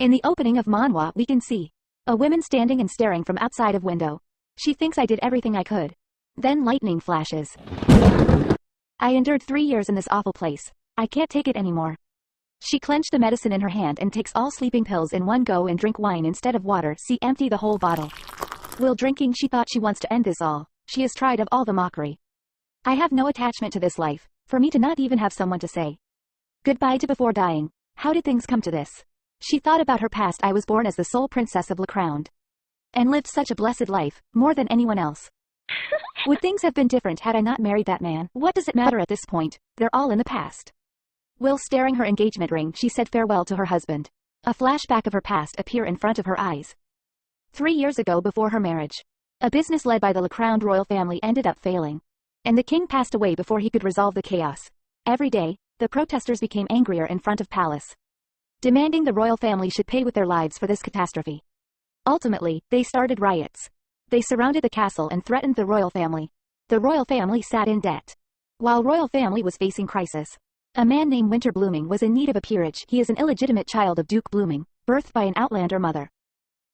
In the opening of manhwa we can see a woman standing and staring from outside of window. She thinks I did everything I could. Then lightning flashes. I endured 3 years in this awful place. I can't take it anymore. She clenched the medicine in her hand and takes all sleeping pills in one go and drink wine instead of water. See, empty the whole bottle. While drinking she thought she wants to end this all. She is tired of all the mockery. I have no attachment to this life, for me to not even have someone to say goodbye to before dying. How did things come to this? She thought about her past. I was born as the sole princess of La Crowned, and lived such a blessed life, more than anyone else. Would things have been different had I not married that man? What does it matter at this point? They're all in the past. While staring her engagement ring, she said farewell to her husband. A flashback of her past appear in front of her eyes. 3 years ago, before her marriage, a business led by the La Crowned royal family ended up failing, and the king passed away before he could resolve the chaos. Every day, the protesters became angrier in front of palace, demanding the royal family should pay with their lives for this catastrophe. Ultimately, they started riots. They surrounded the castle and threatened the royal family. The royal family sat in debt. While royal family was facing crisis, a man named Winter Blooming was in need of a peerage. He is an illegitimate child of Duke Blooming, birthed by an outlander mother.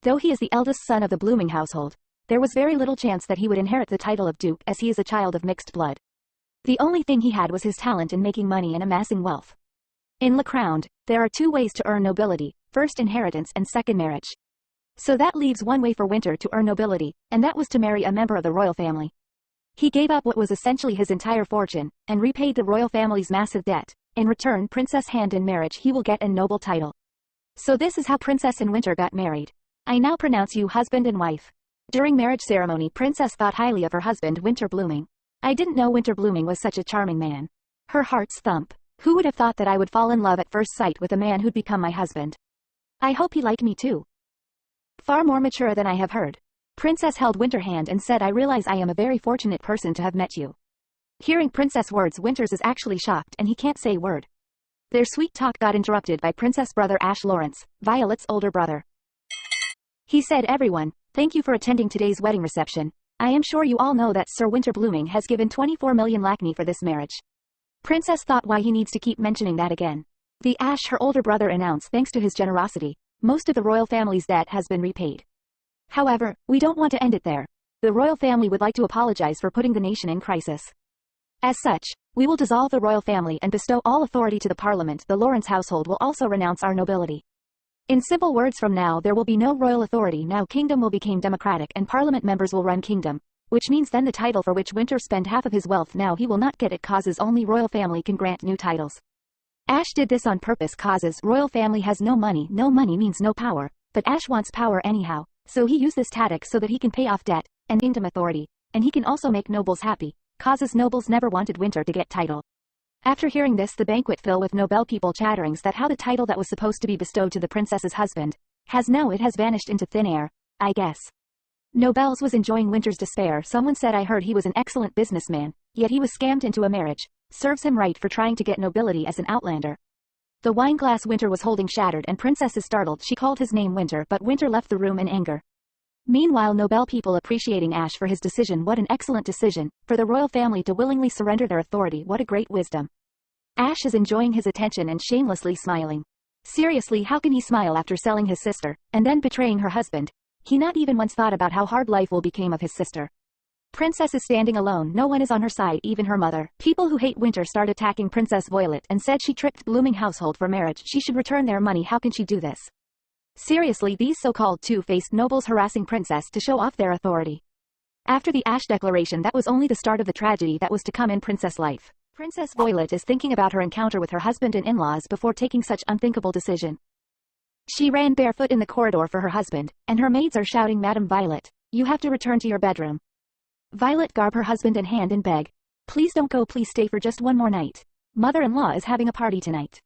Though he is the eldest son of the Blooming household, there was very little chance that he would inherit the title of Duke, as he is a child of mixed blood. The only thing he had was his talent in making money and amassing wealth. In La Crowned, there are 2 ways to earn nobility: first inheritance and second marriage. So that leaves one way for Winter to earn nobility, and that was to marry a member of the royal family. He gave up what was essentially his entire fortune, and repaid the royal family's massive debt. In return, Princess hand in marriage he will get a noble title. So this is how Princess and Winter got married. I now pronounce you husband and wife. During marriage ceremony, Princess thought highly of her husband Winter Blooming. I didn't know Winter Blooming was such a charming man. Her heart's thump. Who would have thought that I would fall in love at first sight with a man who'd become my husband? I hope he liked me too. Far more mature than I have heard. Princess held Winter's hand and said, I realize I am a very fortunate person to have met you. Hearing Princess words, Winters is actually shocked and he can't say a word. Their sweet talk got interrupted by Princess brother Ash Lawrence, Violet's older brother. He said, everyone, thank you for attending today's wedding reception. I am sure you all know that Sir Winter Blooming has given 24 million lakhni for this marriage. Princess thought why he needs to keep mentioning that again. The Ash, her older brother, announced thanks to his generosity, most of the royal family's debt has been repaid. However, we don't want to end it there. The royal family would like to apologize for putting the nation in crisis. As such, we will dissolve the royal family and bestow all authority to the parliament. The Lawrence household will also renounce our nobility. In simple words, from now there will be no royal authority. Now kingdom will become democratic and parliament members will run kingdom. Which means then the title for which Winter spent half of his wealth now he will not get it, causes only royal family can grant new titles. Ash did this on purpose causes royal family has no money. No money means no power, but Ash wants power anyhow, so he used this tactic so that he can pay off debt and kingdom authority, and he can also make nobles happy, causes nobles never wanted Winter to get title. After hearing this, the banquet filled with noble people chatterings that how the title that was supposed to be bestowed to the princess's husband it has vanished into thin air, I guess. Nobles was enjoying Winter's despair. Someone said, I heard he was an excellent businessman, yet he was scammed into a marriage. Serves him right for trying to get nobility as an outlander. The wine glass Winter was holding shattered and Princess is startled. She called his name Winter, but Winter left the room in anger. Meanwhile, noble people appreciating Ash for his decision. What an excellent decision, for the royal family to willingly surrender their authority. What a great wisdom. Ash is enjoying his attention and shamelessly smiling. Seriously, how can he smile after selling his sister, and then betraying her husband? He not even once thought about how hard life will become of his sister. Princess is standing alone, no one is on her side, even her mother. People who hate Winter start attacking Princess Violet and said she tricked Blooming household for marriage. She should return their money. How can she do this? Seriously, these so-called two-faced nobles harassing Princess to show off their authority. After the Ash declaration, that was only the start of the tragedy that was to come in Princess life. Princess Violet is thinking about her encounter with her husband and in-laws before taking such unthinkable decision. She ran barefoot in the corridor for her husband, and her maids are shouting, Madam Violet, you have to return to your bedroom. Violet garb her husband in hand and beg, please don't go, please stay for just one more night. Mother-in-law is having a party tonight.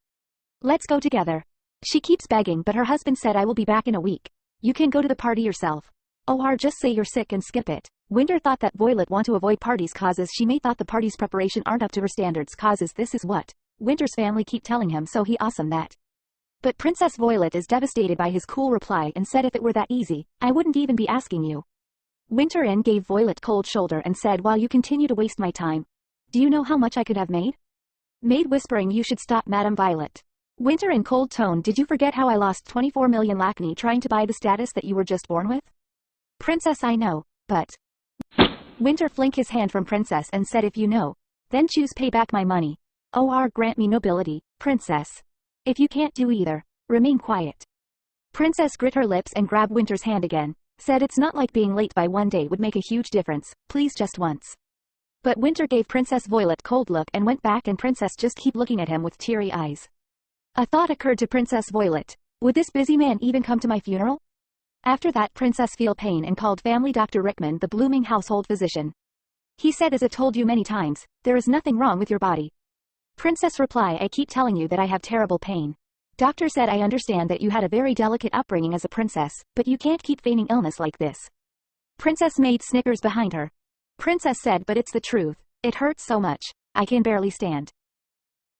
Let's go together. She keeps begging, but her husband said, I will be back in a week. You can go to the party yourself. Or just say you're sick and skip it. Winter thought that Violet want to avoid parties causes she may thought the party's preparation aren't up to her standards causes this is what Winter's family keep telling him, so he awesome that. But Princess Violet is devastated by his cool reply and said, if it were that easy, I wouldn't even be asking you. Winter gave Violet cold shoulder and said, while you continue to waste my time, do you know how much I could have made? Maid whispering, you should stop, Madam Violet. Winter in cold tone. Did you forget how I lost 24 million lachni trying to buy the status that you were just born with? Princess, I know, but... Winter flinked his hand from Princess and said, if you know, then choose pay back my money. Or grant me nobility, Princess. If you can't do either, remain quiet. Princess grit her lips and grabbed Winter's hand again, said it's not like being late by one day would make a huge difference, please just once. But Winter gave Princess Violet cold look and went back, and Princess just keep looking at him with teary eyes. A thought occurred to Princess Violet. Would this busy man even come to my funeral? After that, Princess feel pain and called family Dr. Rickman, the blooming household physician. He said, as I've told you many times, there is nothing wrong with your body. Princess reply, I keep telling you that I have terrible pain. Doctor said, I understand that you had a very delicate upbringing as a princess, but you can't keep feigning illness like this. Princess made snickers behind her. Princess said, but it's the truth. It hurts so much. I can barely stand.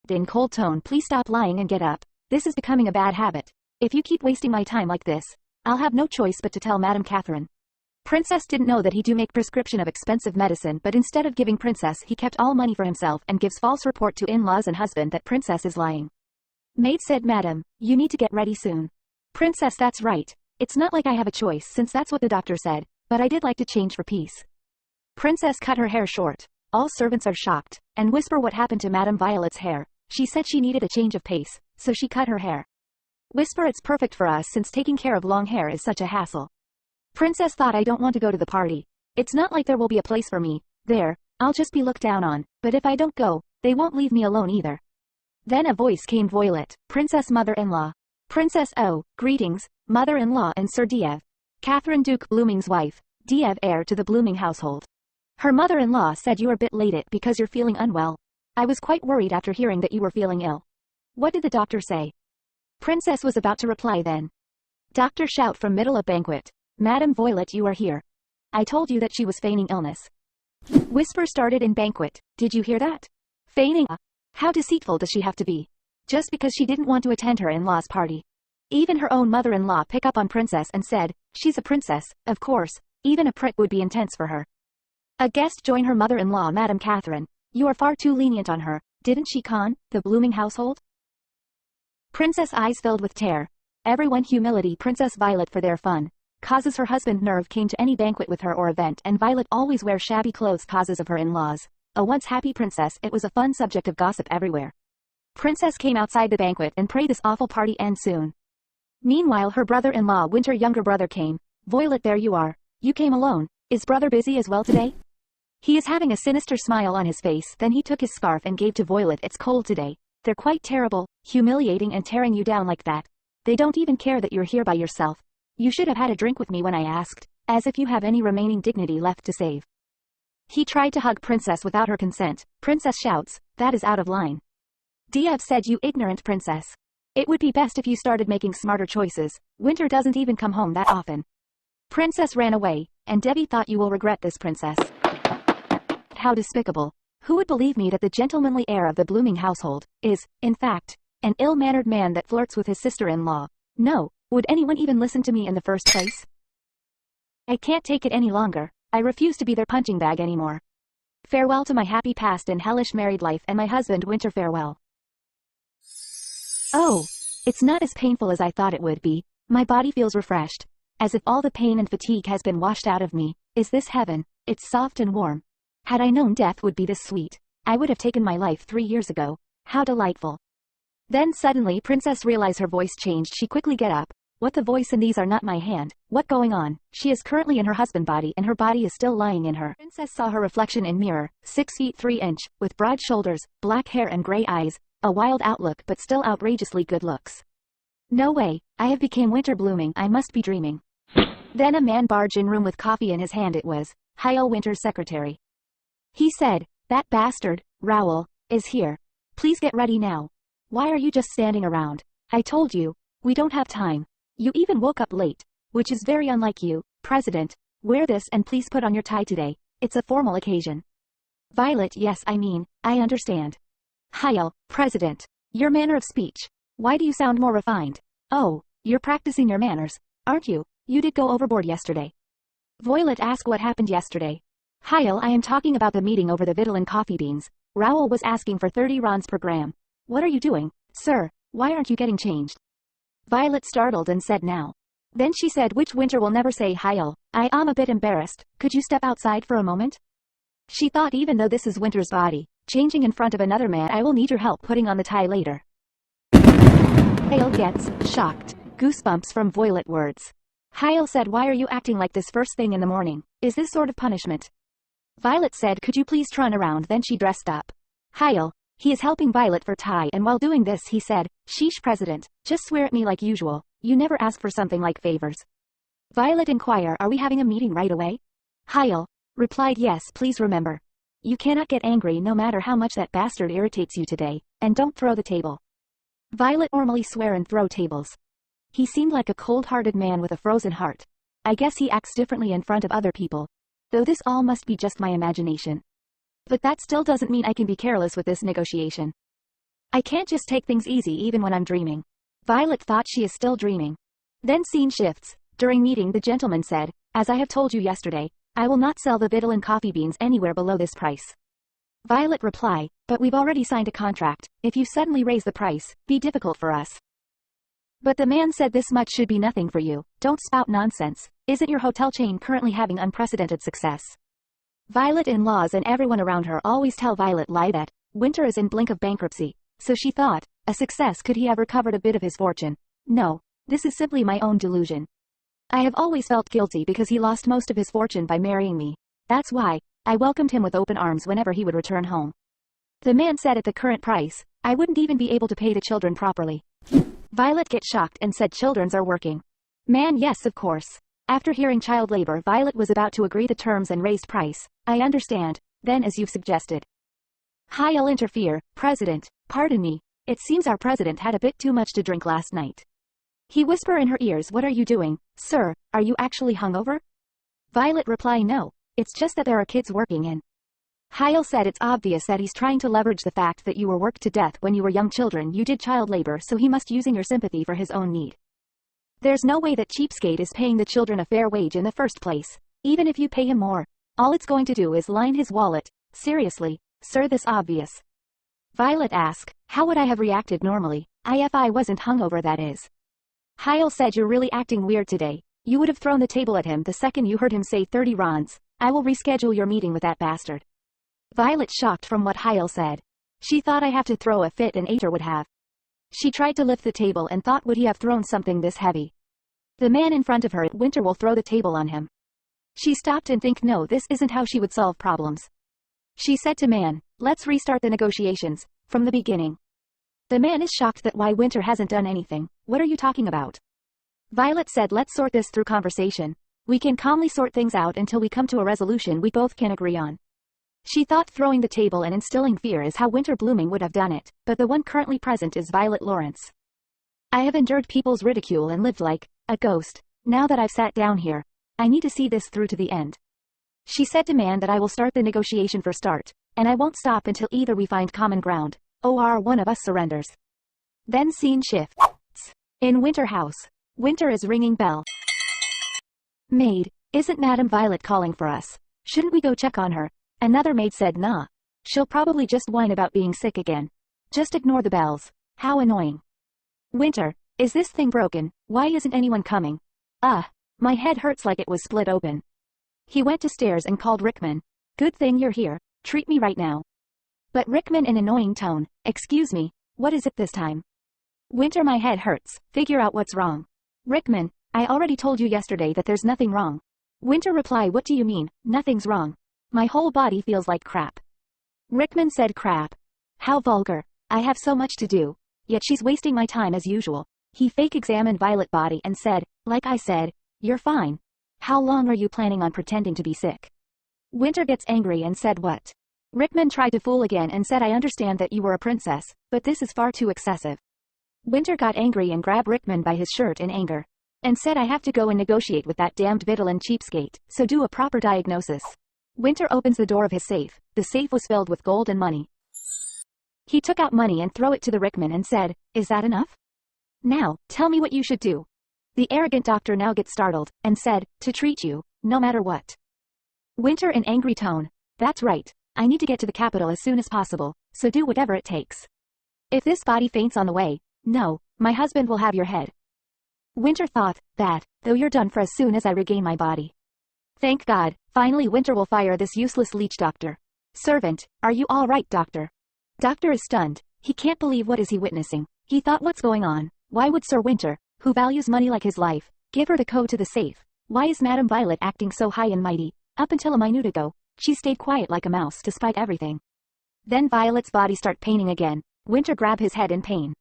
In cold tone, please stop lying and get up. This is becoming a bad habit. If you keep wasting my time like this, I'll have no choice but to tell Madame Catherine. Princess didn't know that he do make prescription of expensive medicine, but instead of giving Princess, he kept all money for himself and gives false report to in-laws and husband that Princess is lying. Maid said, Madam, you need to get ready soon. Princess, that's right. It's not like I have a choice since that's what the doctor said, but I did like to change for peace. Princess cut her hair short. All servants are shocked, and whisper what happened to Madame Violet's hair. She said she needed a change of pace, so she cut her hair. Whisper it's perfect for us since taking care of long hair is such a hassle. Princess thought, I don't want to go to the party. It's not like there will be a place for me. There, I'll just be looked down on, but if I don't go, they won't leave me alone either. Then a voice came, Violet, Princess Mother-in-law. Princess, oh, greetings, Mother-in-law and Sir Diev. Catherine Duke Blooming's wife, Diev heir to the Blooming household. Her mother-in-law said you're a bit late because you're feeling unwell. I was quite worried after hearing that you were feeling ill. What did the doctor say? Princess was about to reply then. Doctor shout from middle of banquet. Madame Violet, you are here. I told you that she was feigning illness. Whisper started in banquet. Did you hear that? Feigning? How deceitful does she have to be? Just because she didn't want to attend her in-law's party. Even her own mother-in-law picked up on Princess and said, she's a princess, of course, even a prick would be intense for her. A guest joined her mother-in-law, Madame Catherine. You are far too lenient on her, didn't she con the Blooming household? Princess eyes filled with terror. Everyone humility Princess Violet for their fun. Causes her husband nerve came to any banquet with her or event, and Violet always wear shabby clothes causes of her in-laws. A once happy princess, it was a fun subject of gossip everywhere. Princess came outside the banquet and pray this awful party end soon. Meanwhile her brother-in-law Winter younger brother came. Violet, there you are. You came alone. Is brother busy as well today? He is having a sinister smile on his face. Then he took his scarf and gave to Violet. It's cold today. They're quite terrible, humiliating and tearing you down like that. They don't even care that you're here by yourself. You should have had a drink with me when I asked, as if you have any remaining dignity left to save. He tried to hug Princess without her consent. Princess shouts, that is out of line. Diev said, you ignorant princess. It would be best if you started making smarter choices. Winter doesn't even come home that often. Princess ran away, and Devi thought you will regret this, princess. How despicable. Who would believe me that the gentlemanly heir of the Blooming household is, in fact, an ill-mannered man that flirts with his sister-in-law? No, would anyone even listen to me in the first place? I can't take it any longer. I refuse to be their punching bag anymore. Farewell to my happy past and hellish married life, and my husband Winter, farewell. Oh, it's not as painful as I thought it would be. My body feels refreshed, as if all the pain and fatigue has been washed out of me. Is this heaven? It's soft and warm. Had I known death would be this sweet, I would have taken my life 3 years ago. How delightful. Then suddenly Princess realized her voice changed. She quickly get up. What the voice, and these are not my hand. What going on? She is currently in her husband body and her body is still lying in her. Princess saw her reflection in mirror, 6 feet 3 inch, with broad shoulders, black hair and gray eyes, a wild outlook but still outrageously good looks. No way, I have become Winter Blooming, I must be dreaming. Then a man barged in room with coffee in his hand. It was Hyle, Winter's secretary. He said, that bastard, Raoul, is here. Please get ready now. Why are you just standing around? I told you, we don't have time. You even woke up late, which is very unlike you, President. Wear this and please put on your tie today. It's a formal occasion. Violet, yes, I understand. Hyle, President. Your manner of speech. Why do you sound more refined? Oh, you're practicing your manners, aren't you? You did go overboard yesterday. Violet asked what happened yesterday. Hyle, I am talking about the meeting over the Vitelin coffee beans. Raoul was asking for 30 rands per gram. What are you doing, sir? Why aren't you getting changed? Violet startled and said now. Then she said, which Winter will never say. Hyle, I am a bit embarrassed, could you step outside for a moment? She thought, even though this is Winter's body, changing in front of another man, I will need your help putting on the tie later. Hyle gets shocked. Goosebumps from Violet words. Hyle said, why are you acting like this first thing in the morning? Is this sort of punishment? Violet said, could you please turn around? Then she dressed up. Hyle, he is helping Violet for tie, and while doing this he said, sheesh President, just swear at me like usual, you never ask for something like favors. Violet inquire, are we having a meeting right away? Hyle replied, yes, please remember. You cannot get angry no matter how much that bastard irritates you today, and don't throw the table. Violet normally swear and throw tables. He seemed like a cold-hearted man with a frozen heart. I guess he acts differently in front of other people. Though this all must be just my imagination. But that still doesn't mean I can be careless with this negotiation. I can't just take things easy even when I'm dreaming. Violet thought she is still dreaming. Then scene shifts. During meeting the gentleman said, as I have told you yesterday, I will not sell the victual and coffee beans anywhere below this price. Violet reply, but we've already signed a contract, if you suddenly raise the price, be difficult for us. But the man said this much should be nothing for you, don't spout nonsense, isn't your hotel chain currently having unprecedented success? Violet in-laws and everyone around her always tell Violet lie that, Winter is in blink of bankruptcy, so she thought, a success, could he have recovered a bit of his fortune? No, this is simply my own delusion. I have always felt guilty because he lost most of his fortune by marrying me, that's why, I welcomed him with open arms whenever he would return home. The man said at the current price, I wouldn't even be able to pay the children properly. Violet get shocked and said children's are working. Man, yes of course. After hearing child labor, Violet was about to agree to terms and raised price. I understand, then as you've suggested. Hyle interfere, President, pardon me, it seems our president had a bit too much to drink last night. He whisper in her ears, what are you doing, sir, are you actually hungover? Violet reply, no, it's just that there are kids working in. Hyle said it's obvious that he's trying to leverage the fact that you were worked to death when you were young children, you did child labor, so he must using your sympathy for his own need. There's no way that cheapskate is paying the children a fair wage in the first place. Even if you pay him more, all it's going to do is line his wallet. Seriously, sir, this obvious. Violet asked, how would I have reacted normally, if I wasn't hungover, that is. Hyle said, you're really acting weird today. You would have thrown the table at him the second you heard him say 30 rands. I will reschedule your meeting with that bastard. Violet shocked from what Hyle said. She thought I have to throw a fit and Ater would have. She tried to lift the table and thought, would he have thrown something this heavy? The man in front of her, Winter, will throw the table on him. She stopped and think, no, this isn't how she would solve problems. She said to man, let's restart the negotiations, from the beginning. The man is shocked that why Winter hasn't done anything. What are you talking about? Violet said, let's sort this through conversation. We can calmly sort things out until we come to a resolution we both can agree on. She thought throwing the table and instilling fear is how Winter Blooming would have done it, but the one currently present is Violet Lawrence. I have endured people's ridicule and lived like a ghost. Now that I've sat down here, I need to see this through to the end. She said to man that I will start the negotiation for start, and I won't stop until either we find common ground, or one of us surrenders. Then scene shifts. In Winter house. Winter is ringing bell. Maid, isn't Madam Violet calling for us? Shouldn't we go check on her? Another maid said, nah. She'll probably just whine about being sick again. Just ignore the bells. How annoying. Winter, is this thing broken? Why isn't anyone coming? My head hurts like it was split open. He went to stairs and called Rickman. Good thing you're here. Treat me right now. But Rickman in annoying tone, excuse me, what is it this time? Winter, my head hurts. Figure out what's wrong. Rickman, I already told you yesterday that there's nothing wrong. Winter reply, what do you mean, nothing's wrong? My whole body feels like crap. Rickman said, crap. How vulgar. I have so much to do. Yet she's wasting my time as usual. He fake examined Violet body and said, like I said, you're fine. How long are you planning on pretending to be sick? Winter gets angry and said, what? Rickman tried to fool again and said, I understand that you were a princess, but this is far too excessive. Winter got angry and grabbed Rickman by his shirt in anger. And said, I have to go and negotiate with that damned Vitalin cheapskate, so do a proper diagnosis. Winter opens the door of his safe. The safe was filled with gold and money. He took out money and threw it to the Rickman and said, is that enough? Now, tell me what you should do. The arrogant doctor now gets startled, and said, to treat you, no matter what. Winter in angry tone, that's right, I need to get to the capital as soon as possible, so do whatever it takes. If this body faints on the way, No, my husband will have your head. Winter thought that, though you're done for as soon as I regain my body. Thank God, finally Winter will fire this useless leech doctor. Servant, are you all right, doctor? Doctor is stunned. He can't believe what is he witnessing. He thought, what's going on? Why would Sir Winter, who values money like his life, give her the code to the safe? Why is Madame Violet acting so high and mighty? Up until a minute ago, she stayed quiet like a mouse despite everything. Then Violet's body start paining again. Winter grabbed his head in pain.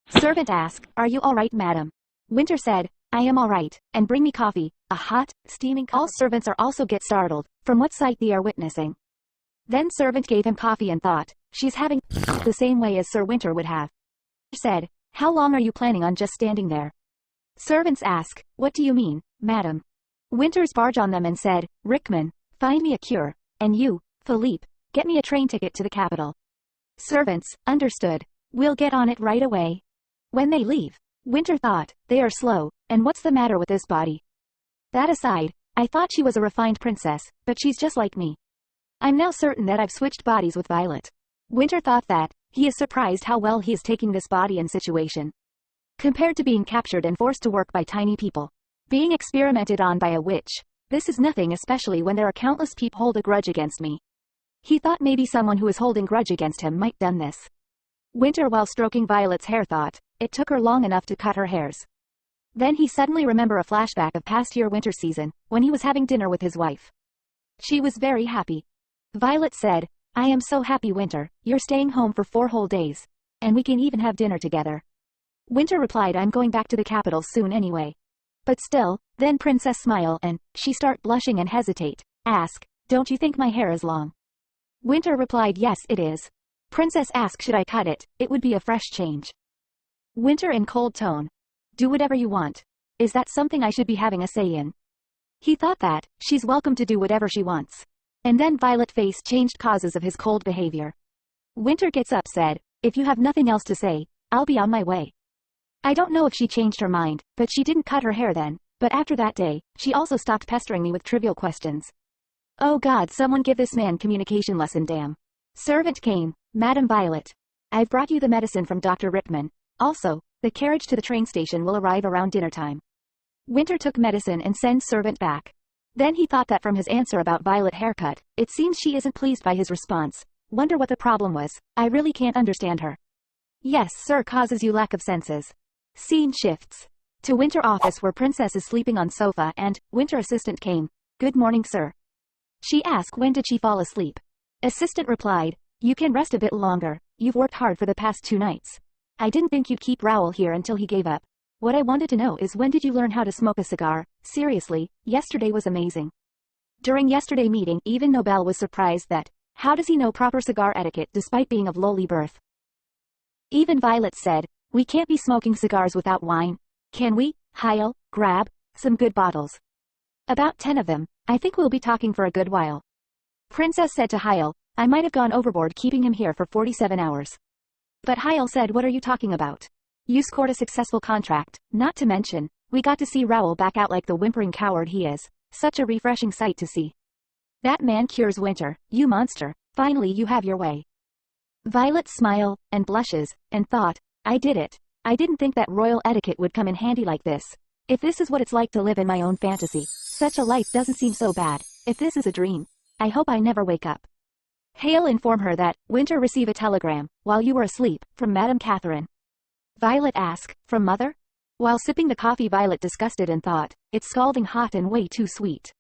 Servant asked, are you all right, madam? Winter said, I am all right, and bring me coffee, a hot, steaming cup. All servants are also get startled, from what sight they are witnessing. Then servant gave him coffee and thought, she's having the same way as Sir Winter would have. Said, how long are you planning on just standing there? Servants ask, what do you mean, madam? Winters barged on them and said, Rickman, find me a cure, and you, Philippe, get me a train ticket to the capital. Servants, understood. We'll get on it right away. When they leave, Winter thought, they are slow, and what's the matter with this body? That aside, I thought she was a refined princess, but she's just like me. I'm now certain that I've switched bodies with Violet. Winter thought that, he is surprised how well he is taking this body and situation. Compared to being captured and forced to work by tiny people, being experimented on by a witch, this is nothing, especially when there are countless people hold a grudge against me. He thought maybe someone who is holding grudge against him might done this. Winter, while stroking Violet's hair, thought, it took her long enough to cut her hairs. Then he suddenly remembered a flashback of past year winter season, when he was having dinner with his wife. She was very happy. Violet said, I am so happy, Winter, you're staying home for 4 whole days. And we can even have dinner together. Winter replied, I'm going back to the capital soon anyway. But still, then Princess smile and, she start blushing and hesitate, ask, don't you think my hair is long? Winter replied, yes it is. Princess asked, should I cut it? It would be a fresh change. Winter in cold tone. Do whatever you want. Is that something I should be having a say in? He thought that, she's welcome to do whatever she wants. And then Violet face changed causes of his cold behavior. Winter gets up, said, if you have nothing else to say, I'll be on my way. I don't know if she changed her mind, but she didn't cut her hair then, but after that day, she also stopped pestering me with trivial questions. Oh God, someone give this man communication lesson, damn. Servant came, Madam Violet. I've brought you the medicine from Dr. Rickman. Also, the carriage to the train station will arrive around dinner time. Winter took medicine and sends servant back. Then he thought that from his answer about Violet haircut, it seems she isn't pleased by his response. Wonder what the problem was. I really can't understand her. Yes, sir, causes you lack of senses. Scene shifts to Winter office where Princess is sleeping on sofa and Winter assistant came. Good morning, sir. She asked when did she fall asleep. Assistant replied, you can rest a bit longer. You've worked hard for the past 2 nights. I didn't think you'd keep Raoul here until he gave up. What I wanted to know is when did you learn how to smoke a cigar? Seriously, yesterday was amazing. During yesterday meeting, even Nobel was surprised that, how does he know proper cigar etiquette despite being of lowly birth? Even Violet said, we can't be smoking cigars without wine. Can we? Heil, grab some good bottles. About 10 of them. I think we'll be talking for a good while. Princess said to Heil, I might have gone overboard keeping him here for 47 hours. But Heil said, what are you talking about? You scored a successful contract, not to mention, we got to see Raoul back out like the whimpering coward he is. Such a refreshing sight to see. That man cures Winter, you monster. Finally you have your way. Violet smiled, and blushes, and thought, I did it. I didn't think that royal etiquette would come in handy like this. If this is what it's like to live in my own fantasy, such a life doesn't seem so bad. If this is a dream, I hope I never wake up. Hale informed her that, Winter received a telegram, while you were asleep, from Madame Catherine. Violet asked, from mother? While sipping the coffee, Violet disgusted and thought, it's scalding hot and way too sweet.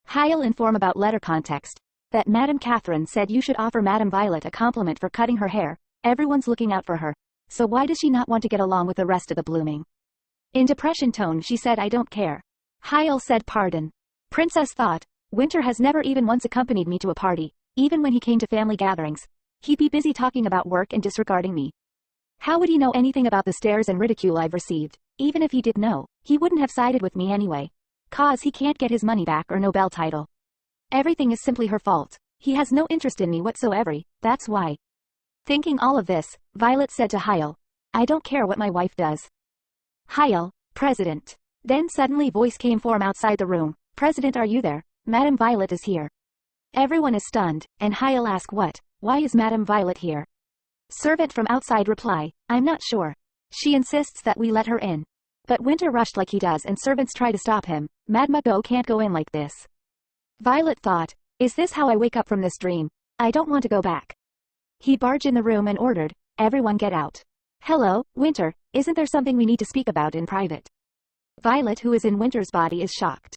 Hale informed about letter context, that Madame Catherine said you should offer Madame Violet a compliment for cutting her hair. Everyone's looking out for her. So why does she not want to get along with the rest of the blooming? In depression tone she said, I don't care. Hale said, pardon. Princess thought, Winter has never even once accompanied me to a party. Even when he came to family gatherings, he'd be busy talking about work and disregarding me. How would he know anything about the stares and ridicule I've received? Even if he did know, he wouldn't have sided with me anyway. Cause he can't get his money back or Nobel title. Everything is simply her fault. He has no interest in me whatsoever, that's why. Thinking all of this, Violet said to Heil, I don't care what my wife does. Heil, President. Then suddenly voice came from outside the room. President, are you there? Madame Violet is here. Everyone is stunned, and Heil asked what? Why is Madame Violet here? Servant from outside reply, I'm not sure. She insists that we let her in. But Winter rushed like he does and servants try to stop him. Madmago can't go in like this. Violet thought, is this how I wake up from this dream? I don't want to go back. He barged in the room and ordered, everyone get out. Hello, Winter, isn't there something we need to speak about in private? Violet, who is in Winter's body, is shocked.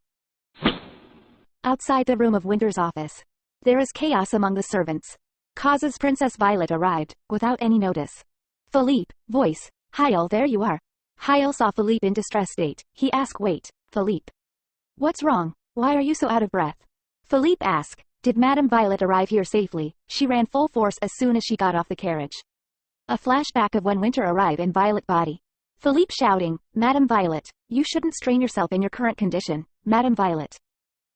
Outside the room of Winter's office, there is chaos among the servants. Causes Princess Violet arrived, without any notice. Philippe, voice, Hyle, there you are. Hyle saw Philippe in distress state. He asked, wait, Philippe. What's wrong? Why are you so out of breath? Philippe asked, did Madame Violet arrive here safely? She ran full force as soon as she got off the carriage. A flashback of when Winter arrived in Violet body. Philippe shouting, Madame Violet, you shouldn't strain yourself in your current condition, Madame Violet.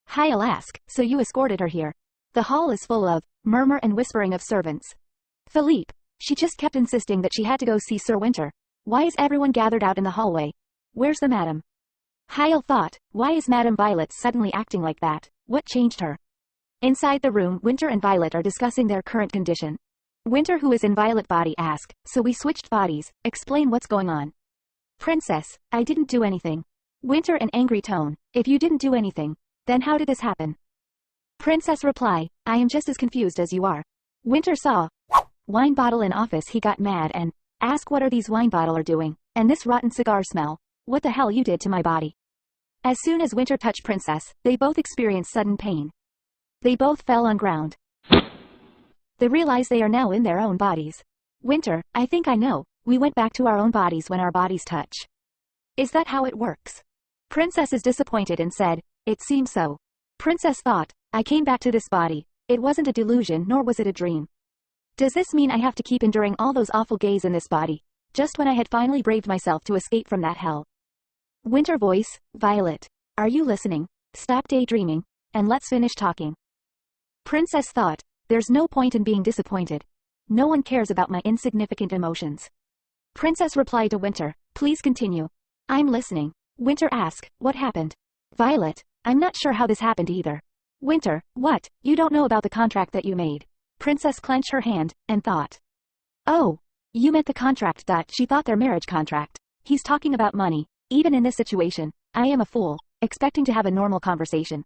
Hyle asked, so you escorted her here? The hall is full of murmur and whispering of servants. Philippe, she just kept insisting that she had to go see Sir Winter. Why is everyone gathered out in the hallway? Where's the madam? Hyle thought, why is Madame Violet suddenly acting like that? What changed her? Inside the room, Winter and Violet are discussing their current condition. Winter, who is in Violet body, asked, so we switched bodies, explain what's going on. Princess, I didn't do anything. Winter, in angry tone, if you didn't do anything, then how did this happen? Princess reply, I am just as confused as you are. Winter saw wine bottle in office. He got mad and asked, what are these wine bottle are doing? And this rotten cigar smell? What the hell you did to my body? As soon as Winter touched Princess, they both experienced sudden pain. They both fell on ground. They realize they are now in their own bodies. Winter, I think I know. We went back to our own bodies when our bodies touch. Is that how it works? Princess is disappointed and said, it seems so. Princess thought, I came back to this body. It wasn't a delusion nor was it a dream. Does this mean I have to keep enduring all those awful gays in this body, just when I had finally braved myself to escape from that hell? Winter voice, Violet, are you listening? Stop daydreaming, and let's finish talking. Princess thought, there's no point in being disappointed. No one cares about my insignificant emotions. Princess replied to Winter, please continue. I'm listening. Winter asked, what happened? Violet, I'm not sure how this happened either. Winter, what? You don't know about the contract that you made. Princess clenched her hand, and thought. Oh, you meant the contract. She thought their marriage contract. He's talking about money. Even in this situation, I am a fool, expecting to have a normal conversation.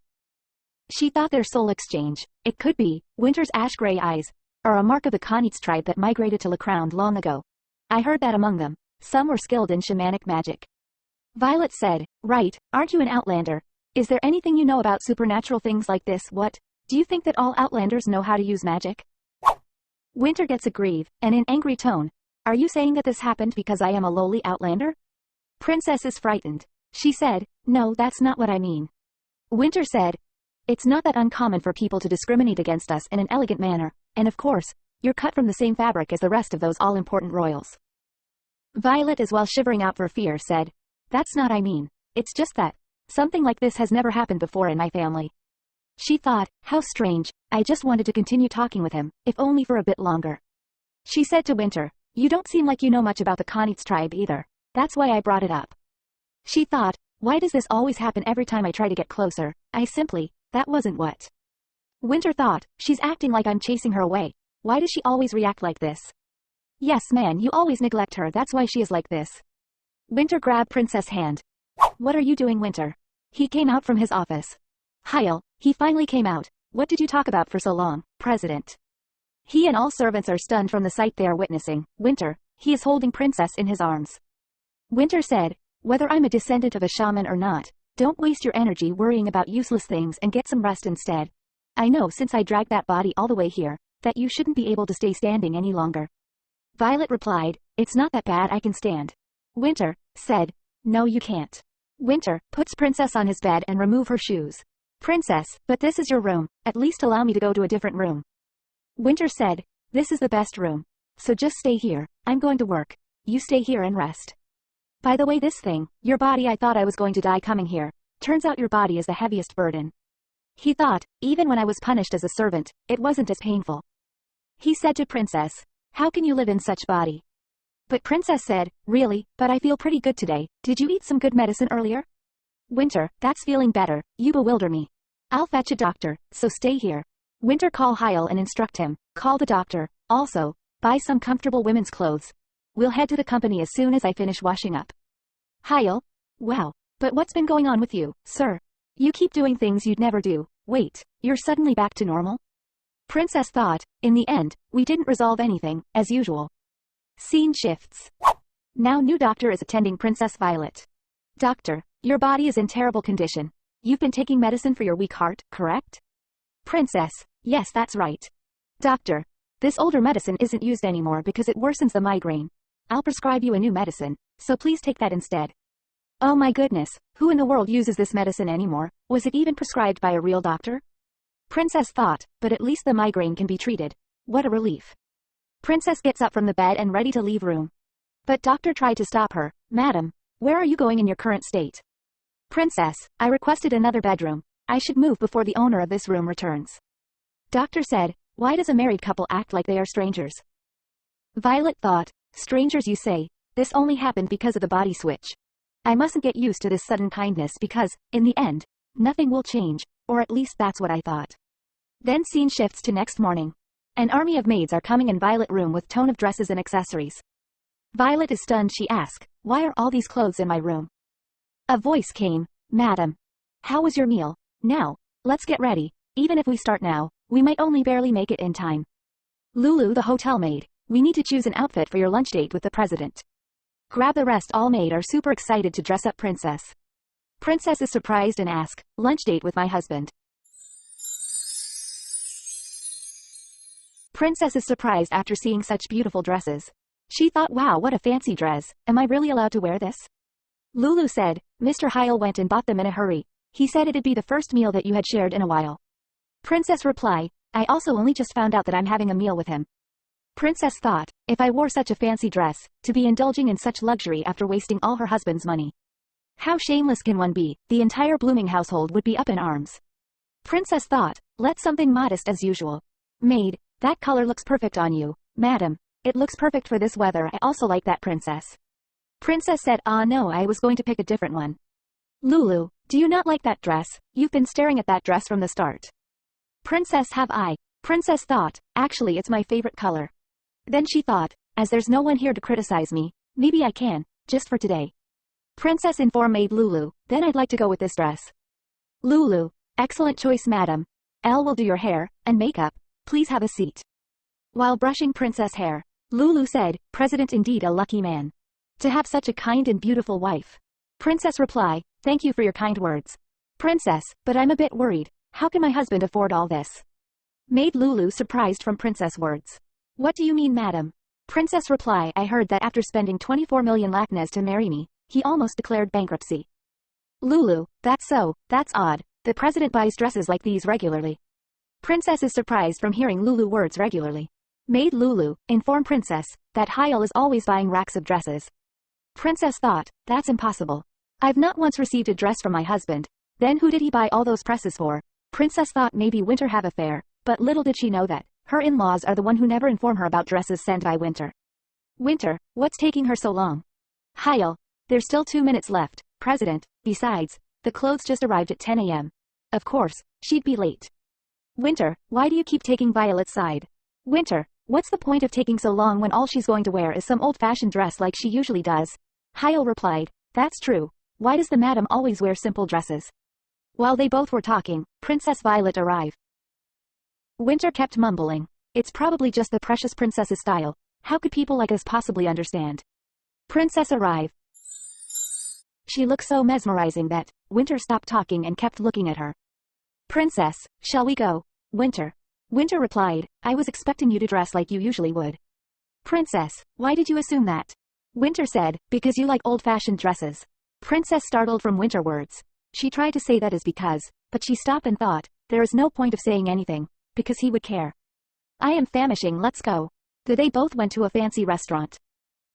She thought their soul exchange, it could be, Winter's ash-gray eyes, are a mark of the Khanits tribe that migrated to Lacround long ago. I heard that among them, some were skilled in shamanic magic. Violet said, right, aren't you an outlander? Is there anything you know about supernatural things like this? What? Do you think that all outlanders know how to use magic? Winter gets aggrieved, and in angry tone, are you saying that this happened because I am a lowly outlander? Princess is frightened. She said, no, that's not what I mean. Winter said, it's not that uncommon for people to discriminate against us in an elegant manner, and of course, you're cut from the same fabric as the rest of those all-important royals. Violet, as well shivering out for fear, said, that's not I mean. It's just that something like this has never happened before in my family. She thought, how strange, I just wanted to continue talking with him, if only for a bit longer. She said to Winter, you don't seem like you know much about the Khanits tribe either. That's why I brought it up. She thought, why does this always happen every time I try to get closer? That wasn't what. Winter thought, she's acting like I'm chasing her away. Why does she always react like this? Yes man, you always neglect her, that's why she is like this. Winter grabbed Princess' hand. What are you doing, Winter? He came out from his office. Hyle, he finally came out. What did you talk about for so long, President? He and all servants are stunned from the sight they are witnessing. Winter, he is holding Princess in his arms. Winter said, whether I'm a descendant of a shaman or not, don't waste your energy worrying about useless things and get some rest instead. I know since I dragged that body all the way here, that you shouldn't be able to stay standing any longer. Violet replied, it's not that bad, I can stand. Winter said, no you can't. Winter puts Princess on his bed and remove her shoes. Princess, but this is your room, at least allow me to go to a different room. Winter said, this is the best room. So just stay here, I'm going to work. You stay here and rest. By the way, this thing, your body, I thought I was going to die coming here. Turns out your body is the heaviest burden. He thought, even when I was punished as a servant, it wasn't as painful. He said to Princess, how can you live in such body? But Princess said, really, but I feel pretty good today. Did you eat some good medicine earlier? Winter, that's feeling better. You bewilder me. I'll fetch a doctor, so stay here. Winter call Hyle and instruct him, call the doctor. Also, buy some comfortable women's clothes. We'll head to the company as soon as I finish washing up. Hyle? Wow. But what's been going on with you, sir? You keep doing things you'd never do. Wait, you're suddenly back to normal? Princess thought, in the end, we didn't resolve anything, as usual. Scene shifts. Now new doctor is attending Princess Violet. Doctor, your body is in terrible condition. You've been taking medicine for your weak heart, correct? Princess, yes, that's right. Doctor, this older medicine isn't used anymore because it worsens the migraine. I'll prescribe you a new medicine, so please take that instead. Oh my goodness, who in the world uses this medicine anymore? Was it even prescribed by a real doctor? Princess thought, but at least the migraine can be treated. What a relief. Princess gets up from the bed and ready to leave room. But doctor tried to stop her. Madam, where are you going in your current state? Princess, I requested another bedroom. I should move before the owner of this room returns. Doctor said, why does a married couple act like they are strangers? Violet thought, strangers you say, this only happened because of the body switch. I mustn't get used to this sudden kindness because, in the end, nothing will change, or at least that's what I thought. Then scene shifts to next morning. An army of maids are coming in Violet room with ton of dresses and accessories. Violet is stunned. She asks, why are all these clothes in my room? A voice came, Madam. How was your meal? Now, let's get ready. Even if we start now, we might only barely make it in time. Lulu the hotel maid, we need to choose an outfit for your lunch date with the president. Grab the rest. All maid are super excited to dress up Princess. Princess is surprised and asks, lunch date with my husband. Princess is surprised after seeing such beautiful dresses. She thought, wow, what a fancy dress. Am I really allowed to wear this? Lulu said, Mr. Hyle went and bought them in a hurry. He said it'd be the first meal that you had shared in a while. Princess replied, I also only just found out that I'm having a meal with him. Princess thought, if I wore such a fancy dress, to be indulging in such luxury after wasting all her husband's money. How shameless can one be? The entire blooming household would be up in arms. Princess thought, let's something modest as usual. Maid, that color looks perfect on you. Madam, it looks perfect for this weather. I also like that. Princess. Princess said, no, I was going to pick a different one. Lulu, do you not like that dress? You've been staring at that dress from the start. Princess, have I? Princess thought, actually it's my favorite color. Then she thought, as there's no one here to criticize me, maybe I can, just for today. Princess informed maid Lulu, then I'd like to go with this dress. Lulu, excellent choice madam. Elle will do your hair and makeup. Please have a seat. While brushing Princess' hair, Lulu said, President indeed a lucky man. To have such a kind and beautiful wife. Princess replied, thank you for your kind words. Princess, but I'm a bit worried. How can my husband afford all this? Maid Lulu surprised from Princess' words. What do you mean madam? Princess replied, I heard that after spending 24 million lakhnas to marry me, he almost declared bankruptcy. Lulu, that's so, that's odd. The president buys dresses like these regularly. Princess is surprised from hearing Lulu words regularly. Maid Lulu informed Princess that Hyle is always buying racks of dresses. Princess thought, that's impossible. I've not once received a dress from my husband. Then who did he buy all those presses for? Princess thought maybe Winter have affair, but little did she know that her in-laws are the one who never inform her about dresses sent by Winter. Winter, what's taking her so long? Hyle, there's still 2 minutes left, President. Besides, the clothes just arrived at 10 a.m. Of course, she'd be late. Winter, why do you keep taking Violet's side? Winter, what's the point of taking so long when all she's going to wear is some old-fashioned dress like she usually does? Hyle replied, that's true. Why does the madam always wear simple dresses? While they both were talking, Princess Violet arrived. Winter kept mumbling, it's probably just the precious princess's style. How could people like us possibly understand? Princess arrived. She looked so mesmerizing that Winter stopped talking and kept looking at her. Princess, shall we go? Winter. Winter replied, I was expecting you to dress like you usually would. Princess, why did you assume that? Winter said, because you like old-fashioned dresses. Princess startled from Winter words. She tried to say that is because, but she stopped and thought, there is no point of saying anything, because he would care. I am famishing, let's go. They both went to a fancy restaurant.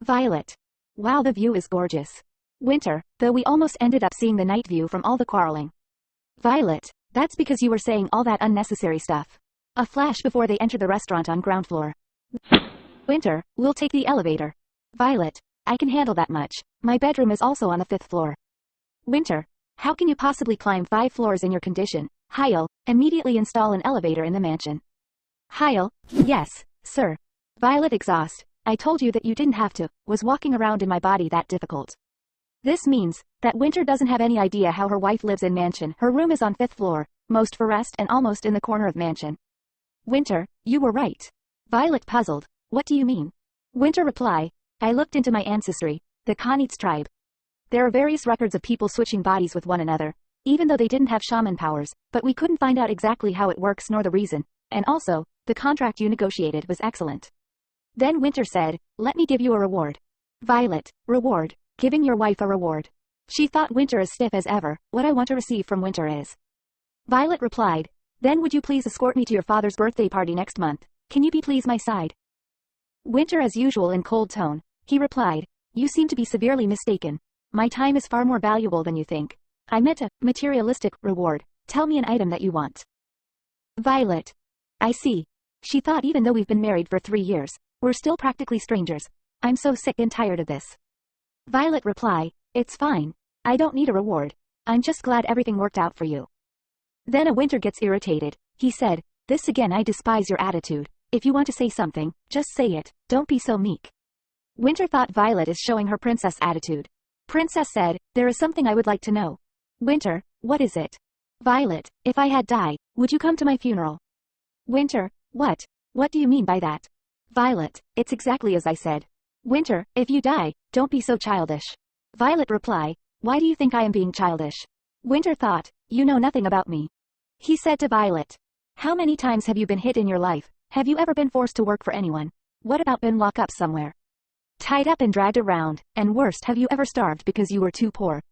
Violet. Wow, the view is gorgeous. Winter, though we almost ended up seeing the night view from all the quarreling. Violet, that's because you were saying all that unnecessary stuff. A flash before they enter the restaurant on ground floor. Winter, we'll take the elevator. Violet, I can handle that much. My bedroom is also on the 5th floor. Winter, how can you possibly climb 5 floors in your condition? Hyle, immediately install an elevator in the mansion. Hyle, yes, sir. Violet exhaust, I told you that you didn't have to. Was walking around in my body that difficult? This means that Winter doesn't have any idea how her wife lives in mansion. Her room is on 5th floor, most for rest and almost in the corner of mansion. Winter, you were right. Violet puzzled. What do you mean? Winter reply. I looked into my ancestry, the Khanit's tribe. There are various records of people switching bodies with one another, even though they didn't have shaman powers, but we couldn't find out exactly how it works nor the reason, and also, the contract you negotiated was excellent. Then Winter said, let me give you a reward. Violet, reward, giving your wife a reward. She thought Winter as stiff as ever. What I want to receive from Winter is. Violet replied, then would you please escort me to your father's birthday party next month? Can you be please my side? Winter as usual in cold tone, he replied, you seem to be severely mistaken. My time is far more valuable than you think. I meant a materialistic reward. Tell me an item that you want. Violet. I see. She thought even though we've been married for 3 years, we're still practically strangers. I'm so sick and tired of this. Violet reply, it's fine. I don't need a reward. I'm just glad everything worked out for you. Then a Winter gets irritated. He said, this again, I despise your attitude. If you want to say something, just say it. Don't be so meek. Winter thought Violet is showing her princess attitude. Princess said, there is something I would like to know. Winter, what is it? Violet, if I had died, would you come to my funeral? Winter, what? What do you mean by that? Violet, it's exactly as I said. Winter, if you die, don't be so childish. Violet reply, why do you think I am being childish? Winter thought, you know nothing about me. He said to Violet, how many times have you been hit in your life? Have you ever been forced to work for anyone? What about been locked up somewhere? Tied up and dragged around, and worst, have you ever starved because you were too poor?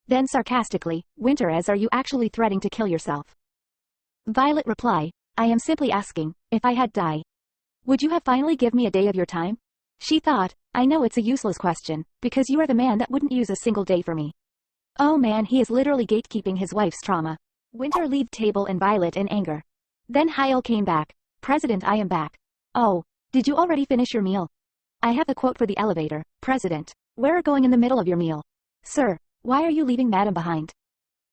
Then sarcastically, Winter, as are you actually threatening to kill yourself? Violet reply, I am simply asking, if I had died, would you have finally give me a day of your time? She thought, I know it's a useless question, because you are the man that wouldn't use a single day for me. Oh man, he is literally gatekeeping his wife's trauma. Winter leave table and Violet in anger. Then Hyle came back. President, I am back. Oh, did you already finish your meal? I have the quote for the elevator. President, where are going in the middle of your meal? Sir, why are you leaving Madam behind?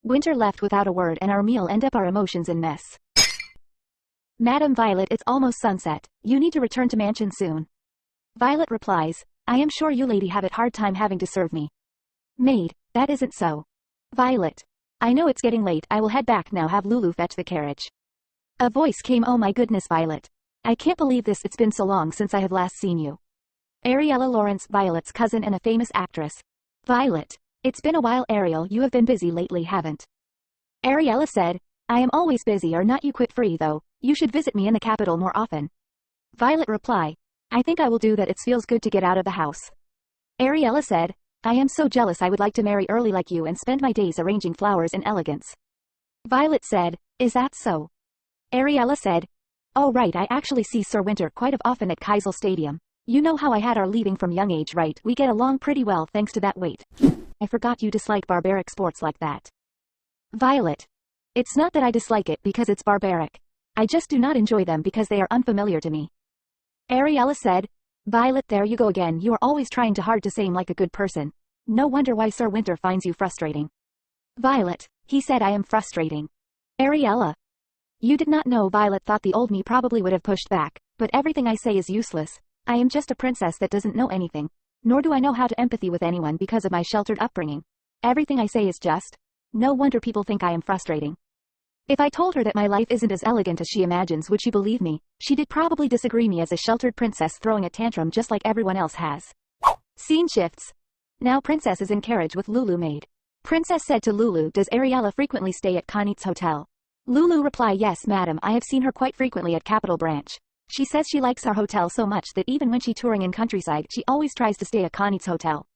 Winter left without a word and our meal end up our emotions in mess. Madam Violet, it's almost sunset. You need to return to mansion soon. Violet replies, I am sure you lady have it hard time having to serve me. Maid, that isn't so. Violet, I know it's getting late. I will head back now. Have Lulu fetch the carriage. A voice came. Oh my goodness, Violet. I can't believe this. It's been so long since I have last seen you. Ariella Lawrence, Violet's cousin and a famous actress. Violet, it's been a while. Ariel, you have been busy lately, haven't? Ariella said, I am always busy. Or not you quit free though. You should visit me in the capital more often. Violet reply, I think I will do that. It feels good to get out of the house. Ariella said, I am so jealous. I would like to marry early like you and spend my days arranging flowers in elegance. Violet said, is that so? Ariella said, oh right, I actually see Sir Winter quite often at Keisel Stadium. You know how I had our leaving from young age, right? We get along pretty well thanks to that. Wait, I forgot you dislike barbaric sports like that. Violet, it's not that I dislike it because it's barbaric. I just do not enjoy them because they are unfamiliar to me. Ariella said, Violet, there you go again. You are always trying to hard to seem like a good person. No wonder why Sir Winter finds you frustrating. Violet, he said I am frustrating. Ariella, you did not know. Violet thought the old me probably would have pushed back, but everything I say is useless. I am just a princess that doesn't know anything, nor do I know how to empathy with anyone because of my sheltered upbringing. Everything I say is just. No wonder people think I am frustrating. If I told her that my life isn't as elegant as she imagines, would she believe me? She did probably disagree me as a sheltered princess throwing a tantrum just like everyone else has. Scene shifts. Now Princess is in carriage with Lulu maid. Princess said to Lulu, does Ariella frequently stay at Khanit's hotel? Lulu reply, yes madam, I have seen her quite frequently at Capital Branch. She says she likes our hotel so much that even when she touring in countryside she always tries to stay at Khanit's hotel.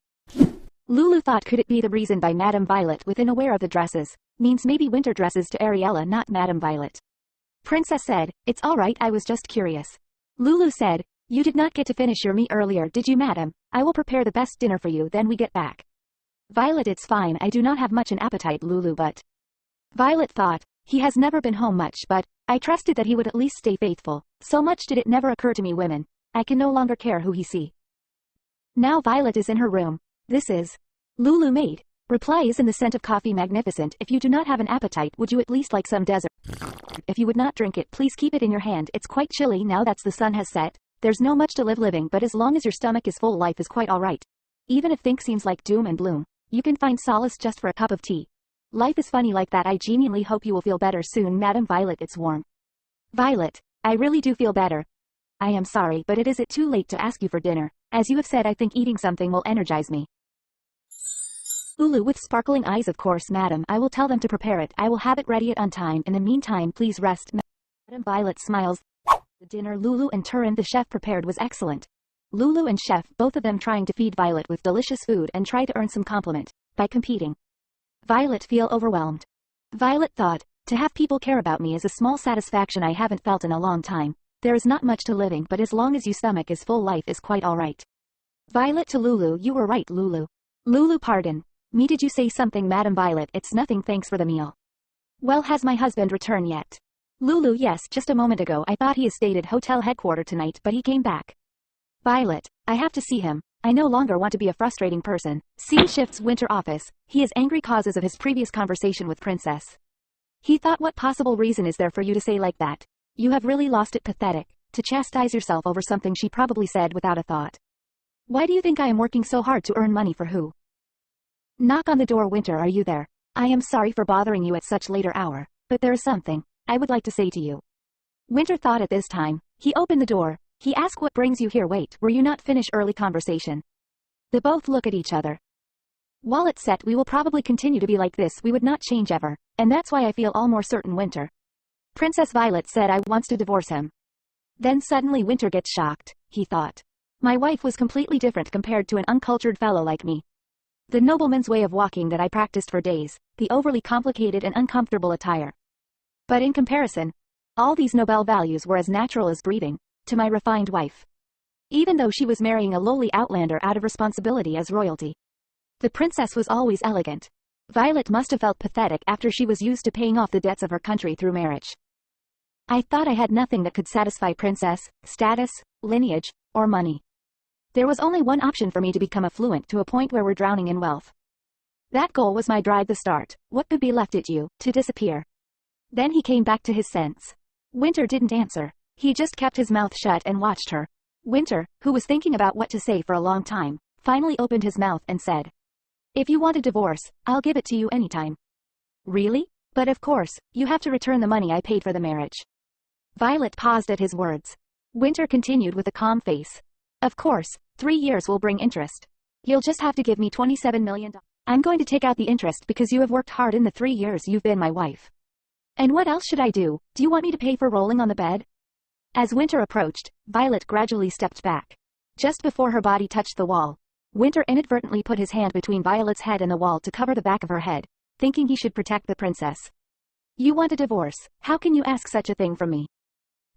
Lulu thought, could it be the reason by Madam Violet within aware of the dresses? Means maybe winter dresses to Ariella, not Madam Violet. Princess said, it's alright, I was just curious. Lulu said, you did not get to finish your meat earlier, did you madam? I will prepare the best dinner for you then we get back. Violet, it's fine, I do not have much an appetite Lulu, but. Violet thought, he has never been home much, but I trusted that he would at least stay faithful. So much did it never occur to me, women. I can no longer care who he see. Now Violet is in her room. This is Lulu maid. Reply, isn't the scent of coffee magnificent? If you do not have an appetite, would you at least like some dessert? If you would not drink it, please keep it in your hand. It's quite chilly now that the sun has set. There's no much to live living, but as long as your stomach is full, life is quite alright. Even if things seems like doom and gloom, you can find solace just for a cup of tea. Life is funny like that. I genuinely hope you will feel better soon, Madam Violet. It's warm. Violet, I really do feel better. I am sorry, but is it too late to ask you for dinner? As you have said, I think eating something will energize me. Lulu with sparkling eyes. Of course, madam, I will tell them to prepare it. I will have it ready on time. In the meantime, please rest. Madam Violet smiles. The dinner Lulu and Turin the chef prepared was excellent. Lulu and chef, both of them trying to feed Violet with delicious food and try to earn some compliment by competing. Violet feel overwhelmed. Violet thought, to have people care about me is a small satisfaction I haven't felt in a long time. There is not much to living, but as long as your stomach is full, life is quite alright. Violet to Lulu. You were right, Lulu. Lulu, pardon me, did you say something? Madam Violet, it's nothing, thanks for the meal. Well, has my husband returned yet? Lulu, yes, just a moment ago. I thought he has stayed at hotel headquarters tonight, but he came back. Violet, I have to see him. I no longer want to be a frustrating person. Scene shifts Winter office. He is angry causes of his previous conversation with Princess. He thought, what possible reason is there for you to say like that? You have really lost it. Pathetic. To chastise yourself over something she probably said without a thought. Why do you think I am working so hard to earn money for who? Knock on the door. Winter, are you there? I am sorry for bothering you at such later hour, but there is something I would like to say to you. Winter thought at this time. He opened the door. He asked, what brings you here? Wait, were you not finished early conversation? They both look at each other. While it's set, we will probably continue to be like this. We would not change ever, and that's why I feel all more certain. Winter. Princess Violet said I wants to divorce him. Then suddenly Winter gets shocked. He thought, my wife was completely different compared to an uncultured fellow like me. The nobleman's way of walking that I practiced for days, the overly complicated and uncomfortable attire. But in comparison, all these noble values were as natural as breathing to my refined wife. Even though she was marrying a lowly outlander out of responsibility as royalty. The princess was always elegant. Violet must have felt pathetic after she was used to paying off the debts of her country through marriage. I thought I had nothing that could satisfy princess, status, lineage, or money. There was only one option for me: to become affluent to a point where we're drowning in wealth. That goal was my drive. The start. What could be left at you to disappear? Then he came back to his sense. Winter didn't answer. He just kept his mouth shut and watched her. Winter, who was thinking about what to say for a long time, finally opened his mouth and said, if you want a divorce, I'll give it to you anytime. Really? But of course, you have to return the money I paid for the marriage. Violet paused at his words. Winter continued with a calm face. Of course, 3 years will bring interest. You'll just have to give me $27 million. I'm going to take out the interest because you have worked hard in the 3 years you've been my wife. And what else should I do? Do you want me to pay for rolling on the bed? As Winter approached, Violet gradually stepped back. Just before her body touched the wall, Winter inadvertently put his hand between Violet's head and the wall to cover the back of her head, thinking he should protect the princess. You want a divorce? How can you ask such a thing from me?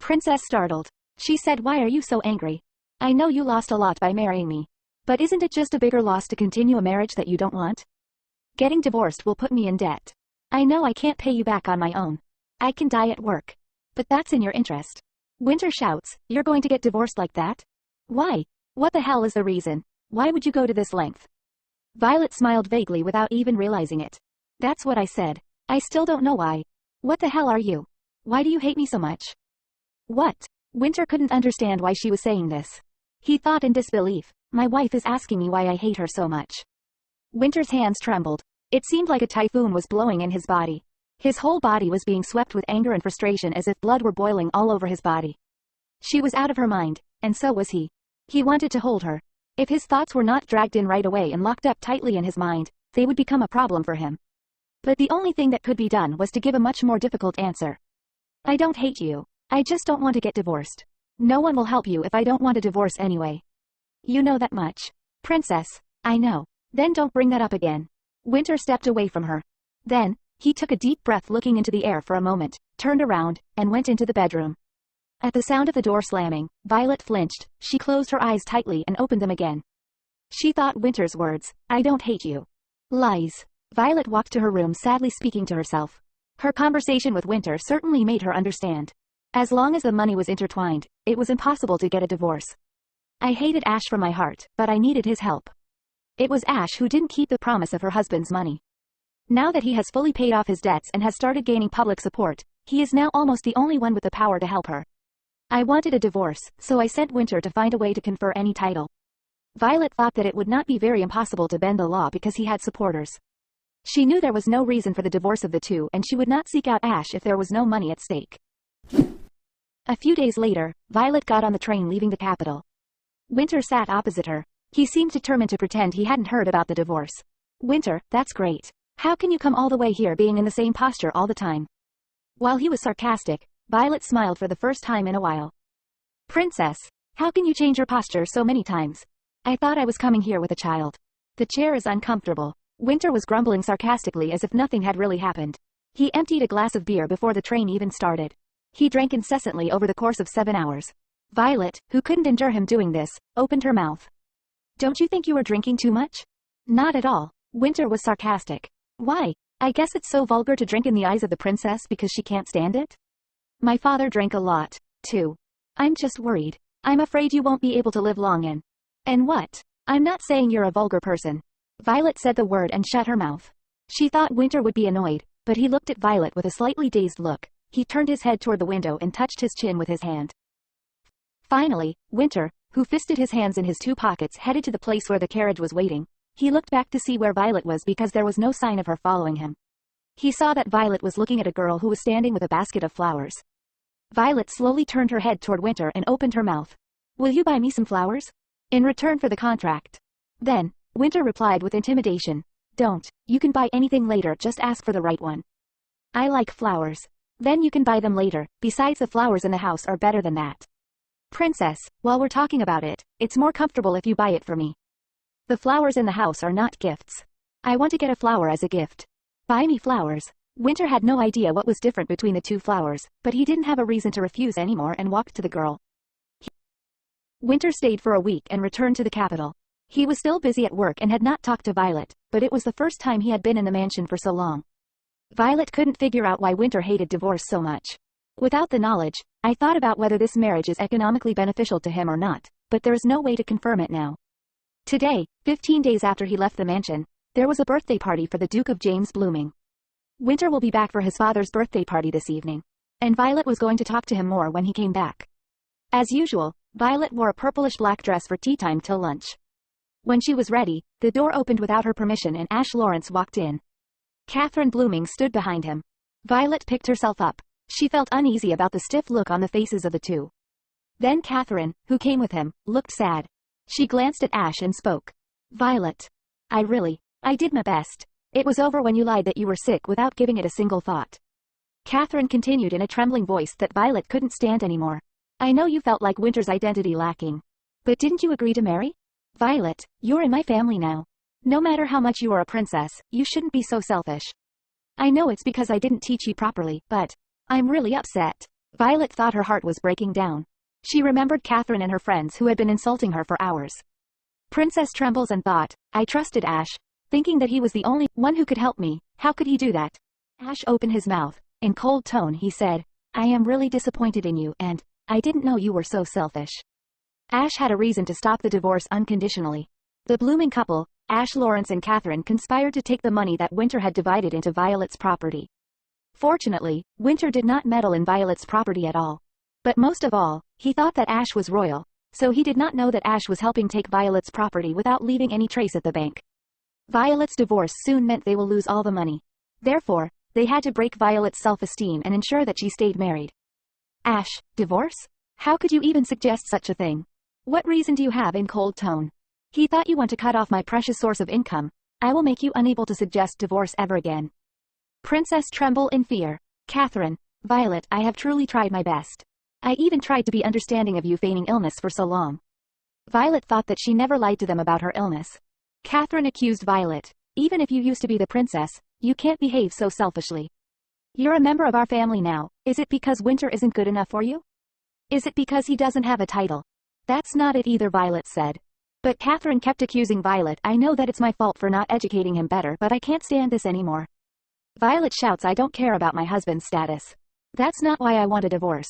Princess startled. She said, why are you so angry? I know you lost a lot by marrying me. But isn't it just a bigger loss to continue a marriage that you don't want? Getting divorced will put me in debt. I know I can't pay you back on my own. I can die at work. But that's in your interest. Winter shouts, you're going to get divorced like that? Why? What the hell is the reason? Why would you go to this length? Violet smiled vaguely without even realizing it. That's what I said. I still don't know why. What the hell are you? Why do you hate me so much? What? Winter couldn't understand why she was saying this. He thought in disbelief, my wife is asking me why I hate her so much. Winter's hands trembled. It seemed like a typhoon was blowing in his body. His whole body was being swept with anger and frustration as if blood were boiling all over his body. She was out of her mind, and so was he. He wanted to hold her. If his thoughts were not dragged in right away and locked up tightly in his mind, they would become a problem for him. But the only thing that could be done was to give a much more difficult answer. I don't hate you. I just don't want to get divorced. No one will help you if I don't want a divorce anyway. You know that much. Princess, I know. Then don't bring that up again. Winter stepped away from her. Then, he took a deep breath, looking into the air for a moment, turned around, and went into the bedroom. At the sound of the door slamming, Violet flinched. She closed her eyes tightly and opened them again. She thought Winter's words, I don't hate you. Lies. Violet walked to her room, sadly speaking to herself. Her conversation with Winter certainly made her understand. As long as the money was intertwined, it was impossible to get a divorce. I hated Ash from my heart, but I needed his help. It was Ash who didn't keep the promise of her husband's money. Now that he has fully paid off his debts and has started gaining public support, he is now almost the only one with the power to help her. I wanted a divorce, so I sent Winter to find a way to confer any title. Violet thought that it would not be very impossible to bend the law because he had supporters. She knew there was no reason for the divorce of the two, and she would not seek out Ash if there was no money at stake. A few days later, Violet got on the train leaving the capital. Winter sat opposite her. He seemed determined to pretend he hadn't heard about the divorce. Winter, that's great. How can you come all the way here being in the same posture all the time? While he was sarcastic, Violet smiled for the first time in a while. Princess, how can you change your posture so many times? I thought I was coming here with a child. The chair is uncomfortable. Winter was grumbling sarcastically as if nothing had really happened. He emptied a glass of beer before the train even started. He drank incessantly over the course of 7 hours. Violet, who couldn't endure him doing this, opened her mouth. Don't you think you are drinking too much? Not at all. Winter was sarcastic. Why? I guess it's so vulgar to drink in the eyes of the princess because she can't stand it? My father drank a lot, too. I'm just worried. I'm afraid you won't be able to live long and what? I'm not saying you're a vulgar person. Violet said the word and shut her mouth. She thought Winter would be annoyed, but he looked at Violet with a slightly dazed look. He turned his head toward the window and touched his chin with his hand. Finally, Winter, who fisted his hands in his 2 pockets, headed to the place where the carriage was waiting. He looked back to see where Violet was because there was no sign of her following him. He saw that Violet was looking at a girl who was standing with a basket of flowers. Violet slowly turned her head toward Winter and opened her mouth. Will you buy me some flowers? In return for the contract. Then, Winter replied with intimidation. Don't, you can buy anything later, just ask for the right one. I like flowers. Then you can buy them later, besides the flowers in the house are better than that. Princess, while we're talking about it, it's more comfortable if you buy it for me. The flowers in the house are not gifts. I want to get a flower as a gift. Buy me flowers. Winter had no idea what was different between the 2 flowers, but he didn't have a reason to refuse anymore and walked to the girl. Winter stayed for a week and returned to the capital. He was still busy at work and had not talked to Violet, but it was the first time he had been in the mansion for so long. Violet couldn't figure out why Winter hated divorce so much. Without the knowledge, I thought about whether this marriage is economically beneficial to him or not, but there is no way to confirm it now. Today, 15 days after he left the mansion, there was a birthday party for the Duke of James Blooming. Winter will be back for his father's birthday party this evening, and Violet was going to talk to him more when he came back. As usual, Violet wore a purplish-black dress for tea time till lunch. When she was ready, the door opened without her permission and Ash Lawrence walked in. Catherine Blooming stood behind him. Violet picked herself up. She felt uneasy about the stiff look on the faces of the two. Then Catherine, who came with him, looked sad. She glanced at Ash and spoke. Violet. I did my best. It was over when you lied that you were sick without giving it a single thought. Catherine continued in a trembling voice that Violet couldn't stand anymore. I know you felt like Winter's identity lacking. But didn't you agree to marry? Violet, you're in my family now. No matter how much you are a princess, you shouldn't be so selfish. I know it's because I didn't teach you properly, but I'm really upset. Violet thought her heart was breaking down. She remembered Catherine and her friends who had been insulting her for hours. Princess trembles and thought, I trusted Ash, thinking that he was the only one who could help me. How could he do that? Ash opened his mouth. In cold tone he said, I am really disappointed in you and I didn't know you were so selfish. Ash had a reason to stop the divorce unconditionally. The Blooming couple, Ash Lawrence and Catherine, conspired to take the money that Winter had divided into Violet's property. Fortunately, Winter did not meddle in Violet's property at all. But most of all, he thought that Ash was royal, so he did not know that Ash was helping take Violet's property without leaving any trace at the bank. Violet's divorce soon meant they will lose all the money. Therefore, they had to break Violet's self-esteem and ensure that she stayed married. Ash, divorce? How could you even suggest such a thing? What reason do you have? In cold tone. He thought you want to cut off my precious source of income. I will make you unable to suggest divorce ever again. Princess tremble in fear. Catherine, Violet, I have truly tried my best. I even tried to be understanding of you feigning illness for so long. Violet thought that she never lied to them about her illness. Catherine accused Violet. Even if you used to be the princess, you can't behave so selfishly. You're a member of our family now. Is it because Winter isn't good enough for you? Is it because he doesn't have a title? That's not it either, Violet said. But Catherine kept accusing Violet. I know that it's my fault for not educating him better, but I can't stand this anymore. Violet shouts, I don't care about my husband's status. That's not why I want a divorce.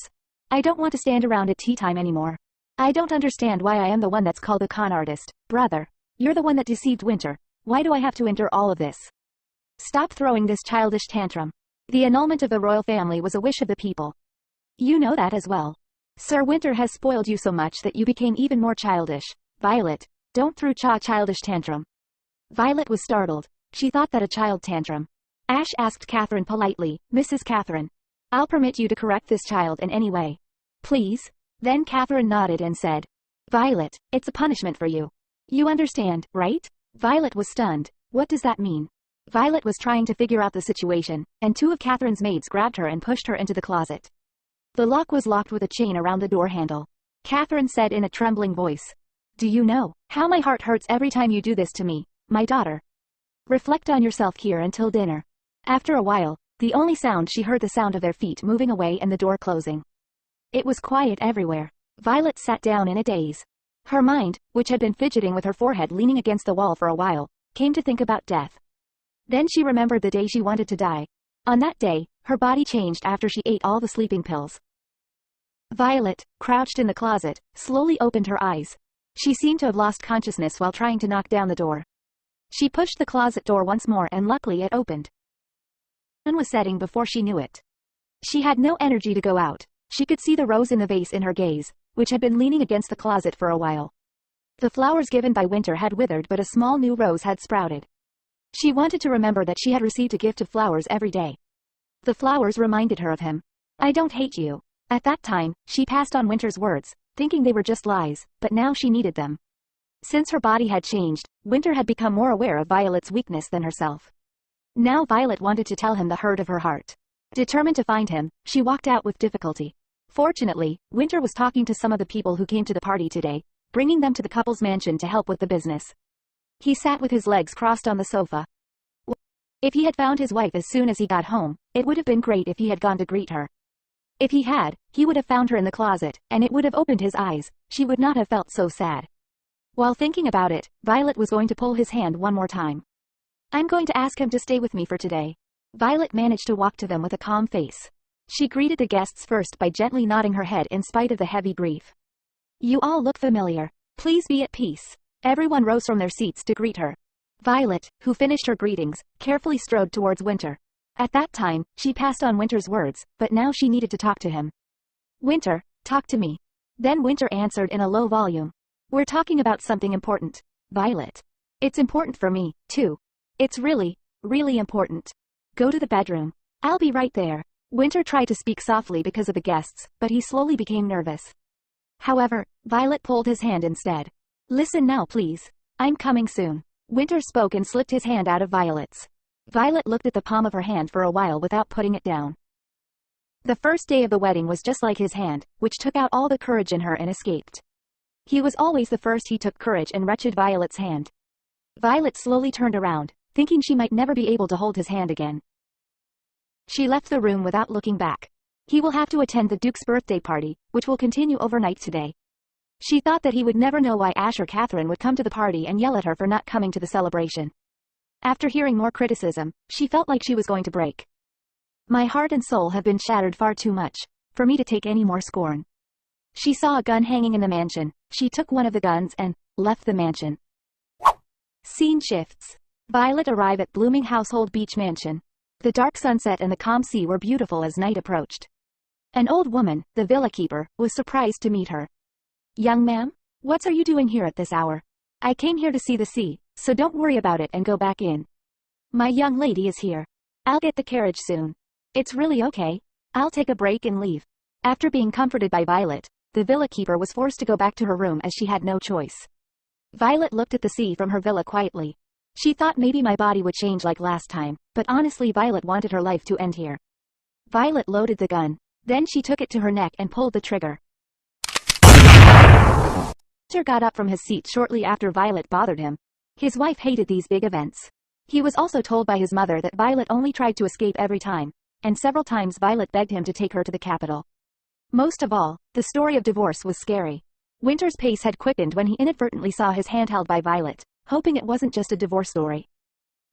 I don't want to stand around at tea time anymore. I don't understand why I am the one that's called a con artist. Brother, you're the one that deceived Winter. Why do I have to endure all of this? Stop throwing this childish tantrum. The annulment of the royal family was a wish of the people. You know that as well. Sir Winter has spoiled you so much that you became even more childish. Violet, don't throw childish tantrum. Violet was startled. She thought that a child tantrum. Ash asked Catherine politely, Mrs. Catherine. I'll permit you to correct this child in any way. Please? Then Catherine nodded and said, Violet, it's a punishment for you. You understand, right? Violet was stunned. What does that mean? Violet was trying to figure out the situation, and two of Catherine's maids grabbed her and pushed her into the closet. The lock was locked with a chain around the door handle. Catherine said in a trembling voice, Do you know how my heart hurts every time you do this to me, my daughter? Reflect on yourself here until dinner. After a while, the only sound she heard the sound of their feet moving away and the door closing. It was quiet everywhere. Violet sat down in a daze. Her mind, which had been fidgeting with her forehead leaning against the wall for a while, came to think about death. Then she remembered the day she wanted to die. On that day, her body changed after she ate all the sleeping pills. Violet, crouched in the closet, slowly opened her eyes. She seemed to have lost consciousness while trying to knock down the door. She pushed the closet door once more and luckily it opened. The sun was setting before she knew it. She had no energy to go out. She could see the rose in the vase in her gaze, which had been leaning against the closet for a while. The flowers given by Winter had withered but a small new rose had sprouted. She wanted to remember that she had received a gift of flowers every day. The flowers reminded her of him. I don't hate you. At that time, she passed on Winter's words, thinking they were just lies, but now she needed them. Since her body had changed, Winter had become more aware of Violet's weakness than herself. Now Violet wanted to tell him the hurt of her heart. Determined to find him, she walked out with difficulty. Fortunately, Winter was talking to some of the people who came to the party today, bringing them to the couple's mansion to help with the business. He sat with his legs crossed on the sofa. If he had found his wife as soon as he got home, it would have been great if he had gone to greet her. If he had, he would have found her in the closet, and it would have opened his eyes. She would not have felt so sad. While thinking about it, Violet was going to pull his hand one more time. I'm going to ask him to stay with me for today. Violet managed to walk to them with a calm face. She greeted the guests first by gently nodding her head in spite of the heavy grief. You all look familiar. Please be at peace. Everyone rose from their seats to greet her. Violet, who finished her greetings, carefully strode towards Winter. At that time, she passed on Winter's words, but now she needed to talk to him. Winter, talk to me. Then Winter answered in a low volume. We're talking about something important, Violet. It's important for me, too. It's really, really important. Go to the bedroom. I'll be right there. Winter tried to speak softly because of the guests, but he slowly became nervous. However, Violet pulled his hand instead. Listen now please. I'm coming soon. Winter spoke and slipped his hand out of Violet's. Violet looked at the palm of her hand for a while without putting it down. The first day of the wedding was just like his hand, which took out all the courage in her and escaped. He was always the first. He took courage and wretched Violet's hand. Violet slowly turned around, thinking she might never be able to hold his hand again. She left the room without looking back. He will have to attend the Duke's birthday party, which will continue overnight today. She thought that he would never know why Ash or Catherine would come to the party and yell at her for not coming to the celebration. After hearing more criticism, she felt like she was going to break. My heart and soul have been shattered far too much for me to take any more scorn. She saw a gun hanging in the mansion. She took one of the guns and left the mansion. Scene shifts. Violet arrived at blooming household beach mansion. The dark sunset and the calm sea were beautiful as night approached. An old woman, the villa keeper, was surprised to meet her. Young ma'am, what are you doing here at this hour? I came here to see the sea, so don't worry about it and go back in. My young lady is here. I'll get the carriage soon. It's really okay. I'll take a break and leave. After being comforted by Violet, the villa keeper was forced to go back to her room as she had no choice. Violet looked at the sea from her villa quietly. She thought maybe my body would change like last time, but honestly Violet wanted her life to end here. Violet loaded the gun. Then she took it to her neck and pulled the trigger. Winter got up from his seat shortly after Violet bothered him. His wife hated these big events. He was also told by his mother that Violet only tried to escape every time, and several times Violet begged him to take her to the capital. Most of all, the story of divorce was scary. Winter's pace had quickened when he inadvertently saw his hand held by Violet, hoping it wasn't just a divorce story.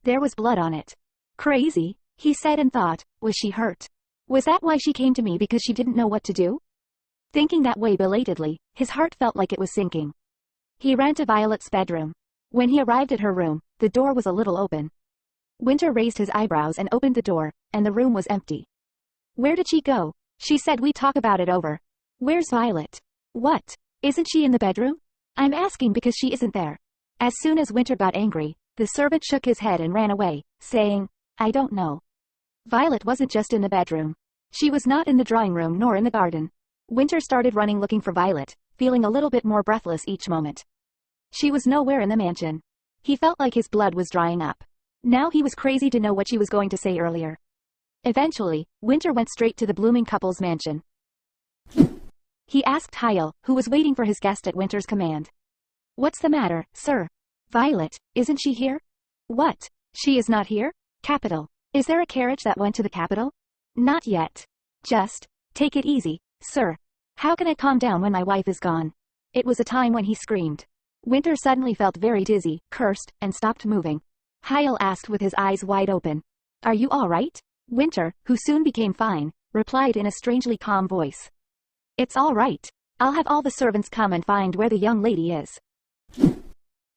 There was blood on it. Crazy, he said and thought, was she hurt? Was that why she came to me, because she didn't know what to do? Thinking that way belatedly, his heart felt like it was sinking. He ran to Violet's bedroom. When he arrived at her room, the door was a little open. Winter raised his eyebrows and opened the door, and the room was empty. Where did she go? She said we'd talk about it over. Where's Violet? What? Isn't she in the bedroom? I'm asking because she isn't there. As soon as Winter got angry, the servant shook his head and ran away, saying, I don't know. Violet wasn't just in the bedroom. She was not in the drawing room nor in the garden. Winter started running looking for Violet, feeling a little bit more breathless each moment. She was nowhere in the mansion. He felt like his blood was drying up. Now he was crazy to know what she was going to say earlier. Eventually, Winter went straight to the blooming couple's mansion. He asked Hyle, who was waiting for his guest at Winter's command. What's the matter, sir? Violet, isn't she here? What? She is not here? Capital. Is there a carriage that went to the capital? Not yet. Just, take it easy, sir. How can I calm down when my wife is gone? It was a time when he screamed. Winter suddenly felt very dizzy, cursed, and stopped moving. Hyle asked with his eyes wide open. Are you all right? Winter, who soon became fine, replied in a strangely calm voice. It's all right. I'll have all the servants come and find where the young lady is.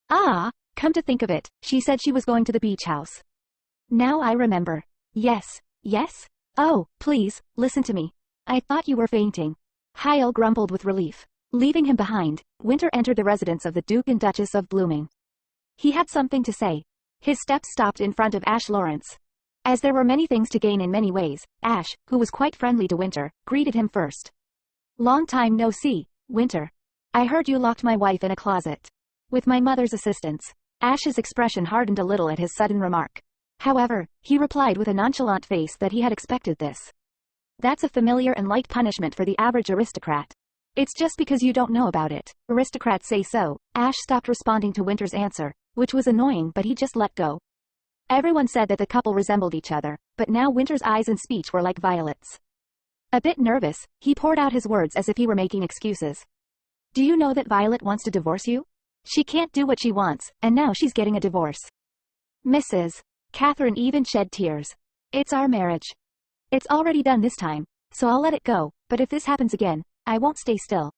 Ah, come to think of it, she said she was going to the beach house. Now I remember. Yes, yes? Oh, please, listen to me. I thought you were fainting. Hyle grumbled with relief. Leaving him behind, Winter entered the residence of the Duke and Duchess of Blooming. He had something to say. His steps stopped in front of Ash Lawrence. As there were many things to gain in many ways, Ash, who was quite friendly to Winter, greeted him first. Long time no see, Winter. I heard you locked my wife in a closet. With my mother's assistance. Ash's expression hardened a little at his sudden remark. However, he replied with a nonchalant face that he had expected this. That's a familiar and light punishment for the average aristocrat. It's just because you don't know about it. Aristocrats say so. Ash stopped responding to Winter's answer, which was annoying, but he just let go. Everyone said that the couple resembled each other, but now Winter's eyes and speech were like Violet's. A bit nervous, he poured out his words as if he were making excuses. Do you know that Violet wants to divorce you? She can't do what she wants, and now she's getting a divorce. Mrs. Catherine even shed tears. It's our marriage. It's already done this time, so I'll let it go, but if this happens again, I won't stay still.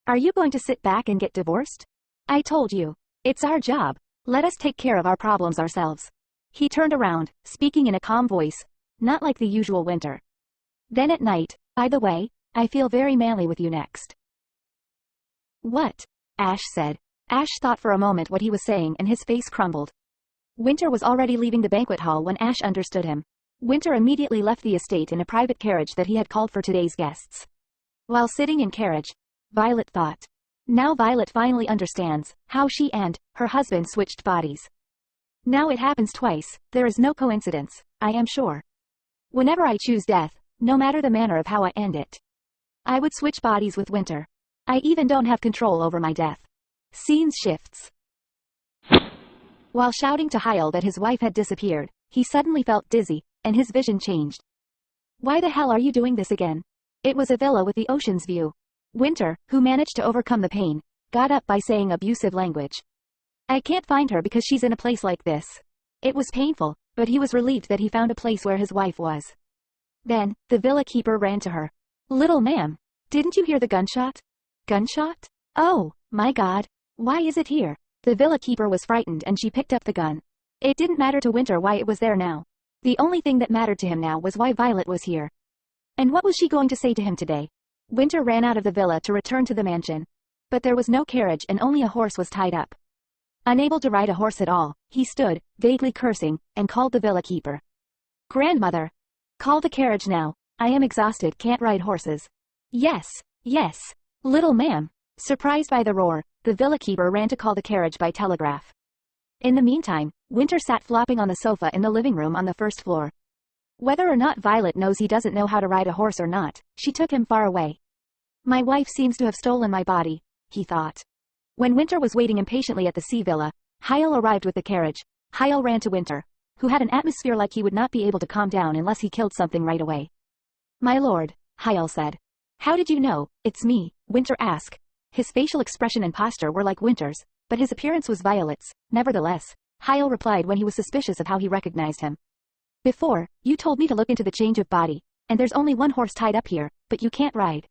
Are you going to sit back and get divorced? I told you. It's our job. Let us take care of our problems ourselves. He turned around, speaking in a calm voice, not like the usual Winter. Then at night, by the way, I feel very manly with you next. What? Ash said. Ash thought for a moment what he was saying and his face crumbled. Winter was already leaving the banquet hall when Ash understood him. Winter immediately left the estate in a private carriage that he had called for today's guests. While sitting in carriage, Violet thought. Now Violet finally understands how she and her husband switched bodies. Now it happens twice, there is no coincidence, I am sure. Whenever I choose death, no matter the manner of how I end it, I would switch bodies with Winter. I even don't have control over my death. Scene shifts. While shouting to Hyle that his wife had disappeared, he suddenly felt dizzy, and his vision changed. Why the hell are you doing this again? It was a villa with the ocean's view. Winter, who managed to overcome the pain, got up by saying abusive language. I can't find her because she's in a place like this. It was painful, but he was relieved that he found a place where his wife was. Then, the villa keeper ran to her. Little ma'am, didn't you hear the gunshot? Gunshot? Oh, my God. Why is it here? The villa keeper was frightened and she picked up the gun. It didn't matter to Winter why it was there now. The only thing that mattered to him now was why Violet was here. And what was she going to say to him today? Winter ran out of the villa to return to the mansion. But there was no carriage and only a horse was tied up. Unable to ride a horse at all, he stood, vaguely cursing, and called the villa keeper. Grandmother! Call the carriage now. I am exhausted, can't ride horses. Yes, yes. Little ma'am. Surprised by the roar, the villa keeper ran to call the carriage by telegraph. In the meantime, Winter sat flopping on the sofa in the living room on the first floor. Whether or not Violet knows he doesn't know how to ride a horse or not, she took him far away. My wife seems to have stolen my body, he thought. When Winter was waiting impatiently at the sea villa, Hyle arrived with the carriage. Hyle ran to Winter, who had an atmosphere like he would not be able to calm down unless he killed something right away. My lord, Hyle said. How did you know, it's me? Winter asked. His facial expression and posture were like Winter's, but his appearance was Violet's. Nevertheless, Hyle replied when he was suspicious of how he recognized him. Before, you told me to look into the change of body, and there's only one horse tied up here, but you can't ride.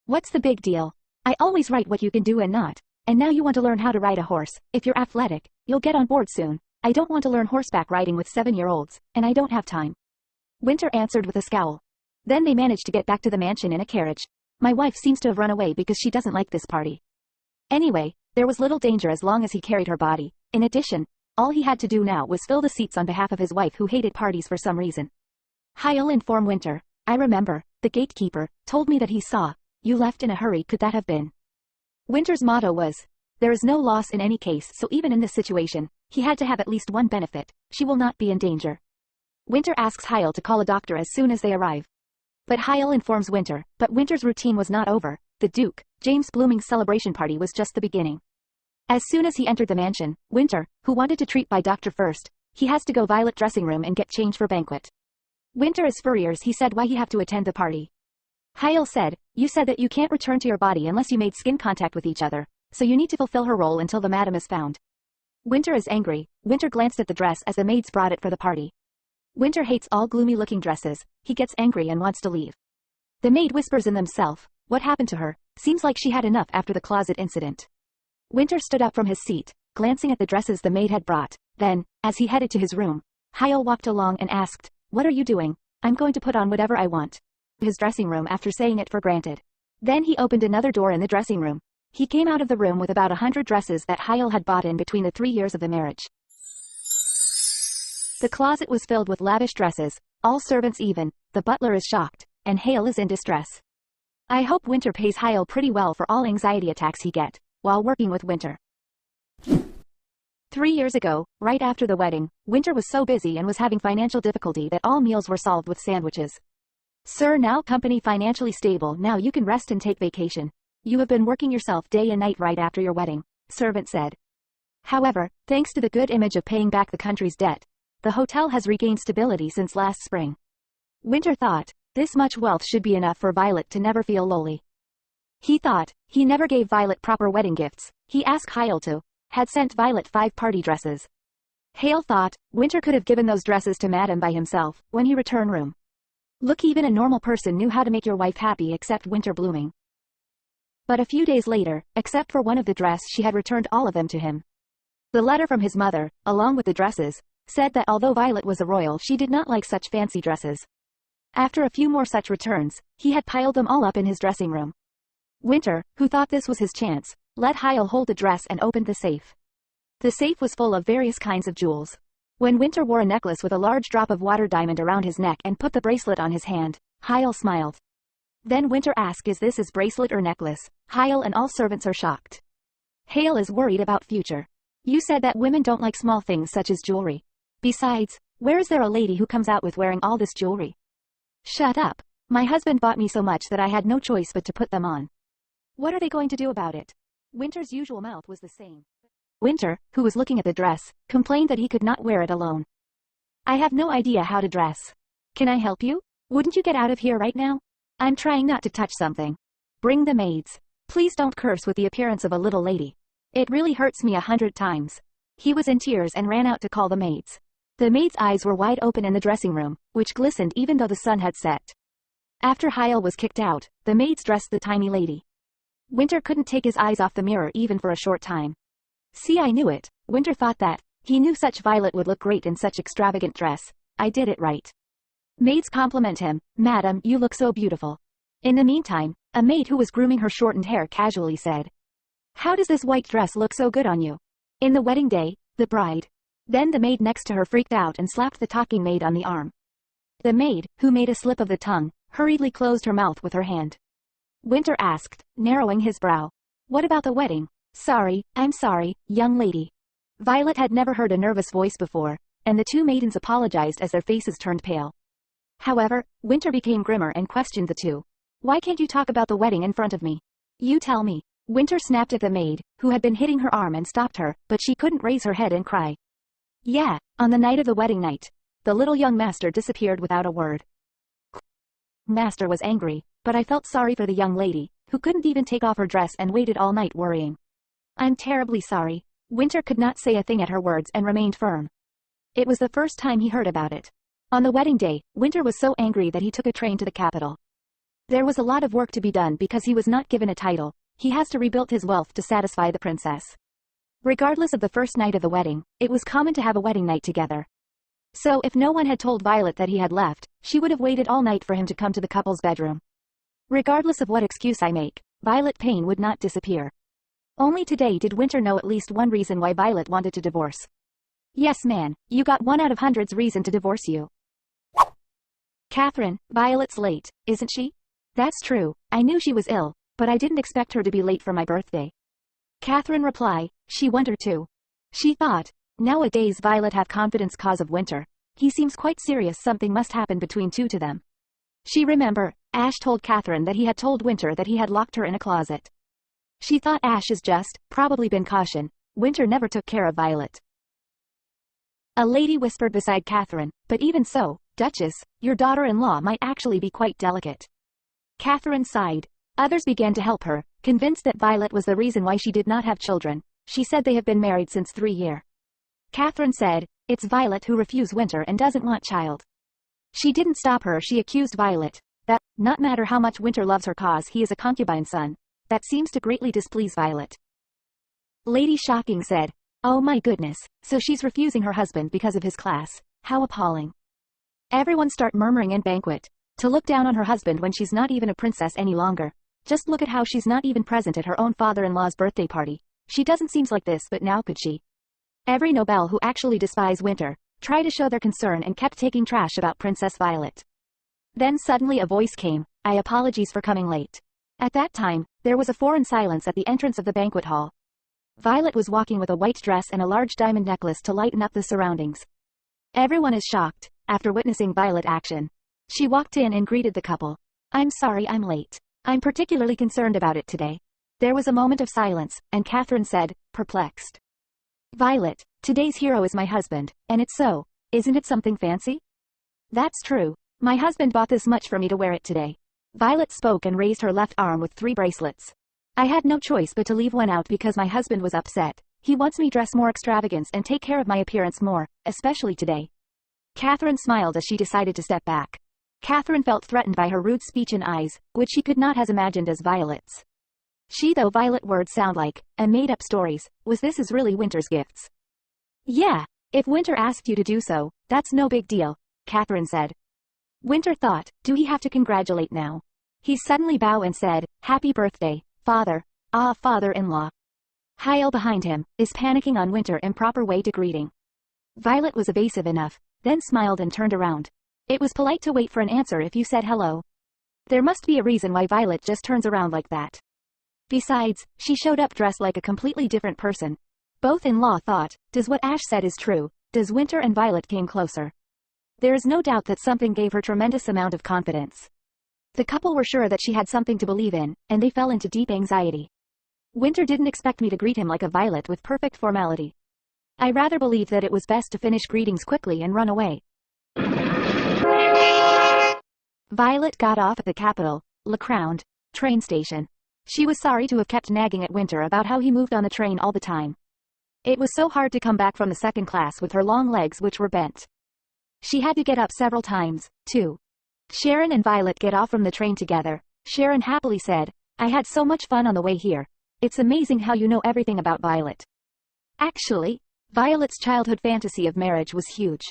What's the big deal? I always write what you can do and not, and now you want to learn how to ride a horse. If you're athletic, you'll get on board soon. I don't want to learn horseback riding with 7-year-olds, and I don't have time. Winter answered with a scowl. Then they managed to get back to the mansion in a carriage. My wife seems to have run away because she doesn't like this party. Anyway, there was little danger as long as he carried her body. In addition, all he had to do now was fill the seats on behalf of his wife who hated parties for some reason. He'll inform Winter. I remember, the gatekeeper told me that he saw you left in a hurry. Could that have been? Winter's motto was, there is no loss in any case, so even in this situation, he had to have at least one benefit. She will not be in danger. Winter asks Heil to call a doctor as soon as they arrive. But Heil informs Winter, but Winter's routine was not over. The Duke, James Blooming's celebration party was just the beginning. As soon as he entered the mansion, Winter, who wanted to treat by doctor first, he has to go Violet dressing room and get changed for banquet. Winter is furious. He said why he have to attend the party. Heil said, you said that you can't return to your body unless you made skin contact with each other, so you need to fulfill her role until the madam is found. Winter is angry. Winter glanced at the dress as the maids brought it for the party. Winter hates all gloomy-looking dresses. He gets angry and wants to leave. The maid whispers in themselves, what happened to her? Seems like she had enough after the closet incident. Winter stood up from his seat, glancing at the dresses the maid had brought. Then, as he headed to his room, Heil walked along and asked, what are you doing? I'm going to put on whatever I want. His dressing room after saying it for granted. Then he opened another door in the dressing room. He came out of the room with about 100 dresses that Heil had bought in between the 3 years of the marriage. The closet was filled with lavish dresses, all servants even. The butler is shocked, and Heil is in distress. I hope Winter pays Heil pretty well for all anxiety attacks he get while working with Winter. 3 years ago, right after the wedding, Winter was so busy and was having financial difficulty that all meals were solved with sandwiches. Sir, now company financially stable, now you can rest and take vacation. You have been working yourself day and night right after your wedding, servant said. However, thanks to the good image of paying back the country's debt, the hotel has regained stability since last spring. Winter thought, this much wealth should be enough for Violet to never feel lonely. He thought, he never gave Violet proper wedding gifts. He asked Heil to, had sent Violet 5 party dresses. Heil thought, Winter could have given those dresses to Madam by himself, when he returned room. Look, even a normal person knew how to make your wife happy except Winter Blooming. But a few days later, except for one of the dress, she had returned all of them to him. The letter from his mother, along with the dresses, said that although Violet was a royal, she did not like such fancy dresses. After a few more such returns, he had piled them all up in his dressing room. Winter, who thought this was his chance, let Heil hold the dress and opened the safe. The safe was full of various kinds of jewels. When Winter wore a necklace with a large drop of water diamond around his neck and put the bracelet on his hand, Heil smiled. Then Winter asked, is this his bracelet or necklace? Heil and all servants are shocked. Heil is worried about future. You said that women don't like small things such as jewelry. Besides, where is there a lady who comes out with wearing all this jewelry? Shut up. My husband bought me so much that I had no choice but to put them on. What are they going to do about it? Winter's usual mouth was the same. Winter, who was looking at the dress, complained that he could not wear it alone. I have no idea how to dress. Can I help you? Wouldn't you get out of here right now? I'm trying not to touch something. Bring the maids. Please don't curse with the appearance of a little lady. It really hurts me 100 times. He was in tears and ran out to call the maids. The maids' eyes were wide open in the dressing room, which glistened even though the sun had set. After Heil was kicked out, the maids dressed the tiny lady. Winter couldn't take his eyes off the mirror even for a short time. See, I knew it. Winter thought that. He knew such Violet would look great in such extravagant dress. I did it right. Maids compliment him. Madam, you look so beautiful. In the meantime, a maid who was grooming her shortened hair casually said, how does this white dress look so good on you? In the wedding day, the bride. Then the maid next to her freaked out and slapped the talking maid on the arm. The maid, who made a slip of the tongue, hurriedly closed her mouth with her hand. Winter asked, narrowing his brow. What about the wedding? Sorry, I'm sorry, young lady. Violet had never heard a nervous voice before, and the two maidens apologized as their faces turned pale. However, Winter became grimmer and questioned the two. Why can't you talk about the wedding in front of me? You tell me. Winter snapped at the maid, who had been hitting her arm, and stopped her, but she couldn't raise her head and cry. Yeah, on the night of the wedding night. The little young master disappeared without a word. Master was angry, but I felt sorry for the young lady, who couldn't even take off her dress and waited all night worrying. I'm terribly sorry. Winter could not say a thing at her words and remained firm. It was the first time he heard about it. On the wedding day, Winter was so angry that he took a train to the capital. There was a lot of work to be done because he was not given a title. He has to rebuild his wealth to satisfy the princess. Regardless of the first night of the wedding, it was common to have a wedding night together. So if no one had told Violet that he had left, she would have waited all night for him to come to the couple's bedroom. Regardless of what excuse I make, Violet pain would not disappear. Only today did Winter know at least one reason why Violet wanted to divorce. Yes man, you got one out of hundreds reason to divorce you. Catherine, Violet's late, isn't she? That's true, I knew she was ill, but I didn't expect her to be late for my birthday. Catherine reply, she wondered too. She thought, nowadays Violet have confidence cause of Winter. He seems quite serious, something must happen between two to them. She remember, Ash told Catherine that he had told Winter that he had locked her in a closet. She thought Ash is just, probably been caution. Winter never took care of Violet. A lady whispered beside Catherine, but even so, Duchess, your daughter-in-law might actually be quite delicate. Catherine sighed. Others began to help her, convinced that Violet was the reason why she did not have children. She said they have been married since 3 years. Catherine said, it's Violet who refused Winter and doesn't want child. She didn't stop her, she accused Violet, that, not matter how much Winter loves her cause he is a concubine son. That seems to greatly displease Violet. Lady Shocking said, oh my goodness, so she's refusing her husband because of his class, how appalling. Everyone start murmuring in banquet, to look down on her husband when she's not even a princess any longer. Just look at how she's not even present at her own father-in-law's birthday party. She doesn't seem like this, but now could she? Every noble who actually despise Winter, tried to show their concern and kept taking trash about Princess Violet. Then suddenly a voice came, I apologize for coming late. At that time, there was a foreign silence at the entrance of the banquet hall. Violet was walking with a white dress and a large diamond necklace to lighten up the surroundings. Everyone is shocked, after witnessing Violet action. She walked in and greeted the couple. I'm sorry I'm late. I'm particularly concerned about it today. There was a moment of silence, and Catherine said, perplexed. Violet, today's hero is my husband, and it's so, isn't it something fancy? That's true. My husband bought this much for me to wear it today. Violet spoke and raised her left arm with 3 bracelets. I had no choice but to leave one out because my husband was upset. He wants me dress more extravagance and take care of my appearance more, especially today. Catherine smiled as she decided to step back. Catherine felt threatened by her rude speech and eyes, which she could not have imagined as Violet's. Though Violet words sound like, and made up stories, was this is really Winter's gifts? Yeah, if Winter asked you to do so, that's no big deal, Catherine said. Winter thought, do he have to congratulate now? He suddenly bowed and said, happy birthday, father, father-in-law. Hyle behind him, is panicking on Winter improper way to greeting. Violet was evasive enough, then smiled and turned around. It was polite to wait for an answer if you said hello. There must be a reason why Violet just turns around like that. Besides, she showed up dressed like a completely different person. Both in-law thought, does what Ash said is true, does Winter and Violet came closer. There is no doubt that something gave her tremendous amount of confidence. The couple were sure that she had something to believe in, and they fell into deep anxiety. Winter didn't expect me to greet him like a Violet with perfect formality. I rather believe that it was best to finish greetings quickly and run away. Violet got off at the capital, Le Crowned, train station. She was sorry to have kept nagging at Winter about how he moved on the train all the time. It was so hard to come back from the second class with her long legs which were bent. She had to get up several times, too. Sharon and Violet get off from the train together. Sharon happily said, I had so much fun on the way here. It's amazing how you know everything about Violet. Actually, Violet's childhood fantasy of marriage was huge.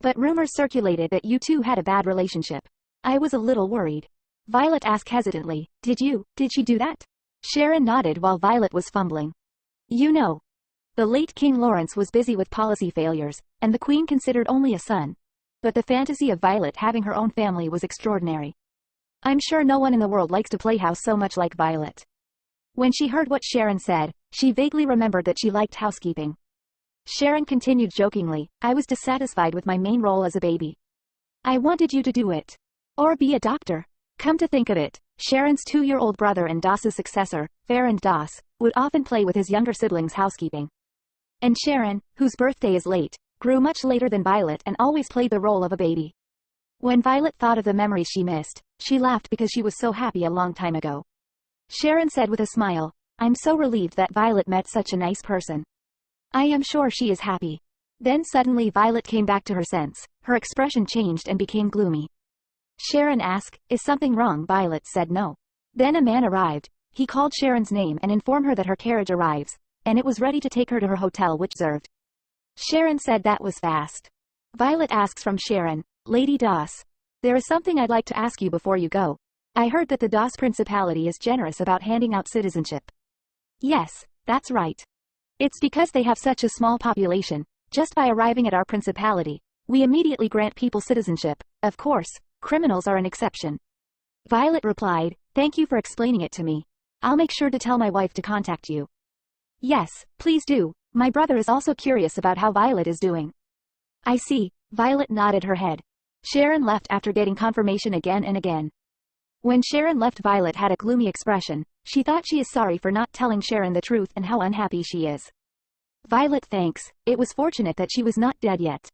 But rumors circulated that you two had a bad relationship. I was a little worried. Violet asked hesitantly, did she do that? Sharon nodded while Violet was fumbling. You know, the late King Lawrence was busy with policy failures, and the Queen considered only a son. But the fantasy of Violet having her own family was extraordinary. I'm sure no one in the world likes to play house so much like Violet. When she heard what Sharon said, she vaguely remembered that she liked housekeeping. Sharon continued jokingly, I was dissatisfied with my main role as a baby. I wanted you to do it. Or be a doctor. Come to think of it, Sharon's 2-year-old brother and Doss's successor, Farron Doss, would often play with his younger siblings housekeeping. And Sharon, whose birthday is late, grew much later than Violet and always played the role of a baby. When Violet thought of the memories she missed, she laughed because she was so happy a long time ago. Sharon said with a smile, I'm so relieved that Violet met such a nice person. I am sure she is happy. Then suddenly Violet came back to her sense, her expression changed and became gloomy. Sharon asked, is something wrong? Violet said no. Then a man arrived. He called Sharon's name and informed her that her carriage arrives, and it was ready to take her to her hotel which reserved. Sharon said that was fast. Violet asks from Sharon, Lady Doss, there is something I'd like to ask you before you go. I heard that the DOS Principality is generous about handing out citizenship. Yes, that's right. It's because they have such a small population. Just by arriving at our principality, we immediately grant people citizenship. Of course, criminals are an exception. Violet replied, "Thank you for explaining it to me. I'll make sure to tell my wife to contact you." Yes, please do. My brother is also curious about how Violet is doing. I see. Violet nodded her head. Sharon left after getting confirmation again and again. When Sharon left, Violet had a gloomy expression. She thought she is sorry for not telling Sharon the truth and how unhappy she is. Violet thanks. It was fortunate that she was not dead yet.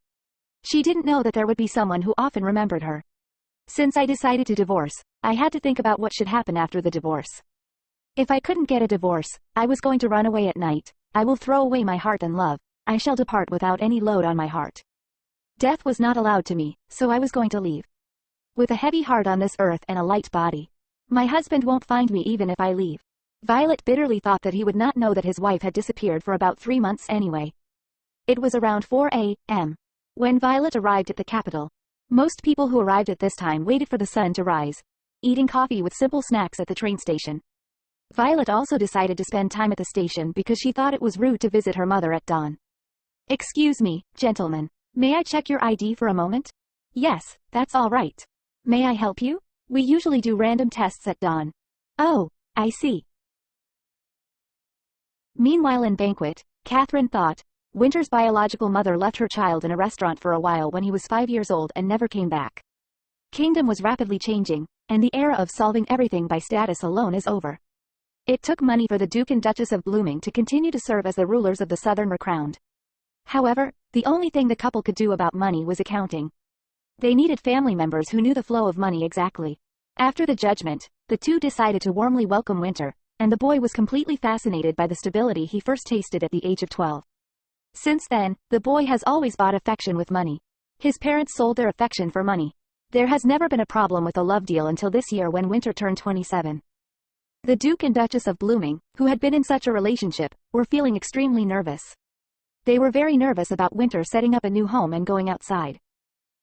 She didn't know that there would be someone who often remembered her. Since I decided to divorce, I had to think about what should happen after the divorce. If I couldn't get a divorce, I was going to run away at night. I will throw away my heart and love. I shall depart without any load on my heart. Death was not allowed to me, so I was going to leave. With a heavy heart on this earth and a light body. My husband won't find me even if I leave. Violet bitterly thought that he would not know that his wife had disappeared for about 3 months anyway. It was around 4 a.m. when Violet arrived at the capital. Most people who arrived at this time waited for the sun to rise, eating coffee with simple snacks at the train station. Violet also decided to spend time at the station because she thought it was rude to visit her mother at dawn. "Excuse me, gentlemen. May I check your ID for a moment?" "Yes, that's all right. May I help you? We usually do random tests at dawn." "Oh, I see." Meanwhile in Banquet, Catherine thought, Winter's biological mother left her child in a restaurant for a while when he was 5 years old and never came back. Kingdom was rapidly changing, and the era of solving everything by status alone is over. It took money for the Duke and Duchess of Blooming to continue to serve as the rulers of the Southern Recrowned. However, the only thing the couple could do about money was accounting. They needed family members who knew the flow of money exactly. After the judgment, the two decided to warmly welcome Winter, and the boy was completely fascinated by the stability he first tasted at the age of 12. Since then, the boy has always bought affection with money. His parents sold their affection for money. There has never been a problem with a love deal until this year when Winter turned 27. The Duke and Duchess of Blooming, who had been in such a relationship, were feeling extremely nervous. They were very nervous about Winter setting up a new home and going outside.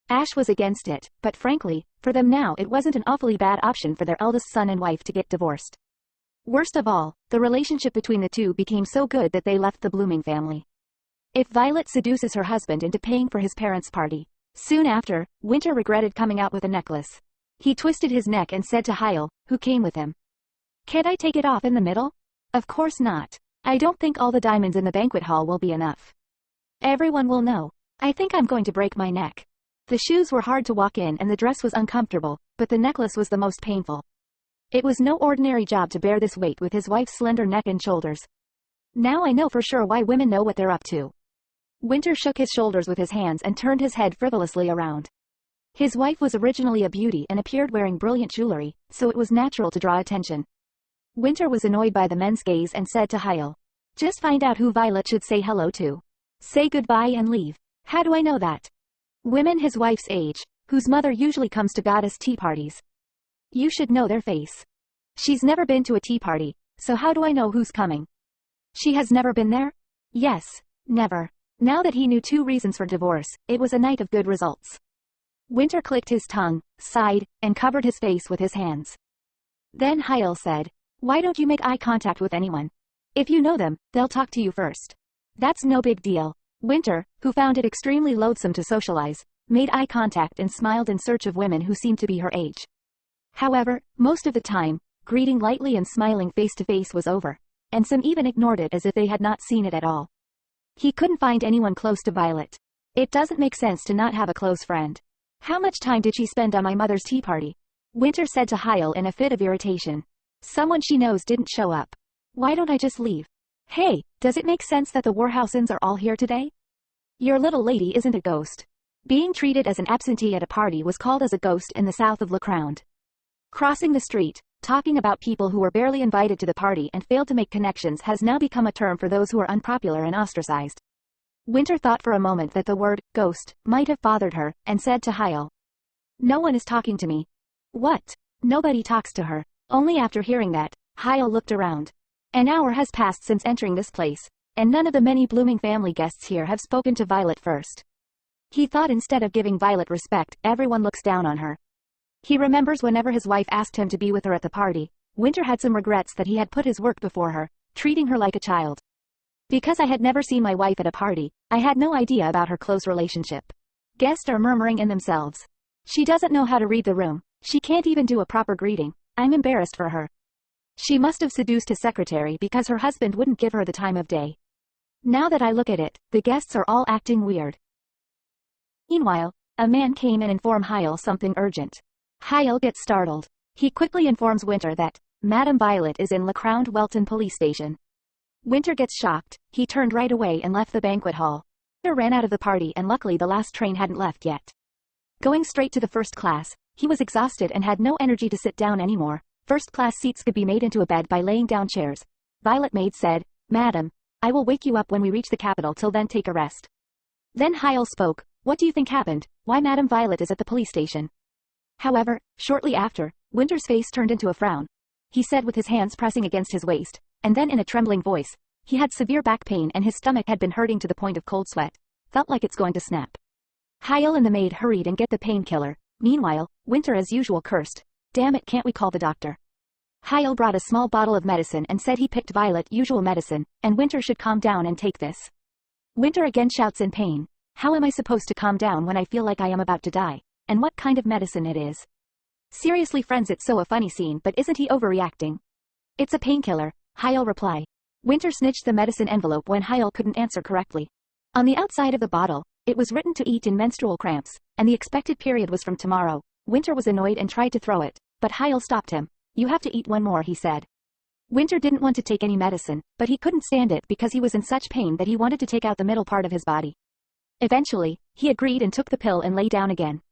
Ash was against it, but frankly, for them now it wasn't an awfully bad option for their eldest son and wife to get divorced. Worst of all, the relationship between the two became so good that they left the Blooming family. If Violet seduces her husband into paying for his parents' party. Soon after, Winter regretted coming out with a necklace. He twisted his neck and said to Hyle, who came with him, "Can't I take it off in the middle?" "Of course not. I don't think all the diamonds in the banquet hall will be enough. Everyone will know. I think I'm going to break my neck." The shoes were hard to walk in and the dress was uncomfortable, but the necklace was the most painful. It was no ordinary job to bear this weight with his wife's slender neck and shoulders. Now I know for sure why women know what they're up to. Winter shook his shoulders with his hands and turned his head frivolously around. His wife was originally a beauty and appeared wearing brilliant jewelry, so it was natural to draw attention. Winter was annoyed by the men's gaze and said to Hyle, "Just find out who Violet should say hello to. Say goodbye and leave." "How do I know that?" "Women his wife's age, whose mother usually comes to goddess tea parties. You should know their face. She's never been to a tea party, so how do I know who's coming?" "She has never been there?" "Yes, never." Now that he knew 2 reasons for divorce, it was a night of good results. Winter clicked his tongue, sighed, and covered his face with his hands. Then Hyle said, "Why don't you make eye contact with anyone? If you know them, they'll talk to you first." "That's no big deal." Winter, who found it extremely loathsome to socialize, made eye contact and smiled in search of women who seemed to be her age. However, most of the time, greeting lightly and smiling face to face was over, and some even ignored it as if they had not seen it at all. He couldn't find anyone close to Violet. "It doesn't make sense to not have a close friend. How much time did she spend on my mother's tea party?" Winter said to Hyle in a fit of irritation. "Someone she knows didn't show up. Why don't I just leave?" "Hey, does it make sense that the Warhausens are all here today? Your little lady isn't a ghost." Being treated as an absentee at a party was called as a ghost in the south of LeCround. Crossing the street, talking about people who were barely invited to the party and failed to make connections has now become a term for those who are unpopular and ostracized. Winter thought for a moment that the word, ghost, might have bothered her, and said to Hyle, "No one is talking to me." "What? Nobody talks to her?" Only after hearing that, Hyle looked around. An hour has passed since entering this place, and none of the many Blooming family guests here have spoken to Violet first. He thought instead of giving Violet respect, everyone looks down on her. He remembers whenever his wife asked him to be with her at the party, Winter had some regrets that he had put his work before her, treating her like a child. Because I had never seen my wife at a party, I had no idea about her close relationship. Guests are murmuring in themselves. She doesn't know how to read the room. She can't even do a proper greeting. I'm embarrassed for her. She must have seduced his secretary because her husband wouldn't give her the time of day. Now that I look at it, the guests are all acting weird. Meanwhile, a man came and informed Hyle something urgent. Hyle gets startled. He quickly informs Winter that Madame Violet is in LeCround Welton police station. Winter gets shocked. He turned right away and left the banquet hall. Winter ran out of the party and luckily the last train hadn't left yet. Going straight to the first class, he was exhausted and had no energy to sit down anymore. First class seats could be made into a bed by laying down chairs. Violet maid said, "Madam, I will wake you up when we reach the capital, till then take a rest." Then Hyle spoke. "What do you think happened? Why Madame Violet is at the police station?" However, shortly after, Winter's face turned into a frown. He said with his hands pressing against his waist, and then in a trembling voice, he had severe back pain and his stomach had been hurting to the point of cold sweat. Felt like it's going to snap. Hyle and the maid hurried and get the painkiller. Meanwhile, Winter as usual cursed. "Damn it, can't we call the doctor?" Hyle brought a small bottle of medicine and said he picked Violet usual medicine, and Winter should calm down and take this. Winter again shouts in pain. How am I supposed to calm down when I feel like I am about to die? And what kind of medicine it is? Seriously friends, it's so a funny scene, but isn't he overreacting? "It's a painkiller," Hyle replied. Winter snitched the medicine envelope when Hyle couldn't answer correctly. On the outside of the bottle, it was written to eat in menstrual cramps, and the expected period was from tomorrow. Winter was annoyed and tried to throw it, but Hyle stopped him. "You have to eat one more," he said. Winter didn't want to take any medicine, but he couldn't stand it because he was in such pain that he wanted to take out the middle part of his body. Eventually, he agreed and took the pill and lay down again.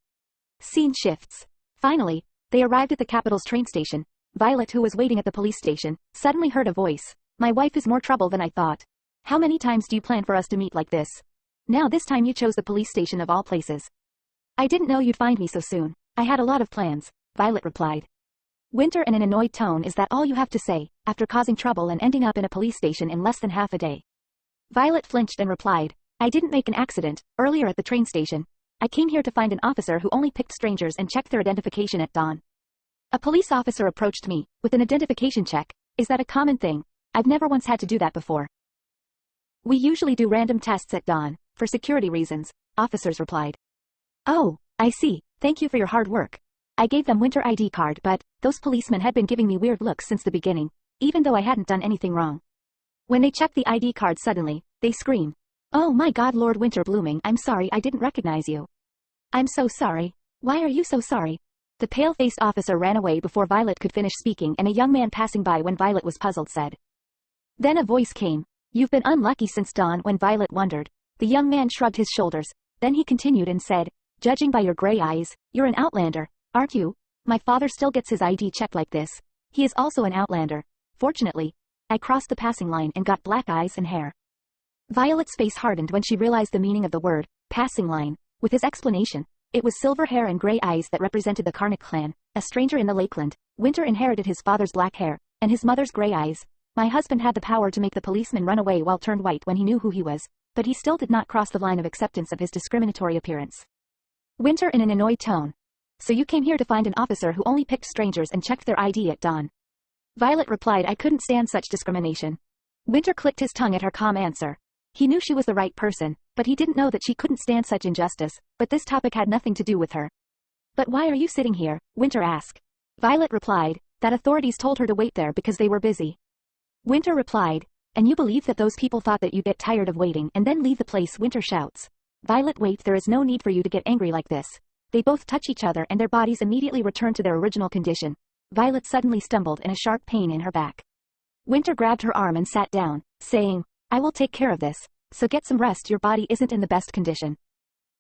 Scene shifts. Finally, they arrived at the capital's train station. Violet, who was waiting at the police station, suddenly heard a voice. "My wife is more trouble than I thought. How many times do you plan for us to meet like this? Now this time you chose the police station of all places." "I didn't know you'd find me so soon. I had a lot of plans," Violet replied. Winter in an annoyed tone, "Is that all you have to say, after causing trouble and ending up in a police station in less than half a day?" Violet flinched and replied, "I didn't make an accident. Earlier at the train station, I came here to find an officer who only picked strangers and checked their identification at dawn. A police officer approached me with an identification check. Is that a common thing? I've never once had to do that before." "We usually do random tests at dawn, for security reasons," officers replied. "Oh, I see. Thank you for your hard work." I gave them Winter ID card, but those policemen had been giving me weird looks since the beginning, even though I hadn't done anything wrong. When they checked the ID card suddenly, they screamed, "Oh my God, Lord Winter Blooming, I'm sorry, I didn't recognize you." "I'm so sorry." "Why are you so sorry?" The pale-faced officer ran away before Violet could finish speaking, and a young man passing by when Violet was puzzled said. Then a voice came. "You've been unlucky since dawn." When Violet wondered, the young man shrugged his shoulders. Then he continued and said, "Judging by your gray eyes, you're an outlander, aren't you? My father still gets his ID checked like this. He is also an outlander. Fortunately, I crossed the passing line and got black eyes and hair." Violet's face hardened when she realized the meaning of the word, passing line. With his explanation, it was silver hair and gray eyes that represented the Karnak clan, a stranger in the Lakeland. Winter inherited his father's black hair, and his mother's gray eyes. My husband had the power to make the policeman run away while turned white when he knew who he was, but he still did not cross the line of acceptance of his discriminatory appearance. Winter in an annoyed tone. "So you came here to find an officer who only picked strangers and checked their ID at dawn?" Violet replied, "I couldn't stand such discrimination." Winter clicked his tongue at her calm answer. He knew she was the right person, but he didn't know that she couldn't stand such injustice, but this topic had nothing to do with her. "But why are you sitting here?" Winter asked. Violet replied, that authorities told her to wait there because they were busy. Winter replied, "And you believe that those people thought that you'd get tired of waiting and then leave the place?" Winter shouts. Violet, "Wait, there is no need for you to get angry like this." They both touch each other and their bodies immediately return to their original condition. Violet suddenly stumbled in a sharp pain in her back. Winter grabbed her arm and sat down, saying, "I will take care of this, so get some rest, your body isn't in the best condition."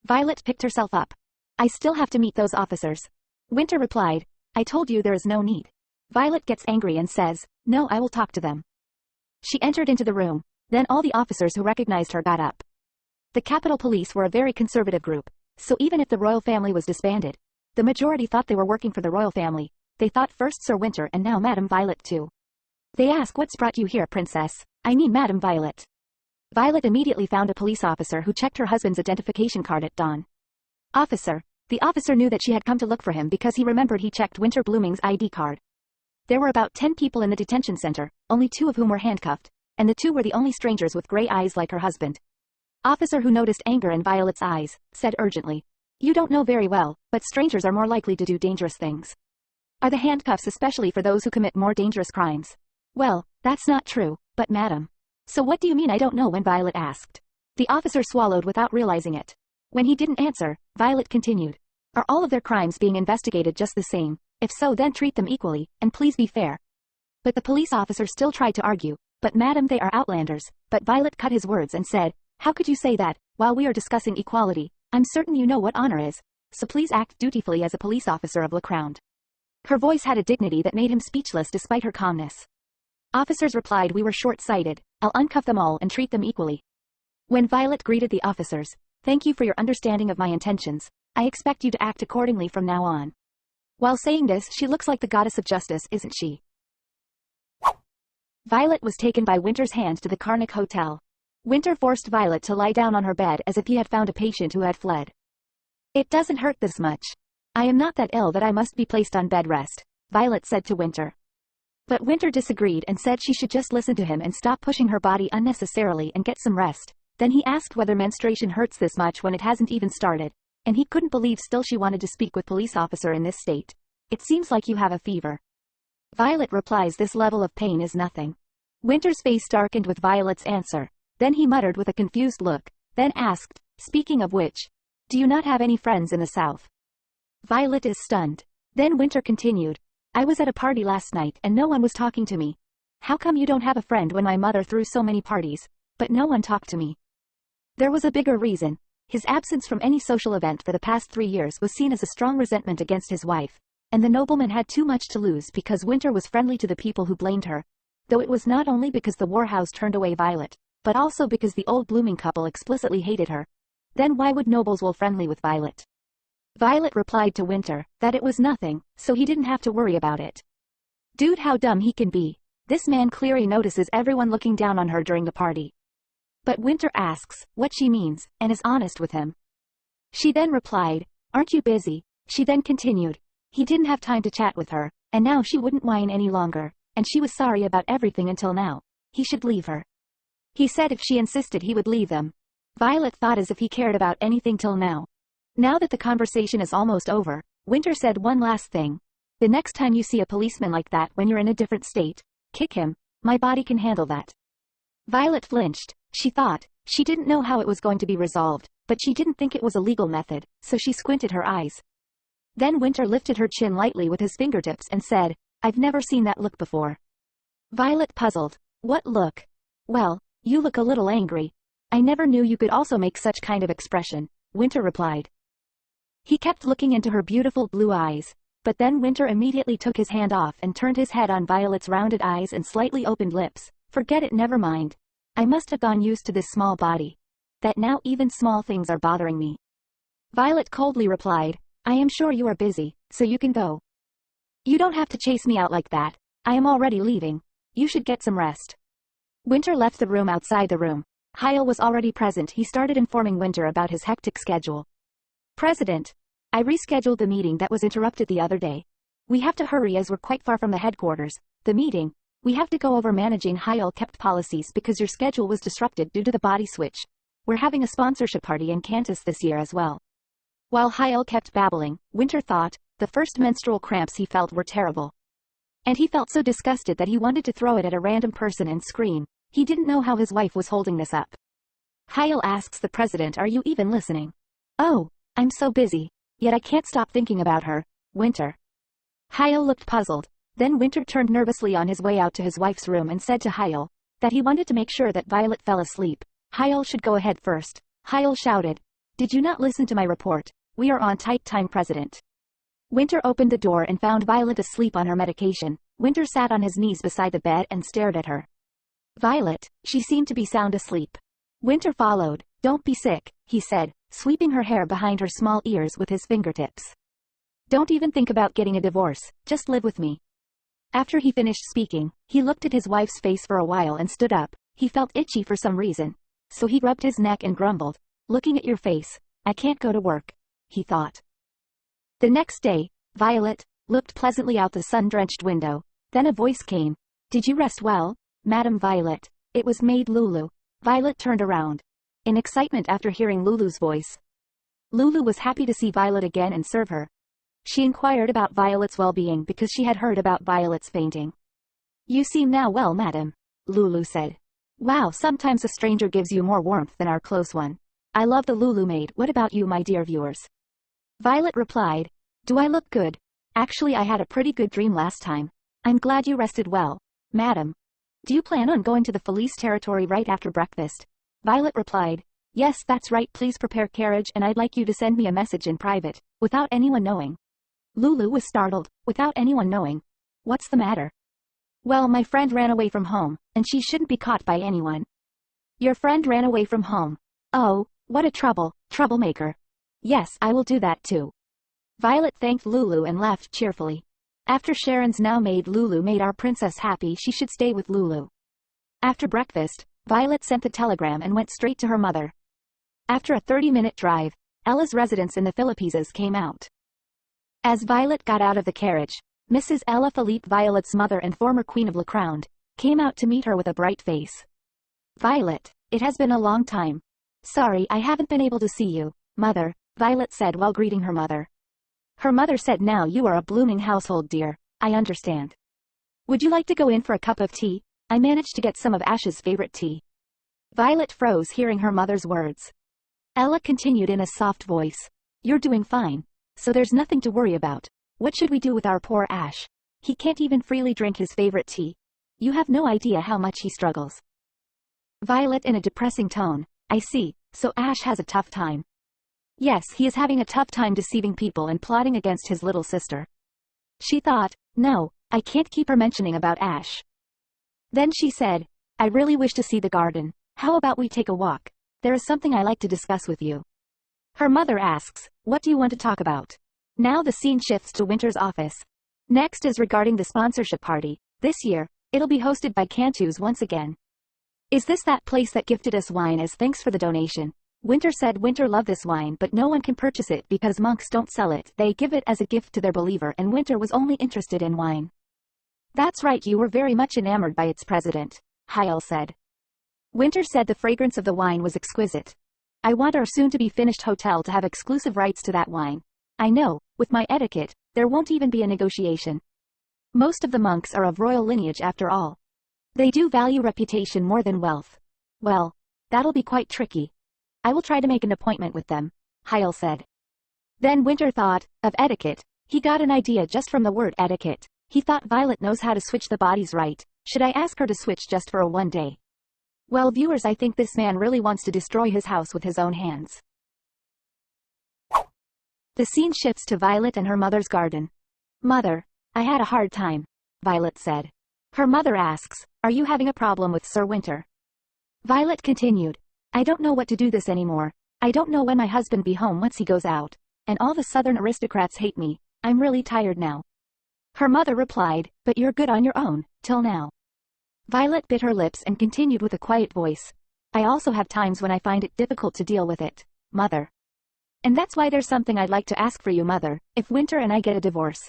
Violet picked herself up. "I still have to meet those officers." Winter replied, "I told you there is no need." Violet gets angry and says, "No, I will talk to them." She entered into the room. Then all the officers who recognized her got up. The Capitol Police were a very conservative group, so even if the royal family was disbanded, the majority thought they were working for the royal family. They thought first Sir Winter and now Madame Violet too. They ask, "What's brought you here, Princess? I mean Madame Violet." Violet immediately found a police officer who checked her husband's identification card at dawn. "Officer, The officer knew that she had come to look for him because he remembered he checked Winter Blooming's ID card. There were about 10 people in the detention center, only 2 of whom were handcuffed, and the 2 were the only strangers with gray eyes like her husband. Officer, who noticed anger in Violet's eyes, said urgently, "You don't know very well, but strangers are more likely to do dangerous things. Are the handcuffs especially for those who commit more dangerous crimes?" "Well, that's not true, but madam." "So what do you mean I don't know?" when Violet asked. The officer swallowed without realizing it. When he didn't answer, Violet continued, "Are all of their crimes being investigated just the same? If so, then treat them equally, and please be fair." But the police officer still tried to argue, "But madam, they are outlanders." But Violet cut his words and said, "How could you say that, while we are discussing equality? I'm certain you know what honor is, so please act dutifully as a police officer of LeCround." Her voice had a dignity that made him speechless despite her calmness. Officers replied, "We were short-sighted. I'll uncuff them all and treat them equally." When Violet greeted the officers, "Thank you for your understanding of my intentions. I expect you to act accordingly from now on." While saying this, she looks like the goddess of justice, isn't she? Violet was taken by Winter's hand to the Karnak Hotel. Winter forced Violet to lie down on her bed as if he had found a patient who had fled. "It doesn't hurt this much. I am not that ill that I must be placed on bed rest," Violet said to Winter. But Winter disagreed and said she should just listen to him and stop pushing her body unnecessarily and get some rest. Then he asked whether menstruation hurts this much when it hasn't even started, and he couldn't believe still she wanted to speak with police officer in this state. "It seems like you have a fever." Violet replies, "This level of pain is nothing." Winter's face darkened with Violet's answer. Then he muttered with a confused look, then asked, "Speaking of which, do you not have any friends in the South?" Violet is stunned. Then Winter continued, "I was at a party last night and no one was talking to me." "How come you don't have a friend when my mother threw so many parties, but no one talked to me?" There was a bigger reason. His absence from any social event for the past 3 years was seen as a strong resentment against his wife, and the nobleman had too much to lose because Winter was friendly to the people who blamed her, though it was not only because the Warhouse turned away Violet, but also because the old Blooming couple explicitly hated her. Then why would nobles will friendly with Violet? Violet replied to Winter that it was nothing, so he didn't have to worry about it. Dude, how dumb he can be. This man clearly notices everyone looking down on her during the party. But Winter asks what she means, and is honest with him. She then replied, "Aren't you busy?" She then continued, he didn't have time to chat with her, and now she wouldn't whine any longer, and she was sorry about everything until now. He should leave her. He said if she insisted he would leave them. Violet thought as if he cared about anything till now. Now that the conversation is almost over, Winter said one last thing. "The next time you see a policeman like that when you're in a different state, kick him. My body can handle that." Violet flinched. She thought, she didn't know how it was going to be resolved, but she didn't think it was a legal method, so she squinted her eyes. Then Winter lifted her chin lightly with his fingertips and said, "I've never seen that look before." Violet puzzled. "What look?" "Well, you look a little angry." "I never knew you could also make such kind of expression," Winter replied. He kept looking into her beautiful blue eyes, but then Winter immediately took his hand off and turned his head on Violet's rounded eyes and slightly opened lips. "Forget it, never mind. I must have gone used to this small body. That now even small things are bothering me." Violet coldly replied, "I am sure you are busy, so you can go. You don't have to chase me out like that. I am already leaving. You should get some rest." Winter left the room. Outside the room, Hyle was already present. He started informing Winter about his hectic schedule. "President, I rescheduled the meeting that was interrupted the other day. We have to hurry as we're quite far from the headquarters. The meeting, we have to go over managing Hyle kept policies because your schedule was disrupted due to the body switch. We're having a sponsorship party in Cantus this year as well." While Hyle kept babbling, Winter thought, the first menstrual cramps he felt were terrible. And he felt so disgusted that he wanted to throw it at a random person and scream. He didn't know how his wife was holding this up. Hyle asks the president, "Are you even listening?" "Oh, I'm so busy. Yet I can't stop thinking about her, Winter." Hyle looked puzzled. Then Winter turned nervously on his way out to his wife's room and said to Hyle that he wanted to make sure that Violet fell asleep. Hyle should go ahead first. Hyle shouted, "Did you not listen to my report? We are on tight time, President." Winter opened the door and found Violet asleep on her medication. Winter sat on his knees beside the bed and stared at her. "Violet," she seemed to be sound asleep. Winter followed. "Don't be sick," he said, sweeping her hair behind her small ears with his fingertips. "Don't even think about getting a divorce, just live with me." After he finished speaking, he looked at his wife's face for a while and stood up. He felt itchy for some reason, so he rubbed his neck and grumbled, "Looking at your face, I can't go to work," he thought. The next day, Violet looked pleasantly out the sun-drenched window. Then a voice came. Did you rest well, Madam Violet? It was maid Lulu. Violet turned around in excitement after hearing Lulu's voice. Lulu was happy to see Violet again and serve her. She inquired about Violet's well-being because she had heard about Violet's fainting. You seem now well, madam, Lulu said. Wow, sometimes a stranger gives you more warmth than our close one. I love the Lulu maid. What about you, my dear viewers? Violet replied, do I look good? Actually, I had a pretty good dream last time. I'm glad you rested well, madam. Do you plan on going to the Felice territory right after breakfast? Violet replied, yes, that's right. Please prepare carriage and I'd like you to send me a message in private, without anyone knowing. Lulu was startled. Without anyone knowing? What's the matter? Well, my friend ran away from home, and she shouldn't be caught by anyone. Your friend ran away from home? Oh, what a troublemaker. Yes, I will do that too. Violet thanked Lulu and laughed cheerfully. After Sharon's now maid Lulu made our princess happy, she should stay with Lulu. After breakfast, Violet sent the telegram and went straight to her mother. After a 30-minute drive, Ella's residence in the Philippines came out. As Violet got out of the carriage, Mrs. Ella Philippe, Violet's mother and former Queen of Le Crown, came out to meet her with a bright face. Violet, it has been a long time. Sorry I haven't been able to see you, mother, Violet said while greeting her mother. Her mother said, now you are a blooming household, dear, I understand. Would you like to go in for a cup of tea? I managed to get some of Ash's favorite tea. Violet froze hearing her mother's words. Ella continued in a soft voice. You're doing fine. So there's nothing to worry about. What should we do with our poor Ash? He can't even freely drink his favorite tea. You have no idea how much he struggles. Violet in a depressing tone. I see, so Ash has a tough time. Yes, he is having a tough time deceiving people and plotting against his little sister. She thought, no, I can't keep her mentioning about Ash. Then she said, I really wish to see the garden. How about we take a walk? There is something I like to discuss with you. Her mother asks, what do you want to talk about? Now the scene shifts to Winter's office. Next is regarding the sponsorship party. This year, it'll be hosted by Cantus once again. Is this that place that gifted us wine as thanks for the donation? Winter said Winter loved this wine, but no one can purchase it because monks don't sell it. They give it as a gift to their believer, and Winter was only interested in wine. That's right, you were very much enamored by its president, Hyel said. Winter said the fragrance of the wine was exquisite. I want our soon-to-be-finished hotel to have exclusive rights to that wine. I know, with my etiquette, there won't even be a negotiation. Most of the monks are of royal lineage after all. They do value reputation more than wealth. Well, that'll be quite tricky. I will try to make an appointment with them, Hyel said. Then Winter thought, of etiquette. He got an idea just from the word etiquette. He thought Violet knows how to switch the bodies right. Should I ask her to switch just for a one day? Well, viewers, I think this man really wants to destroy his house with his own hands. The scene shifts to Violet and her mother's garden. Mother, I had a hard time, Violet said. Her mother asks, are you having a problem with Sir Winter? Violet continued, I don't know what to do this anymore. I don't know when my husband be home once he goes out. And all the southern aristocrats hate me. I'm really tired now. Her mother replied, but you're good on your own, till now. Violet bit her lips and continued with a quiet voice. I also have times when I find it difficult to deal with it, mother. And that's why there's something I'd like to ask for you, mother, if Winter and I get a divorce.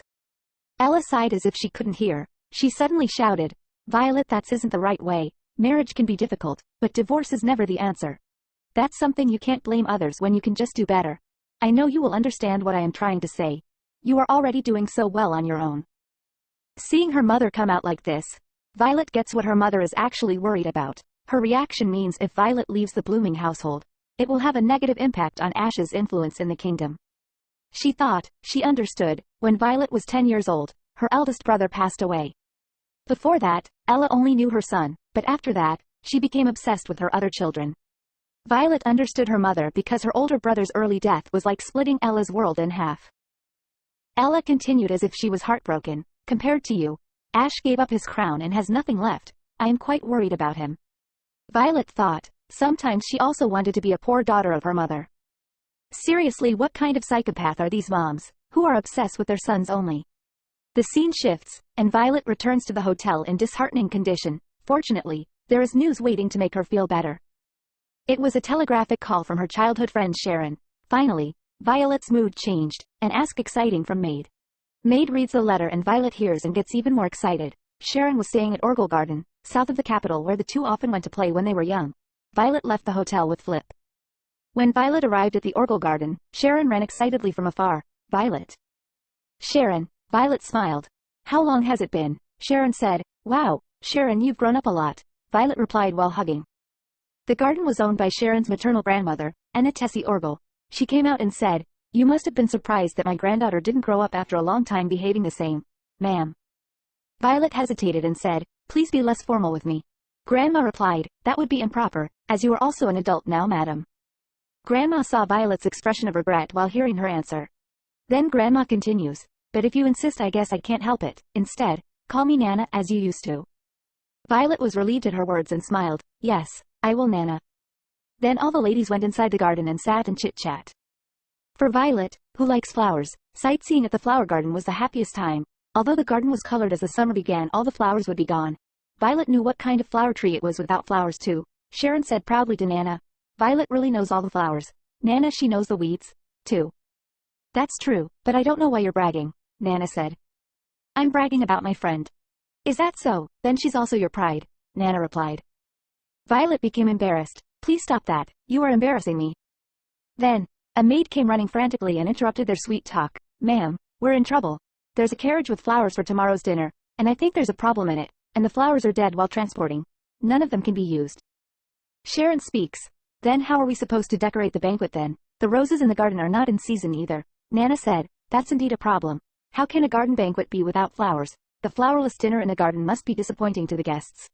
Ella sighed as if she couldn't hear. She suddenly shouted, Violet, that isn't the right way. Marriage can be difficult, but divorce is never the answer. That's something you can't blame others when you can just do better. I know you will understand what I am trying to say. You are already doing so well on your own. Seeing her mother come out like this, Violet gets what her mother is actually worried about. Her reaction means if Violet leaves the blooming household, it will have a negative impact on Ash's influence in the kingdom. She thought, she understood, when Violet was 10 years old, her eldest brother passed away. Before that, Ella only knew her son, but after that, she became obsessed with her other children. Violet understood her mother because her older brother's early death was like splitting Ella's world in half. Ella continued as if she was heartbroken. Compared to you, Ash gave up his crown and has nothing left. I am quite worried about him. Violet thought, sometimes she also wanted to be a poor daughter of her mother. Seriously, what kind of psychopath are these moms, who are obsessed with their sons only? The scene shifts, and Violet returns to the hotel in disheartening condition. Fortunately, there is news waiting to make her feel better. It was a telegraphic call from her childhood friend Sharon. Finally, Violet's mood changed, and asked exciting from Maid. Maid reads the letter and Violet hears and gets even more excited. Sharon was staying at Orgel Garden, south of the capital where the two often went to play when they were young. Violet left the hotel with Flip. When Violet arrived at the Orgel Garden, Sharon ran excitedly from afar. Violet. Sharon. Violet smiled. How long has it been? Sharon said. Wow, Sharon, you've grown up a lot. Violet replied while hugging. The garden was owned by Sharon's maternal grandmother, Anna Tessie Orgel. She came out and said, You must have been surprised that my granddaughter didn't grow up after a long time behaving the same. Ma'am. Violet hesitated and said, Please be less formal with me. Grandma replied, That would be improper, as you are also an adult now, madam. Grandma saw Violet's expression of regret while hearing her answer. Then Grandma continues, But if you insist, I guess I can't help it. Instead, call me Nana as you used to. Violet was relieved at her words and smiled. Yes, I will, Nana. Then all the ladies went inside the garden and sat and chit-chat. For Violet, who likes flowers, sightseeing at the flower garden was the happiest time. Although the garden was colored as the summer began, all the flowers would be gone. Violet knew what kind of flower tree it was without flowers too. Sharon said proudly to Nana, Violet really knows all the flowers. Nana, she knows the weeds, too. That's true, but I don't know why you're bragging, Nana said. I'm bragging about my friend. Is that so? Then she's also your pride, Nana replied. Violet became embarrassed. Please stop that, you are embarrassing me. Then, a maid came running frantically and interrupted their sweet talk. Ma'am, we're in trouble. There's a carriage with flowers for tomorrow's dinner, and I think there's a problem in it, and the flowers are dead while transporting. None of them can be used. Sharon speaks. Then how are we supposed to decorate the banquet then? The roses in the garden are not in season either. Nana said, That's indeed a problem. How can a garden banquet be without flowers? The flowerless dinner in the garden must be disappointing to the guests.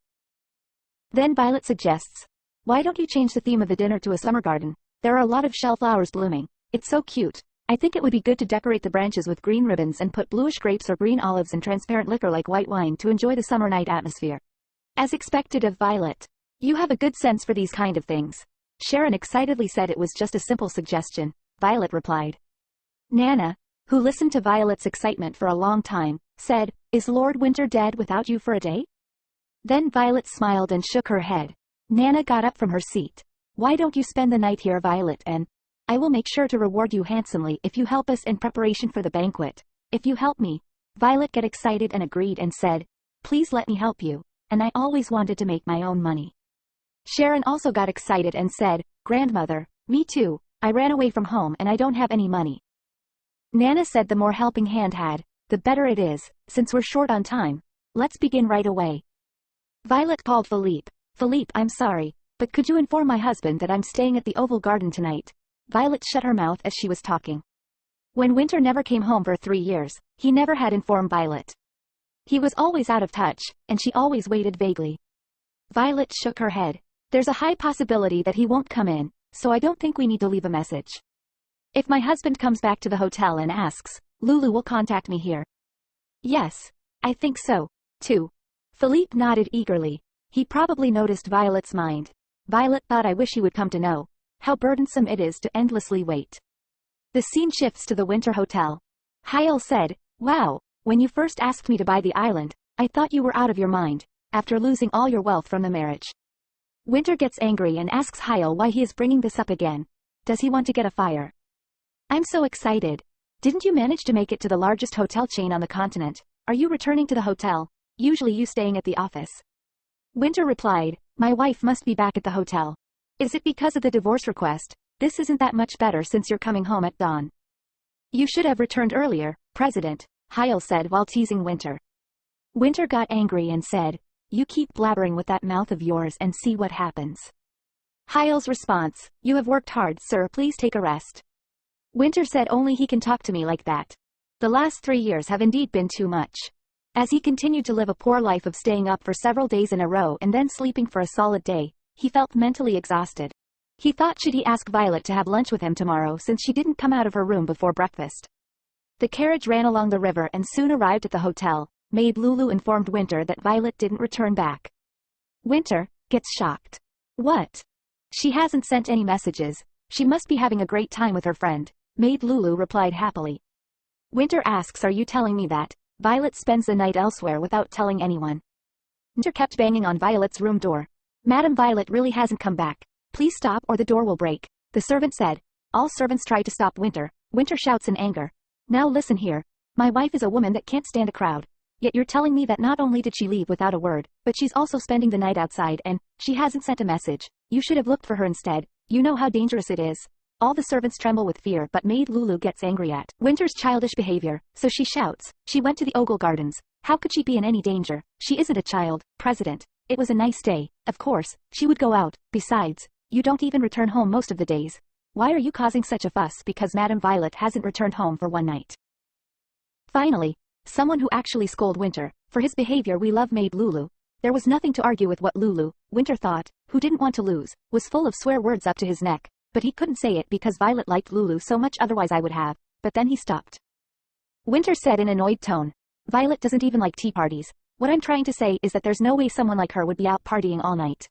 Then Violet suggests, Why don't you change the theme of the dinner to a summer garden? There are a lot of shell flowers blooming. It's so cute. I think it would be good to decorate the branches with green ribbons and put bluish grapes or green olives and transparent liquor like white wine to enjoy the summer night atmosphere. As expected of Violet. You have a good sense for these kind of things. Sharon excitedly said it was just a simple suggestion. Violet replied. Nana, who listened to Violet's excitement for a long time, said, Is Lord Winter dead without you for a day? Then Violet smiled and shook her head. Nana got up from her seat. Why don't you spend the night here, Violet, and I will make sure to reward you handsomely if you help us in preparation for the banquet. If you help me. Violet got excited and agreed and said, Please let me help you, and I always wanted to make my own money. Sharon also got excited and said, Grandmother, me too, I ran away from home and I don't have any money. Nana said the more helping hand had, the better it is, since we're short on time. Let's begin right away. Violet called Philippe. Philippe, I'm sorry, but could you inform my husband that I'm staying at the Oval Garden tonight? Violet shut her mouth as she was talking. When Winter never came home for 3 years, he never had informed Violet. He was always out of touch, and she always waited vaguely. Violet shook her head. There's a high possibility that he won't come in, so I don't think we need to leave a message. If my husband comes back to the hotel and asks, Lulu will contact me here. Yes, I think so, too. Philippe nodded eagerly. He probably noticed Violet's mind. Violet thought, I wish he would come to know how burdensome it is to endlessly wait. The scene shifts to the Winter Hotel. Hyle said, Wow, when you first asked me to buy the island, I thought you were out of your mind, after losing all your wealth from the marriage. Winter gets angry and asks Hyle why he is bringing this up again. Does he want to get a fire? I'm so excited. Didn't you manage to make it to the largest hotel chain on the continent? Are you returning to the hotel? Usually you staying at the office. Winter replied, My wife must be back at the hotel. Is it because of the divorce request? This isn't that much better since you're coming home at dawn. You should have returned earlier, President, Hyle said while teasing Winter. Winter got angry and said, You keep blabbering with that mouth of yours and see what happens. Hyle's response, You have worked hard, sir, please take a rest. Winter said only he can talk to me like that. The last 3 years have indeed been too much. As he continued to live a poor life of staying up for several days in a row and then sleeping for a solid day, he felt mentally exhausted. He thought should he ask Violet to have lunch with him tomorrow since she didn't come out of her room before breakfast. The carriage ran along the river and soon arrived at the hotel. Maid Lulu informed Winter that Violet didn't return back. Winter gets shocked. What? She hasn't sent any messages. She must be having a great time with her friend. Maid Lulu replied happily. Winter asks, Are you telling me that Violet spends the night elsewhere without telling anyone? Winter kept banging on Violet's room door. Madam, Violet really hasn't come back. Please stop or the door will break, the servant said. All servants tried to stop Winter, Winter shouts in anger. Now listen here. My wife is a woman that can't stand a crowd. Yet you're telling me that not only did she leave without a word, but she's also spending the night outside and she hasn't sent a message. You should have looked for her instead. You know how dangerous it is. All the servants tremble with fear, but Maid Lulu gets angry at Winter's childish behavior, so she shouts. She went to the Ogle Gardens. How could she be in any danger? She isn't a child, President. It was a nice day. Of course, she would go out. Besides, you don't even return home most of the days. Why are you causing such a fuss because Madame Violet hasn't returned home for one night? Finally, someone who actually scolded Winter. For his behavior we love Maid Lulu. There was nothing to argue with what Lulu, Winter thought, who didn't want to lose, was full of swear words up to his neck. But he couldn't say it because Violet liked Lulu so much, otherwise I would have. But then he stopped. Winter said in an annoyed tone, Violet doesn't even like tea parties. What I'm trying to say is that there's no way someone like her would be out partying all night.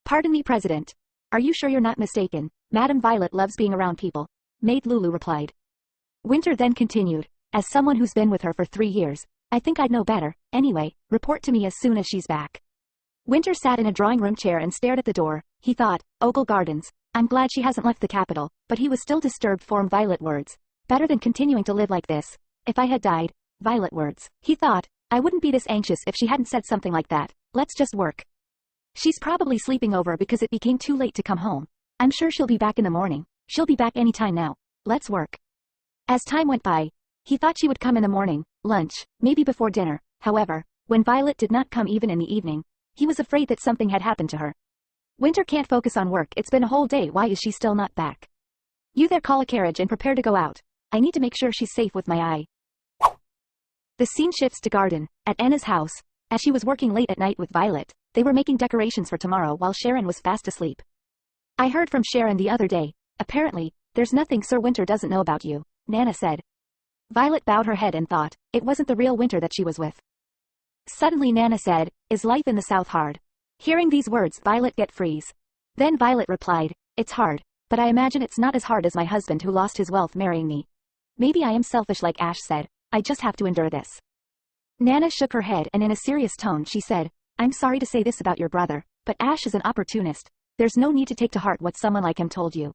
Pardon me, President. Are you sure you're not mistaken? Madame Violet loves being around people. Maid Lulu replied. Winter then continued, as someone who's been with her for 3 years, I think I'd know better. Anyway, report to me as soon as she's back. Winter sat in a drawing room chair and stared at the door. He thought, Ogle Gardens. I'm glad she hasn't left the capital, but he was still disturbed from Violet words. Better than continuing to live like this. If I had died, Violet words. He thought, I wouldn't be this anxious if she hadn't said something like that. Let's just work. She's probably sleeping over because it became too late to come home. I'm sure she'll be back in the morning. She'll be back any time now. Let's work. As time went by, he thought she would come in the morning, lunch, maybe before dinner. However, when Violet did not come even in the evening, he was afraid that something had happened to her. Winter can't focus on work. It's been a whole day. Why is she still not back? You there, call a carriage and prepare to go out. I need to make sure she's safe with my eye. The scene shifts to garden, at Anna's house. As she was working late at night with Violet, they were making decorations for tomorrow while Sharon was fast asleep. I heard from Sharon the other day. Apparently, there's nothing Sir Winter doesn't know about you, Nana said. Violet bowed her head and thought, it wasn't the real Winter that she was with. Suddenly Nana said, is life in the South hard? Hearing these words, Violet get freeze. Then Violet replied, it's hard, but I imagine it's not as hard as my husband who lost his wealth marrying me. Maybe I am selfish like Ash said. I just have to endure this. Nana shook her head and in a serious tone she said, I'm sorry to say this about your brother, but Ash is an opportunist. There's no need to take to heart what someone like him told you.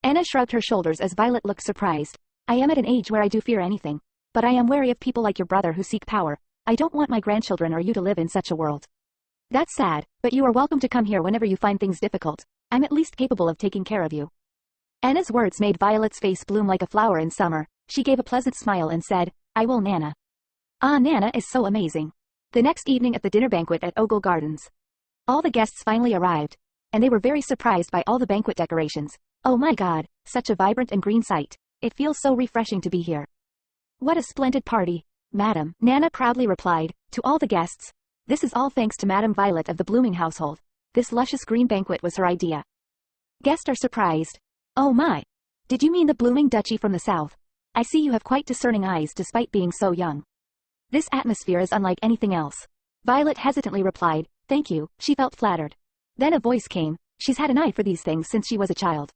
Anna shrugged her shoulders as Violet looked surprised. I am at an age where I do fear anything, but I am wary of people like your brother who seek power. I don't want my grandchildren or you to live in such a world. That's sad, but you are welcome to come here whenever you find things difficult. I'm at least capable of taking care of you. Anna's words made Violet's face bloom like a flower in summer. She gave a pleasant smile and said, I will, Nana. Ah, Nana is so amazing. The next evening at the dinner banquet at Ogle Gardens. All the guests finally arrived, and they were very surprised by all the banquet decorations. Oh my God, such a vibrant and green sight. It feels so refreshing to be here. What a splendid party, Madam, Nana proudly replied, to all the guests. This is all thanks to Madame Violet of the Blooming household. This luscious green banquet was her idea. Guests are surprised. Oh my. Did you mean the Blooming Duchy from the south? I see you have quite discerning eyes despite being so young. This atmosphere is unlike anything else. Violet hesitantly replied, thank you. She felt flattered. Then a voice came. She's had an eye for these things since she was a child.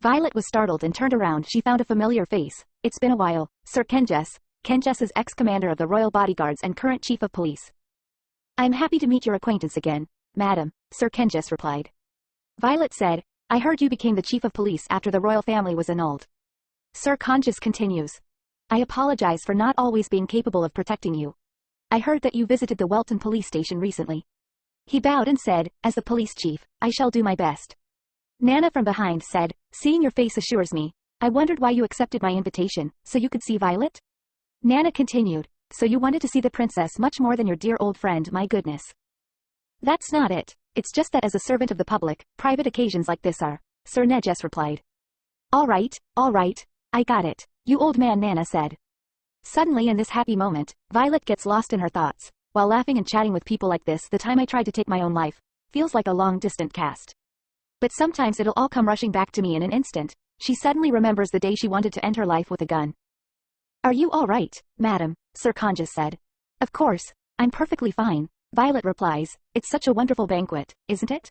Violet was startled and turned around. She found a familiar face. It's been a while. Sir Kenjess. Kenjess is ex-commander of the Royal Bodyguards and current chief of police. I'm happy to meet your acquaintance again, Madam, Sir Kenjess replied. Violet said, I heard you became the chief of police after the royal family was annulled. Sir Kenjess continues. I apologize for not always being capable of protecting you. I heard that you visited the Welton police station recently. He bowed and said, as the police chief, I shall do my best. Nana from behind said, seeing your face assures me. I wondered why you accepted my invitation, so you could see Violet? Nana continued, so you wanted to see the princess much more than your dear old friend, my goodness. That's not it. It's just that as a servant of the public, private occasions like this are, Sir Kenjess replied. All right, I got it. You old man, Nana said. Suddenly in this happy moment, Violet gets lost in her thoughts. While laughing and chatting with people like this, the time I tried to take my own life, feels like a long distant past. But sometimes it'll all come rushing back to me in an instant. She suddenly remembers the day she wanted to end her life with a gun. Are you all right, Madam? Sir Kenjess said. Of course, I'm perfectly fine, Violet replies. It's such a wonderful banquet, isn't it?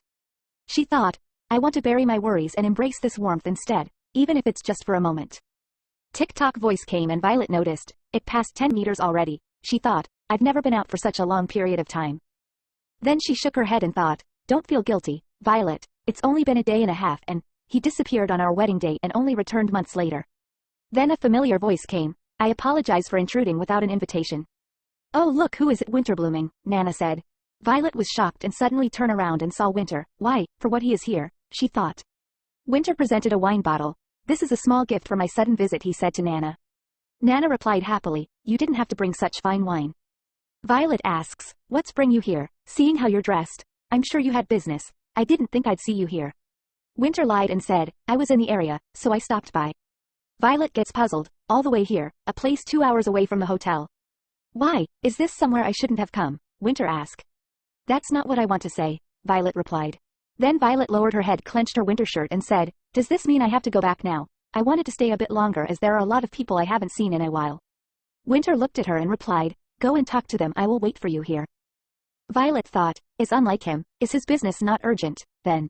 She thought, I want to bury my worries and embrace this warmth instead, even if it's just for a moment. Tick-tock voice came and Violet noticed, it passed 10 meters already. She thought, I've never been out for such a long period of time. Then she shook her head and thought, don't feel guilty, Violet, it's only been a day and a half and he disappeared on our wedding day and only returned months later. Then a familiar voice came. I apologize for intruding without an invitation. Oh look, who is it? Winter blooming, Nana said. Violet was shocked and suddenly turned around and saw Winter. Why, for what he is here, she thought. Winter presented a wine bottle. This is a small gift for my sudden visit, he said to Nana. Nana replied happily, you didn't have to bring such fine wine. Violet asks, what's bring you here? Seeing how you're dressed, I'm sure you had business. I didn't think I'd see you here. Winter lied and said, I was in the area, so I stopped by. Violet gets puzzled. All the way here, a place 2 hours away from the hotel. Why, is this somewhere I shouldn't have come? Winter asked. That's not what I want to say, Violet replied. Then Violet lowered her head, clenched her winter shirt and said, does this mean I have to go back now? I wanted to stay a bit longer as there are a lot of people I haven't seen in a while. Winter looked at her and replied, go and talk to them, I will wait for you here. Violet thought, is unlike him, is his business not urgent, then?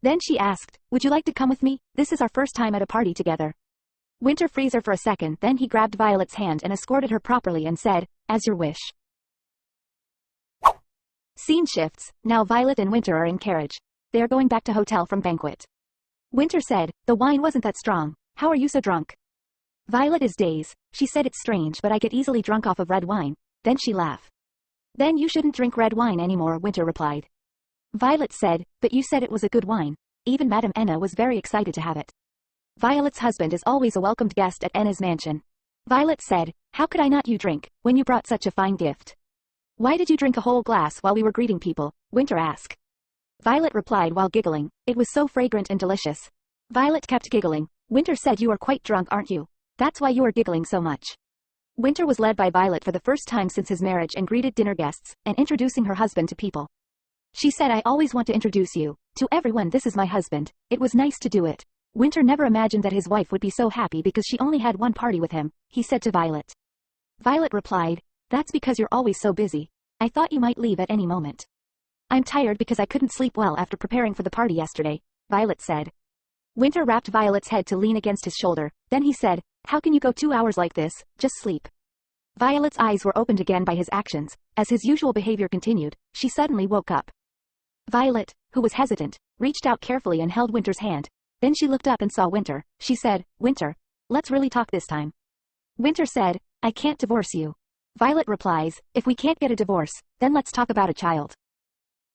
Then she asked, would you like to come with me? This is our first time at a party together. Winter froze her for a second, then he grabbed Violet's hand and escorted her properly and said, as your wish. Scene shifts. Now Violet and Winter are in carriage. They are going back to hotel from banquet. Winter said, the wine wasn't that strong. How are you so drunk? Violet is dazed. She said, it's strange, but I get easily drunk off of red wine. Then she laughed. Then you shouldn't drink red wine anymore, Winter replied. Violet said, but you said it was a good wine. Even Madame Enna was very excited to have it. Violet's husband is always a welcomed guest at Enna's mansion. Violet said, how could I not you drink, when you brought such a fine gift? Why did you drink a whole glass while we were greeting people? Winter asked. Violet replied while giggling, it was so fragrant and delicious. Violet kept giggling. Winter said, you are quite drunk, aren't you? That's why you are giggling so much. Winter was led by Violet for the first time since his marriage and greeted dinner guests, and introducing her husband to people. She said, I always want to introduce you to everyone, this is my husband. It was nice to do it. Winter never imagined that his wife would be so happy because she only had one party with him, he said to Violet. Violet replied, that's because you're always so busy. I thought you might leave at any moment. I'm tired because I couldn't sleep well after preparing for the party yesterday, Violet said. Winter wrapped Violet's head to lean against his shoulder, then he said, how can you go 2 hours like this, just sleep. Violet's eyes were opened again by his actions. As his usual behavior continued, she suddenly woke up. Violet, who was hesitant, reached out carefully and held Winter's hand. Then she looked up and saw Winter. She said, Winter, let's really talk this time. Winter said, I can't divorce you. Violet replies, if we can't get a divorce, then let's talk about a child.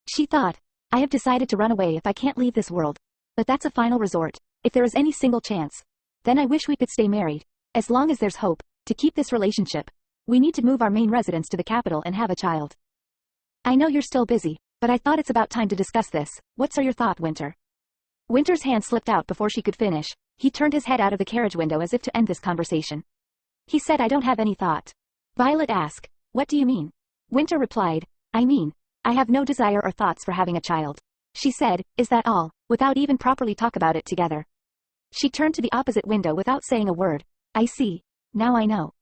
She thought, I have decided to run away if I can't leave this world. But that's a final resort. If there is any single chance, then I wish we could stay married. As long as there's hope to keep this relationship, we need to move our main residence to the capital and have a child. I know you're still busy, but I thought it's about time to discuss this. What's your thought, Winter? Winter's hand slipped out before she could finish. He turned his head out of the carriage window as if to end this conversation. He said, I don't have any thought. Violet asked, what do you mean? Winter replied, I mean, I have no desire or thoughts for having a child. She said, is that all? Without even properly talk about it together. She turned to the opposite window without saying a word. I see. Now I know.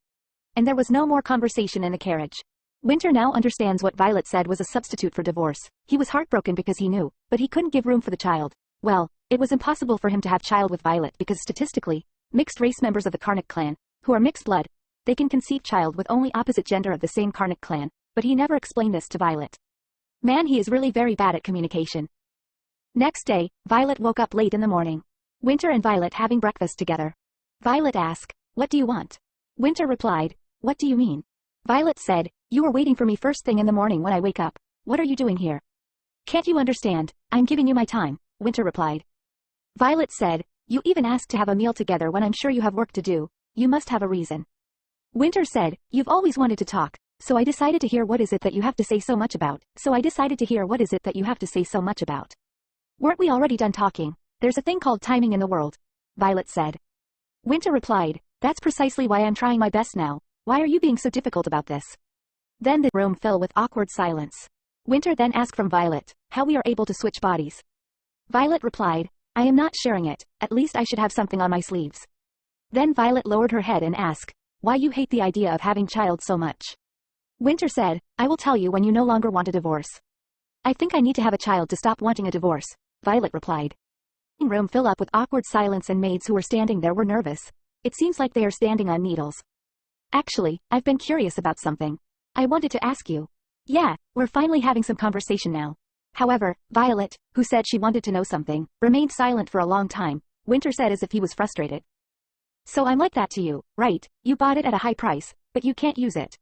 And there was no more conversation in the carriage. Winter now understands what Violet said was a substitute for divorce. He was heartbroken because he knew, but he couldn't give room for the child. Well, it was impossible for him to have child with Violet because statistically, mixed-race members of the Karnak clan, who are mixed blood, they can conceive child with only opposite gender of the same Karnak clan, but he never explained this to Violet. Man, he is really very bad at communication. Next day, Violet woke up late in the morning. Winter and Violet having breakfast together. Violet asked, what do you want? Winter replied, what do you mean? Violet said, you were waiting for me first thing in the morning when I wake up. What are you doing here? Can't you understand? I'm giving you my time, Winter replied. Violet said, you even asked to have a meal together when I'm sure you have work to do. You must have a reason. Winter said, you've always wanted to talk, so I decided to hear what is it that you have to say so much about. Weren't we already done talking? There's a thing called timing in the world, Violet said. Winter replied, that's precisely why I'm trying my best now. Why are you being so difficult about this? Then the room fell with awkward silence. Winter then asked from Violet, how we are able to switch bodies. Violet replied, I am not sharing it, at least I should have something on my sleeves. Then Violet lowered her head and asked, why you hate the idea of having child so much? Winter said, I will tell you when you no longer want a divorce. I think I need to have a child to stop wanting a divorce, Violet replied. The room filled up with awkward silence and maids who were standing there were nervous. It seems like they are standing on needles. Actually, I've been curious about something. I wanted to ask you. Yeah, we're finally having some conversation now. However, Violet, who said she wanted to know something, remained silent for a long time. Winter said as if he was frustrated. So I'm like that to you, right? You bought it at a high price, but you can't use it.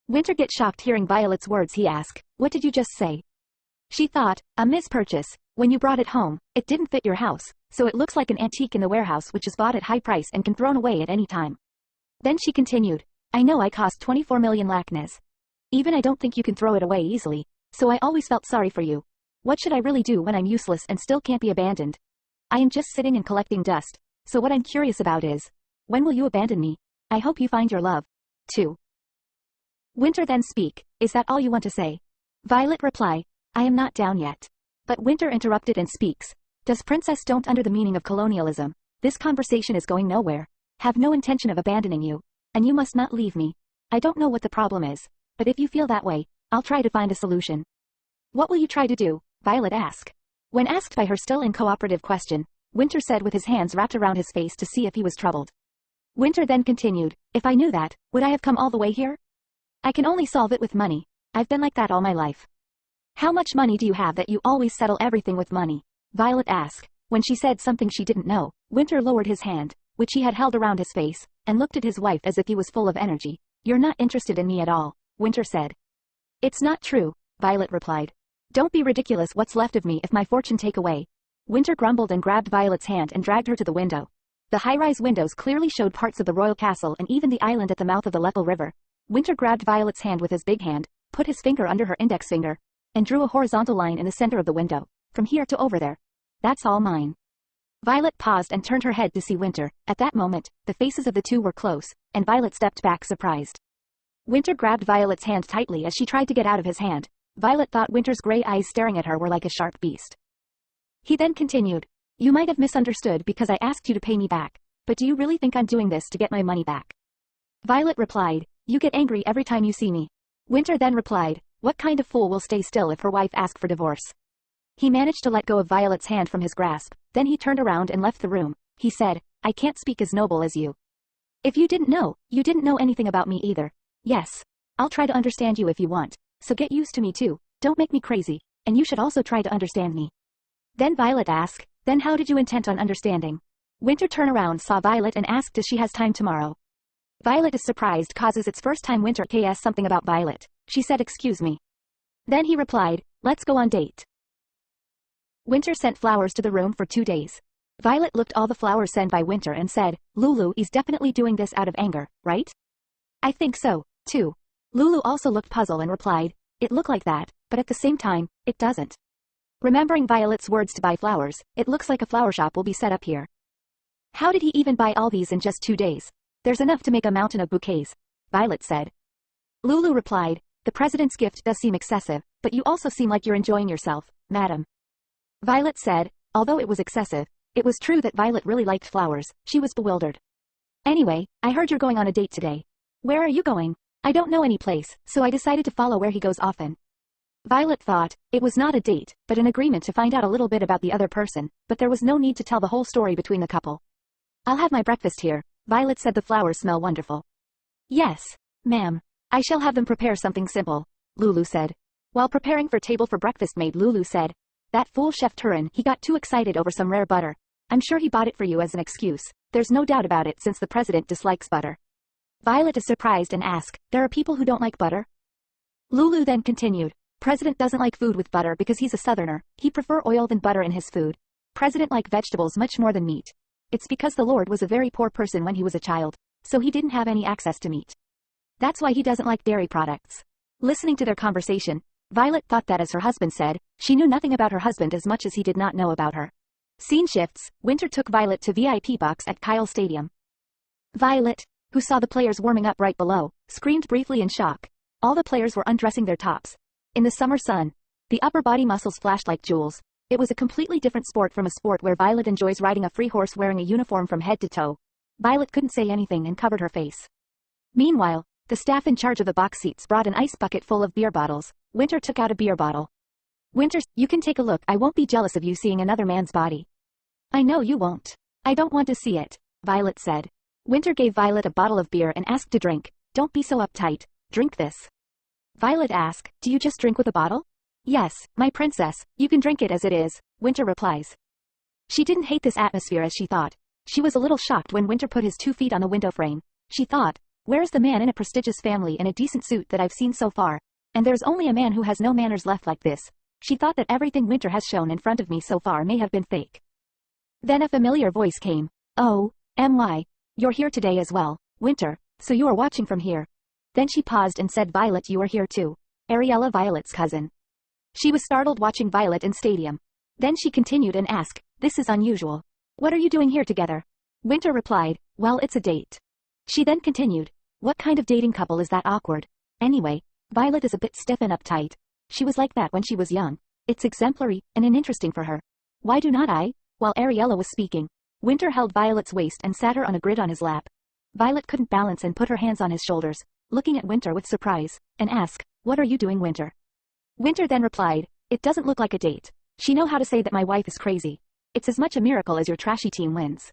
Winter gets shocked hearing Violet's words. He asks, what did you just say? She thought, a mispurchase. When you brought it home, it didn't fit your house, so it looks like an antique in the warehouse which is bought at high price and can thrown away at any time. Then she continued, I know I cost 24 million lachnas. Even I don't think you can throw it away easily, so I always felt sorry for you. What should I really do when I'm useless and still can't be abandoned? I am just sitting and collecting dust, so what I'm curious about is, when will you abandon me? I hope you find your love. 2. Winter then speak, is that all you want to say? Violet reply, I am not down yet. But Winter interrupted and speaks, does princess don't under the meaning of colonialism, this conversation is going nowhere. Have no intention of abandoning you, and you must not leave me. I don't know what the problem is, but if you feel that way, I'll try to find a solution. What will you try to do? Violet asked. When asked by her still uncooperative question, Winter said with his hands wrapped around his face to see if he was troubled. Winter then continued, if I knew that, would I have come all the way here? I can only solve it with money. I've been like that all my life. How much money do you have that you always settle everything with money? Violet asked. When she said something she didn't know, Winter lowered his hand, which he had held around his face, and looked at his wife as if he was full of energy. You're not interested in me at all, Winter said. It's not true, Violet replied. Don't be ridiculous. What's left of me if my fortune take away? Winter grumbled and grabbed Violet's hand and dragged her to the window. The high-rise windows clearly showed parts of the royal castle and even the island at the mouth of the Lepel River. Winter grabbed Violet's hand with his big hand, put his finger under her index finger, and drew a horizontal line in the center of the window. From here to over there. That's all mine. Violet paused and turned her head to see Winter. At that moment, the faces of the two were close, and Violet stepped back surprised. Winter grabbed Violet's hand tightly as she tried to get out of his hand. Violet thought Winter's gray eyes staring at her were like a sharp beast. He then continued, you might have misunderstood because I asked you to pay me back, but do you really think I'm doing this to get my money back? Violet replied, you get angry every time you see me. Winter then replied, what kind of fool will stay still if her wife asks for divorce? He managed to let go of Violet's hand from his grasp, then he turned around and left the room. He said, I can't speak as noble as you. If you didn't know anything about me either. Yes. I'll try to understand you if you want, so get used to me too, don't make me crazy, and you should also try to understand me. Then Violet asked, then how did you intend on understanding? Winter turned around, saw Violet and asked if she has time tomorrow. Violet is surprised causes it's first time Winter asks something about Violet. She said excuse me. Then he replied, let's go on date. Winter sent flowers to the room for 2 days. Violet looked all the flowers sent by Winter and said, Lulu is definitely doing this out of anger, right? I think so, too. Lulu also looked puzzled and replied, it looked like that, but at the same time, it doesn't. Remembering Violet's words to buy flowers, it looks like a flower shop will be set up here. How did he even buy all these in just 2 days? There's enough to make a mountain of bouquets, Violet said. Lulu replied, the president's gift does seem excessive, but you also seem like you're enjoying yourself, madam. Violet said, although it was excessive, it was true that Violet really liked flowers. She was bewildered. Anyway, I heard you're going on a date today. Where are you going? I don't know any place, so I decided to follow where he goes often. Violet thought, it was not a date, but an agreement to find out a little bit about the other person, but there was no need to tell the whole story between the couple. I'll have my breakfast here, Violet said. The flowers smell wonderful. Yes, ma'am. I shall have them prepare something simple, Lulu said. While preparing for table for breakfast maid Lulu said, that fool Chef Turin, he got too excited over some rare butter. I'm sure he bought it for you as an excuse. There's no doubt about it since the president dislikes butter. Violet is surprised and asked, there are people who don't like butter? Lulu then continued, President doesn't like food with butter because he's a southerner. He prefer oil than butter in his food. President like vegetables much more than meat. It's because the Lord was a very poor person when he was a child, so he didn't have any access to meat. That's why he doesn't like dairy products. Listening to their conversation, Violet thought that as her husband said, she knew nothing about her husband as much as he did not know about her. Scene shifts, Winter took Violet to VIP box at Kyle Stadium. Violet, who saw the players warming up right below, screamed briefly in shock. All the players were undressing their tops. In the summer sun, the upper body muscles flashed like jewels. It was a completely different sport from a sport where Violet enjoys riding a free horse wearing a uniform from head to toe. Violet couldn't say anything and covered her face. Meanwhile, the staff in charge of the box seats brought an ice bucket full of beer bottles. Winter took out a beer bottle. Winter, you can take a look. I won't be jealous of you seeing another man's body. I know you won't. I don't want to see it, Violet said. Winter gave Violet a bottle of beer and asked to drink. Don't be so uptight. Drink this. Violet asked, do you just drink with a bottle? Yes, my princess, you can drink it as it is, Winter replies. She didn't hate this atmosphere as she thought. She was a little shocked when Winter put his 2 feet on the window frame. She thought, where's the man in a prestigious family in a decent suit that I've seen so far? And there's only a man who has no manners left like this. She thought that everything Winter has shown in front of me so far may have been fake. Then a familiar voice came. Oh, my. You're here today as well, Winter, so you are watching from here. Then she paused and said, Violet, you are here too. Ariella, Violet's cousin. She was startled watching Violet in stadium. Then she continued and asked, this is unusual. What are you doing here together? Winter replied, well, it's a date. She then continued, what kind of dating couple is that awkward? Anyway, Violet is a bit stiff and uptight. She was like that when she was young. It's exemplary and interesting for her. Why do not I? While Ariella was speaking, Winter held Violet's waist and sat her on a grid on his lap. Violet couldn't balance and put her hands on his shoulders, looking at Winter with surprise, and asked, what are you doing, Winter? Winter then replied, it doesn't look like a date. She know how to say that my wife is crazy. It's as much a miracle as your trashy team wins.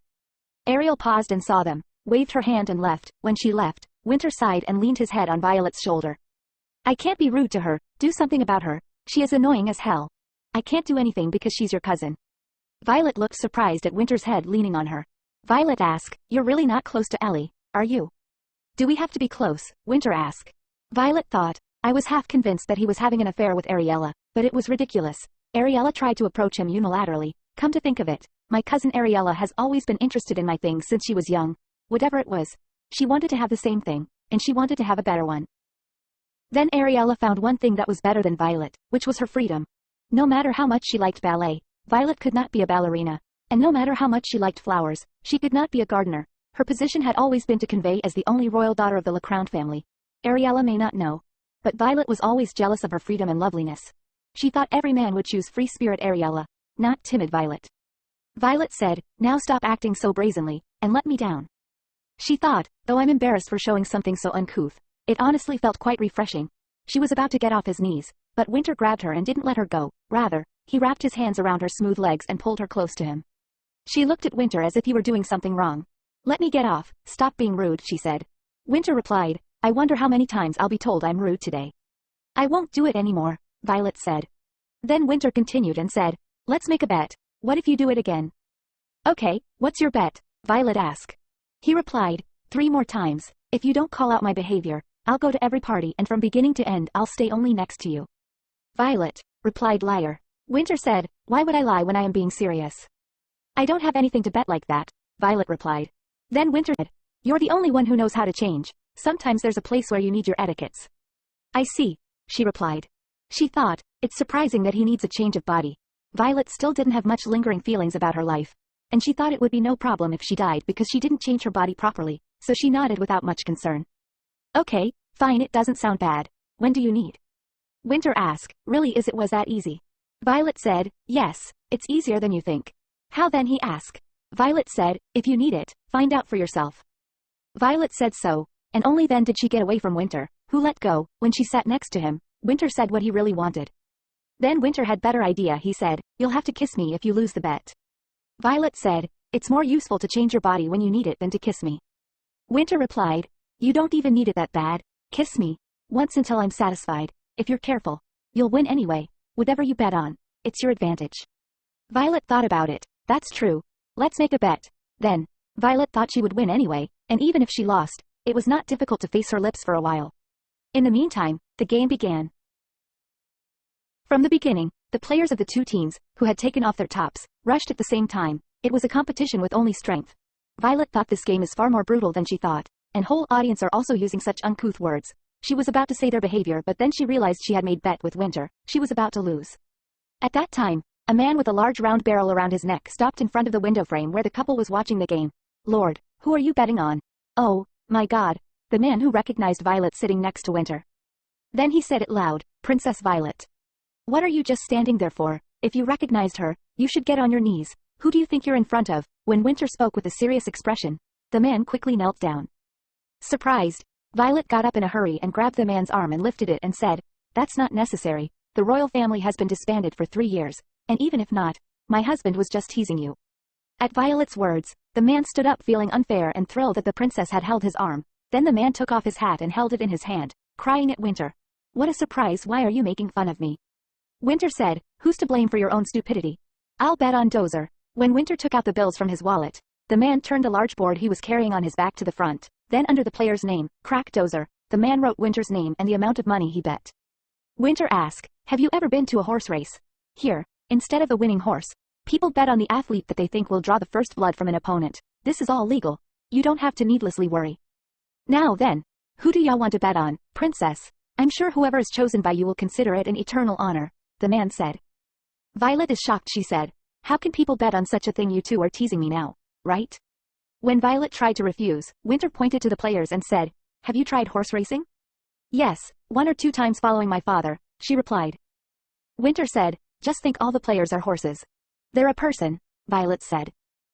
Ariel paused and saw them, waved her hand and left. When she left, Winter sighed and leaned his head on Violet's shoulder. I can't be rude to her, do something about her. She is annoying as hell. I can't do anything because she's your cousin. Violet looked surprised at Winter's head leaning on her. Violet asked, you're really not close to Ellie, are you? Do we have to be close? Winter asked. Violet thought, I was half convinced that he was having an affair with Ariella, but it was ridiculous. Ariella tried to approach him unilaterally. Come to think of it, my cousin Ariella has always been interested in my things since she was young. Whatever it was, she wanted to have the same thing, and she wanted to have a better one. Then Ariella found one thing that was better than Violet, which was her freedom. No matter how much she liked ballet, Violet could not be a ballerina. And no matter how much she liked flowers, she could not be a gardener. Her position had always been to convey as the only royal daughter of the LeCrown family. Ariella may not know, but Violet was always jealous of her freedom and loveliness. She thought every man would choose free-spirit Ariella, not timid Violet. Violet said, now stop acting so brazenly, and let me down. She thought, though I'm embarrassed for showing something so uncouth, it honestly felt quite refreshing. She was about to get off his knees, but Winter grabbed her and didn't let her go. Rather, he wrapped his hands around her smooth legs and pulled her close to him. She looked at Winter as if he were doing something wrong. Let me get off, stop being rude, she said. Winter replied, I wonder how many times I'll be told I'm rude today. I won't do it anymore, Violet said. Then Winter continued and said, let's make a bet. What if you do it again? Okay, what's your bet? Violet asked. He replied, 3 more times. If you don't call out my behavior, I'll go to every party and from beginning to end I'll stay only next to you. Violet replied, liar. Winter said, why would I lie when I am being serious? I don't have anything to bet like that, Violet replied. Then Winter said, you're the only one who knows how to change. Sometimes there's a place where you need your etiquettes. I see, she replied. She thought, it's surprising that he needs a change of body. Violet still didn't have much lingering feelings about her life, and she thought it would be no problem if she died because she didn't change her body properly, so she nodded without much concern. Okay, fine, it doesn't sound bad. When do you need? Winter asked, really was that easy? Violet said, yes, it's easier than you think. How then, he asked. Violet said, if you need it, find out for yourself. Violet said so, and only then did she get away from Winter, who let go. When she sat next to him, Winter said what he really wanted. Then Winter had better idea. He said, you'll have to kiss me if you lose the bet. Violet said, it's more useful to change your body when you need it than to kiss me. Winter replied, you don't even need it that bad. Kiss me once until I'm satisfied. If you're careful, you'll win anyway. Whatever you bet on, it's your advantage. Violet thought about it. That's true. Let's make a bet. Then, Violet thought she would win anyway, and even if she lost, it was not difficult to face her lips for a while. In the meantime, the game began. From the beginning, the players of the 2 teams, who had taken off their tops, rushed at the same time. It was a competition with only strength. Violet thought this game is far more brutal than she thought, and whole audience are also using such uncouth words. She was about to say their behavior, but then she realized she had made bet with Winter. She was about to lose. At that time, a man with a large round barrel around his neck stopped in front of the window frame where the couple was watching the game. Lord, who are you betting on? Oh, my God, the man who recognized Violet sitting next to Winter. Then he said it loud, Princess Violet. What are you just standing there for? If you recognized her, you should get on your knees. Who do you think you're in front of? When Winter spoke with a serious expression, the man quickly knelt down. Surprised, Violet got up in a hurry and grabbed the man's arm and lifted it and said, that's not necessary. The royal family has been disbanded for 3 years, and even if not, my husband was just teasing you. At Violet's words, the man stood up feeling unfair and thrilled that the princess had held his arm. Then the man took off his hat and held it in his hand, crying at Winter. What a surprise, why are you making fun of me? Winter said, who's to blame for your own stupidity? I'll bet on Dozer. When Winter took out the bills from his wallet, The man turned a large board he was carrying on his back to the front. Then under the player's name, Crack Dozer, the man wrote Winter's name and the amount of money he bet. Winter asked, have you ever been to a horse race? Here, instead of the winning horse, people bet on the athlete that they think will draw the first blood from an opponent. This is all legal. You don't have to needlessly worry. Now then, who do y'all want to bet on, princess? I'm sure whoever is chosen by you will consider it an eternal honor, the man said. Violet is shocked, she said. How can people bet on such a thing? You two are teasing me now, right? When Violet tried to refuse, Winter pointed to the players and said, have you tried horse racing? Yes, 1 or 2 times following my father, she replied. Winter said, just think all the players are horses. They're a person, Violet said.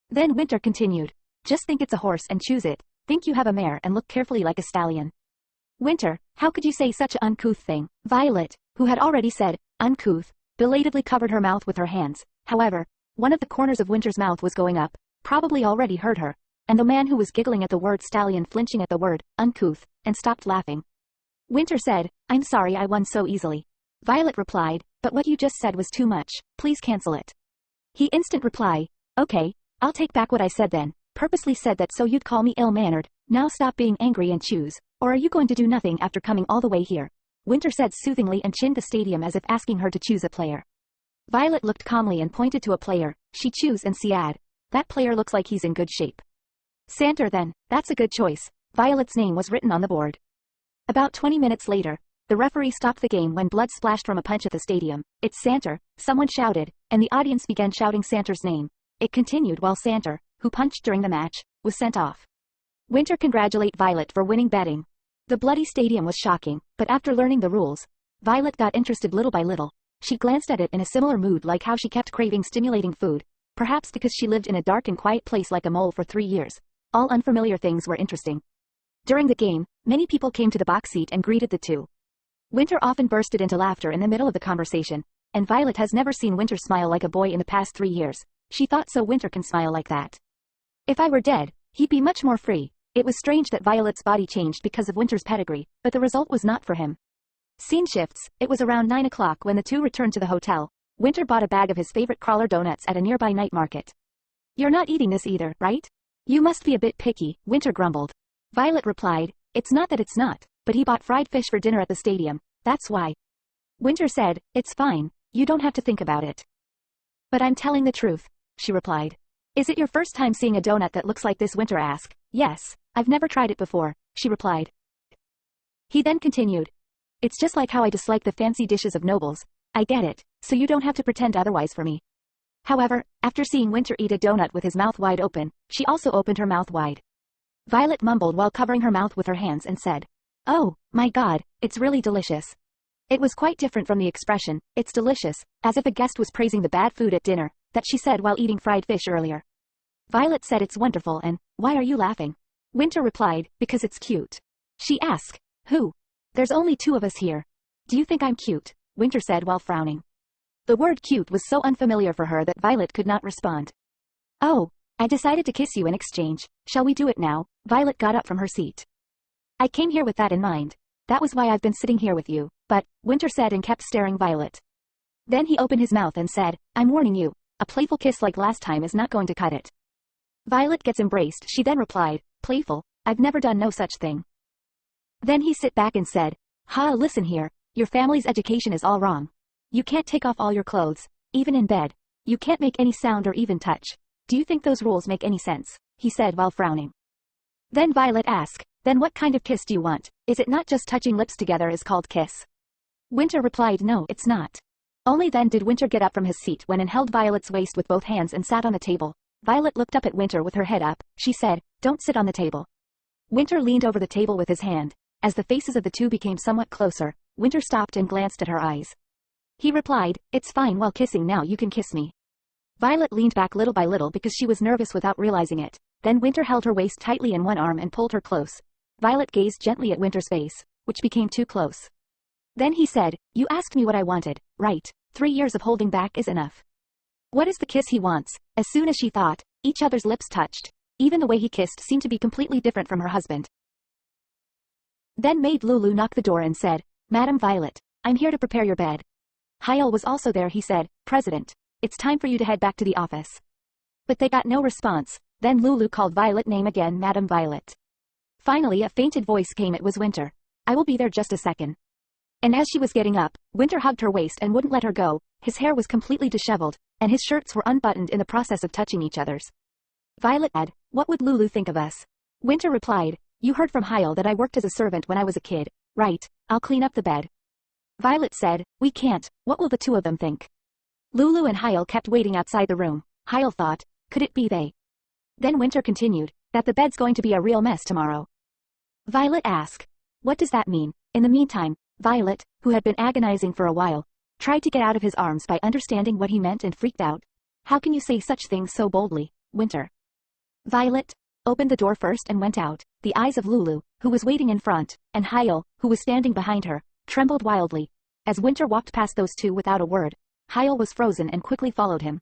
Then Winter continued, just think it's a horse and choose it. Think you have a mare and look carefully like a stallion. Winter, how could you say such an uncouth thing? Violet, who had already said, uncouth, belatedly covered her mouth with her hands. However, one of the corners of Winter's mouth was going up, probably already hurt her, and the man who was giggling at the word stallion flinching at the word, uncouth, and stopped laughing. Winter said, I'm sorry I won so easily. Violet replied, but what you just said was too much, please cancel it. He instant reply, okay, I'll take back what I said then, purposely said that so you'd call me ill-mannered, now stop being angry and choose, or are you going to do nothing after coming all the way here? Winter said soothingly and chinned the stadium as if asking her to choose a player. Violet looked calmly and pointed to a player, she choose and said, that player looks like he's in good shape. Santer then, that's a good choice, Violet's name was written on the board. About 20 minutes later, the referee stopped the game when blood splashed from a punch at the stadium. It's Santer, someone shouted, and the audience began shouting Santer's name. It continued while Santer, who punched during the match, was sent off. Winter congratulated Violet for winning betting. The bloody stadium was shocking, but after learning the rules, Violet got interested little by little. She glanced at it in a similar mood like how she kept craving stimulating food, perhaps because she lived in a dark and quiet place like a mole for 3 years. All unfamiliar things were interesting. During the game, many people came to the box seat and greeted the two. Winter often bursted into laughter in the middle of the conversation, and Violet has never seen Winter smile like a boy in the past 3 years. She thought so Winter can smile like that. If I were dead, he'd be much more free. It was strange that Violet's body changed because of Winter's pedigree, but the result was not for him. Scene shifts. It was around 9 o'clock when the two returned to the hotel. Winter bought a bag of his favorite crawler donuts at a nearby night market. You're not eating this either, right? You must be a bit picky, Winter grumbled. Violet replied, it's not that it's not, but he bought fried fish for dinner at the stadium, that's why. Winter said, it's fine, you don't have to think about it. But I'm telling the truth, she replied. Is it your first time seeing a donut that looks like this? Winter asked. Yes, I've never tried it before, she replied. He then continued. It's just like how I dislike the fancy dishes of nobles. I get it, so you don't have to pretend otherwise for me. However, after seeing Winter eat a donut with his mouth wide open, she also opened her mouth wide. Violet mumbled while covering her mouth with her hands and said, oh, my God, it's really delicious. It was quite different from the expression, it's delicious, as if a guest was praising the bad food at dinner, that she said while eating fried fish earlier. Violet said it's wonderful and, why are you laughing? Winter replied, because it's cute. She asked, who? There's only 2 of us here. Do you think I'm cute? Winter said while frowning. The word cute was so unfamiliar for her that Violet could not respond. Oh, I decided to kiss you in exchange. Shall we do it now? Violet got up from her seat. I came here with that in mind. That was why I've been sitting here with you, but, Winter said and kept staring Violet. Then he opened his mouth and said, I'm warning you, a playful kiss like last time is not going to cut it. Violet gets embraced. She then replied, playful, I've never done no such thing. Then he sit back and said, listen here, your family's education is all wrong. You can't take off all your clothes, even in bed. You can't make any sound or even touch. Do you think those rules make any sense? He said while frowning. Then Violet asked, then what kind of kiss do you want? Is it not just touching lips together is called kiss? Winter replied, no, it's not. Only then did Winter get up from his seat when and held Violet's waist with both hands and sat on the table. Violet looked up at Winter with her head up. She said, don't sit on the table. Winter leaned over the table with his hand. As the faces of the two became somewhat closer, Winter stopped and glanced at her eyes. He replied, it's fine while kissing now you can kiss me. Violet leaned back little by little because she was nervous without realizing it. Then Winter held her waist tightly in one arm and pulled her close. Violet gazed gently at Winter's face, which became too close. Then he said, you asked me what I wanted, right? 3 years of holding back is enough. What is the kiss he wants? As soon as she thought, each other's lips touched. Even the way he kissed seemed to be completely different from her husband. Then Maid Lulu knocked the door and said, Madam Violet, I'm here to prepare your bed. Hyel was also there. He said, President, it's time for you to head back to the office. But they got no response. Then Lulu called Violet name again, Madam Violet. Finally a fainted voice came. It was Winter. I will be there just a second. And as she was getting up, Winter hugged her waist and wouldn't let her go. His hair was completely disheveled, and his shirts were unbuttoned in the process of touching each other's. Violet said, what would Lulu think of us? Winter replied, you heard from Hyle that I worked as a servant when I was a kid, right? I'll clean up the bed. Violet said, we can't, what will the two of them think? Lulu and Hyle kept waiting outside the room. Hyle thought, could it be they? Then Winter continued, that the bed's going to be a real mess tomorrow. Violet asked, what does that mean? In the meantime, Violet, who had been agonizing for a while, tried to get out of his arms by understanding what he meant and freaked out. How can you say such things so boldly, Winter? Violet opened the door first and went out. The eyes of Lulu, who was waiting in front, and Hyle, who was standing behind her, trembled wildly. As Winter walked past those two without a word, Hyle was frozen and quickly followed him.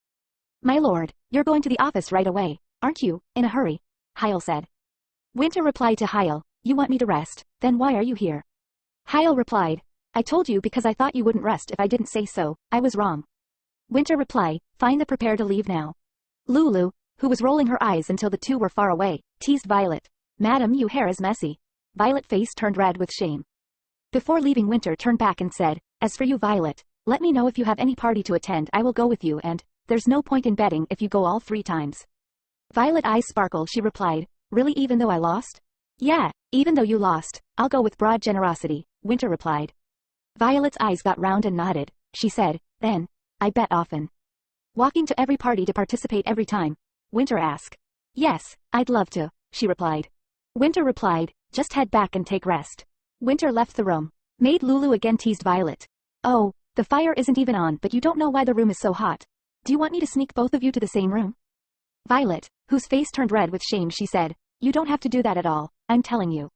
My lord, you're going to the office right away, aren't you, in a hurry? Hyle said. Winter replied to Hyle, you want me to rest, then why are you here? Hyle replied, I told you because I thought you wouldn't rest if I didn't say so, I was wrong. Winter replied, fine, the prepare to leave now. Lulu, who was rolling her eyes until the two were far away, teased Violet. Madam, your hair is messy. Violet's face turned red with shame. Before leaving, Winter turned back and said, as for you, Violet, let me know if you have any party to attend. I will go with you, and there's no point in betting if you go all 3 times. Violet's eyes sparkled. She replied, really, even though I lost? Yeah, even though you lost, I'll go with broad generosity, Winter replied. Violet's eyes got round and nodded. She said, then, I bet often. Walking to every party to participate every time? Winter asked. Yes, I'd love to, she replied. Winter replied, just head back and take rest. Winter left the room. Maid Lulu again teased Violet. Oh, the fire isn't even on, but you don't know why the room is so hot. Do you want me to sneak both of you to the same room? Violet, whose face turned red with shame, she said, you don't have to do that at all, I'm telling you.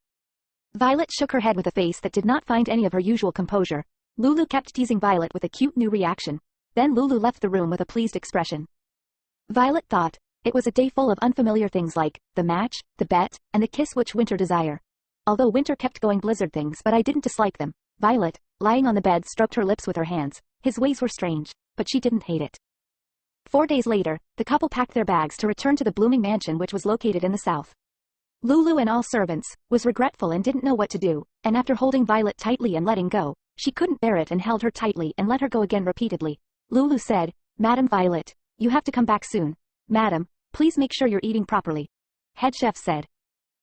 Violet shook her head with a face that did not find any of her usual composure. Lulu kept teasing Violet with a cute new reaction. Then Lulu left the room with a pleased expression. Violet thought, it was a day full of unfamiliar things like the match, the bet, and the kiss which Winter desired. Although Winter kept going blizzard things, but I didn't dislike them. Violet, lying on the bed, stroked her lips with her hands. His ways were strange, but she didn't hate it. 4 days later, the couple packed their bags to return to the blooming mansion which was located in the south. Lulu and all servants was regretful and didn't know what to do, and after holding Violet tightly and letting go, she couldn't bear it and held her tightly and let her go again repeatedly. Lulu said, Madam Violet, you have to come back soon. Madam, please make sure you're eating properly. Head chef said.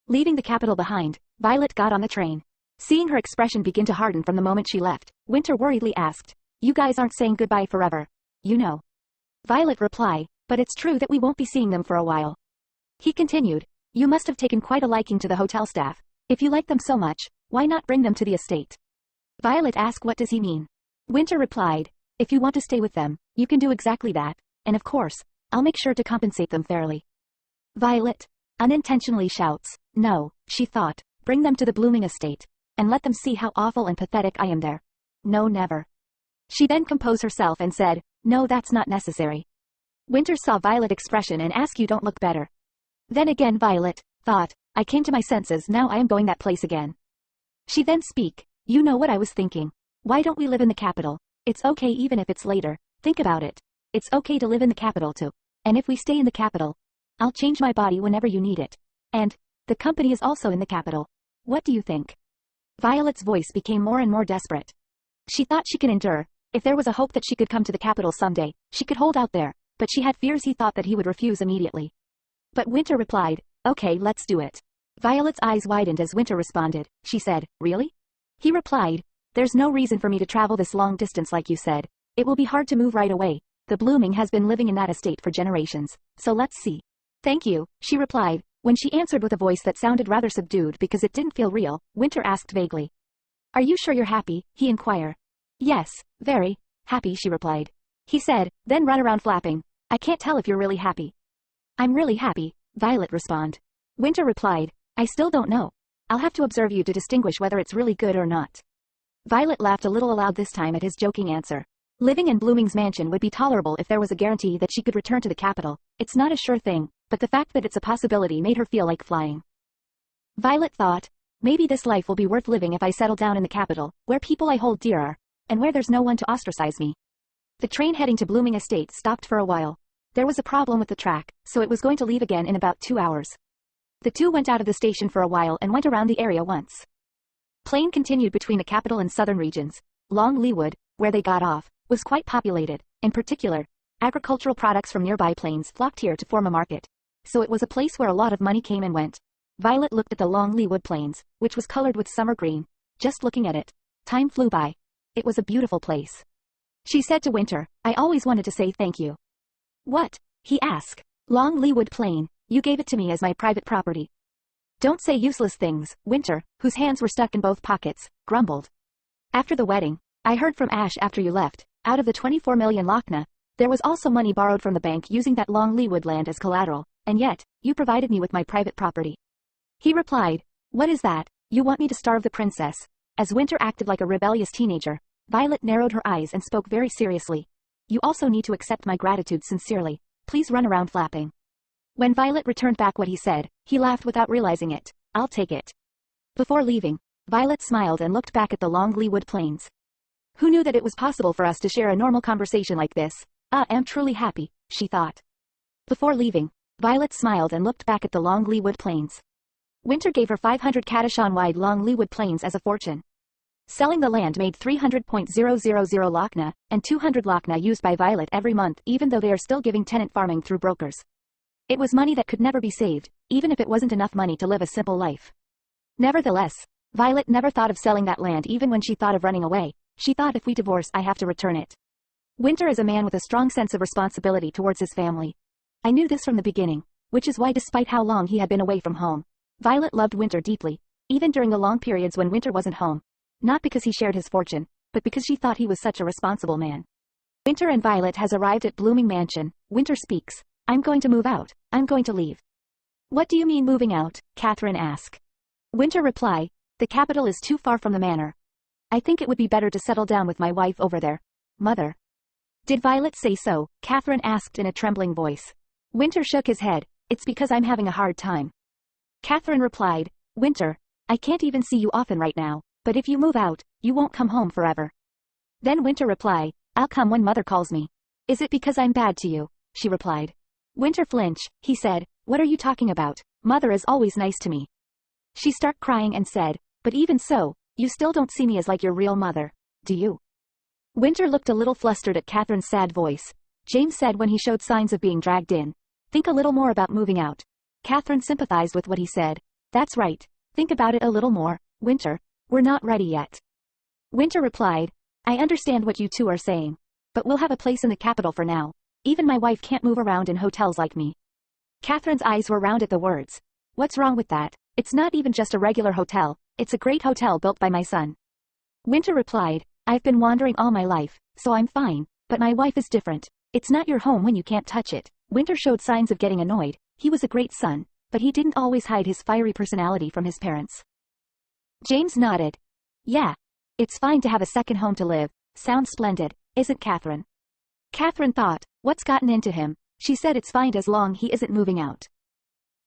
Leaving the capital behind, Violet got on the train. Seeing her expression begin to harden from the moment she left, Winter worriedly asked, you guys aren't saying goodbye forever, you know? Violet replied, but it's true that we won't be seeing them for a while. He continued, you must have taken quite a liking to the hotel staff. If you like them so much, why not bring them to the estate? Violet asked, what does he mean? Winter replied, if you want to stay with them, you can do exactly that, and of course, I'll make sure to compensate them fairly. Violet unintentionally shouts, no, she thought, bring them to the blooming estate, and let them see how awful and pathetic I am there. No, never. She then composed herself and said, no, that's not necessary. Winter saw Violet's expression and asked, you don't look better. Then again Violet thought, I came to my senses, now I am going that place again. She then speak, you know what I was thinking. Why don't we live in the capital? It's okay even if it's later, think about it. It's okay to live in the capital too. And if we stay in the capital, I'll change my body whenever you need it. And the company is also in the capital. What do you think? Violet's voice became more and more desperate. She thought she could endure. If there was a hope that she could come to the capital someday, she could hold out there, but she had fears he thought that he would refuse immediately. But Winter replied, okay, let's do it. Violet's eyes widened as Winter responded. She said, really? He replied, there's no reason for me to travel this long distance like you said. It will be hard to move right away. The blooming has been living in that estate for generations, so let's see. Thank you, she replied. When she answered with a voice that sounded rather subdued because it didn't feel real, Winter asked vaguely. Are you sure you're happy? He inquired. Yes, very happy, she replied. He said, then run around flapping. I can't tell if you're really happy. I'm really happy, Violet responded. Winter replied, I still don't know. I'll have to observe you to distinguish whether it's really good or not. Violet laughed a little aloud this time at his joking answer. Living in Blooming's mansion would be tolerable if there was a guarantee that she could return to the capital. It's not a sure thing, but the fact that it's a possibility made her feel like flying. Violet thought, maybe this life will be worth living if I settle down in the capital, where people I hold dear are, and where there's no one to ostracize me. The train heading to Blooming Estate stopped for a while. There was a problem with the track, so it was going to leave again in about 2 hours. The two went out of the station for a while and went around the area once. Plane continued between the capital and southern regions. Long Leawood, where they got off, was quite populated. In particular, agricultural products from nearby plains flocked here to form a market. So it was a place where a lot of money came and went. Violet looked at the Long Leawood Plains, which was colored with summer green. Just looking at it, time flew by. It was a beautiful place. She said to Winter, "I always wanted to say thank you." "What?" he asked. "Long Leawood Plain, you gave it to me as my private property." "Don't say useless things," Winter, whose hands were stuck in both pockets, grumbled. "After the wedding, I heard from Ash after you left, out of the 24 million Lochna, there was also money borrowed from the bank using that Long Leawood land as collateral, and yet, you provided me with my private property." He replied, "What is that? You want me to starve the princess?" As Winter acted like a rebellious teenager, Violet narrowed her eyes and spoke very seriously. "You also need to accept my gratitude sincerely. Please run around flapping." When Violet returned back what he said, he laughed without realizing it. "I'll take it." Before leaving, Violet smiled and looked back at the Long Leawood Plains. "Who knew that it was possible for us to share a normal conversation like this? I am truly happy," she thought. Before leaving, Violet smiled and looked back at the Long Leawood Plains. Winter gave her 500 Kadashan-wide Long Leawood Plains as a fortune. Selling the land made 300,000 Lochna, and 200 Lochna used by Violet every month, even though they are still giving tenant farming through brokers. It was money that could never be saved, even if it wasn't enough money to live a simple life. Nevertheless, Violet never thought of selling that land even when she thought of running away. She thought, if we divorce, I have to return it. Winter is a man with a strong sense of responsibility towards his family. I knew this from the beginning, which is why despite how long he had been away from home, Violet loved Winter deeply, even during the long periods when Winter wasn't home. Not because he shared his fortune, but because she thought he was such a responsible man. Winter and Violet has arrived at Blooming Mansion. Winter speaks. "I'm going to move out. I'm going to leave." "What do you mean moving out?" Catherine asked. Winter reply, "The capital is too far from the manor. I think it would be better to settle down with my wife over there, Mother." "Did Violet say so?" Catherine asked in a trembling voice. Winter shook his head. "It's because I'm having a hard time." Catherine replied, "Winter, I can't even see you often right now, but if you move out, you won't come home forever." Then Winter replied, "I'll come when Mother calls me." "Is it because I'm bad to you?" she replied. Winter flinched. He said, "What are you talking about? Mother is always nice to me." She started crying and said, "But even so, you still don't see me as like your real mother, do you?" Winter looked a little flustered at Catherine's sad voice. James said when he showed signs of being dragged in, "Think a little more about moving out." Catherine sympathized with what he said. "That's right. Think about it a little more, Winter. We're not ready yet." Winter replied, "I understand what you two are saying. But we'll have a place in the capital for now. Even my wife can't move around in hotels like me." Catherine's eyes were round at the words. "What's wrong with that? It's not even just a regular hotel, it's a great hotel built by my son." Winter replied, "I've been wandering all my life, so I'm fine, but my wife is different. It's not your home when you can't touch it." Winter showed signs of getting annoyed. He was a great son, but he didn't always hide his fiery personality from his parents. James nodded. "Yeah. It's fine to have a second home to live. Sounds splendid, isn't Catherine?" Catherine thought, what's gotten into him? She said it's fine as long he isn't moving out.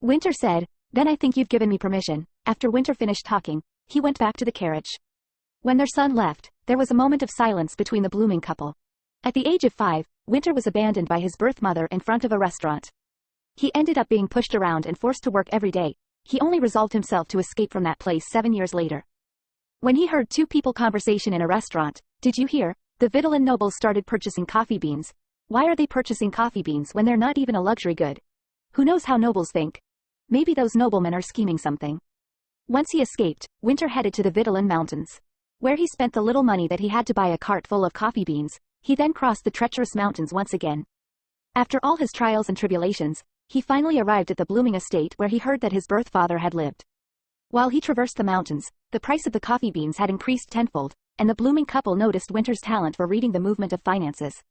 Winter said, "Then I think you've given me permission." After Winter finished talking, he went back to the carriage. When their son left, there was a moment of silence between the blooming couple. At the age of 5, Winter was abandoned by his birth mother in front of a restaurant. He ended up being pushed around and forced to work every day. He only resolved himself to escape from that place 7 years later. When he heard two people conversation in a restaurant, "Did you hear? The Vitellin nobles started purchasing coffee beans." "Why are they purchasing coffee beans when they're not even a luxury good?" Who knows how nobles think? Maybe those noblemen are scheming something. Once he escaped, Winter headed to the Vitellin Mountains, where he spent the little money that he had to buy a cart full of coffee beans. He then crossed the treacherous mountains once again. After all his trials and tribulations, he finally arrived at the blooming estate where he heard that his birth father had lived. While he traversed the mountains, the price of the coffee beans had increased tenfold, and the blooming couple noticed Winter's talent for reading the movement of finances.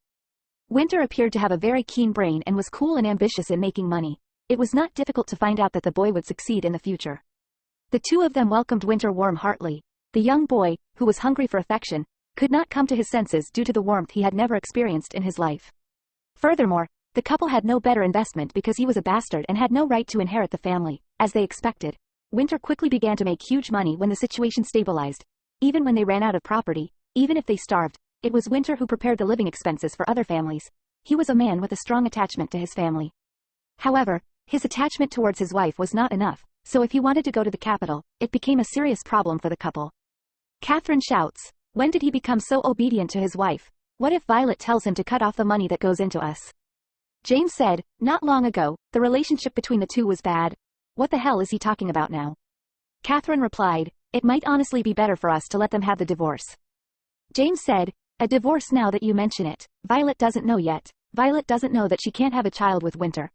Winter appeared to have a very keen brain and was cool and ambitious in making money. It was not difficult to find out that the boy would succeed in the future. The two of them welcomed Winter warm-heartedly. The young boy, who was hungry for affection, could not come to his senses due to the warmth he had never experienced in his life. Furthermore, the couple had no better investment because he was a bastard and had no right to inherit the family, as they expected. Winter quickly began to make huge money when the situation stabilized. Even when they ran out of property, even if they starved, it was Winter who prepared the living expenses for other families. He was a man with a strong attachment to his family. However, his attachment towards his wife was not enough, so if he wanted to go to the capital, it became a serious problem for the couple. Catherine shouts, "When did he become so obedient to his wife? What if Violet tells him to cut off the money that goes into us?" James said, "Not long ago, the relationship between the two was bad. What the hell is he talking about now?" Catherine replied, "It might honestly be better for us to let them have the divorce." James said, "A divorce now that you mention it, Violet doesn't know yet. Violet doesn't know that she can't have a child with Winter.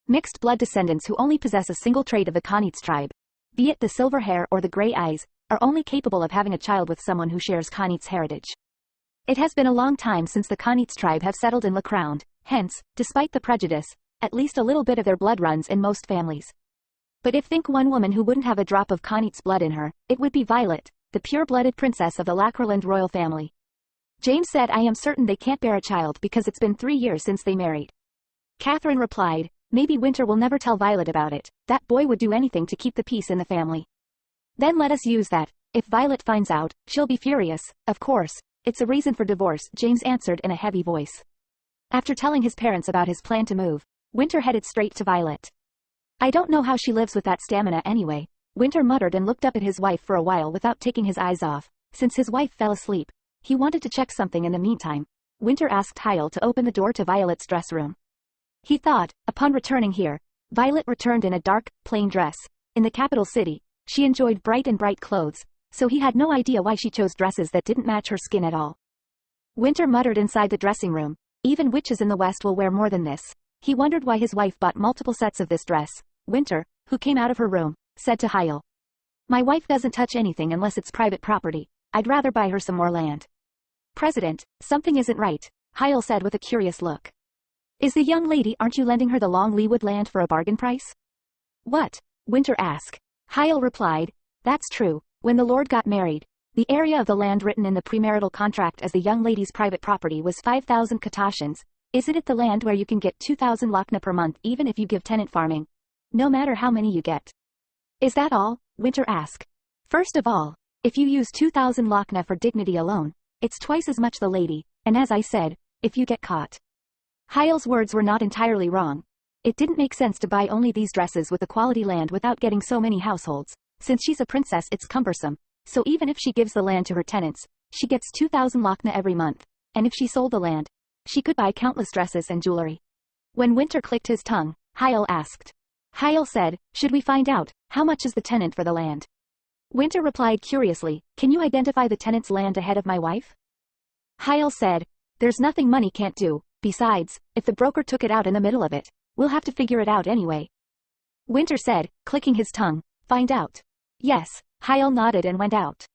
Mixed blood descendants who only possess a single trait of the Khanits tribe, be it the silver hair or the gray eyes, are only capable of having a child with someone who shares Khanits heritage. It has been a long time since the Khanits tribe have settled in Lacround, hence, despite the prejudice, at least a little bit of their blood runs in most families. But if think one woman who wouldn't have a drop of Khanits blood in her, it would be Violet, the pure-blooded princess of the Lacroland royal family." James said, "I am certain they can't bear a child because it's been 3 years since they married." Catherine replied, "Maybe Winter will never tell Violet about it. That boy would do anything to keep the peace in the family. Then let us use that. If Violet finds out, she'll be furious. Of course, it's a reason for divorce," James answered in a heavy voice. After telling his parents about his plan to move, Winter headed straight to Violet. "I don't know how she lives with that stamina anyway," Winter muttered and looked up at his wife for a while without taking his eyes off. Since his wife fell asleep, he wanted to check something in the meantime. Winter asked Hyle to open the door to Violet's dress room. He thought, upon returning here, Violet returned in a dark, plain dress. In the capital city, she enjoyed bright clothes, so he had no idea why she chose dresses that didn't match her skin at all. Winter muttered inside the dressing room, "Even witches in the West will wear more than this." He wondered why his wife bought multiple sets of this dress. Winter, who came out of her room, said to Hyle, "My wife doesn't touch anything unless it's private property. I'd rather buy her some more land." "President, something isn't right," Hyle said with a curious look. "Is the young lady, aren't you lending her the Long Leawood land for a bargain price?" "What?" Winter asked. Hyle replied, "That's true. When the Lord got married, the area of the land written in the premarital contract as the young lady's private property was 5,000 katashans. Isn't it the land where you can get 2,000 lakna per month even if you give tenant farming? No matter how many you get." "Is that all?" Winter asked. "First of all, if you use 2,000 lakna for dignity alone, it's twice as much the lady, and as I said, if you get caught." Hyle's words were not entirely wrong. It didn't make sense to buy only these dresses with the quality land without getting so many households. Since she's a princess, it's cumbersome. So even if she gives the land to her tenants, she gets 2,000 lakna every month. And if she sold the land, she could buy countless dresses and jewelry. When Winter clicked his tongue, Hyle asked. Hyle said, "Should we find out, how much is the tenant for the land?" Winter replied curiously, "Can you identify the tenant's land ahead of my wife?" Hyle said, "There's nothing money can't do. Besides, if the broker took it out in the middle of it, we'll have to figure it out anyway." Winter said, clicking his tongue, "Find out." "Yes." Hyle nodded and went out.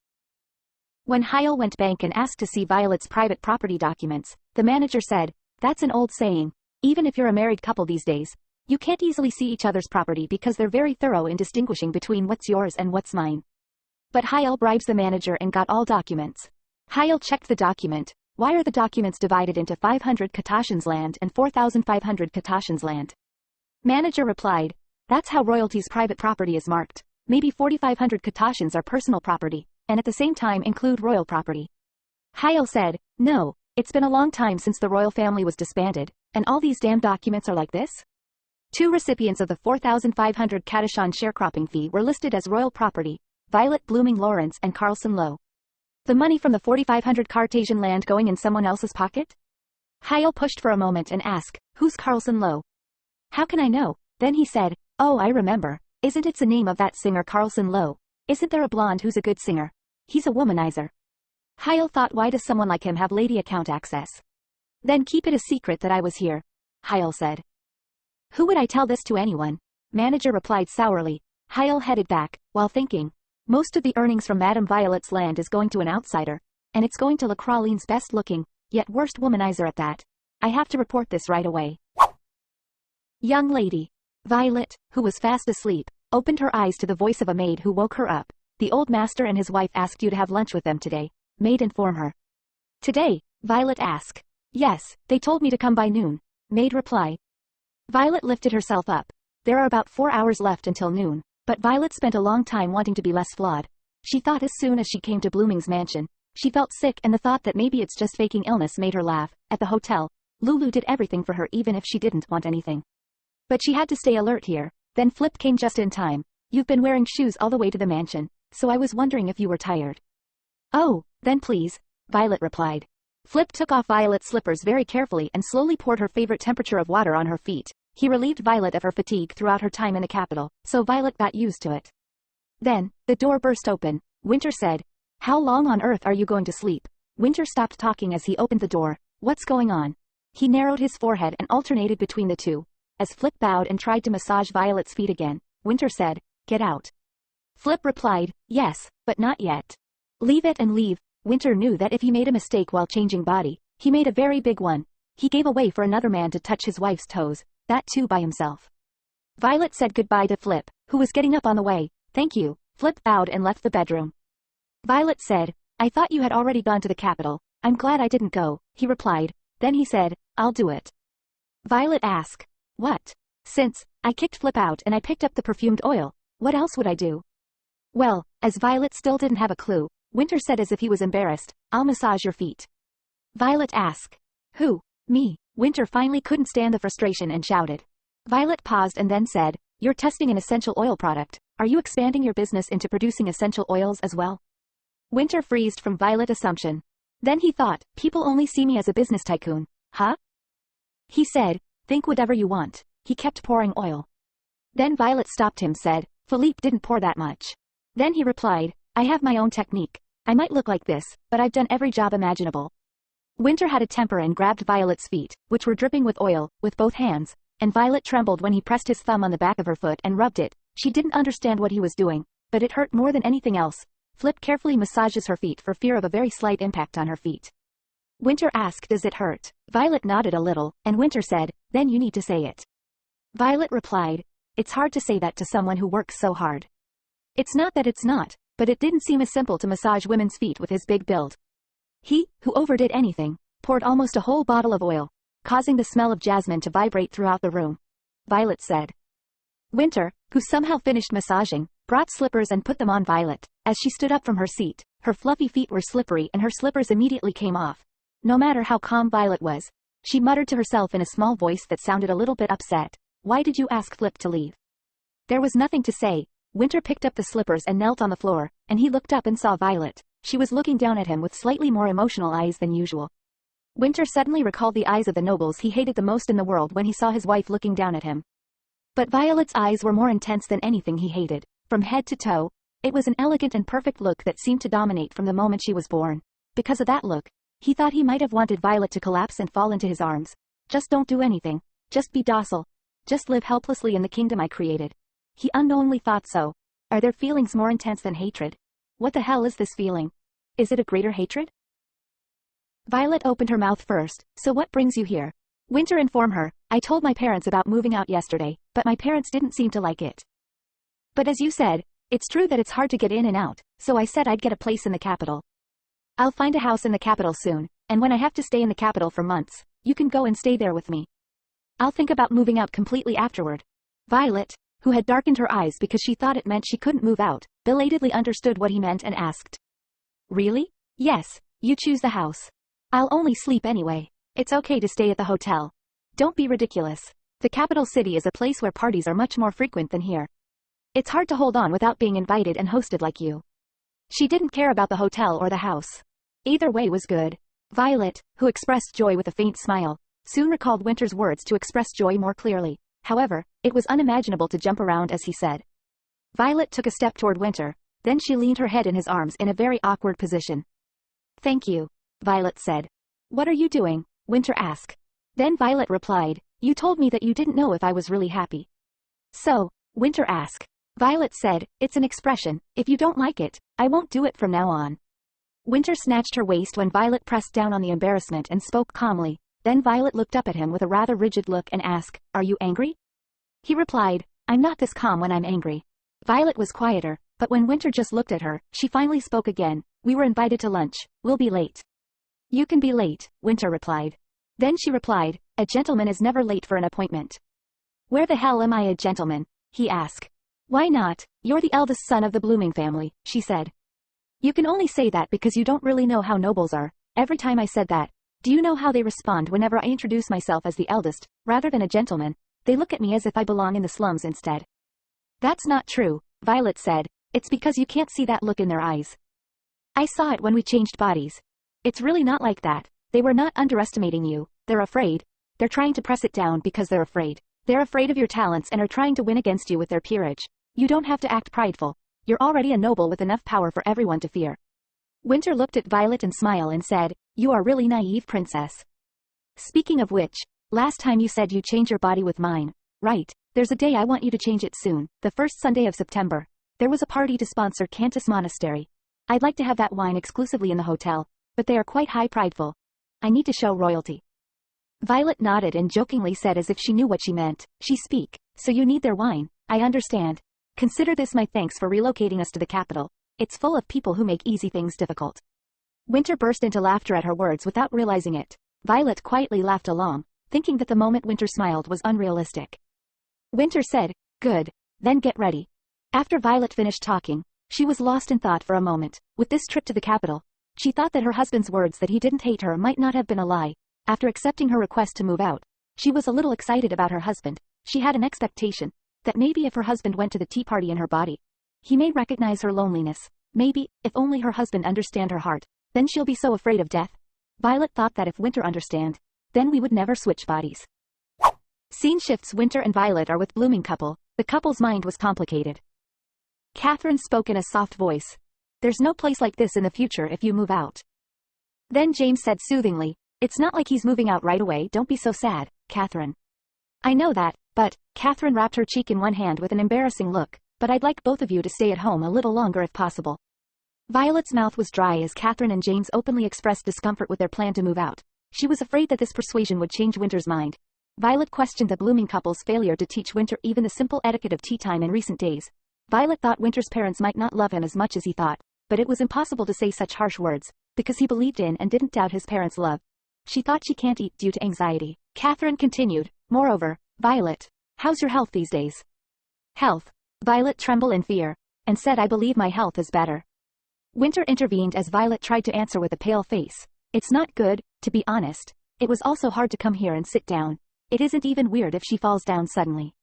When Hyle went back and asked to see Violet's private property documents, the manager said, "That's an old saying. Even if you're a married couple these days, you can't easily see each other's property because they're very thorough in distinguishing between what's yours and what's mine." But Hyle bribes the manager and got all documents. Hyle checked the document. Why are the documents divided into 500 katashans land and 4,500 katashans land? Manager replied, "That's how royalty's private property is marked. Maybe 4,500 katashans are personal property, and at the same time include royal property." Hyle said, "No, it's been a long time since the royal family was disbanded, and all these damn documents are like this?" Two recipients of the 4,500 katashan sharecropping fee were listed as royal property, Violet Blooming Lawrence and Carlson Lowe. The money from the 4,500 Cartesian land going in someone else's pocket? Hyle pushed for a moment and asked, "Who's Carlson Lowe?" "How can I know?" Then he said, "Oh, I remember. Isn't it the name of that singer Carlson Lowe? Isn't there a blonde who's a good singer? He's a womanizer." Hyle thought, why does someone like him have lady account access? "Then keep it a secret that I was here," Hyle said. "Who would I tell this to? Anyone?" Manager replied sourly. Hyle headed back, while thinking, most of the earnings from Madame Violet's land is going to an outsider, and it's going to Lacraline's best looking, yet worst womanizer at that. I have to report this right away. Young lady. Violet, who was fast asleep, opened her eyes to the voice of a maid who woke her up. "The old master and his wife asked you to have lunch with them today," maid informed her. "Today?" Violet asked. "Yes, they told me to come by noon," maid replied. Violet lifted herself up. There are about 4 hours left until noon, but Violet spent a long time wanting to be less flawed. She thought as soon as she came to Blooming's mansion, she felt sick, and the thought that maybe it's just faking illness made her laugh. At the hotel, Lulu did everything for her even if she didn't want anything. But she had to stay alert here. Then Flip came just in time. You've been wearing shoes all the way to the mansion, so I was wondering if you were tired. Oh, then please, Violet replied. Flip took off Violet's slippers very carefully and slowly poured her favorite temperature of water on her feet. He relieved Violet of her fatigue throughout her time in the capital, so Violet got used to it. Then, the door burst open. Winter said, "How long on earth are you going to sleep?" Winter stopped talking as he opened the door. "What's going on?" He narrowed his forehead and alternated between the two. As Flip bowed and tried to massage Violet's feet again, Winter said, "Get out." Flip replied, "Yes, but not yet." "Leave it and leave." Winter knew that if he made a mistake while changing body, he made a very big one. He gave away for another man to touch his wife's toes, that too by himself. Violet said goodbye to Flip, who was getting up on the way. "Thank you." Flip bowed and left the bedroom. Violet said, "I thought you had already gone to the capital. I'm glad I didn't go," he replied. Then he said, "I'll do it." Violet asked, "What?" "Since I kicked Flip out and I picked up the perfumed oil, what else would I do?" "Well," as Violet still didn't have a clue, Winter said as if he was embarrassed, "I'll massage your feet." Violet asked, "Who? Me?" Winter finally couldn't stand the frustration and shouted. Violet paused and then said, "You're testing an essential oil product. Are you expanding your business into producing essential oils as well?" Winter freezed from Violet's assumption. Then he thought, people only see me as a business tycoon, huh? He said, "Think whatever you want." He kept pouring oil. Then Violet stopped him, said, "Philippe didn't pour that much." Then he replied, "I have my own technique. I might look like this, but I've done every job imaginable." Winter had a temper and grabbed Violet's feet, which were dripping with oil, with both hands, and Violet trembled when he pressed his thumb on the back of her foot and rubbed it. She didn't understand what he was doing, but it hurt more than anything else. Flip carefully massages her feet for fear of a very slight impact on her feet. Winter asked, "Does it hurt?" Violet nodded a little, and Winter said, "Then you need to say it." Violet replied, "It's hard to say that to someone who works so hard." It's not that it's not, but it didn't seem as simple to massage women's feet with his big build. He, who overdid anything, poured almost a whole bottle of oil, causing the smell of jasmine to vibrate throughout the room. Violet said. Winter, who somehow finished massaging, brought slippers and put them on Violet. As she stood up from her seat, her fluffy feet were slippery and her slippers immediately came off. No matter how calm Violet was, she muttered to herself in a small voice that sounded a little bit upset, "Why did you ask Flip to leave?" There was nothing to say. Winter picked up the slippers and knelt on the floor, and he looked up and saw Violet. She was looking down at him with slightly more emotional eyes than usual. Winter suddenly recalled the eyes of the nobles he hated the most in the world when he saw his wife looking down at him. But Violet's eyes were more intense than anything he hated. From head to toe, it was an elegant and perfect look that seemed to dominate from the moment she was born. Because of that look, he thought he might have wanted Violet to collapse and fall into his arms. "Just don't do anything. Just be docile. Just live helplessly in the kingdom I created." He unknowingly thought so. Are there feelings more intense than hatred? What the hell is this feeling? Is it a greater hatred? Violet opened her mouth first. "So what brings you here?" Winter informed her, "I told my parents about moving out yesterday, but my parents didn't seem to like it. But as you said, it's true that it's hard to get in and out, so I said I'd get a place in the capital. I'll find a house in the capital soon, and when I have to stay in the capital for months, you can go and stay there with me. I'll think about moving out completely afterward." Violet, who had darkened her eyes because she thought it meant she couldn't move out, belatedly understood what he meant and asked. "Really?" "Yes, you choose the house. I'll only sleep anyway. It's okay to stay at the hotel. Don't be ridiculous. The capital city is a place where parties are much more frequent than here. It's hard to hold on without being invited and hosted like you." She didn't care about the hotel or the house. Either way was good. Violet, who expressed joy with a faint smile, soon recalled Winter's words to express joy more clearly. However, it was unimaginable to jump around as he said. Violet took a step toward Winter, then she leaned her head in his arms in a very awkward position. "Thank you," Violet said. "What are you doing?" Winter asked. Then Violet replied, "You told me that you didn't know if I was really happy." "So?" Winter asked. Violet said, "It's an expression. If you don't like it, I won't do it from now on." Winter snatched her waist when Violet pressed down on the embarrassment and spoke calmly. Then Violet looked up at him with a rather rigid look and asked, "Are you angry?" He replied, "I'm not this calm when I'm angry." Violet was quieter, but when Winter just looked at her, she finally spoke again. "We were invited to lunch. We'll be late." "You can be late," Winter replied. Then she replied, "A gentleman is never late for an appointment." "Where the hell am I a gentleman?" he asked. "Why not? You're the eldest son of the Blooming family," she said. "You can only say that because you don't really know how nobles are." Every time I said that, Do you know how they respond whenever I introduce myself as the eldest, rather than a gentleman? They look at me as if I belong in the slums instead. That's not true, Violet said. It's because you can't see that look in their eyes. I saw it when we changed bodies. It's really not like that. They were not underestimating you. They're afraid. They're trying to press it down because they're afraid. They're afraid of your talents and are trying to win against you with their peerage. You don't have to act prideful. You're already a noble with enough power for everyone to fear. Winter looked at Violet and smiled and said, "You are really naive, princess. Speaking of which, last time you said you change your body with mine, right? There's a day I want you to change it soon, the first Sunday of September. There was a party to sponsor Cantus Monastery. I'd like to have that wine exclusively in the hotel, but they are quite high prideful. I need to show royalty." Violet nodded and jokingly said as if she knew what she meant, "She speak, so you need their wine, I understand. Consider this my thanks for relocating us to the capital. It's full of people who make easy things difficult." Winter burst into laughter at her words without realizing it. Violet quietly laughed along, thinking that the moment Winter smiled was unrealistic. Winter said, "Good, then get ready." After Violet finished talking, she was lost in thought for a moment. With this trip to the capital, she thought that her husband's words that he didn't hate her might not have been a lie. After accepting her request to move out, she was a little excited about her husband. She had an expectation that maybe if her husband went to the tea party in her body, he may recognize her loneliness. Maybe, if only her husband understand her heart, then she'll be so afraid of death. Violet thought that if Winter understand, then we would never switch bodies. Scene shifts. Winter and Violet are with blooming couple. The couple's mind was complicated. Catherine spoke in a soft voice. "There's no place like this in the future if you move out." Then James said soothingly, "It's not like he's moving out right away. Don't be so sad, Catherine." "I know that, but," Catherine wrapped her cheek in one hand with an embarrassing look, "but I'd like both of you to stay at home a little longer if possible." Violet's mouth was dry as Catherine and James openly expressed discomfort with their plan to move out. She was afraid that this persuasion would change Winter's mind. Violet questioned the blooming couple's failure to teach Winter even the simple etiquette of tea time in recent days. Violet thought Winter's parents might not love him as much as he thought, but it was impossible to say such harsh words, because he believed in and didn't doubt his parents' love. She thought she can't eat due to anxiety. Catherine continued, "Moreover, Violet, how's your health these days?" "Health?" Violet trembled in fear, and said, "I believe my health is better." Winter intervened as Violet tried to answer with a pale face. "It's not good, to be honest. It was also hard to come here and sit down. It isn't even weird if she falls down suddenly."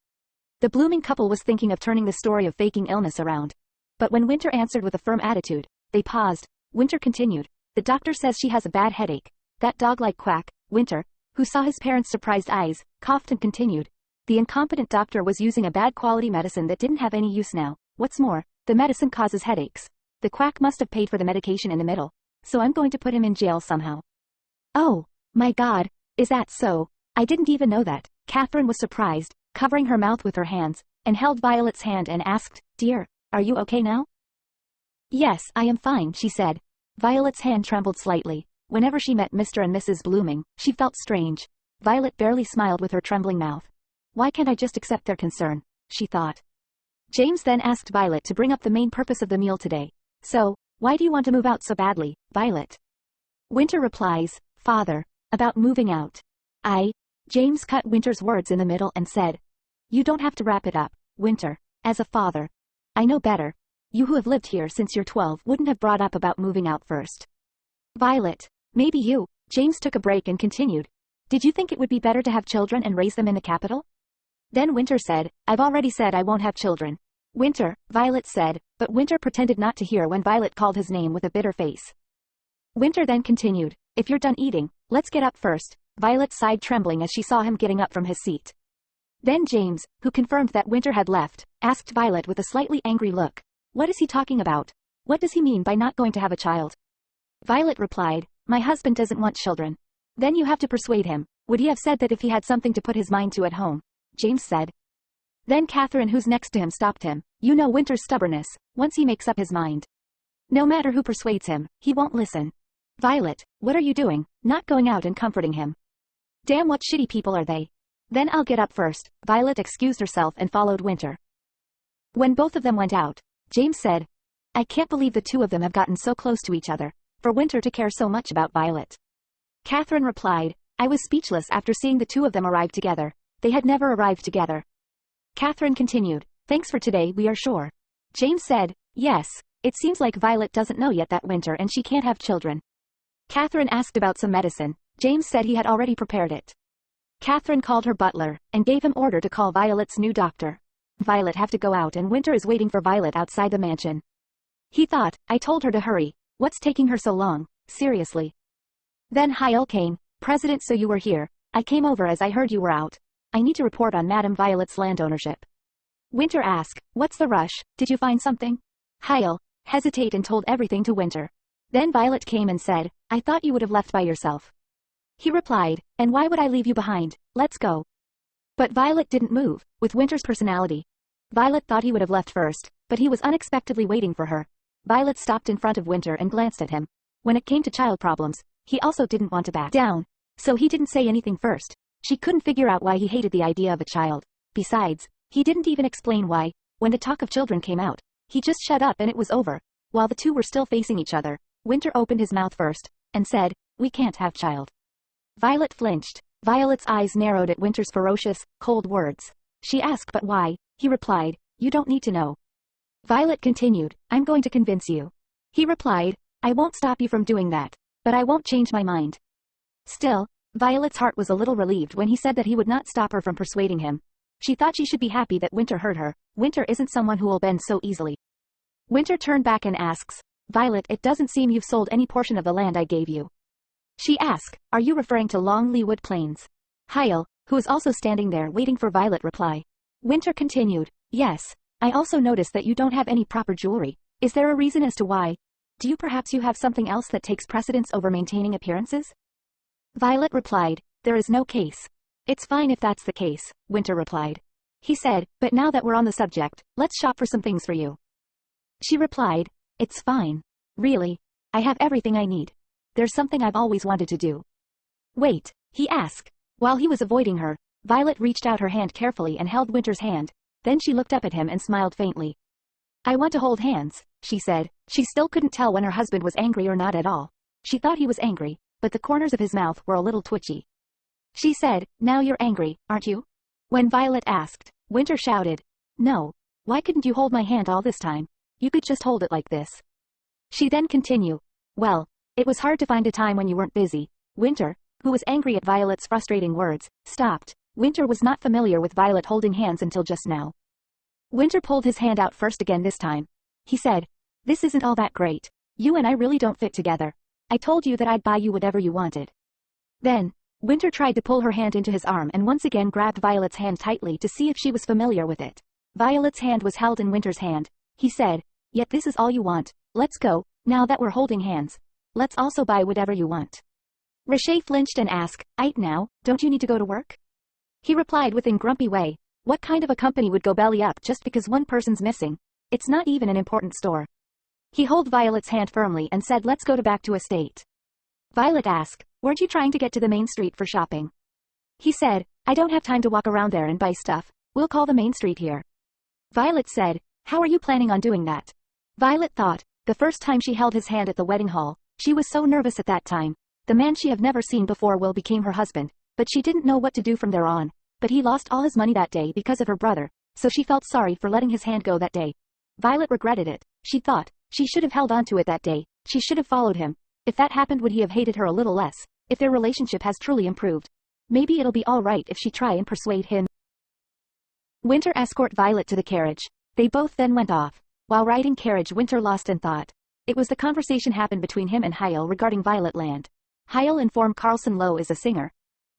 The blooming couple was thinking of turning the story of faking illness around. But when Winter answered with a firm attitude, they paused. Winter continued, "The doctor says she has a bad headache." That dog-like quack, Winter, who saw his parents' surprised eyes, coughed and continued, "The incompetent doctor was using a bad quality medicine that didn't have any use now. What's more, the medicine causes headaches. The quack must have paid for the medication in the middle, so I'm going to put him in jail somehow." "Oh, my God, is that so? I didn't even know that." Catherine was surprised, covering her mouth with her hands, and held Violet's hand and asked, "Dear, are you okay now?" "Yes, I am fine," she said. Violet's hand trembled slightly. Whenever she met Mr. and Mrs. Blooming, she felt strange. Violet barely smiled with her trembling mouth. "Why can't I just accept their concern?" she thought. James then asked Violet to bring up the main purpose of the meal today. "So, why do you want to move out so badly, Violet?" Winter replies, "Father, about moving out." James cut Winter's words in the middle and said, "You don't have to wrap it up, Winter. As a father, I know better. You who have lived here since you're 12 wouldn't have brought up about moving out first." "Violet, maybe you." James took a break and continued, "Did you think it would be better to have children and raise them in the capital?" Then Winter said, "I've already said I won't have children." "Winter," Violet said, but Winter pretended not to hear when Violet called his name with a bitter face. Winter then continued, "If you're done eating, let's get up first." Violet sighed, trembling as she saw him getting up from his seat. Then James, who confirmed that Winter had left, asked Violet with a slightly angry look, "What is he talking about? What does he mean by not going to have a child?" Violet replied, "My husband doesn't want children." "Then you have to persuade him. Would he have said that if he had something to put his mind to at home?" James said. Then Catherine, who's next to him, stopped him. "You know Winter's stubbornness. Once he makes up his mind, no matter who persuades him, he won't listen." "Violet, what are you doing? Not going out and comforting him? Damn, what shitty people are they?" "Then I'll get up first." Violet excused herself and followed Winter. When both of them went out, James said, "I can't believe the two of them have gotten so close to each other, for Winter to care so much about Violet." Catherine replied, "I was speechless after seeing the two of them arrive together. They had never arrived together." Catherine continued, "Thanks for today, we are sure." James said, "Yes, it seems like Violet doesn't know yet that Winter and she can't have children." Catherine asked about some medicine. James said he had already prepared it. Catherine called her butler, and gave him order to call Violet's new doctor. Violet have to go out and Winter is waiting for Violet outside the mansion. He thought, I told her to hurry. What's taking her so long, seriously? Then Hyle came. President, so you were here. I came over as I heard you were out. I need to report on Madame Violet's land ownership. Winter asked, what's the rush, did you find something? Hyle hesitate and told everything to Winter. Then Violet came and said, I thought you would have left by yourself. He replied, and why would I leave you behind, let's go. But Violet didn't move, with Winter's personality. Violet thought he would have left first, but he was unexpectedly waiting for her. Violet stopped in front of Winter and glanced at him. When it came to child problems, he also didn't want to back down. So he didn't say anything first. She couldn't figure out why he hated the idea of a child. Besides, he didn't even explain why. When the talk of children came out, he just shut up and it was over. While the two were still facing each other, Winter opened his mouth first, and said, we can't have child. Violet flinched. Violet's eyes narrowed at Winter's ferocious, cold words. She asked but why. He replied, you don't need to know. Violet continued, I'm going to convince you. He replied, I won't stop you from doing that, but I won't change my mind. Still, Violet's heart was a little relieved when he said that he would not stop her from persuading him. She thought she should be happy that Winter heard her. Winter isn't someone who will bend so easily. Winter turned back and asks, Violet, it doesn't seem you've sold any portion of the land I gave you. She asked, are you referring to Long Leawood Plains? Hyle, who was also standing there waiting for Violet reply. Winter continued, yes. I also noticed that you don't have any proper jewelry. Is there a reason as to why? Do you perhaps you have something else that takes precedence over maintaining appearances? Violet replied, there is no case. It's fine if that's the case, Winter replied. He said, but now that we're on the subject, let's shop for some things for you. She replied, it's fine. Really. I have everything I need. There's something I've always wanted to do. Wait, he asked. While he was avoiding her, Violet reached out her hand carefully and held Winter's hand. Then she looked up at him and smiled faintly. I want to hold hands, she said. She still couldn't tell when her husband was angry or not at all. She thought he was angry, but the corners of his mouth were a little twitchy. She said, now you're angry, aren't you? When Violet asked, Winter shouted, no. Why couldn't you hold my hand all this time? You could just hold it like this. She then continued, well, it was hard to find a time when you weren't busy. Winter, who was angry at Violet's frustrating words, stopped. Winter was not familiar with Violet holding hands until just now. Winter pulled his hand out first again this time. He said, this isn't all that great. You and I really don't fit together. I told you that I'd buy you whatever you wanted. Then, Winter tried to pull her hand into his arm and once again grabbed Violet's hand tightly to see if she was familiar with it. Violet's hand was held in Winter's hand. He said, yet this is all you want. Let's go, now that we're holding hands. Let's also buy whatever you want. Rashay flinched and asked, Aight now, don't you need to go to work? He replied within grumpy way, what kind of a company would go belly up just because one person's missing? It's not even an important store. He held Violet's hand firmly and said let's go back to estate. Violet asked, weren't you trying to get to the main street for shopping? He said, I don't have time to walk around there and buy stuff. We'll call the main street here. Violet said, how are you planning on doing that? Violet thought, the first time she held his hand at the wedding hall, she was so nervous at that time. The man she had never seen before became her husband, but she didn't know what to do from there on. But he lost all his money that day because of her brother, so she felt sorry for letting his hand go that day. Violet regretted it. She thought, she should have held on to it that day. She should have followed him. If that happened, would he have hated her a little less? If their relationship has truly improved, maybe it'll be alright if she try and persuade him. Winter escorted Violet to the carriage. They both then went off. While riding carriage, Winter lost in thought. It was the conversation happened between him and Hyle regarding Violet land. Hyle informed Carlson Lowe is a singer,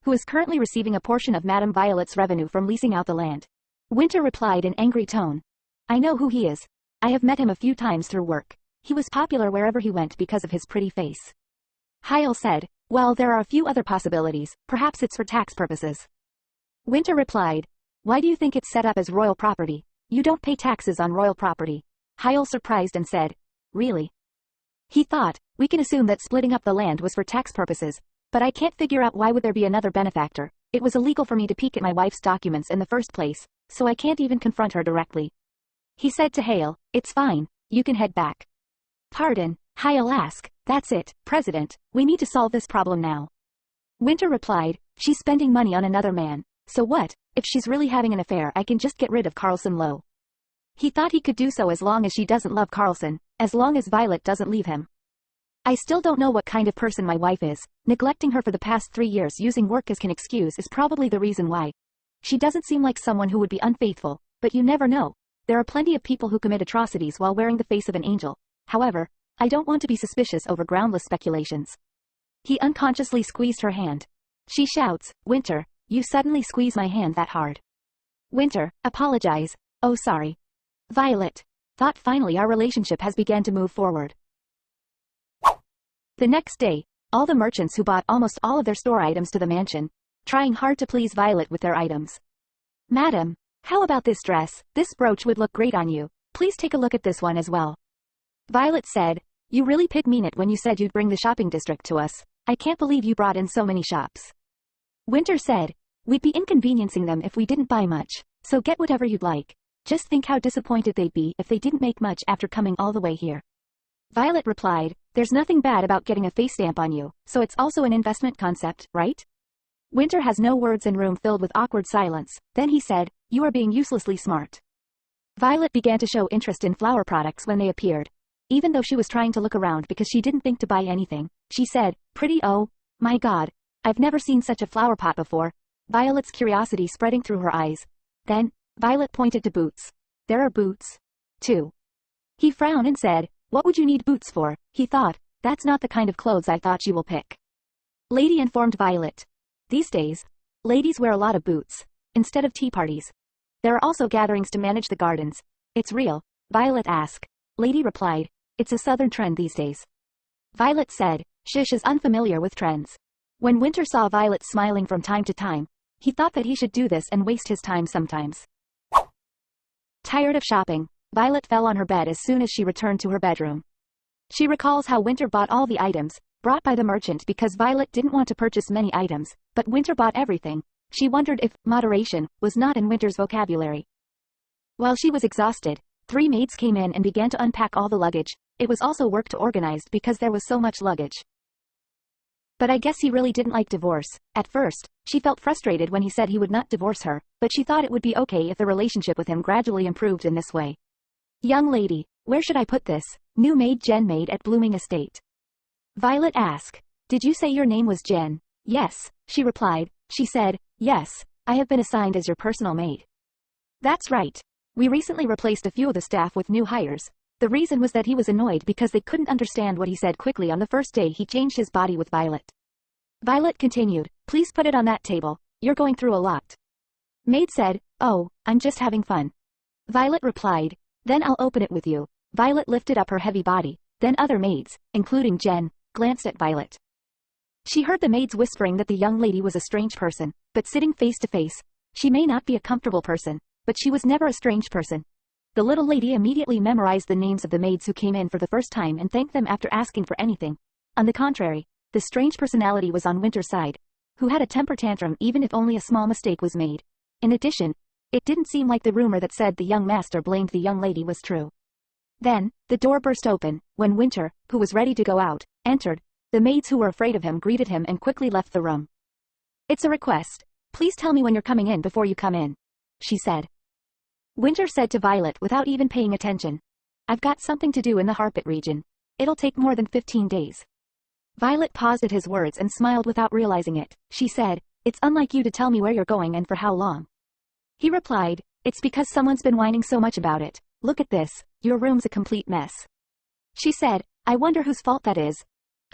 who is currently receiving a portion of Madame Violet's revenue from leasing out the land. Winter replied in angry tone, I know who he is. I have met him a few times through work. He was popular wherever he went because of his pretty face. Hyle said, well, there are a few other possibilities, perhaps it's for tax purposes. Winter replied, why do you think it's set up as royal property? You don't pay taxes on royal property. Hyle surprised and said, really? He thought, we can assume that splitting up the land was for tax purposes, but I can't figure out why would there be another benefactor. It was illegal for me to peek at my wife's documents in the first place, so I can't even confront her directly. He said to Hale, it's fine, you can head back. Pardon, Hyle asked, that's it, President, we need to solve this problem now. Winter replied, she's spending money on another man, so what, if she's really having an affair I can just get rid of Carlson Lowe. He thought he could do so as long as she doesn't love Carlson, as long as Violet doesn't leave him. I still don't know what kind of person my wife is. Neglecting her for the past 3 years using work as an excuse is probably the reason why. She doesn't seem like someone who would be unfaithful, but you never know. There are plenty of people who commit atrocities while wearing the face of an angel. However, I don't want to be suspicious over groundless speculations. He unconsciously squeezed her hand. She shouts, Winter, you suddenly squeeze my hand that hard. Winter, apologize. Oh sorry. Violet. Thought finally our relationship has begun to move forward. The next day, all the merchants who bought almost all of their store items to the mansion, trying hard to please Violet with their items. Madam, how about this dress? This brooch would look great on you. Please take a look at this one as well. Violet said, you really did mean it when you said you'd bring the shopping district to us. I can't believe you brought in so many shops. Winter said, we'd be inconveniencing them if we didn't buy much, so get whatever you'd like. Just think how disappointed they'd be if they didn't make much after coming all the way here. Violet replied, there's nothing bad about getting a face stamp on you, so it's also an investment concept, right? Winter has no words and room filled with awkward silence. Then he said, you are being uselessly smart. Violet began to show interest in flower products when they appeared. Even though she was trying to look around because she didn't think to buy anything, she said, pretty, oh my god, I've never seen such a flower pot before. Violet's curiosity spreading through her eyes. Then, Violet pointed to boots. There are boots, too. He frowned and said, what would you need boots for? He thought, that's not the kind of clothes I thought you will pick. Lady informed Violet. These days, ladies wear a lot of boots, instead of tea parties. There are also gatherings to manage the gardens. It's real? Violet asked. Lady replied, it's a southern trend these days. Violet said, Shish is unfamiliar with trends. When Winter saw Violet smiling from time to time, he thought that he should do this and waste his time sometimes. Tired of shopping, Violet fell on her bed as soon as she returned to her bedroom. She recalls how Winter bought all the items brought by the merchant because Violet didn't want to purchase many items, but Winter bought everything. She wondered if moderation was not in Winter's vocabulary. While she was exhausted, 3 maids came in and began to unpack all the luggage. It was also work to organize because there was so much luggage. But I guess he really didn't like divorce. At first, she felt frustrated when he said he would not divorce her, but she thought it would be okay if the relationship with him gradually improved in this way. Young lady, where should I put this? New maid Jen maid at Blooming Estate. Violet asked. Did you say your name was Jen? Yes, she replied. She said, yes, I have been assigned as your personal maid. That's right. We recently replaced a few of the staff with new hires. The reason was that he was annoyed because they couldn't understand what he said quickly on the first day he changed his body with Violet. Violet continued, please put it on that table. You're going through a lot. Maid said, oh, I'm just having fun. Violet replied, then I'll open it with you. Violet lifted up her heavy body. Then other maids, including Jen, glanced at Violet. She heard the maids whispering that the young lady was a strange person, but sitting face to face, she may not be a comfortable person, but she was never a strange person. The little lady immediately memorized the names of the maids who came in for the first time and thanked them after asking for anything. On the contrary, the strange personality was on Winter's side, who had a temper tantrum even if only a small mistake was made. In addition, it didn't seem like the rumor that said the young master blamed the young lady was true. Then, the door burst open. When Winter, who was ready to go out, entered, the maids who were afraid of him greeted him and quickly left the room. It's a request. Please tell me when you're coming in before you come in, she said. Winter said to Violet without even paying attention. I've got something to do in the Harpit region. It'll take more than 15 days. Violet paused at his words and smiled without realizing it. She said, it's unlike you to tell me where you're going and for how long. He replied, it's because someone's been whining so much about it. Look at this, your room's a complete mess. She said, I wonder whose fault that is.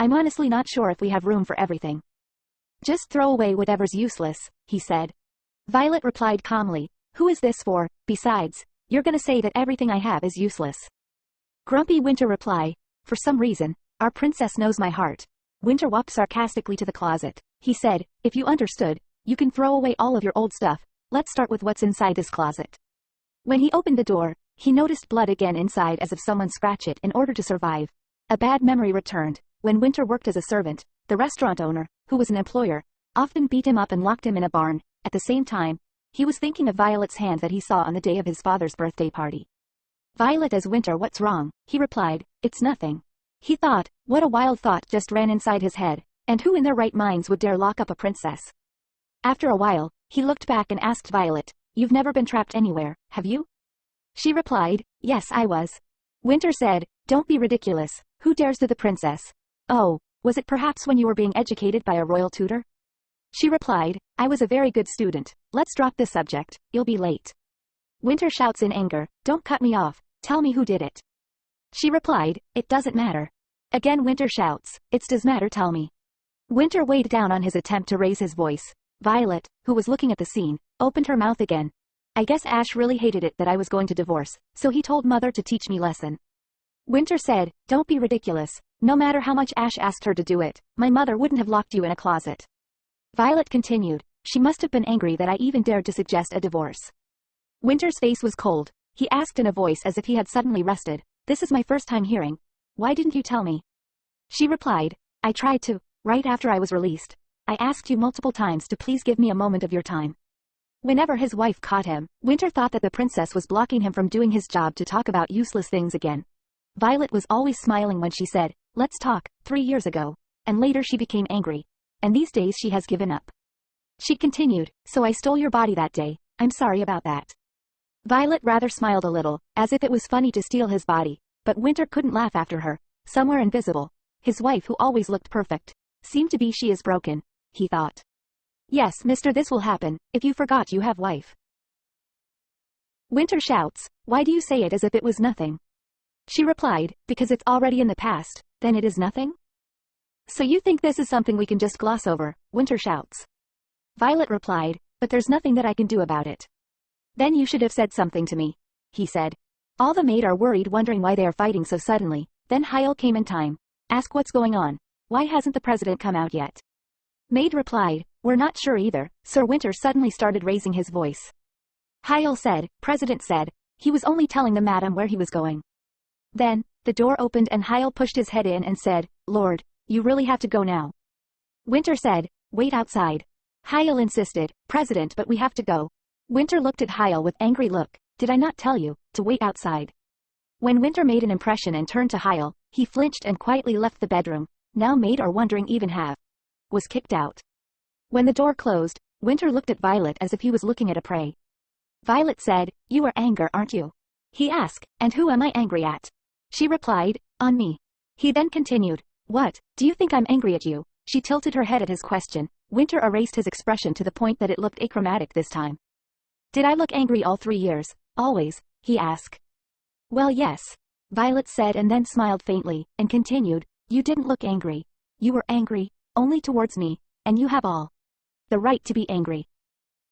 I'm honestly not sure if we have room for everything. Just throw away whatever's useless, he said. Violet replied calmly, who is this for? Besides, you're gonna say that everything I have is useless. Grumpy Winter replied, for some reason, our princess knows my heart. Winter walked sarcastically to the closet. He said, if you understood, you can throw away all of your old stuff. Let's start with what's inside this closet. When he opened the door, he noticed blood again inside as if someone scratched it in order to survive. A bad memory returned. When Winter worked as a servant, the restaurant owner, who was an employer, often beat him up and locked him in a barn. At the same time, he was thinking of Violet's hand that he saw on the day of his father's birthday party. Violet as Winter, what's wrong? He replied, it's nothing. He thought, what a wild thought just ran inside his head, and who in their right minds would dare lock up a princess? After a while, he looked back and asked Violet, you've never been trapped anywhere, have you? She replied, yes I was. Winter said, don't be ridiculous, who dares to the princess? Oh, was it perhaps when you were being educated by a royal tutor? She replied, I was a very good student. Let's drop this subject, you'll be late. Winter shouts in anger, don't cut me off, tell me who did it. She replied, it doesn't matter. Again Winter shouts, it does matter, tell me. Winter weighed down on his attempt to raise his voice. Violet, who was looking at the scene, opened her mouth again. I guess Ash really hated it that I was going to divorce, so he told Mother to teach me lesson. Winter said, don't be ridiculous. No matter how much Ash asked her to do it, my mother wouldn't have locked you in a closet. Violet continued, she must have been angry that I even dared to suggest a divorce. Winter's face was cold. He asked in a voice as if he had suddenly rested, this is my first time hearing. Why didn't you tell me? She replied, I tried to, right after I was released. I asked you multiple times to please give me a moment of your time. Whenever his wife caught him, Winter thought that the princess was blocking him from doing his job to talk about useless things again. Violet was always smiling when she said, let's talk, 3 years ago. And later she became angry. And these days she has given up. She continued, so I stole your body that day, I'm sorry about that. Violet rather smiled a little, as if it was funny to steal his body, but Winter couldn't laugh after her. Somewhere invisible, his wife who always looked perfect, seemed to be she is broken, he thought. Yes, mister, this will happen, if you forgot you have wife. Winter shouts, why do you say it as if it was nothing? She replied, because it's already in the past, then it is nothing? So you think this is something we can just gloss over, Winter shouts. Violet replied, but there's nothing that I can do about it. Then you should have said something to me, he said. All the maid are worried wondering why they are fighting so suddenly, then Hyle came in time. Ask what's going on. Why hasn't the president come out yet? Maid replied, we're not sure either. Sir Winter suddenly started raising his voice. Hyle said, President said, he was only telling the madam where he was going. Then, the door opened and Hyle pushed his head in and said, Lord, you really have to go now. Winter said, wait outside. Hyle insisted, President, but we have to go. Winter looked at Hyle with angry look, did I not tell you, to wait outside? When Winter made an impression and turned to Hyle, he flinched and quietly left the bedroom, now maid or wondering even have. Was kicked out. When the door closed, Winter looked at Violet as if he was looking at a prey. Violet said, you are angry, aren't you? He asked, and who am I angry at? She replied, on me. He then continued, what, do you think I'm angry at you? She tilted her head at his question. Winter erased his expression to the point that it looked achromatic this time. Did I look angry all 3 years, always, he asked. Well yes. Violet said and then smiled faintly, and continued, you didn't look angry. You were angry, only towards me, and you have all the right to be angry.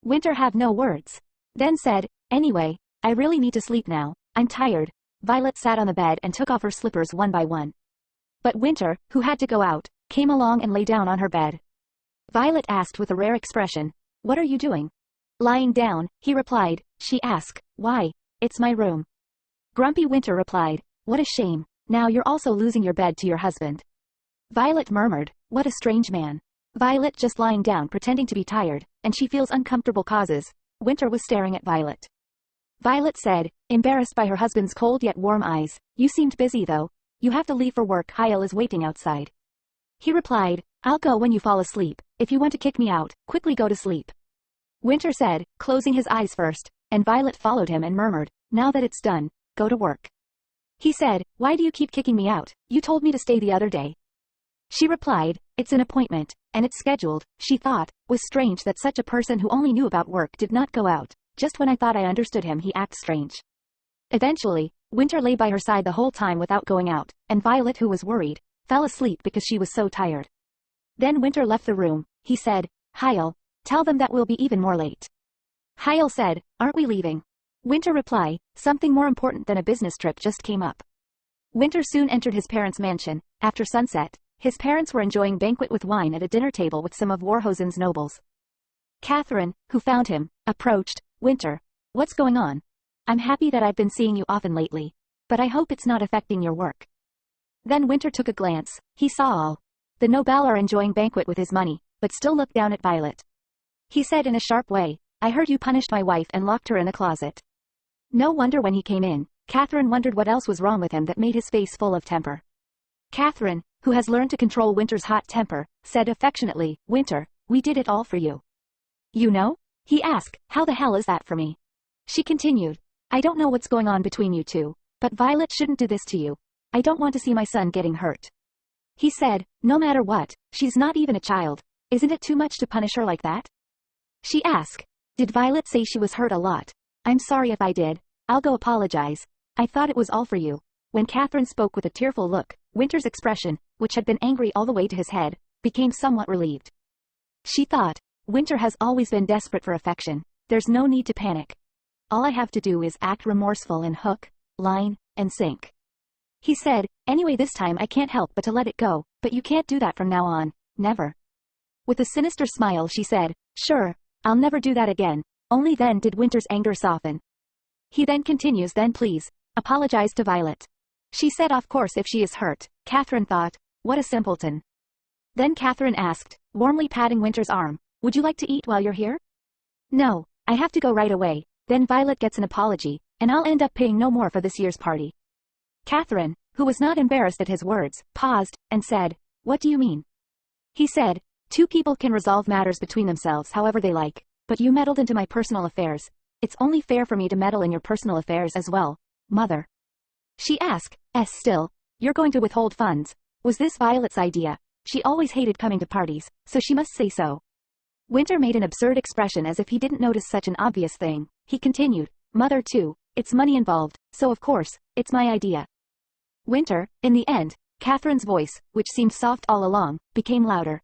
Winter had no words. Then said, anyway, I really need to sleep now, I'm tired. Violet sat on the bed and took off her slippers one by one. But Winter, who had to go out, came along and lay down on her bed. Violet asked with a rare expression, what are you doing? Lying down, he replied. She asked, why? It's my room. Grumpy Winter replied, what a shame, now you're also losing your bed to your husband. Violet murmured, what a strange man. Violet just lying down pretending to be tired, and she feels uncomfortable causes. Winter was staring at Violet. Violet said, embarrassed by her husband's cold yet warm eyes, you seemed busy though. You have to leave for work, Hyle is waiting outside. He replied, I'll go when you fall asleep. If you want to kick me out, quickly go to sleep. Winter said, closing his eyes first, and Violet followed him and murmured, now that it's done, go to work. He said, why do you keep kicking me out? You told me to stay the other day. She replied, it's an appointment, and it's scheduled. She thought, was strange that such a person who only knew about work did not go out. Just when I thought I understood him, he acts strange. Eventually, Winter lay by her side the whole time without going out, and Violet, who was worried, fell asleep because she was so tired. Then Winter left the room. He said, Hyle, tell them that we'll be even more late. Hyle said, aren't we leaving? Winter replied, something more important than a business trip just came up. Winter soon entered his parents' mansion. After sunset, his parents were enjoying banquet with wine at a dinner table with some of Warhosen's nobles. Catherine, who found him, approached. Winter, what's going on? I'm happy that I've been seeing you often lately, but I hope it's not affecting your work. Then Winter took a glance. He saw all the noble are enjoying banquet with his money, but still looked down at Violet. He said in a sharp way, I heard you punished my wife and locked her in a closet. No wonder when he came in, Catherine wondered what else was wrong with him that made his face full of temper. Catherine, who has learned to control Winter's hot temper, said affectionately, Winter, we did it all for you. You know? He asked, how the hell is that for me? She continued, I don't know what's going on between you two, but Violet shouldn't do this to you. I don't want to see my son getting hurt. He said, no matter what, she's not even a child. Isn't it too much to punish her like that? She asked. Did Violet say she was hurt a lot? I'm sorry if I did. I'll go apologize. I thought it was all for you. When Catherine spoke with a tearful look, Winter's expression, which had been angry all the way to his head, became somewhat relieved. She thought, Winter has always been desperate for affection. There's no need to panic. All I have to do is act remorseful and hook, line, and sink. He said, anyway this time I can't help but to let it go, but you can't do that from now on, never. With a sinister smile she said, sure, I'll never do that again. Only then did Winter's anger soften. He then continues, then please, apologize to Violet. She said of course if she is hurt. Catherine thought, what a simpleton. Then Catherine asked, warmly patting Winter's arm, would you like to eat while you're here? No, I have to go right away. Then Violet gets an apology, and I'll end up paying no more for this year's party. Catherine, who was not embarrassed at his words, paused, and said, what do you mean? He said, two people can resolve matters between themselves however they like, but you meddled into my personal affairs. It's only fair for me to meddle in your personal affairs as well, Mother. She asked, still, you're going to withhold funds. Was this Violet's idea? She always hated coming to parties, so she must say so. Winter made an absurd expression as if he didn't notice such an obvious thing. He continued, Mother too, it's money involved, so of course, it's my idea. Winter, in the end, Catherine's voice, which seemed soft all along, became louder.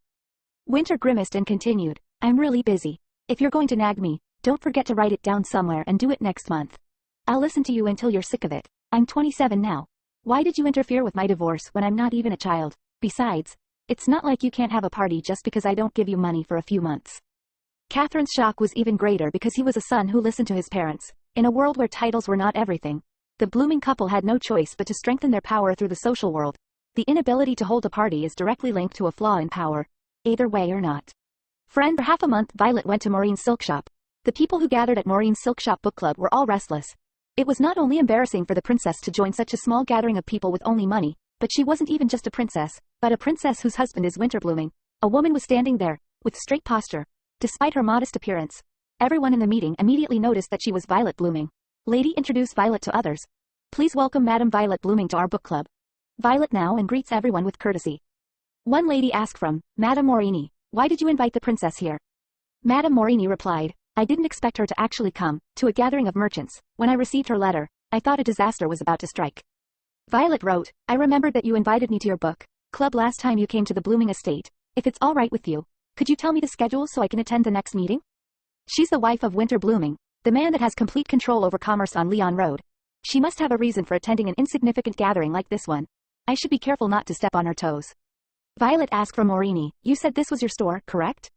Winter grimaced and continued, I'm really busy. If you're going to nag me, don't forget to write it down somewhere and do it next month. I'll listen to you until you're sick of it. I'm 27 now. Why did you interfere with my divorce when I'm not even a child? Besides, it's not like you can't have a party just because I don't give you money for a few months. Catherine's shock was even greater because he was a son who listened to his parents. In a world where titles were not everything, the blooming couple had no choice but to strengthen their power through the social world. The inability to hold a party is directly linked to a flaw in power, either way or not. For half a month Violet went to Maureen's silk shop. The people who gathered at Maureen's silk shop book club were all restless. It was not only embarrassing for the princess to join such a small gathering of people with only money, but she wasn't even just a princess, but a princess whose husband is Winter Blooming. A woman was standing there, with straight posture. Despite her modest appearance, everyone in the meeting immediately noticed that she was Violet Blooming. Lady introduced Violet to others. Please welcome Madam Violet Blooming to our book club. Violet now and greets everyone with courtesy. One lady asked from Madame Morini, why did you invite the princess here? Madame Morini replied, I didn't expect her to actually come to a gathering of merchants. When I received her letter, I thought a disaster was about to strike. Violet wrote, I remembered that you invited me to your book club last time you came to the Blooming estate. If it's all right with you, could you tell me the schedule so I can attend the next meeting? She's the wife of Winter Blooming, the man that has complete control over commerce on Leon Road. She must have a reason for attending an insignificant gathering like this one. I should be careful not to step on her toes. Violet asked from Morini, you said this was your store, correct?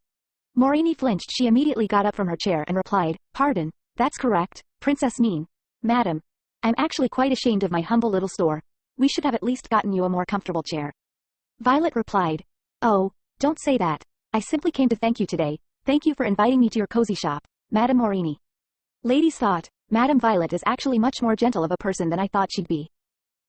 Morini flinched. She immediately got up from her chair and replied, pardon, that's correct, Princess Mean. Madam, I'm actually quite ashamed of my humble little store. We should have at least gotten you a more comfortable chair. Violet replied, oh, don't say that. I simply came to thank you today. Thank you for inviting me to your cozy shop, Madam Morini. Ladies thought, Madam Violet is actually much more gentle of a person than I thought she'd be.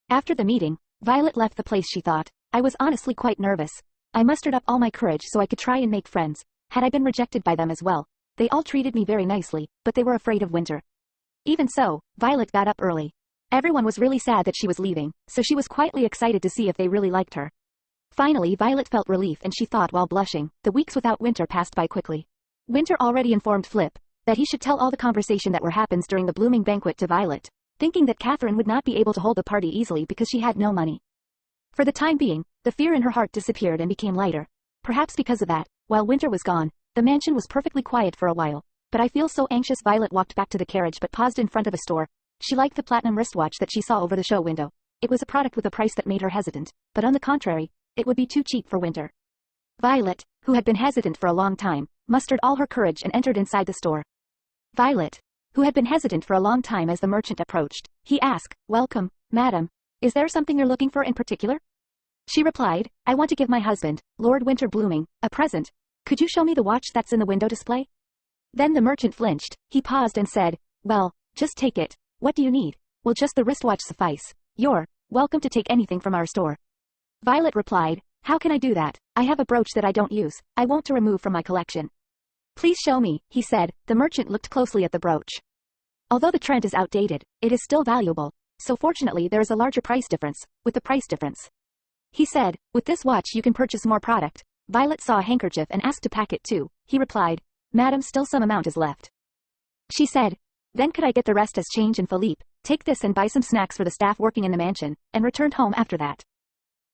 After the meeting, Violet left the place. She thought, I was honestly quite nervous. I mustered up all my courage so I could try and make friends. Had I been rejected by them as well? They all treated me very nicely, but they were afraid of Winter. Even so, Violet got up early. Everyone was really sad that she was leaving, so she was quietly excited to see if they really liked her. Finally Violet felt relief and she thought while blushing. The weeks without Winter passed by quickly. Winter already informed Flip that he should tell all the conversation that happens during the Blooming banquet to Violet, thinking that Catherine would not be able to hold the party easily because she had no money. For the time being, the fear in her heart disappeared and became lighter. Perhaps because of that, while Winter was gone, the mansion was perfectly quiet for a while. But I feel so anxious. Violet walked back to the carriage but paused in front of a store. She liked the platinum wristwatch that she saw over the show window. It was a product with a price that made her hesitant, but on the contrary, it would be too cheap for Winter. Violet, who had been hesitant for a long time, mustered all her courage and entered inside the store. Violet, who had been hesitant for a long time as the merchant approached, he asked, welcome, madam. Is there something you're looking for in particular? She replied, I want to give my husband, Lord Winter Blooming, a present. Could you show me the watch that's in the window display? Then the merchant flinched. He paused and said, well, just take it. What do you need? Will just the wristwatch suffice? You're welcome to take anything from our store. Violet replied, how can I do that? I have a brooch that I don't use. I want to remove from my collection. Please show me, he said. The merchant looked closely at the brooch. Although the trend is outdated, it is still valuable. So fortunately there is a larger price difference. With the price difference, He said, with this watch you can purchase more product. Violet saw a handkerchief and asked to pack it too. He replied, Madam, still some amount is left. She said, then could I get the rest as change? And Philippe, take this and buy some snacks for the staff working in the mansion, and returned home after that.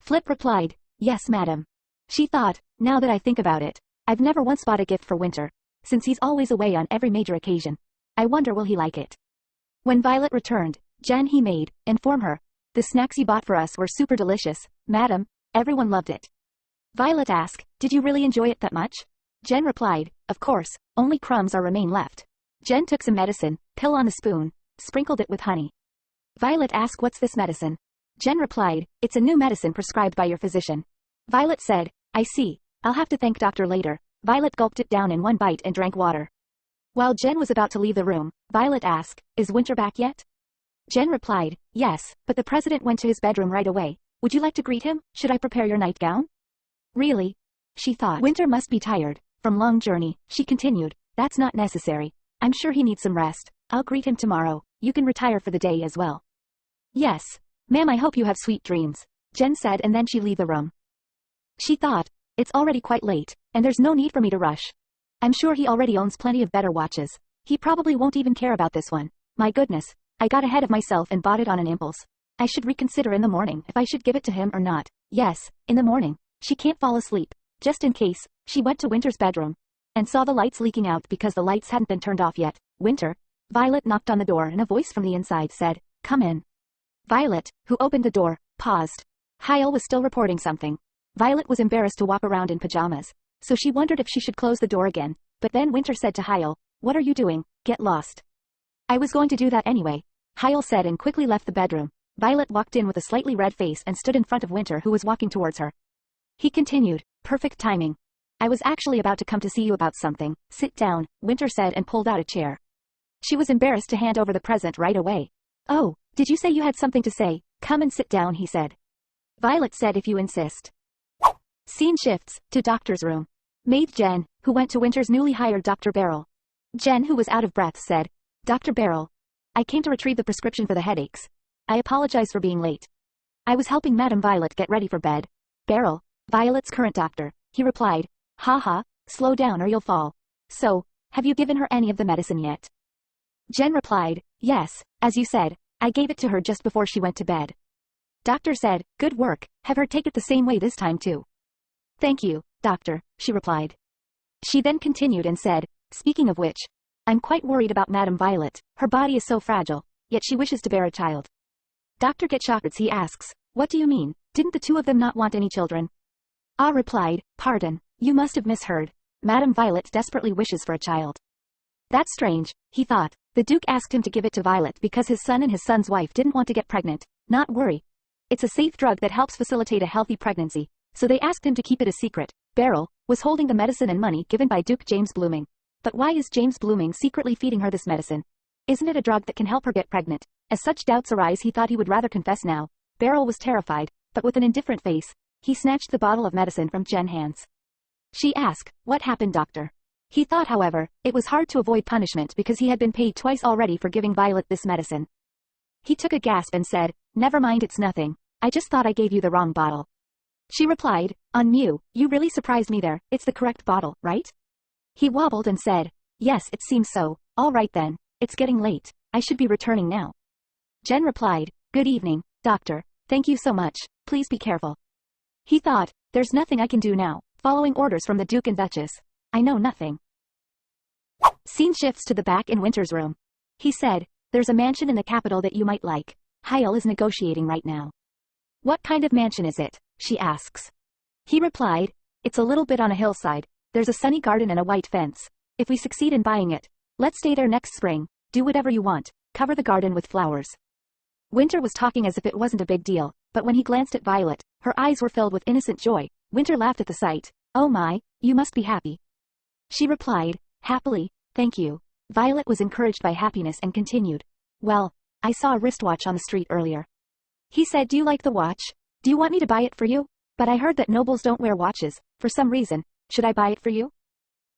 Flip replied, yes, madam. She thought, now that I think about it, I've never once bought a gift for Winter, since he's always away on every major occasion. I wonder will he like it. When Violet returned, Jen he made, inform her, the snacks you bought for us were super delicious, madam, everyone loved it. Violet asked, did you really enjoy it that much? Jen replied, of course, only crumbs or remain left. Jen took some medicine, pill on a spoon, sprinkled it with honey. Violet asked, what's this medicine? Jen replied, it's a new medicine prescribed by your physician. Violet said, I see, I'll have to thank doctor later. Violet gulped it down in one bite and drank water. While Jen was about to leave the room, Violet asked, is Winter back yet? Jen replied, yes, but the president went to his bedroom right away. Would you like to greet him? Should I prepare your nightgown? Really? She thought. Winter must be tired. From long journey, she continued, that's not necessary. I'm sure he needs some rest. I'll greet him tomorrow. You can retire for the day as well. Yes. Ma'am, I hope you have sweet dreams, Jen said, and then she leave the room. She thought, it's already quite late, and there's no need for me to rush. I'm sure he already owns plenty of better watches. He probably won't even care about this one. My goodness, I got ahead of myself and bought it on an impulse. I should reconsider in the morning if I should give it to him or not. Yes, in the morning. She can't fall asleep. Just in case, she went to Winter's bedroom and saw the lights leaking out because the lights hadn't been turned off yet. Winter. Violet knocked on the door and a voice from the inside said, come in. Violet, who opened the door, paused. Hyle was still reporting something. Violet was embarrassed to walk around in pajamas, so she wondered if she should close the door again, but then Winter said to Hyle, what are you doing? Get lost. I was going to do that anyway, Hyle said and quickly left the bedroom. Violet walked in with a slightly red face and stood in front of Winter, who was walking towards her. He continued, perfect timing. I was actually about to come to see you about something. Sit down, Winter said and pulled out a chair. She was embarrassed to hand over the present right away. Oh, did you say you had something to say? Come and sit down, he said. Violet said, if you insist. Scene shifts to doctor's room. Maid Jen, who went to Winter's newly hired Dr. Beryl. Jen, who was out of breath, said, Dr. Beryl, I came to retrieve the prescription for the headaches. I apologize for being late. I was helping Madam Violet get ready for bed. Beryl, Violet's current doctor, he replied, ha, slow down or you'll fall. So, have you given her any of the medicine yet? Jen replied, yes, as you said, I gave it to her just before she went to bed. Doctor said, good work, have her take it the same way this time too. Thank you, doctor, she replied. She then continued and said, speaking of which, I'm quite worried about Madam Violet. Her body is so fragile, yet she wishes to bear a child. Dr. Getchocks, he asks, what do you mean? Didn't the two of them not want any children? Ah replied, pardon, you must have misheard. Madam Violet desperately wishes for a child. That's strange, he thought. The Duke asked him to give it to Violet because his son and his son's wife didn't want to get pregnant. Not worry. It's a safe drug that helps facilitate a healthy pregnancy, so they asked him to keep it a secret. Beryl was holding the medicine and money given by Duke James Blooming. But why is James Blooming secretly feeding her this medicine? Isn't it a drug that can help her get pregnant? As such doubts arise, he thought he would rather confess now. Beryl was terrified, but with an indifferent face, he snatched the bottle of medicine from Jen's hands. She asked, what happened, doctor? He thought, however, it was hard to avoid punishment because he had been paid twice already for giving Violet this medicine. He took a gasp and said, never mind, it's nothing. I just thought I gave you the wrong bottle. She replied, you really surprised me there. It's the correct bottle, right? He wobbled and said, yes, it seems so. All right then, it's getting late. I should be returning now. Jen replied, good evening, doctor. Thank you so much. Please be careful. He thought, there's nothing I can do now. Following orders from the Duke and Duchess, I know nothing. Scene shifts to the back in Winter's room. He said, there's a mansion in the capital that you might like. Hyle is negotiating right now. What kind of mansion is it? She asks. He replied, it's a little bit on a hillside. There's a sunny garden and a white fence. If we succeed in buying it, let's stay there next spring. Do whatever you want. Cover the garden with flowers. Winter was talking as if it wasn't a big deal, but when he glanced at Violet, her eyes were filled with innocent joy. Winter laughed at the sight. Oh my, you must be happy. She replied, happily, thank you. Violet was encouraged by happiness and continued, well, I saw a wristwatch on the street earlier. He said, do you like the watch? Do you want me to buy it for you? But I heard that nobles don't wear watches, for some reason. Should I buy it for you?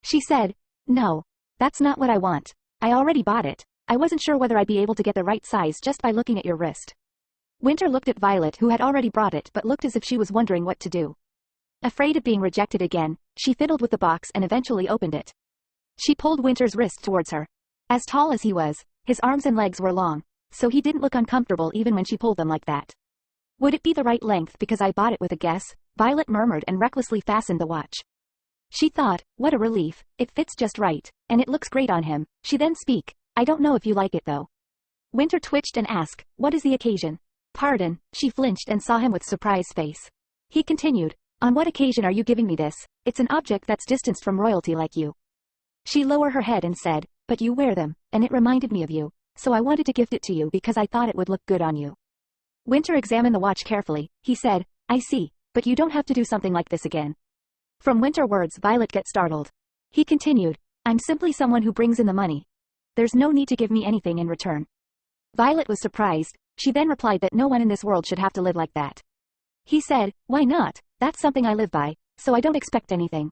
She said, no, that's not what I want. I already bought it. I wasn't sure whether I'd be able to get the right size just by looking at your wrist. Winter looked at Violet, who had already brought it but looked as if she was wondering what to do. Afraid of being rejected again, she fiddled with the box and eventually opened it. She pulled Winter's wrist towards her. As tall as he was, his arms and legs were long, so he didn't look uncomfortable even when she pulled them like that. Would it be the right length because I bought it with a guess? Violet murmured and recklessly fastened the watch. She thought, what a relief, it fits just right, and it looks great on him. She then spoke, I don't know if you like it though. Winter twitched and asked, what is the occasion? Pardon, she flinched and saw him with surprised face. He continued, on what occasion are you giving me this? It's an object that's distanced from royalty like you. She lowered her head and said, but you wear them, and it reminded me of you, so I wanted to gift it to you because I thought it would look good on you. Winter examined the watch carefully. He said, I see, but you don't have to do something like this again. From Winter words Violet get startled. He continued, I'm simply someone who brings in the money. There's no need to give me anything in return. Violet was surprised. She then replied that no one in this world should have to live like that. He said, why not? That's something I live by, so I don't expect anything.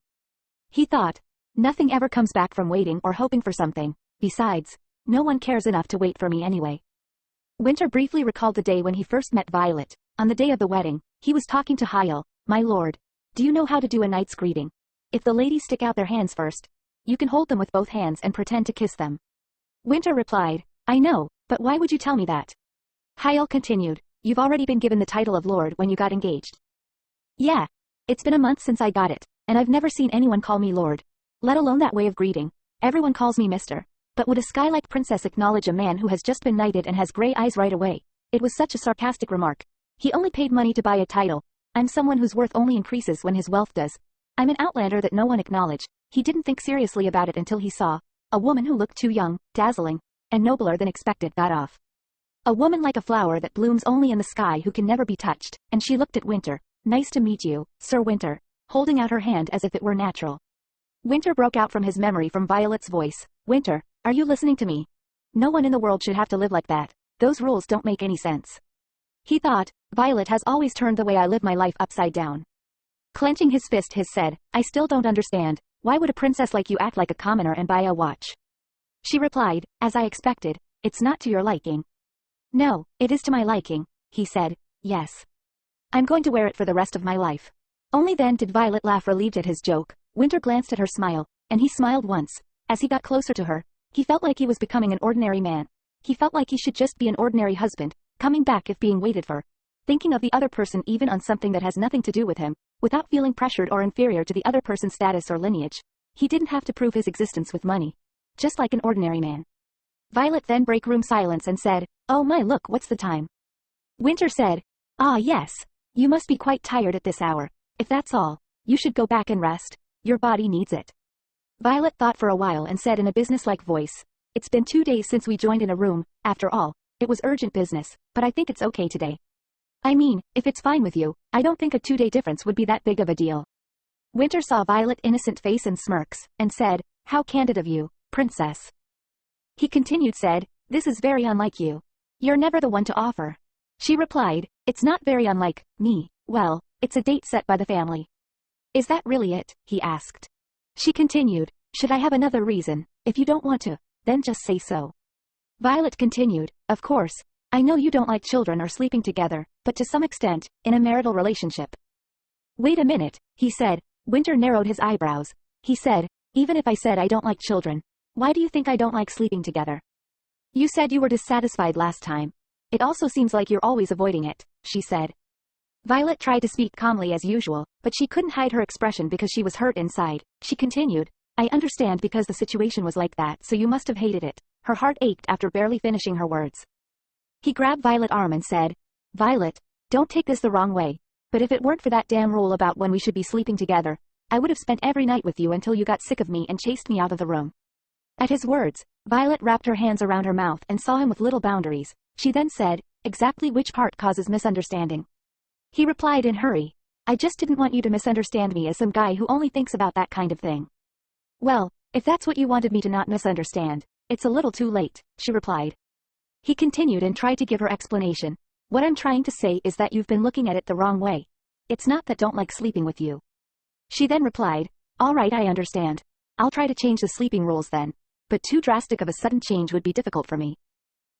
He thought, nothing ever comes back from waiting or hoping for something. Besides, no one cares enough to wait for me anyway. Winter briefly recalled the day when he first met Violet. On the day of the wedding, he was talking to Hyle. My lord, do you know how to do a knight's greeting? If the ladies stick out their hands first, you can hold them with both hands and pretend to kiss them. Winter replied, I know, but why would you tell me that? Hyle continued, you've already been given the title of lord when you got engaged. Yeah. It's been a month since I got it, and I've never seen anyone call me lord. Let alone that way of greeting. Everyone calls me mister. But would a sky-like princess acknowledge a man who has just been knighted and has gray eyes right away? It was such a sarcastic remark. He only paid money to buy a title. I'm someone whose worth only increases when his wealth does. I'm an outlander that no one acknowledged. He didn't think seriously about it until he saw a woman who looked too young, dazzling, and nobler than expected got off. A woman like a flower that blooms only in the sky who can never be touched, and she looked at Winter. Nice to meet you, Sir Winter, holding out her hand as if it were natural. Winter broke out from his memory from Violet's voice. Winter, are you listening to me? No one in the world should have to live like that. Those rules don't make any sense. He thought, Violet has always turned the way I live my life upside down. Clenching his fist, he said, I still don't understand. Why would a princess like you act like a commoner and buy a watch? She replied, as I expected, it's not to your liking. No, it is to my liking, he said, yes. I'm going to wear it for the rest of my life. Only then did Violet laugh, relieved at his joke. Winter glanced at her smile, and he smiled once. As he got closer to her, he felt like he was becoming an ordinary man. He felt like he should just be an ordinary husband, coming back if being waited for, thinking of the other person even on something that has nothing to do with him, without feeling pressured or inferior to the other person's status or lineage. He didn't have to prove his existence with money. Just like an ordinary man. Violet then broke room silence and said, oh my, look, what's the time? Winter said, ah yes. You must be quite tired at this hour. If that's all, you should go back and rest. Your body needs it. Violet thought for a while and said in a businesslike voice, it's been 2 days since we joined in a room. After all, it was urgent business, but I think it's okay today. I mean, if it's fine with you, I don't think a 2-day difference would be that big of a deal. Winter saw Violet's innocent face and smirks, and said, how candid of you, princess. He continued said, this is very unlike you. You're never the one to offer. She replied, it's not very unlike me. Well, it's a date set by the family. Is that really it? He asked. She continued, should I have another reason? If you don't want to, then just say so. Violet continued, of course, I know you don't like children or sleeping together, but to some extent, in a marital relationship. Wait a minute, he said. Winter narrowed his eyebrows. He said, even if I said I don't like children, why do you think I don't like sleeping together? You said you were dissatisfied last time. It also seems like you're always avoiding it, she said. Violet tried to speak calmly as usual, but she couldn't hide her expression because she was hurt inside. She continued, I understand because the situation was like that, so you must have hated it. Her heart ached after barely finishing her words. He grabbed Violet's arm and said, Violet, don't take this the wrong way, but if it weren't for that damn rule about when we should be sleeping together, I would have spent every night with you until you got sick of me and chased me out of the room. At his words, Violet wrapped her hands around her mouth and saw him with little boundaries. She then said, exactly which part causes misunderstanding? He replied in hurry, I just didn't want you to misunderstand me as some guy who only thinks about that kind of thing. Well, if that's what you wanted me to not misunderstand, it's a little too late, she replied. He continued and tried to give her explanation. What I'm trying to say is that you've been looking at it the wrong way. It's not that don't like sleeping with you. She then replied, all right, I understand. I'll try to change the sleeping rules then. But too drastic of a sudden change would be difficult for me.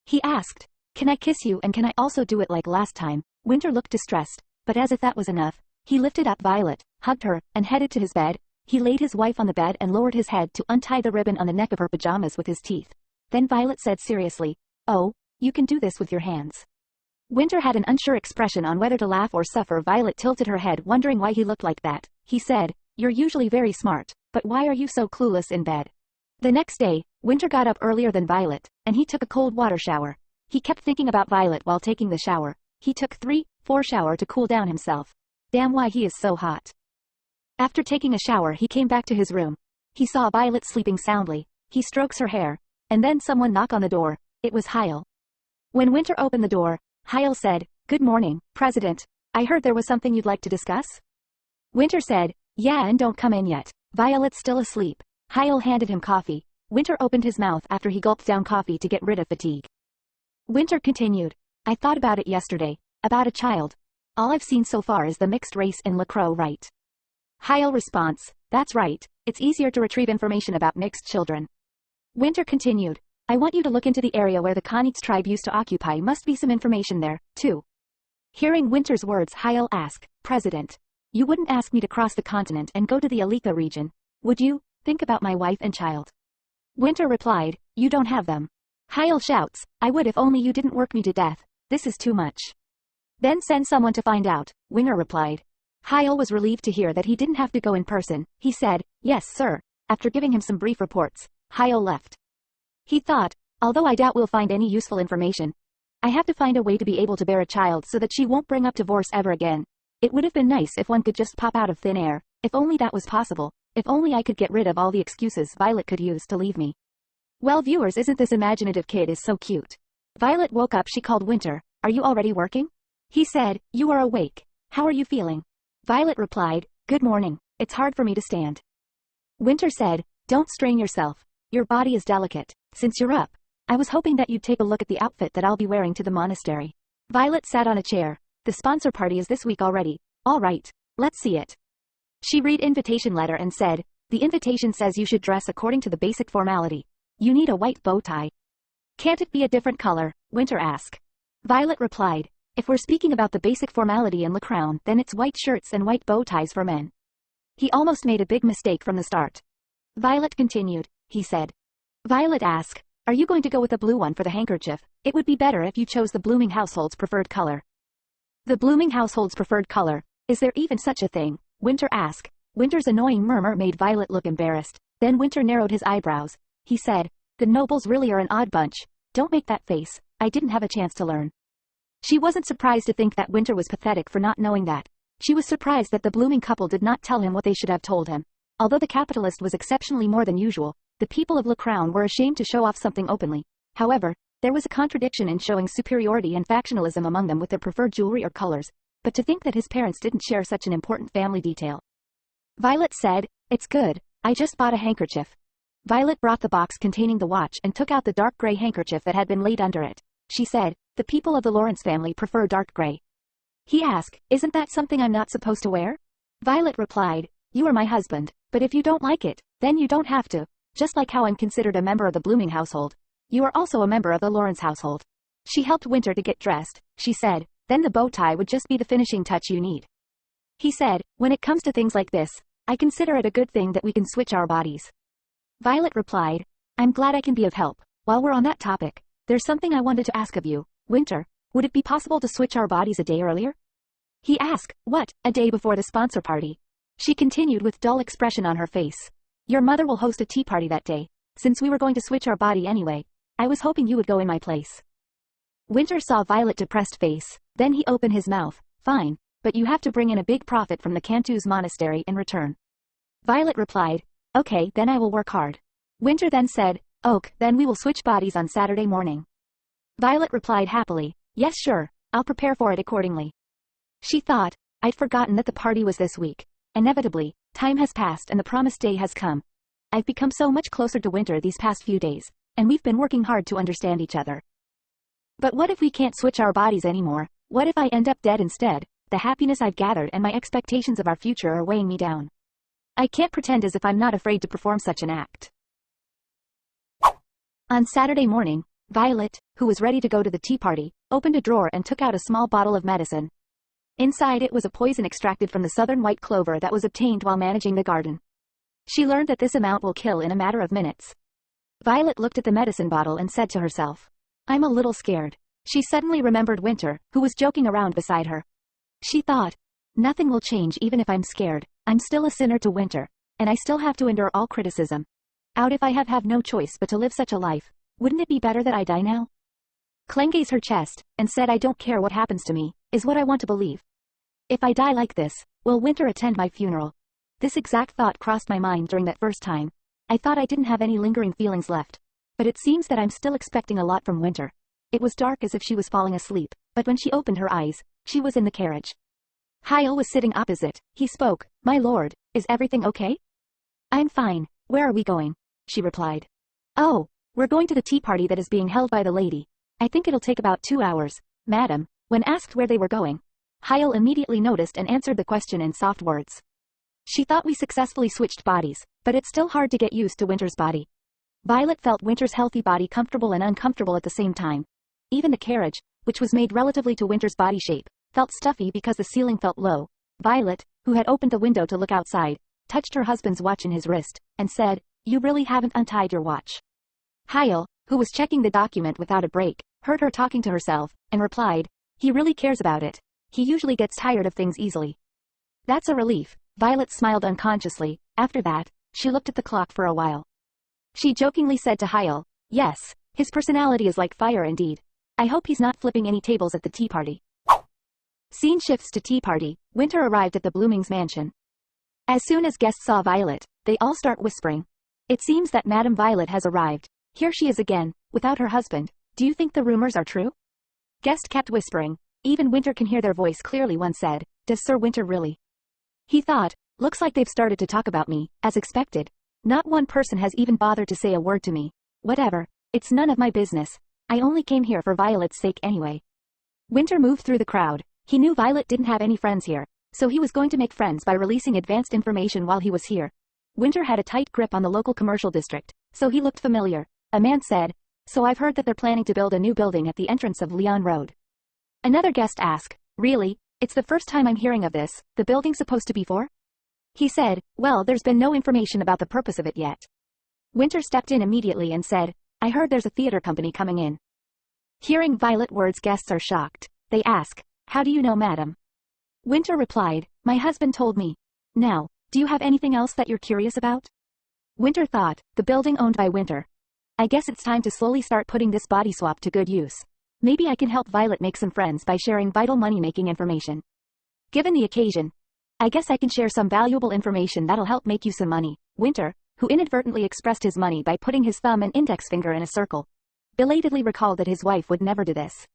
He asked, Can I kiss you and can I also do it like last time? Winter looked distressed, but as if that was enough, he lifted up Violet, hugged her, and headed to his bed. He laid his wife on the bed and lowered his head to untie the ribbon on the neck of her pajamas with his teeth. Then Violet said seriously, "Oh, you can do this with your hands." Winter had an unsure expression on whether to laugh or suffer. Violet tilted her head, wondering why he looked like that. He said, "You're usually very smart, but why are you so clueless in bed?" The next day, Winter got up earlier than Violet, and he took a cold water shower. He kept thinking about Violet while taking the shower. He took 3-4 shower to cool down himself. Damn, why he is so hot. After taking a shower, he came back to his room. He saw Violet sleeping soundly. He strokes her hair, and then someone knocked on the door. It was Hyle. When Winter opened the door, Hyle said, "Good morning, President. I heard there was something you'd like to discuss?" Winter said, "Yeah, and don't come in yet. Violet's still asleep." Hyle handed him coffee. Winter opened his mouth after he gulped down coffee to get rid of fatigue. Winter continued, "I thought about it yesterday, about a child. All I've seen so far is the mixed race in LaCroix, right?" Hyle response, "That's right, it's easier to retrieve information about mixed children." Winter continued, "I want you to look into the area where the Conneets tribe used to occupy. Must be some information there, too." Hearing Winter's words, Hyle asked, "President, you wouldn't ask me to cross the continent and go to the Alika region, would you? Think about my wife and child." Winter replied, "You don't have them." Hyle shouts, "I would if only you didn't work me to death. This is too much." "Then send someone to find out," Winter replied. Hyle was relieved to hear that he didn't have to go in person. He said, "Yes, sir." After giving him some brief reports, Hyle left. He thought, although I doubt we'll find any useful information, I have to find a way to be able to bear a child so that she won't bring up divorce ever again. It would have been nice if one could just pop out of thin air, if only that was possible, if only I could get rid of all the excuses Violet could use to leave me. Well, viewers, isn't this imaginative kid is so cute? Violet woke up. She called Winter, "Are you already working?" He said, "You are awake. How are you feeling?" Violet replied, "Good morning. It's hard for me to stand." Winter said, "Don't strain yourself. Your body is delicate. Since you're up, I was hoping that you'd take a look at the outfit that I'll be wearing to the monastery." Violet sat on a chair. "The sponsor party is this week already. All right, let's see it." She read invitation letter and said, "The invitation says you should dress according to the basic formality. You need a white bow tie." "Can't it be a different color?" Winter asked. Violet replied, "If we're speaking about the basic formality in LaCroix, then it's white shirts and white bow ties for men." He almost made a big mistake from the start. Violet continued, he said. Violet asked, "Are you going to go with the blue one for the handkerchief? It would be better if you chose the blooming household's preferred color." "The blooming household's preferred color? Is there even such a thing?" Winter asked. Winter's annoying murmur made Violet look embarrassed. Then Winter narrowed his eyebrows. He said, "The nobles really are an odd bunch. Don't make that face. I didn't have a chance to learn." She wasn't surprised to think that Winter was pathetic for not knowing that. She was surprised that the blooming couple did not tell him what they should have told him. Although the capitalist was exceptionally more than usual, the people of LaCroix were ashamed to show off something openly. However, there was a contradiction in showing superiority and factionalism among them with their preferred jewelry or colors, but to think that his parents didn't share such an important family detail. Violet said, "It's good. I just bought a handkerchief." Violet brought the box containing the watch and took out the dark gray handkerchief that had been laid under it. She said, "The people of the Lawrence family prefer dark gray." He asked, "Isn't that something I'm not supposed to wear?" Violet replied, "You are my husband, but if you don't like it, then you don't have to. Just like how I'm considered a member of the Blooming household, you are also a member of the Lawrence household." She helped Winter to get dressed. She said, "Then the bow tie would just be the finishing touch you need." He said, "When it comes to things like this, I consider it a good thing that we can switch our bodies." Violet replied, "I'm glad I can be of help. While we're on that topic, there's something I wanted to ask of you. Winter, would it be possible to switch our bodies a day earlier?" He asked, "What, a day before the sponsor party?" She continued with dull expression on her face. "Your mother will host a tea party that day. Since we were going to switch our body anyway, I was hoping you would go in my place." Winter saw Violet's depressed face. Then he opened his mouth. "Fine, but you have to bring in a big profit from the Cantu's monastery in return." Violet replied, "Okay, then I will work hard." Winter then said, "Ok, then we will switch bodies on Saturday morning." Violet replied happily, "Yes, sure, I'll prepare for it accordingly." She thought, "I'd forgotten that the party was this week. Inevitably, time has passed and the promised day has come. I've become so much closer to Winter these past few days, and we've been working hard to understand each other. But what if we can't switch our bodies anymore? What if I end up dead instead? The happiness I've gathered and my expectations of our future are weighing me down. I can't pretend as if I'm not afraid to perform such an act." On Saturday morning, Violet, who was ready to go to the tea party, opened a drawer and took out a small bottle of medicine. Inside it was a poison extracted from the southern white clover that was obtained while managing the garden. She learned that this amount will kill in a matter of minutes. Violet looked at the medicine bottle and said to herself, "I'm a little scared." She suddenly remembered Winter, who was joking around beside her. She thought, "Nothing will change even if I'm scared. I'm still a sinner to Winter, and I still have to endure all criticism. Out if I have no choice but to live such a life. Wouldn't it be better that I die now?" Clenched her chest, and said, "I don't care what happens to me, is what I want to believe. If I die like this, will Winter attend my funeral?" This exact thought crossed my mind during that first time. I thought I didn't have any lingering feelings left. But it seems that I'm still expecting a lot from Winter. It was dark as if she was falling asleep, but when she opened her eyes, she was in the carriage. Hyle was sitting opposite. He spoke, "My lord, is everything okay?" "I'm fine. Where are we going?" she replied. "Oh, we're going to the tea party that is being held by the lady. I think it'll take about 2 hours, madam." When asked where they were going, Hyle immediately noticed and answered the question in soft words. She thought we successfully switched bodies, but it's still hard to get used to Winter's body. Violet felt Winter's healthy body comfortable and uncomfortable at the same time. Even the carriage, which was made relatively to Winter's body shape, felt stuffy because the ceiling felt low. Violet, who had opened the window to look outside, touched her husband's watch in his wrist, and said, "You really haven't untied your watch." Hyle, who was checking the document without a break, heard her talking to herself, and replied, "He really cares about it. He usually gets tired of things easily." "That's a relief." Violet smiled unconsciously. After that, she looked at the clock for a while. She jokingly said to Hyle, "Yes, his personality is like fire indeed. I hope he's not flipping any tables at the tea party." Scene shifts to tea party. Winter arrived at the Bloomings mansion. As soon as guests saw Violet, they all start whispering. "It seems that Madame Violet has arrived. Here she is again, without her husband. Do you think the rumors are true?" Guests kept whispering. Even Winter can hear their voice clearly. One said, "Does Sir Winter really?" He thought, "Looks like they've started to talk about me, as expected. Not one person has even bothered to say a word to me. Whatever, it's none of my business. I only came here for Violet's sake anyway." Winter moved through the crowd. He knew Violet didn't have any friends here, so he was going to make friends by releasing advanced information while he was here. Winter had a tight grip on the local commercial district, so he looked familiar. A man said, "So I've heard that they're planning to build a new building at the entrance of Leon Road." Another guest asked, "Really? It's the first time I'm hearing of this. The building's supposed to be for?" He said, "Well, there's been no information about the purpose of it yet." Winter stepped in immediately and said, "I heard there's a theater company coming in." Hearing Violet words, guests are shocked. They ask, "How do you know, madam?" Winter replied, "My husband told me." "Now, do you have anything else that you're curious about?" Winter thought, the building owned by Winter. "I guess it's time to slowly start putting this body swap to good use. Maybe I can help Violet make some friends by sharing vital money-making information. Given the occasion, I guess I can share some valuable information that'll help make you some money." Winter, who inadvertently expressed his money by putting his thumb and index finger in a circle, belatedly recalled that his wife would never do this.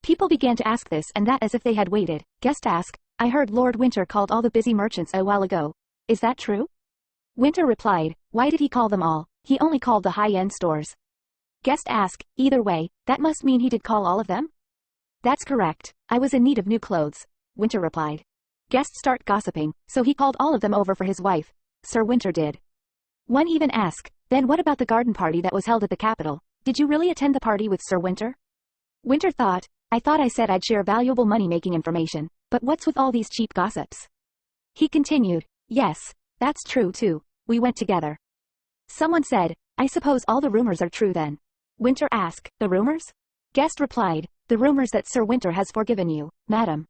People began to ask this and that as if they had waited. Guest asked, "I heard Lord Winter called all the busy merchants a while ago. Is that true?" Winter replied, "Why did he call them all? He only called the high-end stores." Guest asked, "Either way, that must mean he did call all of them?" "That's correct. I was in need of new clothes," Winter replied. Guests start gossiping, "So he called all of them over for his wife." Sir Winter did. One even asked, "Then what about the garden party that was held at the capital? Did you really attend the party with Sir Winter?" Winter thought, I thought I said I'd share valuable money-making information, but what's with all these cheap gossips?" He continued, "Yes, that's true too. We went together." Someone said, "I suppose all the rumors are true then." Winter asked, "The rumors?" Guest replied, "The rumors that Sir Winter has forgiven you, madam."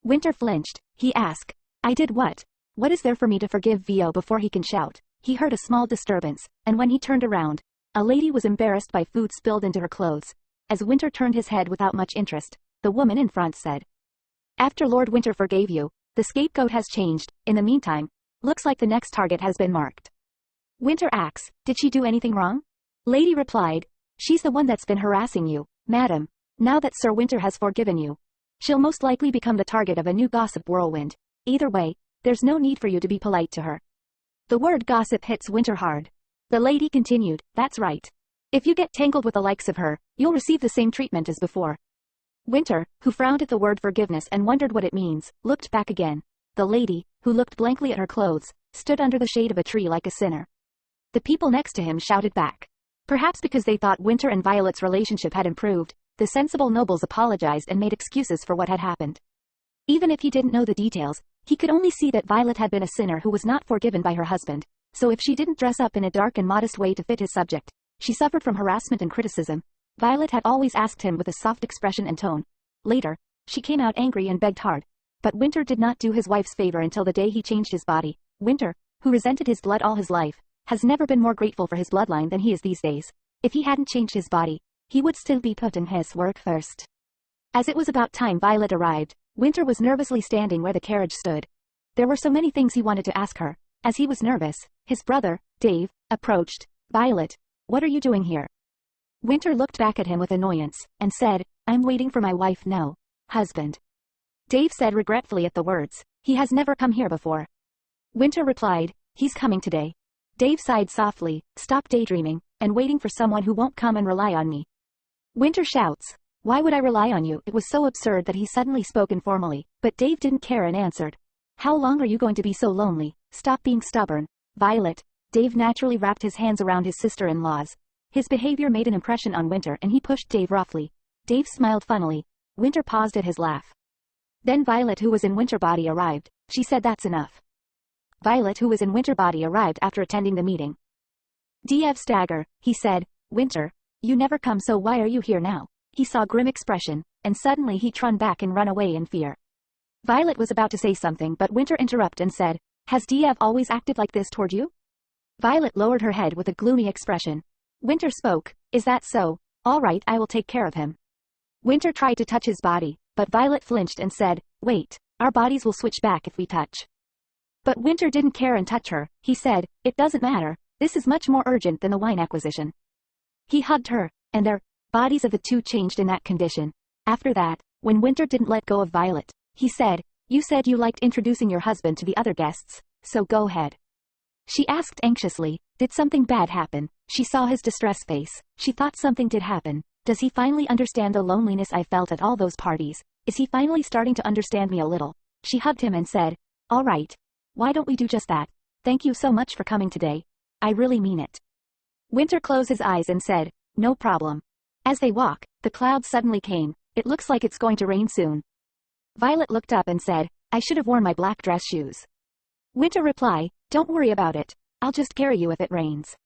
Winter flinched. He asked, "I did what? What is there for me to forgive?" Vo before he can shout, he heard a small disturbance, and when he turned around, a lady was embarrassed by food spilled into her clothes. As Winter turned his head without much interest, the woman in front said, "After Lord Winter forgave you, the scapegoat has changed. In the meantime, looks like the next target has been marked." Winter asks, "Did she do anything wrong?" Lady replied, "She's the one that's been harassing you, madam. Now that Sir Winter has forgiven you, she'll most likely become the target of a new gossip whirlwind. Either way, there's no need for you to be polite to her." The word gossip hits Winter hard. The lady continued, "That's right. If you get tangled with the likes of her, you'll receive the same treatment as before." Winter, who frowned at the word forgiveness and wondered what it means, looked back again. The lady, who looked blankly at her clothes, stood under the shade of a tree like a sinner. The people next to him shouted back, Perhaps because they thought Winter and Violet's relationship had improved, the sensible nobles apologized and made excuses for what had happened. Even if he didn't know the details, he could only see that Violet had been a sinner who was not forgiven by her husband, so if she didn't dress up in a dark and modest way to fit his subject, she suffered from harassment and criticism. Violet had always asked him with a soft expression and tone. Later, she came out angry and begged hard. But Winter did not do his wife's favor until the day he changed his body. Winter, who resented his blood all his life, has never been more grateful for his bloodline than he is these days. If he hadn't changed his body, he would still be putting his work first. As it was about time Violet arrived, Winter was nervously standing where the carriage stood. There were so many things he wanted to ask her. As he was nervous, his brother, Dave, approached. "Violet, what are you doing here?" Winter looked back at him with annoyance, and said, "I'm waiting for my wife no, husband." Dave said regretfully at the words, "He has never come here before." Winter replied, "He's coming today." Dave sighed softly, "Stop daydreaming, and waiting for someone who won't come and rely on me." Winter shouts, "Why would I rely on you?" It was so absurd that he suddenly spoke informally, but Dave didn't care and answered, "How long are you going to be so lonely? Stop being stubborn, Violet." Dave naturally wrapped his hands around his sister-in-law's. His behavior made an impression on Winter and he pushed Dave roughly. Dave smiled funnily. Winter paused at his laugh. Then Violet, who was in Winter body, arrived. She said, "That's enough." Violet, who was in Winter body, arrived after attending the meeting. "Diev stagger," he said. "Winter, you never come, so why are you here now?" He saw grim expression, and suddenly he turned back and ran away in fear. Violet was about to say something, but Winter interrupted and said, "Has Diev always acted like this toward you?" Violet lowered her head with a gloomy expression. Winter spoke, "Is that so? All right, I will take care of him." Winter tried to touch his body, but Violet flinched and said, "Wait, our bodies will switch back if we touch." But Winter didn't care and touch her. He said, "It doesn't matter, this is much more urgent than the wine acquisition." He hugged her, and their bodies of the two changed in that condition. After that, when Winter didn't let go of Violet, he said, "You said you liked introducing your husband to the other guests, so go ahead." She asked anxiously, "Did something bad happen?" She saw his distressed face. She thought something did happen. Does he finally understand the loneliness I felt at all those parties? Is he finally starting to understand me a little? She hugged him and said, "All right. Why don't we do just that? Thank you so much for coming today. I really mean it." Winter closed his eyes and said, "No problem." As they walk, the clouds suddenly came. "It looks like it's going to rain soon." Violet looked up and said, "I should have worn my black dress shoes." Winter replied, "Don't worry about it. I'll just carry you if it rains."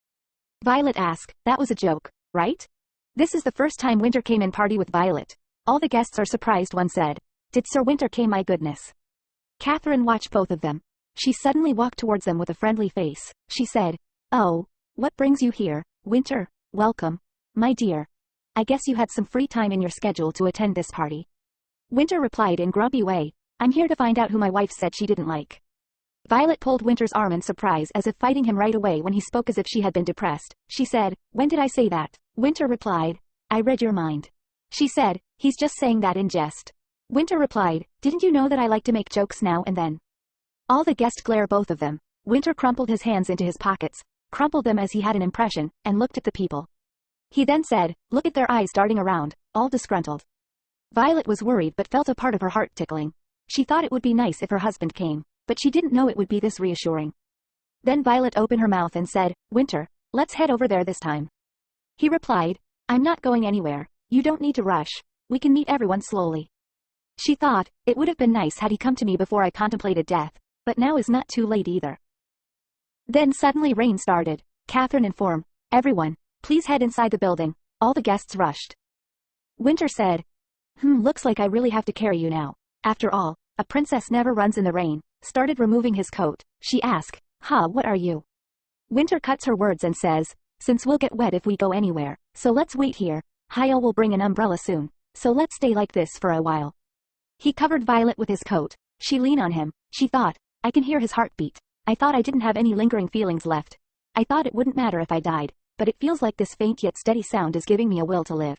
Violet asked, "That was a joke, right?" This is the first time Winter came in party with Violet. All the guests are surprised. One said, "Did Sir Winter came? My goodness." Catherine watched both of them. She suddenly walked towards them with a friendly face. She said, "Oh, what brings you here, Winter? Welcome, my dear. I guess you had some free time in your schedule to attend this party." Winter replied in grumpy way, "I'm here to find out who my wife said she didn't like." Violet pulled Winter's arm in surprise, as if fighting him right away when he spoke as if she had been depressed. She said, "When did I say that?" Winter replied, "I read your mind." She said, "He's just saying that in jest." Winter replied, "Didn't you know that I like to make jokes now and then?" All the guests glared both of them. Winter crumpled his hands into his pockets, crumpled them as he had an impression, and looked at the people. He then said, "Look at their eyes darting around, all disgruntled." Violet was worried but felt a part of her heart tickling. She thought it would be nice if her husband came, but she didn't know it would be this reassuring. Then Violet opened her mouth and said, "Winter, let's head over there this time." He replied, "I'm not going anywhere. You don't need to rush. We can meet everyone slowly." She thought, it would have been nice had he come to me before I contemplated death, but now is not too late either. Then suddenly rain started. Catherine informed, "Everyone, please head inside the building." All the guests rushed. Winter said, Looks like I really have to carry you now. After all, a princess never runs in the rain." Started removing his coat. She asked, What are you?" Winter cuts her words and says, "Since we'll get wet if we go anywhere, so let's wait here. Hyle will bring an umbrella soon, so let's stay like this for a while." He covered Violet with his coat. She leaned on him. She thought, "I can hear his heartbeat. I thought I didn't have any lingering feelings left. I thought it wouldn't matter if I died, but it feels like this faint yet steady sound is giving me a will to live."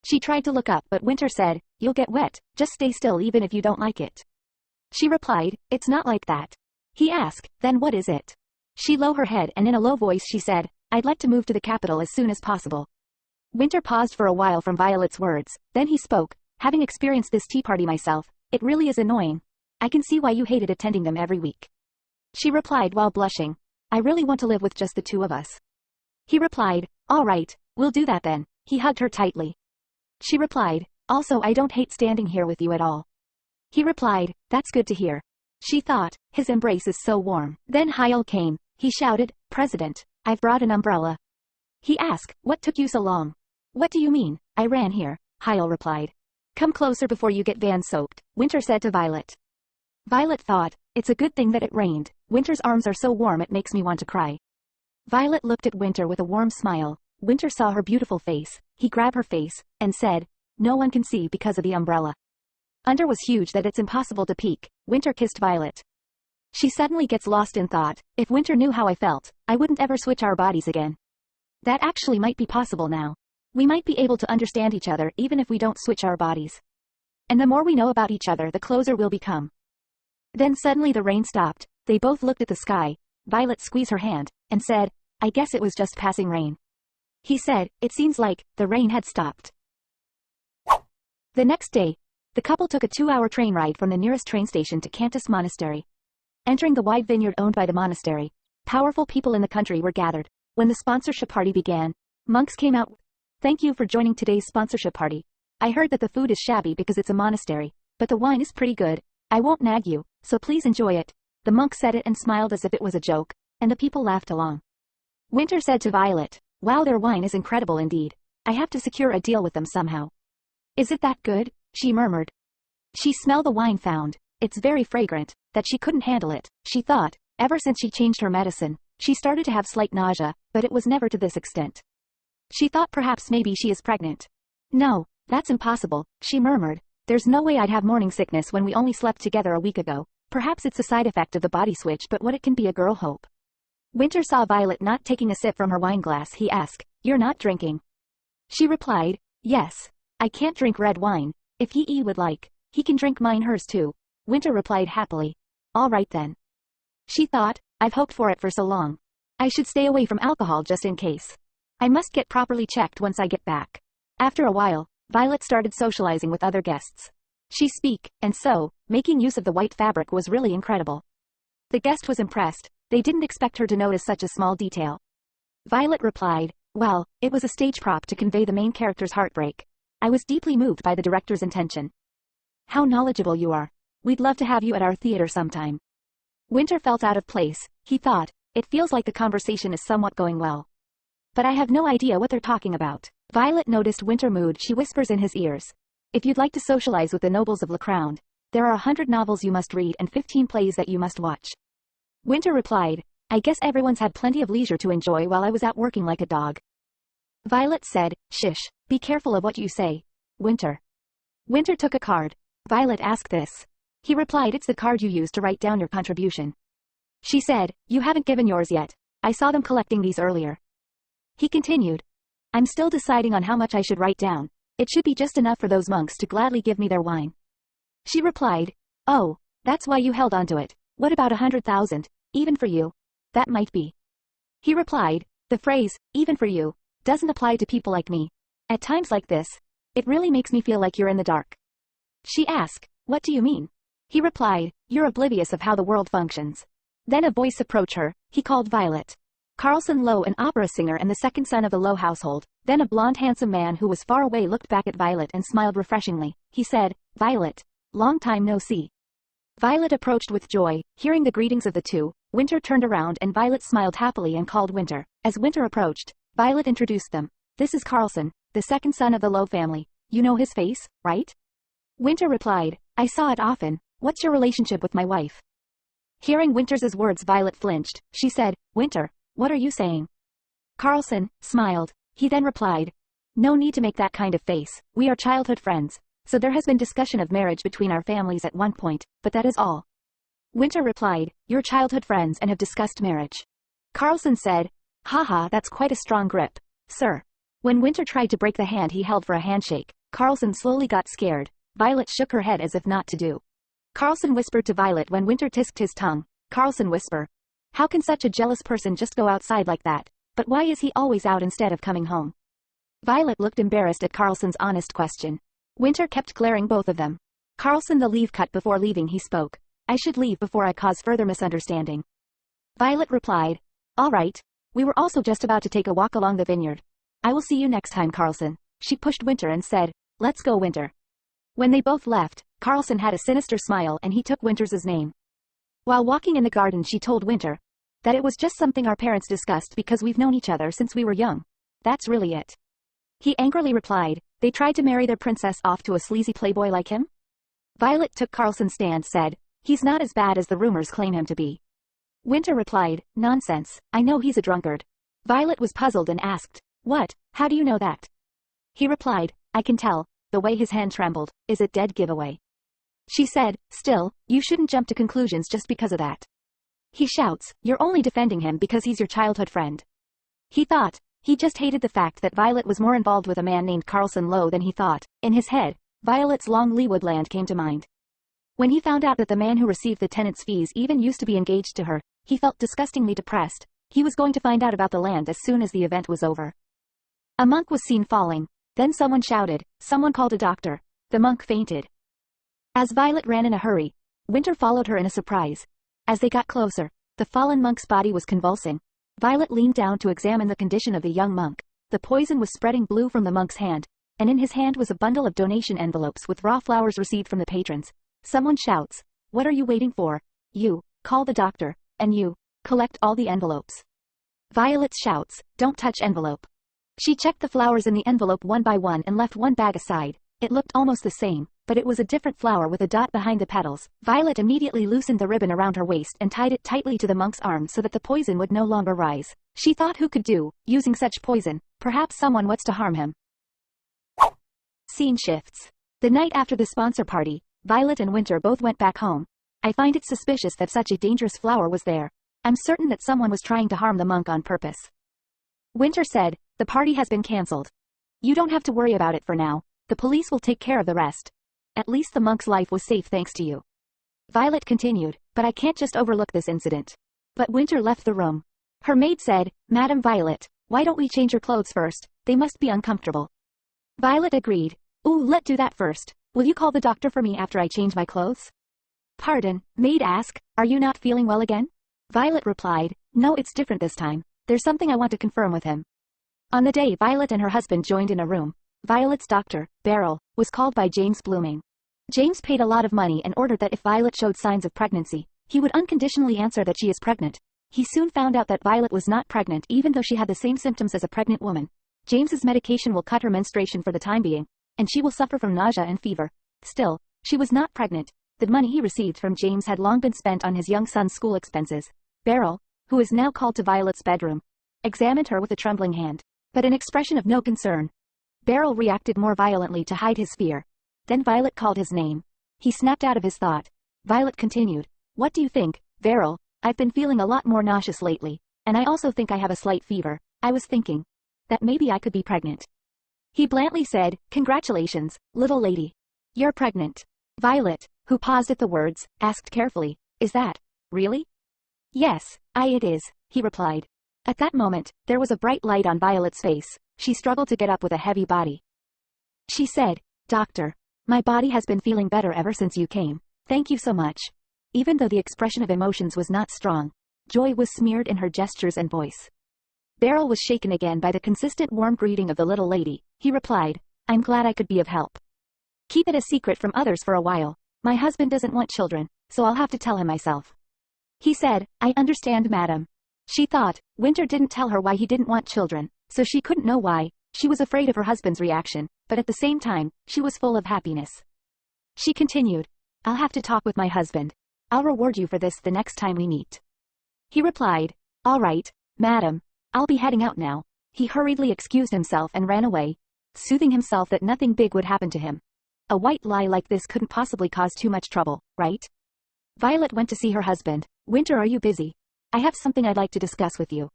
She tried to look up, but Winter said, "You'll get wet, just stay still even if you don't like it." She replied, "It's not like that." He asked, "Then what is it?" She lowered her head and in a low voice she said, "I'd like to move to the capital as soon as possible." Winter paused for a while from Violet's words, then he spoke, "Having experienced this tea party myself, it really is annoying. I can see why you hated attending them every week." She replied while blushing, "I really want to live with just the two of us." He replied, All right, we'll do that then. He hugged her tightly. She replied, also I don't hate standing here with you at all. He replied, that's good to hear. She thought, his embrace is so warm. Then Hyle came. He shouted, President, I've brought an umbrella. He asked, what took you so long? What do you mean? I ran here, Hyle replied. Come closer before you get van soaked, Winter said to Violet. Violet thought, it's a good thing that it rained. Winter's arms are so warm it makes me want to cry. Violet looked at Winter with a warm smile. Winter saw her beautiful face. He grabbed her face, and said, no one can see because of the umbrella. Under was huge that it's impossible to peek. Winter kissed Violet. She suddenly gets lost in thought. If Winter knew how I felt, I wouldn't ever switch our bodies again. That actually might be possible now. We might be able to understand each other even if we don't switch our bodies. And the more we know about each other, the closer we'll become. Then suddenly the rain stopped. They both looked at the sky. Violet squeezed her hand, and said, I guess it was just passing rain. He said, it seems like the rain had stopped. The next day, the couple took a 2-hour train ride from the nearest train station to Cantus Monastery. Entering the wide vineyard owned by the monastery, powerful people in the country were gathered. When the sponsorship party began, monks came out. Thank you for joining today's sponsorship party. I heard that the food is shabby because it's a monastery, but the wine is pretty good. I won't nag you, so please enjoy it. The monk said it and smiled as if it was a joke, and the people laughed along. Winter said to Violet, wow, their wine is incredible indeed. I have to secure a deal with them somehow. Is it that good? She murmured. She smelled the wine found. It's very fragrant, that she couldn't handle it. She thought, ever since she changed her medicine, she started to have slight nausea, but it was never to this extent. She thought perhaps maybe she is pregnant. No, that's impossible, she murmured. There's no way I'd have morning sickness when we only slept together a week ago. Perhaps it's a side effect of the body switch, but what it can be a girl hope. Winter saw Violet not taking a sip from her wine glass. He asked, you're not drinking? She replied, yes. I can't drink red wine. If he would like, he can drink mine hers too. Winter replied happily. All right then. She thought, I've hoped for it for so long. I should stay away from alcohol just in case. I must get properly checked once I get back. After a while, Violet started socializing with other guests. She speak, and so, making use of the white fabric was really incredible. The guest was impressed. They didn't expect her to notice such a small detail. Violet replied, well, it was a stage prop to convey the main character's heartbreak. I was deeply moved by the director's intention. How knowledgeable you are. We'd love to have you at our theater sometime. Winter felt out of place. He thought, it feels like the conversation is somewhat going well. But I have no idea what they're talking about. Violet noticed Winter mood. She whispers in his ears. If you'd like to socialize with the nobles of Le Crown, there are 100 novels you must read and 15 plays that you must watch. Winter replied, I guess everyone's had plenty of leisure to enjoy while I was out working like a dog. Violet said, shish, be careful of what you say. Winter. Winter took a card. Violet asked this. He replied, it's the card you used to write down your contribution. She said, you haven't given yours yet. I saw them collecting these earlier. He continued, I'm still deciding on how much I should write down. It should be just enough for those monks to gladly give me their wine. She replied, oh, that's why you held onto it. What about 100,000, even for you? That might be. He replied, the phrase, even for you, doesn't apply to people like me. At times like this, it really makes me feel like you're in the dark. She asked, what do you mean? He replied, you're oblivious of how the world functions. Then a voice approached her. He called Violet. Carlson Lowe, an opera singer and the second son of the Lowe household. Then a blonde handsome man who was far away looked back at Violet and smiled refreshingly. He said, Violet, long time no see. Violet approached with joy. Hearing the greetings of the two, Winter turned around and Violet smiled happily and called Winter. As Winter approached, Violet introduced them. This is Carlson, the second son of the Lowe family. You know his face, right? Winter replied, I saw it often. What's your relationship with my wife? Hearing Winter's words, Violet flinched. She said, Winter, what are you saying? Carlson smiled. He then replied, no need to make that kind of face. We are childhood friends. So there has been discussion of marriage between our families at one point, but that is all. Winter replied, you're childhood friends and have discussed marriage. Carlson said, haha, that's quite a strong grip, sir. When Winter tried to break the hand he held for a handshake, Carlson slowly got scared. Violet shook her head as if not to do. Carlson whispered to Violet when Winter tisked his tongue. Carlson whisper. How can such a jealous person just go outside like that? But why is he always out instead of coming home? Violet looked embarrassed at Carlson's honest question. Winter kept glaring both of them. Carlson the leave cut before leaving he spoke. I should leave before I cause further misunderstanding. Violet replied. All right. We were also just about to take a walk along the vineyard. I will see you next time, Carlson. She pushed Winter and said, let's go, Winter. When they both left, Carlson had a sinister smile and he took Winter's name. While walking in the garden, she told Winter that it was just something our parents discussed because we've known each other since we were young. That's really it. He angrily replied, they tried to marry their princess off to a sleazy playboy like him? Violet took Carlson's stand, said, he's not as bad as the rumors claim him to be. Winter replied, nonsense, I know he's a drunkard. Violet was puzzled and asked, what, how do you know that? He replied, I can tell, the way his hand trembled, is it dead giveaway. She said, still, you shouldn't jump to conclusions just because of that. He shouts, you're only defending him because he's your childhood friend. He thought, he just hated the fact that Violet was more involved with a man named Carlson Lowe than he thought. In his head, Violet's long Leawood land came to mind. When he found out that the man who received the tenant's fees even used to be engaged to her, he felt disgustingly depressed. He was going to find out about the land as soon as the event was over. A monk was seen falling. Then someone shouted, someone called a doctor. The monk fainted. As Violet ran in a hurry, Winter followed her in a surprise. As they got closer, the fallen monk's body was convulsing. Violet leaned down to examine the condition of the young monk. The poison was spreading blue from the monk's hand, and in his hand was a bundle of donation envelopes with raw flowers received from the patrons. Someone shouts, what are you waiting for? You, call the doctor, and you, collect all the envelopes. Violet shouts, don't touch envelope. She checked the flowers in the envelope one by one and left one bag aside. It looked almost the same, but it was a different flower with a dot behind the petals. Violet immediately loosened the ribbon around her waist and tied it tightly to the monk's arm so that the poison would no longer rise. She thought, who could do, using such poison? Perhaps someone wants to harm him. Scene shifts. The night after the sponsor party, Violet and Winter both went back home. I find it suspicious that such a dangerous flower was there. I'm certain that someone was trying to harm the monk on purpose. Winter said, the party has been cancelled. You don't have to worry about it for now. The police will take care of the rest. At least the monk's life was safe thanks to you. Violet continued, but I can't just overlook this incident. But Winter left the room. Her maid said, Madam Violet, why don't we change your clothes first? They must be uncomfortable. Violet agreed. Ooh, let's do that first. Will you call the doctor for me after I change my clothes? Pardon, maid asked, are you not feeling well again? Violet replied, no, it's different this time. There's something I want to confirm with him. On the day Violet and her husband joined in a room, Violet's doctor, Beryl, was called by James Blooming. James paid a lot of money and ordered that if Violet showed signs of pregnancy, he would unconditionally answer that she is pregnant. He soon found out that Violet was not pregnant even though she had the same symptoms as a pregnant woman. James's medication will cut her menstruation for the time being, and she will suffer from nausea and fever. Still, she was not pregnant. The money he received from James had long been spent on his young son's school expenses. Beryl, who is now called to Violet's bedroom, examined her with a trembling hand, but an expression of no concern. Beryl reacted more violently to hide his fear. Then Violet called his name. He snapped out of his thought. Violet continued, what do you think, Beryl? I've been feeling a lot more nauseous lately, and I also think I have a slight fever. I was thinking that maybe I could be pregnant. He blandly said, congratulations, little lady. You're pregnant. Violet, who paused at the words, asked carefully, is that really? Yes, it is, he replied. At that moment, there was a bright light on Violet's face. She struggled to get up with a heavy body. She said, Doctor, my body has been feeling better ever since you came. Thank you so much. Even though the expression of emotions was not strong, joy was smeared in her gestures and voice. Beryl was shaken again by the consistent warm greeting of the little lady. He replied, I'm glad I could be of help. Keep it a secret from others for a while. My husband doesn't want children, so I'll have to tell him myself. He said, I understand, madam. She thought, Winter didn't tell her why he didn't want children, so she couldn't know why. She was afraid of her husband's reaction, but at the same time, she was full of happiness. She continued, I'll have to talk with my husband. I'll reward you for this the next time we meet. He replied, all right, madam. I'll be heading out now. He hurriedly excused himself and ran away, soothing himself that nothing big would happen to him. A white lie like this couldn't possibly cause too much trouble, right? Violet went to see her husband. Winter, are you busy? I have something I'd like to discuss with you.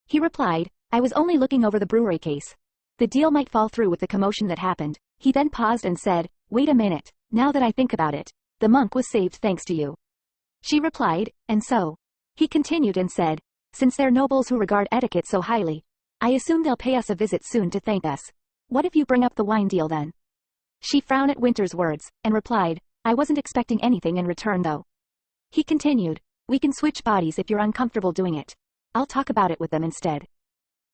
He replied, I was only looking over the brewery case. The deal might fall through with the commotion that happened. He then paused and said, wait a minute, now that I think about it, the monk was saved thanks to you. She replied, and so? He continued and said, since they're nobles who regard etiquette so highly, I assume they'll pay us a visit soon to thank us. What if you bring up the wine deal then? She frowned at Winter's words, and replied, I wasn't expecting anything in return though. He continued, we can switch bodies if you're uncomfortable doing it. I'll talk about it with them instead.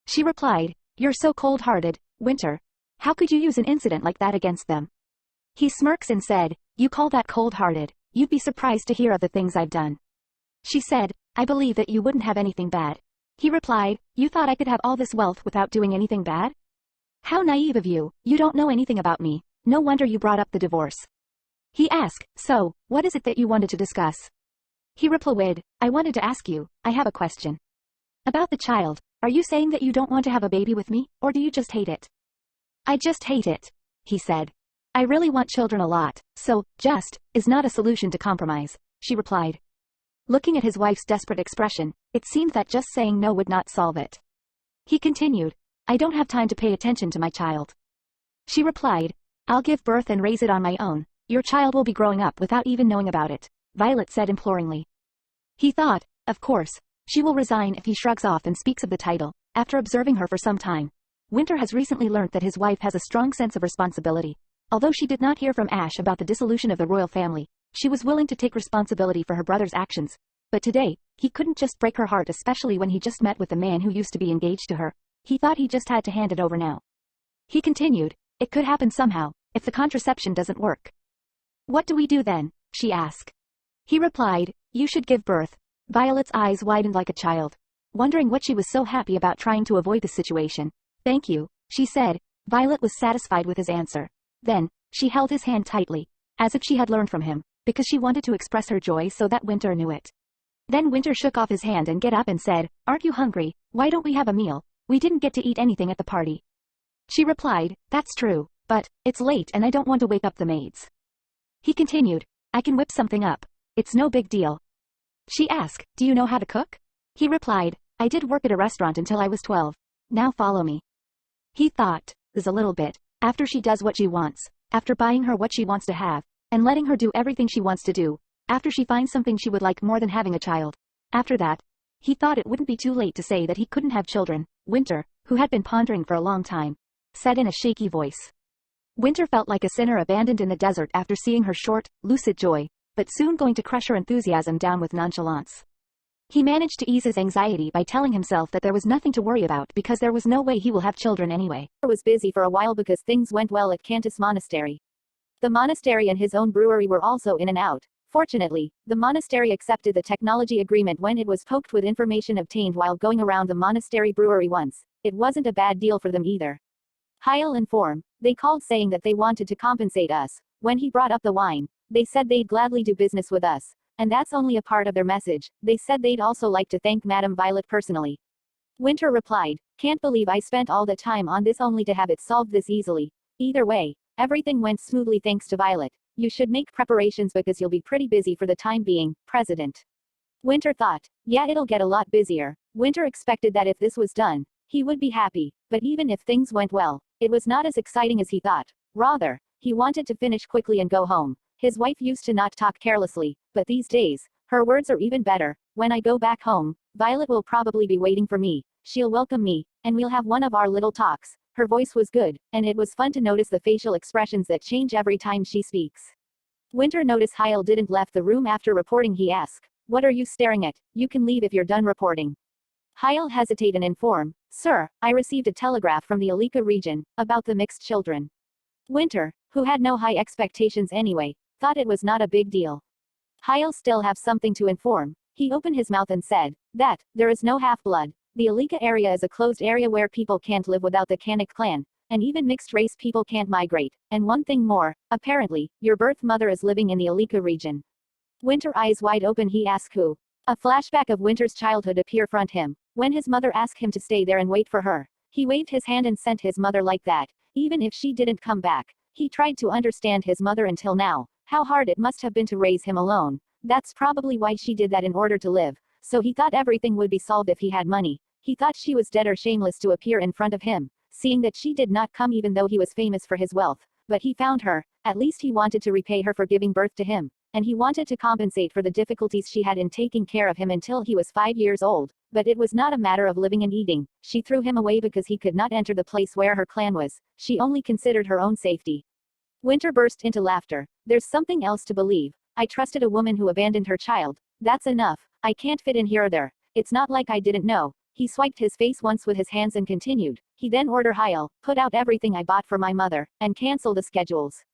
She replied, You're so cold-hearted, Winter. How could you use an incident like that against them? He smirks and said, You call that cold-hearted? You'd be surprised to hear of the things I've done. She said, I believe that you wouldn't have anything bad. He replied, You thought I could have all this wealth without doing anything bad? How naive of you, you don't know anything about me. No wonder you brought up the divorce. He asked, So, what is it that you wanted to discuss? He replied, I wanted to ask you, I have a question. About the child, are you saying that you don't want to have a baby with me, or do you just hate it? I just hate it, he said. I really want children a lot, so, just, is not a solution to compromise, she replied. Looking at his wife's desperate expression, it seemed that just saying no would not solve it. He continued, I don't have time to pay attention to my child. She replied, I'll give birth and raise it on my own. Your child will be growing up without even knowing about it, Violet said imploringly. He thought, of course, she will resign if he shrugs off and speaks of the title, after observing her for some time. Winter has recently learnt that his wife has a strong sense of responsibility. Although she did not hear from Ash about the dissolution of the royal family, she was willing to take responsibility for her brother's actions. But today, he couldn't just break her heart, especially when he just met with the man who used to be engaged to her. He thought he just had to hand it over now. He continued, It could happen somehow, if the contraception doesn't work. What do we do then? She asked. He replied, You should give birth. Violet's eyes widened like a child, wondering what she was so happy about trying to avoid the situation. Thank you, she said. Violet was satisfied with his answer. Then, she held his hand tightly, as if she had learned from him, because she wanted to express her joy so that Winter knew it. Then Winter shook off his hand and get up and said, Aren't you hungry? Why don't we have a meal? We didn't get to eat anything at the party. She replied, That's true, but, it's late and I don't want to wake up the maids. He continued, I can whip something up. It's no big deal. She asked, Do you know how to cook? He replied, I did work at a restaurant until I was 12. Now follow me. He thought, This a little bit. After she does what she wants, after buying her what she wants to have, and letting her do everything she wants to do, after she finds something she would like more than having a child. After that, he thought it wouldn't be too late to say that he couldn't have children. Winter, who had been pondering for a long time, said in a shaky voice. Winter felt like a sinner abandoned in the desert after seeing her short, lucid joy, but soon going to crush her enthusiasm down with nonchalance. He managed to ease his anxiety by telling himself that there was nothing to worry about because there was no way he will have children anyway. He was busy for a while because things went well at Cantus Monastery. The monastery and his own brewery were also in and out. Fortunately, the monastery accepted the technology agreement when it was poked with information obtained while going around the monastery brewery once. It wasn't a bad deal for them either. Heil inform, they called saying that they wanted to compensate us. When he brought up the wine, they said they'd gladly do business with us. And that's only a part of their message. They said they'd also like to thank Madame Violet personally. Winter replied, Can't believe I spent all the time on this only to have it solved this easily. Either way, everything went smoothly thanks to Violet. You should make preparations because you'll be pretty busy for the time being, President. Winter thought, yeah, it'll get a lot busier. Winter expected that if this was done, he would be happy, but even if things went well, it was not as exciting as he thought. Rather, he wanted to finish quickly and go home. His wife used to not talk carelessly, but these days, her words are even better. When I go back home, Violet will probably be waiting for me. She'll welcome me, and we'll have one of our little talks. Her voice was good, and it was fun to notice the facial expressions that change every time she speaks. Winter noticed Heil didn't left the room after reporting. He asked, What are you staring at? You can leave if you're done reporting. Heil hesitate and inform, Sir, I received a telegraph from the Alika region, about the mixed children. Winter, who had no high expectations anyway, thought it was not a big deal. Heil still have something to inform. He opened his mouth and said, That, there is no half-blood. The Alika area is a closed area where people can't live without the Kanik clan, and even mixed-race people can't migrate. And one thing more, apparently, your birth mother is living in the Alika region. Winter eyes wide open he asked who. A flashback of Winter's childhood appeared front him, when his mother asked him to stay there and wait for her. He waved his hand and sent his mother like that, even if she didn't come back. He tried to understand his mother until now. How hard it must have been to raise him alone. That's probably why she did that in order to live. So he thought everything would be solved if he had money. He thought she was dead or shameless to appear in front of him, seeing that she did not come even though he was famous for his wealth. But he found her. At least he wanted to repay her for giving birth to him. And he wanted to compensate for the difficulties she had in taking care of him until he was 5 years old. But it was not a matter of living and eating. She threw him away because he could not enter the place where her clan was. She only considered her own safety. Winter burst into laughter. There's something else to believe. I trusted a woman who abandoned her child. That's enough. I can't fit in here or there. It's not like I didn't know. He swiped his face once with his hands and continued. He then ordered Hyle, put out everything I bought for my mother, and cancel the schedules.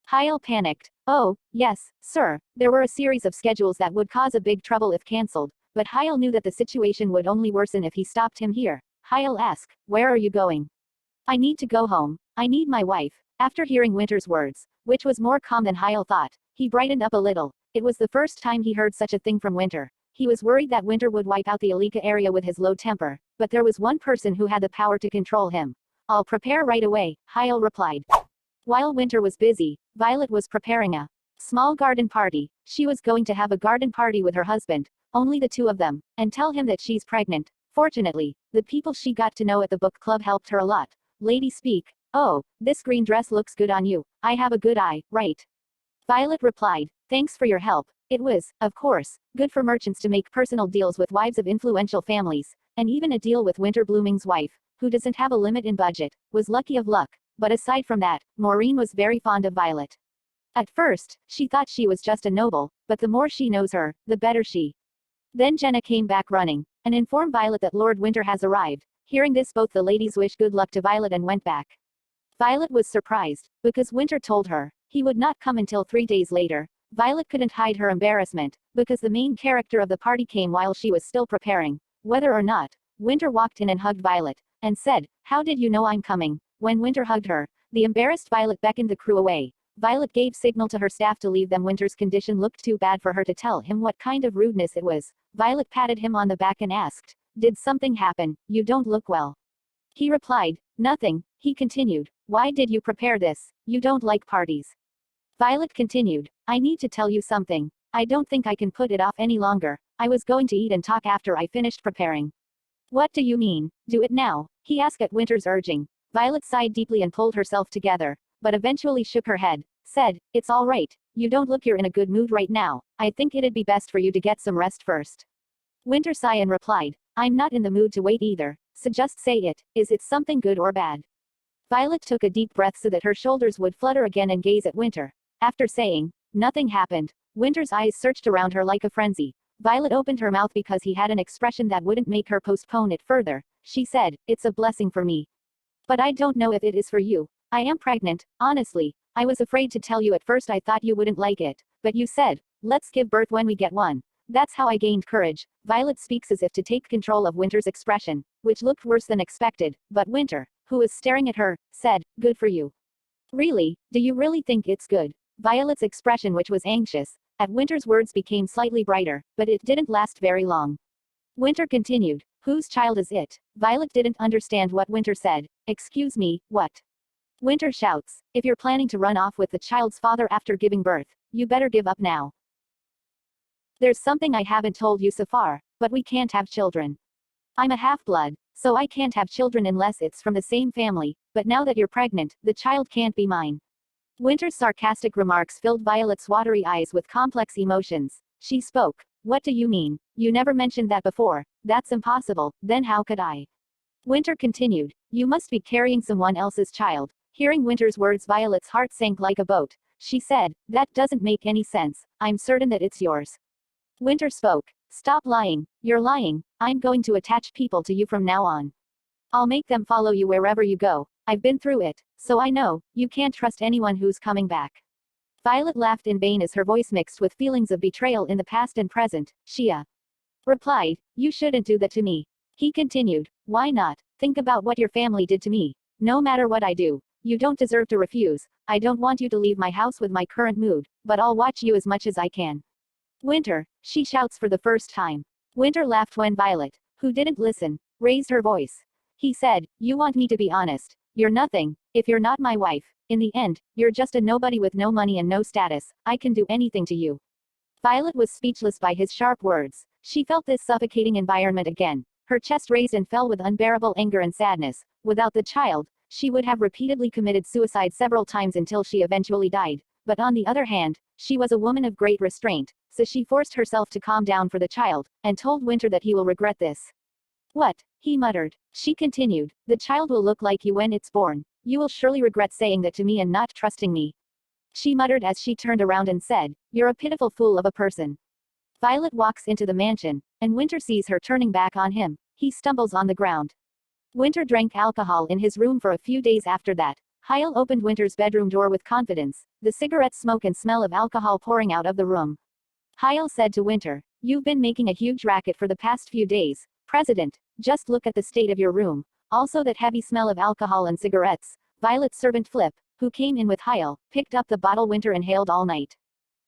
Hyle panicked. Oh, yes, sir. There were a series of schedules that would cause a big trouble if cancelled, but Hyle knew that the situation would only worsen if he stopped him here. Hyle asked, where are you going? I need to go home. I need my wife. After hearing Winter's words, which was more calm than Hyle thought, he brightened up a little. It was the first time he heard such a thing from Winter. He was worried that Winter would wipe out the Alika area with his low temper, but there was one person who had the power to control him. I'll prepare right away, Hyle replied. While Winter was busy, Violet was preparing a small garden party. She was going to have a garden party with her husband, only the two of them, and tell him that she's pregnant. Fortunately, the people she got to know at the book club helped her a lot. Lady speak. Oh, this green dress looks good on you. I have a good eye, right? Violet replied, thanks for your help. It was, of course, good for merchants to make personal deals with wives of influential families, and even a deal with Winter Blooming's wife, who doesn't have a limit in budget, was lucky of luck. But aside from that, Maureen was very fond of Violet. At first, she thought she was just a noble, but the more she knows her, the better she. Then Jenna came back running, and informed Violet that Lord Winter has arrived. Hearing this, both the ladies wished good luck to Violet and went back. Violet was surprised, because Winter told her he would not come until 3 days later. Violet couldn't hide her embarrassment, because the main character of the party came while she was still preparing. Whether or not, Winter walked in and hugged Violet, and said, how did you know I'm coming? When Winter hugged her, the embarrassed Violet beckoned the crew away. Violet gave signal to her staff to leave them. Winter's condition looked too bad for her to tell him what kind of rudeness it was. Violet patted him on the back and asked, did something happen? You don't look well. He replied, nothing. He continued, why did you prepare this? You don't like parties. Violet continued, I need to tell you something. I don't think I can put it off any longer. I was going to eat and talk after I finished preparing. What do you mean? Do it now, he asked at Winter's urging. Violet sighed deeply and pulled herself together, but eventually shook her head, said, it's all right. You don't look you're in a good mood right now. I think it'd be best for you to get some rest first. Winter sighed and replied, I'm not in the mood to wait either, so just say it. Is it something good or bad? Violet took a deep breath so that her shoulders would flutter again and gaze at Winter. After saying, nothing happened, Winter's eyes searched around her like a frenzy. Violet opened her mouth because he had an expression that wouldn't make her postpone it further. She said, it's a blessing for me. But I don't know if it is for you. I am pregnant, honestly. I was afraid to tell you at first. I thought you wouldn't like it. But you said, let's give birth when we get one. That's how I gained courage. Violet speaks as if to take control of Winter's expression, which looked worse than expected, but Winter, who was staring at her, said, good for you. Really? Do you really think it's good? Violet's expression, which was anxious, at Winter's words became slightly brighter, but it didn't last very long. Winter continued, whose child is it? Violet didn't understand what Winter said. Excuse me, what? Winter shouts, if you're planning to run off with the child's father after giving birth, you better give up now. There's something I haven't told you so far, but we can't have children. I'm a half-blood, so I can't have children unless it's from the same family, but now that you're pregnant, the child can't be mine. Winter's sarcastic remarks filled Violet's watery eyes with complex emotions. She spoke, what do you mean? You never mentioned that before. That's impossible, then how could I? Winter continued, you must be carrying someone else's child. Hearing Winter's words, Violet's heart sank like a boat. She said, that doesn't make any sense. I'm certain that it's yours. Winter spoke, stop lying. You're lying. I'm going to attach people to you from now on. I'll make them follow you wherever you go. I've been through it, so I know, you can't trust anyone who's coming back. Violet laughed in vain as her voice mixed with feelings of betrayal in the past and present. Shia replied, you shouldn't do that to me. He continued, why not? Think about what your family did to me. No matter what I do, you don't deserve to refuse. I don't want you to leave my house with my current mood, but I'll watch you as much as I can. Winter, she shouts for the first time. Winter laughed when Violet, who didn't listen, raised her voice. He said, you want me to be honest. You're nothing, if you're not my wife. In the end, you're just a nobody with no money and no status. I can do anything to you. Violet was speechless by his sharp words. She felt this suffocating environment again. Her chest raised and fell with unbearable anger and sadness. Without the child, she would have repeatedly committed suicide several times until she eventually died. But on the other hand, she was a woman of great restraint, so she forced herself to calm down for the child, and told Winter that he will regret this. What? He muttered. She continued, the child will look like you when it's born. You will surely regret saying that to me and not trusting me. She muttered as she turned around and said, you're a pitiful fool of a person. Violet walks into the mansion, and Winter sees her turning back on him. He stumbles on the ground. Winter drank alcohol in his room for a few days after that. Hyle opened Winter's bedroom door with confidence, the cigarette smoke and smell of alcohol pouring out of the room. Hyle said to Winter, "You've been making a huge racket for the past few days, President. Just look at the state of your room. Also that heavy smell of alcohol and cigarettes." Violet's servant Flip, who came in with Hyle, picked up the bottle Winter inhaled all night.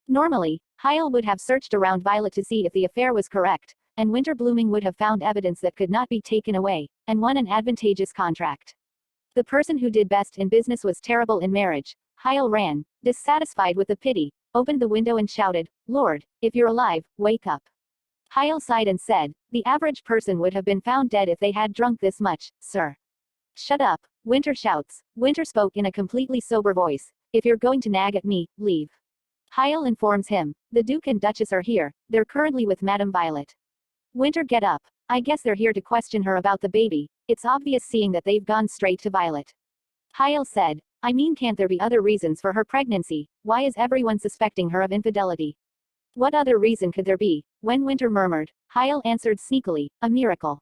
Normally, Hyle would have searched around Violet to see if the affair was correct, and Winter Blooming would have found evidence that could not be taken away, and won an advantageous contract. The person who did best in business was terrible in marriage. Hyle ran, dissatisfied with the pity, opened the window and shouted, "Lord, if you're alive, wake up." Hyle sighed and said, "The average person would have been found dead if they had drunk this much, sir." "Shut up," Winter shouts. Winter spoke in a completely sober voice. "If you're going to nag at me, leave." Hyle informs him, "The Duke and Duchess are here, they're currently with Madame Violet." Winter, "Get up. I guess they're here to question her about the baby. It's obvious seeing that they've gone straight to Violet." Hyle said, "I mean, can't there be other reasons for her pregnancy? Why is everyone suspecting her of infidelity?" "What other reason could there be?" When Winter murmured, Hyle answered sneakily, "A miracle."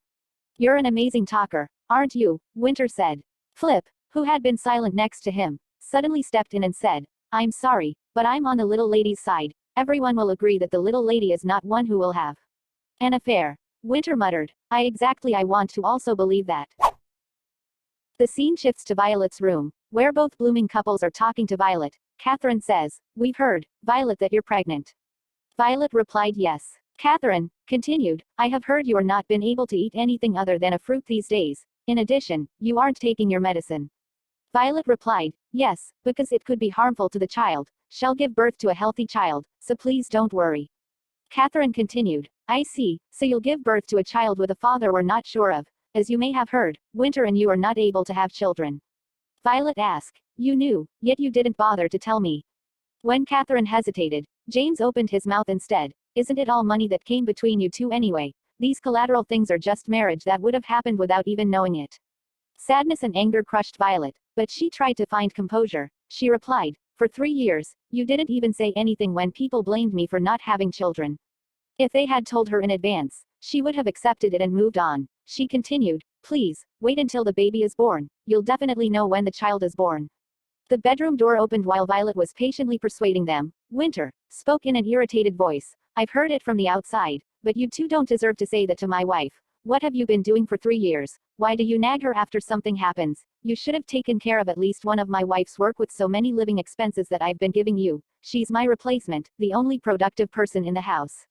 "You're an amazing talker, aren't you?" Winter said. Flip, who had been silent next to him, suddenly stepped in and said, "I'm sorry, but I'm on the little lady's side. Everyone will agree that the little lady is not one who will have an affair." Winter muttered, I want to also believe that." The scene shifts to Violet's room, where both blooming couples are talking to Violet. Catherine says, "We've heard, Violet, that you're pregnant." Violet replied, "Yes." Catherine continued, "I have heard you're not been able to eat anything other than a fruit these days. In addition, you aren't taking your medicine." Violet replied, "Yes, because it could be harmful to the child. Shall give birth to a healthy child, so please don't worry." Catherine continued, "I see, so you'll give birth to a child with a father we're not sure of. As you may have heard, Winter and you are not able to have children." Violet asked, "You knew, yet you didn't bother to tell me." When Catherine hesitated, James opened his mouth instead. "Isn't it all money that came between you two anyway? These collateral things are just marriage that would have happened without even knowing it." Sadness and anger crushed Violet, but she tried to find composure. She replied, "For 3 years, you didn't even say anything when people blamed me for not having children." If they had told her in advance, she would have accepted it and moved on. She continued, "Please, wait until the baby is born. You'll definitely know when the child is born." The bedroom door opened while Violet was patiently persuading them. Winter spoke in an irritated voice, "I've heard it from the outside, but you two don't deserve to say that to my wife. What have you been doing for 3 years? Why do you nag her after something happens? You should have taken care of at least one of my wife's work with so many living expenses that I've been giving you. She's my replacement, the only productive person in the house."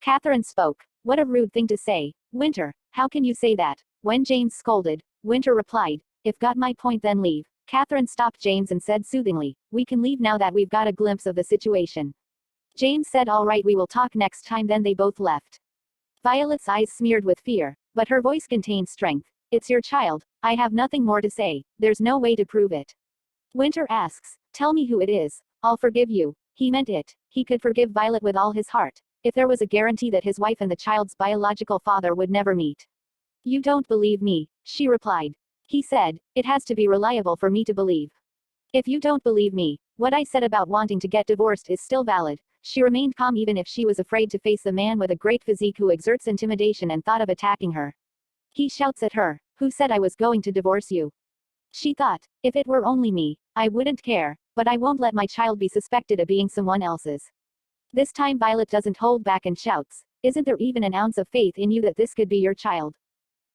Catherine spoke, "What a rude thing to say, Winter. How can you say that?" When James scolded, Winter replied, "If got my point then leave." Catherine stopped James and said soothingly, "We can leave now that we've got a glimpse of the situation." James said, "All right, we will talk next time." Then they both left. Violet's eyes smeared with fear, but her voice contained strength. "It's your child. I have nothing more to say. There's no way to prove it." Winter asks, "Tell me who it is. I'll forgive you." He meant it. He could forgive Violet with all his heart, if there was a guarantee that his wife and the child's biological father would never meet. "You don't believe me," she replied. He said, "It has to be reliable for me to believe." "If you don't believe me, what I said about wanting to get divorced is still valid." She remained calm even if she was afraid to face the man with a great physique who exerts intimidation and thought of attacking her. He shouts at her, "Who said I was going to divorce you?" She thought, "If it were only me, I wouldn't care, but I won't let my child be suspected of being someone else's." This time Violet doesn't hold back and shouts, "Isn't there even an ounce of faith in you that this could be your child?"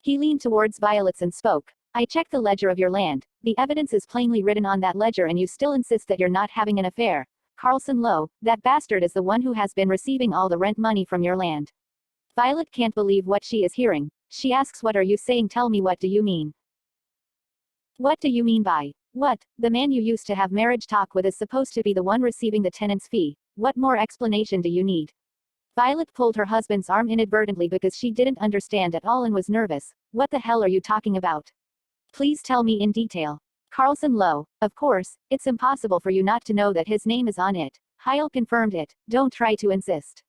He leaned towards Violet and spoke, "I checked the ledger of your land. The evidence is plainly written on that ledger and you still insist that you're not having an affair. Carlson Lowe, that bastard, is the one who has been receiving all the rent money from your land." Violet can't believe what she is hearing. She asks, "What are you saying? Tell me, what do you mean?" "What do you mean by what? The man you used to have marriage talk with is supposed to be the one receiving the tenant's fee. What more explanation do you need?" Violet pulled her husband's arm inadvertently because she didn't understand at all and was nervous. "What the hell are you talking about? Please tell me in detail." "Carlson Lowe, of course, it's impossible for you not to know that his name is on it." Hyle confirmed it. "Don't try to insist."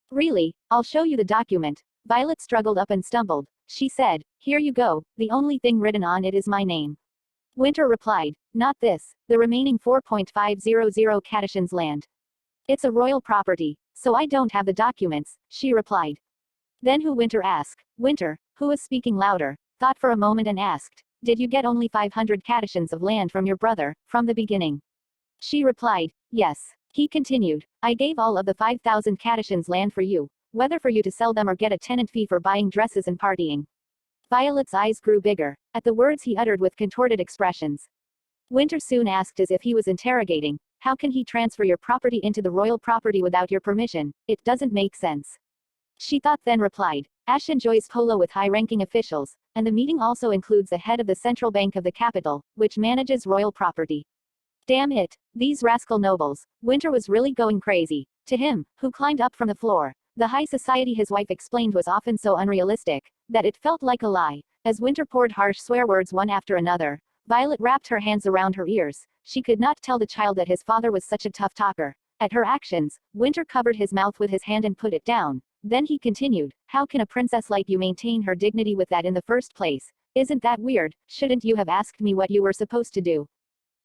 "Really, I'll show you the document." Violet struggled up and stumbled. She said, "Here you go, the only thing written on it is my name." Winter replied, "Not this, the remaining 4.500 Catishans land. It's a royal property, so I don't have the documents," she replied. "Then who?" Winter asked. "Winter, who is speaking louder?" thought for a moment and asked, "Did you get only 500 catechins of land from your brother, from the beginning?" She replied, "Yes." He continued, "I gave all of the 5,000 catechins land for you, whether for you to sell them or get a tenant fee for buying dresses and partying." Violet's eyes grew bigger, at the words he uttered with contorted expressions. Winter soon asked as if he was interrogating, "How can he transfer your property into the royal property without your permission? It doesn't make sense." She thought then replied, "Ash enjoys polo with high-ranking officials, and the meeting also includes the head of the central bank of the capital, which manages royal property." Damn it, these rascal nobles. Winter was really going crazy. To him, who climbed up from the floor, the high society his wife explained was often so unrealistic, that it felt like a lie. As Winter poured harsh swear words one after another, Violet wrapped her hands around her ears. She could not tell the child that his father was such a tough talker. At her actions, Winter covered his mouth with his hand and put it down. Then he continued, "How can a princess like you maintain her dignity with that in the first place? Isn't that weird? Shouldn't you have asked me what you were supposed to do?"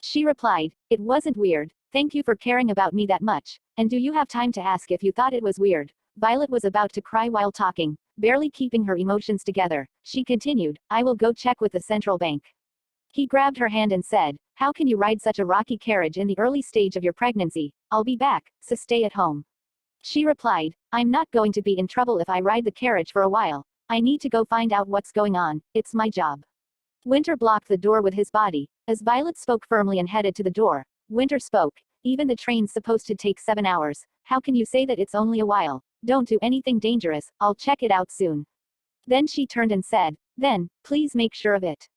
She replied, "It wasn't weird. Thank you for caring about me that much. And do you have time to ask if you thought it was weird?" Violet was about to cry while talking, barely keeping her emotions together. She continued, "I will go check with the central bank." He grabbed her hand and said, "How can you ride such a rocky carriage in the early stage of your pregnancy? I'll be back, so stay at home." She replied, "I'm not going to be in trouble if I ride the carriage for a while. I need to go find out what's going on, it's my job." Winter blocked the door with his body. As Violet spoke firmly and headed to the door, Winter spoke, "Even the train's supposed to take 7 hours. How can you say that it's only a while? Don't do anything dangerous, I'll check it out soon." Then she turned and said, "Then, please make sure of it."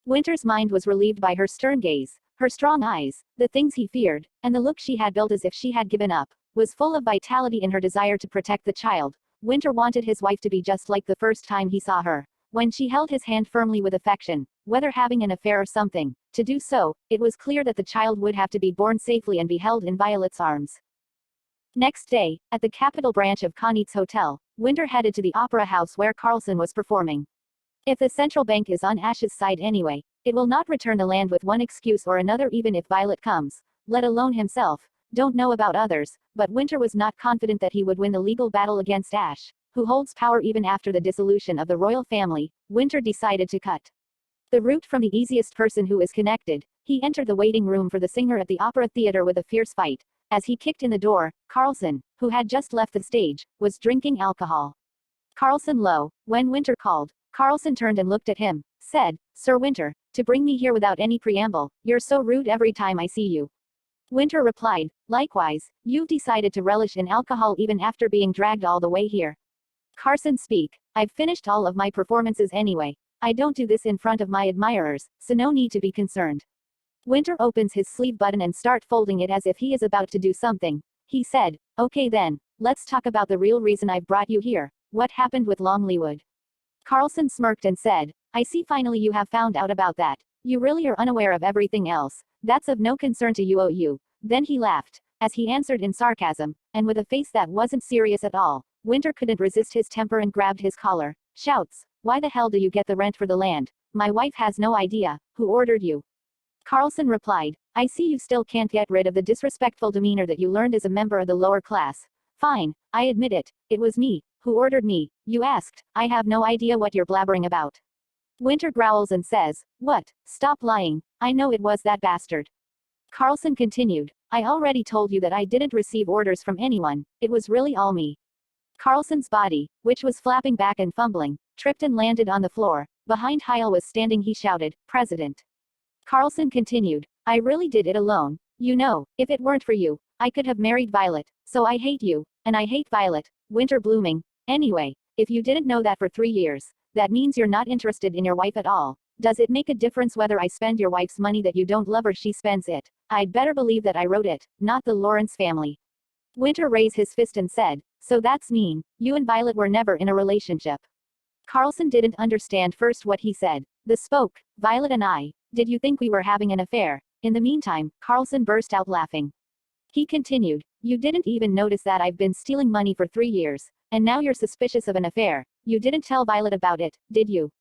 Winter's mind was relieved by her stern gaze, her strong eyes, the things he feared, and the look she had built as if she had given up, was full of vitality in her desire to protect the child. Winter wanted his wife to be just like the first time he saw her, when she held his hand firmly with affection, whether having an affair or something. To do so, it was clear that the child would have to be born safely and be held in Violet's arms. Next day, at the capital branch of Connie's Hotel, Winter headed to the opera house where Carlson was performing. If the central bank is on Ash's side anyway, it will not return the land with one excuse or another even if Violet comes, let alone himself. Don't know about others, but Winter was not confident that he would win the legal battle against Ash, who holds power even after the dissolution of the royal family. Winter decided to cut the route from the easiest person who is connected. He entered the waiting room for the singer at the opera theater with a fierce fight. As he kicked in the door, Carlson, who had just left the stage, was drinking alcohol. Carlson low. When Winter called, Carlson turned and looked at him, said, "Sir Winter, to bring me here without any preamble, you're so rude every time I see you." Winter replied, "Likewise, you've decided to relish in alcohol even after being dragged all the way here." Carlson speak, "I've finished all of my performances anyway. I don't do this in front of my admirers, so no need to be concerned." Winter opens his sleeve button and start folding it as if he is about to do something. He said, "Okay then, let's talk about the real reason I've brought you here. What happened with Longleywood?" Carlson smirked and said, "I see finally you have found out about that. You really are unaware of everything else. That's of no concern to you. Then he laughed, as he answered in sarcasm, and with a face that wasn't serious at all. Winter couldn't resist his temper and grabbed his collar. Shouts, "Why the hell do you get the rent for the land? My wife has no idea. Who ordered you?" Carlson replied, "I see you still can't get rid of the disrespectful demeanor that you learned as a member of the lower class. Fine, I admit it. It was me. Who ordered me? You asked. I have no idea what you're blabbering about." Winter growls and says, "What? Stop lying. I know it was that bastard." Carlson continued, "I already told you that I didn't receive orders from anyone. It was really all me." Carlson's body, which was flapping back and fumbling, tripped and landed on the floor. Behind Heil was standing. He shouted, "President." Carlson continued, "I really did it alone. You know, if it weren't for you, I could have married Violet. So I hate you, and I hate Violet." Winter blooming. "Anyway, if you didn't know that for 3 years, that means you're not interested in your wife at all. Does it make a difference whether I spend your wife's money that you don't love or she spends it? I'd better believe that I wrote it, not the Lawrence family." Winter raised his fist and said, "So that's mean. You and Violet were never in a relationship." Carlson didn't understand first what he said. The spoke, "Violet and I, did you think we were having an affair?" In the meantime, Carlson burst out laughing. He continued, "You didn't even notice that I've been stealing money for 3 years, and now you're suspicious of an affair. You didn't tell Violet about it, did you?"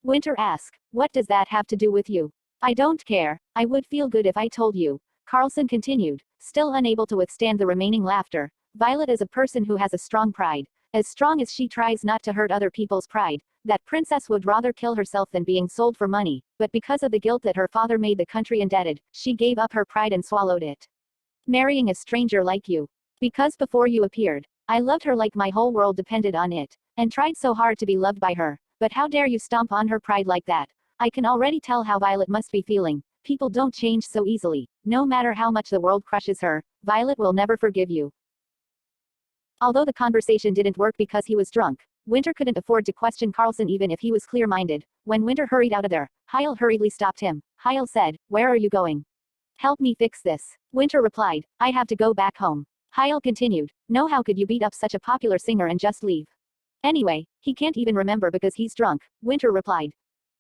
Winter asked, "What does that have to do with you?" "I don't care. I would feel good if I told you." Carlson continued, still unable to withstand the remaining laughter. "Violet is a person who has a strong pride. As strong as she tries not to hurt other people's pride, that princess would rather kill herself than being sold for money, but because of the guilt that her father made the country indebted, she gave up her pride and swallowed it. Marrying a stranger like you. Because before you appeared, I loved her like my whole world depended on it, and tried so hard to be loved by her, but how dare you stomp on her pride like that? I can already tell how Violet must be feeling. People don't change so easily. No matter how much the world crushes her, Violet will never forgive you. Although the conversation didn't work because he was drunk, Winter couldn't afford to question Carlson even if he was clear-minded. When Winter hurried out of there, Hyle hurriedly stopped him. Hyle said, "Where are you going?" "Help me fix this." Winter replied, "I have to go back home." Hyle continued, "No, how could you beat up such a popular singer and just leave?" "Anyway, he can't even remember because he's drunk," Winter replied.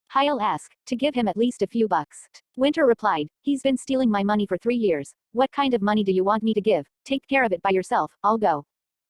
Hyle asked, "To give him at least a few bucks." Winter replied, "He's been stealing my money for 3 years. What kind of money do you want me to give? Take care of it by yourself, I'll go."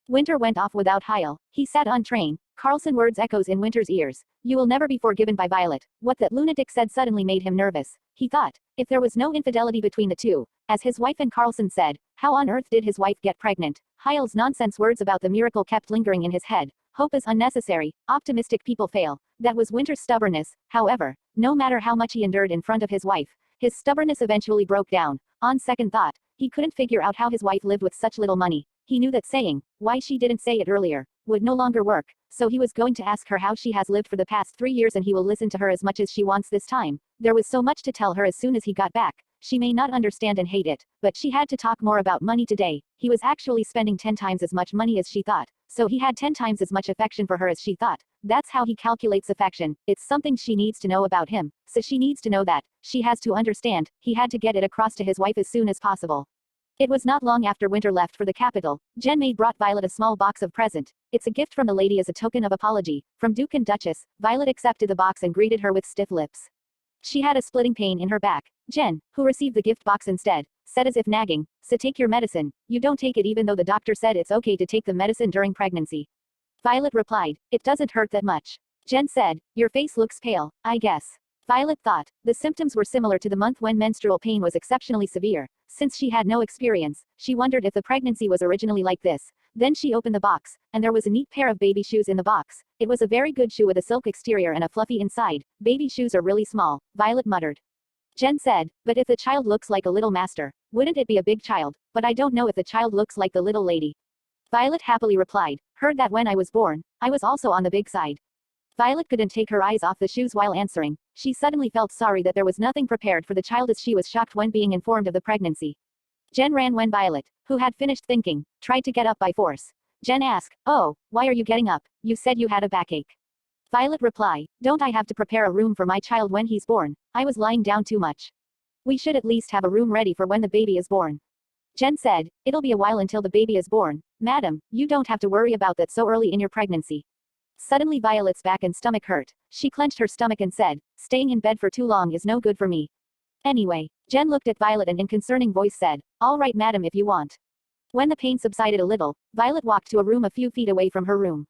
Winter went off without Hyle. He sat on train. Carlson's words echoes in Winter's ears. "You will never be forgiven by Violet." What that lunatic said suddenly made him nervous. He thought, if there was no infidelity between the two, as his wife and Carlson said, how on earth did his wife get pregnant? Hyle's nonsense words about the miracle kept lingering in his head. Hope is unnecessary. Optimistic people fail. That was Winter's stubbornness. However, no matter how much he endured in front of his wife, his stubbornness eventually broke down. On second thought, he couldn't figure out how his wife lived with such little money. He knew that saying, "Why she didn't say it earlier," would no longer work, so he was going to ask her how she has lived for the past 3 years, and he will listen to her as much as she wants this time. There was so much to tell her as soon as he got back. She may not understand and hate it, but she had to talk more about money today. He was actually spending 10 times as much money as she thought, so he had 10 times as much affection for her as she thought. That's how he calculates affection. It's something she needs to know about him, so she needs to know that. She has to understand. He had to get it across to his wife as soon as possible. It was not long after Winter left for the capital. Jen May brought Violet a small box of present. "It's a gift from the lady as a token of apology. From Duke and Duchess." Violet accepted the box and greeted her with stiff lips. She had a splitting pain in her back. Jen, who received the gift box instead, said as if nagging, "So take your medicine. You don't take it even though the doctor said it's okay to take the medicine during pregnancy." Violet replied, "It doesn't hurt that much." Jen said, "Your face looks pale, I guess." Violet thought, the symptoms were similar to the month when menstrual pain was exceptionally severe. Since she had no experience, she wondered if the pregnancy was originally like this. Then she opened the box, and there was a neat pair of baby shoes in the box. It was a very good shoe with a silk exterior and a fluffy inside. "Baby shoes are really small," Violet muttered. Jen said, "But if the child looks like a little master, wouldn't it be a big child? But I don't know if the child looks like the little lady." Violet happily replied, "Heard that when I was born, I was also on the big side." Violet couldn't take her eyes off the shoes while answering. She suddenly felt sorry that there was nothing prepared for the child, as she was shocked when being informed of the pregnancy. Jen ran when Violet, who had finished thinking, tried to get up by force. Jen asked, "Oh, why are you getting up? You said you had a backache." Violet replied, "Don't I have to prepare a room for my child when he's born? I was lying down too much. We should at least have a room ready for when the baby is born." Jen said, "It'll be a while until the baby is born. Madam, you don't have to worry about that so early in your pregnancy." Suddenly Violet's back and stomach hurt. She clenched her stomach and said, "Staying in bed for too long is no good for me." Anyway, Jen looked at Violet and in concerning voice said, "All right madam, if you want." When the pain subsided a little, Violet walked to a room a few feet away from her room.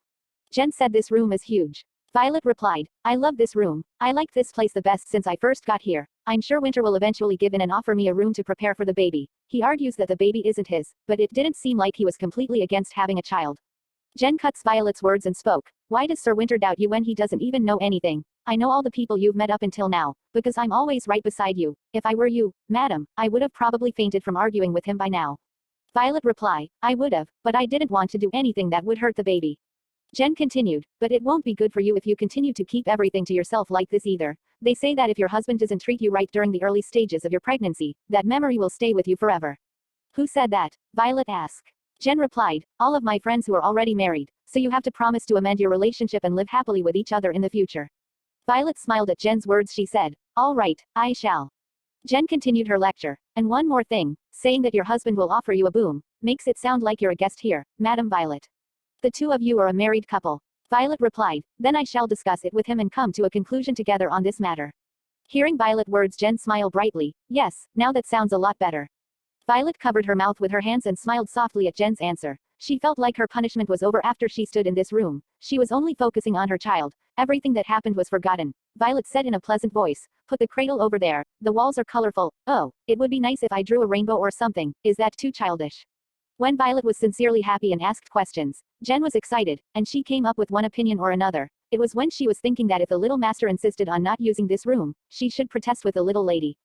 Jen said, "This room is huge." Violet replied, "I love this room. I like this place the best since I first got here. I'm sure Winter will eventually give in and offer me a room to prepare for the baby. He argues that the baby isn't his, but it didn't seem like he was completely against having a child." Jen cuts Violet's words and spoke, "Why does Sir Winter doubt you when he doesn't even know anything? I know all the people you've met up until now, because I'm always right beside you. If I were you, madam, I would have probably fainted from arguing with him by now." Violet replied, "I would have, but I didn't want to do anything that would hurt the baby." Jen continued, "But it won't be good for you if you continue to keep everything to yourself like this either. They say that if your husband doesn't treat you right during the early stages of your pregnancy, that memory will stay with you forever." "Who said that?" Violet asked. Jen replied, "All of my friends who are already married, so you have to promise to amend your relationship and live happily with each other in the future." Violet smiled at Jen's words. She said, "All right, I shall." Jen continued her lecture, "And one more thing, saying that your husband will offer you a boom, makes it sound like you're a guest here, Madam Violet. The two of you are a married couple." Violet replied, "Then I shall discuss it with him and come to a conclusion together on this matter." Hearing Violet's words, Jen smiled brightly. "Yes, now that sounds a lot better." Violet covered her mouth with her hands and smiled softly at Jen's answer. She felt like her punishment was over after she stood in this room. She was only focusing on her child. Everything that happened was forgotten. Violet said in a pleasant voice, "Put the cradle over there. The walls are colorful. Oh, it would be nice if I drew a rainbow or something. Is that too childish?" When Violet was sincerely happy and asked questions, Jen was excited, and she came up with one opinion or another. It was when she was thinking that if the little master insisted on not using this room, she should protest with the little lady.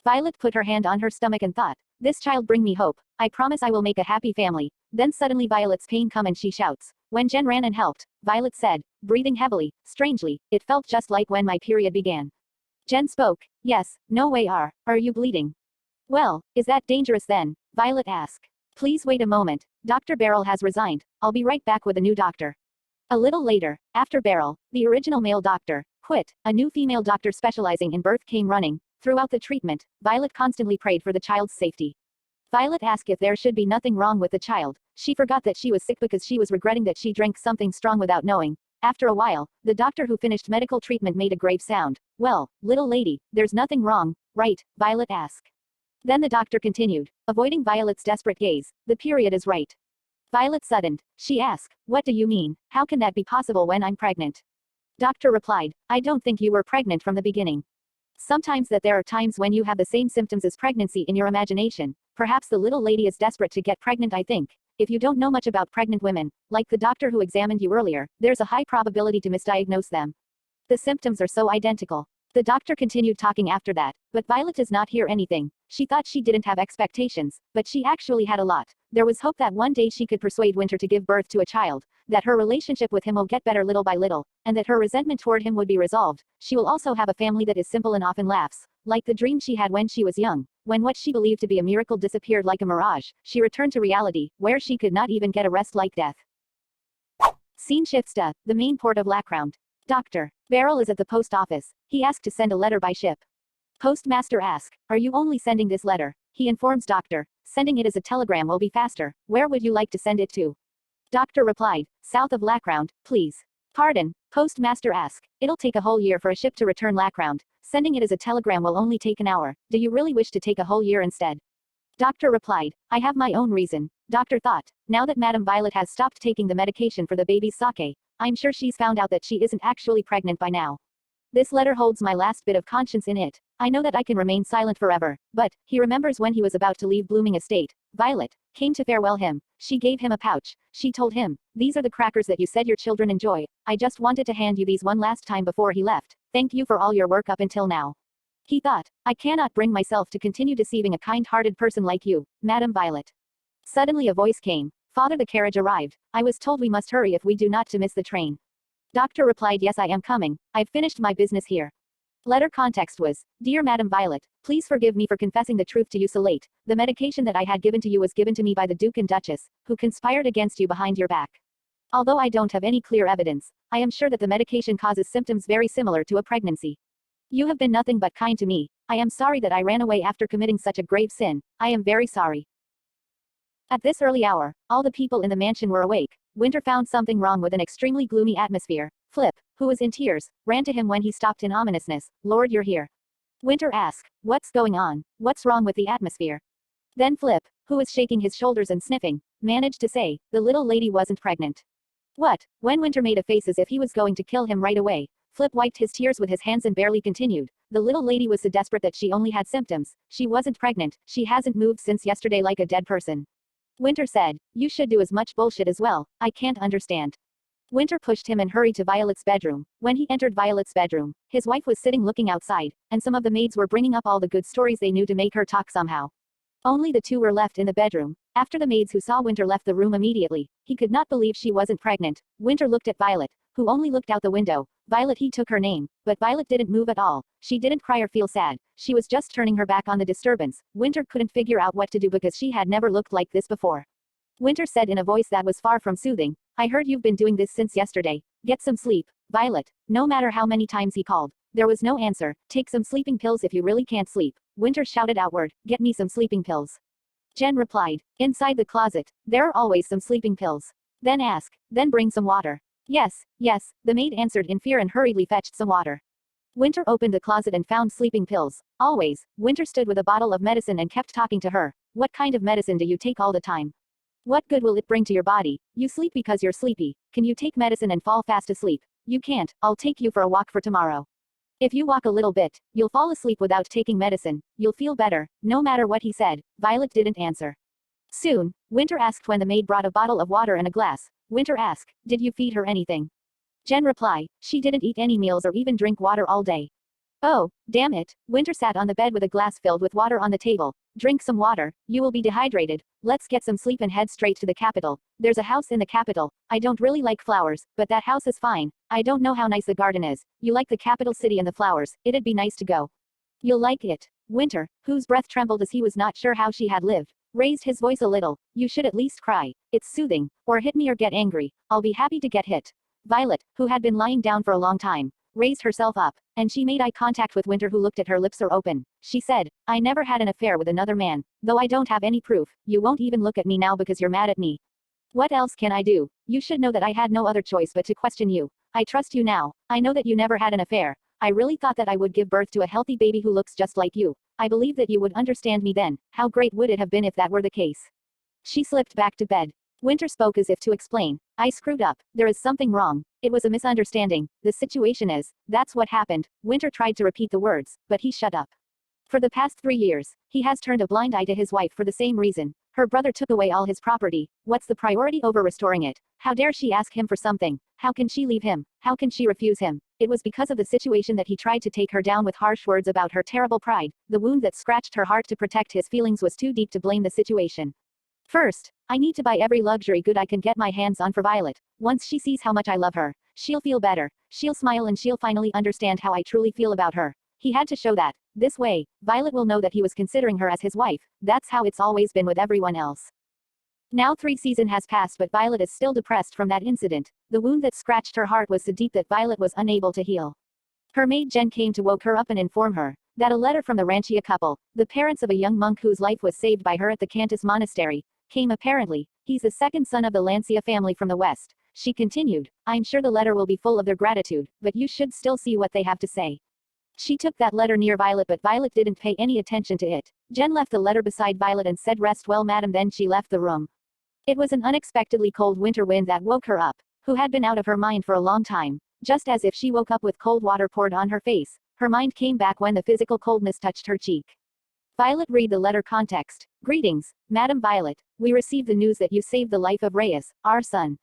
Violet put her hand on her stomach and thought, this child bring me hope. I promise I will make a happy family. Then suddenly Violet's pain come and she shouts. When Jen ran and helped, Violet said, breathing heavily, strangely, it felt just like when my period began. Jen spoke, yes, no way are you bleeding? Well, is that dangerous then? Violet asked. Please wait a moment, Dr. Beryl has resigned, I'll be right back with a new doctor. A little later, after Beryl, the original male doctor, quit, a new female doctor specializing in birth came running. Throughout the treatment, Violet constantly prayed for the child's safety. Violet asked if there should be nothing wrong with the child. She forgot that she was sick because she was regretting that she drank something strong without knowing. After a while, the doctor who finished medical treatment made a grave sound. Well, little lady, there's nothing wrong, right? Violet asked. Then the doctor continued, avoiding Violet's desperate gaze, the period is right. Violet suddened. She asked, what do you mean? How can that be possible when I'm pregnant? Doctor replied, I don't think you were pregnant from the beginning. Sometimes that there are times when you have the same symptoms as pregnancy in your imagination. Perhaps the little lady is desperate to get pregnant. I think. If you don't know much about pregnant women, like the doctor who examined you earlier, there's a high probability to misdiagnose them. The symptoms are so identical. The doctor continued talking after that, but Violet does not hear anything. She thought she didn't have expectations, but she actually had a lot. There was hope that one day she could persuade Winter to give birth to a child, that her relationship with him will get better little by little, and that her resentment toward him would be resolved. She will also have a family that is simple and often laughs, like the dream she had when she was young. When what she believed to be a miracle disappeared like a mirage, she returned to reality, where she could not even get a rest like death. Scene shifts to the main port of Lackround. Dr. Beryl is at the post office. He asked to send a letter by ship. Postmaster asks, are you only sending this letter? He informs Doctor, sending it as a telegram will be faster. Where would you like to send it to? Doctor replied, south of Lackround, please. Pardon, Postmaster asked. It'll take a whole year for a ship to return Lackround. Sending it as a telegram will only take an hour. Do you really wish to take a whole year instead? Doctor replied, I have my own reason. Doctor thought, now that Madame Violet has stopped taking the medication for the baby's sake, I'm sure she's found out that she isn't actually pregnant by now. This letter holds my last bit of conscience in it. I know that I can remain silent forever, but, he remembers when he was about to leave Blooming Estate, Violet came to farewell him. She gave him a pouch. She told him, these are the crackers that you said your children enjoy. I just wanted to hand you these one last time before he left. Thank you for all your work up until now. He thought, I cannot bring myself to continue deceiving a kind-hearted person like you, Madame Violet. Suddenly a voice came. Father, the carriage arrived. I was told we must hurry if we do not to miss the train. Doctor replied, yes, I am coming. I've finished my business here. Letter context was, Dear Madame Violet, please forgive me for confessing the truth to you so late. The medication that I had given to you was given to me by the Duke and Duchess, who conspired against you behind your back. Although I don't have any clear evidence, I am sure that the medication causes symptoms very similar to a pregnancy. You have been nothing but kind to me. I am sorry that I ran away after committing such a grave sin. I am very sorry. At this early hour, all the people in the mansion were awake. Winter found something wrong with an extremely gloomy atmosphere. Flip, who was in tears, ran to him when he stopped in ominousness. Lord, you're here. Winter asked, what's going on? What's wrong with the atmosphere? Then Flip, who was shaking his shoulders and sniffing, managed to say, the little lady wasn't pregnant. What? When Winter made a face as if he was going to kill him right away, Flip wiped his tears with his hands and barely continued. The little lady was so desperate that she only had symptoms. She wasn't pregnant. She hasn't moved since yesterday like a dead person. Winter said, you should do as much bullshit as well. I can't understand. Winter pushed him and hurried to Violet's bedroom. When he entered Violet's bedroom, his wife was sitting looking outside, and some of the maids were bringing up all the good stories they knew to make her talk somehow. Only the two were left in the bedroom. After the maids who saw Winter left the room immediately, he could not believe she wasn't pregnant. Winter looked at Violet, who only looked out the window. Violet, he took her name, but Violet didn't move at all. She didn't cry or feel sad. She was just turning her back on the disturbance. Winter couldn't figure out what to do because she had never looked like this before. Winter said in a voice that was far from soothing, I heard you've been doing this since yesterday. Get some sleep, Violet. No matter how many times he called, there was no answer. Take some sleeping pills if you really can't sleep. Winter shouted outward, get me some sleeping pills. Jen replied, inside the closet. There are always some sleeping pills. Then ask, then bring some water. Yes, yes, the maid answered in fear and hurriedly fetched some water. Winter opened the closet and found sleeping pills. Always, Winter stood with a bottle of medicine and kept talking to her. What kind of medicine do you take all the time? What good will it bring to your body? You sleep because you're sleepy. Can you take medicine and fall fast asleep? You can't. I'll take you for a walk for tomorrow. If you walk a little bit, you'll fall asleep without taking medicine. You'll feel better. No matter what he said, Violet didn't answer. Soon, Winter asked when the maid brought a bottle of water and a glass. Winter asked, did you feed her anything? Jen replied, she didn't eat any meals or even drink water all day. Oh, damn it. Winter sat on the bed with a glass filled with water on the table. Drink some water, you will be dehydrated. Let's get some sleep and head straight to the capital. There's a house in the capital. I don't really like flowers, but that house is fine. I don't know how nice the garden is. You like the capital city and the flowers. It'd be nice to go. You'll like it. Winter, whose breath trembled as he was not sure how she had lived, raised his voice a little. You should at least cry. It's soothing. Or hit me or get angry. I'll be happy to get hit. Violet, who had been lying down for a long time, raised herself up, and she made eye contact with Winter, who looked at her, lips are open. She said, I never had an affair with another man, though I don't have any proof. You won't even look at me now because you're mad at me. What else can I do? You should know that I had no other choice but to question you. I trust you now. I know that you never had an affair. I really thought that I would give birth to a healthy baby who looks just like you. I believe that you would understand me then. How great would it have been if that were the case? She slipped back to bed. Winter spoke as if to explain. I screwed up. There is something wrong. It was a misunderstanding. The situation is, that's what happened. Winter tried to repeat the words, but he shut up. For the past 3 years, he has turned a blind eye to his wife for the same reason. Her brother took away all his property. What's the priority over restoring it? How dare she ask him for something? How can she leave him? How can she refuse him? It was because of the situation that he tried to take her down with harsh words about her terrible pride. The wound that scratched her heart to protect his feelings was too deep to blame the situation. First, I need to buy every luxury good I can get my hands on for Violet. Once she sees how much I love her, she'll feel better. She'll smile and she'll finally understand how I truly feel about her. He had to show that. This way, Violet will know that he was considering her as his wife. That's how it's always been with everyone else. Now 3 seasons has passed, but Violet is still depressed from that incident. The wound that scratched her heart was so deep that Violet was unable to heal. Her maid Jen came to woke her up and inform her that a letter from the Ranchia couple, the parents of a young monk whose life was saved by her at the Cantus monastery, came apparently. He's the second son of the Lancia family from the west. She continued, I'm sure the letter will be full of their gratitude, but you should still see what they have to say. She took that letter near Violet, but Violet didn't pay any attention to it. Jen left the letter beside Violet and said, rest well madam, then she left the room. It was an unexpectedly cold winter wind that woke her up, who had been out of her mind for a long time. Just as if she woke up with cold water poured on her face, her mind came back when the physical coldness touched her cheek. Violet read the letter context. Greetings, Madam Violet. We received the news that you saved the life of Reyes, our son.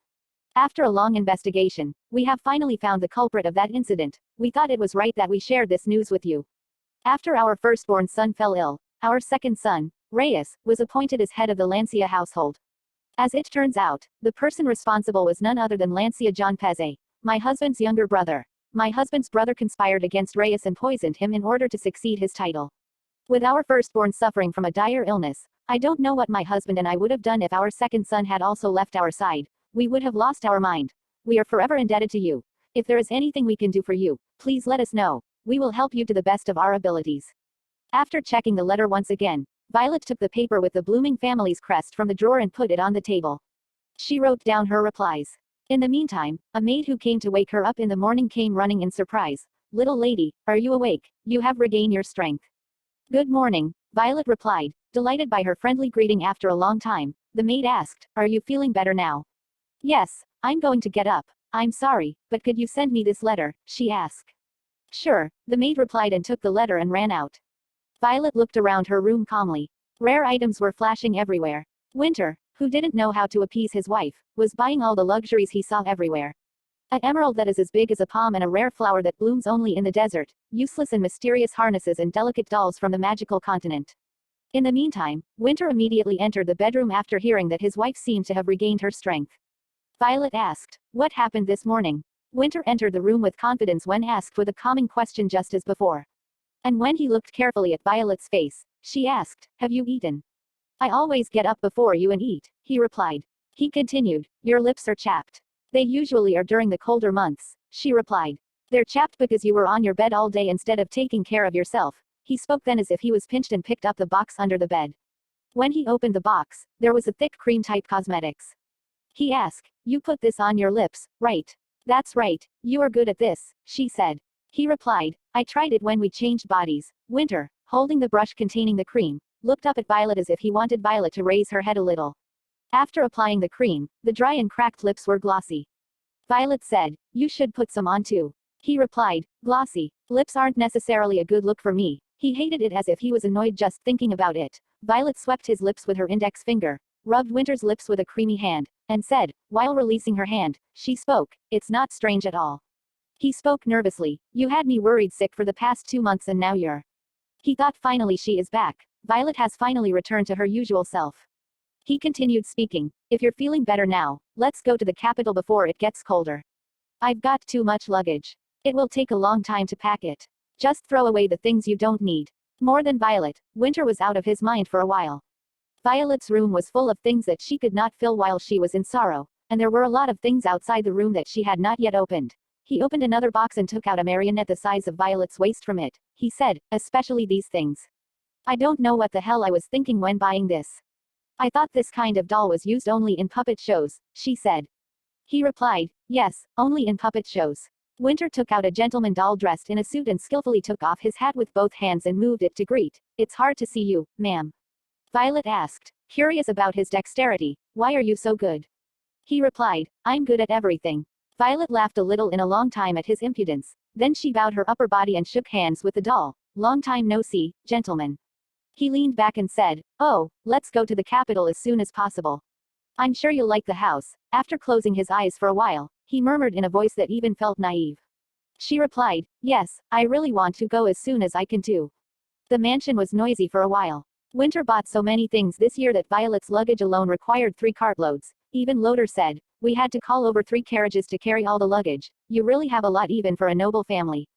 After a long investigation, we have finally found the culprit of that incident. We thought it was right that we shared this news with you. After our firstborn son fell ill, our second son, Reyes, was appointed as head of the Lancia household. As it turns out, the person responsible was none other than Lancia John Peze, my husband's younger brother. My husband's brother conspired against Reyes and poisoned him in order to succeed his title. With our firstborn suffering from a dire illness, I don't know what my husband and I would have done if our second son had also left our side. We would have lost our mind. We are forever indebted to you. If there is anything we can do for you, please let us know. We will help you to the best of our abilities. After checking the letter once again, Violet took the paper with the blooming family's crest from the drawer and put it on the table. She wrote down her replies. In the meantime, a maid who came to wake her up in the morning came running in surprise. Little lady, are you awake? You have regained your strength. Good morning, Violet replied, delighted by her friendly greeting after a long time. The maid asked, are you feeling better now? Yes, I'm going to get up. I'm sorry, but could you send me this letter? She asked. Sure, the maid replied and took the letter and ran out. Violet looked around her room calmly. Rare items were flashing everywhere. Winter, who didn't know how to appease his wife, was buying all the luxuries he saw everywhere. An emerald that is as big as a palm and a rare flower that blooms only in the desert, useless and mysterious harnesses and delicate dolls from the magical continent. In the meantime, Winter immediately entered the bedroom after hearing that his wife seemed to have regained her strength. Violet asked, what happened this morning? Winter entered the room with confidence when asked with a calming question just as before. And when he looked carefully at Violet's face, she asked, have you eaten? I always get up before you and eat, he replied. He continued, your lips are chapped. They usually are during the colder months, she replied. They're chapped because you were on your bed all day instead of taking care of yourself. He spoke then as if he was pinched and picked up the box under the bed. When he opened the box, there was a thick cream-type cosmetics. He asked, you put this on your lips, right? That's right, you are good at this, she said. He replied, I tried it when we changed bodies. Winter, holding the brush containing the cream, looked up at Violet as if he wanted Violet to raise her head a little. After applying the cream, the dry and cracked lips were glossy. Violet said, you should put some on too. He replied, glossy lips aren't necessarily a good look for me. He hated it as if he was annoyed just thinking about it. Violet swept his lips with her index finger. rubbed Winter's lips with a creamy hand, and said, while releasing her hand, she spoke, "It's not strange at all." He spoke nervously, "You had me worried sick for the past 2 months and now you're." He thought, finally she is back. Violet has finally returned to her usual self. He continued speaking, "If you're feeling better now, let's go to the capital before it gets colder. I've got too much luggage. It will take a long time to pack it. Just throw away the things you don't need." More than Violet, Winter was out of his mind for a while. Violet's room was full of things that she could not fill while she was in sorrow, and there were a lot of things outside the room that she had not yet opened. He opened another box and took out a marionette the size of Violet's waist from it. He said, "Especially these things. I don't know what the hell I was thinking when buying this. I thought this kind of doll was used only in puppet shows," she said. He replied, "Yes, only in puppet shows." Winter took out a gentleman doll dressed in a suit and skillfully took off his hat with both hands and moved it to greet. "It's hard to see you, ma'am." Violet asked, curious about his dexterity, "Why are you so good?" He replied, "I'm good at everything." Violet laughed a little in a long time at his impudence. Then she bowed her upper body and shook hands with the doll. "Long time no see, gentlemen." He leaned back and said, "Oh, let's go to the capital as soon as possible. I'm sure you'll like the house." After closing his eyes for a while, he murmured in a voice that even felt naive. She replied, "Yes, I really want to go as soon as I can too." The mansion was noisy for a while. Winter bought so many things this year that Violet's luggage alone required 3 cartloads. Even Loader said, "We had to call over 3 carriages to carry all the luggage. You really have a lot even for a noble family."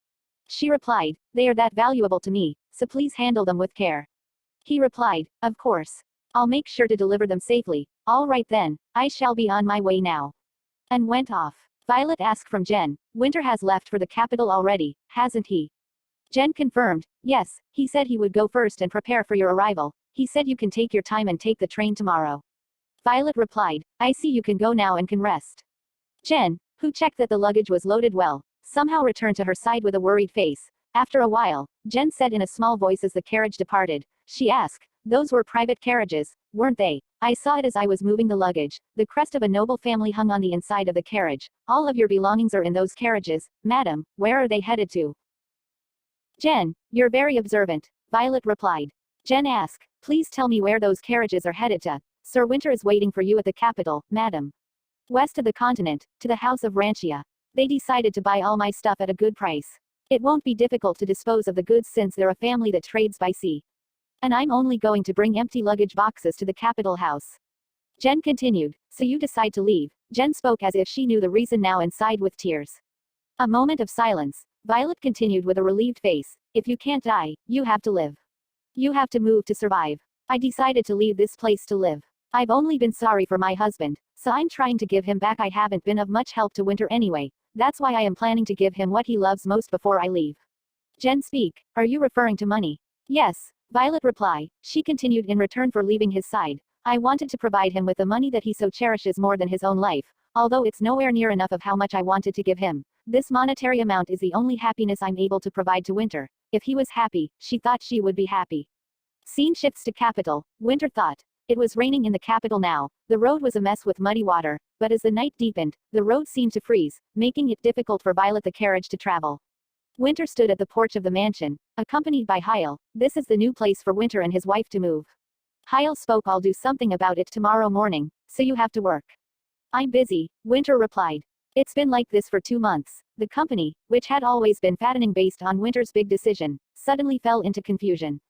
She replied, "They are that valuable to me, so please handle them with care." He replied, "Of course. I'll make sure to deliver them safely." "All right then, I shall be on my way now." And went off. Violet asked from Jen, "Winter has left for the capital already, hasn't he?" Jen confirmed, "Yes, he said he would go first and prepare for your arrival. He said you can take your time and take the train tomorrow." Violet replied, "I see you can go now and can rest." Jen, who checked that the luggage was loaded well, somehow returned to her side with a worried face. After a while, Jen said in a small voice as the carriage departed, she asked, "Those were private carriages, weren't they? I saw it as I was moving the luggage. The crest of a noble family hung on the inside of the carriage. All of your belongings are in those carriages, madam. Where are they headed to?" "Jen, you're very observant," Violet replied. Jen asked, "Please tell me where those carriages are headed to." "Sir Winter is waiting for you at the capital, madam. West of the continent, to the house of Ranchia. They decided to buy all my stuff at a good price. It won't be difficult to dispose of the goods since they're a family that trades by sea. And I'm only going to bring empty luggage boxes to the capital house." Jen continued, "So you decide to leave." Jen spoke as if she knew the reason now and sighed with tears. A moment of silence. Violet continued with a relieved face, "If you can't die, you have to live. You have to move to survive. I decided to leave this place to live. I've only been sorry for my husband, so I'm trying to give him back. I haven't been of much help to Winter anyway. That's why I am planning to give him what he loves most before I leave." Jen speak, "Are you referring to money?" "Yes," Violet replied. She continued, "In return for leaving his side, I wanted to provide him with the money that he so cherishes more than his own life, although it's nowhere near enough of how much I wanted to give him. This monetary amount is the only happiness I'm able to provide to Winter. If he was happy, she thought she would be happy." Scene shifts to capital. Winter thought. It was raining in the capital now. The road was a mess with muddy water, but as the night deepened, the road seemed to freeze, making it difficult for Violet the carriage to travel. Winter stood at the porch of the mansion, accompanied by Hyle. This is the new place for Winter and his wife to move. Hyle spoke, "I'll do something about it tomorrow morning, so you have to work." "I'm busy," Winter replied. It's been like this for 2 months. The company, which had always been fattening based on Winter's big decision, suddenly fell into confusion.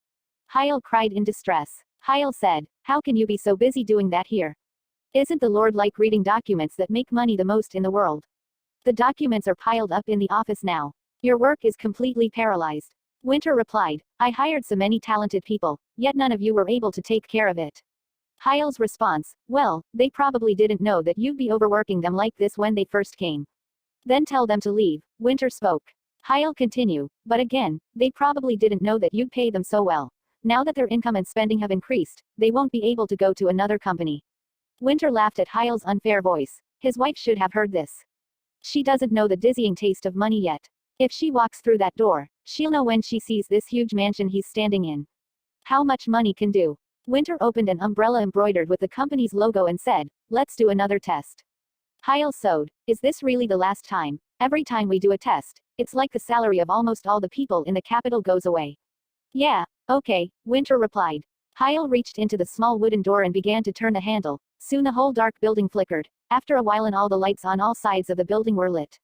Hyle cried in distress. Hyle said, "How can you be so busy doing that here? Isn't the Lord like reading documents that make money the most in the world? The documents are piled up in the office now. Your work is completely paralyzed." Winter replied, "I hired so many talented people, yet none of you were able to take care of it." Hyle's response, "Well, they probably didn't know that you'd be overworking them like this when they first came. Then tell them to leave." Winter spoke. Hyle continued, "But again, they probably didn't know that you'd pay them so well. Now that their income and spending have increased, they won't be able to go to another company." Winter laughed at Hyle's unfair voice. His wife should have heard this. She doesn't know the dizzying taste of money yet. If she walks through that door, she'll know when she sees this huge mansion he's standing in. How much money can do. Winter opened an umbrella embroidered with the company's logo and said, "Let's do another test." Hyle sewed, "Is this really the last time? Every time we do a test, it's like the salary of almost all the people in the capital goes away." "Yeah, okay," Winter replied. Hyle reached into the small wooden door and began to turn the handle. Soon the whole dark building flickered. After a while and all the lights on all sides of the building were lit.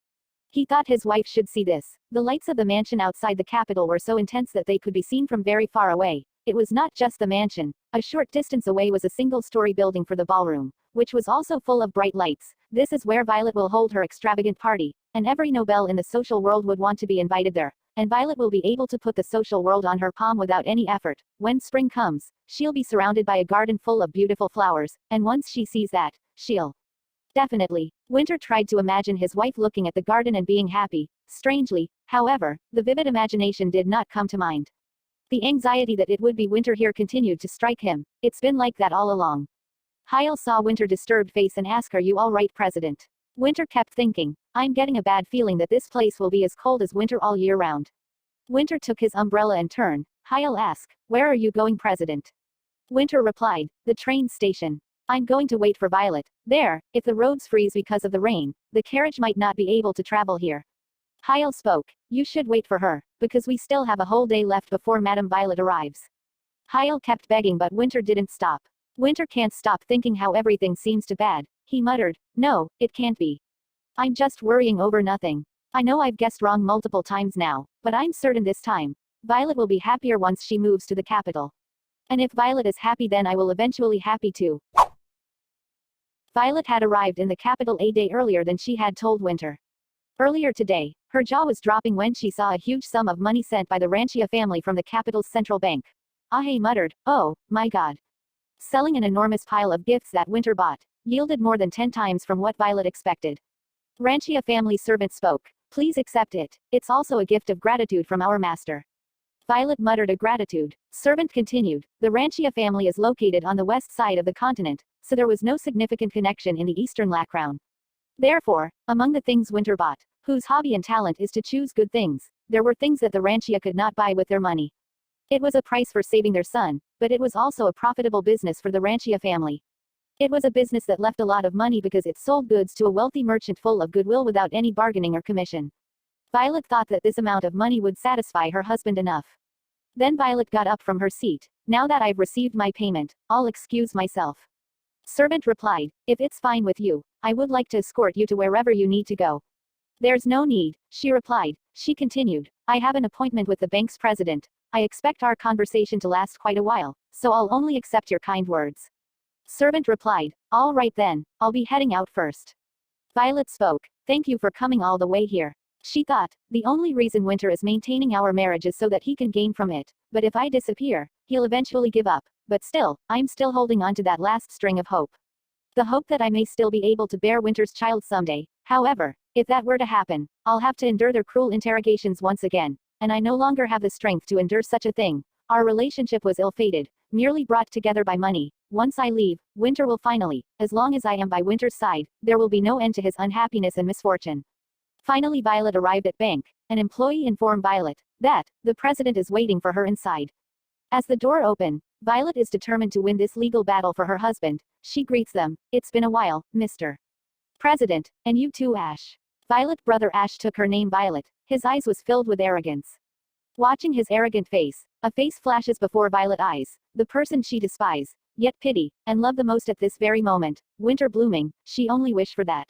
He thought his wife should see this. The lights of the mansion outside the capital were so intense that they could be seen from very far away. It was not just the mansion. A short distance away was a single-story building for the ballroom, which was also full of bright lights. This is where Violet will hold her extravagant party, and every Nobel in the social world would want to be invited there. And Violet will be able to put the social world on her palm without any effort. When spring comes, she'll be surrounded by a garden full of beautiful flowers, and once she sees that, she'll definitely. Winter tried to imagine his wife looking at the garden and being happy. Strangely, however, the vivid imagination did not come to mind. The anxiety that it would be winter here continued to strike him. It's been like that all along. Hyle saw Winter's disturbed face and asked, "Are you all right, President?" Winter kept thinking, "I'm getting a bad feeling that this place will be as cold as winter all year round." Winter took his umbrella and turned. Hyle asked, "Where are you going, President?" Winter replied, "The train station. I'm going to wait for Violet. There, if the roads freeze because of the rain, the carriage might not be able to travel here." Hyle spoke, "You should wait for her, because we still have a whole day left before Madame Violet arrives." Hyle kept begging, but Winter didn't stop. Winter can't stop thinking how everything seems too bad. He muttered, "No, it can't be. I'm just worrying over nothing. I know I've guessed wrong multiple times now, but I'm certain this time, Violet will be happier once she moves to the capital. And if Violet is happy, then I will eventually happy too." Violet had arrived in the capital a day earlier than she had told Winter. Earlier today, her jaw was dropping when she saw a huge sum of money sent by the Ranchia family from the capital's central bank. Ahe muttered, "Oh, my God." Selling an enormous pile of gifts that Winter bought yielded more than 10 times from what Violet expected. Ranchia family servant spoke, "Please accept it. It's also a gift of gratitude from our master." Violet muttered a gratitude. Servant continued, "The Ranchia family is located on the west side of the continent, so there was no significant connection in the eastern background. Therefore, among the things Winter bought, whose hobby and talent is to choose good things, there were things that the Ranchia could not buy with their money. It was a price for saving their son, but it was also a profitable business for the Ranchia family. It was a business that left a lot of money because it sold goods to a wealthy merchant full of goodwill without any bargaining or commission." Violet thought that this amount of money would satisfy her husband enough. Then Violet got up from her seat. "Now that I've received my payment, I'll excuse myself." Servant replied, "If it's fine with you, I would like to escort you to wherever you need to go." "There's no need," she replied. She continued, "I have an appointment with the bank's president. I expect our conversation to last quite a while, so I'll only accept your kind words." Servant replied, "All right then, I'll be heading out first." Violet spoke, "Thank you for coming all the way here." She thought, "The only reason Winter is maintaining our marriage is so that he can gain from it, but if I disappear, he'll eventually give up. But still, I'm still holding on to that last string of hope. The hope that I may still be able to bear Winter's child someday. However, if that were to happen, I'll have to endure their cruel interrogations once again, and I no longer have the strength to endure such a thing. Our relationship was ill-fated, merely brought together by money. Once I leave, Winter will finally, as long as I am by Winter's side, there will be no end to his unhappiness and misfortune." Finally Violet arrived at bank. An employee informed Violet that the president is waiting for her inside. As the door opened, Violet is determined to win this legal battle for her husband. She greets them, "It's been a while, Mr. President, and you too, Ash." Violet brother Ash took her name Violet. His eyes was filled with arrogance. Watching his arrogant face, a face flashes before Violet eyes, the person she despised, yet pity, and love the most at this very moment, Winter blooming, she only wished for that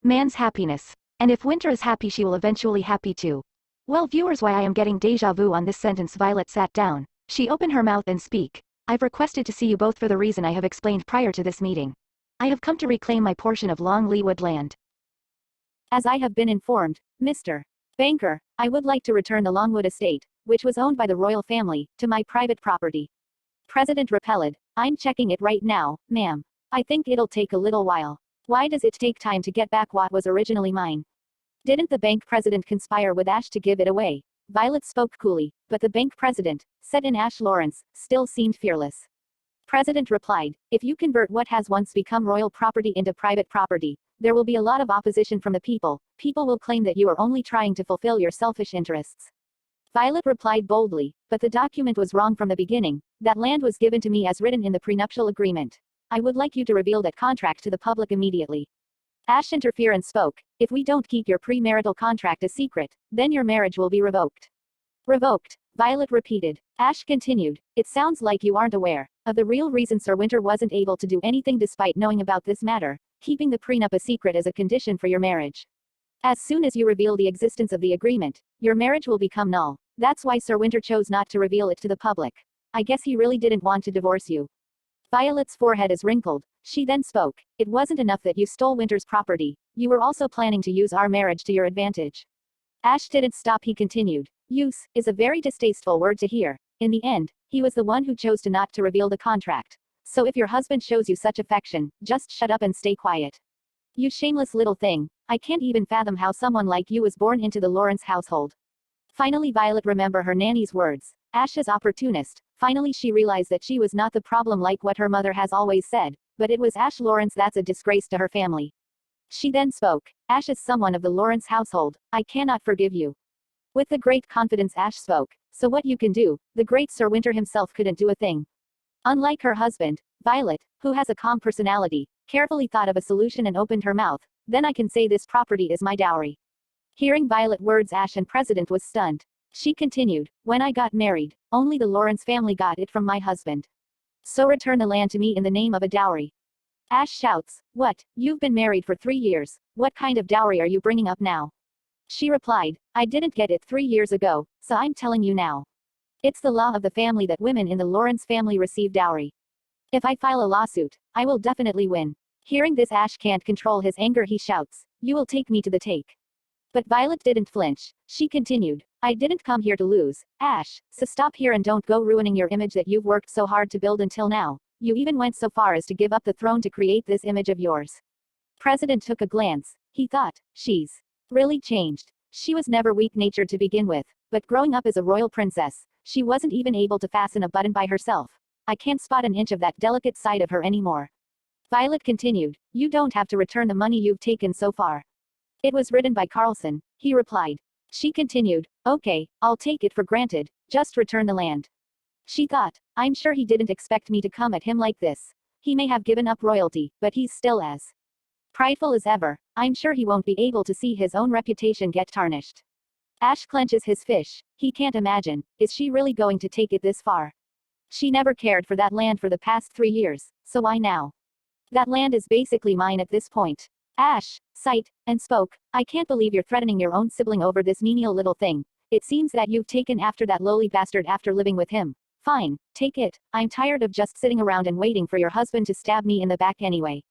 Man's happiness. And if Winter is happy, she will eventually happy too. Well, viewers, why I am getting deja vu on this sentence. Violet sat down. She opened her mouth and speak. "I've requested to see you both for the reason I have explained prior to this meeting. I have come to reclaim my portion of Long Leawood land. As I have been informed, Mr. Banker, I would like to return the Longwood estate, which was owned by the royal family, to my private property." President replied, "I'm checking it right now, ma'am. I think it'll take a little while. Why does it take time to get back what was originally mine? Didn't the bank president conspire with Ash to give it away?" Violet spoke coolly, but the bank president, set in Ash Lawrence, still seemed fearless. President replied, "If you convert what has once become royal property into private property, there will be a lot of opposition from the people. People will claim that you are only trying to fulfill your selfish interests." Violet replied boldly, "But the document was wrong from the beginning. That land was given to me as written in the prenuptial agreement. I would like you to reveal that contract to the public immediately." Ash interfered and spoke, "If we don't keep your premarital contract a secret, then your marriage will be revoked." "Revoked? Violet repeated. Ash continued. It sounds like you aren't aware of the real reason Sir Winter wasn't able to do anything despite knowing about this matter. Keeping the prenup a secret is a condition for your marriage. As soon as you reveal the existence of the agreement, your marriage will become null. That's why Sir Winter chose not to reveal it to the public. I guess he really didn't want to divorce you. Violet's forehead is wrinkled. She then spoke. It wasn't enough that you stole Winter's property. You were also planning to use our marriage to your advantage. Ash didn't stop. He continued. Use is a very distasteful word to hear. In the end, he was the one who chose to not to reveal the contract. So if your husband shows you such affection, just shut up and stay quiet. You shameless little thing. I can't even fathom how someone like you was born into the Lawrence household. Finally, Violet remembered her nanny's words. Ash's opportunist. Finally, she realized that she was not the problem like what her mother has always said, but it was Ash Lawrence that's a disgrace to her family. She then spoke. Ash is someone of the Lawrence household. I cannot forgive you. With the great confidence Ash spoke. So what you can do, the great Sir Winter himself couldn't do a thing. Unlike her husband, Violet, who has a calm personality, carefully thought of a solution and opened her mouth. Then I can say this property is my dowry. Hearing Violet words, Ash and President was stunned. She continued, when I got married, only the Lawrence family got it from my husband. So return the land to me in the name of a dowry. Ash shouts, what, you've been married for 3 years, what kind of dowry are you bringing up now? She replied, I didn't get it 3 years ago, so I'm telling you now. It's the law of the family that women in the Lawrence family receive dowry. If I file a lawsuit, I will definitely win. Hearing this, Ash can't control his anger. He shouts, you will take me to the take. But Violet didn't flinch. She continued, I didn't come here to lose, Ash, so stop here and don't go ruining your image that you've worked so hard to build until now. You even went so far as to give up the throne to create this image of yours. President took a glance. He thought, she's really changed. She was never weak-natured to begin with, but growing up as a royal princess, she wasn't even able to fasten a button by herself. I can't spot an inch of that delicate side of her anymore. Violet continued, you don't have to return the money you've taken so far. It was written by Carlson, he replied. She continued, okay, I'll take it for granted, just return the land. She thought, I'm sure he didn't expect me to come at him like this. He may have given up royalty, but he's still as prideful as ever. I'm sure he won't be able to see his own reputation get tarnished. Ash clenches his fish. He can't imagine, is she really going to take it this far? She never cared for that land for the past 3 years, so why now? That land is basically mine at this point. Ash sighed and spoke, I can't believe you're threatening your own sibling over this menial little thing. It seems that you've taken after that lowly bastard after living with him. Fine, take it. I'm tired of just sitting around and waiting for your husband to stab me in the back anyway.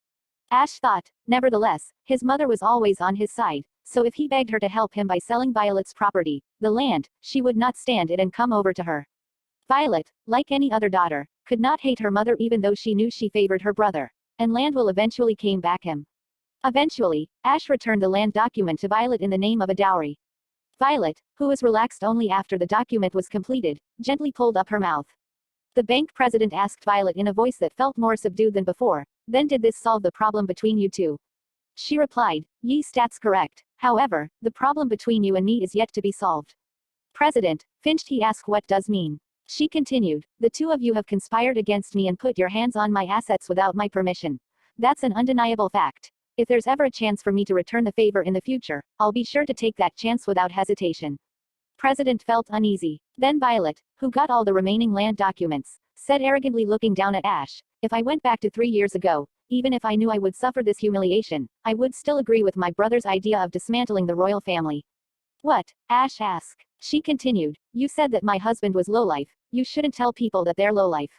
Ash thought, nevertheless, his mother was always on his side, so if he begged her to help him by selling Violet's property, the land, she would not stand it and come over to her. Violet, like any other daughter, could not hate her mother even though she knew she favored her brother, and land will eventually came back him. Eventually, Ash returned the land document to Violet in the name of a dowry. Violet, who was relaxed only after the document was completed, gently pulled up her mouth. The bank president asked Violet in a voice that felt more subdued than before, then did this solve the problem between you two? She replied, yes, that's correct. However, the problem between you and me is yet to be solved. President, finched he asked what does mean? She continued, the two of you have conspired against me and put your hands on my assets without my permission. That's an undeniable fact. If there's ever a chance for me to return the favor in the future, I'll be sure to take that chance without hesitation. President felt uneasy. Then Violet, who got all the remaining land documents, said arrogantly looking down at Ash, if I went back to 3 years ago, even if I knew I would suffer this humiliation, I would still agree with my brother's idea of dismantling the royal family. What? Ash asked. She continued, you said that my husband was lowlife. You shouldn't tell people that they're lowlife.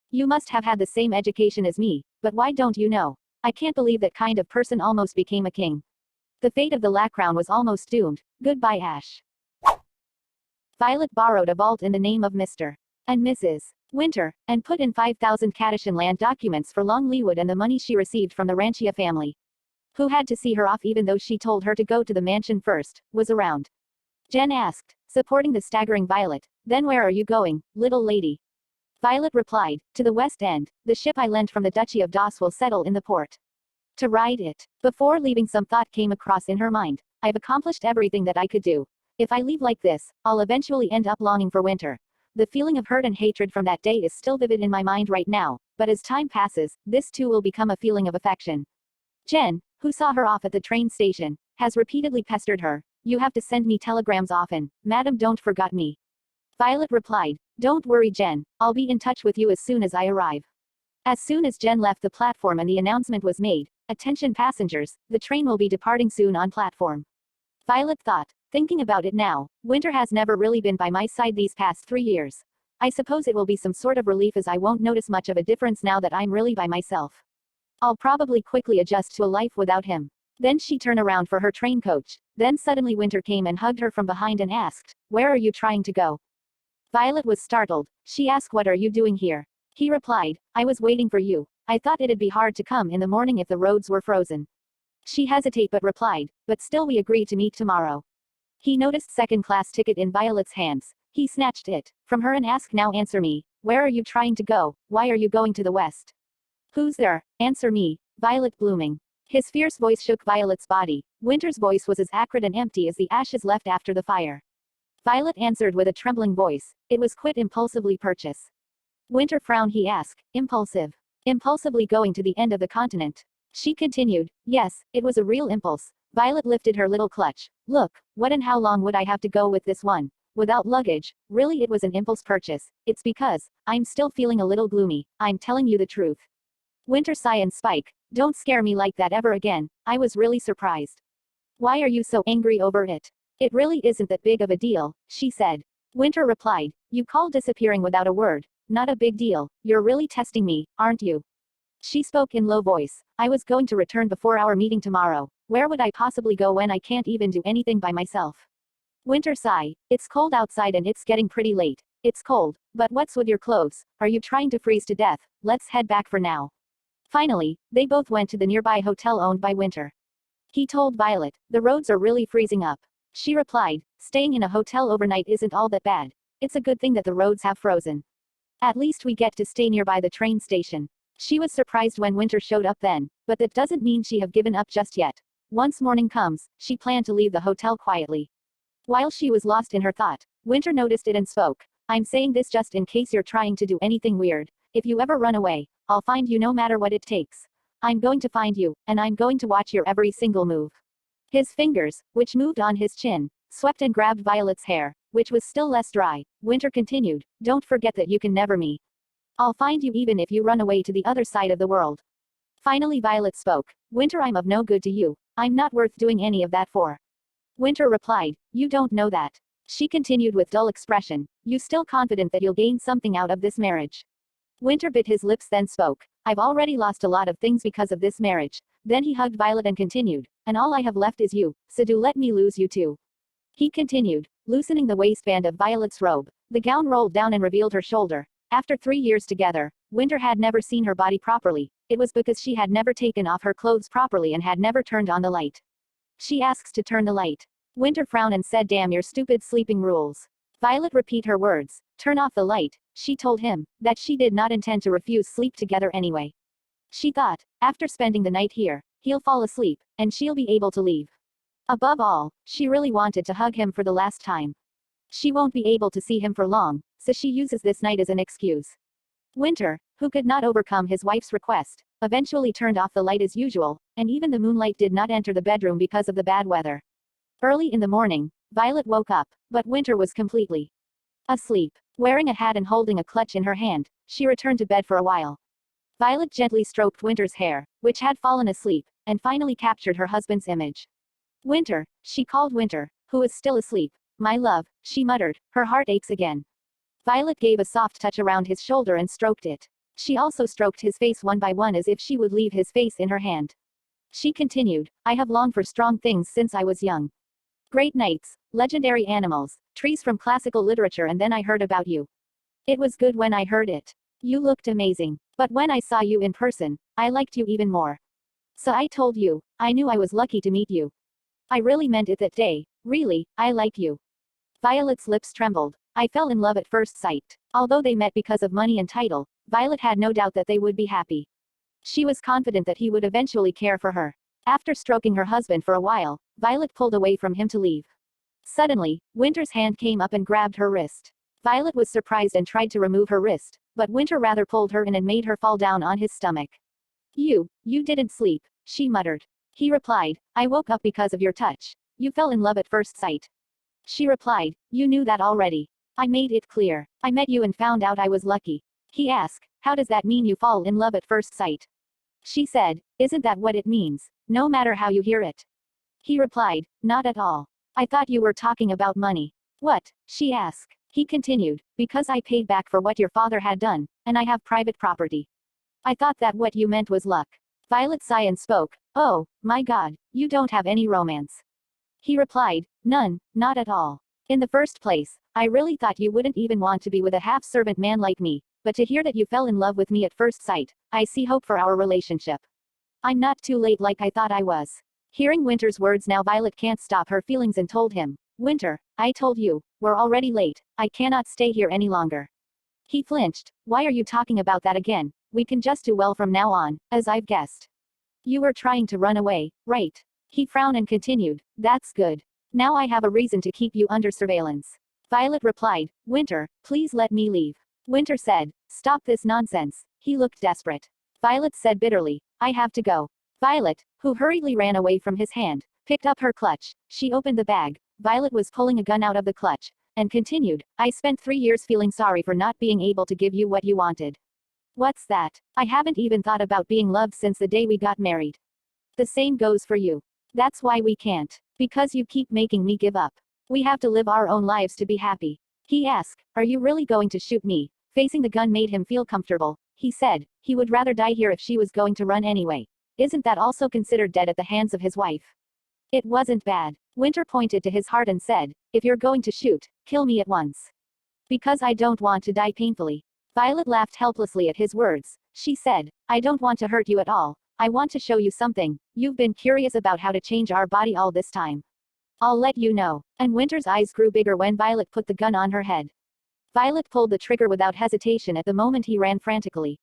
You must have had the same education as me, but why don't you know? I can't believe that kind of person almost became a king. The fate of the Lacrown was almost doomed. Goodbye, Ash. Violet borrowed a vault in the name of Mr. and Mrs. Winter, and put in 5,000 Cadishan land documents for Long Leewood and the money she received from the Ranchia family. Who had to see her off even though she told her to go to the mansion first, was around. Jen asked, supporting the staggering Violet, then where are you going, little lady? Violet replied, to the West End, the ship I lent from the Duchy of Doss will settle in the port. To ride it. Before leaving, some thought came across in her mind, I've accomplished everything that I could do. If I leave like this, I'll eventually end up longing for winter. The feeling of hurt and hatred from that day is still vivid in my mind right now, but as time passes, this too will become a feeling of affection. Jen, who saw her off at the train station, has repeatedly pestered her, you have to send me telegrams often, madam, don't forget me. Violet replied, "Don't worry, Jen. I'll be in touch with you as soon as I arrive." As soon as Jen left the platform and the announcement was made, "Attention passengers, the train will be departing soon on platform." Violet thought, thinking about it now, Winter has never really been by my side these past 3 years. I suppose it will be some sort of relief as I won't notice much of a difference now that I'm really by myself. I'll probably quickly adjust to a life without him. Then she turned around for her train coach. Then suddenly Winter came and hugged her from behind and asked, "Where are you trying to go?" Violet was startled. She asked, "What are you doing here?" He replied, "I was waiting for you. I thought it'd be hard to come in the morning if the roads were frozen." She hesitated but replied, "But still we agreed to meet tomorrow." He noticed second-class ticket in Violet's hands. He snatched it from her and asked, "Now answer me. Where are you trying to go? Why are you going to the west?" "Who's there? Answer me." Violet blooming. His fierce voice shook Violet's body. Winter's voice was as acrid and empty as the ashes left after the fire. Violet answered with a trembling voice, "It was quit impulsively purchase." Winter frowned. He asked, "Impulsive? Impulsively going to the end of the continent?" She continued, "Yes, it was a real impulse." Violet lifted her little clutch. "Look, what and how long would I have to go with this one? Without luggage? Really, it was an impulse purchase. It's because I'm still feeling a little gloomy. I'm telling you the truth." Winter sighed and spike, "Don't scare me like that ever again. I was really surprised." "Why are you so angry over it? It really isn't that big of a deal," she said. Winter replied, "You call disappearing without a word not a big deal. You're really testing me, aren't you?" She spoke in low voice. "I was going to return before our meeting tomorrow. Where would I possibly go when I can't even do anything by myself?" Winter sighed. "It's cold outside and it's getting pretty late." "It's cold, but what's with your clothes? Are you trying to freeze to death? Let's head back for now." Finally, they both went to the nearby hotel owned by Winter. He told Violet, "The roads are really freezing up." She replied, "Staying in a hotel overnight isn't all that bad. It's a good thing that the roads have frozen. At least we get to stay nearby the train station." She was surprised when Winter showed up then, but that doesn't mean she have given up just yet. Once morning comes, she planned to leave the hotel quietly. While she was lost in her thought, Winter noticed it and spoke, "I'm saying this just in case you're trying to do anything weird. If you ever run away, I'll find you no matter what it takes. I'm going to find you, and I'm going to watch your every single move." His fingers, which moved on his chin, swept and grabbed Violet's hair, which was still less dry. Winter continued, "Don't forget that you can never me. I'll find you even if you run away to the other side of the world." Finally Violet spoke, "Winter, I'm of no good to you. I'm not worth doing any of that for." Winter replied, "You don't know that." She continued with dull expression, "You still confident that you'll gain something out of this marriage?" Winter bit his lips then spoke, "I've already lost a lot of things because of this marriage." Then he hugged Violet and continued, "And all I have left is you, so do let me lose you too." He continued, loosening the waistband of Violet's robe. The gown rolled down and revealed her shoulder. After 3 years together, Winter had never seen her body properly. It was because she had never taken off her clothes properly and had never turned on the light. She asks to turn the light. Winter frowned and said, "Damn your stupid sleeping rules." Violet repeat her words, "Turn off the light." She told him that she did not intend to refuse sleep together anyway. She thought, after spending the night here, he'll fall asleep, and she'll be able to leave. Above all, she really wanted to hug him for the last time. She won't be able to see him for long, so she uses this night as an excuse. Winter, who could not overcome his wife's request, eventually turned off the light as usual, and even the moonlight did not enter the bedroom because of the bad weather. Early in the morning, Violet woke up, but Winter was completely asleep. Wearing a hat and holding a clutch in her hand, she returned to bed for a while. Violet gently stroked Winter's hair, which had fallen asleep, and finally captured her husband's image. "Winter," she called Winter, who was still asleep. "My love," she muttered, "her heart aches again." Violet gave a soft touch around his shoulder and stroked it. She also stroked his face one by one as if she would leave his face in her hand. She continued, "I have longed for strong things since I was young. Great knights, legendary animals, trees from classical literature, and then I heard about you. It was good when I heard it. You looked amazing. But when I saw you in person, I liked you even more. So I told you, I knew I was lucky to meet you. I really meant it that day, really, I like you." Violet's lips trembled. "I fell in love at first sight." Although they met because of money and title, Violet had no doubt that they would be happy. She was confident that he would eventually care for her. After stroking her husband for a while, Violet pulled away from him to leave. Suddenly, Winter's hand came up and grabbed her wrist. Violet was surprised and tried to remove her wrist, but Winter rather pulled her in and made her fall down on his stomach. You didn't sleep," she muttered. He replied, "I woke up because of your touch. You fell in love at first sight." She replied, "You knew that already." I made it clear. I met you and found out I was lucky. He asked, how does that mean you fall in love at first sight? She said, isn't that what it means, no matter how you hear it? He replied, not at all. I thought you were talking about money. What? She asked. He continued, because I paid back for what your father had done, and I have private property. I thought that what you meant was luck. Violet sighed and spoke, oh, my God, you don't have any romance. He replied, none, not at all. In the first place, I really thought you wouldn't even want to be with a half-servant man like me, but to hear that you fell in love with me at first sight, I see hope for our relationship. I'm not too late like I thought I was. Hearing Winter's words now Violet can't stop her feelings and told him, Winter, I told you, we're already late, I cannot stay here any longer. He flinched, why are you talking about that again? We can just do well from now on, as I've guessed. You were trying to run away, right? He frowned and continued, that's good. Now I have a reason to keep you under surveillance. Violet replied, Winter, please let me leave. Winter said, stop this nonsense. He looked desperate. Violet said bitterly, I have to go. Violet, who hurriedly ran away from his hand, picked up her clutch. She opened the bag. Violet was pulling a gun out of the clutch, and continued, I spent 3 years feeling sorry for not being able to give you what you wanted. What's that? I haven't even thought about being loved since the day we got married. The same goes for you. That's why we can't. Because you keep making me give up. We have to live our own lives to be happy. He asked, are you really going to shoot me? Facing the gun made him feel comfortable. He said, he would rather die here if she was going to run anyway. Isn't that also considered dead at the hands of his wife? It wasn't bad. Winter pointed to his heart and said, if you're going to shoot, kill me at once. Because I don't want to die painfully. Violet laughed helplessly at his words. She said, I don't want to hurt you at all. I want to show you something. You've been curious about how to change our body all this time. I'll let you know. And Winter's eyes grew bigger when Violet put the gun on her head. Violet pulled the trigger without hesitation. At the moment he ran frantically.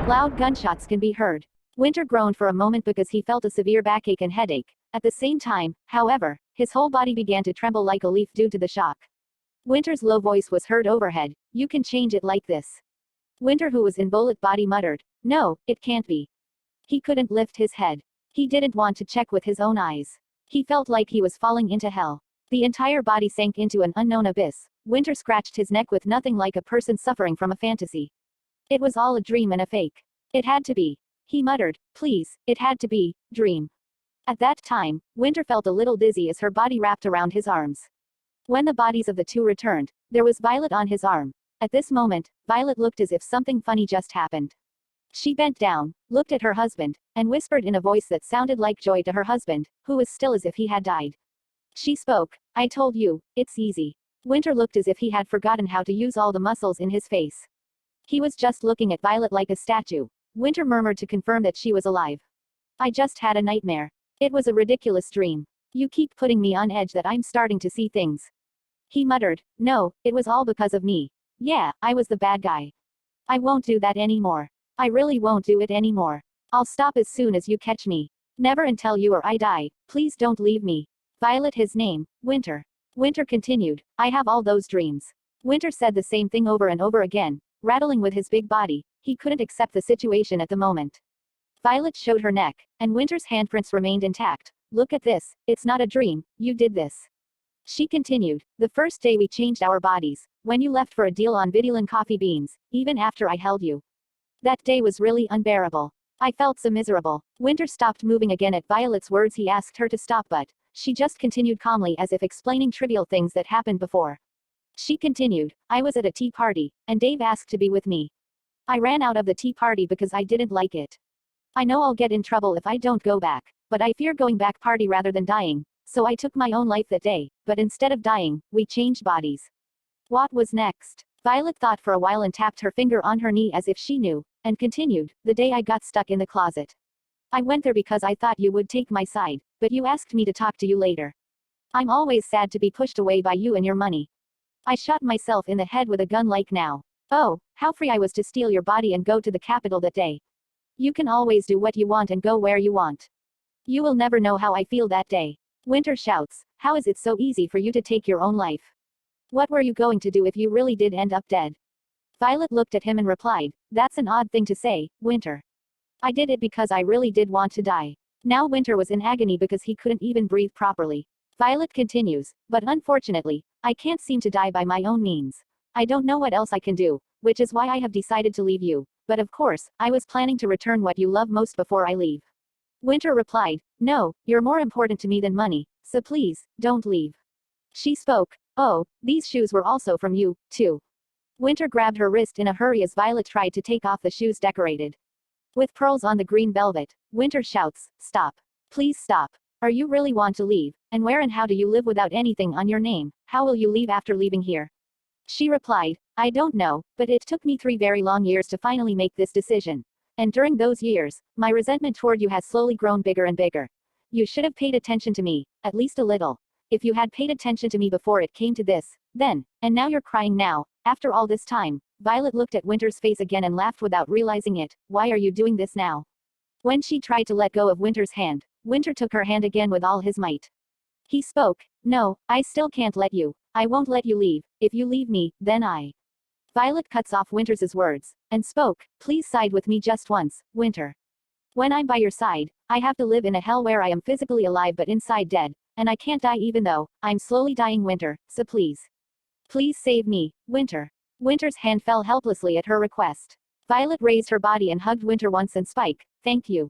Loud gunshots can be heard. Winter groaned for a moment because he felt a severe backache and headache. At the same time, however, his whole body began to tremble like a leaf due to the shock. Winter's low voice was heard overhead, you can change it like this. Winter, who was in bullet body, muttered, no, it can't be. He couldn't lift his head. He didn't want to check with his own eyes. He felt like he was falling into hell. The entire body sank into an unknown abyss. Winter scratched his neck with nothing like a person suffering from a fantasy. It was all a dream and a fake. It had to be. He muttered, please, it had to be, dream. At that time, Winter felt a little dizzy as her body wrapped around his arms. When the bodies of the two returned, there was Violet on his arm. At this moment, Violet looked as if something funny just happened. She bent down, looked at her husband, and whispered in a voice that sounded like joy to her husband, who was still as if he had died. She spoke, I told you, it's easy. Winter looked as if he had forgotten how to use all the muscles in his face. He was just looking at Violet like a statue. Winter murmured to confirm that she was alive. I just had a nightmare. It was a ridiculous dream. You keep putting me on edge that I'm starting to see things. He muttered, no, it was all because of me. Yeah, I was the bad guy. I won't do that anymore. I really won't do it anymore. I'll stop as soon as you catch me. Never until you or I die. Please don't leave me. Violet, his name, Winter. Winter continued, I have all those dreams. Winter said the same thing over and over again, rattling with his big body. He couldn't accept the situation at the moment. Violet showed her neck, and Winter's handprints remained intact. Look at this, it's not a dream, you did this. She continued, the first day we changed our bodies, when you left for a deal on Vidulin coffee beans, even after I held you. That day was really unbearable. I felt so miserable. Winter stopped moving again at Violet's words. He asked her to stop, but she just continued calmly as if explaining trivial things that happened before. She continued, I was at a tea party, and Dave asked to be with me. I ran out of the tea party because I didn't like it. I know I'll get in trouble if I don't go back, but I fear going back party rather than dying, so I took my own life that day, but instead of dying, we changed bodies. What was next? Violet thought for a while and tapped her finger on her knee as if she knew, and continued, the day I got stuck in the closet. I went there because I thought you would take my side, but you asked me to talk to you later. I'm always sad to be pushed away by you and your money. I shot myself in the head with a gun like now. Oh, how free I was to steal your body and go to the capital that day. You can always do what you want and go where you want. You will never know how I feel that day. Winter shouts, how is it so easy for you to take your own life? What were you going to do if you really did end up dead? Violet looked at him and replied, that's an odd thing to say, Winter. I did it because I really did want to die. Now Winter was in agony because he couldn't even breathe properly. Violet continues, but unfortunately, I can't seem to die by my own means. I don't know what else I can do, which is why I have decided to leave you, but of course, I was planning to return what you love most before I leave. Winter replied, no, you're more important to me than money, so please, don't leave. She spoke, oh, these shoes were also from you, too. Winter grabbed her wrist in a hurry as Violet tried to take off the shoes decorated with pearls on the green velvet. Winter shouts, stop. Please stop. Are you really want to leave? And where and how do you live without anything on your name? How will you leave after leaving here? She replied, I don't know, but it took me 3 very long years to finally make this decision. And during those years, my resentment toward you has slowly grown bigger and bigger. You should have paid attention to me, at least a little. If you had paid attention to me before it came to this, then, and now you're crying now, after all this time. Violet looked at Winter's face again and laughed without realizing it. Why are you doing this now? When she tried to let go of Winter's hand, Winter took her hand again with all his might. He spoke, no, I still can't let you. I won't let you leave. If you leave me, then I. Violet cuts off Winter's words, and spoke, please side with me just once, Winter. When I'm by your side, I have to live in a hell where I am physically alive but inside dead, and I can't die even though I'm slowly dying, Winter, so please. Please save me, Winter. Winter's hand fell helplessly at her request. Violet raised her body and hugged Winter once and spoke, thank you.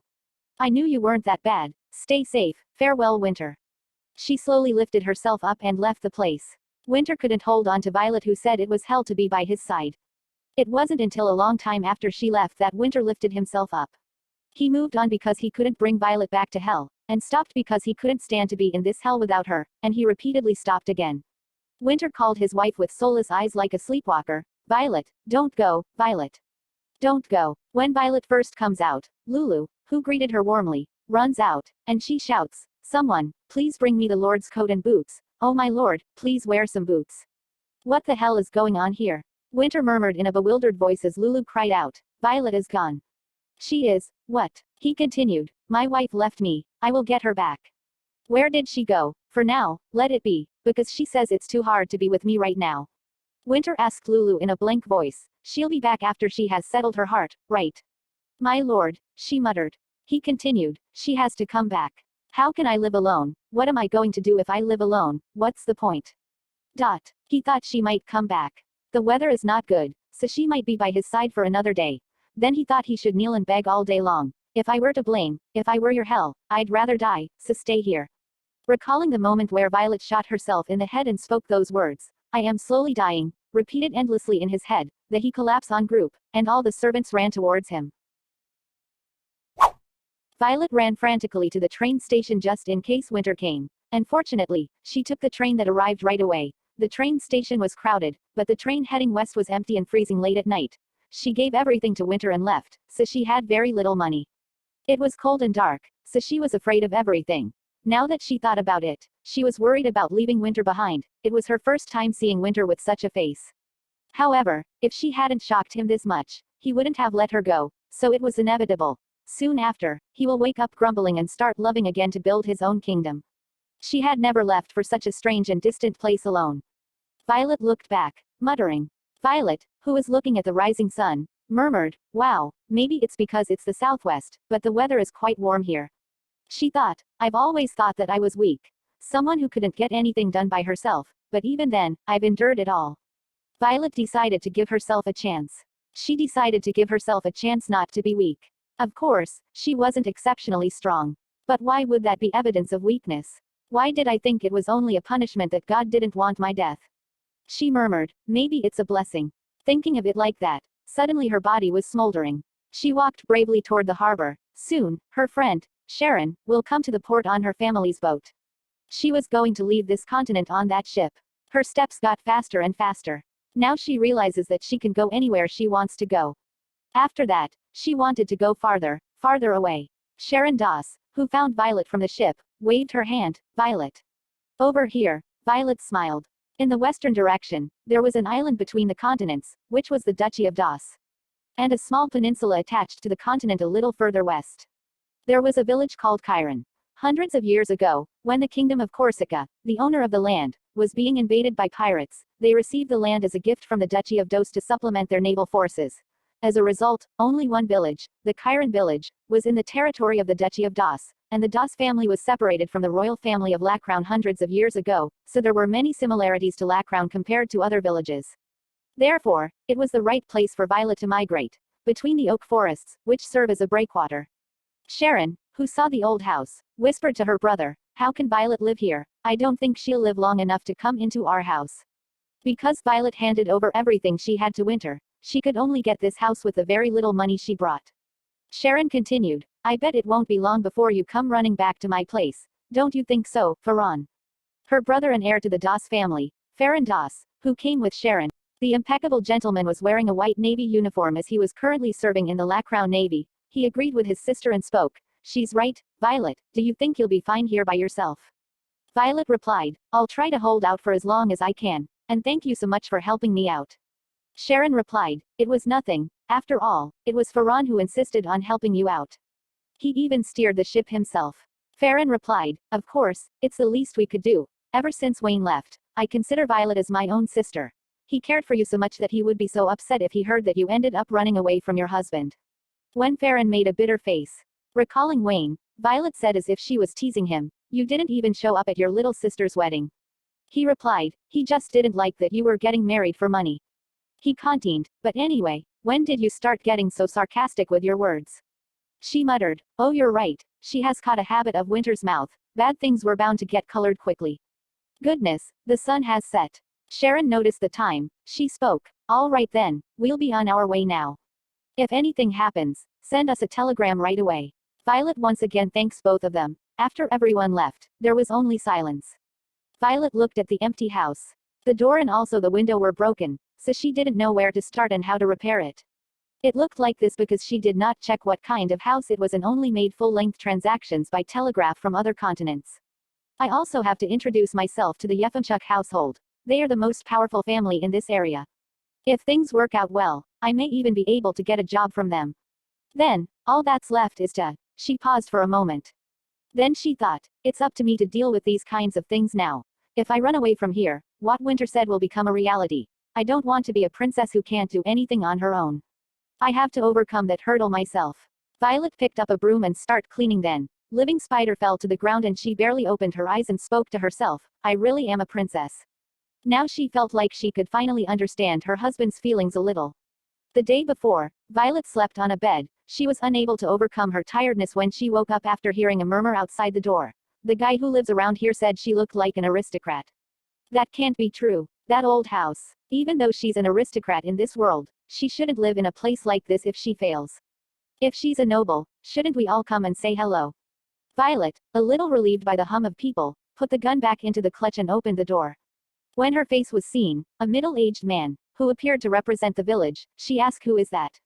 I knew you weren't that bad. Stay safe. Farewell, Winter. She slowly lifted herself up and left the place. Winter couldn't hold on to Violet, who said it was hell to be by his side. It wasn't until a long time after she left that Winter lifted himself up. He moved on because he couldn't bring Violet back to hell, and stopped because he couldn't stand to be in this hell without her, and he repeatedly stopped again. Winter called his wife with soulless eyes like a sleepwalker, Violet, don't go, Violet. Don't go. When Violet first comes out, Lulu, who greeted her warmly, runs out, and she shouts, someone, please bring me the Lord's coat and boots. Oh my lord, please wear some boots. What the hell is going on here? Winter murmured in a bewildered voice as Lulu cried out, Violet is gone. She is, what? He continued, my wife left me, I will get her back. Where did she go? For now, let it be, because she says it's too hard to be with me right now. Winter asked Lulu in a blank voice, she'll be back after she has settled her heart, right? My lord, she muttered. He continued, she has to come back. How can I live alone? What am I going to do if I live alone? What's the point? He thought she might come back. The weather is not good, so she might be by his side for another day. Then he thought he should kneel and beg all day long. If I were to blame, if I were your hell, I'd rather die, so stay here. Recalling the moment where Violet shot herself in the head and spoke those words, I am slowly dying, repeated endlessly in his head, that he collapsed on group, and all the servants ran towards him. Violet ran frantically to the train station just in case Winter came. And fortunately, she took the train that arrived right away. The train station was crowded, but the train heading west was empty and freezing late at night. She gave everything to Winter and left, so she had very little money. It was cold and dark, so she was afraid of everything. Now that she thought about it, she was worried about leaving Winter behind. It was her first time seeing Winter with such a face. However, if she hadn't shocked him this much, he wouldn't have let her go, so it was inevitable. Soon after, he will wake up grumbling and start loving again to build his own kingdom. She had never left for such a strange and distant place alone. Violet looked back, muttering. Violet, who was looking at the rising sun, murmured, wow, maybe it's because it's the southwest, but the weather is quite warm here. She thought, I've always thought that I was weak. Someone who couldn't get anything done by herself, but even then, I've endured it all. Violet decided to give herself a chance. She decided to give herself a chance not to be weak. Of course, she wasn't exceptionally strong. But why would that be evidence of weakness? Why did I think it was only a punishment that God didn't want my death? She murmured, maybe it's a blessing. Thinking of it like that, suddenly her body was smoldering. She walked bravely toward the harbor. Soon, her friend, Sharon, will come to the port on her family's boat. She was going to leave this continent on that ship. Her steps got faster and faster. Now she realizes that she can go anywhere she wants to go. After that, she wanted to go farther, farther away. Sharon Doss, who found Violet from the ship, waved her hand, Violet. Over here, Violet smiled. In the western direction, there was an island between the continents, which was the Duchy of Doss. And a small peninsula attached to the continent a little further west. There was a village called Chiron. Hundreds of years ago, when the kingdom of Corsica, the owner of the land, was being invaded by pirates, they received the land as a gift from the Duchy of Doss to supplement their naval forces. As a result, only one village, the Chiron village, was in the territory of the Duchy of Doss, and the Das family was separated from the royal family of Lacrown hundreds of years ago, so there were many similarities to Lacrown compared to other villages. Therefore, it was the right place for Violet to migrate, between the oak forests, which serve as a breakwater. Sharon, who saw the old house, whispered to her brother, "How can Violet live here? I don't think she'll live long enough to come into our house." Because Violet handed over everything she had to Winter, she could only get this house with the very little money she brought. Sharon continued, "I bet it won't be long before you come running back to my place. Don't you think so, Farron?" Her brother and heir to the Das family, Farron Das, who came with Sharon. The impeccable gentleman was wearing a white Navy uniform as he was currently serving in the Lacrown Navy. He agreed with his sister and spoke. "She's right, Violet, do you think you'll be fine here by yourself?" Violet replied, "I'll try to hold out for as long as I can, and thank you so much for helping me out." Sharon replied, "It was nothing, after all, it was Farron who insisted on helping you out. He even steered the ship himself." Farron replied, "Of course, it's the least we could do. Ever since Wayne left, I consider Violet as my own sister. He cared for you so much that he would be so upset if he heard that you ended up running away from your husband." When Farron made a bitter face, recalling Wayne, Violet said as if she was teasing him, "You didn't even show up at your little sister's wedding." He replied, "He just didn't like that you were getting married for money." He continued, "But anyway, when did you start getting so sarcastic with your words?" She muttered, "Oh, you're right, she has caught a habit of Winter's mouth. Bad things were bound to get colored quickly. Goodness, the sun has set." Sharon noticed the time. She spoke, "All right then, we'll be on our way now. If anything happens, send us a telegram right away." Violet once again thanks both of them. After everyone left, there was only silence. Violet looked at the empty house. The door and also the window were broken, so she didn't know where to start and how to repair it. It looked like this because she did not check what kind of house it was and only made full-length transactions by telegraph from other continents. "I also have to introduce myself to the Yefimchuk household. They are the most powerful family in this area. If things work out well, I may even be able to get a job from them. Then, all that's left is to..." She paused for a moment. Then she thought, "It's up to me to deal with these kinds of things now. If I run away from here, what Winter said will become a reality. I don't want to be a princess who can't do anything on her own. I have to overcome that hurdle myself." Violet picked up a broom and started cleaning. Then, Living Spider fell to the ground and she barely opened her eyes and spoke to herself, "I really am a princess." Now she felt like she could finally understand her husband's feelings a little. The day before, Violet slept on a bed. She was unable to overcome her tiredness when she woke up after hearing a murmur outside the door. "The guy who lives around here said she looked like an aristocrat." That can't be true. That old house. Even though she's an aristocrat in this world, she shouldn't live in a place like this if she fails. If she's a noble, shouldn't we all come and say hello? Violet, a little relieved by the hum of people, put the gun back into the clutch and opened the door. When her face was seen, a middle-aged man, who appeared to represent the village, she asked, "Who is that?"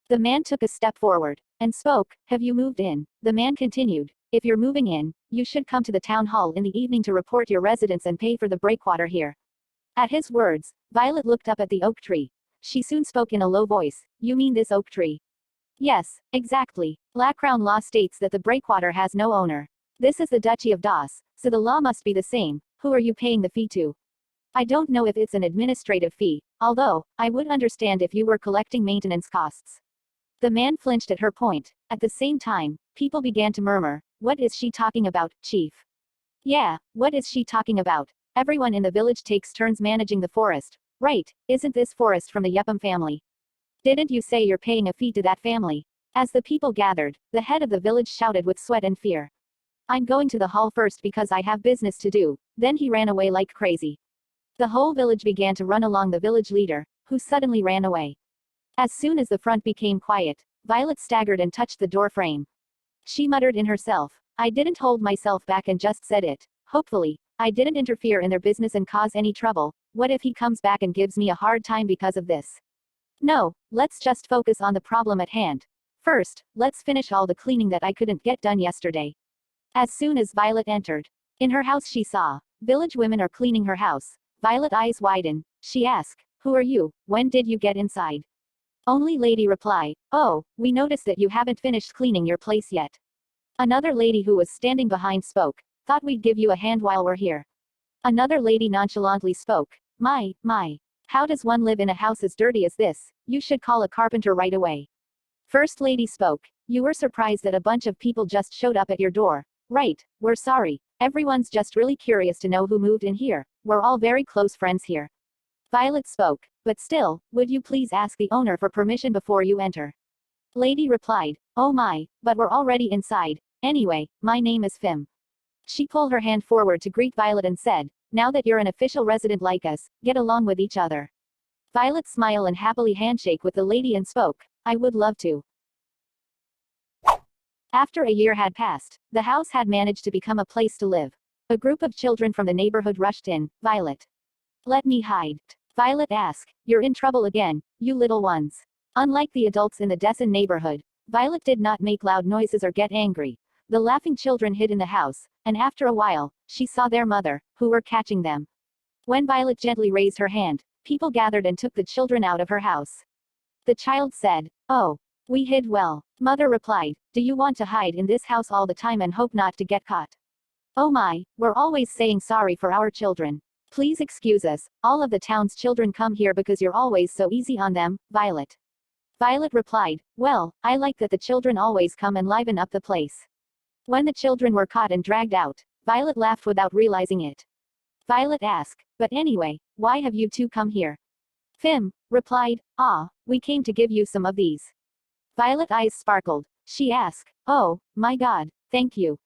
The man took a step forward and spoke, "Have you moved in?" The man continued, "If you're moving in, you should come to the town hall in the evening to report your residence and pay for the breakwater here." At his words, Violet looked up at the oak tree. She soon spoke in a low voice, "You mean this oak tree?" "Yes, exactly. Lacrown law states that the breakwater has no owner. This is the Duchy of Das, so the law must be the same. Who are you paying the fee to?" "I don't know if it's an administrative fee, although, I would understand if you were collecting maintenance costs." The man flinched at her point. At the same time, people began to murmur, "What is she talking about, Chief?" "Yeah, what is she talking about? Everyone in the village takes turns managing the forest, right? Isn't this forest from the Yepam family? Didn't you say you're paying a fee to that family?" As the people gathered, the head of the village shouted with sweat and fear, "I'm going to the hall first because I have business to do." Then he ran away like crazy. The whole village began to run along the village leader, who suddenly ran away. As soon as the front became quiet, Violet staggered and touched the door frame. She muttered in herself, "I didn't hold myself back and just said it. Hopefully, I didn't interfere in their business and cause any trouble. What if he comes back and gives me a hard time because of this? No, let's just focus on the problem at hand. First, let's finish all the cleaning that I couldn't get done yesterday." As soon as Violet entered, in her house she saw, village women are cleaning her house. Violet eyes widen. She asked, "Who are you? When did you get inside?" Only lady reply, "Oh, we noticed that you haven't finished cleaning your place yet." Another lady who was standing behind spoke, "Thought we'd give you a hand while we're here." Another lady nonchalantly spoke, My, how does one live in a house as dirty as this? You should call a carpenter right away." First lady spoke, You were surprised that a bunch of people just showed up at your door. Right, we're sorry. Everyone's just really curious to know who moved in here. We're all very close friends here. Violet spoke, but still, would you please ask the owner for permission before you enter? Lady replied, oh my, but we're already inside. Anyway, my name is Fim. She pulled her hand forward to greet Violet and said, now that you're an official resident like us, get along with each other. Violet smiled and happily handshake with the lady and spoke, I would love to. After a year had passed, the house had managed to become a place to live. A group of children from the neighborhood rushed in. Violet. Let me hide. Violet asked, you're in trouble again, you little ones. Unlike the adults in the Descent neighborhood, Violet did not make loud noises or get angry. The laughing children hid in the house, and after a while, she saw their mother, who were catching them. When Violet gently raised her hand, people gathered and took the children out of her house. The child said, oh, we hid well. Mother replied, do you want to hide in this house all the time and hope not to get caught? Oh my, we're always saying sorry for our children. Please excuse us, all of the town's children come here because you're always so easy on them, Violet. Violet replied, well, I like that the children always come and liven up the place. When the children were caught and dragged out, Violet laughed without realizing it. Violet asked, but anyway, why have you two come here? Fim replied, we came to give you some of these. Violet's eyes sparkled. She asked, oh, my god, thank you.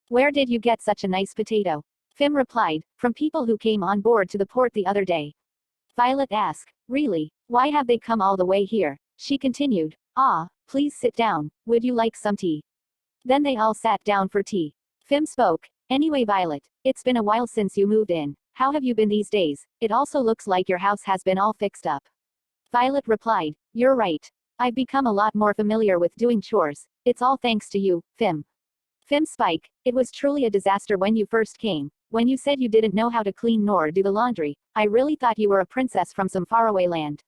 Where did you get such a nice potato? Fim replied, from people who came on board to the port the other day. Violet asked, really, why have they come all the way here? She continued, please sit down, would you like some tea? Then they all sat down for tea. Fim spoke, anyway Violet, it's been a while since you moved in, how have you been these days? It also looks like your house has been all fixed up. Violet replied, you're right. I've become a lot more familiar with doing chores, it's all thanks to you, Fim. Fim spike, it was truly a disaster when you first came. When you said you didn't know how to clean nor do the laundry, I really thought you were a princess from some faraway land.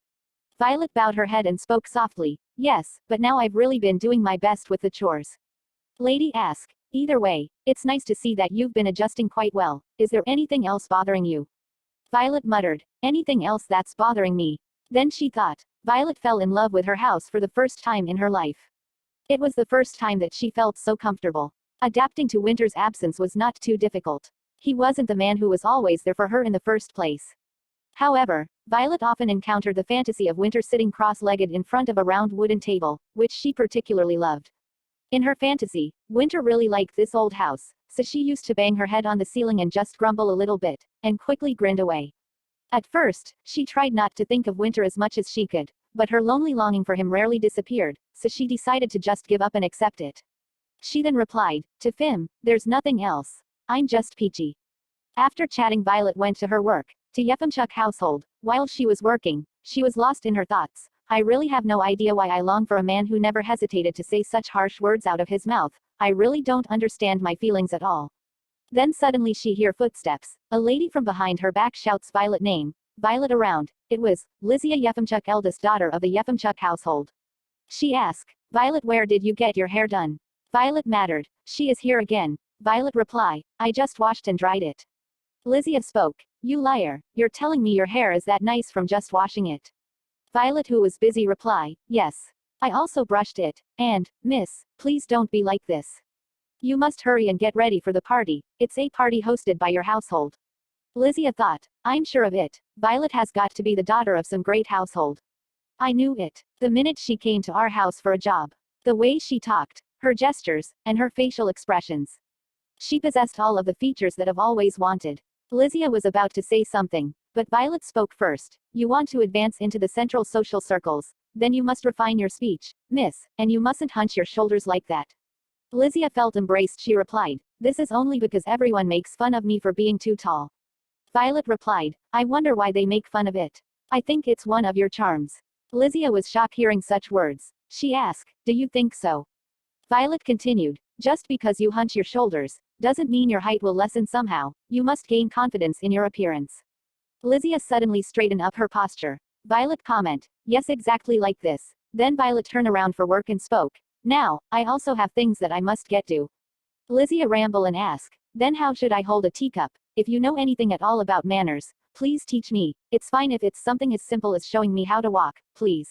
Violet bowed her head and spoke softly, yes, but now I've really been doing my best with the chores. Lady asked, either way, it's nice to see that you've been adjusting quite well. Is there anything else bothering you? Violet muttered, anything else that's bothering me? Then she thought, Violet fell in love with her house for the first time in her life. It was the first time that she felt so comfortable. Adapting to Winter's absence was not too difficult. He wasn't the man who was always there for her in the first place. However, Violet often encountered the fantasy of Winter sitting cross-legged in front of a round wooden table, which she particularly loved. In her fantasy, Winter really liked this old house, so she used to bang her head on the ceiling and just grumble a little bit, and quickly grinned away. At first, she tried not to think of Winter as much as she could, but her lonely longing for him rarely disappeared, so she decided to just give up and accept it. She then replied, to Fim, there's nothing else. I'm just peachy. After chatting, Violet went to her work, to Yefimchuk household. While she was working, she was lost in her thoughts. I really have no idea why I long for a man who never hesitated to say such harsh words out of his mouth. I really don't understand my feelings at all. Then suddenly she hear footsteps. A lady from behind her back shouts Violet name. Violet around. It was Lizia Yefimchuk, eldest daughter of the Yefimchuk household. She asked, Violet, where did you get your hair done? Violet mattered. She is here again. Violet reply, I just washed and dried it. Lizia spoke, you liar, you're telling me your hair is that nice from just washing it. Violet, who was busy, reply, yes. I also brushed it, and, miss, please don't be like this. You must hurry and get ready for the party, it's a party hosted by your household. Lizia thought, I'm sure of it, Violet has got to be the daughter of some great household. I knew it, the minute she came to our house for a job. The way she talked, her gestures, and her facial expressions. She possessed all of the features that I've always wanted. Lizia was about to say something, but Violet spoke first. You want to advance into the central social circles, then you must refine your speech, miss, and you mustn't hunch your shoulders like that. Lizia felt embraced. She replied, this is only because everyone makes fun of me for being too tall. Violet replied, I wonder why they make fun of it. I think it's one of your charms. Lizia was shocked hearing such words. She asked, do you think so? Violet continued, just because you hunch your shoulders, doesn't mean your height will lessen somehow, you must gain confidence in your appearance. Lizia suddenly straightened up her posture. Violet comment, yes, exactly like this. Then Violet turned around for work and spoke, now, I also have things that I must get to. Lizia ramble and ask, then how should I hold a teacup? If you know anything at all about manners, please teach me, it's fine if it's something as simple as showing me how to walk, please.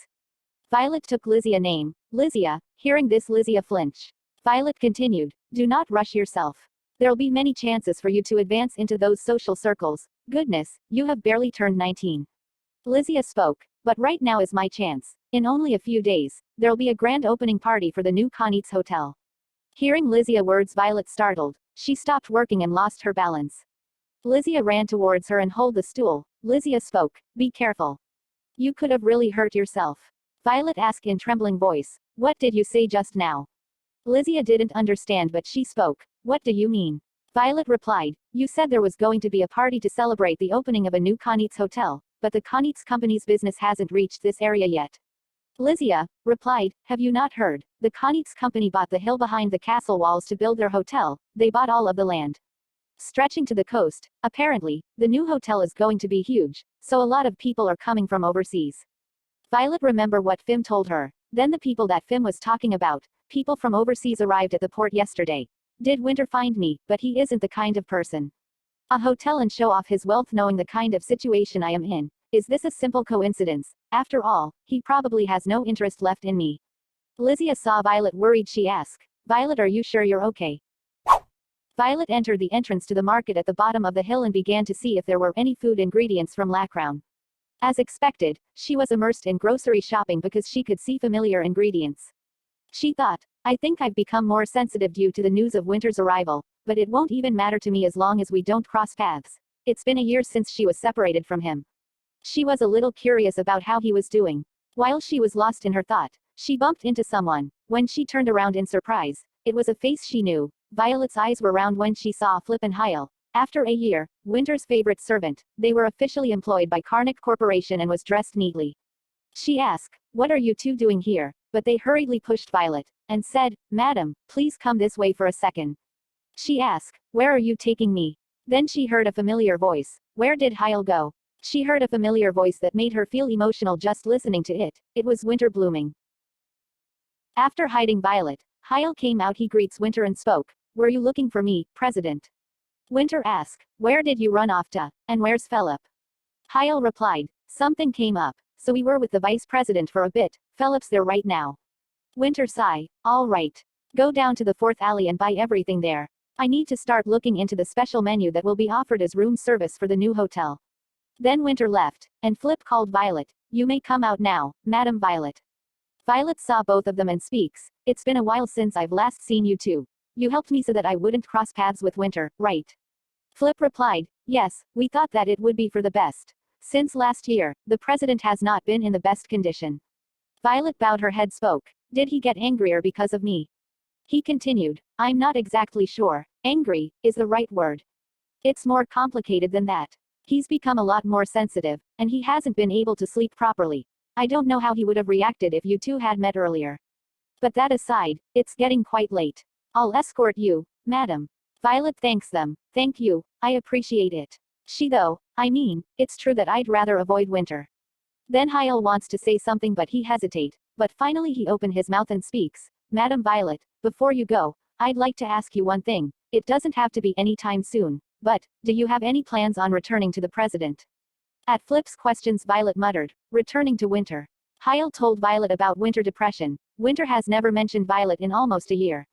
Violet took Lizia's name, Lysia, hearing this, Lysia flinched. Violet continued, do not rush yourself. There'll be many chances for you to advance into those social circles. Goodness, you have barely turned 19. Lysia spoke, but right now is my chance. In only a few days, there'll be a grand opening party for the new Connie's Hotel. Hearing Lysia words, Violet startled. She stopped working and lost her balance. Lysia ran towards her and held the stool. Lysia spoke, be careful. You could have really hurt yourself. Violet asked in trembling voice, what did you say just now? Lysia didn't understand, but she spoke, what do you mean? Violet replied, you said there was going to be a party to celebrate the opening of a new Connie's Hotel, but the Connie's company's business hasn't reached this area yet. Lysia replied, have you not heard? The Connie's company bought the hill behind the castle walls to build their hotel. They bought all of the land stretching to the coast. Apparently, the new hotel is going to be huge, so a lot of people are coming from overseas. Violet remembered what Fim told her. Then the people that Fim was talking about, people from overseas, arrived at the port yesterday. Did Winter find me? But he isn't the kind of person. A hotel and show off his wealth knowing the kind of situation I am in. Is this a simple coincidence? After all, he probably has no interest left in me. Lysia saw Violet worried. She asked, Violet, are you sure you're okay? Violet entered the entrance to the market at the bottom of the hill and began to see if there were any food ingredients from Lacrown. As expected, she was immersed in grocery shopping because she could see familiar ingredients. She thought, I think I've become more sensitive due to the news of Winter's arrival, but it won't even matter to me as long as we don't cross paths. It's been a year since she was separated from him. She was a little curious about how he was doing. While she was lost in her thought, she bumped into someone. When she turned around in surprise, it was a face she knew. Violet's eyes were round when she saw Flip and Hyle. After a year, Winter's favorite servant, they were officially employed by Karnak Corporation and was dressed neatly. She asked, what are you two doing here? But they hurriedly pushed Violet, and said, Madam, please come this way for a second. She asked, where are you taking me? Then she heard a familiar voice. Where did Hyle go? She heard a familiar voice that made her feel emotional just listening to it. It was Winter blooming. After hiding Violet, Hyle came out. He greets Winter and spoke. Were you looking for me, President? Winter asked, where did you run off to, and where's Philip? Hyle replied, something came up, so we were with the vice president for a bit. Philip's there right now. Winter sighed, all right. Go down to the 4th alley and buy everything there. I need to start looking into the special menu that will be offered as room service for the new hotel. Then Winter left, and Flip called Violet. You may come out now, Madam Violet. Violet saw both of them and speaks. It's been a while since I've last seen you two. You helped me so that I wouldn't cross paths with Winter, right? Flip replied, yes, we thought that it would be for the best. Since last year, the president has not been in the best condition. Violet bowed her head. Spoke. Did he get angrier because of me? He continued, I'm not exactly sure. Angry is the right word. It's more complicated than that. He's become a lot more sensitive, and he hasn't been able to sleep properly. I don't know how he would have reacted if you two had met earlier. But that aside, it's getting quite late. I'll escort you, madam. Violet thanks them. Thank you, I appreciate it. I mean, it's true that I'd rather avoid Winter. Then Hyle wants to say something but he hesitates, but finally he opens his mouth and speaks. Madam Violet, before you go, I'd like to ask you one thing. It doesn't have to be any time soon, but, do you have any plans on returning to the president? At Flip's questions, Violet muttered, returning to Winter. Hyle told Violet about Winter depression. Winter has never mentioned Violet in almost a year.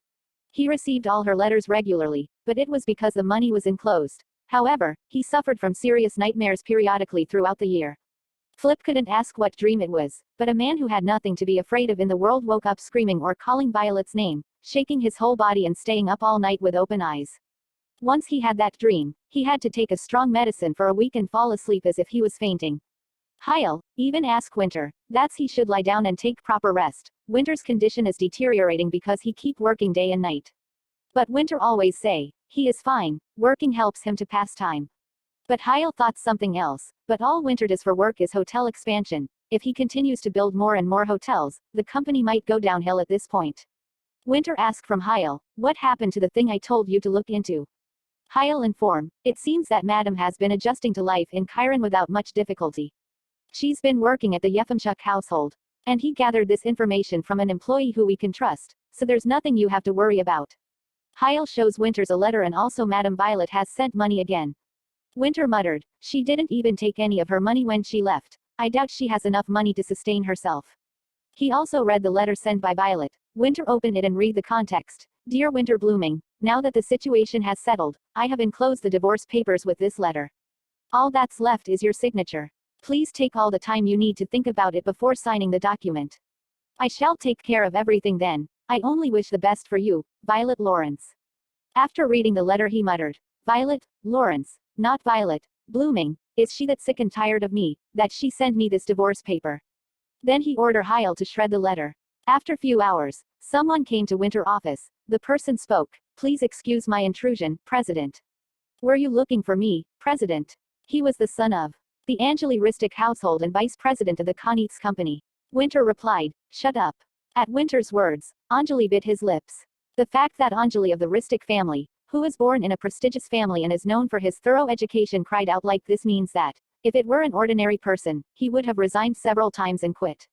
He received all her letters regularly, but it was because the money was enclosed. However, he suffered from serious nightmares periodically throughout the year. Flip couldn't ask what dream it was, but a man who had nothing to be afraid of in the world woke up screaming or calling Violet's name, shaking his whole body and staying up all night with open eyes. Once he had that dream, he had to take a strong medicine for a week and fall asleep as if he was fainting. Hyle even asked Winter, that's he should lie down and take proper rest. Winter's condition is deteriorating because he keep working day and night. But Winter always say, he is fine, working helps him to pass time. But Hyle thought something else, but all Winter does for work is hotel expansion. If he continues to build more and more hotels, the company might go downhill at this point. Winter asked from Hyle, what happened to the thing I told you to look into? Hyle informed, it seems that Madam has been adjusting to life in Chiron without much difficulty. She's been working at the Yefimchuk household. And he gathered this information from an employee who we can trust, so there's nothing you have to worry about. Hyle shows Winter's a letter and also Madam Violet has sent money again. Winter muttered, she didn't even take any of her money when she left. I doubt she has enough money to sustain herself. He also read the letter sent by Violet. Winter opened it and read the context. Dear Winter Blooming, now that the situation has settled, I have enclosed the divorce papers with this letter. All that's left is your signature. Please take all the time you need to think about it before signing the document. I shall take care of everything then. I only wish the best for you, Violet Lawrence. After reading the letter he muttered, Violet Lawrence, not Violet Blooming, is she that sick and tired of me, that she sent me this divorce paper? Then he ordered Hyle to shred the letter. After few hours, someone came to Winter office. The person spoke. Please excuse my intrusion, President. Were you looking for me, President? He was the son of the Angeli Ristic household and vice president of the Konitz company. Winter replied, shut up. At Winter's words, Anjali bit his lips. The fact that Anjali of the Ristic family, who was born in a prestigious family and is known for his thorough education, cried out like this means that, if it were an ordinary person, he would have resigned several times and quit.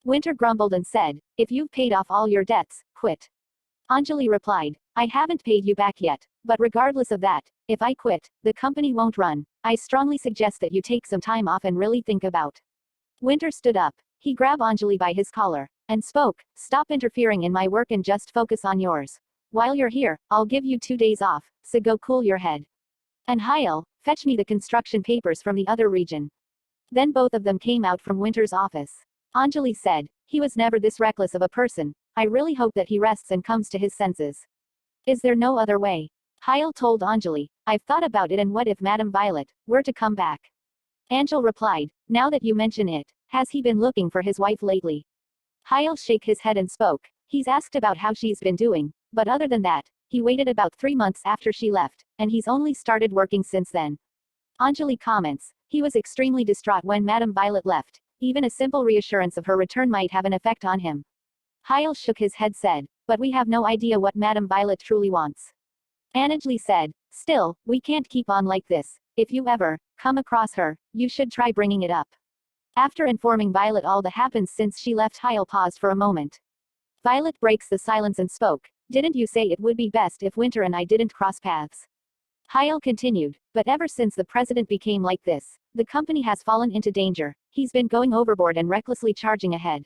Winter grumbled and said, if you've paid off all your debts, quit. Anjali replied, I haven't paid you back yet, but regardless of that, if I quit, the company won't run. I strongly suggest that you take some time off and really think about. Winter stood up. He grabbed Anjali by his collar and spoke, stop interfering in my work and just focus on yours. While you're here, I'll give you 2 days off, so go cool your head. And Hyle, fetch me the construction papers from the other region. Then both of them came out from Winter's office. Anjali said, he was never this reckless of a person. I really hope that he rests and comes to his senses. Is there no other way? Hyle told Anjali, I've thought about it, and what if Madame Violet were to come back? Angel replied, now that you mention it, has he been looking for his wife lately? Hyle shook his head and spoke, he's asked about how she's been doing, but other than that, he waited about 3 months after she left, and he's only started working since then. Anjali comments, he was extremely distraught when Madame Violet left. Even a simple reassurance of her return might have an effect on him. Hyle shook his head said, but we have no idea what Madame Violet truly wants. Anjali said, still, we can't keep on like this. If you ever come across her, you should try bringing it up. After informing Violet all that happened since she left, Hyle paused for a moment. Violet breaks the silence and spoke, didn't you say it would be best if Winter and I didn't cross paths? Hyle continued, but ever since the president became like this, the company has fallen into danger. He's been going overboard and recklessly charging ahead.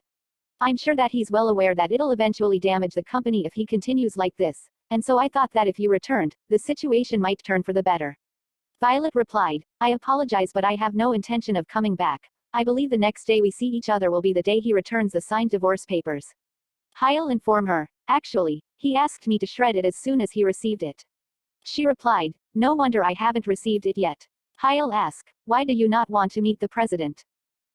I'm sure that he's well aware that it'll eventually damage the company if he continues like this, and so I thought that if you returned, the situation might turn for the better. Violet replied, I apologize, but I have no intention of coming back. I believe the next day we see each other will be the day he returns the signed divorce papers. Hyle informed her, actually, he asked me to shred it as soon as he received it. She replied, no wonder I haven't received it yet. Hyle asked, why do you not want to meet the president?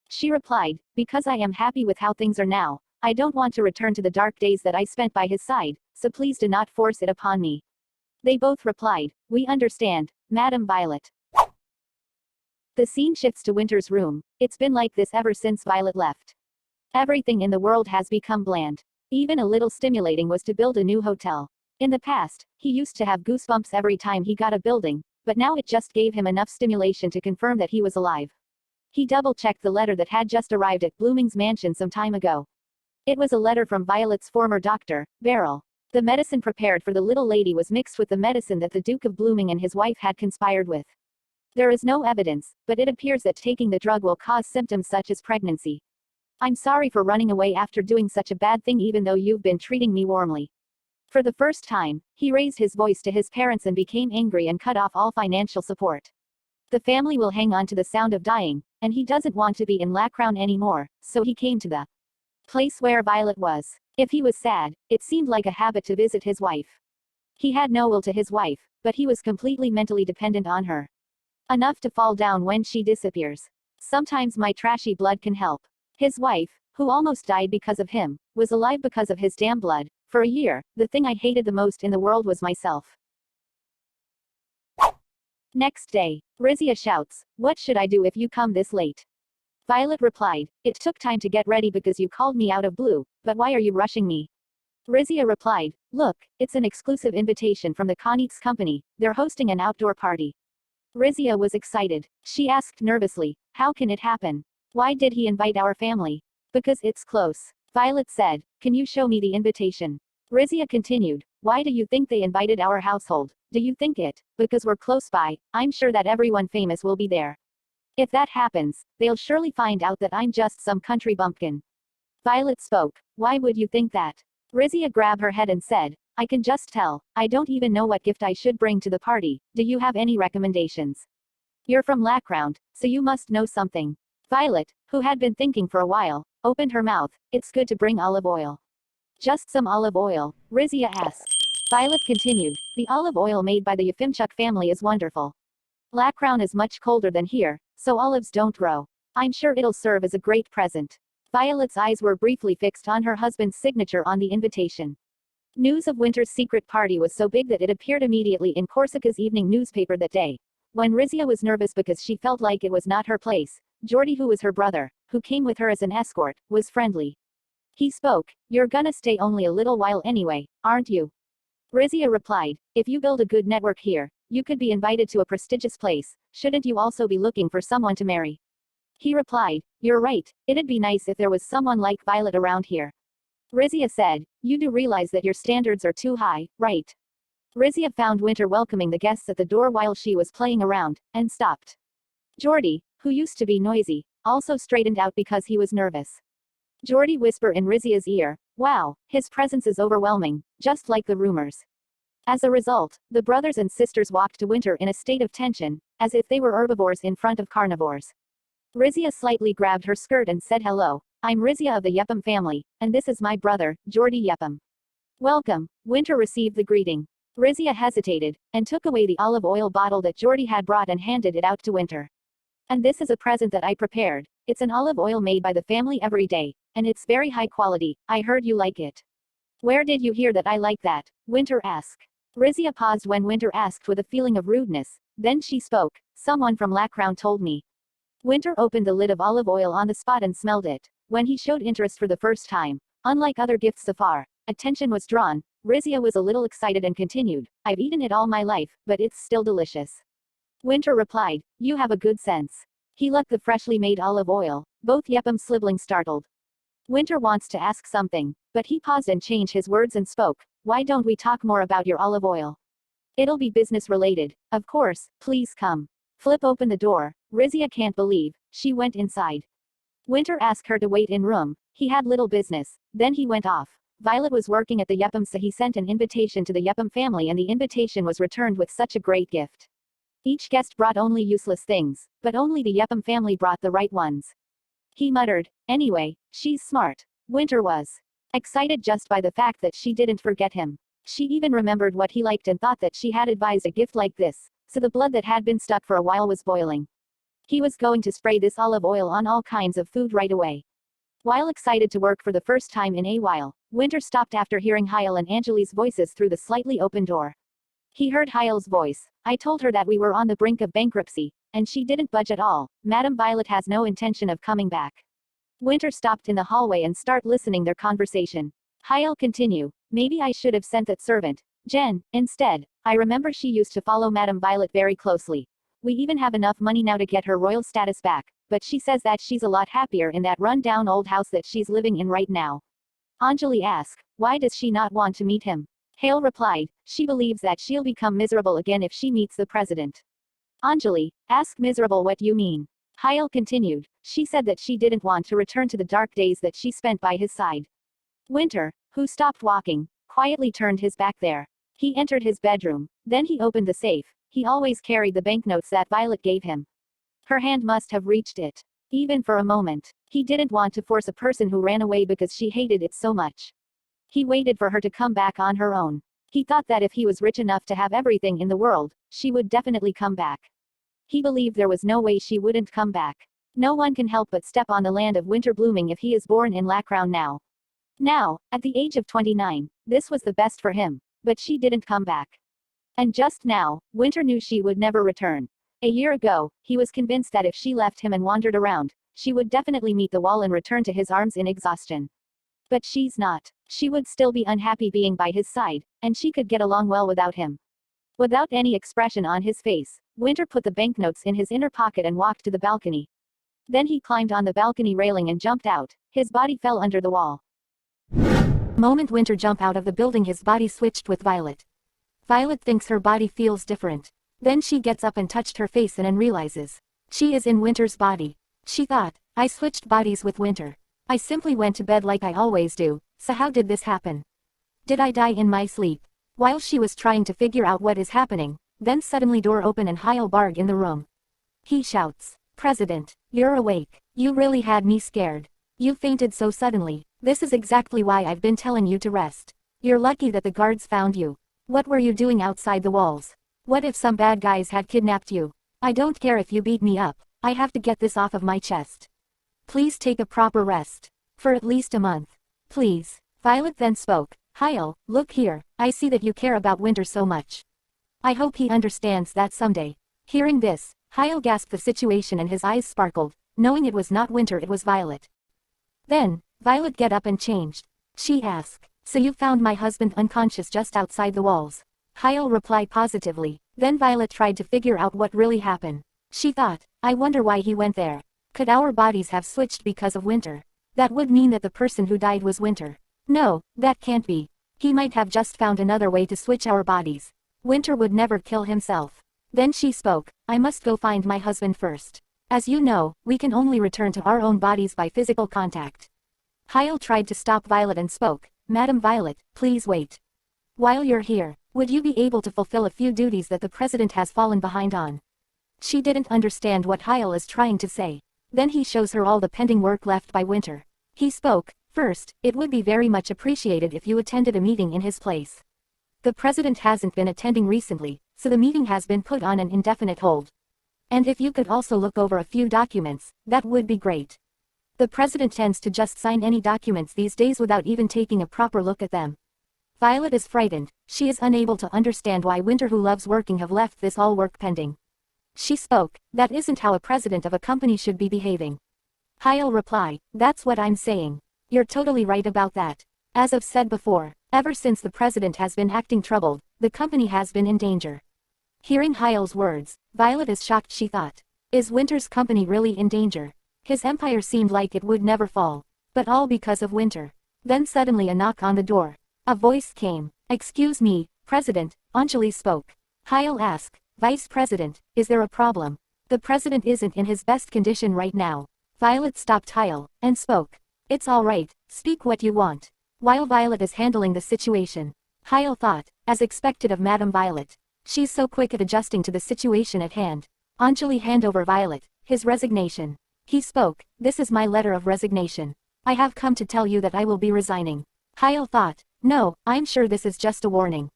She replied, because I am happy with how things are now. I don't want to return to the dark days that I spent by his side, so please do not force it upon me. They both replied, we understand, Madame Violet. The scene shifts to Winter's room. It's been like this ever since Violet left. Everything in the world has become bland. Even a little stimulating was to build a new hotel. In the past, he used to have goosebumps every time he got a building, but now it just gave him enough stimulation to confirm that he was alive. He double-checked the letter that had just arrived at Blooming's mansion some time ago. It was a letter from Violet's former doctor, Beryl. The medicine prepared for the little lady was mixed with the medicine that the Duke of Blooming and his wife had conspired with. There is no evidence, but it appears that taking the drug will cause symptoms such as pregnancy. I'm sorry for running away after doing such a bad thing, even though you've been treating me warmly. For the first time, he raised his voice to his parents and became angry and cut off all financial support. The family will hang on to the sound of dying, and he doesn't want to be in Lacrown anymore, so he came to the place where Violet was. If he was sad, it seemed like a habit to visit his wife. He had no will to his wife, but he was completely mentally dependent on her. Enough to fall down when she disappears. Sometimes my trashy blood can help. His wife, who almost died because of him, was alive because of his damn blood. For a year, the thing I hated the most in the world was myself. Next day, Rizia shouts, what should I do if you come this late? Violet replied, it took time to get ready because you called me out of blue, but why are you rushing me? Rizia replied, look, it's an exclusive invitation from the Konitz company, they're hosting an outdoor party. Rizia was excited. She asked nervously, how can it happen? Why did he invite our family? Because it's close. Violet said, can you show me the invitation? Rizia continued, why do you think they invited our household? Do you think it? Because we're close by, I'm sure that everyone famous will be there. If that happens, they'll surely find out that I'm just some country bumpkin. Violet spoke. Why would you think that? Rizia grabbed her head and said, I can just tell. I don't even know what gift I should bring to the party. Do you have any recommendations? You're from Lackround, so you must know something. Violet, who had been thinking for a while, opened her mouth. It's good to bring olive oil. Just some olive oil, Rizia asked. Violet continued, the olive oil made by the Yefimchuk family is wonderful. Lackround is much colder than here, so olives don't grow. I'm sure it'll serve as a great present. Violet's eyes were briefly fixed on her husband's signature on the invitation. News of Winter's secret party was so big that it appeared immediately in Corsica's evening newspaper that day. When Rizia was nervous because she felt like it was not her place, Geordie, who was her brother, who came with her as an escort, was friendly. He spoke, You're gonna stay only a little while anyway, aren't you? Rizia replied, If you build a good network here, you could be invited to a prestigious place, shouldn't you also be looking for someone to marry? He replied, You're right, it'd be nice if there was someone like Violet around here. Rizia said, You do realize that your standards are too high, right? Rizia found Winter welcoming the guests at the door while she was playing around, and stopped. Geordie, who used to be noisy, also straightened out because he was nervous. Geordie whispered in Rizia's ear, Wow, his presence is overwhelming, just like the rumors. As a result, the brothers and sisters walked to Winter in a state of tension, as if they were herbivores in front of carnivores. Rizia slightly grabbed her skirt and said hello, I'm Rizia of the Yepam family, and this is my brother, Geordie Yepam. Welcome. Winter received the greeting. Rizia hesitated, and took away the olive oil bottle that Geordie had brought and handed it out to Winter. And this is a present that I prepared. It's an olive oil made by the family every day, and it's very high quality. I heard you like it. Where did you hear that I like that? Winter asked. Rizia paused when Winter asked with a feeling of rudeness. Then she spoke. Someone from Lackround told me. Winter opened the lid of olive oil on the spot and smelled it. When he showed interest for the first time, unlike other gifts so far, attention was drawn. Rizia was a little excited and continued, I've eaten it all my life, but it's still delicious. Winter replied, You have a good sense. He looked the freshly made olive oil. Both Yepam siblings startled. Winter wants to ask something, but he paused and changed his words and spoke, Why don't we talk more about your olive oil? It'll be business related. Of course, please come. Flip open the door. Rizia can't believe. She went inside. Winter asked her to wait in room. He had little business. Then he went off. Violet was working at the Yepam, so he sent an invitation to the Yepam family, and the invitation was returned with such a great gift. Each guest brought only useless things, but only the Yepam family brought the right ones. He muttered, Anyway, she's smart. Winter was excited just by the fact that she didn't forget him. She even remembered what he liked and thought that she had advised a gift like this, so the blood that had been stuck for a while was boiling. He was going to spray this olive oil on all kinds of food right away. While excited to work for the first time in a while, Winter stopped after hearing Hyel and Angeli's voices through the slightly open door. He heard Hyel's voice. I told her that we were on the brink of bankruptcy, and she didn't budge at all. Madam Violet has no intention of coming back. Winter stopped in the hallway and started listening their conversation. Hyel continue. Maybe I should have sent that servant, Jen, instead. I remember she used to follow Madam Violet very closely. We even have enough money now to get her royal status back, but she says that she's a lot happier in that run-down old house that she's living in right now. Anjali asked, why does she not want to meet him? Hale replied, she believes that she'll become miserable again if she meets the president. Anjali, ask miserable what you mean. Hyel continued, she said that she didn't want to return to the dark days that she spent by his side. Winter, who stopped walking, quietly turned his back there. He entered his bedroom, then he opened the safe. He always carried the banknotes that Violet gave him. Her hand must have reached it. Even for a moment, he didn't want to force a person who ran away because she hated it so much. He waited for her to come back on her own. He thought that if he was rich enough to have everything in the world, she would definitely come back. He believed there was no way she wouldn't come back. No one can help but step on the land of winter blooming if he is born in Lackround now. Now, at the age of 29, this was the best for him. But she didn't come back. And just now, Winter knew she would never return. A year ago, he was convinced that if she left him and wandered around, she would definitely meet the wall and return to his arms in exhaustion. But she's not. She would still be unhappy being by his side, and she could get along well without him. Without any expression on his face, Winter put the banknotes in his inner pocket and walked to the balcony. Then he climbed on the balcony railing and jumped out. His body fell under the wall. Moment Winter jumped out of the building, his body switched with Violet. Violet thinks her body feels different. Then she gets up and touched her face and then realizes she is in Winter's body. She thought, I switched bodies with Winter. I simply went to bed like I always do, so how did this happen? Did I die in my sleep? While she was trying to figure out what is happening, then suddenly door open and Heidelberg in the room. He shouts, "President, you're awake. You really had me scared. You fainted so suddenly. This is exactly why I've been telling you to rest. You're lucky that the guards found you. What were you doing outside the walls? What if some bad guys had kidnapped you? I don't care if you beat me up, I have to get this off of my chest. Please take a proper rest. For at least a month. Please." Violet then spoke, "Heil, look here, I see that you care about Winter so much. I hope he understands that someday." Hearing this, Heil gasped the situation and his eyes sparkled, knowing it was not Winter, it was Violet. Then, Violet get up and changed. She asked, "So you found my husband unconscious just outside the walls?" Heil replied positively. Then Violet tried to figure out what really happened. She thought, "I wonder why he went there. Could our bodies have switched because of Winter? That would mean that the person who died was Winter. No, that can't be. He might have just found another way to switch our bodies. Winter would never kill himself." Then she spoke, "I must go find my husband first. As you know, we can only return to our own bodies by physical contact." Heil tried to stop Violet and spoke, "Madam Violet, please wait. While you're here, would you be able to fulfill a few duties that the president has fallen behind on?" She didn't understand what Heil is trying to say. Then he shows her all the pending work left by Winter. He spoke, "First, it would be very much appreciated if you attended a meeting in his place. The president hasn't been attending recently, so the meeting has been put on an indefinite hold. And if you could also look over a few documents, that would be great. The president tends to just sign any documents these days without even taking a proper look at them." Violet is frightened. She is unable to understand why Winter, who loves working, have left this all work pending. She spoke, "That isn't how a president of a company should be behaving." Heil replied, "That's what I'm saying. You're totally right about that. As I've said before, ever since the president has been acting troubled, the company has been in danger." Hearing Heil's words, Violet is shocked. She thought, is Winter's company really in danger? His empire seemed like it would never fall. But all because of Winter. Then suddenly a knock on the door. A voice came. "Excuse me, President," Anjali spoke. Heil asked, "Vice President, is there a problem? The president isn't in his best condition right now." Violet stopped Heil, and spoke. "It's all right, speak what you want." While Violet is handling the situation, Heil thought, as expected of Madame Violet. She's so quick at adjusting to the situation at hand. Anjali hand over Violet, his resignation. He spoke, "This is my letter of resignation. I have come to tell you that I will be resigning." Heil thought, "No, I'm sure this is just a warning.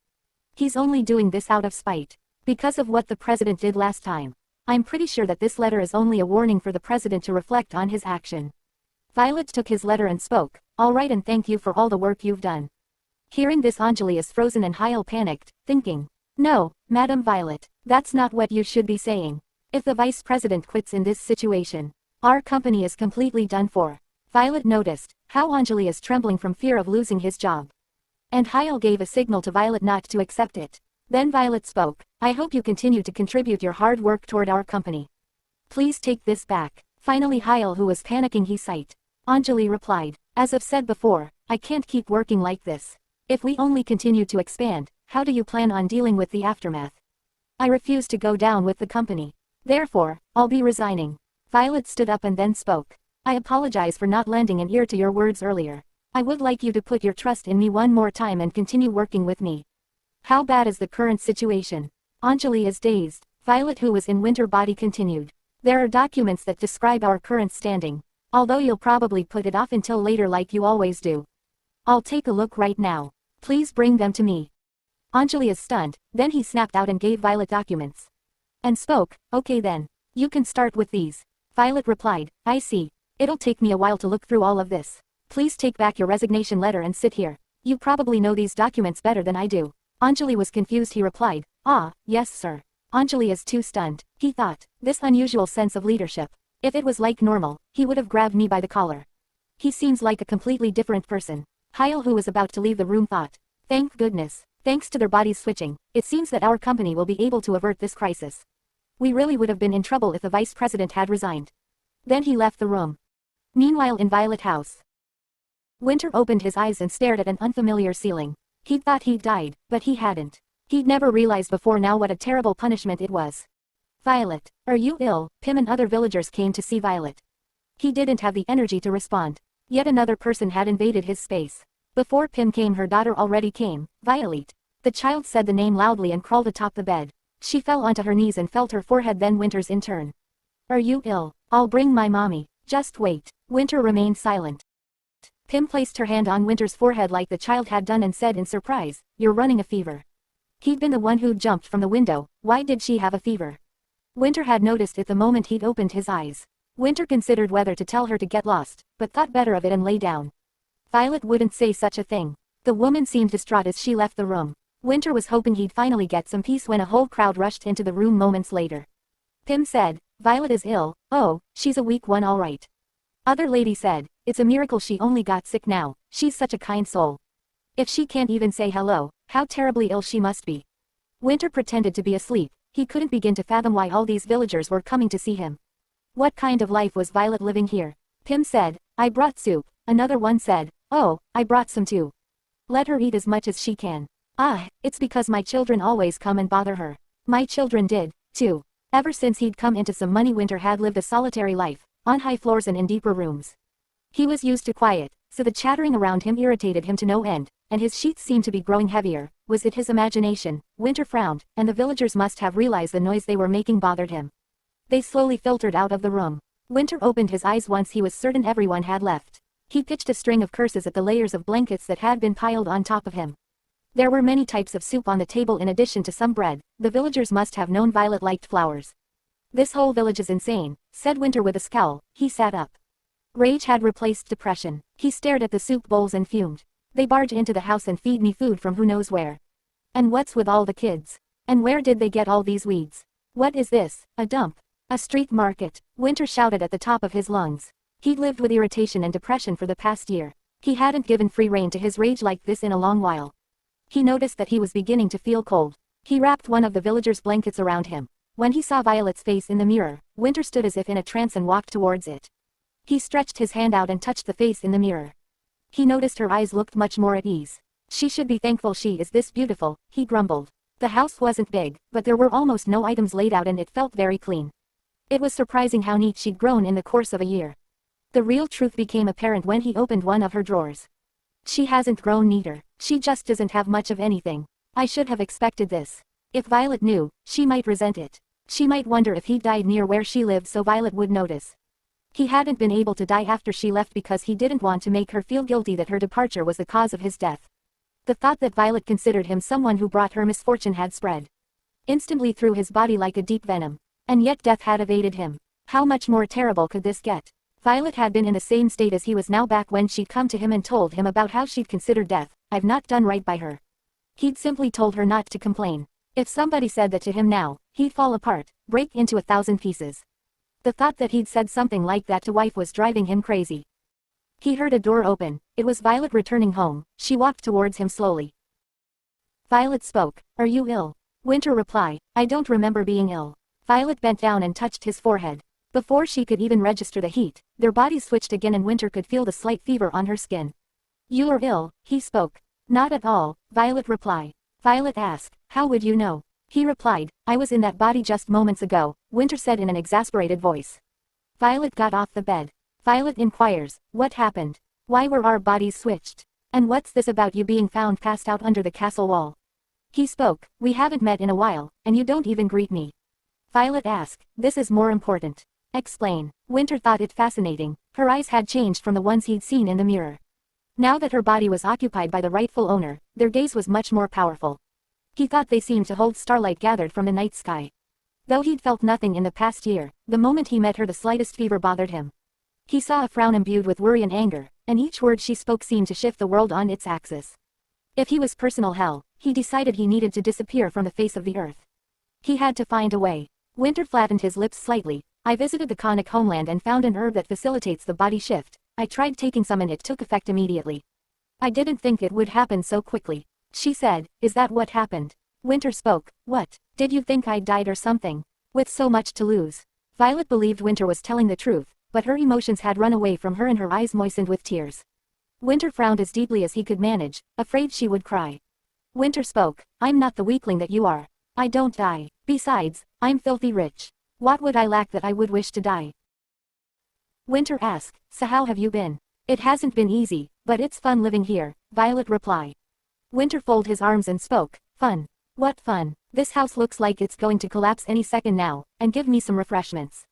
He's only doing this out of spite. Because of what the president did last time. I'm pretty sure that this letter is only a warning for the president to reflect on his action." Violet took his letter and spoke, "All right, and thank you for all the work you've done." Hearing this, Anjali is frozen and Heil panicked, thinking, "No, Madam Violet, that's not what you should be saying. If the vice president quits in this situation, our company is completely done for." Violet noticed how Anjali is trembling from fear of losing his job. And Heil gave a signal to Violet not to accept it. Then Violet spoke, "I hope you continue to contribute your hard work toward our company. Please take this back." Finally Heil, who was panicking, he sighed. Anjali replied, "As I've said before, I can't keep working like this. If we only continue to expand, how do you plan on dealing with the aftermath? I refuse to go down with the company. Therefore, I'll be resigning." Violet stood up and then spoke. "I apologize for not lending an ear to your words earlier. I would like you to put your trust in me one more time and continue working with me." "How bad is the current situation?" Anjali is dazed. Violet, who was in Winter body, continued. "There are documents that describe our current standing. Although you'll probably put it off until later like you always do. I'll take a look right now. Please bring them to me." Anjali is stunned. Then he snapped out and gave Violet documents. And spoke, "Okay then. You can start with these." Violet replied, "I see. It'll take me a while to look through all of this. Please take back your resignation letter and sit here. You probably know these documents better than I do." Anjali was confused. He replied, "Ah, yes sir." Anjali is too stunned. He thought, this unusual sense of leadership. If it was like normal, he would have grabbed me by the collar. He seems like a completely different person. Heil, who was about to leave the room, thought, "Thank goodness, thanks to their bodies switching, it seems that our company will be able to avert this crisis. We really would have been in trouble if the vice president had resigned." Then he left the room. Meanwhile, in Violet House, Winter opened his eyes and stared at an unfamiliar ceiling. He thought he'd died, but he hadn't. He'd never realized before now what a terrible punishment it was. "Violet, are you ill?" Pim and other villagers came to see Violet. He didn't have the energy to respond. Yet another person had invaded his space. Before Pim came, her daughter already came, Violet. The child said the name loudly and crawled atop the bed. She fell onto her knees and felt her forehead, then Winter's in turn. Are you ill? I'll bring my mommy. Just wait. Winter remained silent. Pim placed her hand on Winter's forehead like the child had done and said in surprise, "You're running a fever." He'd been the one who'd jumped from the window. Why did she have a fever? Winter had noticed it the moment he'd opened his eyes. Winter considered whether to tell her to get lost, but thought better of it and lay down. Violet wouldn't say such a thing. The woman seemed distraught as she left the room. Winter was hoping he'd finally get some peace when a whole crowd rushed into the room moments later. Pim said, "Violet is ill. Oh, she's a weak one all right." Other lady said, "It's a miracle she only got sick now. She's such a kind soul. If she can't even say hello, how terribly ill she must be." Winter pretended to be asleep. He couldn't begin to fathom why all these villagers were coming to see him. What kind of life was Violet living here? Pim said, "I brought soup." Another one said, "Oh, I brought some too. Let her eat as much as she can." "Ah, it's because my children always come and bother her." My children did, too. Ever since he'd come into some money, Winter had lived a solitary life, on high floors and in deeper rooms. He was used to quiet, so the chattering around him irritated him to no end, and his sheets seemed to be growing heavier. Was it his imagination? Winter frowned, and the villagers must have realized the noise they were making bothered him. They slowly filtered out of the room. Winter opened his eyes once he was certain everyone had left. He pitched a string of curses at the layers of blankets that had been piled on top of him. There were many types of soup on the table in addition to some bread. The villagers must have known Violet liked flowers. "This whole village is insane," said Winter with a scowl. He sat up. Rage had replaced depression. He stared at the soup bowls and fumed. "They barge into the house and feed me food from who knows where. And what's with all the kids? And where did they get all these weeds? What is this, a dump? A street market?" Winter shouted at the top of his lungs. He'd lived with irritation and depression for the past year. He hadn't given free rein to his rage like this in a long while. He noticed that he was beginning to feel cold. He wrapped one of the villagers' blankets around him. When he saw Violet's face in the mirror, Winter stood as if in a trance and walked towards it. He stretched his hand out and touched the face in the mirror. He noticed her eyes looked much more at ease. "She should be thankful she is this beautiful," he grumbled. The house wasn't big, but there were almost no items laid out and it felt very clean. It was surprising how neat she'd grown in the course of a year. The real truth became apparent when he opened one of her drawers. "She hasn't grown neater. She just doesn't have much of anything. I should have expected this." If Violet knew, she might resent it. She might wonder if he died near where she lived so Violet would notice. He hadn't been able to die after she left because he didn't want to make her feel guilty that her departure was the cause of his death. The thought that Violet considered him someone who brought her misfortune had spread instantly through his body like a deep venom. And yet death had evaded him. How much more terrible could this get? Violet had been in the same state as he was now back when she'd come to him and told him about how she'd considered death. "I've not done right by her." He'd simply told her not to complain. If somebody said that to him now, he'd fall apart, break into 1,000 pieces. The thought that he'd said something like that to wife was driving him crazy. He heard a door open. It was Violet returning home. She walked towards him slowly. Violet spoke. "Are you ill?" Winter replied, "I don't remember being ill." Violet bent down and touched his forehead. Before she could even register the heat, their bodies switched again and Winter could feel the slight fever on her skin. "You are ill," he spoke. "Not at all," Violet replied. Violet asked, "How would you know?" He replied, "I was in that body just moments ago," Winter said in an exasperated voice. Violet got off the bed. Violet inquires, "What happened? Why were our bodies switched? And what's this about you being found passed out under the castle wall?" He spoke, "We haven't met in a while, and you don't even greet me." Violet asked, "This is more important. Explain." Winter thought it fascinating. Her eyes had changed from the ones he'd seen in the mirror. Now that her body was occupied by the rightful owner, their gaze was much more powerful. He thought they seemed to hold starlight gathered from the night sky. Though he'd felt nothing in the past year, the moment he met her the slightest fever bothered him. He saw a frown imbued with worry and anger, and each word she spoke seemed to shift the world on its axis. If he was personal hell, he decided he needed to disappear from the face of the earth. He had to find a way. Winter flattened his lips slightly. "I visited the conic homeland and found an herb that facilitates the body shift. I tried taking some and it took effect immediately. I didn't think it would happen so quickly." She said, "Is that what happened?" Winter spoke, "What? Did you think I'd died or something? With so much to lose?" Violet believed Winter was telling the truth, but her emotions had run away from her and her eyes moistened with tears. Winter frowned as deeply as he could manage, afraid she would cry. Winter spoke, "I'm not the weakling that you are. I don't die. Besides, I'm filthy rich. What would I lack that I would wish to die?" Winter asked, "So how have you been?" It hasn't been easy, but it's fun living here, Violet replied. Winter folded his arms and spoke, fun. What fun? This house looks like it's going to collapse any second now, and give me some refreshments.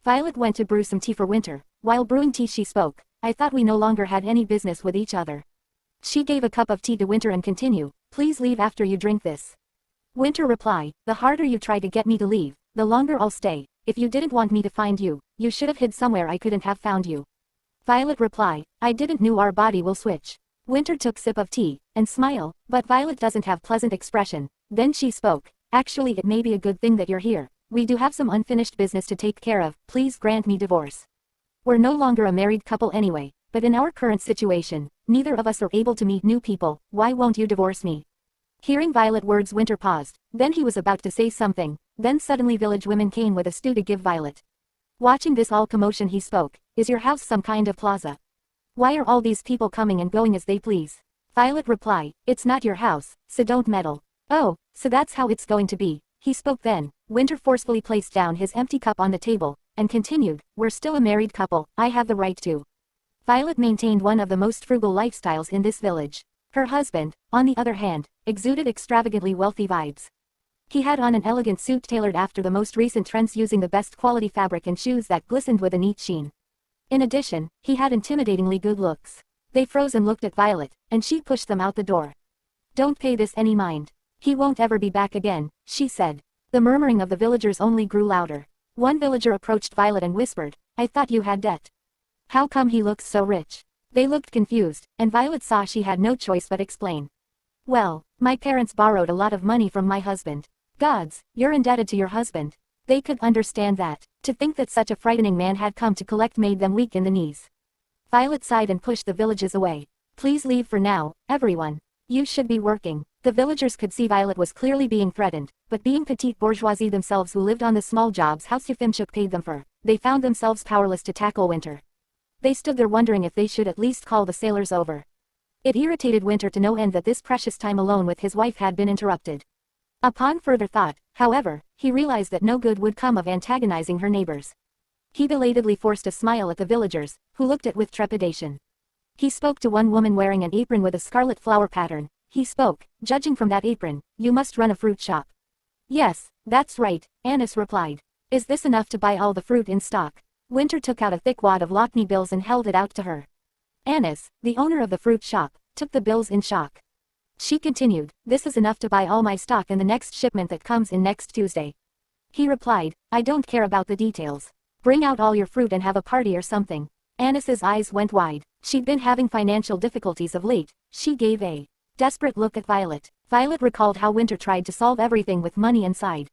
Violet went to brew some tea for Winter. While brewing tea she spoke, I thought we no longer had any business with each other. She gave a cup of tea to Winter and continued, please leave after you drink this. Winter replied, the harder you try to get me to leave, the longer I'll stay. If you didn't want me to find you, you should have hid somewhere I couldn't have found you. Violet replied, I didn't know our body will switch. Winter took sip of tea, and smiled, but Violet doesn't have pleasant expression. Then she spoke, actually it may be a good thing that you're here. We do have some unfinished business to take care of, please grant me divorce. We're no longer a married couple anyway, but in our current situation, neither of us are able to meet new people, why won't you divorce me? Hearing Violet words Winter paused, then he was about to say something, then suddenly village women came with a stew to give Violet. Watching this all commotion he spoke, is your house some kind of plaza? Why are all these people coming and going as they please? Violet replied, it's not your house, so don't meddle. Oh, so that's how it's going to be, he spoke then. Winter forcefully placed down his empty cup on the table, and continued, we're still a married couple, I have the right to. Violet maintained one of the most frugal lifestyles in this village. Her husband, on the other hand, exuded extravagantly wealthy vibes. He had on an elegant suit tailored after the most recent trends using the best quality fabric and shoes that glistened with a neat sheen. In addition, he had intimidatingly good looks. They froze and looked at Violet, and she pushed them out the door. Don't pay this any mind. He won't ever be back again, she said. The murmuring of the villagers only grew louder. One villager approached Violet and whispered, I thought you had debt. How come he looks so rich? They looked confused, and Violet saw she had no choice but explain. Well, my parents borrowed a lot of money from my husband. Gods, you're indebted to your husband. They could understand that. To think that such a frightening man had come to collect made them weak in the knees. Violet sighed and pushed the villagers away. Please leave for now, everyone. You should be working. The villagers could see Violet was clearly being threatened, but being petite bourgeoisie themselves who lived on the small jobs House Yufimchuk paid them for, they found themselves powerless to tackle Winter. They stood there wondering if they should at least call the sailors over. It irritated Winter to no end that this precious time alone with his wife had been interrupted. Upon further thought, however, he realized that no good would come of antagonizing her neighbors. He belatedly forced a smile at the villagers, who looked at with trepidation. He spoke to one woman wearing an apron with a scarlet flower pattern. He spoke, judging from that apron, you must run a fruit shop. Yes, that's right, Annis replied. Is this enough to buy all the fruit in stock? Winter took out a thick wad of Lockney bills and held it out to her. Annis, the owner of the fruit shop, took the bills in shock. She continued, this is enough to buy all my stock in the next shipment that comes in next Tuesday. He replied, I don't care about the details. Bring out all your fruit and have a party or something. Annis's eyes went wide. She'd been having financial difficulties of late. She gave a desperate look at Violet. Violet recalled how Winter tried to solve everything with money and sighed.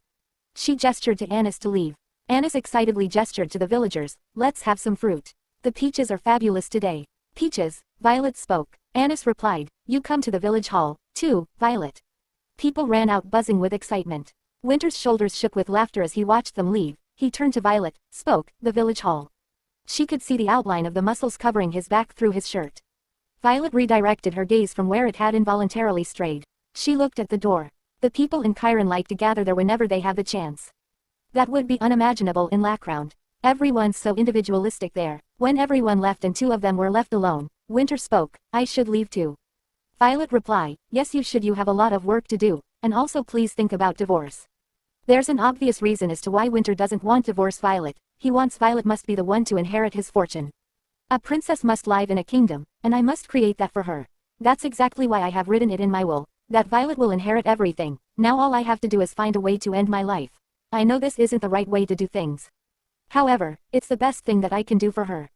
She gestured to Annis to leave. Annis excitedly gestured to the villagers, let's have some fruit. The peaches are fabulous today. Peaches, Violet spoke. Annis replied, you come to the village hall, too, Violet. People ran out buzzing with excitement. Winter's shoulders shook with laughter as he watched them leave. He turned to Violet, spoke, the village hall. She could see the outline of the muscles covering his back through his shirt. Violet redirected her gaze from where it had involuntarily strayed. She looked at the door. The people in Chiron like to gather there whenever they have the chance. That would be unimaginable in Lackround. Everyone's so individualistic there. When everyone left and two of them were left alone, Winter spoke, I should leave too. Violet replied, yes you should, you have a lot of work to do, and also please think about divorce. There's an obvious reason as to why Winter doesn't want to divorce Violet. He wants Violet must be the one to inherit his fortune. A princess must live in a kingdom, and I must create that for her. That's exactly why I have written it in my will, that Violet will inherit everything. Now all I have to do is find a way to end my life. I know this isn't the right way to do things. However, it's the best thing that I can do for her.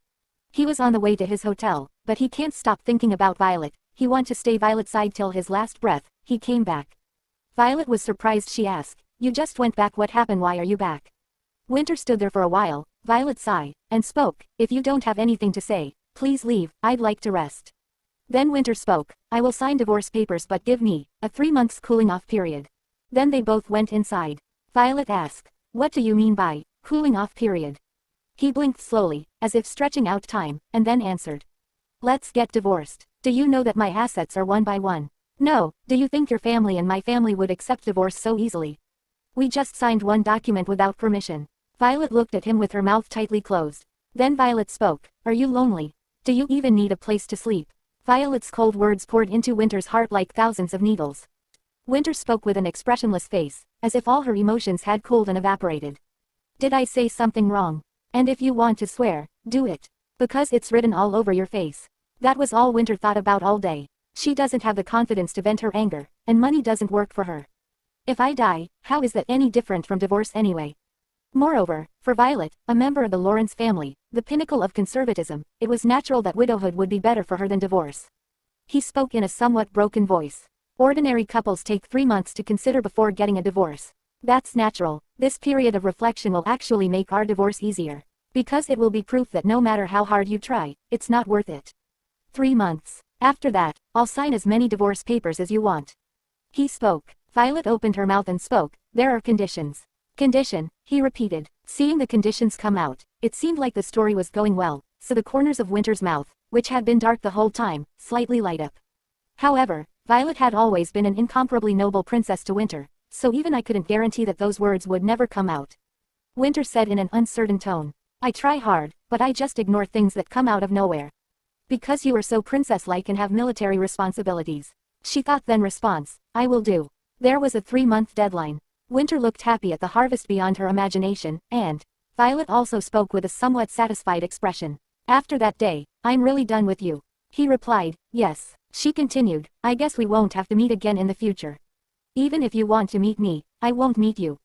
He was on the way to his hotel, but he can't stop thinking about Violet. He wanted to stay Violet's side till his last breath. He came back. Violet was surprised. She asked, you just went back, what happened, why are you back? Winter stood there for a while. Violet sighed, and spoke, if you don't have anything to say, please leave, I'd like to rest. Then Winter spoke, I will sign divorce papers but give me a 3 months cooling off period. Then they both went inside. Violet asked, what do you mean by cooling off period? He blinked slowly, as if stretching out time, and then answered. Let's get divorced. Do you know that my assets are one by one? No, do you think your family and my family would accept divorce so easily? We just signed one document without permission. Violet looked at him with her mouth tightly closed. Then Violet spoke, are you lonely? Do you even need a place to sleep? Violet's cold words poured into Winter's heart like thousands of needles. Winter spoke with an expressionless face, as if all her emotions had cooled and evaporated. Did I say something wrong? And if you want to swear, do it. Because it's written all over your face. That was all Winter thought about all day. She doesn't have the confidence to vent her anger, and money doesn't work for her. If I die, how is that any different from divorce anyway? Moreover, for Violet, a member of the Lawrence family, the pinnacle of conservatism, it was natural that widowhood would be better for her than divorce. He spoke in a somewhat broken voice. Ordinary couples take 3 months to consider before getting a divorce. That's natural. This period of reflection will actually make our divorce easier. Because it will be proof that no matter how hard you try, it's not worth it. 3 months. After that, I'll sign as many divorce papers as you want. He spoke. Violet opened her mouth and spoke. There are conditions. Condition, he repeated. Seeing the conditions come out, it seemed like the story was going well, so the corners of Winter's mouth, which had been dark the whole time, slightly light up. However, Violet had always been an incomparably noble princess to Winter, so even I couldn't guarantee that those words would never come out. Winter said in an uncertain tone. I try hard, but I just ignore things that come out of nowhere. Because you are so princess-like and have military responsibilities. She thought then response, I will do. There was a 3-month deadline. Winter looked happy at the harvest beyond her imagination, and Violet also spoke with a somewhat satisfied expression. After that day, I'm really done with you. He replied, yes. She continued, I guess we won't have to meet again in the future. Even if you want to meet me, I won't meet you.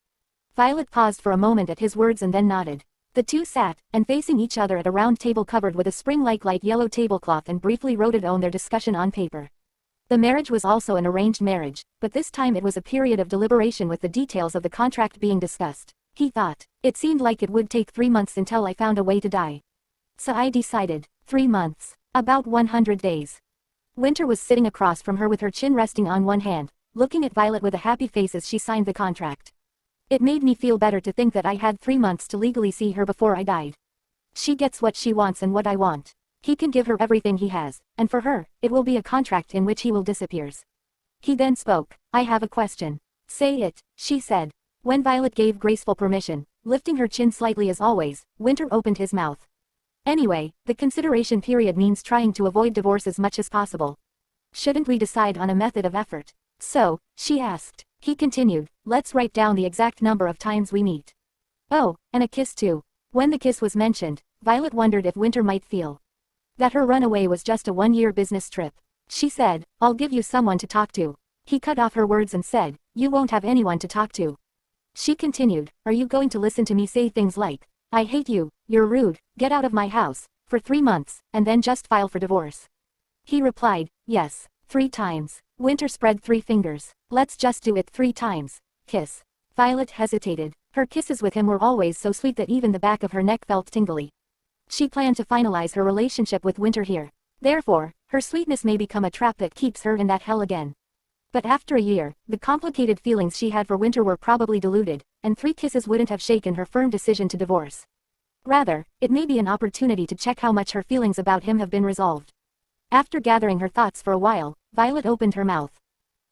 Violet paused for a moment at his words and then nodded. The two sat, and facing each other at a round table covered with a spring-like light yellow tablecloth and briefly wrote down their discussion on paper. The marriage was also an arranged marriage, but this time it was a period of deliberation with the details of the contract being discussed. He thought, it seemed like it would take 3 months until I found a way to die. So I decided, 3 months. About 100 days. Winter was sitting across from her with her chin resting on one hand, looking at Violet with a happy face as she signed the contract. It made me feel better to think that I had 3 months to legally see her before I died. She gets what she wants and what I want. He can give her everything he has, and for her, it will be a contract in which he will disappears. He then spoke, I have a question. Say it, she said. When Violet gave graceful permission, lifting her chin slightly as always, Winter opened his mouth. Anyway, the consideration period means trying to avoid divorce as much as possible. Shouldn't we decide on a method of effort? So, she asked. He continued, let's write down the exact number of times we meet. Oh, and a kiss too. When the kiss was mentioned, Violet wondered if Winter might feel that her runaway was just a 1-year business trip. She said, I'll give you someone to talk to. He cut off her words and said, you won't have anyone to talk to. She continued, are you going to listen to me say things like, I hate you, you're rude, get out of my house, for 3 months, and then just file for divorce? He replied, yes, 3 times. Winter spread 3 fingers. Let's just do it 3 times. Kiss. Violet hesitated. Her kisses with him were always so sweet that even the back of her neck felt tingly. She planned to finalize her relationship with Winter here. Therefore, her sweetness may become a trap that keeps her in that hell again. But after a year, the complicated feelings she had for Winter were probably diluted, and 3 kisses wouldn't have shaken her firm decision to divorce. Rather, it may be an opportunity to check how much her feelings about him have been resolved. After gathering her thoughts for a while, Violet opened her mouth.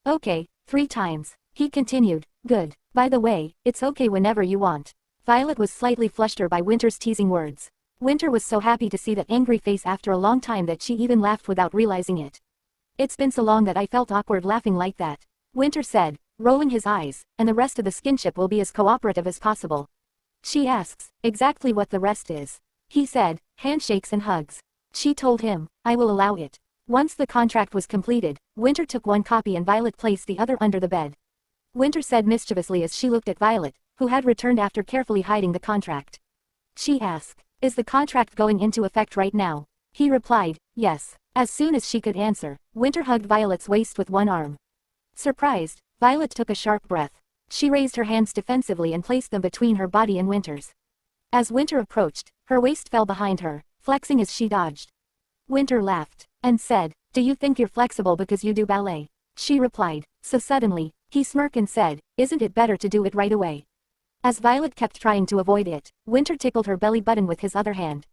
Okay, 3 times. He continued, good. By the way, it's okay whenever you want. Violet was slightly flushed by Winter's teasing words. Winter was so happy to see that angry face after a long time that she even laughed without realizing it. It's been so long that I felt awkward laughing like that. Winter said, rolling his eyes, and the rest of the skinship will be as cooperative as possible. She asks, exactly what the rest is. He said, handshakes and hugs. She told him, I will allow it. Once the contract was completed, Winter took 1 copy and Violet placed the other under the bed. Winter said mischievously as she looked at Violet, who had returned after carefully hiding the contract. She asked, is the contract going into effect right now? He replied, yes. As soon as she could answer, Winter hugged Violet's waist with 1 arm. Surprised, Violet took a sharp breath. She raised her hands defensively and placed them between her body and Winter's. As Winter approached, her waist fell behind her, flexing as she dodged. Winter laughed, and said, do you think you're flexible because you do ballet? She replied, so suddenly. He smirked and said, isn't it better to do it right away? As Violet kept trying to avoid it, Winter tickled her belly button with his other hand.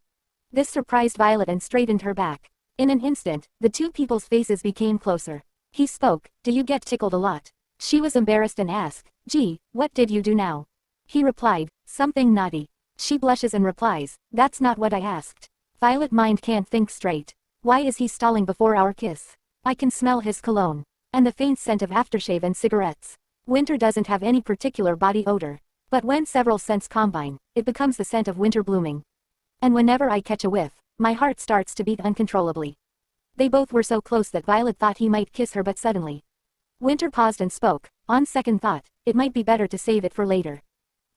This surprised Violet and straightened her back. In an instant, the 2 people's faces became closer. He spoke, do you get tickled a lot? She was embarrassed and asked, gee, what did you do now? He replied, something naughty. She blushes and replies, that's not what I asked. Violet mind can't think straight. Why is he stalling before our kiss? I can smell his cologne. And the faint scent of aftershave and cigarettes. Winter doesn't have any particular body odor. But when several scents combine, it becomes the scent of winter blooming. And whenever I catch a whiff, my heart starts to beat uncontrollably. They both were so close that Violet thought he might kiss her, but suddenly Winter paused and spoke. On second thought, it might be better to save it for later.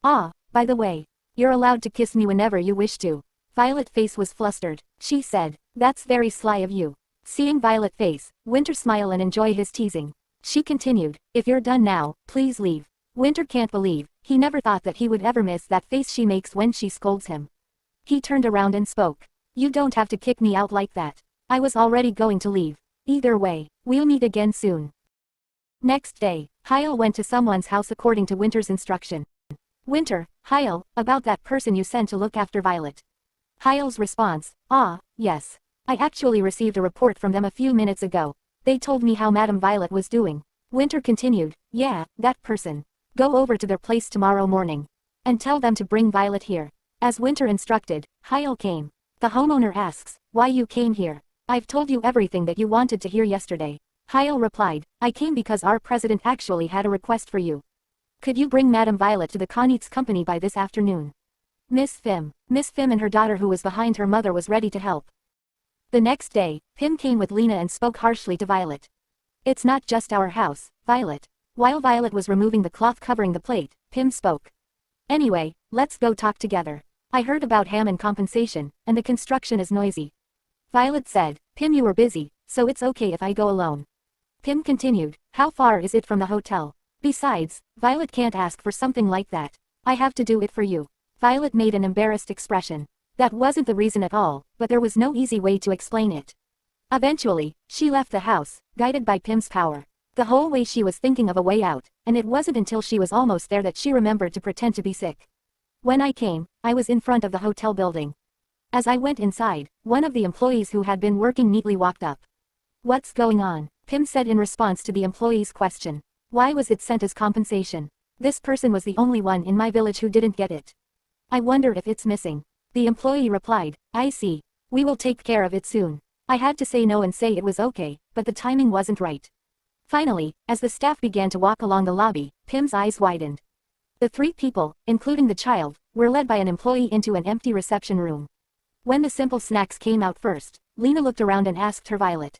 Ah, by the way, you're allowed to kiss me whenever you wish to. Violet's face was flustered. She said, that's very sly of you. Seeing Violet's face, Winter smile and enjoy his teasing. She continued, if you're done now, please leave. Winter can't believe, he never thought that he would ever miss that face she makes when she scolds him. He turned around and spoke. You don't have to kick me out like that. I was already going to leave. Either way, we'll meet again soon. Next day, Hyle went to someone's house according to Winter's instruction. Winter, Hyle, about that person you sent to look after Violet. Hyle's response, ah, yes. I actually received a report from them a few minutes ago. They told me how Madame Violet was doing. Winter continued, yeah, that person. Go over to their place tomorrow morning. And tell them to bring Violet here. As Winter instructed, Hyle came. The homeowner asks, why you came here? I've told you everything that you wanted to hear yesterday. Hyle replied, I came because our president actually had a request for you. Could you bring Madame Violet to the Connie's company by this afternoon? Miss Phim and her daughter who was behind her mother was ready to help. The next day, Pim came with Lena and spoke harshly to Violet. It's not just our house, Violet. While Violet was removing the cloth covering the plate, Pim spoke. Anyway, let's go talk together. I heard about Ham and compensation, and the construction is noisy. Violet said, Pim, you were busy, so it's okay if I go alone. Pim continued, how far is it from the hotel? Besides, Violet can't ask for something like that. I have to do it for you. Violet made an embarrassed expression. That wasn't the reason at all, but there was no easy way to explain it. Eventually, she left the house, guided by Pim's power. The whole way she was thinking of a way out, and it wasn't until she was almost there that she remembered to pretend to be sick. When I came, I was in front of the hotel building. As I went inside, one of the employees who had been working neatly walked up. What's going on? Pim said in response to the employee's question. Why was it sent as compensation? This person was the only one in my village who didn't get it. I wonder if it's missing. The employee replied, I see. We will take care of it soon. I had to say no and say it was okay, but the timing wasn't right. Finally, as the staff began to walk along the lobby, Pim's eyes widened. The three people, including the child, were led by an employee into an empty reception room. When the simple snacks came out first, Lena looked around and asked her Violet.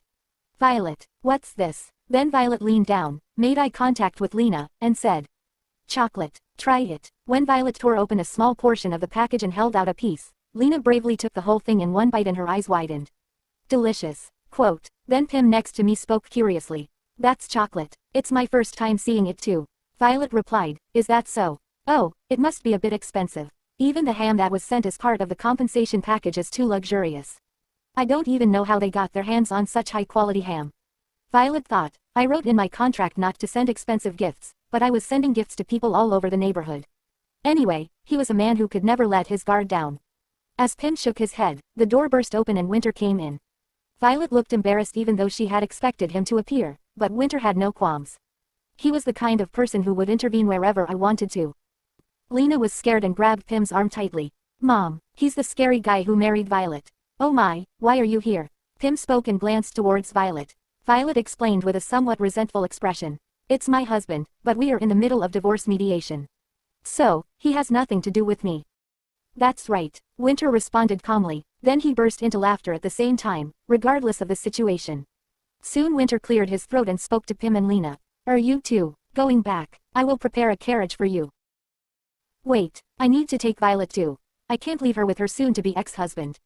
Violet, what's this? Then Violet leaned down, made eye contact with Lena, and said, chocolate, try it. When Violet tore open a small portion of the package and held out a piece, Lena bravely took the whole thing in one bite and her eyes widened. Delicious. Quote. Then Pim next to me spoke curiously. That's chocolate. It's my first time seeing it too. Violet replied, is that so? Oh, it must be a bit expensive. Even the ham that was sent as part of the compensation package is too luxurious. I don't even know how they got their hands on such high-quality ham. Violet thought, I wrote in my contract not to send expensive gifts, but I was sending gifts to people all over the neighborhood. Anyway, he was a man who could never let his guard down. As Pim shook his head, the door burst open and Winter came in. Violet looked embarrassed even though she had expected him to appear, but Winter had no qualms. He was the kind of person who would intervene wherever I wanted to. Lena was scared and grabbed Pim's arm tightly. Mom, he's the scary guy who married Violet. Oh my, why are you here? Pim spoke and glanced towards Violet. Violet explained with a somewhat resentful expression. It's my husband, but we are in the middle of divorce mediation. So, he has nothing to do with me. That's right, Winter responded calmly, then he burst into laughter at the same time, regardless of the situation. Soon Winter cleared his throat and spoke to Pim and Lena. Are you two going back? I will prepare a carriage for you. Wait, I need to take Violet too. I can't leave her with her soon-to-be ex-husband.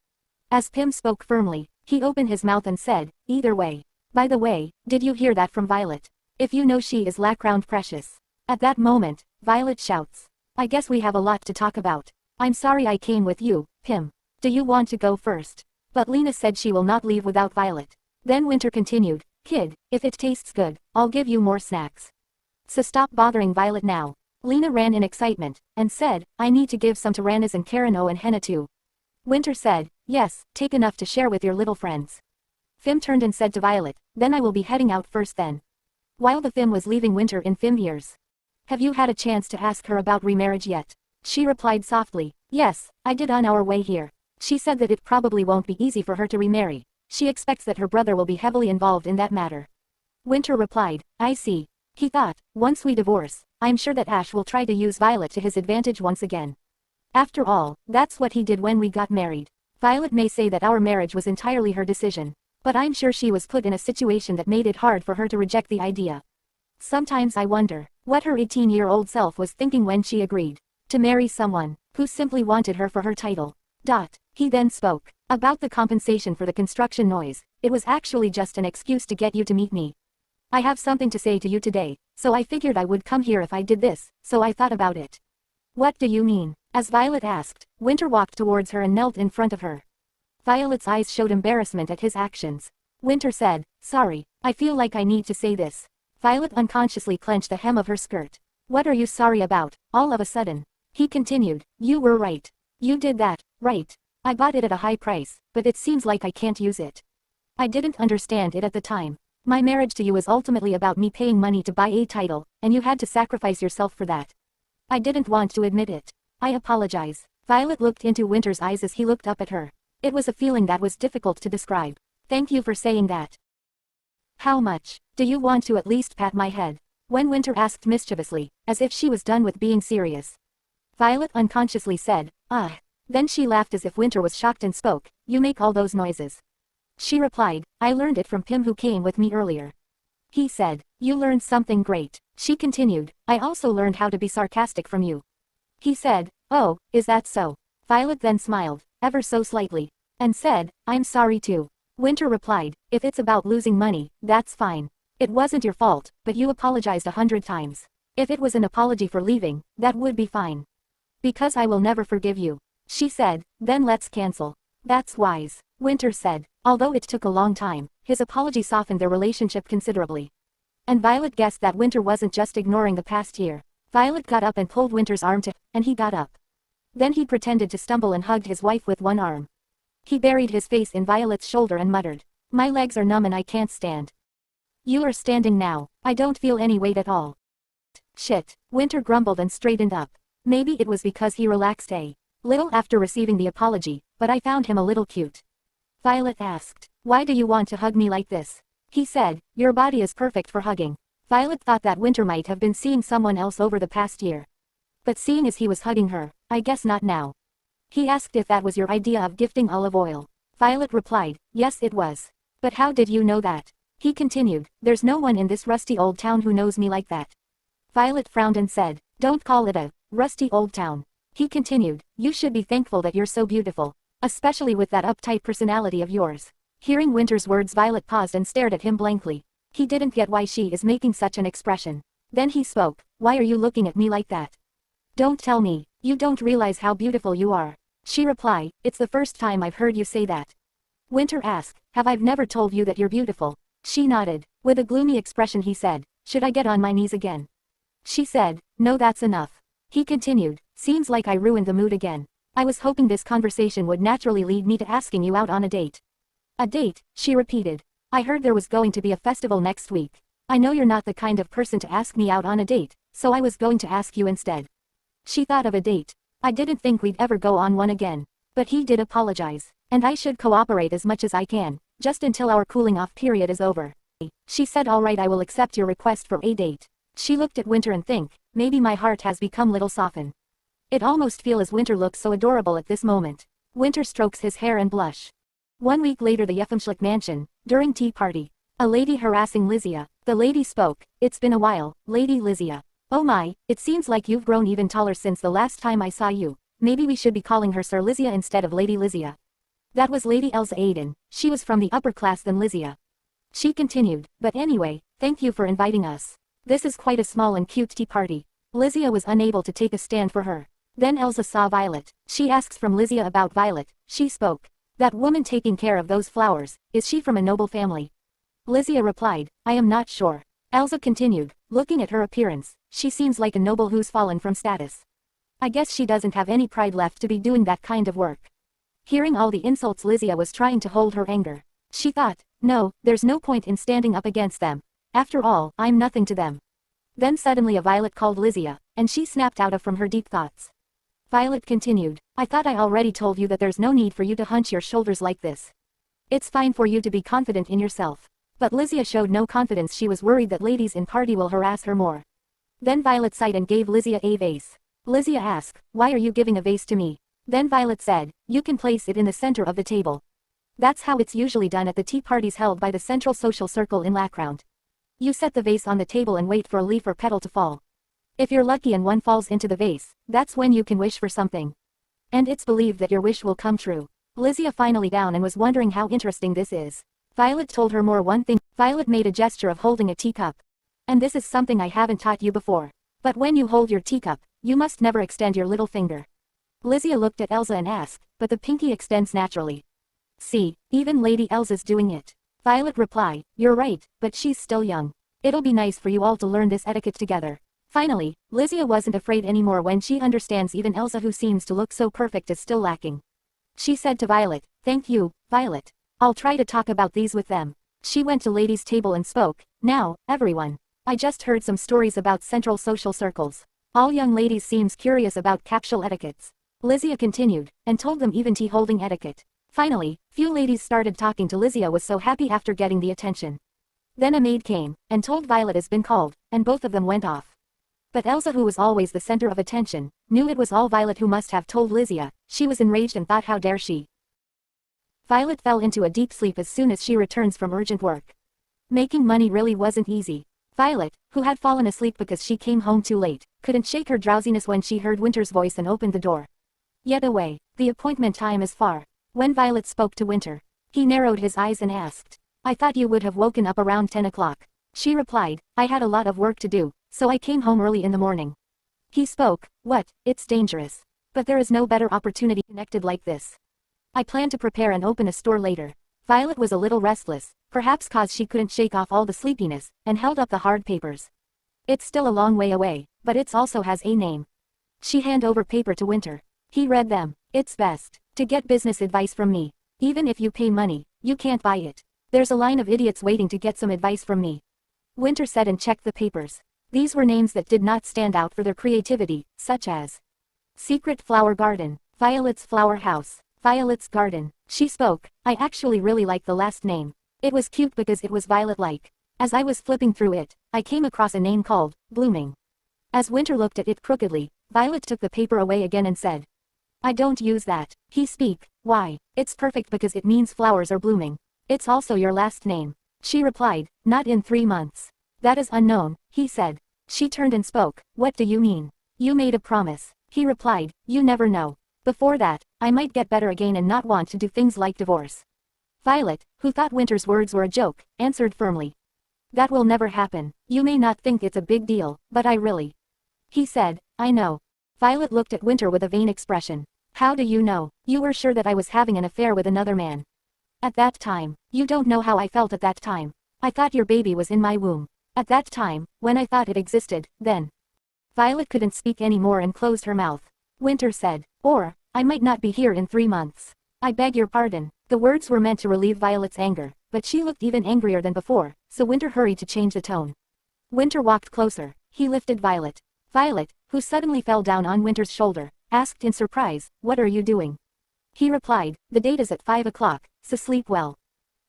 As Pim spoke firmly, he opened his mouth and said, either way. By the way, did you hear that from Violet? If you know she is lacround precious. At that moment, Violet shouts. I guess we have a lot to talk about. I'm sorry I came with you, Pim. Do you want to go first? But Lena said she will not leave without Violet. Then Winter continued, kid, if it tastes good, I'll give you more snacks. So stop bothering Violet now. Lena ran in excitement, and said, I need to give some to Ranas and Karano and Henna too. Winter said, yes, take enough to share with your little friends. Fim turned and said to Violet, then I will be heading out first then. While the Fim was leaving Winter in Fim ears. Have you had a chance to ask her about remarriage yet? She replied softly, yes, I did on our way here. She said that it probably won't be easy for her to remarry. She expects that her brother will be heavily involved in that matter. Winter replied, I see. He thought, once we divorce, I'm sure that Ash will try to use Violet to his advantage once again. After all, that's what he did when we got married. Violet may say that our marriage was entirely her decision, but I'm sure she was put in a situation that made it hard for her to reject the idea. Sometimes I wonder what her 18-year-old self was thinking when she agreed to marry someone who simply wanted her for her title. He then spoke about the compensation for the construction noise. It was actually just an excuse to get you to meet me. I have something to say to you today, so I figured I would come here if I did this, so I thought about it. What do you mean? As Violet asked, Winter walked towards her and knelt in front of her. Violet's eyes showed embarrassment at his actions. Winter said, sorry, I feel like I need to say this. Violet unconsciously clenched the hem of her skirt. What are you sorry about, all of a sudden? He continued, you were right. You did that, right? I bought it at a high price, but it seems like I can't use it. I didn't understand it at the time. My marriage to you is ultimately about me paying money to buy a title, and you had to sacrifice yourself for that. I didn't want to admit it. I apologize. Violet looked into Winter's eyes as he looked up at her. It was a feeling that was difficult to describe. Thank you for saying that. How much? Do you want to at least pat my head? When Winter asked mischievously, as if she was done with being serious. Violet unconsciously said, ah. Then she laughed as if Winter was shocked and spoke, you make all those noises. She replied, I learned it from Pim who came with me earlier. He said, you learned something great. She continued, I also learned how to be sarcastic from you. He said, oh, is that so? Violet then smiled, ever so slightly, and said, I'm sorry too. Winter replied, if it's about losing money, that's fine. It wasn't your fault, but you apologized 100 times. If it was an apology for leaving, that would be fine. Because I will never forgive you. She said, then let's cancel. That's wise. Winter said, although it took a long time, his apology softened their relationship considerably. And Violet guessed that Winter wasn't just ignoring the past year. Violet got up and pulled Winter's arm and he got up. Then he pretended to stumble and hugged his wife with one arm. He buried his face in Violet's shoulder and muttered, my legs are numb and I can't stand. You are standing now. I don't feel any weight at all. Shit. Winter grumbled and straightened up. Maybe it was because he relaxed a little after receiving the apology, but I found him a little cute. Violet asked, why do you want to hug me like this? He said, your body is perfect for hugging. Violet thought that Winter might have been seeing someone else over the past year. But seeing as he was hugging her, I guess not now. He asked if that was your idea of gifting olive oil. Violet replied, yes it was. But how did you know that? He continued, there's no one in this rusty old town who knows me like that. Violet frowned and said, don't call it a rusty old town. He continued, you should be thankful that you're so beautiful, especially with that uptight personality of yours. Hearing Winter's words, Violet paused and stared at him blankly. He didn't get why she is making such an expression. Then he spoke, why are you looking at me like that? Don't tell me, you don't realize how beautiful you are. She replied, it's the first time I've heard you say that. Winter asked, have I never told you that you're beautiful? She nodded. With a gloomy expression he said, should I get on my knees again? She said, no, that's enough. He continued, seems like I ruined the mood again. I was hoping this conversation would naturally lead me to asking you out on a date. A date, she repeated. I heard there was going to be a festival next week. I know you're not the kind of person to ask me out on a date, so I was going to ask you instead. She thought of a date. I didn't think we'd ever go on one again. But he did apologize, and I should cooperate as much as I can, just until our cooling off period is over. She said, all right, I will accept your request for a date. She looked at Winter and think, maybe my heart has become little softened. It almost feel as Winter looks so adorable at this moment. Winter strokes his hair and blush. 1 week later, the Yeffenschlick mansion, during tea party. A lady harassing Lizia. The lady spoke, it's been a while, Lady Lizia. Oh my, it seems like you've grown even taller since the last time I saw you. Maybe we should be calling her Sir Lizia instead of Lady Lizia. That was Lady Elsa Aiden. She was from the upper class than Lizia. She continued, but anyway, thank you for inviting us. This is quite a small and cute tea party. Lizia was unable to take a stand for her. Then Elsa saw Violet. She asks from Lizia about Violet. She spoke. That woman taking care of those flowers, is she from a noble family? Lizia replied, I am not sure. Elsa continued, looking at her appearance, she seems like a noble who's fallen from status. I guess she doesn't have any pride left to be doing that kind of work. Hearing all the insults, Lizia was trying to hold her anger. She thought, no, there's no point in standing up against them. After all, I'm nothing to them. Then suddenly a Violet called Lizia, and she snapped out of from her deep thoughts. Violet continued. I thought I already told you that there's no need for you to hunch your shoulders like this. It's fine for you to be confident in yourself. But Lysia showed no confidence. She was worried that ladies in party will harass her more. Then Violet sighed and gave Lysia a vase. Lysia asked, why are you giving a vase to me? Then Violet said, you can place it in the center of the table. That's how it's usually done at the tea parties held by the central social circle in Lackround. You set the vase on the table and wait for a leaf or petal to fall. If you're lucky and one falls into the vase, that's when you can wish for something. And it's believed that your wish will come true. Lysia finally down and was wondering how interesting this is. Violet told her more one thing. Violet made a gesture of holding a teacup. And this is something I haven't taught you before. But when you hold your teacup, you must never extend your little finger. Lysia looked at Elsa and asked, but the pinky extends naturally. See, even Lady Elsa's doing it. Violet replied, you're right, but she's still young. It'll be nice for you all to learn this etiquette together. Finally, Lysia wasn't afraid anymore when she understands even Elsa, who seems to look so perfect, is still lacking. She said to Violet, thank you, Violet. I'll try to talk about these with them. She went to Lady's table and spoke, now, everyone. I just heard some stories about central social circles. All young ladies seems curious about capsule etiquettes. Lysia continued, and told them even tea holding etiquette. Finally, few ladies started talking to Lysia, was so happy after getting the attention. Then a maid came, and told Violet has been called, and both of them went off. But Elsa, who was always the center of attention, knew it was all Violet who must have told Lysia. She was enraged and thought, how dare she. Violet fell into a deep sleep as soon as she returns from urgent work. Making money really wasn't easy. Violet, who had fallen asleep because she came home too late, couldn't shake her drowsiness when she heard Winter's voice and opened the door. Yet away, the appointment time is far. When Violet spoke to Winter, he narrowed his eyes and asked, I thought you would have woken up around 10 o'clock. She replied, I had a lot of work to do, so I came home early in the morning. He spoke, what, it's dangerous. But there is no better opportunity connected like this. I plan to prepare and open a store later. Violet was a little restless, perhaps cause she couldn't shake off all the sleepiness, and held up the hard papers. It's still a long way away, but it also has a name. She handed over paper to Winter. He read them. It's best to get business advice from me. Even if you pay money, you can't buy it. There's a line of idiots waiting to get some advice from me. Winter said and checked the papers. These were names that did not stand out for their creativity, such as Secret Flower Garden, Violet's Flower House, Violet's Garden. She spoke, I actually really like the last name. It was cute because it was Violet-like. As I was flipping through it, I came across a name called Blooming. As Winter looked at it crookedly, Violet took the paper away again and said, I don't use that. He speak, why? It's perfect because it means flowers are blooming. It's also your last name. She replied, not in 3 months. That is unknown, he said. She turned and spoke, what do you mean? You made a promise. He replied, you never know. Before that, I might get better again and not want to do things like divorce. Violet, who thought Winter's words were a joke, answered firmly. That will never happen. You may not think it's a big deal, but I really. He said, I know. Violet looked at Winter with a vain expression. How do you know? You were sure that I was having an affair with another man. At that time, you don't know how I felt at that time. I thought your baby was in my womb. At that time, when I thought it existed, then. Violet couldn't speak anymore and closed her mouth. Winter said, or, I might not be here in 3 months. I beg your pardon. The words were meant to relieve Violet's anger, but she looked even angrier than before, so Winter hurried to change the tone. Winter walked closer. He lifted Violet. Violet, who suddenly fell down on Winter's shoulder, asked in surprise, what are you doing? He replied, the date is at 5 o'clock, so sleep well.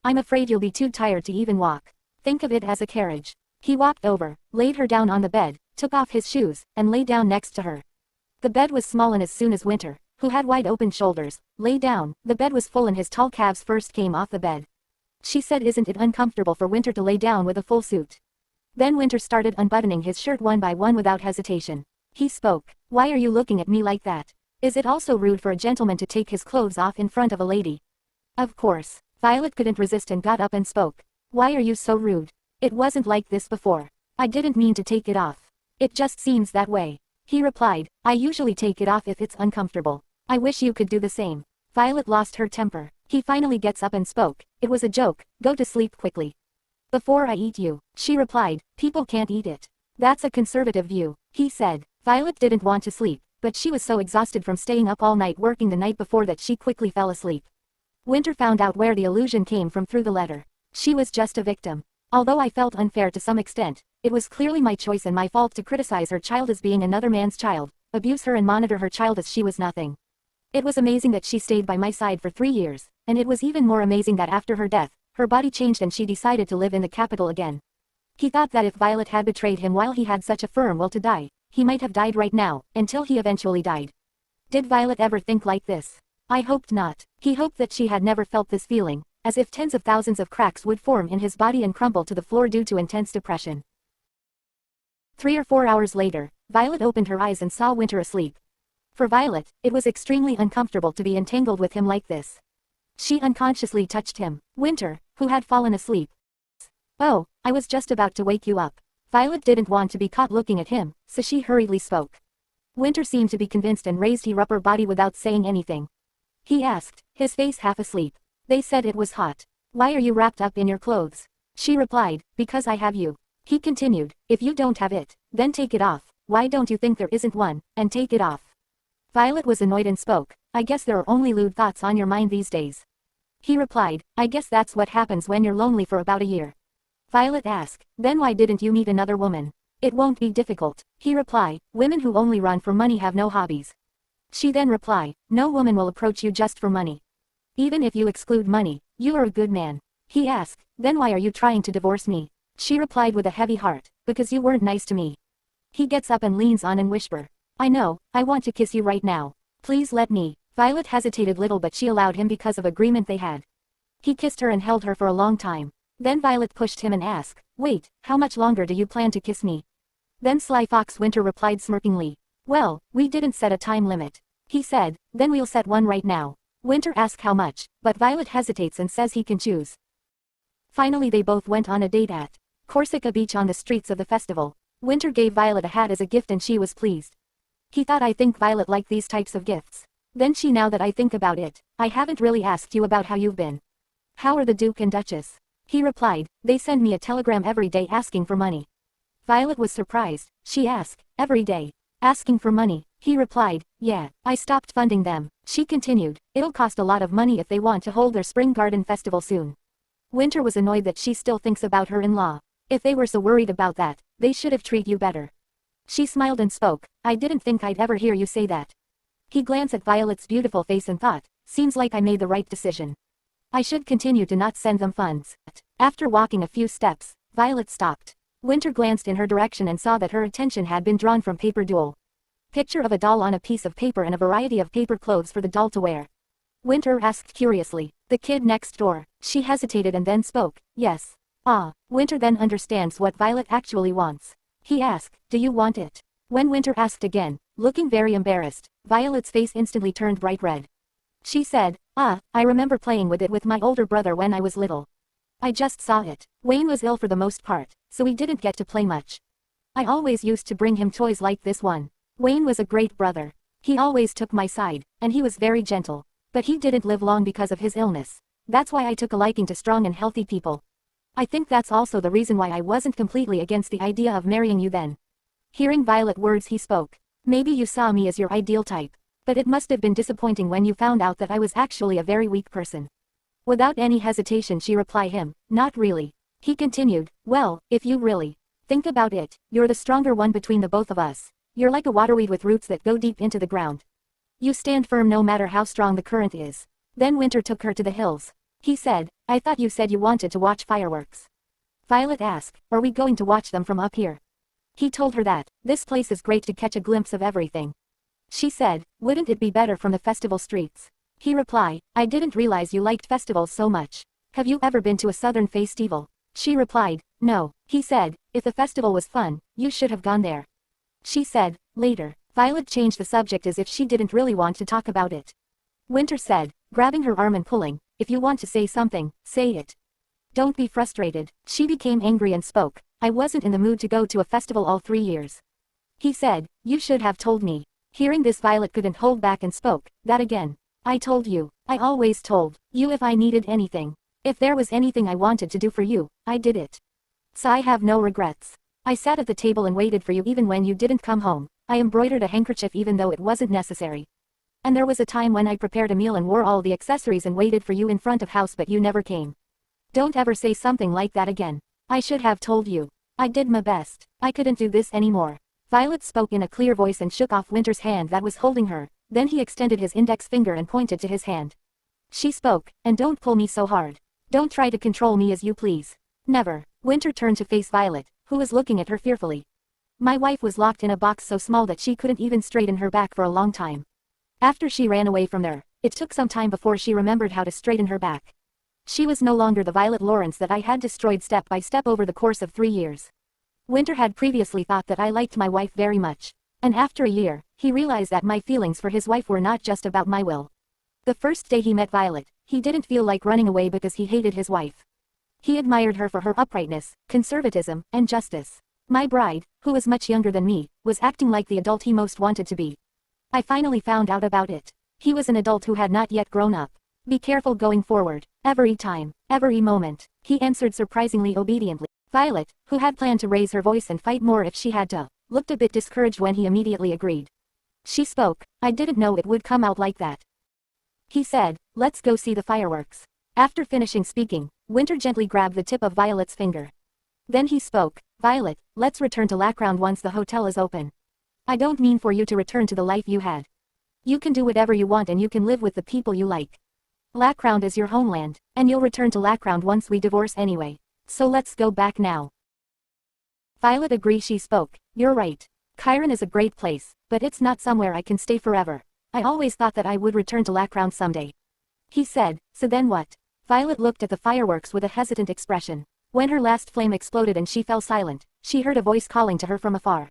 I'm afraid you'll be too tired to even walk. Think of it as a carriage. He walked over, laid her down on the bed, took off his shoes, and lay down next to her. The bed was small, and as soon as Winter, who had wide open shoulders, lay down, the bed was full and his tall calves first came off the bed. She said, isn't it uncomfortable for Winter to lay down with a full suit? Then Winter started unbuttoning his shirt one by one without hesitation. He spoke, why are you looking at me like that? Is it also rude for a gentleman to take his clothes off in front of a lady? Of course. Violet couldn't resist and got up and spoke. Why are you so rude? It wasn't like this before. I didn't mean to take it off. It just seems that way. He replied, I usually take it off if it's uncomfortable. I wish you could do the same. Violet lost her temper. He finally gets up and spoke, it was a joke, go to sleep quickly. Before I eat you, she replied, people can't eat it. That's a conservative view, he said. Violet didn't want to sleep, but she was so exhausted from staying up all night working the night before that she quickly fell asleep. Winter found out where the illusion came from through the letter. She was just a victim. Although I felt unfair to some extent, It was clearly my choice and my fault to criticize her child as being another man's child, abuse her and monitor her child as she was nothing. It was amazing that she stayed by my side for 3 years, and it was even more amazing that after her death, her body changed and she decided to live in the capital again. He thought that if Violet had betrayed him while he had such a firm will to die, he might have died right now, until he eventually died. Did Violet ever think like this? I hoped not. He hoped that she had never felt this feeling, as if tens of thousands of cracks would form in his body and crumble to the floor due to intense depression. 3 or 4 hours later, Violet opened her eyes and saw Winter asleep. For Violet, it was extremely uncomfortable to be entangled with him like this. She unconsciously touched him, Winter, who had fallen asleep. Oh, I was just about to wake you up. Violet didn't want to be caught looking at him, so she hurriedly spoke. Winter seemed to be convinced and raised her upper body without saying anything. He asked, his face half asleep. They said it was hot. Why are you wrapped up in your clothes? She replied, because I have you. He continued, if you don't have it, then take it off. Why don't you think there isn't one, and take it off? Violet was annoyed and spoke, I guess there are only lewd thoughts on your mind these days. He replied, I guess that's what happens when you're lonely for about a year. Violet asked, then why didn't you meet another woman? It won't be difficult. He replied, women who only run for money have no hobbies. She then replied, no woman will approach you just for money. Even if you exclude money, you are a good man. He asked, then why are you trying to divorce me? She replied with a heavy heart, because you weren't nice to me. He gets up and leans on and whisper, I know, I want to kiss you right now. Please let me. Violet hesitated little but she allowed him because of agreement they had. He kissed her and held her for a long time. Then Violet pushed him and asked, wait, how much longer do you plan to kiss me? Then Sly Fox Winter replied smirkingly, well, we didn't set a time limit. He said, then we'll set one right now. Winter asks how much, but Violet hesitates and says he can choose. Finally they both went on a date at Corsica Beach on the streets of the festival. Winter gave Violet a hat as a gift and she was pleased. He thought I think Violet liked these types of gifts. Then she now that I think about it, I haven't really asked you about how you've been. How are the Duke and Duchess? He replied, they send me a telegram every day asking for money. Violet was surprised. She asked, every day? Asking for money? He replied, yeah, I stopped funding them. She continued, it'll cost a lot of money if they want to hold their spring garden festival soon. Winter was annoyed that she still thinks about her in-law. If they were so worried about that, they should have treated you better. She smiled and spoke, I didn't think I'd ever hear you say that. He glanced at Violet's beautiful face and thought, seems like I made the right decision. I should continue to not send them funds. After walking a few steps, Violet stopped. Winter glanced in her direction and saw that her attention had been drawn from paper duel. Picture of a doll on a piece of paper and a variety of paper clothes for the doll to wear. Winter asked curiously, the kid next door. She hesitated and then spoke, yes. Ah, Winter then understands what Violet actually wants. He asked, do you want it? When Winter asked again, looking very embarrassed, Violet's face instantly turned bright red. She said, I remember playing with it with my older brother when I was little. I just saw it. Wayne was ill for the most part, so we didn't get to play much. I always used to bring him toys like this one. Wayne was a great brother. He always took my side, and he was very gentle. But he didn't live long because of his illness. That's why I took a liking to strong and healthy people. I think that's also the reason why I wasn't completely against the idea of marrying you then. Hearing Violet's words he spoke. Maybe you saw me as your ideal type. But it must have been disappointing when you found out that I was actually a very weak person. Without any hesitation she replied him, not really. He continued, well, if you really think about it, you're the stronger one between the both of us. You're like a waterweed with roots that go deep into the ground. You stand firm no matter how strong the current is. Then Winter took her to the hills. He said, I thought you said you wanted to watch fireworks. Violet asked, are we going to watch them from up here? He told her that, this place is great to catch a glimpse of everything. She said, wouldn't it be better from the festival streets? He replied, I didn't realize you liked festivals so much. Have you ever been to a Southern festival? She replied, no. He said, if the festival was fun, you should have gone there. She said, later. Violet changed the subject as if she didn't really want to talk about it. Winter said, grabbing her arm and pulling, if you want to say something, say it. Don't be frustrated. She became angry and spoke, I wasn't in the mood to go to a festival all 3 years. He said, you should have told me. Hearing this Violet couldn't hold back and spoke, that again. I told you. I always told you if I needed anything. If there was anything I wanted to do for you, I did it. So I have no regrets. I sat at the table and waited for you even when you didn't come home. I embroidered a handkerchief even though it wasn't necessary. And there was a time when I prepared a meal and wore all the accessories and waited for you in front of house but you never came. Don't ever say something like that again. I should have told you. I did my best. I couldn't do this anymore. Violet spoke in a clear voice and shook off Winter's hand that was holding her, then he extended his index finger and pointed to his hand. She spoke, and don't pull me so hard. Don't try to control me as you please. Never. Winter turned to face Violet, who was looking at her fearfully. My wife was locked in a box so small that she couldn't even straighten her back for a long time. After she ran away from there, it took some time before she remembered how to straighten her back. She was no longer the Violet Lawrence that I had destroyed step by step over the course of 3 years. Winter had previously thought that I liked my wife very much. And after a year, he realized that my feelings for his wife were not just about my will. The first day he met Violet, he didn't feel like running away because he hated his wife. He admired her for her uprightness, conservatism, and justice. My bride, who was much younger than me, was acting like the adult he most wanted to be. I finally found out about it. He was an adult who had not yet grown up. Be careful going forward, every time, every moment, he answered surprisingly obediently. Violet, who had planned to raise her voice and fight more if she had to, looked a bit discouraged when he immediately agreed. She spoke, I didn't know it would come out like that. He said, let's go see the fireworks. After finishing speaking, Winter gently grabbed the tip of Violet's finger. Then he spoke, Violet, let's return to Lackround once the hotel is open. I don't mean for you to return to the life you had. You can do whatever you want and you can live with the people you like. Lackround is your homeland, and you'll return to Lackround once we divorce anyway. So let's go back now. Violet agreed. She spoke, you're right. Chiron is a great place, but it's not somewhere I can stay forever. I always thought that I would return to Lackround someday. He said, so then what? Violet looked at the fireworks with a hesitant expression. When her last flame exploded and she fell silent, she heard a voice calling to her from afar.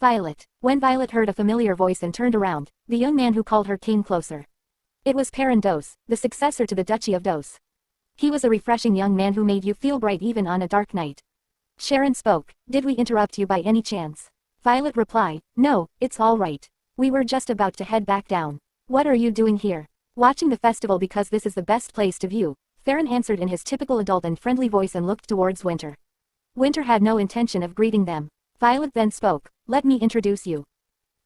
Violet. When Violet heard a familiar voice and turned around, the young man who called her came closer. It was Perrin Dos, the successor to the Duchy of Dos. He was a refreshing young man who made you feel bright even on a dark night. Sharon spoke, did we interrupt you by any chance? Violet replied, no, it's all right. We were just about to head back down. What are you doing here? Watching the festival because this is the best place to view, Farron answered in his typical adult and friendly voice and looked towards Winter. Winter had no intention of greeting them. Violet then spoke, let me introduce you.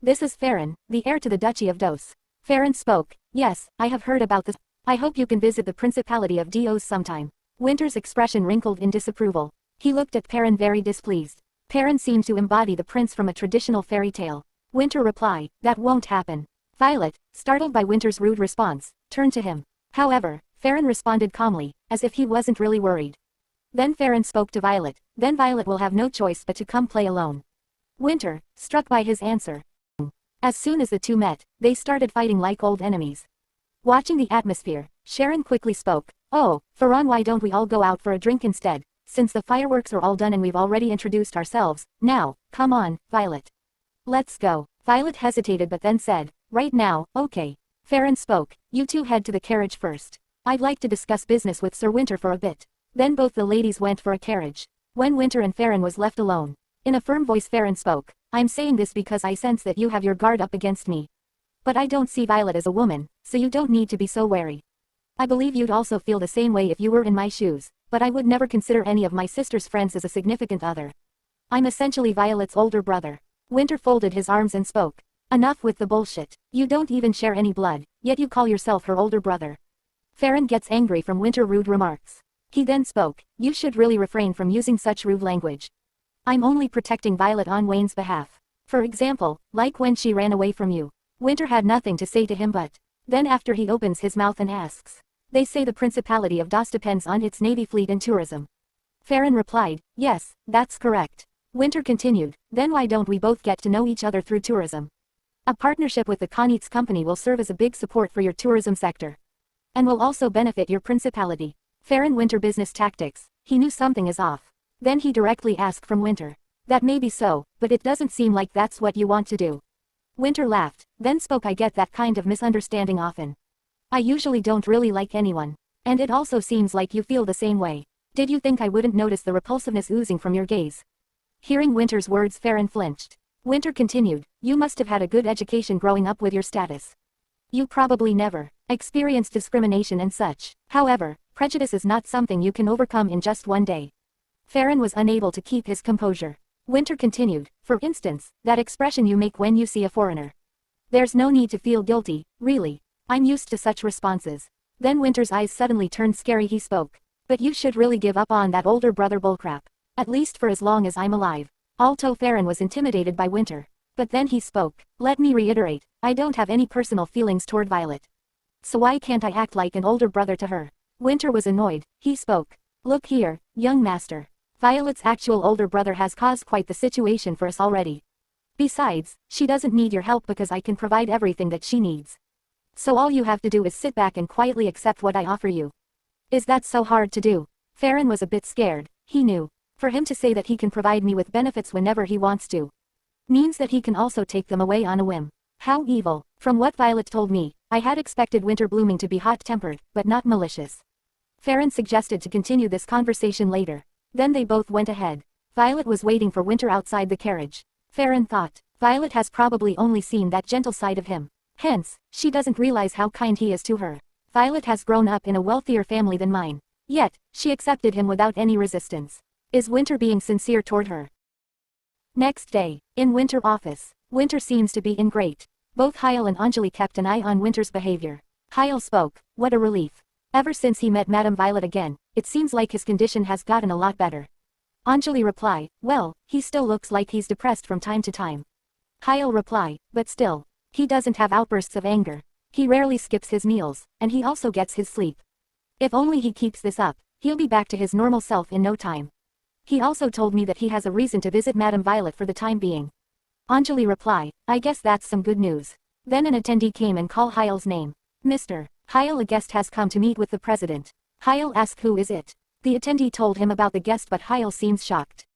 This is Farron, the heir to the Duchy of Dos. Farron spoke, yes, I have heard about this. I hope you can visit the Principality of Dos sometime. Winter's expression wrinkled in disapproval. He looked at Perrin very displeased. Perrin seemed to embody the prince from a traditional fairy tale. Winter replied, that won't happen. Violet, startled by Winter's rude response, turned to him. However, Farron responded calmly, as if he wasn't really worried. Then Farron spoke to Violet, then Violet will have no choice but to come play alone. Winter, struck by his answer. As soon as the two met, they started fighting like old enemies. Watching the atmosphere, Sharon quickly spoke, oh, Farron, why don't we all go out for a drink instead, since the fireworks are all done and we've already introduced ourselves, now, come on, Violet. Let's go. Violet hesitated but then said, right now, okay. Farron spoke, you two head to the carriage first. I'd like to discuss business with Sir Winter for a bit. Then both the ladies went for a carriage. When Winter and Farron was left alone, in a firm voice Farron spoke, I'm saying this because I sense that you have your guard up against me. But I don't see Violet as a woman, so you don't need to be so wary. I believe you'd also feel the same way if you were in my shoes, but I would never consider any of my sister's friends as a significant other. I'm essentially Violet's older brother. Winter folded his arms and spoke. Enough with the bullshit. You don't even share any blood, yet you call yourself her older brother. Farron gets angry from Winter's rude remarks. He then spoke, you should really refrain from using such rude language. I'm only protecting Violet on Wayne's behalf. For example, like when she ran away from you. Winter had nothing to say to him but. Then after he opens his mouth and asks. They say the Principality of Dos depends on its navy fleet and tourism. Farron replied, yes, that's correct. Winter continued, then why don't we both get to know each other through tourism? A partnership with the Konitz company will serve as a big support for your tourism sector. And will also benefit your principality. Farron Winter business tactics, he knew something is off. Then he directly asked from Winter. That may be so, but it doesn't seem like that's what you want to do. Winter laughed, then spoke, I get that kind of misunderstanding often. I usually don't really like anyone. And it also seems like you feel the same way. Did you think I wouldn't notice the repulsiveness oozing from your gaze? Hearing Winter's words, Farron flinched. Winter continued, you must have had a good education growing up with your status. You probably never experienced discrimination and such. However, prejudice is not something you can overcome in just one day. Farron was unable to keep his composure. Winter continued, for instance, that expression you make when you see a foreigner. There's no need to feel guilty, really. I'm used to such responses. Then Winter's eyes suddenly turned scary. He spoke. But you should really give up on that older brother bullcrap. At least for as long as I'm alive. Although Farron was intimidated by Winter. But then he spoke. Let me reiterate, I don't have any personal feelings toward Violet. So why can't I act like an older brother to her? Winter was annoyed. He spoke. Look here, young master. Violet's actual older brother has caused quite the situation for us already. Besides, she doesn't need your help because I can provide everything that she needs. So all you have to do is sit back and quietly accept what I offer you. Is that so hard to do? Farron was a bit scared. He knew. For him to say that he can provide me with benefits whenever he wants to means that he can also take them away on a whim. How evil. From what Violet told me, I had expected Winter Blooming to be hot-tempered, but not malicious. Farron suggested to continue this conversation later. Then they both went ahead. Violet was waiting for Winter outside the carriage. Farron thought, Violet has probably only seen that gentle side of him. Hence, she doesn't realize how kind he is to her. Violet has grown up in a wealthier family than mine. Yet, she accepted him without any resistance. Is Winter being sincere toward her? Next day, in Winter office, Winter seems to be in great. Both Hyle and Anjali kept an eye on Winter's behavior. Hyle spoke. What a relief. Ever since he met Madame Violet again, it seems like his condition has gotten a lot better. Anjali reply, well, he still looks like he's depressed from time to time. Hyle reply, but still. He doesn't have outbursts of anger. He rarely skips his meals, and he also gets his sleep. If only he keeps this up, he'll be back to his normal self in no time. He also told me that he has a reason to visit Madame Violet for the time being. Anjali reply, I guess that's some good news. Then an attendee came and called Hyle's name. Mr. Hyle, a guest has come to meet with the president. Hyle asked who is it. The attendee told him about the guest, but Hyle seems shocked.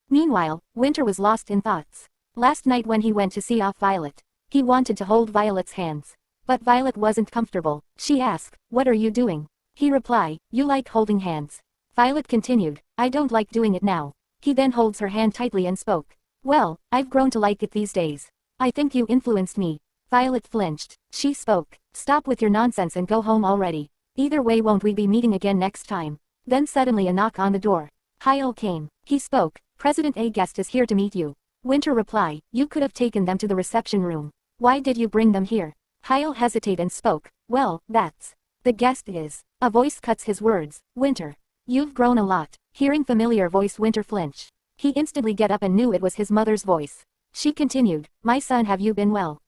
Meanwhile, Winter was lost in thoughts. Last night when he went to see off Violet, he wanted to hold Violet's hands. But Violet wasn't comfortable. She asked, what are you doing? He replied, you like holding hands. Violet continued, I don't like doing it now. He then holds her hand tightly and spoke. Well, I've grown to like it these days. I think you influenced me. Violet flinched. She spoke. Stop with your nonsense and go home already. Either way, won't we be meeting again next time? Then suddenly a knock on the door. Hyle came. He spoke. President, a guest is here to meet you. Winter replied, you could have taken them to the reception room. Why did you bring them here? Hyle hesitated and spoke. Well, that's. The guest is. A voice cuts his words. Winter. You've grown a lot. Hearing familiar voice, Winter flinched. He instantly get up and knew it was his mother's voice. She continued, my son, have you been well?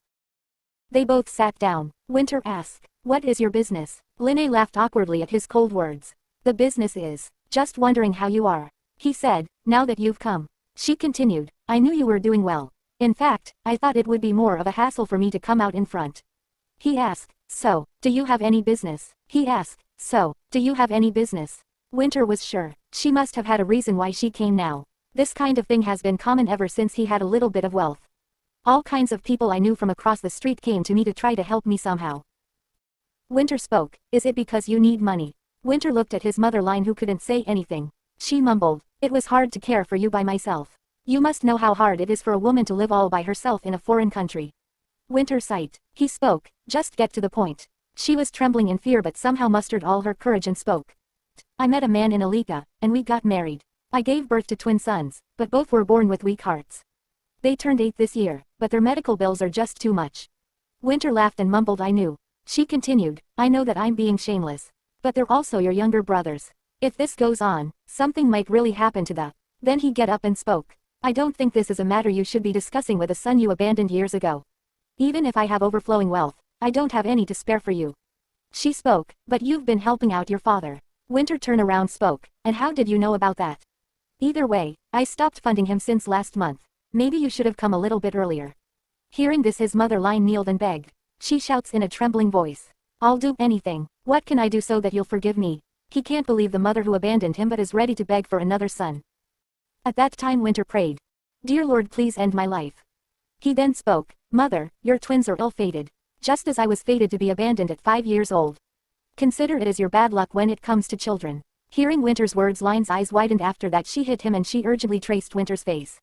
They both sat down. Winter asked, what is your business? Linnae laughed awkwardly at his cold words. The business is, just wondering how you are. He said, now that you've come. She continued, I knew you were doing well. In fact, I thought it would be more of a hassle for me to come out in front. He asked, so, do you have any business? He asked, so, do you have any business? Winter was sure. She must have had a reason why she came now. This kind of thing has been common ever since he had a little bit of wealth. All kinds of people I knew from across the street came to me to try to help me somehow. Winter spoke, is it because you need money? Winter looked at his mother line, who couldn't say anything. She mumbled, it was hard to care for you by myself. You must know how hard it is for a woman to live all by herself in a foreign country. Winter sighed. He spoke, just get to the point. She was trembling in fear but somehow mustered all her courage and spoke. I met a man in Alika, and we got married. I gave birth to twin sons, but both were born with weak hearts. They turned 8 this year, but their medical bills are just too much. Winter laughed and mumbled, I knew. She continued, I know that I'm being shameless. But they're also your younger brothers. If this goes on, something might really happen to them. Then he get up and spoke. I don't think this is a matter you should be discussing with a son you abandoned years ago. Even if I have overflowing wealth, I don't have any to spare for you. She spoke, but you've been helping out your father. Winter turned around, spoke, and how did you know about that? Either way, I stopped funding him since last month. Maybe you should have come a little bit earlier. Hearing this, his mother line kneeled and begged. She shouts in a trembling voice. I'll do anything. What can I do so that you'll forgive me? He can't believe the mother who abandoned him but is ready to beg for another son. At that time Winter prayed. Dear Lord, please end my life. He then spoke, Mother, your twins are ill-fated. Just as I was fated to be abandoned at 5 years old. Consider it as your bad luck when it comes to children. Hearing Winter's words, Line's eyes widened. After that she hit him and she urgently traced Winter's face.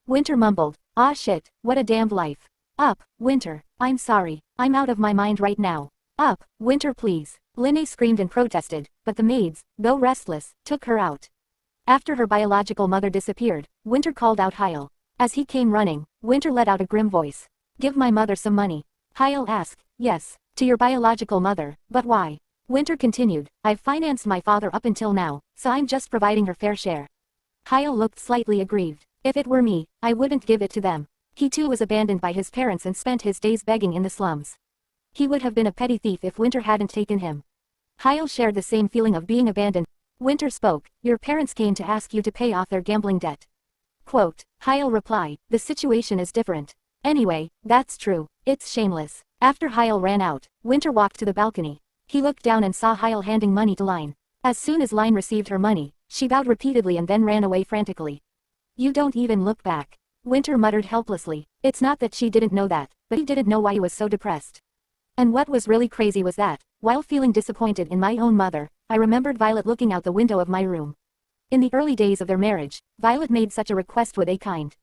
Winter mumbled, ah shit, what a damned life. Up, Winter, I'm sorry, I'm out of my mind right now. Up, Winter please. Linnae screamed and protested, but the maids, though restless, took her out. After her biological mother disappeared, Winter called out Hyle. As he came running, Winter let out a grim voice. Give my mother some money. Hyle asked, yes, to your biological mother, but why? Winter continued, I've financed my father up until now, so I'm just providing her fair share. Hyle looked slightly aggrieved. If it were me, I wouldn't give it to them. He too was abandoned by his parents and spent his days begging in the slums. He would have been a petty thief if Winter hadn't taken him. Hyle shared the same feeling of being abandoned. Winter spoke, your parents came to ask you to pay off their gambling debt. Quote, Hyle replied, the situation is different. Anyway, that's true. It's shameless. After Hyle ran out, Winter walked to the balcony. He looked down and saw Hyle handing money to Line. As soon as Line received her money, she bowed repeatedly and then ran away frantically. You don't even look back. Winter muttered helplessly. It's not that she didn't know that, but he didn't know why he was so depressed. And what was really crazy was that, while feeling disappointed in my own mother, I remembered Violet looking out the window of my room. In the early days of their marriage, Violet made such a request with a kind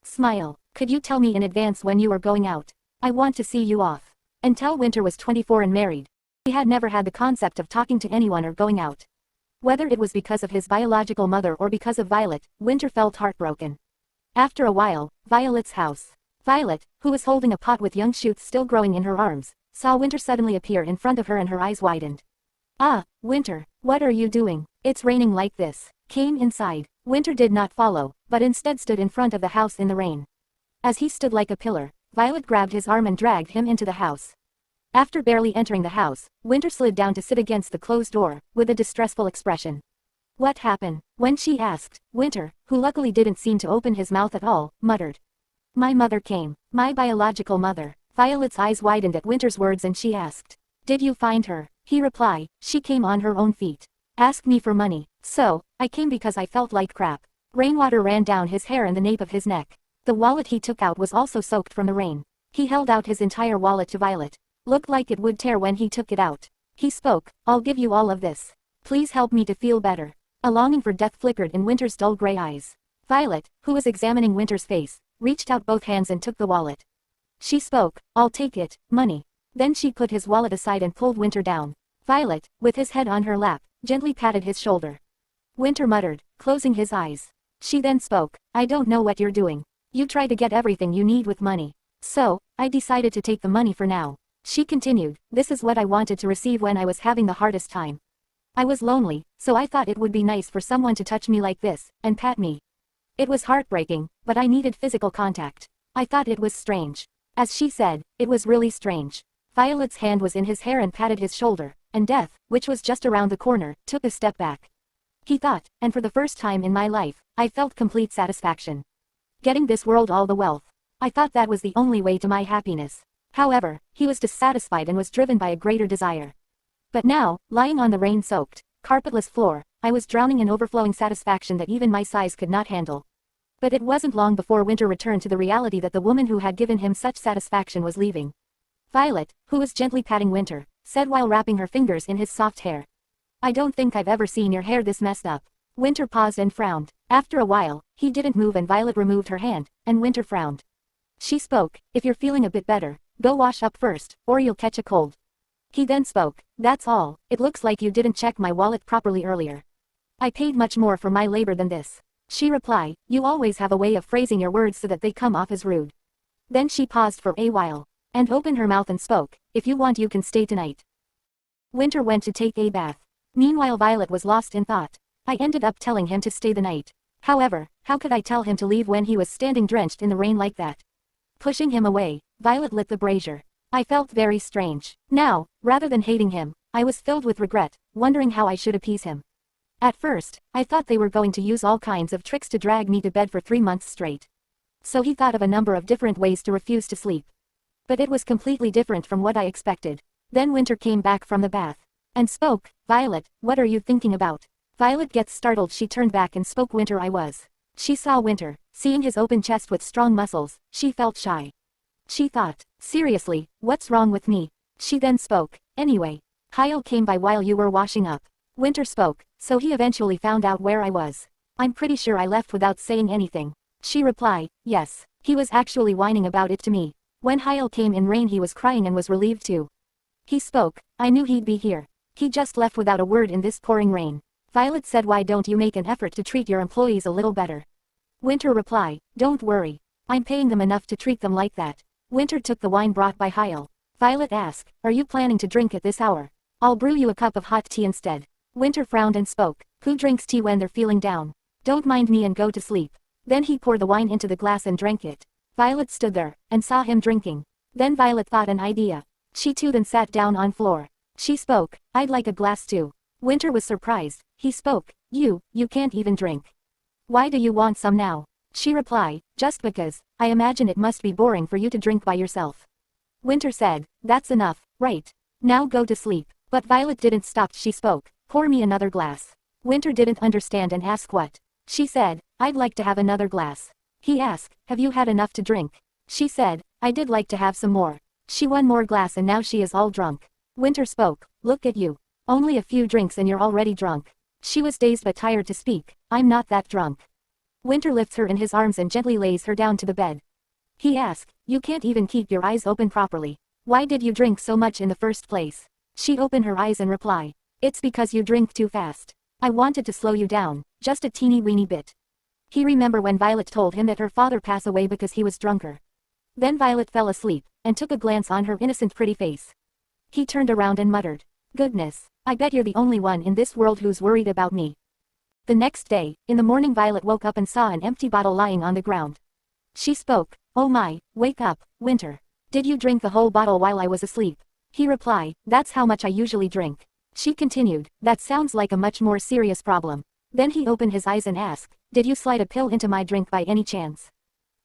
smile. Could you tell me in advance when you are going out? I want to see you off. Until Winter was 24 and married, he had never had the concept of talking to anyone or going out. Whether it was because of his biological mother or because of Violet, Winter felt heartbroken. After a while, Violet's house. Violet, who was holding a pot with young shoots still growing in her arms, saw Winter suddenly appear in front of her and her eyes widened. Ah, Winter, what are you doing? It's raining like this. Came inside. Winter did not follow, but instead stood in front of the house in the rain. As he stood like a pillar, Violet grabbed his arm and dragged him into the house. After barely entering the house, Winter slid down to sit against the closed door, with a distressful expression. What happened? When she asked, Winter, who luckily didn't seem to open his mouth at all, muttered. My mother came. My biological mother. Violet's eyes widened at Winter's words and she asked. Did you find her? He replied, she came on her own feet. Asked me for money. So, I came because I felt like crap. Rainwater ran down his hair and the nape of his neck. The wallet he took out was also soaked from the rain. He held out his entire wallet to Violet. Looked like it would tear when he took it out. He spoke, I'll give you all of this. Please help me to feel better. A longing for death flickered in Winter's dull gray eyes. Violet, who was examining Winter's face, reached out both hands and took the wallet. She spoke, I'll take it, money. Then she put his wallet aside and pulled Winter down. Violet, with his head on her lap, gently patted his shoulder. Winter muttered, closing his eyes. She then spoke, I don't know what you're doing. You try to get everything you need with money. So, I decided to take the money for now. She continued, this is what I wanted to receive when I was having the hardest time. I was lonely, so I thought it would be nice for someone to touch me like this, and pat me. It was heartbreaking, but I needed physical contact. I thought it was strange. As she said, it was really strange. Violet's hand was in his hair and patted his shoulder, and death, which was just around the corner, took a step back. He thought, and for the first time in my life, I felt complete satisfaction. Getting this world all the wealth. I thought that was the only way to my happiness. However, he was dissatisfied and was driven by a greater desire. But now, lying on the rain-soaked, carpetless floor, I was drowning in overflowing satisfaction that even my size could not handle. But it wasn't long before Winter returned to the reality that the woman who had given him such satisfaction was leaving. Violet, who was gently patting Winter, said while wrapping her fingers in his soft hair. I don't think I've ever seen your hair this messed up. Winter paused and frowned. After a while, he didn't move and Violet removed her hand, and Winter frowned. She spoke, if you're feeling a bit better, go wash up first, or you'll catch a cold. He then spoke, that's all, it looks like you didn't check my wallet properly earlier. I paid much more for my labor than this. She replied, you always have a way of phrasing your words so that they come off as rude. Then she paused for a while, and opened her mouth and spoke, if you want you can stay tonight. Winter went to take a bath. Meanwhile Violet was lost in thought. I ended up telling him to stay the night. However, how could I tell him to leave when he was standing drenched in the rain like that? Pushing him away, Violet lit the brazier. I felt very strange. Now, rather than hating him, I was filled with regret, wondering how I should appease him. At first, I thought they were going to use all kinds of tricks to drag me to bed for 3 months straight. So he thought of a number of different ways to refuse to sleep. But it was completely different from what I expected. Then Winter came back from the bath. And spoke, Violet, what are you thinking about? Violet gets startled. She turned back and spoke, Winter I was. She saw Winter. Seeing his open chest with strong muscles, she felt shy. She thought, seriously, what's wrong with me? She then spoke, anyway. Hyle came by while you were washing up. Winter spoke, so he eventually found out where I was. I'm pretty sure I left without saying anything. She replied, yes. He was actually whining about it to me. When Hyle came in rain he was crying and was relieved too. He spoke, I knew he'd be here. He just left without a word in this pouring rain. Violet said, why don't you make an effort to treat your employees a little better? Winter replied, don't worry. I'm paying them enough to treat them like that. Winter took the wine brought by Hyle. Violet asked, are you planning to drink at this hour? I'll brew you a cup of hot tea instead. Winter frowned and spoke, who drinks tea when they're feeling down? Don't mind me and go to sleep. Then he poured the wine into the glass and drank it. Violet stood there, and saw him drinking. Then Violet thought an idea. She too then sat down on floor. She spoke, I'd like a glass too. Winter was surprised. He spoke, you can't even drink. Why do you want some now? She replied, just because, I imagine it must be boring for you to drink by yourself. Winter said, that's enough, right? Now go to sleep. But Violet didn't stop. She spoke, pour me another glass. Winter didn't understand and asked what. She said, I'd like to have another glass. He asked, have you had enough to drink? She said, I did like to have some more. She one more glass and now she is all drunk. Winter spoke, look at you. Only a few drinks and you're already drunk. She was dazed but tired to speak, I'm not that drunk. Winter lifts her in his arms and gently lays her down to the bed. He asked, you can't even keep your eyes open properly. Why did you drink so much in the first place? She opened her eyes and replied, it's because you drink too fast. I wanted to slow you down, just a teeny weeny bit. He remembered when Violet told him that her father passed away because he was drunker. Then Violet fell asleep, and took a glance on her innocent pretty face. He turned around and muttered, goodness, I bet you're the only one in this world who's worried about me. The next day, in the morning Violet woke up and saw an empty bottle lying on the ground. She spoke, oh my, wake up, Winter. Did you drink the whole bottle while I was asleep? He replied, that's how much I usually drink. She continued, that sounds like a much more serious problem. Then he opened his eyes and asked, did you slide a pill into my drink by any chance?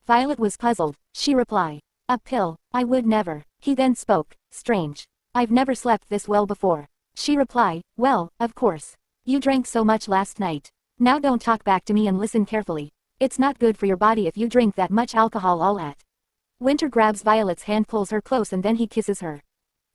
Violet was puzzled. She replied, a pill, I would never. He then spoke, strange. I've never slept this well before. She replied, well, of course. You drank so much last night. Now don't talk back to me and listen carefully. It's not good for your body if you drink that much alcohol all at. Winter grabs Violet's hand, pulls her close and then he kisses her.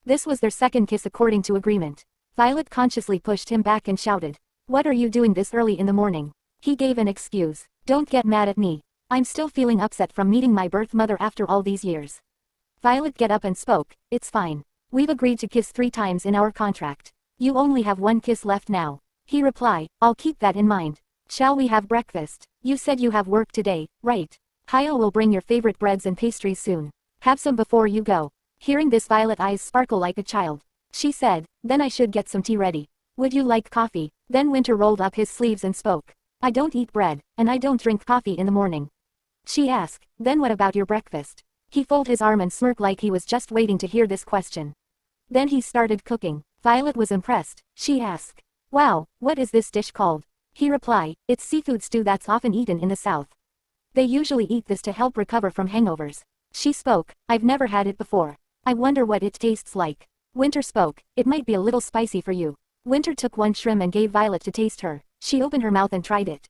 This was their second kiss according to agreement. Violet consciously pushed him back and shouted, what are you doing this early in the morning? He gave an excuse. Don't get mad at me. I'm still feeling upset from meeting my birth mother after all these years. Violet get up and spoke, it's fine. We've agreed to kiss 3 times in our contract. You only have 1 kiss left now. He replied, I'll keep that in mind. Shall we have breakfast? You said you have work today, right? Kyle will bring your favorite breads and pastries soon. Have some before you go. Hearing this Violet eyes sparkle like a child. She said, then I should get some tea ready. Would you like coffee? Then Winter rolled up his sleeves and spoke. I don't eat bread, and I don't drink coffee in the morning. She asked, then what about your breakfast? He folded his arm and smirked like he was just waiting to hear this question. Then he started cooking. Violet was impressed. She asked, wow, what is this dish called? He replied, it's seafood stew that's often eaten in the South. They usually eat this to help recover from hangovers. She spoke, I've never had it before. I wonder what it tastes like. Winter spoke, it might be a little spicy for you. Winter took 1 shrimp and gave Violet to taste her. She opened her mouth and tried it.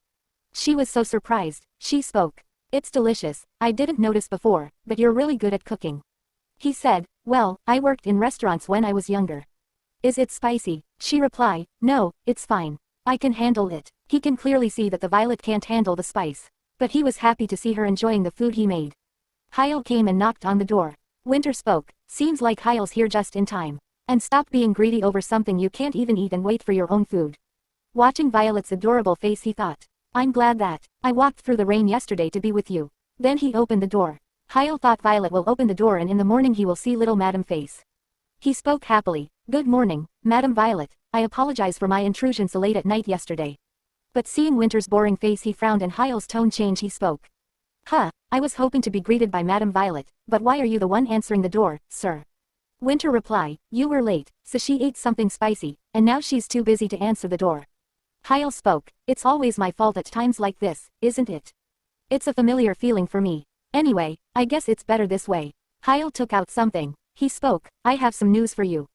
She was so surprised. She spoke, it's delicious. I didn't notice before, but you're really good at cooking. He said, well, I worked in restaurants when I was younger. Is it spicy? She replied, no, it's fine. I can handle it. He can clearly see that the Violet can't handle the spice. But he was happy to see her enjoying the food he made. Kyle came and knocked on the door. Winter spoke, seems like Kyle's here just in time. And stop being greedy over something you can't even eat and wait for your own food. Watching Violet's adorable face he thought, I'm glad that I walked through the rain yesterday to be with you. Then he opened the door. Kyle thought Violet will open the door and in the morning he will see little Madam Face. He spoke happily, good morning, Madam Violet, I apologize for my intrusion so late at night yesterday. But seeing Winter's boring face he frowned and Kyle's tone changed. He spoke. I was hoping to be greeted by Madam Violet, but why are you the one answering the door, sir? Winter replied, you were late, so she ate something spicy, and now she's too busy to answer the door. Kyle spoke, it's always my fault at times like this, isn't it? It's a familiar feeling for me. Anyway, I guess it's better this way. Kyle took out something. He spoke, I have some news for you.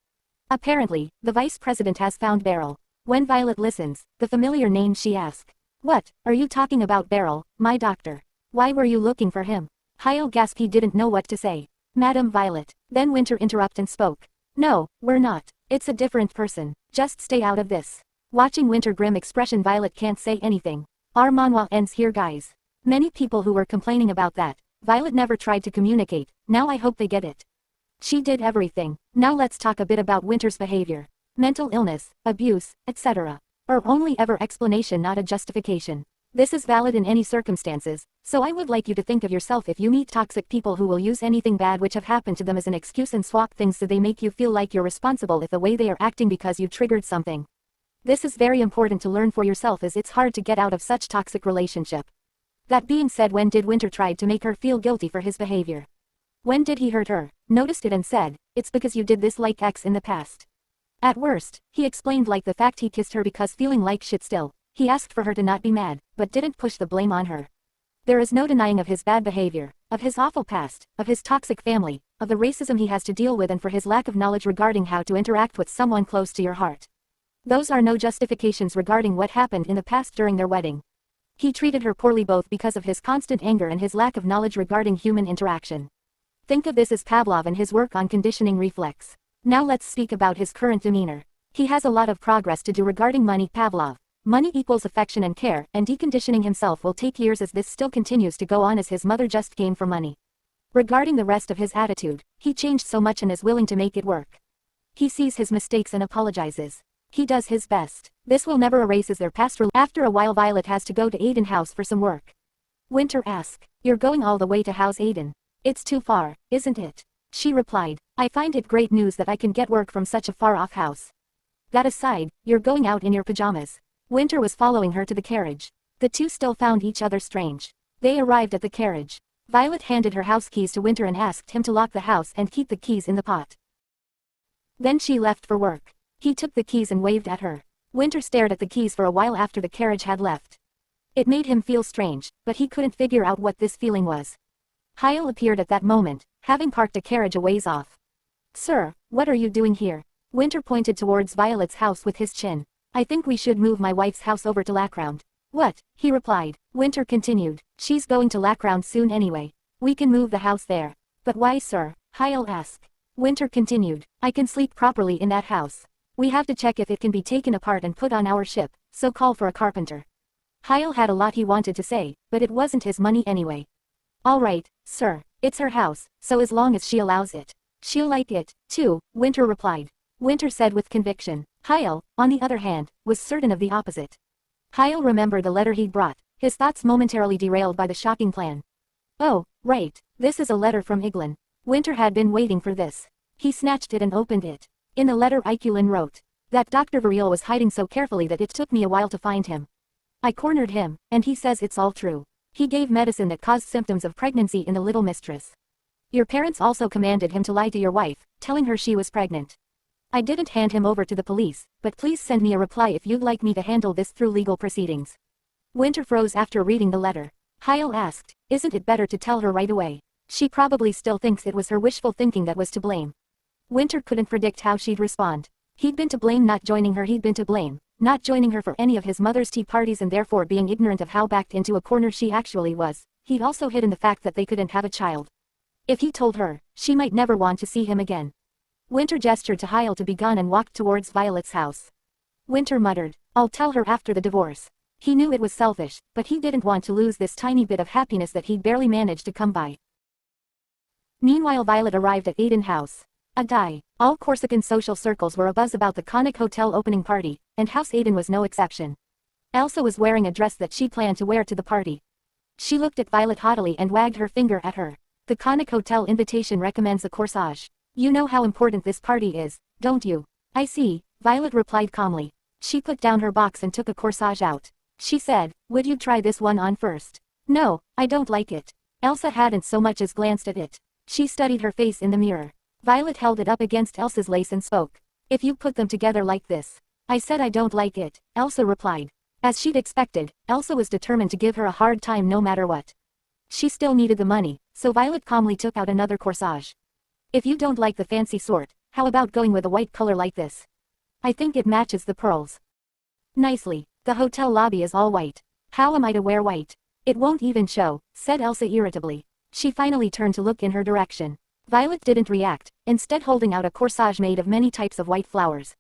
Apparently, the vice president has found Beryl. When Violet listens, the familiar name she asked. What, are you talking about Beryl, my doctor? Why were you looking for him? Kyle gasped. He didn't know what to say. Madam Violet. Then Winter interrupted and spoke. No, we're not. It's a different person. Just stay out of this. Watching Winter grim expression Violet can't say anything. Our manhwa ends here guys. Many people who were complaining about that. Violet never tried to communicate. Now I hope they get it. She did everything. Now let's talk a bit about Winter's behavior. Mental illness, abuse, etc. Or only ever explanation not a justification. This is valid in any circumstances, so I would like you to think of yourself if you meet toxic people who will use anything bad which have happened to them as an excuse and swap things so they make you feel like you're responsible if the way they are acting because you triggered something. This is very important to learn for yourself as it's hard to get out of such toxic relationship. That being said, when did Winter try to make her feel guilty for his behavior? When did he hurt her, noticed it and said, it's because you did this like X in the past? At worst, he explained like the fact he kissed her because feeling like shit still. He asked for her to not be mad, but didn't push the blame on her. There is no denying of his bad behavior, of his awful past, of his toxic family, of the racism he has to deal with and for his lack of knowledge regarding how to interact with someone close to your heart. Those are no justifications regarding what happened in the past during their wedding. He treated her poorly both because of his constant anger and his lack of knowledge regarding human interaction. Think of this as Pavlov and his work on conditioning reflex. Now let's speak about his current demeanor. He has a lot of progress to do regarding money. Pavlov. Money equals affection and care, and deconditioning himself will take years as this still continues to go on as his mother just came for money. Regarding the rest of his attitude, he changed so much and is willing to make it work. He sees his mistakes and apologizes. He does his best. This will never erase their past. After a while, Violet has to go to Aiden's house for some work. Winter asks, "You're going all the way to house Aiden? It's too far, isn't it?" She replied, "I find it great news that I can get work from such a far-off house. That aside, you're going out in your pajamas." Winter was following her to the carriage. The two still found each other strange. They arrived at the carriage. Violet handed her house keys to Winter and asked him to lock the house and keep the keys in the pot. Then she left for work. He took the keys and waved at her. Winter stared at the keys for a while after the carriage had left. It made him feel strange, but he couldn't figure out what this feeling was. Hyle appeared at that moment, having parked a carriage a ways off. "Sir, what are you doing here?" Winter pointed towards Violet's house with his chin. "I think we should move my wife's house over to Lackround." "What?" he replied. Winter continued, "She's going to Lackround soon anyway. We can move the house there." "But why, sir?" Hyle asked. Winter continued, "I can sleep properly in that house. We have to check if it can be taken apart and put on our ship, so call for a carpenter." Hyle had a lot he wanted to say, but it wasn't his money anyway. "All right, sir. It's her house, so as long as she allows it. She'll like it, too," Winter replied. Winter said with conviction. Hyle, on the other hand, was certain of the opposite. Hyle remembered the letter he'd brought, his thoughts momentarily derailed by the shocking plan. "Oh, right, this is a letter from Iglin." Winter had been waiting for this. He snatched it and opened it. In the letter Iglin wrote, "That Dr. Variel was hiding so carefully that it took me a while to find him. I cornered him, and he says it's all true. He gave medicine that caused symptoms of pregnancy in the little mistress. Your parents also commanded him to lie to your wife, telling her she was pregnant. I didn't hand him over to the police, but please send me a reply if you'd like me to handle this through legal proceedings." Winter froze after reading the letter. Hyle asked, "Isn't it better to tell her right away? She probably still thinks it was her wishful thinking that was to blame." Winter couldn't predict how she'd respond. He'd been to blame not joining her, he'd been to blame not joining her for any of his mother's tea parties and therefore being ignorant of how backed into a corner she actually was. He'd also hidden the fact that they couldn't have a child. If he told her, she might never want to see him again. Winter gestured to Hyle to be gone and walked towards Violet's house. Winter muttered, "I'll tell her after the divorce." He knew it was selfish, but he didn't want to lose this tiny bit of happiness that he'd barely managed to come by. Meanwhile, Violet arrived at Aiden's house. All Corsican social circles were abuzz about the Conic Hotel opening party, and House Aiden was no exception. Elsa was wearing a dress that she planned to wear to the party. She looked at Violet haughtily and wagged her finger at her. "The Conic Hotel invitation recommends a corsage. You know how important this party is, don't you?" "I see," Violet replied calmly. She put down her box and took a corsage out. She said, "Would you try this one on first?" "No, I don't like it." Elsa hadn't so much as glanced at it. She studied her face in the mirror. Violet held it up against Elsa's lace and spoke. "If you put them together like this." "I said I don't like it," Elsa replied. As she'd expected, Elsa was determined to give her a hard time no matter what. She still needed the money, so Violet calmly took out another corsage. "If you don't like the fancy sort, how about going with a white color like this? I think it matches the pearls nicely. The hotel lobby is all white. How am I to wear white? It won't even show," said Elsa irritably. She finally turned to look in her direction. Violet didn't react, instead holding out a corsage made of many types of white flowers.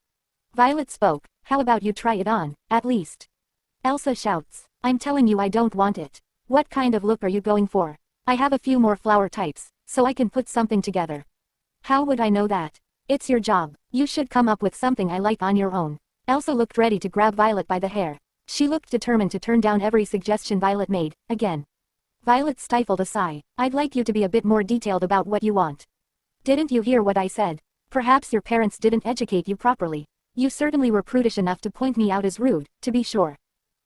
Violet spoke, "How about you try it on, at least?" Elsa shouts, "I'm telling you I don't want it. What kind of look are you going for? I have a few more flower types, so I can put something together." "How would I know that? It's your job. You should come up with something I like on your own." Elsa looked ready to grab Violet by the hair. She looked determined to turn down every suggestion Violet made, again. Violet stifled a sigh. "I'd like you to be a bit more detailed about what you want." "Didn't you hear what I said? Perhaps your parents didn't educate you properly. You certainly were prudish enough to point me out as rude, to be sure.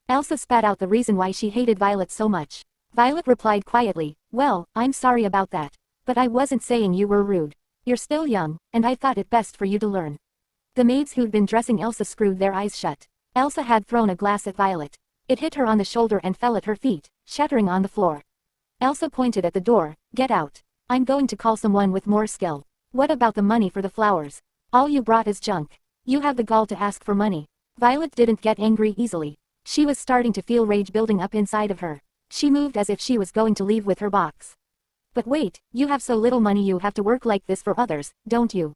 Elsa spat out the reason why she hated Violet so much. Violet replied quietly, well, I'm sorry about that. But I wasn't saying you were rude. You're still young, and I thought it best for you to learn. The maids who'd been dressing Elsa screwed their eyes shut. Elsa had thrown a glass at Violet. It hit her on the shoulder and fell at her feet, shattering on the floor. Elsa pointed at the door, get out. I'm going to call someone with more skill. What about the money for the flowers? All you brought is junk. You have the gall to ask for money. Violet didn't get angry easily. She was starting to feel rage building up inside of her. She moved as if she was going to leave with her box. But wait, you have so little money you have to work like this for others, don't you?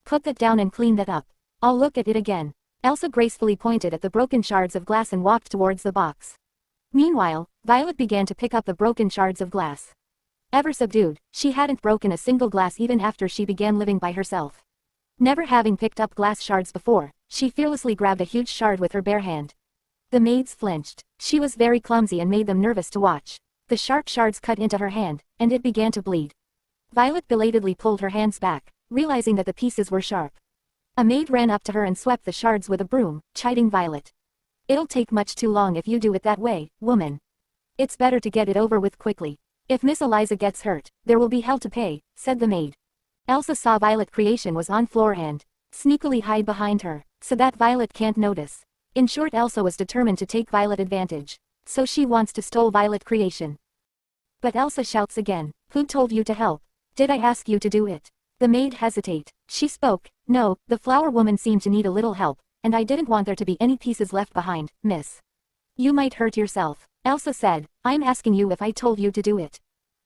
Put that down and clean that up. I'll look at it again. Elsa gracefully pointed at the broken shards of glass and walked towards the box. Meanwhile, Violet began to pick up the broken shards of glass. Ever subdued, she hadn't broken a single glass even after she began living by herself. Never having picked up glass shards before, she fearlessly grabbed a huge shard with her bare hand. The maids flinched. She was very clumsy and made them nervous to watch. The sharp shards cut into her hand, and it began to bleed. Violet belatedly pulled her hands back, realizing that the pieces were sharp. A maid ran up to her and swept the shards with a broom, chiding Violet. It'll take much too long if you do it that way, woman. It's better to get it over with quickly. If Miss Eliza gets hurt, there will be hell to pay, said the maid. Elsa saw Violet creation was on floor and sneakily hide behind her, so that Violet can't notice. In short, Elsa was determined to take Violet advantage. So she wants to stole Violet creation. But Elsa shouts again, who told you to help? Did I ask you to do it? The maid hesitate. She spoke, no, the flower woman seemed to need a little help, and I didn't want there to be any pieces left behind, miss. You might hurt yourself. Elsa said, I'm asking you if I told you to do it.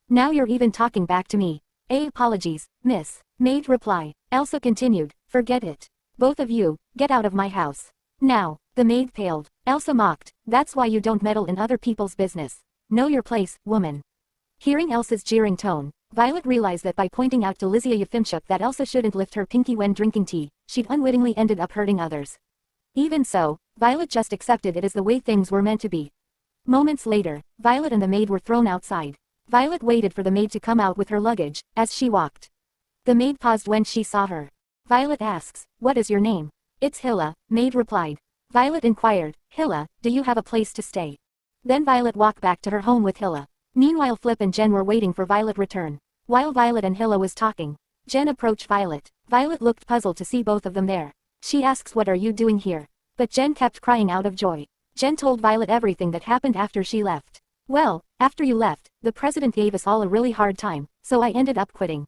Now you're even talking back to me. Apologies, miss. Maid reply. Elsa continued, forget it. Both of you, get out of my house. Now. The maid paled. Elsa mocked, that's why you don't meddle in other people's business. Know your place, woman. Hearing Elsa's jeering tone, Violet realized that by pointing out to Lizia Yefimchuk that Elsa shouldn't lift her pinky when drinking tea, she'd unwittingly ended up hurting others. Even so, Violet just accepted it as the way things were meant to be. Moments later, Violet and the maid were thrown outside. Violet waited for the maid to come out with her luggage, as she walked. The maid paused when she saw her. Violet asks, what is your name? It's Hilla, maid replied. Violet inquired, Hilla, do you have a place to stay? Then Violet walked back to her home with Hilla. Meanwhile Flip and Jen were waiting for Violet return. While Violet and Hilla was talking, Jen approached Violet. Violet looked puzzled to see both of them there. She asks, what are you doing here? But Jen kept crying out of joy. Jen told Violet everything that happened after she left. Well, after you left, the president gave us all a really hard time, so I ended up quitting.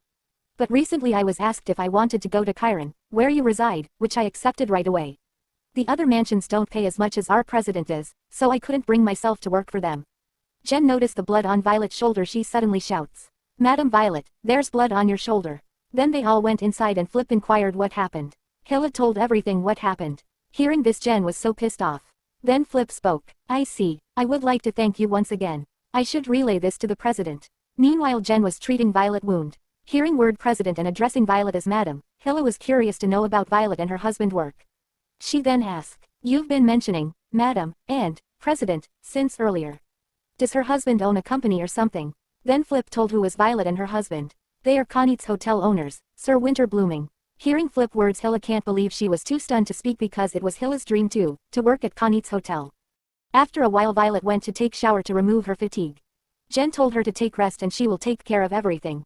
But recently I was asked if I wanted to go to Chiron, where you reside, which I accepted right away. The other mansions don't pay as much as our president does, so I couldn't bring myself to work for them. Jen noticed the blood on Violet's shoulder. She suddenly shouts, Madam Violet, there's blood on your shoulder. Then they all went inside and Flip inquired what happened. Hilla told everything what happened. Hearing this, Jen was so pissed off. Then Flip spoke, I see, I would like to thank you once again. I should relay this to the president. Meanwhile Jen was treating Violet wound. Hearing word president and addressing Violet as Madam, Hilla was curious to know about Violet and her husband work. She then asked, you've been mentioning, Madam, and, President, since earlier. Does her husband own a company or something? Then Flip told who was Violet and her husband. They are Connie's hotel owners, Sir Winter Blooming. Hearing Flip words, Hilla can't believe she was too stunned to speak because it was Hilla's dream too, to work at Connie's hotel. After a while Violet went to take shower to remove her fatigue. Jen told her to take rest and she will take care of everything.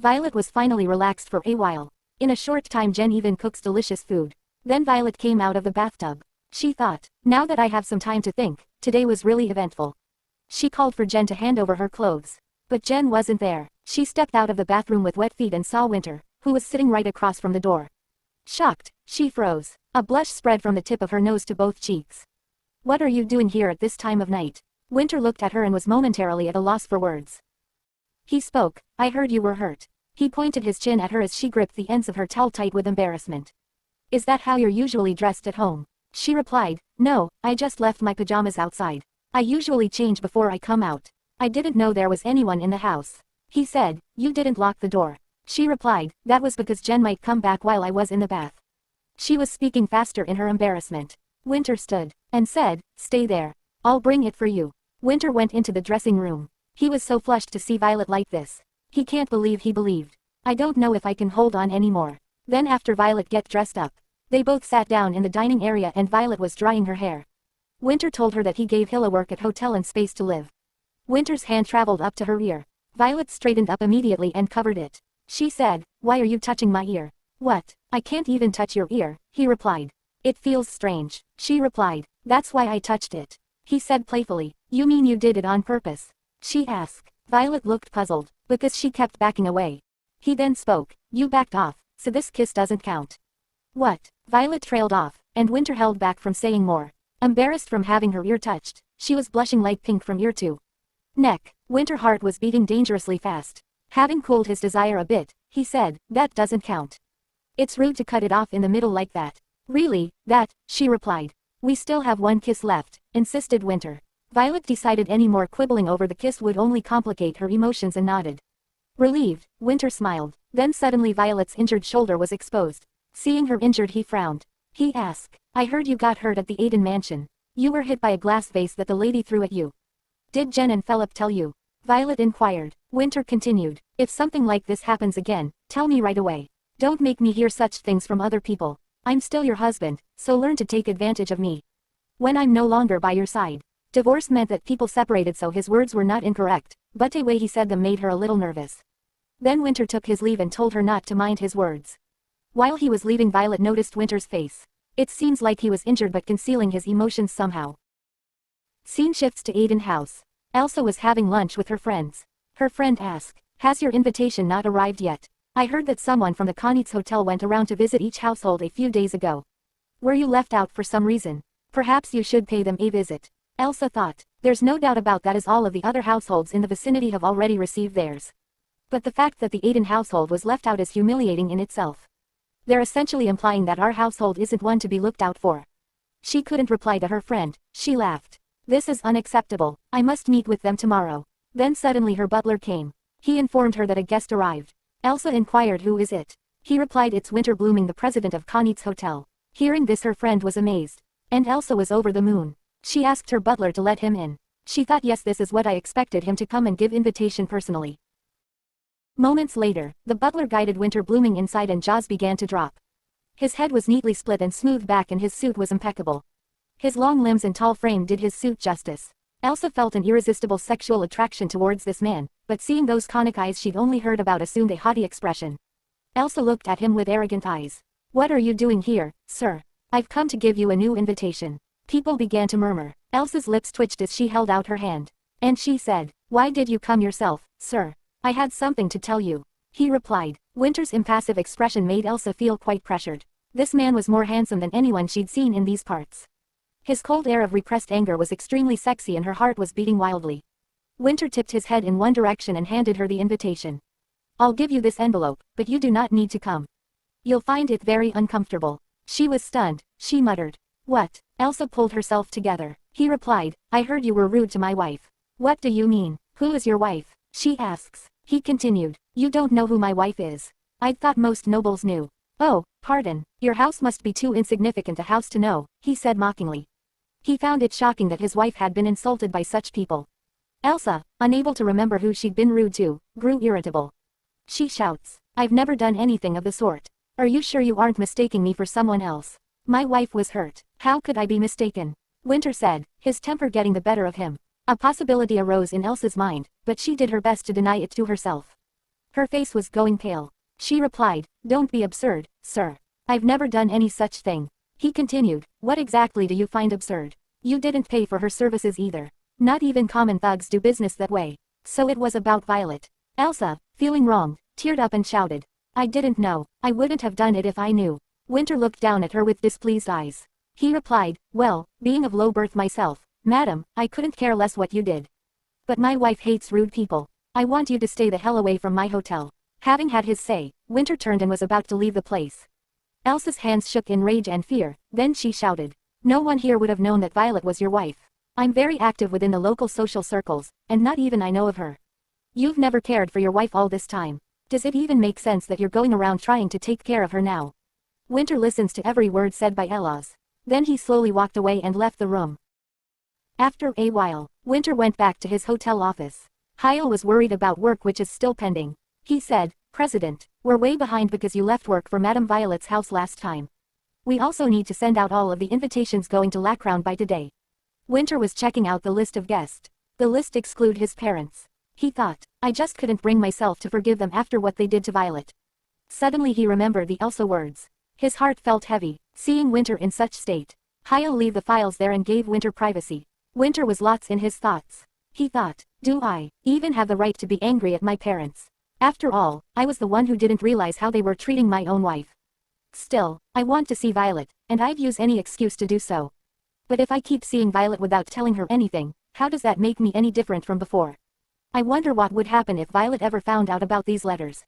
Violet was finally relaxed for a while. In a short time Jen even cooks delicious food. Then Violet came out of the bathtub. She thought, now that I have some time to think, today was really eventful. She called for Jen to hand over her clothes. But Jen wasn't there. She stepped out of the bathroom with wet feet and saw Winter, who was sitting right across from the door. Shocked, she froze. A blush spread from the tip of her nose to both cheeks. What are you doing here at this time of night? Winter looked at her and was momentarily at a loss for words. He spoke, I heard you were hurt. He pointed his chin at her as she gripped the ends of her towel tight with embarrassment. Is that how you're usually dressed at home? She replied, no, I just left my pajamas outside. I usually change before I come out. I didn't know there was anyone in the house. He said, you didn't lock the door. She replied, that was because Jen might come back while I was in the bath. She was speaking faster in her embarrassment. Winter stood and said, stay there. I'll bring it for you. Winter went into the dressing room. He was so flushed to see Violet like this. He can't believe he believed. I don't know if I can hold on anymore. Then after Violet get dressed up. They both sat down in the dining area and Violet was drying her hair. Winter told her that he gave Hilla work at hotel and space to live. Winter's hand traveled up to her ear. Violet straightened up immediately and covered it. She said, "Why are you touching my ear?" "What? I can't even touch your ear," he replied. "It feels strange," she replied. "That's why I touched it," he said playfully. "You mean you did it on purpose?" she asked. Violet looked puzzled, because she kept backing away. He then spoke. "You backed off, so this kiss doesn't count." "What?" Violet trailed off, and Winter held back from saying more. Embarrassed from having her ear touched, she was blushing light pink from ear to neck. Winter's heart was beating dangerously fast. Having cooled his desire a bit, he said, "That doesn't count. It's rude to cut it off in the middle like that." "Really, that," she replied. "We still have one kiss left," insisted Winter. Violet decided any more quibbling over the kiss would only complicate her emotions and nodded. Relieved, Winter smiled. Then suddenly Violet's injured shoulder was exposed. Seeing her injured, he frowned. He asked, "I heard you got hurt at the Aiden mansion. You were hit by a glass vase that the lady threw at you. Did Jen and Philip tell you?" Violet inquired. Winter continued, "If something like this happens again, tell me right away. Don't make me hear such things from other people. I'm still your husband, so learn to take advantage of me when I'm no longer by your side." Divorce meant that people separated, so his words were not incorrect, but the way he said them made her a little nervous. Then Winter took his leave and told her not to mind his words. While he was leaving, Violet noticed Winter's face. It seems like he was injured but concealing his emotions somehow. Scene shifts to Aiden house. Elsa was having lunch with her friends. Her friend asked, "Has your invitation not arrived yet? I heard that someone from the Konitz hotel went around to visit each household a few days ago. Were you left out for some reason? Perhaps you should pay them a visit." Elsa thought, "There's no doubt about that, as all of the other households in the vicinity have already received theirs. But the fact that the Aiden household was left out is humiliating in itself. They're essentially implying that our household isn't one to be looked out for." She couldn't reply to her friend. She laughed. "This is unacceptable. I must meet with them tomorrow." Then suddenly her butler came. He informed her that a guest arrived. Elsa inquired, "Who is it?" He replied, "It's Winter Blooming, the president of Konitz Hotel." Hearing this, her friend was amazed. And Elsa was over the moon. She asked her butler to let him in. She thought, "Yes, this is what I expected, him to come and give invitation personally." Moments later, the butler guided Winter Blooming inside and jaws began to drop. His head was neatly split and smoothed back and his suit was impeccable. His long limbs and tall frame did his suit justice. Elsa felt an irresistible sexual attraction towards this man, but seeing those conic eyes she'd only heard about assumed a haughty expression. Elsa looked at him with arrogant eyes. "What are you doing here, sir?" "I've come to give you a new invitation." People began to murmur. Elsa's lips twitched as she held out her hand. And she said, "Why did you come yourself, sir?" "I had something to tell you," he replied. Winter's impassive expression made Elsa feel quite pressured. This man was more handsome than anyone she'd seen in these parts. His cold air of repressed anger was extremely sexy and her heart was beating wildly. Winter tipped his head in one direction and handed her the invitation. "I'll give you this envelope, but you do not need to come. You'll find it very uncomfortable." She was stunned. She muttered, "What?" Elsa pulled herself together. He replied, "I heard you were rude to my wife." "What do you mean? Who is your wife?" she asks. He continued, "You don't know who my wife is. I'd thought most nobles knew." "Oh, pardon. Your house must be too insignificant a house to know," he said mockingly. He found it shocking that his wife had been insulted by such people. Elsa, unable to remember who she'd been rude to, grew irritable. She shouts, "I've never done anything of the sort. Are you sure you aren't mistaking me for someone else? My wife was hurt. How could I be mistaken?" Winter said, his temper getting the better of him. A possibility arose in Elsa's mind, but she did her best to deny it to herself. Her face was going pale. She replied, "Don't be absurd, sir. I've never done any such thing." He continued, "What exactly do you find absurd? You didn't pay for her services either. Not even common thugs do business that way." So it was about Violet. Elsa, feeling wronged, teared up and shouted, "I didn't know. I wouldn't have done it if I knew." Winter looked down at her with displeased eyes. He replied, "Well, being of low birth myself, madam, I couldn't care less what you did. But my wife hates rude people. I want you to stay the hell away from my hotel." Having had his say, Winter turned and was about to leave the place. Elsa's hands shook in rage and fear, then she shouted, "No one here would have known that Violet was your wife. I'm very active within the local social circles, and not even I know of her. You've never cared for your wife all this time. Does it even make sense that you're going around trying to take care of her now?" Winter listens to every word said by Elas. Then he slowly walked away and left the room. After a while, Winter went back to his hotel office. Hyle was worried about work which is still pending. He said, "President, we're way behind because you left work for Madame Violet's house last time. We also need to send out all of the invitations going to Lacrown by today. Winter was checking out the list of guests. The list exclude his parents. He thought, I just couldn't bring myself to forgive them after what they did to Violet. Suddenly he remembered the Elsa words. His heart felt heavy, seeing Winter in such state. I'll leave the files there and gave Winter privacy. Winter was lost in his thoughts. He thought, do I even have the right to be angry at my parents? After all, I was the one who didn't realize how they were treating my own wife. Still, I want to see Violet, and I'd use any excuse to do so. But if I keep seeing Violet without telling her anything, how does that make me any different from before? I wonder what would happen if Violet ever found out about these letters.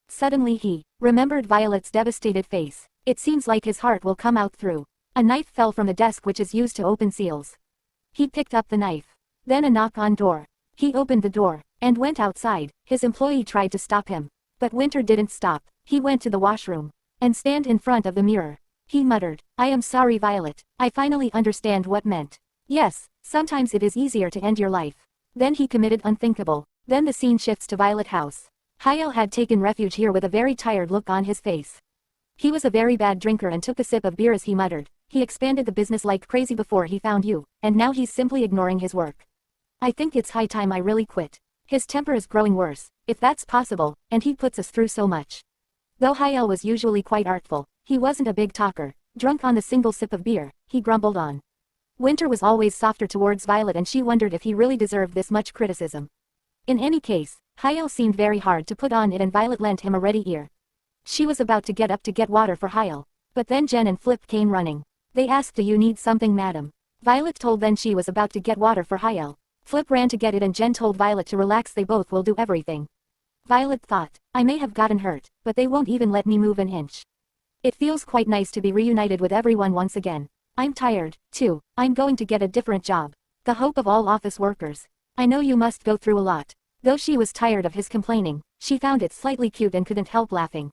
Suddenly he remembered Violet's devastated face. It seems like his heart will come out through. A knife fell from the desk which is used to open seals. He picked up the knife. Then a knock on door. He opened the door, and went outside. His employee tried to stop him. But Winter didn't stop. He went to the washroom, and stand in front of the mirror. He muttered, I am sorry Violet, I finally understand what meant. Yes, sometimes it is easier to end your life. Then he committed unthinkable. Then the scene shifts to Violet House. Hyel had taken refuge here with a very tired look on his face. He was a very bad drinker and took a sip of beer as he muttered, he expanded the business like crazy before he found you, and now he's simply ignoring his work. I think it's high time I really quit. His temper is growing worse, if that's possible, and he puts us through so much. Though Hyel was usually quite artful, he wasn't a big talker. Drunk on the single sip of beer, he grumbled on. Winter was always softer towards Violet and she wondered if he really deserved this much criticism. In any case, Hyel seemed very hard to put on it and Violet lent him a ready ear. She was about to get up to get water for Hyel, but then Jen and Flip came running. They asked, do you need something madam? Violet told them she was about to get water for Hyel. Flip ran to get it and Jen told Violet to relax, they both will do everything. Violet thought, I may have gotten hurt, but they won't even let me move an inch. It feels quite nice to be reunited with everyone once again. I'm tired, too. I'm going to get a different job. The hope of all office workers. I know you must go through a lot. Though she was tired of his complaining, she found it slightly cute and couldn't help laughing.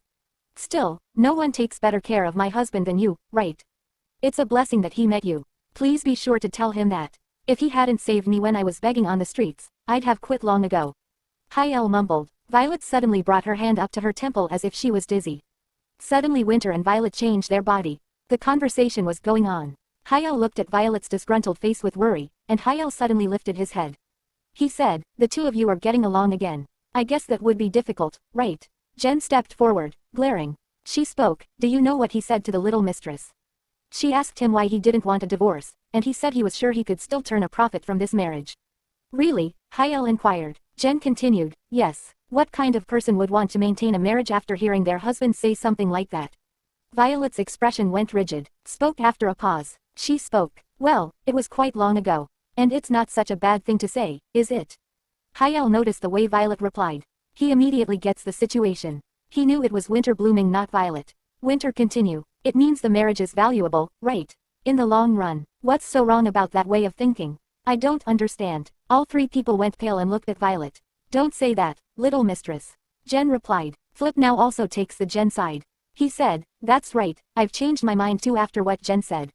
Still, no one takes better care of my husband than you, right? It's a blessing that he met you. Please be sure to tell him that. If he hadn't saved me when I was begging on the streets, I'd have quit long ago. Hyel mumbled. Violet suddenly brought her hand up to her temple as if she was dizzy. Suddenly Winter and Violet changed their body. The conversation was going on. Hyel looked at Violet's disgruntled face with worry, and Hyel suddenly lifted his head. He said, the two of you are getting along again. I guess that would be difficult, right? Jen stepped forward, glaring. She spoke, do you know what he said to the little mistress? She asked him why he didn't want a divorce, and he said he was sure he could still turn a profit from this marriage. Really? Hyel inquired. Jen continued, yes. What kind of person would want to maintain a marriage after hearing their husband say something like that? Violet's expression went rigid. Spoke after a pause. She spoke. Well, it was quite long ago. And it's not such a bad thing to say, is it? Hyel noticed the way Violet replied. He immediately gets the situation. He knew it was Winter blooming, not Violet. Winter continue. It means the marriage is valuable, right? In the long run. What's so wrong about that way of thinking? I don't understand. All three people went pale and looked at Violet. Don't say that, little mistress. Jen replied. Flip now also takes the Jen side. He said, that's right, I've changed my mind too after what Jen said.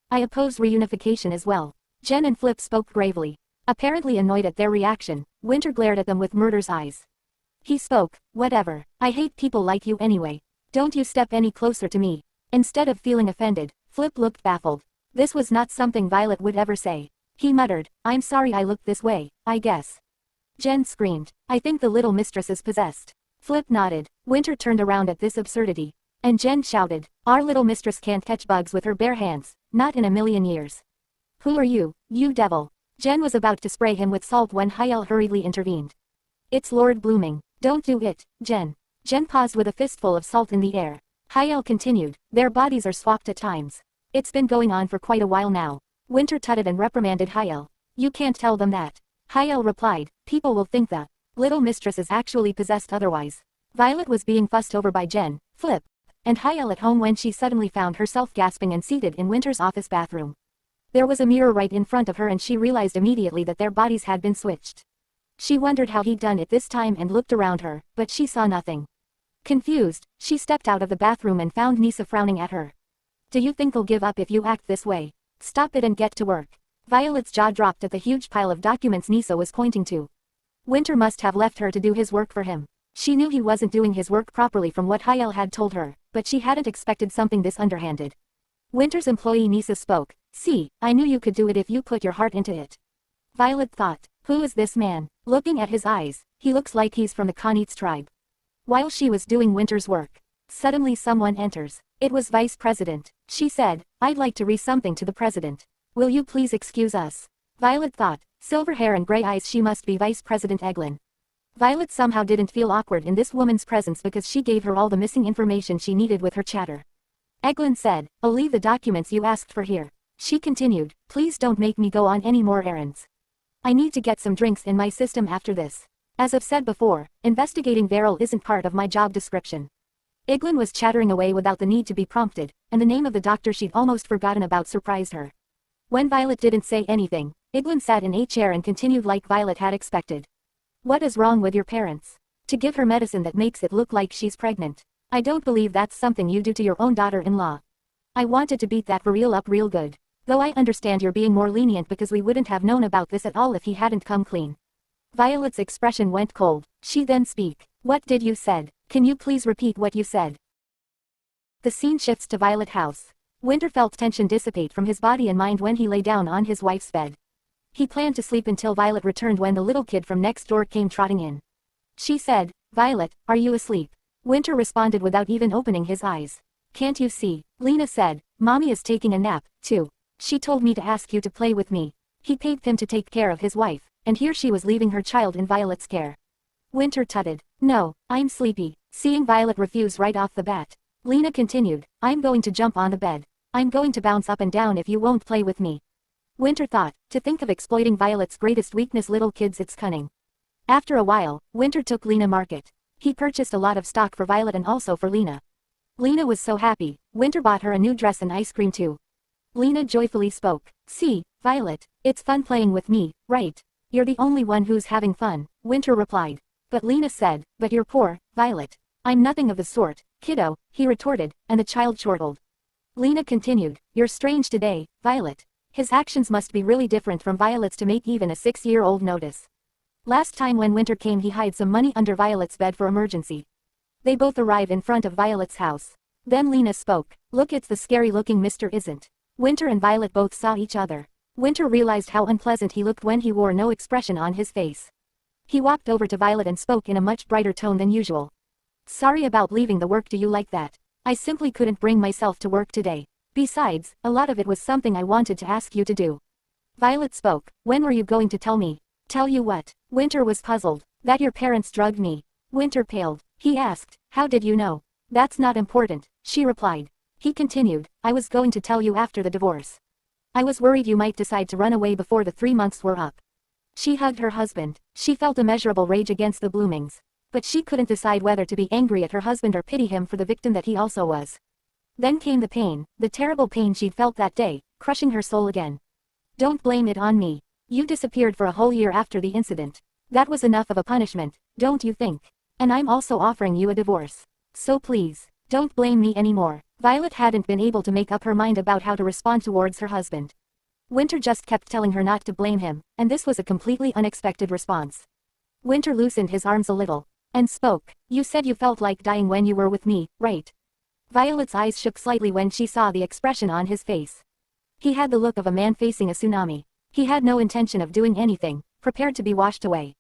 I oppose reunification as well. Jen and Flip spoke gravely. Apparently annoyed at their reaction, Winter glared at them with murder's eyes. He spoke, whatever, I hate people like you anyway. Don't you step any closer to me. Instead of feeling offended, Flip looked baffled. This was not something Violet would ever say. He muttered, I'm sorry I looked this way, I guess. Jen screamed, I think the little mistress is possessed. Flip nodded. Winter turned around at this absurdity. And Jen shouted, our little mistress can't catch bugs with her bare hands, not in a million years. Who are you, you devil? Jen was about to spray him with salt when Hyel hurriedly intervened. It's Lord Blooming. Don't do it, Jen. Jen paused with a fistful of salt in the air. Hyel continued, their bodies are swapped at times. It's been going on for quite a while now. Winter tutted and reprimanded Hyel. You can't tell them that. Hyel replied, people will think the little mistress is actually possessed otherwise. Violet was being fussed over by Jen, Flip, and Hyel at home when she suddenly found herself gasping and seated in Winter's office bathroom. There was a mirror right in front of her and she realized immediately that their bodies had been switched. She wondered how he'd done it this time and looked around her, but she saw nothing. Confused, she stepped out of the bathroom and found Nisa frowning at her. Do you think I'll give up if you act this way? Stop it and get to work. Violet's jaw dropped at the huge pile of documents Nisa was pointing to. Winter must have left her to do his work for him. She knew he wasn't doing his work properly from what Hyel had told her, but she hadn't expected something this underhanded. Winter's employee Nisa spoke. See, I knew you could do it if you put your heart into it. Violet thought, who is this man? Looking at his eyes, he looks like he's from the Khanite's tribe. While she was doing Winter's work, suddenly someone enters. It was Vice President. She said, I'd like to read something to the President. Will you please excuse us? Violet thought, silver hair and gray eyes, she must be Vice President Eglin. Violet somehow didn't feel awkward in this woman's presence because she gave her all the missing information she needed with her chatter. Eglin said, I'll leave the documents you asked for here. She continued, please don't make me go on any more errands. I need to get some drinks in my system after this. As I've said before, investigating Varel isn't part of my job description. Eglin was chattering away without the need to be prompted, and the name of the doctor she'd almost forgotten about surprised her. When Violet didn't say anything, Eglin sat in a chair and continued like Violet had expected. What is wrong with your parents? To give her medicine that makes it look like she's pregnant. I don't believe that's something you do to your own daughter-in-law. I wanted to beat that Varel up real good. Though I understand you're being more lenient because we wouldn't have known about this at all if he hadn't come clean. Violet's expression went cold. She then spoke. What did you said? Can you please repeat what you said? The scene shifts to Violet House. Winter felt tension dissipate from his body and mind when he lay down on his wife's bed. He planned to sleep until Violet returned when the little kid from next door came trotting in. She said, Violet, are you asleep? Winter responded without even opening his eyes. Can't you see? Lena said, Mommy is taking a nap, too. She told me to ask you to play with me. He paid him to take care of his wife, and here she was leaving her child in Violet's care. Winter tutted. No, I'm sleepy. Seeing Violet refuse right off the bat, Lena continued, I'm going to jump on the bed. I'm going to bounce up and down if you won't play with me. Winter thought, to think of exploiting Violet's greatest weakness, little kids, it's cunning. After a while, Winter took Lena market. He purchased a lot of stock for Violet and also for Lena. Lena was so happy, Winter bought her a new dress and ice cream too. Lena joyfully spoke. See, Violet, it's fun playing with me, right? You're the only one who's having fun, Winter replied. But Lena said, but you're poor, Violet. I'm nothing of the sort, kiddo, he retorted, and the child chortled. Lena continued, you're strange today, Violet. His actions must be really different from Violet's to make even a 6-year-old notice. Last time when Winter came he hid some money under Violet's bed for emergency. They both arrive in front of Violet's house. Then Lena spoke, look, it's the scary-looking Mr. Isn't. Winter and Violet both saw each other. Winter realized how unpleasant he looked when he wore no expression on his face. He walked over to Violet and spoke in a much brighter tone than usual. Sorry about leaving the work, do you like that? I simply couldn't bring myself to work today. Besides, a lot of it was something I wanted to ask you to do. Violet spoke, when were you going to tell me? Tell you what? Winter was puzzled. That your parents drugged me. Winter paled. He asked, how did you know? That's not important, she replied. He continued, I was going to tell you after the divorce. I was worried you might decide to run away before the 3 months were up. She hugged her husband. She felt immeasurable rage against the Bloomings. But she couldn't decide whether to be angry at her husband or pity him for the victim that he also was. Then came the pain, the terrible pain she'd felt that day, crushing her soul again. Don't blame it on me. You disappeared for a whole year after the incident. That was enough of a punishment, don't you think? And I'm also offering you a divorce. So please, don't blame me anymore. Violet hadn't been able to make up her mind about how to respond towards her husband. Winter just kept telling her not to blame him, and this was a completely unexpected response. Winter loosened his arms a little, and spoke, you said you felt like dying when you were with me, right? Violet's eyes shook slightly when she saw the expression on his face. He had the look of a man facing a tsunami. He had no intention of doing anything, prepared to be washed away.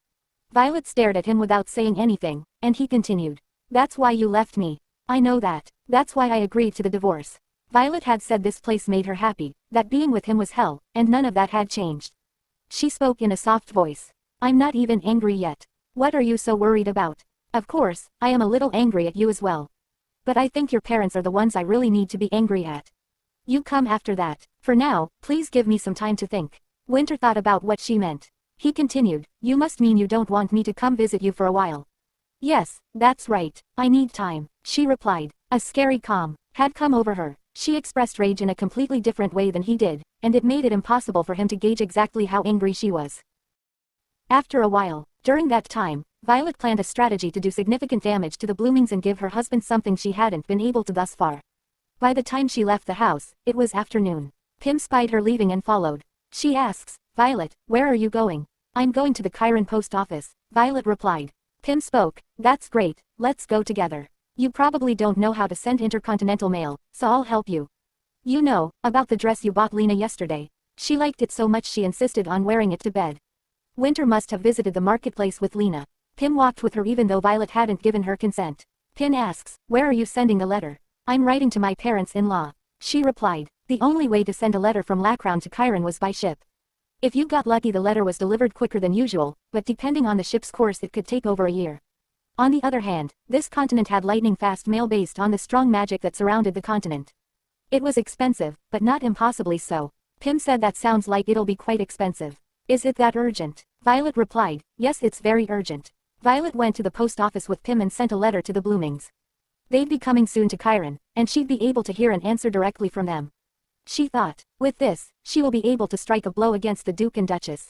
Violet stared at him without saying anything, and he continued. That's why you left me. I know that. That's why I agreed to the divorce. Violet had said this place made her happy, that being with him was hell, and none of that had changed. She spoke in a soft voice. I'm not even angry yet. What are you so worried about? Of course, I am a little angry at you as well. But I think your parents are the ones I really need to be angry at. You come after that. For now, please give me some time to think. Winter thought about what she meant. He continued, you must mean you don't want me to come visit you for a while. Yes, that's right, I need time, she replied. A scary calm had come over her. She expressed rage in a completely different way than he did, and it made it impossible for him to gauge exactly how angry she was. After a while, during that time, Violet planned a strategy to do significant damage to the Bloomings and give her husband something she hadn't been able to thus far. By the time she left the house, it was afternoon. Pim spied her leaving and followed. She asks, Violet, where are you going? I'm going to the Chiron post office, Violet replied. Pim spoke, that's great, let's go together. You probably don't know how to send intercontinental mail, so I'll help you. You know, about the dress you bought Lena yesterday. She liked it so much she insisted on wearing it to bed. Winter must have visited the marketplace with Lena. Pim walked with her even though Violet hadn't given her consent. Pim asks, where are you sending the letter? I'm writing to my parents-in-law. She replied, the only way to send a letter from Lacrown to Chiron was by ship. If you got lucky the letter was delivered quicker than usual, but depending on the ship's course it could take over a year. On the other hand, this continent had lightning-fast mail based on the strong magic that surrounded the continent. It was expensive, but not impossibly so. Pim said that sounds like it'll be quite expensive. Is it that urgent? Violet replied, yes it's very urgent. Violet went to the post office with Pim and sent a letter to the Bloomings. They'd be coming soon to Chiron, and she'd be able to hear an answer directly from them. She thought, with this, she will be able to strike a blow against the Duke and Duchess.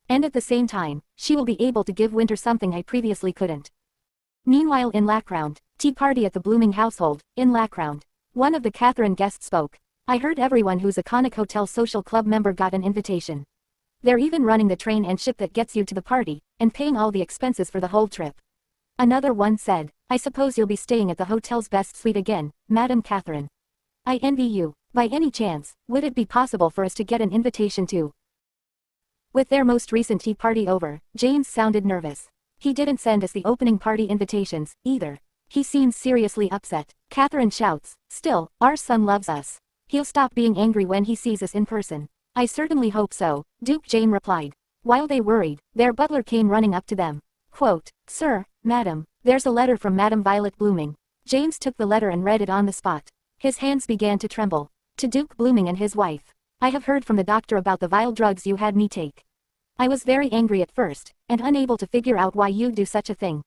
And at the same time, she will be able to give Winter something I previously couldn't. Meanwhile in Lacrown, tea party at the Blooming household, in Lacrown. One of the Catherine guests spoke. I heard everyone who's a Conic Hotel Social Club member got an invitation. They're even running the train and ship that gets you to the party, and paying all the expenses for the whole trip. Another one said, I suppose you'll be staying at the hotel's best suite again, Madam Catherine. I envy you. By any chance, would it be possible for us to get an invitation too? With their most recent tea party over, James sounded nervous. He didn't send us the opening party invitations, either. He seems seriously upset. Catherine shouts, still, our son loves us. He'll stop being angry when he sees us in person. I certainly hope so, Duke Jane replied. While they worried, their butler came running up to them. Quote, Sir, Madam, there's a letter from Madam Violet Blooming. James took the letter and read it on the spot. His hands began to tremble. To Duke Blooming and his wife. I have heard from the doctor about the vile drugs you had me take. I was very angry at first, and unable to figure out why you'd do such a thing.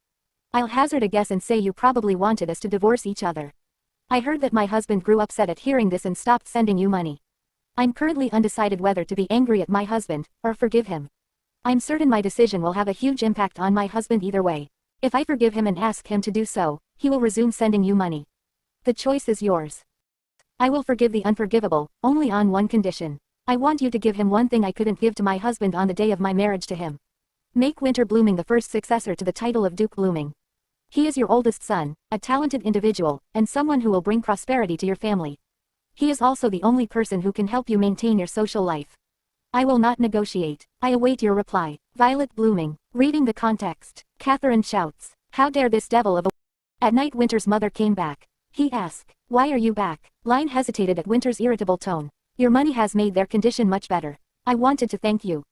I'll hazard a guess and say you probably wanted us to divorce each other. I heard that my husband grew upset at hearing this and stopped sending you money. I'm currently undecided whether to be angry at my husband, or forgive him. I'm certain my decision will have a huge impact on my husband either way. If I forgive him and ask him to do so, he will resume sending you money. The choice is yours. I will forgive the unforgivable, only on one condition. I want you to give him one thing I couldn't give to my husband on the day of my marriage to him. Make Winter Blooming the first successor to the title of Duke Blooming. He is your oldest son, a talented individual, and someone who will bring prosperity to your family. He is also the only person who can help you maintain your social life. I will not negotiate. I await your reply. Violet Blooming. Reading the context. Catherine shouts, how dare this devil of a... At night Winter's mother came back. He asked, why are you back? Line hesitated at Winter's irritable tone. Your money has made their condition much better. I wanted to thank you.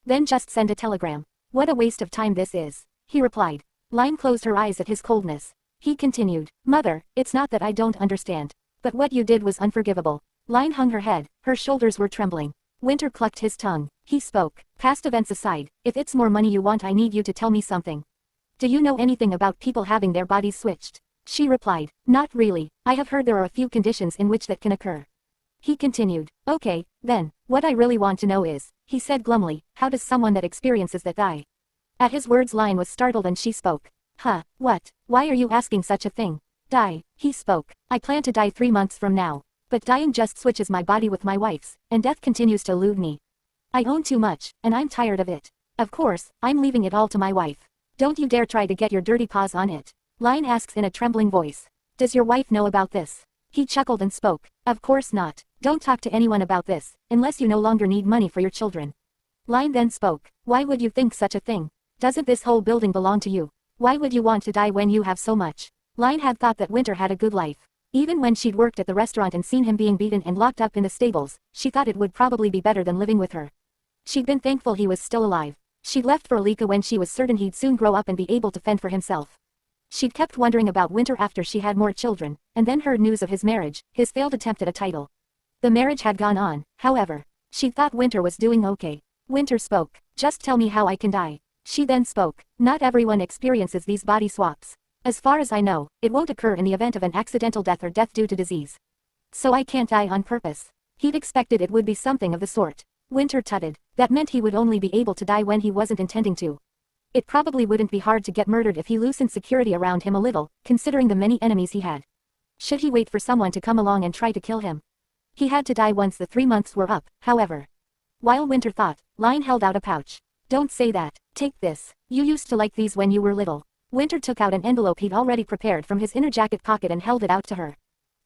Then just send a telegram. What a waste of time this is. He replied. Line closed her eyes at his coldness. He continued, Mother, it's not that I don't understand. But what you did was unforgivable. Line hung her head, her shoulders were trembling. Winter clucked his tongue. He spoke, past events aside, if it's more money you want I need you to tell me something. Do you know anything about people having their bodies switched? She replied, not really, I have heard there are a few conditions in which that can occur. He continued, okay, then, what I really want to know is, he said glumly, how does someone that experiences that die? At his words Line was startled and she spoke. Huh, what, why are you asking such a thing? Die, he spoke, I plan to die 3 months from now. But dying just switches my body with my wife's, and death continues to elude me. I own too much, and I'm tired of it. Of course, I'm leaving it all to my wife. Don't you dare try to get your dirty paws on it. Line asks in a trembling voice. Does your wife know about this? He chuckled and spoke. Of course not. Don't talk to anyone about this, unless you no longer need money for your children. Line then spoke. Why would you think such a thing? Doesn't this whole building belong to you? Why would you want to die when you have so much? Line had thought that Winter had a good life. Even when she'd worked at the restaurant and seen him being beaten and locked up in the stables, she thought it would probably be better than living with her. She'd been thankful he was still alive. She'd left for Alika when she was certain he'd soon grow up and be able to fend for himself. She'd kept wondering about Winter after she had more children, and then heard news of his marriage, his failed attempt at a title. The marriage had gone on, however. She thought Winter was doing okay. Winter spoke, just tell me how I can die. She then spoke, not everyone experiences these body swaps. As far as I know, it won't occur in the event of an accidental death or death due to disease. So I can't die on purpose. He'd expected it would be something of the sort. Winter tutted. That meant he would only be able to die when he wasn't intending to. It probably wouldn't be hard to get murdered if he loosened security around him a little, considering the many enemies he had. Should he wait for someone to come along and try to kill him? He had to die once the 3 months were up, however. While Winter thought, Line held out a pouch. Don't say that. Take this. You used to like these when you were little. Winter took out an envelope he'd already prepared from his inner jacket pocket and held it out to her.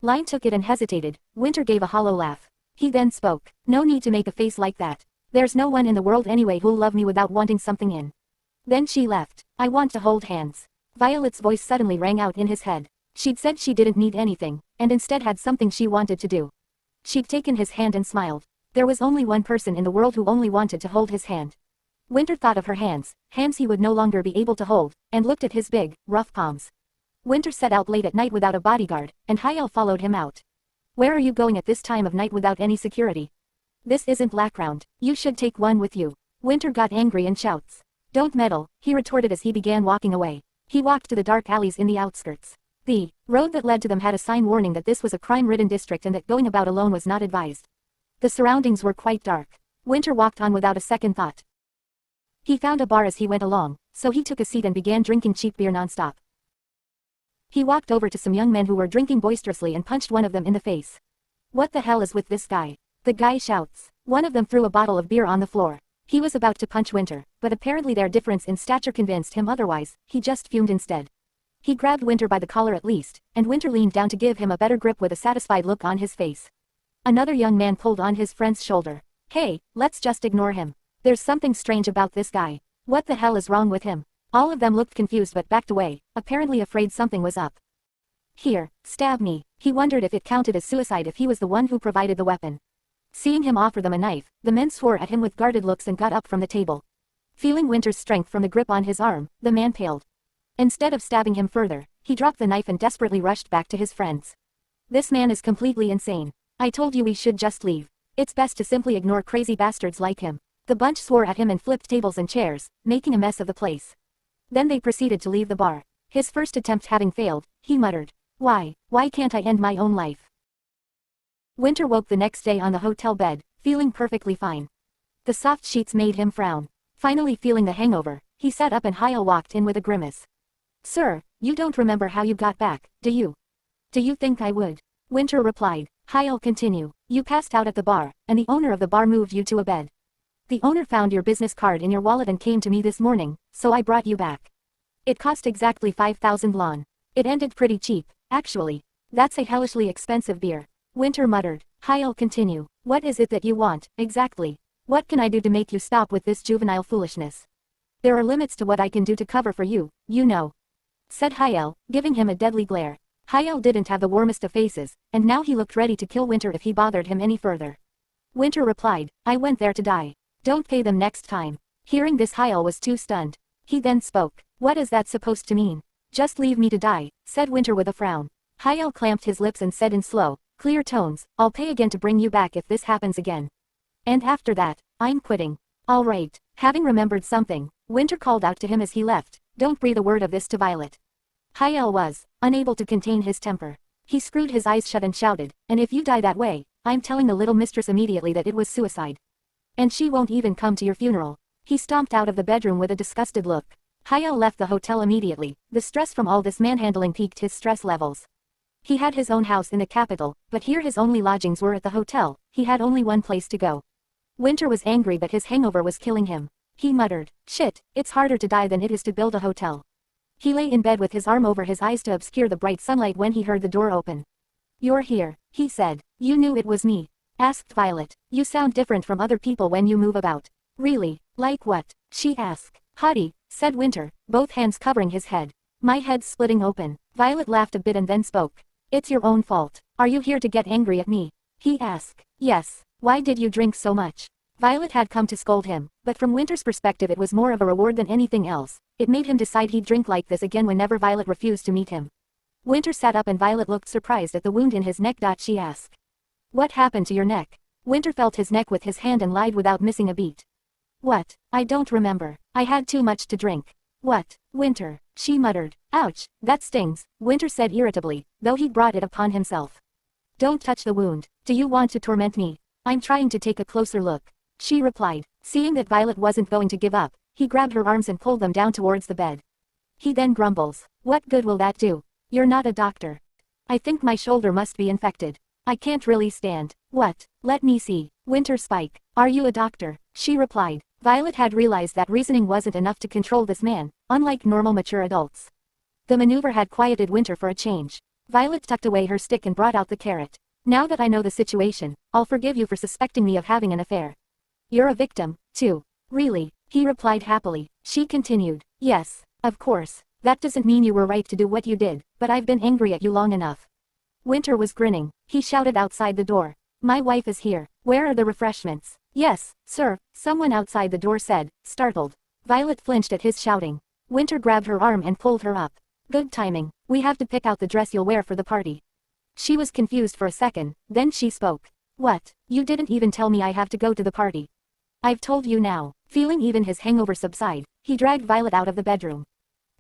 Line took it and hesitated. Winter gave a hollow laugh. He then spoke. No need to make a face like that. There's no one in the world anyway who'll love me without wanting something in. Then she left. I want to hold hands. Violet's voice suddenly rang out in his head. She'd said she didn't need anything, and instead had something she wanted to do. She'd taken his hand and smiled. There was only one person in the world who only wanted to hold his hand. Winter thought of her hands he would no longer be able to hold, and looked at his big, rough palms. Winter set out late at night without a bodyguard, and Hyel followed him out. Where are you going at this time of night without any security? This isn't Lackround. You should take one with you. Winter got angry and shouts. Don't meddle, he retorted as he began walking away. He walked to the dark alleys in the outskirts. The road that led to them had a sign warning that this was a crime-ridden district and that going about alone was not advised. The surroundings were quite dark. Winter walked on without a second thought. He found a bar as he went along, so he took a seat and began drinking cheap beer nonstop. He walked over to some young men who were drinking boisterously and punched one of them in the face. What the hell is with this guy? The guy shouts. One of them threw a bottle of beer on the floor. He was about to punch Winter, but apparently their difference in stature convinced him otherwise. He just fumed instead. He grabbed Winter by the collar at least, and Winter leaned down to give him a better grip with a satisfied look on his face. Another young man pulled on his friend's shoulder. Hey, let's just ignore him. There's something strange about this guy. What the hell is wrong with him? All of them looked confused but backed away, apparently afraid something was up. Here, stab me. He wondered if it counted as suicide if he was the one who provided the weapon. Seeing him offer them a knife, the men swore at him with guarded looks and got up from the table. Feeling Winter's strength from the grip on his arm, the man paled. Instead of stabbing him further, he dropped the knife and desperately rushed back to his friends. This man is completely insane. I told you we should just leave. It's best to simply ignore crazy bastards like him. The bunch swore at him and flipped tables and chairs, making a mess of the place. Then they proceeded to leave the bar. His first attempt having failed, he muttered. Why can't I end my own life? Winter woke the next day on the hotel bed, feeling perfectly fine. The soft sheets made him frown. Finally feeling the hangover, he sat up and Hyel walked in with a grimace. Sir, you don't remember how you got back, do you? Do you think I would? Winter replied. Hyel continue. You passed out at the bar, and the owner of the bar moved you to a bed. The owner found your business card in your wallet and came to me this morning, so I brought you back. It cost exactly 5,000 lon. It ended pretty cheap, actually. That's a hellishly expensive beer. Winter muttered. Hyel continue. What is it that you want, exactly? What can I do to make you stop with this juvenile foolishness? There are limits to what I can do to cover for you, you know. Said Hyel, giving him a deadly glare. Hyel didn't have the warmest of faces, and now he looked ready to kill Winter if he bothered him any further. Winter replied, I went there to die. Don't pay them next time. Hearing this Hyel was too stunned. He then spoke. What is that supposed to mean? Just leave me to die, said Winter with a frown. Hyel clamped his lips and said in slow, clear tones, I'll pay again to bring you back if this happens again. And after that, I'm quitting. All right. Having remembered something, Winter called out to him as he left, don't breathe a word of this to Violet. Hyel was unable to contain his temper. He screwed his eyes shut and shouted, and if you die that way, I'm telling the little mistress immediately that it was suicide. And she won't even come to your funeral. He stomped out of the bedroom with a disgusted look. Hyel left the hotel immediately. The stress from all this manhandling piqued his stress levels. He had his own house in the capital, but here his only lodgings were at the hotel. He had only one place to go. Winter was angry but his hangover was killing him. He muttered, shit, it's harder to die than it is to build a hotel. He lay in bed with his arm over his eyes to obscure the bright sunlight when he heard the door open. You're here, he said. You knew it was me? Asked Violet. You sound different from other people when you move about. Really? Like what? She asked. Haughty, said Winter, both hands covering his head. My head's splitting open. Violet laughed a bit and then spoke. It's your own fault. Are you here to get angry at me? He asked. Yes. Why did you drink so much? Violet had come to scold him, but from Winter's perspective it was more of a reward than anything else. It made him decide he'd drink like this again whenever Violet refused to meet him. Winter sat up and Violet looked surprised at the wound in his neck. She asked. What happened to your neck? Winter felt his neck with his hand and lied without missing a beat. What? I don't remember. I had too much to drink. What? Winter, she muttered. Ouch, that stings, Winter said irritably, though he'd brought it upon himself. Don't touch the wound. Do you want to torment me? I'm trying to take a closer look. She replied. Seeing that Violet wasn't going to give up, he grabbed her arms and pulled them down towards the bed. He then grumbles. What good will that do? You're not a doctor. I think my shoulder must be infected. I can't really stand. What? Let me see. Winter spike. Are you a doctor? She replied. Violet had realized that reasoning wasn't enough to control this man, unlike normal mature adults. The maneuver had quieted Winter for a change. Violet tucked away her stick and brought out the carrot. Now that I know the situation, I'll forgive you for suspecting me of having an affair. You're a victim, too. Really, he replied happily. She continued, yes, of course. That doesn't mean you were right to do what you did, but I've been angry at you long enough. Winter was grinning. He shouted outside the door. My wife is here. Where are the refreshments? Yes, sir, someone outside the door said, startled. Violet flinched at his shouting. Winter grabbed her arm and pulled her up. Good timing. We have to pick out the dress you'll wear for the party. She was confused for a second, then she spoke. What? You didn't even tell me I have to go to the party. I've told you now. Feeling even his hangover subside, he dragged Violet out of the bedroom.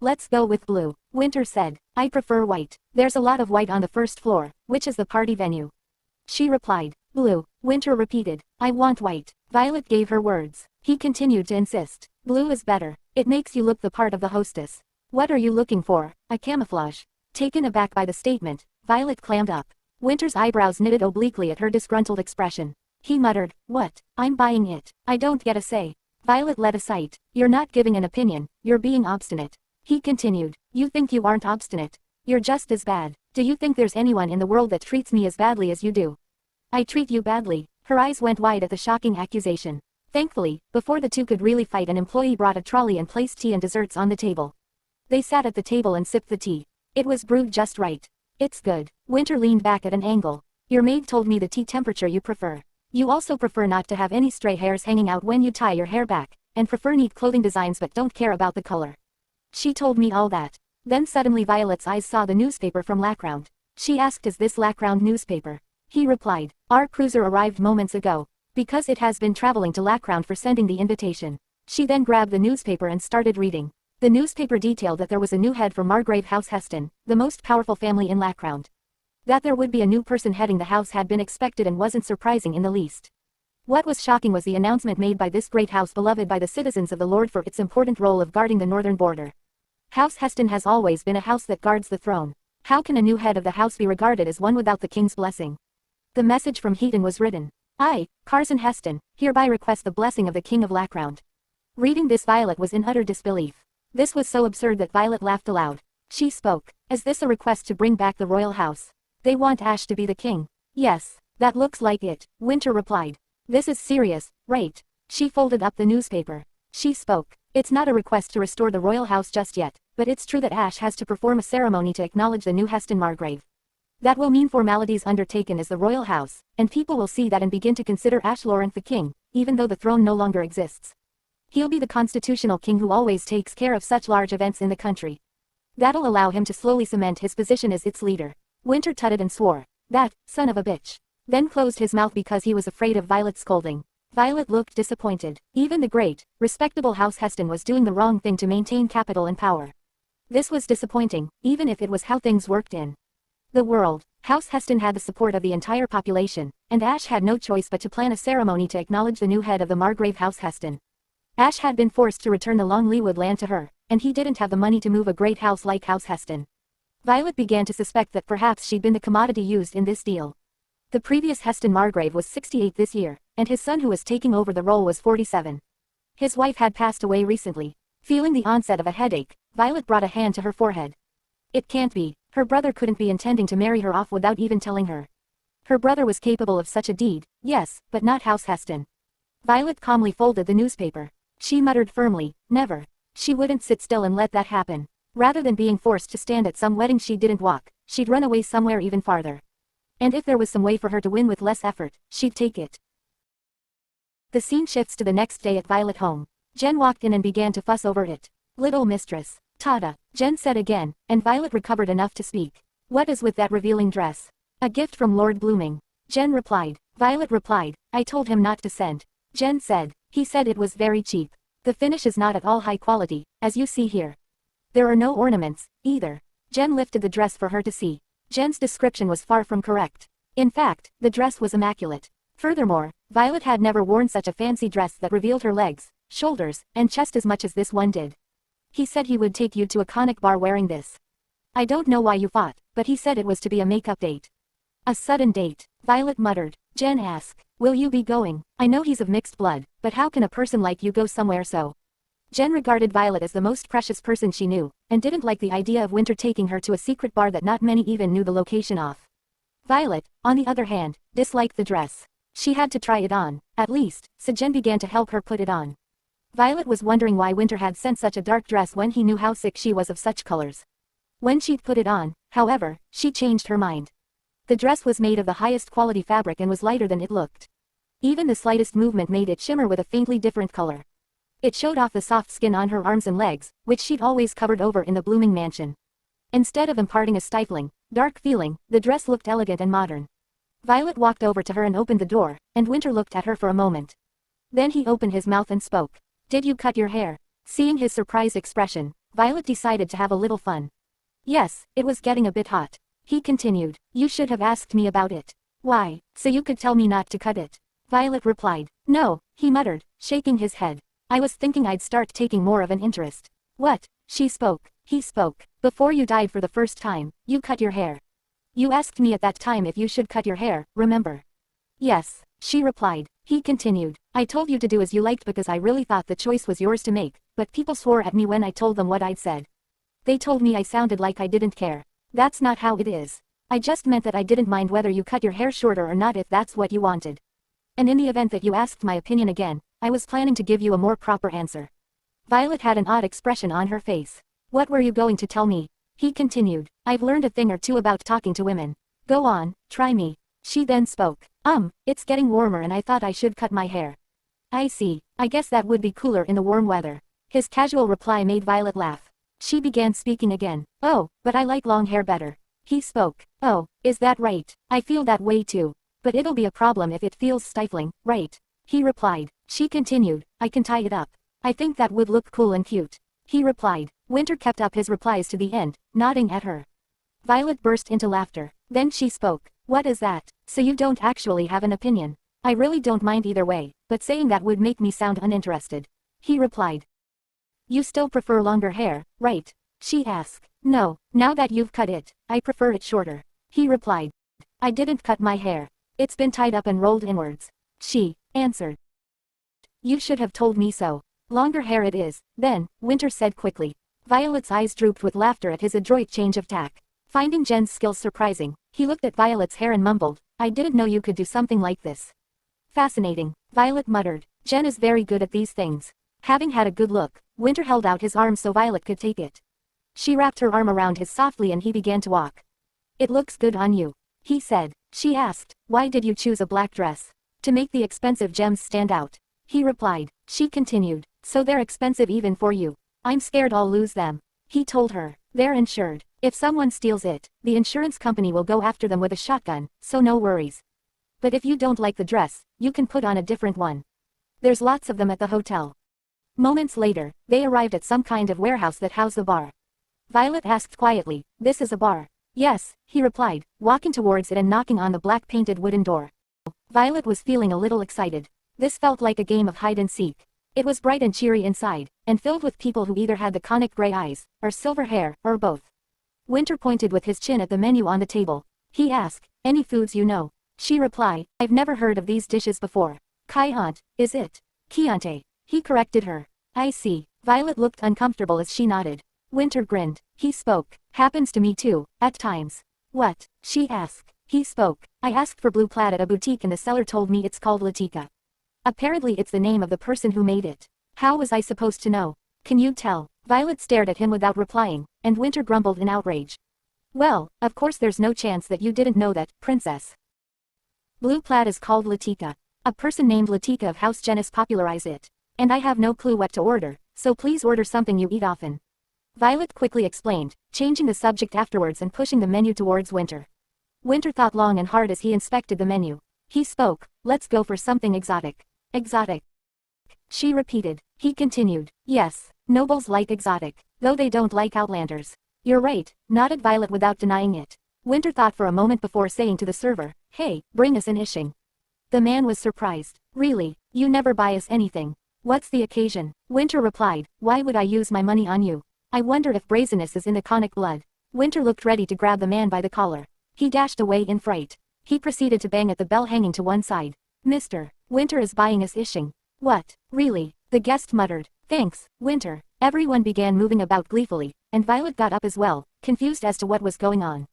Let's go with blue, Winter said. I prefer white. There's a lot of white on the first floor, which is the party venue. She replied. Blue, Winter repeated. I want white. Violet gave her words. He continued to insist. Blue is better. It makes you look the part of the hostess. What are you looking for? A camouflage? Taken aback by the statement, Violet clammed up. Winter's eyebrows knitted obliquely at her disgruntled expression. He muttered, what? I'm buying it. I don't get a say. Violet led a sight. You're not giving an opinion, you're being obstinate. He continued, you think you aren't obstinate. You're just as bad. Do you think there's anyone in the world that treats me as badly as you do? I treat you badly. Her eyes went wide at the shocking accusation. Thankfully, before the two could really fight, an employee brought a trolley and placed tea and desserts on the table. They sat at the table and sipped the tea. It was brewed just right. It's good. Winter leaned back at an angle. Your maid told me the tea temperature you prefer. You also prefer not to have any stray hairs hanging out when you tie your hair back, and prefer neat clothing designs but don't care about the color. She told me all that. Then suddenly Violet's eyes saw the newspaper from Lackround. She asked, is this Lackround newspaper? He replied, our cruiser arrived moments ago. Because it has been traveling to Lackround for sending the invitation. She then grabbed the newspaper and started reading. The newspaper detailed that there was a new head for Margrave House Heston, the most powerful family in Lackround. That there would be a new person heading the house had been expected and wasn't surprising in the least. What was shocking was the announcement made by this great house beloved by the citizens of the Lord for its important role of guarding the northern border. House Heston has always been a house that guards the throne. How can a new head of the house be regarded as one without the king's blessing? The message from Heaton was written. I, Carson Heston, hereby request the blessing of the King of Lackround. Reading this, Violet was in utter disbelief. This was so absurd that Violet laughed aloud. She spoke. Is this a request to bring back the royal house? They want Ash to be the king. Yes, that looks like it, Winter replied. This is serious, right? She folded up the newspaper. She spoke. It's not a request to restore the royal house just yet, but it's true that Ash has to perform a ceremony to acknowledge the new Heston Margrave. That will mean formalities undertaken as the royal house, and people will see that and begin to consider Ash Lawrence the king, even though the throne no longer exists. He'll be the constitutional king who always takes care of such large events in the country. That'll allow him to slowly cement his position as its leader. Winter tutted and swore. That, son of a bitch. Then closed his mouth because he was afraid of Violet's scolding. Violet looked disappointed. Even the great, respectable House Heston was doing the wrong thing to maintain capital and power. This was disappointing, even if it was how things worked in the world. House Heston had the support of the entire population, and Ash had no choice but to plan a ceremony to acknowledge the new head of the Margrave House Heston. Ash had been forced to return the long Leawood land to her, and he didn't have the money to move a great house like House Heston. Violet began to suspect that perhaps she'd been the commodity used in this deal. The previous Heston Margrave was 68 this year, and his son who was taking over the role was 47. His wife had passed away recently. Feeling the onset of a headache, Violet brought a hand to her forehead. It can't be. Her brother couldn't be intending to marry her off without even telling her. Her brother was capable of such a deed, yes, but not House Heston. Violet calmly folded the newspaper. She muttered firmly, never. She wouldn't sit still and let that happen. Rather than being forced to stand at some wedding she didn't walk, she'd run away somewhere even farther. And if there was some way for her to win with less effort, she'd take it. The scene shifts to the next day at Violet home. Jen walked in and began to fuss over it. Little mistress. Tada, Jen said again, and Violet recovered enough to speak. What is with that revealing dress? A gift from Lord Blooming. Jen replied. Violet replied, I told him not to send. Jen said, he said it was very cheap. The finish is not at all high quality, as you see here. There are no ornaments, either. Jen lifted the dress for her to see. Jen's description was far from correct. In fact, the dress was immaculate. Furthermore, Violet had never worn such a fancy dress that revealed her legs, shoulders, and chest as much as this one did. He said he would take you to a conic bar wearing this. I don't know why you fought, but he said it was to be a makeup date. A sudden date, Violet muttered. Jen asked, will you be going? I know he's of mixed blood, but how can a person like you go somewhere so Jen regarded Violet as the most precious person she knew, and didn't like the idea of Winter taking her to a secret bar that not many even knew the location of. Violet, on the other hand, disliked the dress. She had to try it on, at least, so Jen began to help her put it on. Violet was wondering why Winter had sent such a dark dress when he knew how sick she was of such colors. When she'd put it on, however, she changed her mind. The dress was made of the highest quality fabric and was lighter than it looked. Even the slightest movement made it shimmer with a faintly different color. It showed off the soft skin on her arms and legs, which she'd always covered over in the blooming mansion. Instead of imparting a stifling, dark feeling, the dress looked elegant and modern. Violet walked over to her and opened the door, and Winter looked at her for a moment. Then he opened his mouth and spoke. "Did you cut your hair?" Seeing his surprised expression, Violet decided to have a little fun. "Yes, it was getting a bit hot." He continued. "You should have asked me about it." "Why, so you could tell me not to cut it?" Violet replied. "No," he muttered, shaking his head. "I was thinking I'd start taking more of an interest." "What?" She spoke. He spoke. "Before you died for the first time, you cut your hair. You asked me at that time if you should cut your hair, remember?" "Yes," she replied. He continued. "I told you to do as you liked because I really thought the choice was yours to make, but people swore at me when I told them what I'd said. They told me I sounded like I didn't care. That's not how it is. I just meant that I didn't mind whether you cut your hair shorter or not if that's what you wanted. And in the event that you asked my opinion again, I was planning to give you a more proper answer." Violet had an odd expression on her face. "What were you going to tell me?" He continued. "I've learned a thing or two about talking to women. Go on, try me." She then spoke. It's getting warmer and I thought I should cut my hair." "I see, I guess that would be cooler in the warm weather." His casual reply made Violet laugh. She began speaking again. "Oh, but I like long hair better." He spoke. "Oh, is that right? I feel that way too. But it'll be a problem if it feels stifling, right?" He replied. She continued. "I can tie it up. I think that would look cool and cute." He replied. Winter kept up his replies to the end, nodding at her. Violet burst into laughter. Then she spoke. "What is that? So you don't actually have an opinion?" "I really don't mind either way, but saying that would make me sound uninterested." He replied. "You still prefer longer hair, right?" She asked. "No, now that you've cut it, I prefer it shorter." He replied. "I didn't cut my hair. It's been tied up and rolled inwards." She answered. "You should have told me so." "Longer hair it is, then," Winter said quickly. Violet's eyes drooped with laughter at his adroit change of tack. Finding Jen's skills surprising, he looked at Violet's hair and mumbled, "I didn't know you could do something like this." "Fascinating," Violet muttered. "Jen is very good at these things." Having had a good look, Winter held out his arm so Violet could take it. She wrapped her arm around his softly and he began to walk. "It looks good on you," he said. She asked, "Why did you choose a black dress?" "To make the expensive gems stand out." He replied. She continued. "So they're expensive even for you." "I'm scared I'll lose them." He told her. "They're insured. If someone steals it, the insurance company will go after them with a shotgun, so no worries. But if you don't like the dress, you can put on a different one. There's lots of them at the hotel." Moments later, they arrived at some kind of warehouse that housed the bar. Violet asked quietly, "This is a bar?" "Yes," he replied, walking towards it and knocking on the black painted wooden door. Violet was feeling a little excited. This felt like a game of hide and seek. It was bright and cheery inside, and filled with people who either had the conic gray eyes, or silver hair, or both. Winter pointed with his chin at the menu on the table. He asked, "Any foods you know?" She replied, "I've never heard of these dishes before." "Kaiant, is it?" "Chianti," he corrected her. "I see." Violet looked uncomfortable as she nodded. Winter grinned. He spoke. "Happens to me too, at times." "What?" she asked. He spoke. "I asked for blue plaid at a boutique and the seller told me it's called Latika. Apparently it's the name of the person who made it. How was I supposed to know? Can you tell?" Violet stared at him without replying, and Winter grumbled in outrage. "Well, of course there's no chance that you didn't know that, princess. Blue plaid is called Latika. A person named Latika of House Genis popularized it. And I have no clue what to order, so please order something you eat often." Violet quickly explained, changing the subject afterwards and pushing the menu towards Winter. Winter thought long and hard as he inspected the menu. He spoke. "Let's go for something exotic." "Exotic?" she repeated. He continued. "Yes, nobles like exotic, though they don't like outlanders." "You're right," nodded Violet without denying it. Winter thought for a moment before saying to the server, "Hey, bring us an ishing." The man was surprised. "Really, you never buy us anything. What's the occasion?" Winter replied, "Why would I use my money on you? I wonder if brazenness is in the conic blood." Winter looked ready to grab the man by the collar. He dashed away in fright. He proceeded to bang at the bell hanging to one side. "Mr. Winter is buying us ishing." "What, really?" The guest muttered, "Thanks, Winter." Everyone began moving about gleefully, and Violet got up as well, confused as to what was going on.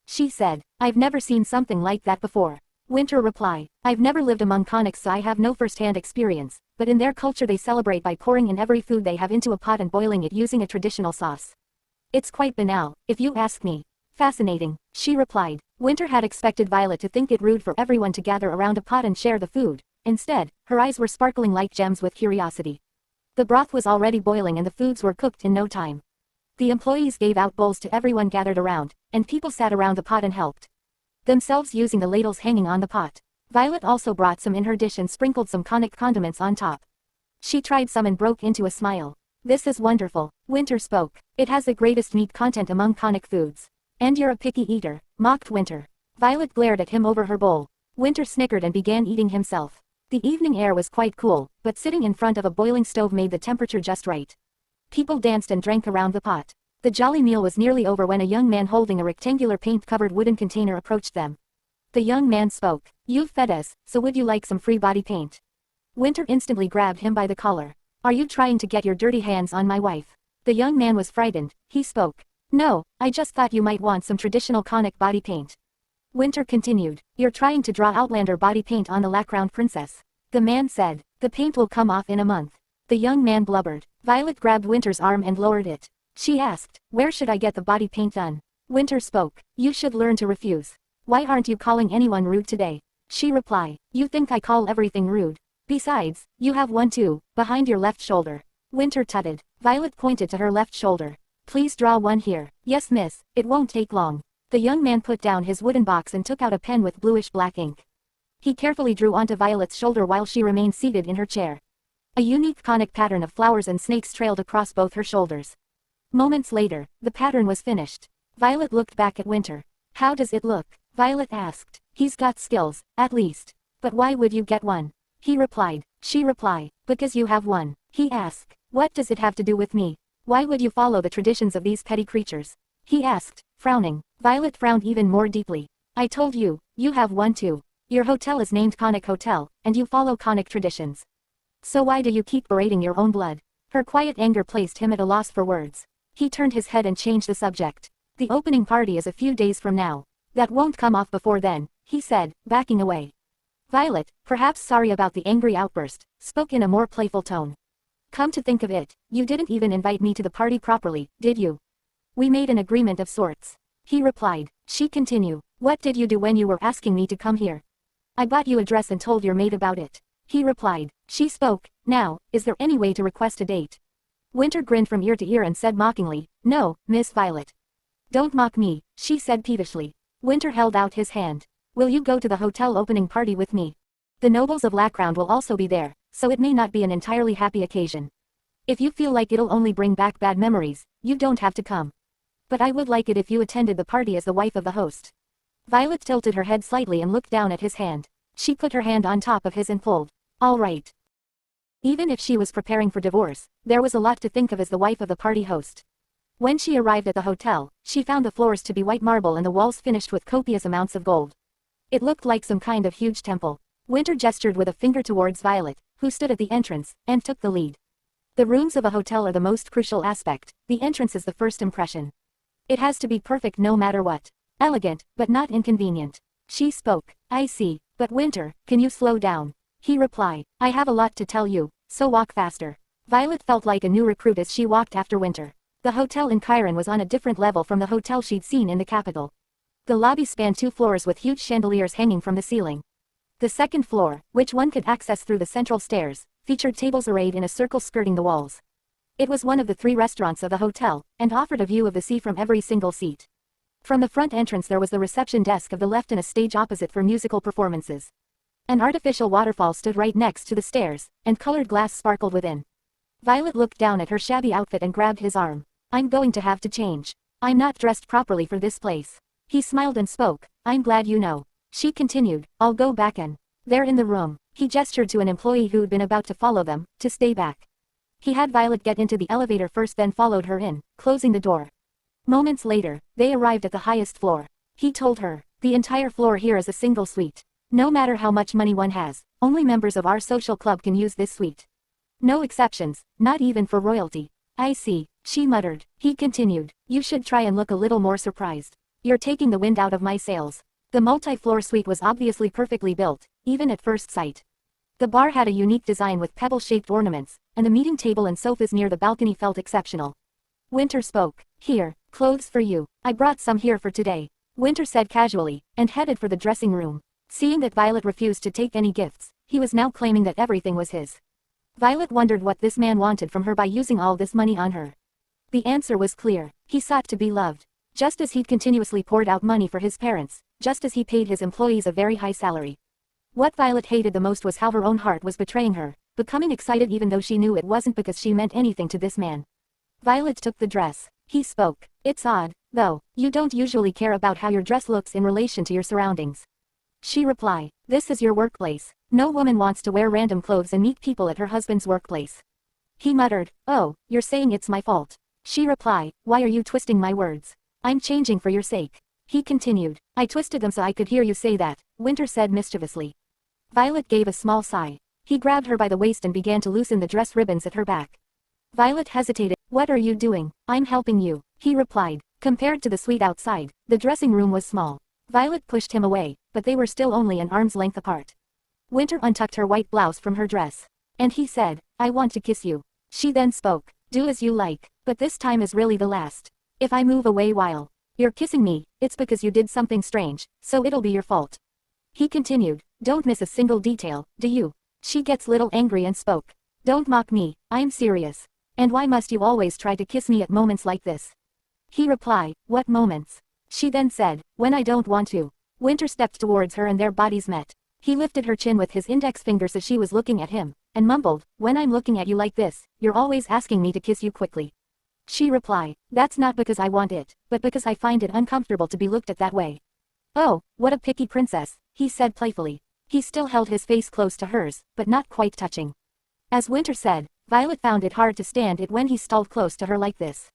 She said, "I've never seen something like that before." Winter replied, "I've never lived among conics, so I have no first-hand experience, but in their culture they celebrate by pouring in every food they have into a pot and boiling it using a traditional sauce. It's quite banal, if you ask me." "Fascinating," she replied. Winter had expected Violet to think it rude for everyone to gather around a pot and share the food. Instead, her eyes were sparkling like gems with curiosity. The broth was already boiling and the foods were cooked in no time. The employees gave out bowls to everyone gathered around, and people sat around the pot and helped themselves using the ladles hanging on the pot. Violet also brought some in her dish and sprinkled some conic condiments on top. She tried some and broke into a smile. "This is wonderful," Winter spoke. "It has the greatest meat content among conic foods." "And you're a picky eater," mocked Winter. Violet glared at him over her bowl. Winter snickered and began eating himself. The evening air was quite cool, but sitting in front of a boiling stove made the temperature just right. People danced and drank around the pot. The jolly meal was nearly over when a young man holding a rectangular paint-covered wooden container approached them. The young man spoke. "You've fed us, so would you like some free body paint?" Winter instantly grabbed him by the collar. "Are you trying to get your dirty hands on my wife?" The young man was frightened. He spoke. "No, I just thought you might want some traditional conic body paint." Winter continued. "You're trying to draw Outlander body paint on the Lacrown princess." The man said. "The paint will come off in a month." The young man blubbered. Violet grabbed Winter's arm and lowered it. She asked, "Where should I get the body paint done?" Winter spoke. "You should learn to refuse." "Why aren't you calling anyone rude today?" She replied. "You think I call everything rude? Besides, you have one too, behind your left shoulder." Winter tutted. Violet pointed to her left shoulder. "Please draw one here." "Yes, miss, it won't take long." The young man put down his wooden box and took out a pen with bluish-black ink. He carefully drew onto Violet's shoulder while she remained seated in her chair. A unique conic pattern of flowers and snakes trailed across both her shoulders. Moments later, the pattern was finished. Violet looked back at Winter. "How does it look?" Violet asked. "He's got skills, at least." "But why would you get one?" He replied. She replied. "Because you have one." He asked. "What does it have to do with me? Why would you follow the traditions of these petty creatures?" He asked, frowning. Violet frowned even more deeply. "I told you, you have one too. Your hotel is named Conic Hotel, and you follow conic traditions. So why do you keep berating your own blood?" Her quiet anger placed him at a loss for words. He turned his head and changed the subject. "The opening party is a few days from now. That won't come off before then," he said, backing away. Violet, perhaps sorry about the angry outburst, spoke in a more playful tone. "Come to think of it, you didn't even invite me to the party properly, did you?" "We made an agreement of sorts." He replied. She continued. "What did you do when you were asking me to come here?" "I bought you a dress and told your maid about it." He replied. She spoke. "Now, is there any way to request a date?" Winter grinned from ear to ear and said mockingly, "No, Miss Violet." "Don't mock me," she said peevishly. Winter held out his hand. "Will you go to the hotel opening party with me? The nobles of Lacrown will also be there, so it may not be an entirely happy occasion. If you feel like it'll only bring back bad memories, you don't have to come. But I would like it if you attended the party as the wife of the host." Violet tilted her head slightly and looked down at his hand. She put her hand on top of his and pulled. "All right." Even if she was preparing for divorce, there was a lot to think of as the wife of the party host. When she arrived at the hotel, she found the floors to be white marble and the walls finished with copious amounts of gold. It looked like some kind of huge temple. Winter gestured with a finger towards Violet, who stood at the entrance, and took the lead. The rooms of a hotel are the most crucial aspect. The entrance is the first impression. It has to be perfect no matter what. Elegant, but not inconvenient. She spoke. "I see, but Winter, can you slow down?" He replied. "I have a lot to tell you, so walk faster." Violet felt like a new recruit as she walked after Winter. The hotel in Chiron was on a different level from the hotel she'd seen in the capital. The lobby spanned 2 floors with huge chandeliers hanging from the ceiling. The second floor, which one could access through the central stairs, featured tables arrayed in a circle skirting the walls. It was one of the 3 restaurants of the hotel, and offered a view of the sea from every single seat. From the front entrance there was the reception desk of the left and a stage opposite for musical performances. An artificial waterfall stood right next to the stairs, and colored glass sparkled within. Violet looked down at her shabby outfit and grabbed his arm. "I'm going to have to change. I'm not dressed properly for this place." He smiled and spoke. "I'm glad you know." She continued. "I'll go back and..." "They're in the room." He gestured to an employee who'd been about to follow them, to stay back. He had Violet get into the elevator first, then followed her in, closing the door. Moments later, they arrived at the highest floor. He told her, "The entire floor here is a single suite. No matter how much money one has, only members of our social club can use this suite." No exceptions, not even for royalty. I see, she muttered. He continued, you should try and look a little more surprised. You're taking the wind out of my sails. The multi-floor suite was obviously perfectly built, even at first sight. The bar had a unique design with pebble-shaped ornaments, and the meeting table and sofas near the balcony felt exceptional. Winter spoke. Here, clothes for you. I brought some here for today. Winter said casually, and headed for the dressing room. Seeing that Violet refused to take any gifts, he was now claiming that everything was his. Violet wondered what this man wanted from her by using all this money on her. The answer was clear. He sought to be loved. Just as he'd continuously poured out money for his parents, just as he paid his employees a very high salary. What Violet hated the most was how her own heart was betraying her, becoming excited even though she knew it wasn't because she meant anything to this man. Violet took the dress. He spoke. It's odd, though, you don't usually care about how your dress looks in relation to your surroundings. She replied, this is your workplace. No woman wants to wear random clothes and meet people at her husband's workplace. He muttered, oh, you're saying it's my fault. She replied, why are you twisting my words? I'm changing for your sake. He continued, I twisted them so I could hear you say that, Winter said mischievously. Violet gave a small sigh. He grabbed her by the waist and began to loosen the dress ribbons at her back. Violet hesitated. What are you doing? I'm helping you, he replied. Compared to the suite outside, the dressing room was small. Violet pushed him away, but they were still only an arm's length apart. Winter untucked her white blouse from her dress. And he said, I want to kiss you. She then spoke, do as you like, but this time is really the last. If I move away while you're kissing me, it's because you did something strange, so it'll be your fault. He continued, don't miss a single detail, do you? She gets little angry and spoke. Don't mock me, I'm serious. And why must you always try to kiss me at moments like this? He replied, what moments? She then said, when I don't want to. Winter stepped towards her and their bodies met. He lifted her chin with his index fingers as she was looking at him, and mumbled, when I'm looking at you like this, you're always asking me to kiss you quickly. She replied, that's not because I want it, but because I find it uncomfortable to be looked at that way. Oh, what a picky princess, he said playfully. He still held his face close to hers, but not quite touching. As Winter said, Violet found it hard to stand it when he stalled close to her like this.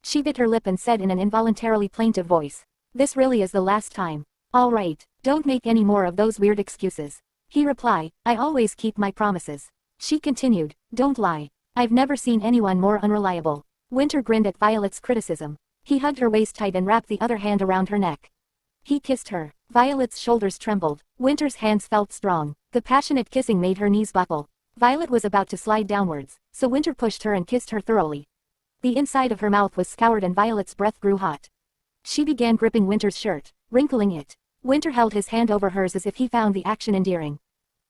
She bit her lip and said in an involuntarily plaintive voice, this really is the last time. All right, don't make any more of those weird excuses. He replied, I always keep my promises. She continued, don't lie. I've never seen anyone more unreliable. Winter grinned at Violet's criticism. He hugged her waist tight and wrapped the other hand around her neck. He kissed her. Violet's shoulders trembled. Winter's hands felt strong. The passionate kissing made her knees buckle. Violet was about to slide downwards, so Winter pushed her and kissed her thoroughly. The inside of her mouth was scoured and Violet's breath grew hot. She began gripping Winter's shirt, wrinkling it. Winter held his hand over hers as if he found the action endearing.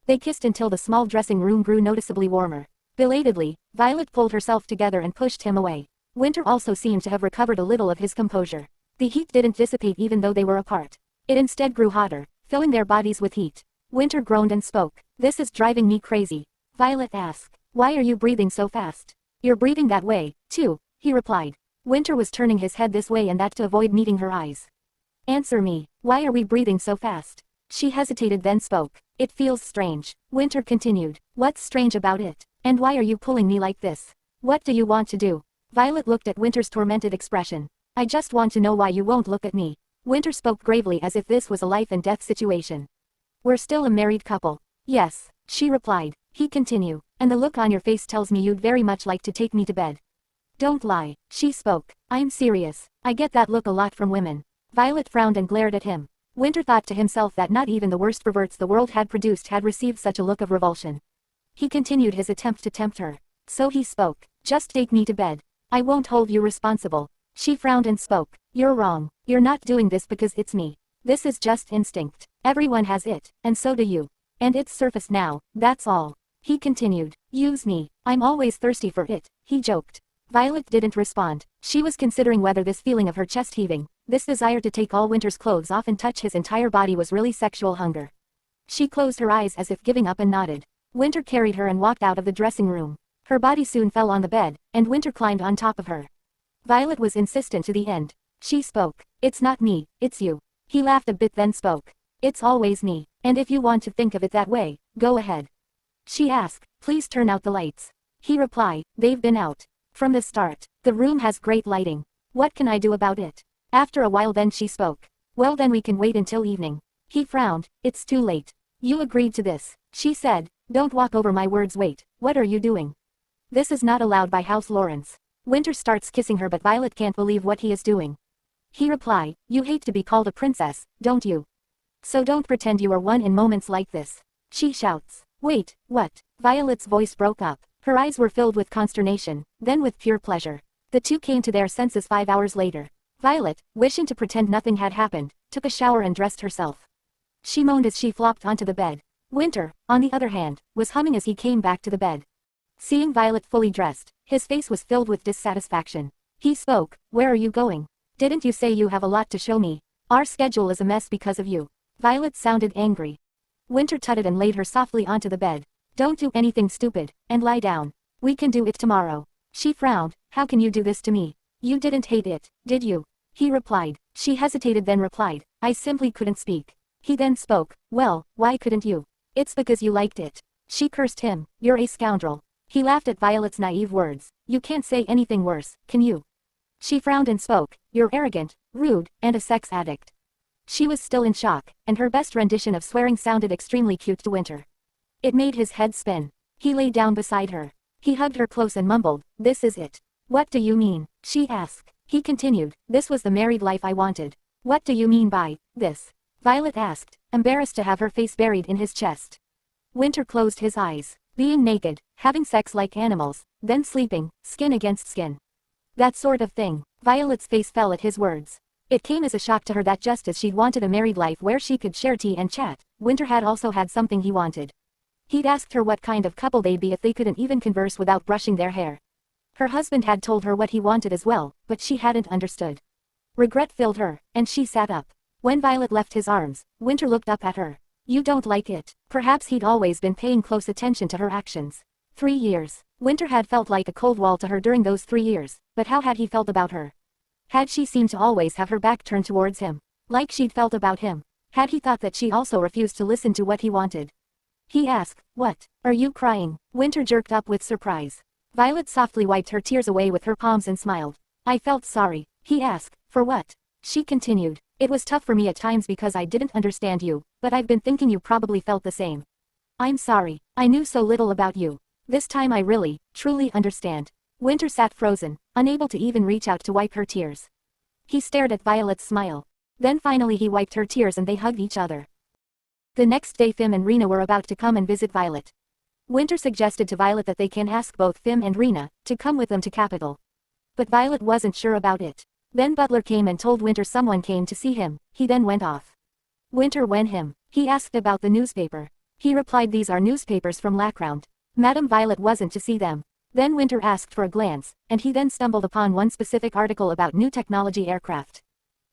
They kissed until the small dressing room grew noticeably warmer. Belatedly, Violet pulled herself together and pushed him away. Winter also seemed to have recovered a little of his composure. The heat didn't dissipate even though they were apart. It instead grew hotter, filling their bodies with heat. Winter groaned and spoke. This is driving me crazy. Violet asked, why are you breathing so fast? You're breathing that way, too, he replied. Winter was turning his head this way and that to avoid meeting her eyes. Answer me, why are we breathing so fast? She hesitated then spoke. It feels strange. Winter continued. What's strange about it? And why are you pulling me like this? What do you want to do? Violet looked at Winter's tormented expression. I just want to know why you won't look at me. Winter spoke gravely as if this was a life and death situation. We're still a married couple. Yes, she replied. He continued. And the look on your face tells me you'd very much like to take me to bed. Don't lie, she spoke. I'm serious. I get that look a lot from women. Violet frowned and glared at him. Winter thought to himself that not even the worst perverts the world had produced had received such a look of revulsion. He continued his attempt to tempt her. So he spoke. Just take me to bed. I won't hold you responsible. She frowned and spoke. You're wrong. You're not doing this because it's me. This is just instinct. Everyone has it, and so do you. And it's surfaced now, that's all. He continued. Use me. I'm always thirsty for it, he joked. Violet didn't respond. She was considering whether this feeling of her chest heaving, this desire to take all Winter's clothes off and touch his entire body was really sexual hunger. She closed her eyes as if giving up and nodded. Winter carried her and walked out of the dressing room. Her body soon fell on the bed, and Winter climbed on top of her. Violet was insistent to the end. She spoke. It's not me, it's you. He laughed a bit then spoke. It's always me, and if you want to think of it that way, go ahead. She asked, please turn out the lights. He replied, they've been out. From the start. The room has great lighting. What can I do about it? After a while then she spoke. Well then we can wait until evening. He frowned. It's too late. You agreed to this. She said. Don't walk over my words. Wait, what are you doing? This is not allowed by House Lawrence. Winter starts kissing her but Violet can't believe what he is doing. He replied, you hate to be called a princess, don't you? So don't pretend you are one in moments like this. She shouts. Wait, what? Violet's voice broke up. Her eyes were filled with consternation, then with pure pleasure. The two came to their senses 5 hours later. Violet, wishing to pretend nothing had happened, took a shower and dressed herself. She moaned as she flopped onto the bed. Winter, on the other hand, was humming as he came back to the bed. Seeing Violet fully dressed, his face was filled with dissatisfaction. He spoke, where are you going? Didn't you say you have a lot to show me? Our schedule is a mess because of you. Violet sounded angry. Winter tutted and laid her softly onto the bed. Don't do anything stupid, and lie down. We can do it tomorrow. She frowned, how can you do this to me? You didn't hate it, did you? He replied. She hesitated then replied, I simply couldn't speak. He then spoke, well, why couldn't you? It's because you liked it. She cursed him, you're a scoundrel. He laughed at Violet's naive words. You can't say anything worse, can you? She frowned and spoke, you're arrogant, rude, and a sex addict. She was still in shock, and her best rendition of swearing sounded extremely cute to Winter. It made his head spin. He lay down beside her. He hugged her close and mumbled, this is it. What do you mean? She asked. He continued, this was the married life I wanted. What do you mean by this? Violet asked, embarrassed to have her face buried in his chest. Winter closed his eyes. Being naked, having sex like animals, then sleeping, skin against skin. That sort of thing. Violet's face fell at his words. It came as a shock to her that just as she'd wanted a married life where she could share tea and chat, Winter had also had something he wanted. He'd asked her what kind of couple they'd be if they couldn't even converse without brushing their hair. Her husband had told her what he wanted as well, but she hadn't understood. Regret filled her, and she sat up. When Violet left his arms, Winter looked up at her. You don't like it. Perhaps he'd always been paying close attention to her actions. 3 years. Winter had felt like a cold wall to her during those 3 years, but how had he felt about her? Had she seemed to always have her back turned towards him, like she'd felt about him? Had he thought that she also refused to listen to what he wanted? He asked, what? Are you crying? Winter jerked up with surprise. Violet softly wiped her tears away with her palms and smiled. I felt sorry. He asked, for what? She continued, it was tough for me at times because I didn't understand you, but I've been thinking you probably felt the same. I'm sorry. I knew so little about you. This time I really, truly understand. Winter sat frozen, unable to even reach out to wipe her tears. He stared at Violet's smile. Then finally he wiped her tears and they hugged each other. The next day Fim and Rena were about to come and visit Violet. Winter suggested to Violet that they can ask both Fim and Rena to come with them to Capital. But Violet wasn't sure about it. Then Butler came and told Winter someone came to see him. He then went off. Winter went him. He asked about the newspaper. He replied these are newspapers from Lackround. Madam Violet wasn't to see them. Then Winter asked for a glance, and he then stumbled upon one specific article about new technology aircraft.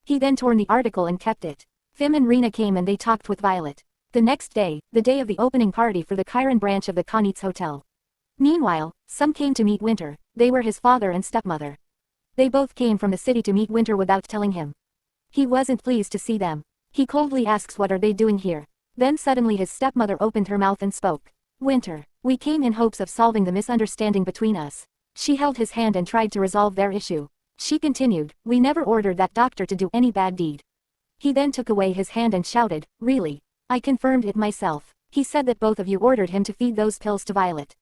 He then torn the article and kept it. Fim and Rena came and they talked with Violet. The next day, the day of the opening party for the Chiron branch of the Conitz Hotel. Meanwhile, some came to meet Winter. They were his father and stepmother. They both came from the city to meet Winter without telling him. He wasn't pleased to see them. He coldly asks what are they doing here. Then suddenly his stepmother opened her mouth and spoke. Winter, we came in hopes of solving the misunderstanding between us. She held his hand and tried to resolve their issue. She continued, we never ordered that doctor to do any bad deed. He then took away his hand and shouted, really? I confirmed it myself. He said that both of you ordered him to feed those pills to Violet.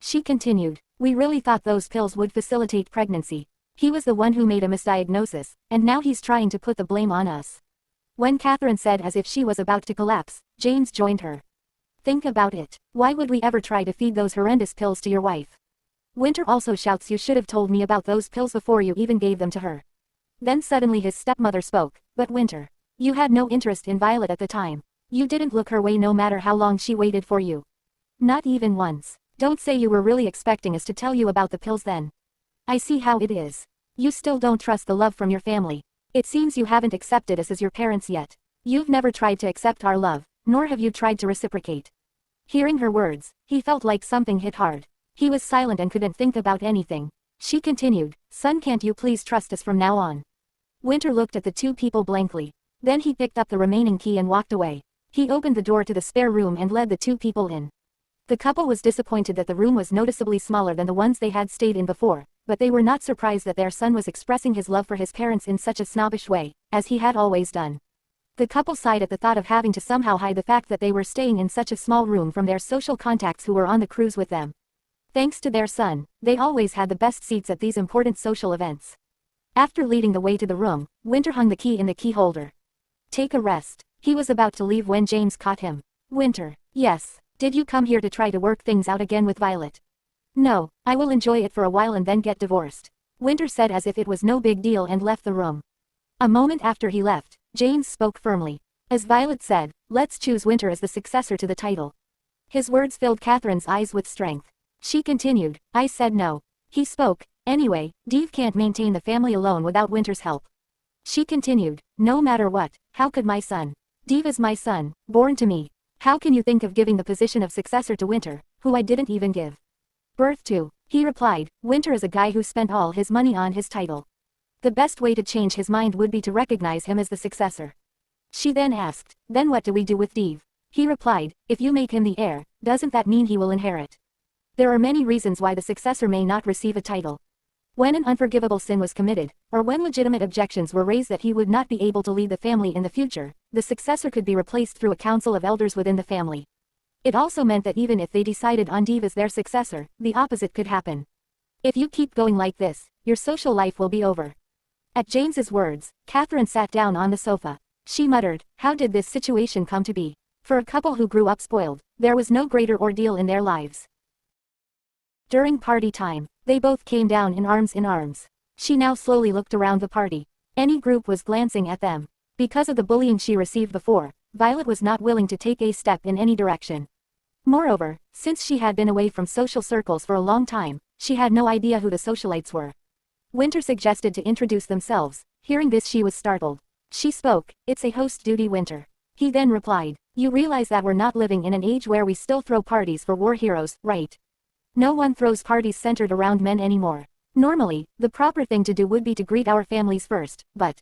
She continued, we really thought those pills would facilitate pregnancy. He was the one who made a misdiagnosis, and now he's trying to put the blame on us. When Catherine said as if she was about to collapse, James joined her. Think about it. Why would we ever try to feed those horrendous pills to your wife? Winter also shouts you should have told me about those pills before you even gave them to her. Then suddenly his stepmother spoke, but Winter. You had no interest in Violet at the time. You didn't look her way no matter how long she waited for you. Not even once. Don't say you were really expecting us to tell you about the pills then. I see how it is. You still don't trust the love from your family. It seems you haven't accepted us as your parents yet. You've never tried to accept our love, nor have you tried to reciprocate. Hearing her words, he felt like something hit hard. He was silent and couldn't think about anything. She continued, son, can't you please trust us from now on? Winter looked at the two people blankly. Then he picked up the remaining key and walked away. He opened the door to the spare room and led the two people in. The couple was disappointed that the room was noticeably smaller than the ones they had stayed in before, but they were not surprised that their son was expressing his love for his parents in such a snobbish way, as he had always done. The couple sighed at the thought of having to somehow hide the fact that they were staying in such a small room from their social contacts who were on the cruise with them. Thanks to their son, they always had the best seats at these important social events. After leading the way to the room, Winter hung the key in the key holder. Take a rest. He was about to leave when James caught him. Winter. Yes. Did you come here to try to work things out again with Violet? No, I will enjoy it for a while and then get divorced. Winter said as if it was no big deal and left the room. A moment after he left, James spoke firmly. As Violet said, let's choose Winter as the successor to the title. His words filled Catherine's eyes with strength. She continued, I said no. He spoke, anyway, Dave can't maintain the family alone without Winter's help. She continued, no matter what, how could my son? Dave is my son, born to me. How can you think of giving the position of successor to Winter, who I didn't even give birth to? He replied, Winter is a guy who spent all his money on his title. The best way to change his mind would be to recognize him as the successor. She then asked, then what do we do with Dave? He replied, if you make him the heir, doesn't that mean he will inherit? There are many reasons why the successor may not receive a title. When an unforgivable sin was committed, or when legitimate objections were raised that he would not be able to lead the family in the future, the successor could be replaced through a council of elders within the family. It also meant that even if they decided on Dave as their successor, the opposite could happen. If you keep going like this, your social life will be over. At James's words, Catherine sat down on the sofa. She muttered, how did this situation come to be? For a couple who grew up spoiled, there was no greater ordeal in their lives. During party time, they both came down in arms. She now slowly looked around the party. Any group was glancing at them. Because of the bullying she received before, Violet was not willing to take a step in any direction. Moreover, since she had been away from social circles for a long time, she had no idea who the socialites were. Winter suggested to introduce themselves. Hearing this, she was startled. She spoke, it's a host duty, Winter. He then replied, you realize that we're not living in an age where we still throw parties for war heroes, right? No one throws parties centered around men anymore. Normally, the proper thing to do would be to greet our families first, but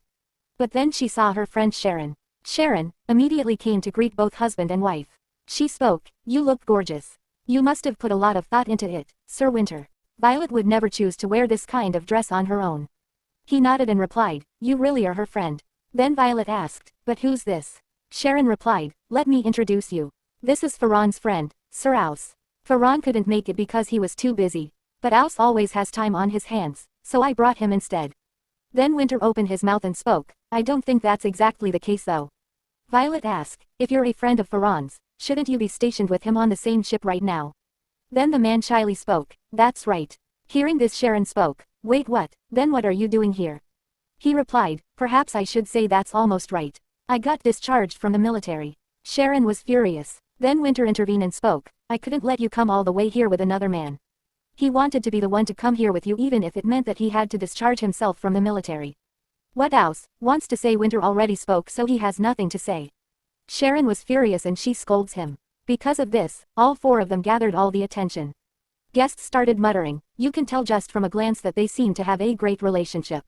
then she saw her friend Sharon. Sharon immediately came to greet both husband and wife. She spoke, you look gorgeous. You must have put a lot of thought into it, Sir Winter. Violet would never choose to wear this kind of dress on her own. He nodded and replied, you really are her friend. Then Violet asked, but who's this? Sharon replied, let me introduce you. This is Farron's friend, Sir Aus. Farron couldn't make it because he was too busy. But Aus always has time on his hands, so I brought him instead. Then Winter opened his mouth and spoke, I don't think that's exactly the case though. Violet asked, if you're a friend of Farron's, shouldn't you be stationed with him on the same ship right now? Then the man shyly spoke, that's right. Hearing this, Sharon spoke, wait, what? Then what are you doing here? He replied, perhaps I should say that's almost right. I got discharged from the military. Sharon was furious. Then Winter intervened and spoke, I couldn't let you come all the way here with another man. He wanted to be the one to come here with you even if it meant that he had to discharge himself from the military. What else? Wants to say Winter already spoke, so he has nothing to say. Sharon was furious and she scolds him. Because of this, all four of them gathered all the attention. Guests started muttering, you can tell just from a glance that they seem to have a great relationship.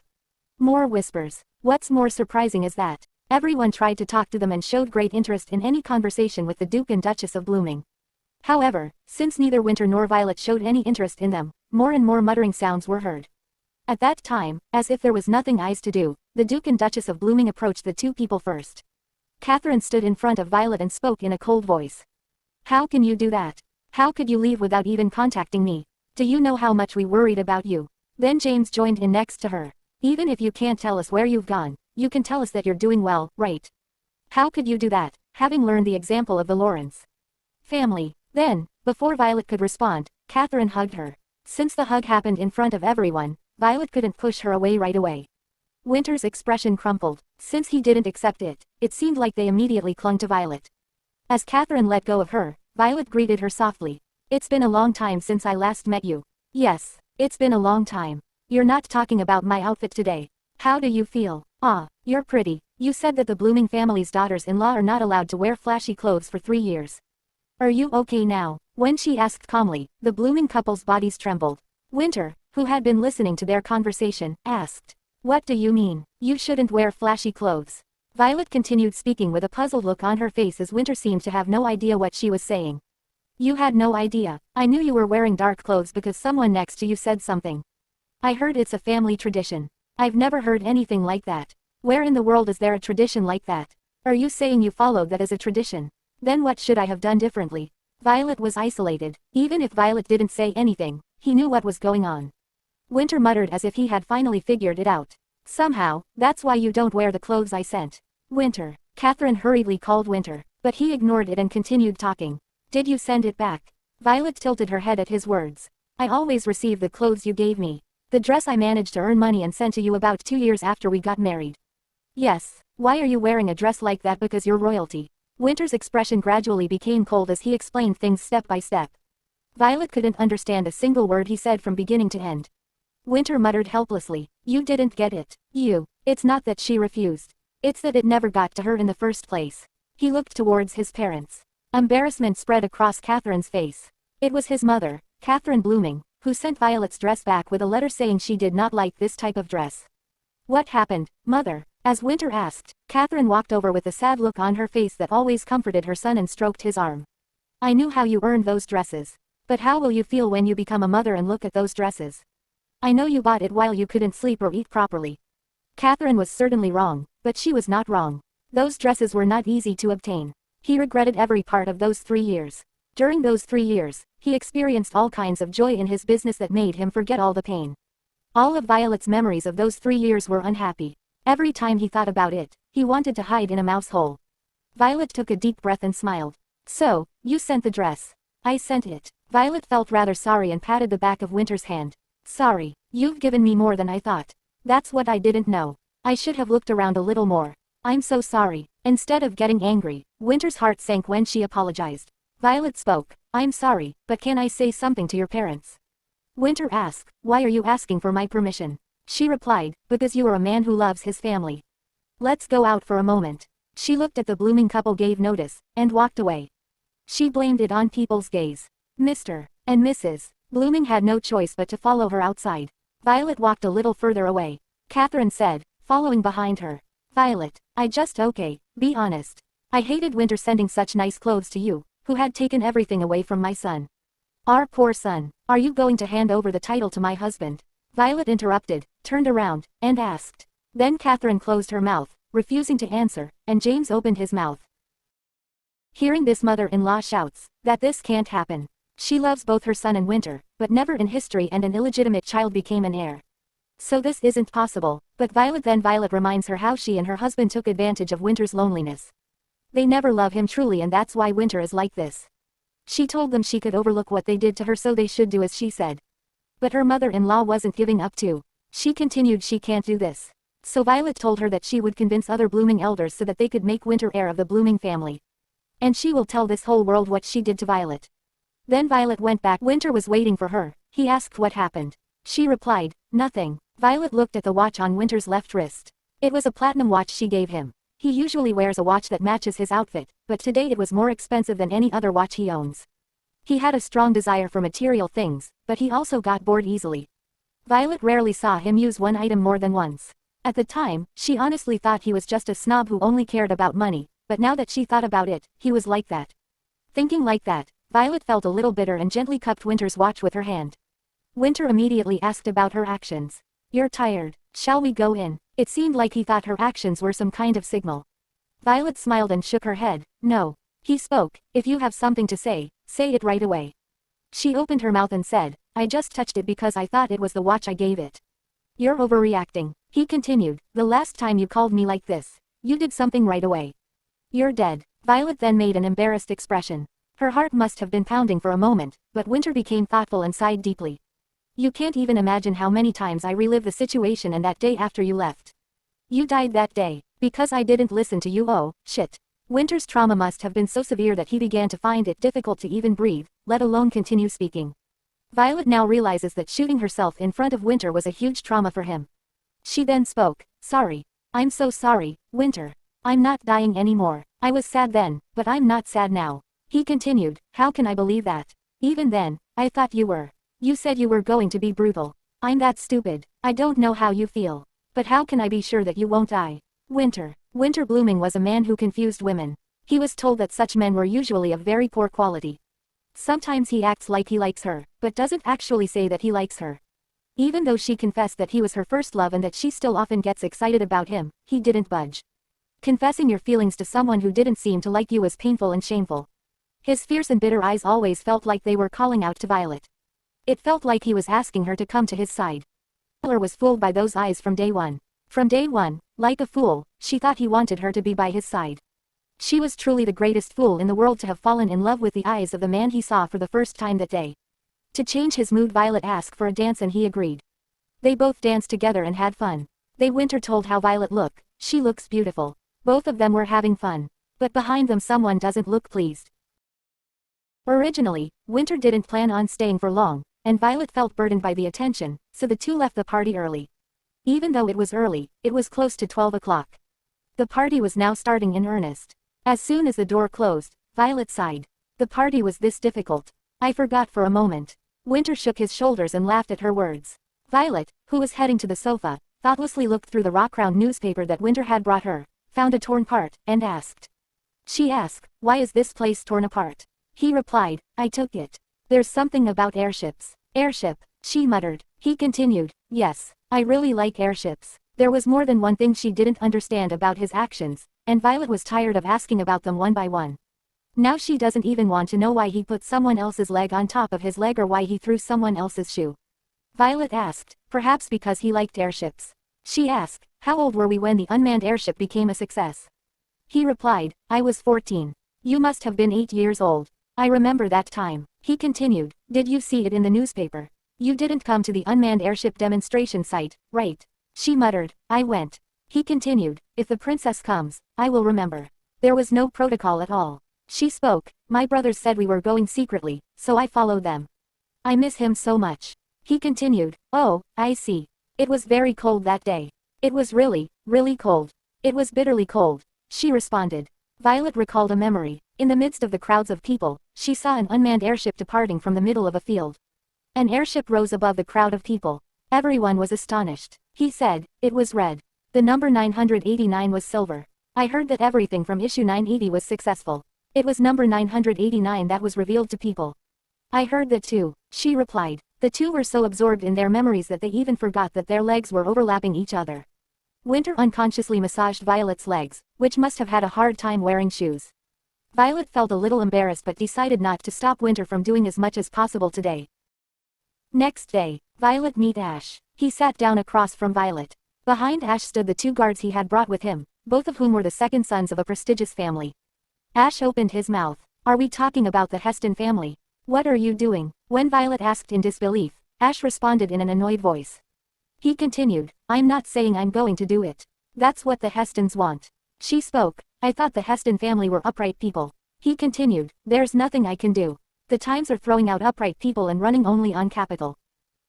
More whispers. What's more surprising is that everyone tried to talk to them and showed great interest in any conversation with the Duke and Duchess of Blooming. However, since neither Winter nor Violet showed any interest in them, more and more muttering sounds were heard. At that time, as if there was nothing else to do, the Duke and Duchess of Blooming approached the two people first. Catherine stood in front of Violet and spoke in a cold voice. How can you do that? How could you leave without even contacting me? Do you know how much we worried about you? Then James joined in next to her. Even if you can't tell us where you've gone, you can tell us that you're doing well, right? How could you do that, having learned the example of the Lawrence family? Then, before Violet could respond, Catherine hugged her. Since the hug happened in front of everyone, Violet couldn't push her away right away. Winter's expression crumpled. Since he didn't accept it, it seemed like they immediately clung to Violet. As Catherine let go of her, Violet greeted her softly. It's been a long time since I last met you. Yes, it's been a long time. You're not talking about my outfit today. How do you feel? Ah, you're pretty. You said that the Blooming family's daughters-in-law are not allowed to wear flashy clothes for 3 years. Are you okay now? When she asked calmly, the Blooming couple's bodies trembled. Winter, who had been listening to their conversation, asked, what do you mean? You shouldn't wear flashy clothes. Violet continued speaking with a puzzled look on her face as Winter seemed to have no idea what she was saying. You had no idea. I knew you were wearing dark clothes because someone next to you said something. I heard it's a family tradition. I've never heard anything like that. Where in the world is there a tradition like that? Are you saying you followed that as a tradition? Then what should I have done differently? Violet was isolated. Even if Violet didn't say anything, he knew what was going on. Winter muttered as if he had finally figured it out. Somehow, that's why you don't wear the clothes I sent. Winter. Catherine hurriedly called Winter, but he ignored it and continued talking. Did you send it back? Violet tilted her head at his words. I always receive the clothes you gave me. The dress I managed to earn money and sent to you about 2 years after we got married. Yes. Why are you wearing a dress like that? Because you're royalty. Winter's expression gradually became cold as he explained things step by step. Violet couldn't understand a single word he said from beginning to end. Winter muttered helplessly, you didn't get it. It's not that she refused. It's that it never got to her in the first place. He looked towards his parents. Embarrassment spread across Catherine's face. It was his mother, Catherine Blooming, who sent Violet's dress back with a letter saying she did not like this type of dress. What happened, mother? As Winter asked, Catherine walked over with a sad look on her face that always comforted her son and stroked his arm. I knew how you earned those dresses. But how will you feel when you become a mother and look at those dresses? I know you bought it while you couldn't sleep or eat properly. Catherine was certainly wrong, but she was not wrong. Those dresses were not easy to obtain. He regretted every part of those 3 years. During those 3 years, he experienced all kinds of joy in his business that made him forget all the pain. All of Violet's memories of those 3 years were unhappy. Every time he thought about it, he wanted to hide in a mouse hole. Violet took a deep breath and smiled. So, you sent the dress. I sent it. Violet felt rather sorry and patted the back of Winter's hand. Sorry, you've given me more than I thought. That's what I didn't know. I should have looked around a little more. I'm so sorry. Instead of getting angry, Winter's heart sank when she apologized. Violet spoke. I'm sorry, but can I say something to your parents? Winter asked, why are you asking for my permission? She replied, because you are a man who loves his family. Let's go out for a moment. She looked at the blooming couple, gave notice, and walked away. She blamed it on people's gaze. Mr. and Mrs. Blooming had no choice but to follow her outside. Violet walked a little further away. Catherine said, following behind her. Violet, be honest. I hated Winter sending such nice clothes to you, who had taken everything away from my son. Our poor son. Are you going to hand over the title to my husband? Violet interrupted, turned around, and asked. Then Catherine closed her mouth, refusing to answer, and James opened his mouth. Hearing this, mother-in-law shouts that this can't happen. She loves both her son and Winter, but never in history and an illegitimate child became an heir. So this isn't possible. But Violet reminds her how she and her husband took advantage of Winter's loneliness. They never love him truly, and that's why Winter is like this. She told them she could overlook what they did to her, so they should do as she said. But her mother-in-law wasn't giving up too. She continued, she can't do this. So Violet told her that she would convince other Blooming elders so that they could make Winter heir of the Blooming family. And she will tell this whole world what she did to Violet. Then Violet went back. Winter was waiting for her. He asked what happened. She replied, nothing. Violet looked at the watch on Winter's left wrist. It was a platinum watch she gave him. He usually wears a watch that matches his outfit, but today it was more expensive than any other watch he owns. He had a strong desire for material things, but he also got bored easily. Violet rarely saw him use one item more than once. At the time, she honestly thought he was just a snob who only cared about money, but now that she thought about it, he was like that. Thinking like that, Violet felt a little bitter and gently cupped Winter's watch with her hand. Winter immediately asked about her actions. You're tired. Shall we go in? It seemed like he thought her actions were some kind of signal. Violet smiled and shook her head. No. He spoke. If you have something to say it right away. She opened her mouth and said, I just touched it because I thought it was the watch I gave it. You're overreacting. He continued, the last time you called me like this, you did something right away. You're dead. Violet then made an embarrassed expression. Her heart must have been pounding for a moment, but Winter became thoughtful and sighed deeply. You can't even imagine how many times I relived the situation and that day after you left. You died that day, because I didn't listen to you. Oh, shit. Winter's trauma must have been so severe that he began to find it difficult to even breathe, let alone continue speaking. Violet now realizes that shooting herself in front of Winter was a huge trauma for him. She then spoke, sorry. I'm so sorry, Winter. I'm not dying anymore. I was sad then, but I'm not sad now. He continued, how can I believe that? Even then, I thought you were. You said you were going to be brutal. I'm that stupid. I don't know how you feel. But how can I be sure that you won't die? Winter. Winter Blooming was a man who confused women. He was told that such men were usually of very poor quality. Sometimes he acts like he likes her, but doesn't actually say that he likes her. Even though she confessed that he was her first love and that she still often gets excited about him, he didn't budge. Confessing your feelings to someone who didn't seem to like you was painful and shameful. His fierce and bitter eyes always felt like they were calling out to Violet. It felt like he was asking her to come to his side. Violet was fooled by those eyes from day one. From day one, like a fool, she thought he wanted her to be by his side. She was truly the greatest fool in the world to have fallen in love with the eyes of the man he saw for the first time that day. To change his mood, Violet asked for a dance and he agreed. They both danced together and had fun. Winter told how Violet looked. She looks beautiful. Both of them were having fun. But behind them someone doesn't look pleased. Originally, Winter didn't plan on staying for long, and Violet felt burdened by the attention, so the two left the party early. Even though it was early, it was close to 12 o'clock. The party was now starting in earnest. As soon as the door closed, Violet sighed. The party was this difficult. I forgot for a moment. Winter shook his shoulders and laughed at her words. Violet, who was heading to the sofa, thoughtlessly looked through the rock-round newspaper that Winter had brought her, found a torn part, and asked. She asked, "Why is this place torn apart?" He replied, "I took it. There's something about airships." "Airship," she muttered. He continued, "Yes, I really like airships." There was more than one thing she didn't understand about his actions, and Violet was tired of asking about them one by one. Now she doesn't even want to know why he put someone else's leg on top of his leg or why he threw someone else's shoe. Violet asked, perhaps because he liked airships. She asked, "How old were we when the unmanned airship became a success?" He replied, "I was 14. You must have been 8 years old. I remember that time." He continued, "Did you see it in the newspaper? You didn't come to the unmanned airship demonstration site, right?" She muttered, "I went." He continued, "If the princess comes, I will remember. There was no protocol at all." She spoke, "My brothers said we were going secretly, so I followed them. I miss him so much." He continued, "Oh, I see. It was very cold that day." "It was really, really cold. It was bitterly cold," she responded. Violet recalled a memory. In the midst of the crowds of people, she saw an unmanned airship departing from the middle of a field. An airship rose above the crowd of people. Everyone was astonished. He said, "It was red. The number 989 was silver. I heard that everything from issue 980 was successful. It was number 989 that was revealed to people." "I heard that too," she replied. The two were so absorbed in their memories that they even forgot that their legs were overlapping each other. Winter unconsciously massaged Violet's legs, which must have had a hard time wearing shoes. Violet felt a little embarrassed but decided not to stop Winter from doing as much as possible today. Next day, Violet met Ash. He sat down across from Violet. Behind Ash stood the two guards he had brought with him, both of whom were the second sons of a prestigious family. Ash opened his mouth. "Are we talking about the Heston family? What are you doing?" When Violet asked in disbelief, Ash responded in an annoyed voice. He continued, "I'm not saying I'm going to do it. That's what the Hestons want." She spoke, "I thought the Heston family were upright people." He continued, "There's nothing I can do. The times are throwing out upright people and running only on capital.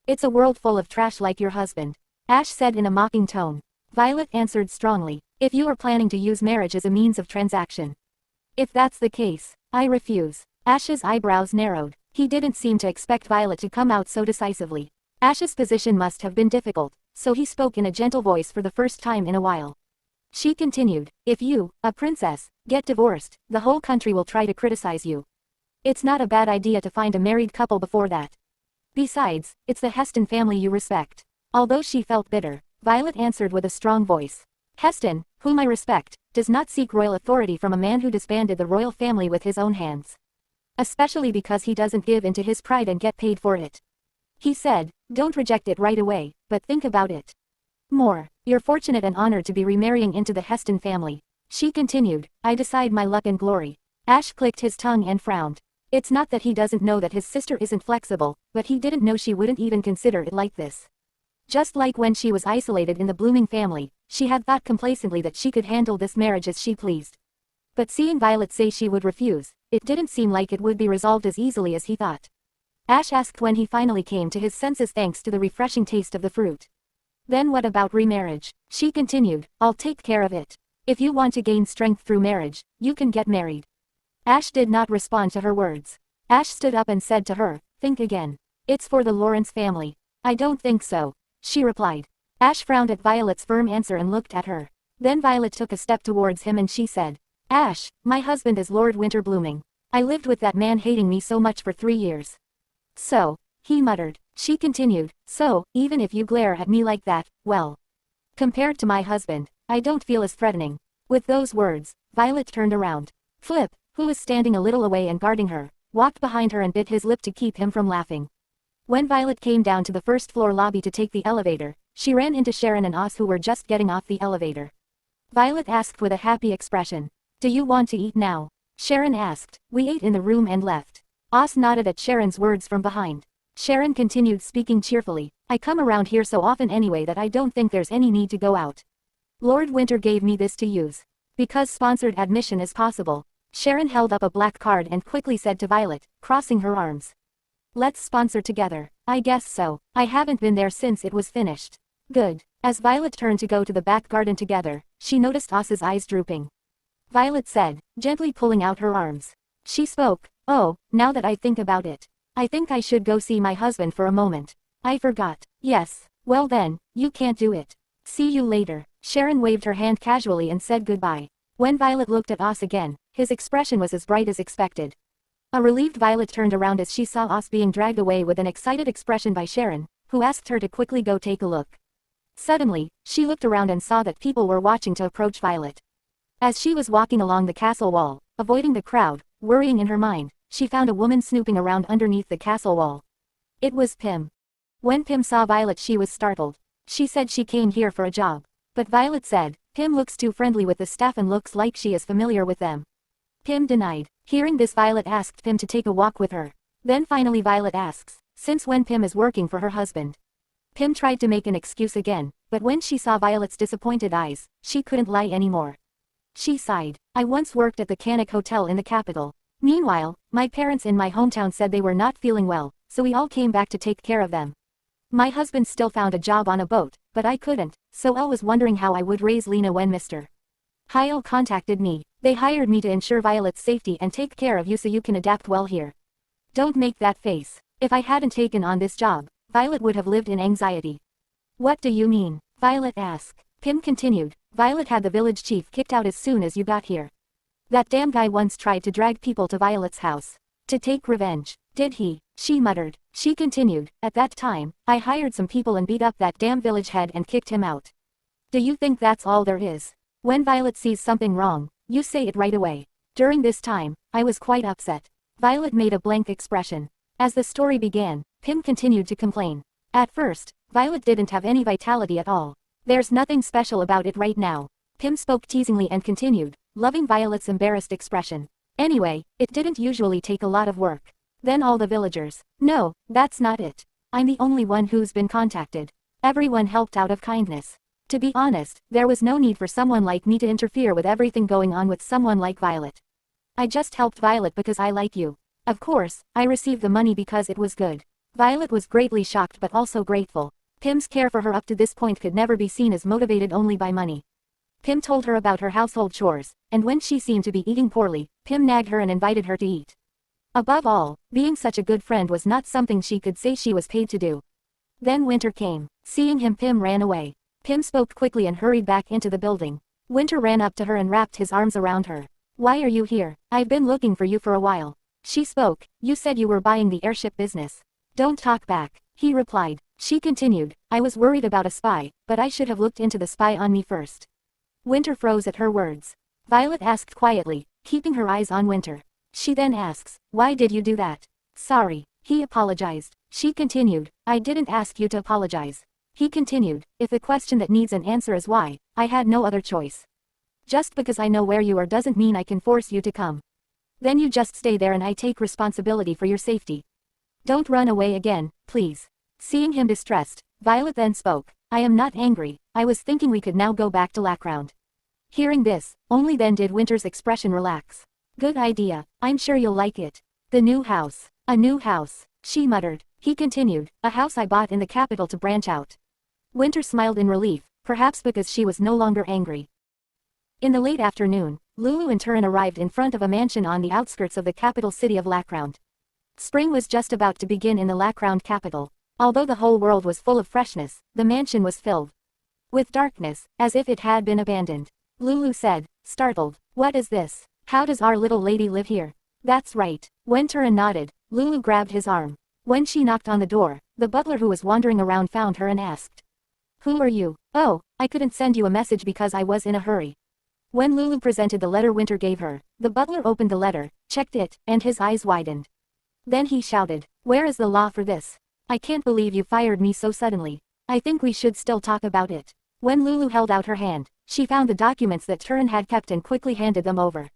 It's a world full of trash like your husband," Ash said in a mocking tone. Violet answered strongly, "If you are planning to use marriage as a means of transaction. If that's the case, I refuse." Ash's eyebrows narrowed. He didn't seem to expect Violet to come out so decisively. Ash's position must have been difficult, so he spoke in a gentle voice for the first time in a while. She continued, "If you, a princess, get divorced, the whole country will try to criticize you. It's not a bad idea to find a married couple before that. Besides, it's the Heston family you respect." Although she felt bitter, Violet answered with a strong voice. "Heston, whom I respect, does not seek royal authority from a man who disbanded the royal family with his own hands. Especially because he doesn't give in to his pride and get paid for it." He said, "Don't reject it right away, but think about it more. You're fortunate and honored to be remarrying into the Heston family." She continued, "I decide my luck and glory." Ash clicked his tongue and frowned. It's not that he doesn't know that his sister isn't flexible, but he didn't know she wouldn't even consider it like this. Just like when she was isolated in the Blooming family, she had thought complacently that she could handle this marriage as she pleased. But seeing Violet say she would refuse, it didn't seem like it would be resolved as easily as he thought. Ash asked when he finally came to his senses thanks to the refreshing taste of the fruit. "Then what about remarriage?" She continued, "I'll take care of it. If you want to gain strength through marriage, you can get married." Ash did not respond to her words. Ash stood up and said to her, "Think again. It's for the Lawrence family." "I don't think so," she replied. Ash frowned at Violet's firm answer and looked at her. Then Violet took a step towards him and she said, "Ash, my husband is Lord Winter Blooming. I lived with that man hating me so much for 3 years." "So," he muttered. She continued, "So, even if you glare at me like that, well, compared to my husband, I don't feel as threatening." With those words, Violet turned around. "Flip," who was standing a little away and guarding her, walked behind her and bit his lip to keep him from laughing. When Violet came down to the first floor lobby to take the elevator, she ran into Sharon and Oz, who were just getting off the elevator. Violet asked with a happy expression, "Do you want to eat now?" Sharon asked. "We ate in the room and left." Oz nodded at Sharon's words from behind. Sharon continued speaking cheerfully, "I come around here so often anyway that I don't think there's any need to go out. Lord Winter gave me this to use. Because sponsored admission is possible." Sharon held up a black card and quickly said to Violet, crossing her arms, "Let's sponsor together." "I guess so. I haven't been there since it was finished." "Good." As Violet turned to go to the back garden together, she noticed Oz's eyes drooping. Violet said, gently pulling out her arms. She spoke, "Oh, now that I think about it, I think I should go see my husband for a moment. I forgot." "Yes. Well then, you can't do it. See you later." Sharon waved her hand casually and said goodbye. When Violet looked at Oz again, his expression was as bright as expected. A relieved Violet turned around as she saw Oz being dragged away with an excited expression by Sharon, who asked her to quickly go take a look. Suddenly, she looked around and saw that people were watching to approach Violet. As she was walking along the castle wall, avoiding the crowd, worrying in her mind, she found a woman snooping around underneath the castle wall. It was Pim. When Pim saw Violet, she was startled. She said she came here for a job. But Violet said, "Pim looks too friendly with the staff and looks like she is familiar with them." Pim denied. Hearing this, Violet asked Pim to take a walk with her. Then finally Violet asks, since when Pim is working for her husband. Pim tried to make an excuse again, but when she saw Violet's disappointed eyes, she couldn't lie anymore. She sighed. "I once worked at the Canic Hotel in the capital. Meanwhile, my parents in my hometown said they were not feeling well, so we all came back to take care of them. My husband still found a job on a boat, but I couldn't, so I was wondering how I would raise Lena when Mr. Hyle contacted me. They hired me to ensure Violet's safety and take care of you so you can adapt well here." "Don't make that face. If I hadn't taken on this job, Violet would have lived in anxiety." "What do you mean?" Violet asked. Pim continued, "Violet had the village chief kicked out as soon as you got here. That damn guy once tried to drag people to Violet's house. To take revenge." "Did he?" She muttered. She continued, "At that time, I hired some people and beat up that damn village head and kicked him out. Do you think that's all there is? When Violet sees something wrong, you say it right away. During this time, I was quite upset." Violet made a blank expression. As the story began, Pim continued to complain. At first, Violet didn't have any vitality at all. "There's nothing special about it right now." Pim spoke teasingly and continued, loving Violet's embarrassed expression. "Anyway, it didn't usually take a lot of work. Then all the villagers." "No, that's not it. I'm the only one who's been contacted. Everyone helped out of kindness. To be honest, there was no need for someone like me to interfere with everything going on with someone like Violet. I just helped Violet because I like you. Of course, I received the money because it was good." Violet was greatly shocked but also grateful. Pim's care for her up to this point could never be seen as motivated only by money. Pim told her about her household chores, and when she seemed to be eating poorly, Pim nagged her and invited her to eat. Above all, being such a good friend was not something she could say she was paid to do. Then Winter came. Seeing him, Pim ran away. Pim spoke quickly and hurried back into the building. Winter ran up to her and wrapped his arms around her. "Why are you here? I've been looking for you for a while." She spoke. "You said you were buying the airship business." "Don't talk back," he replied. She continued, "I was worried about a spy, but I should have looked into the spy on me first." Winter froze at her words. Violet asked quietly, keeping her eyes on Winter. She then asks, "Why did you do that?" "Sorry." He apologized. She continued, "I didn't ask you to apologize." He continued, "If the question that needs an answer is why, I had no other choice. Just because I know where you are doesn't mean I can force you to come. Then you just stay there and I take responsibility for your safety. Don't run away again, please." Seeing him distressed, Violet then spoke, "I am not angry, I was thinking we could now go back to Lackround." Hearing this, only then did Winter's expression relax. "Good idea, I'm sure you'll like it. The new house. A new house," she muttered. He continued, "A house I bought in the capital to branch out." Winter smiled in relief, perhaps because she was no longer angry. In the late afternoon, Lulu and Turin arrived in front of a mansion on the outskirts of the capital city of Lackround. Spring was just about to begin in the Lackround capital. Although the whole world was full of freshness, the mansion was filled with darkness, as if it had been abandoned. Lulu said, startled, "What is this? How does our little lady live here?" "That's right." When Turin nodded, Lulu grabbed his arm. When she knocked on the door, the butler who was wandering around found her and asked, "Who are you?" "Oh, I couldn't send you a message because I was in a hurry." When Lulu presented the letter Winter gave her, the butler opened the letter, checked it, and his eyes widened. Then he shouted, "Where is the law for this? I can't believe you fired me so suddenly. I think we should still talk about it." When Lulu held out her hand, she found the documents that Turin had kept and quickly handed them over.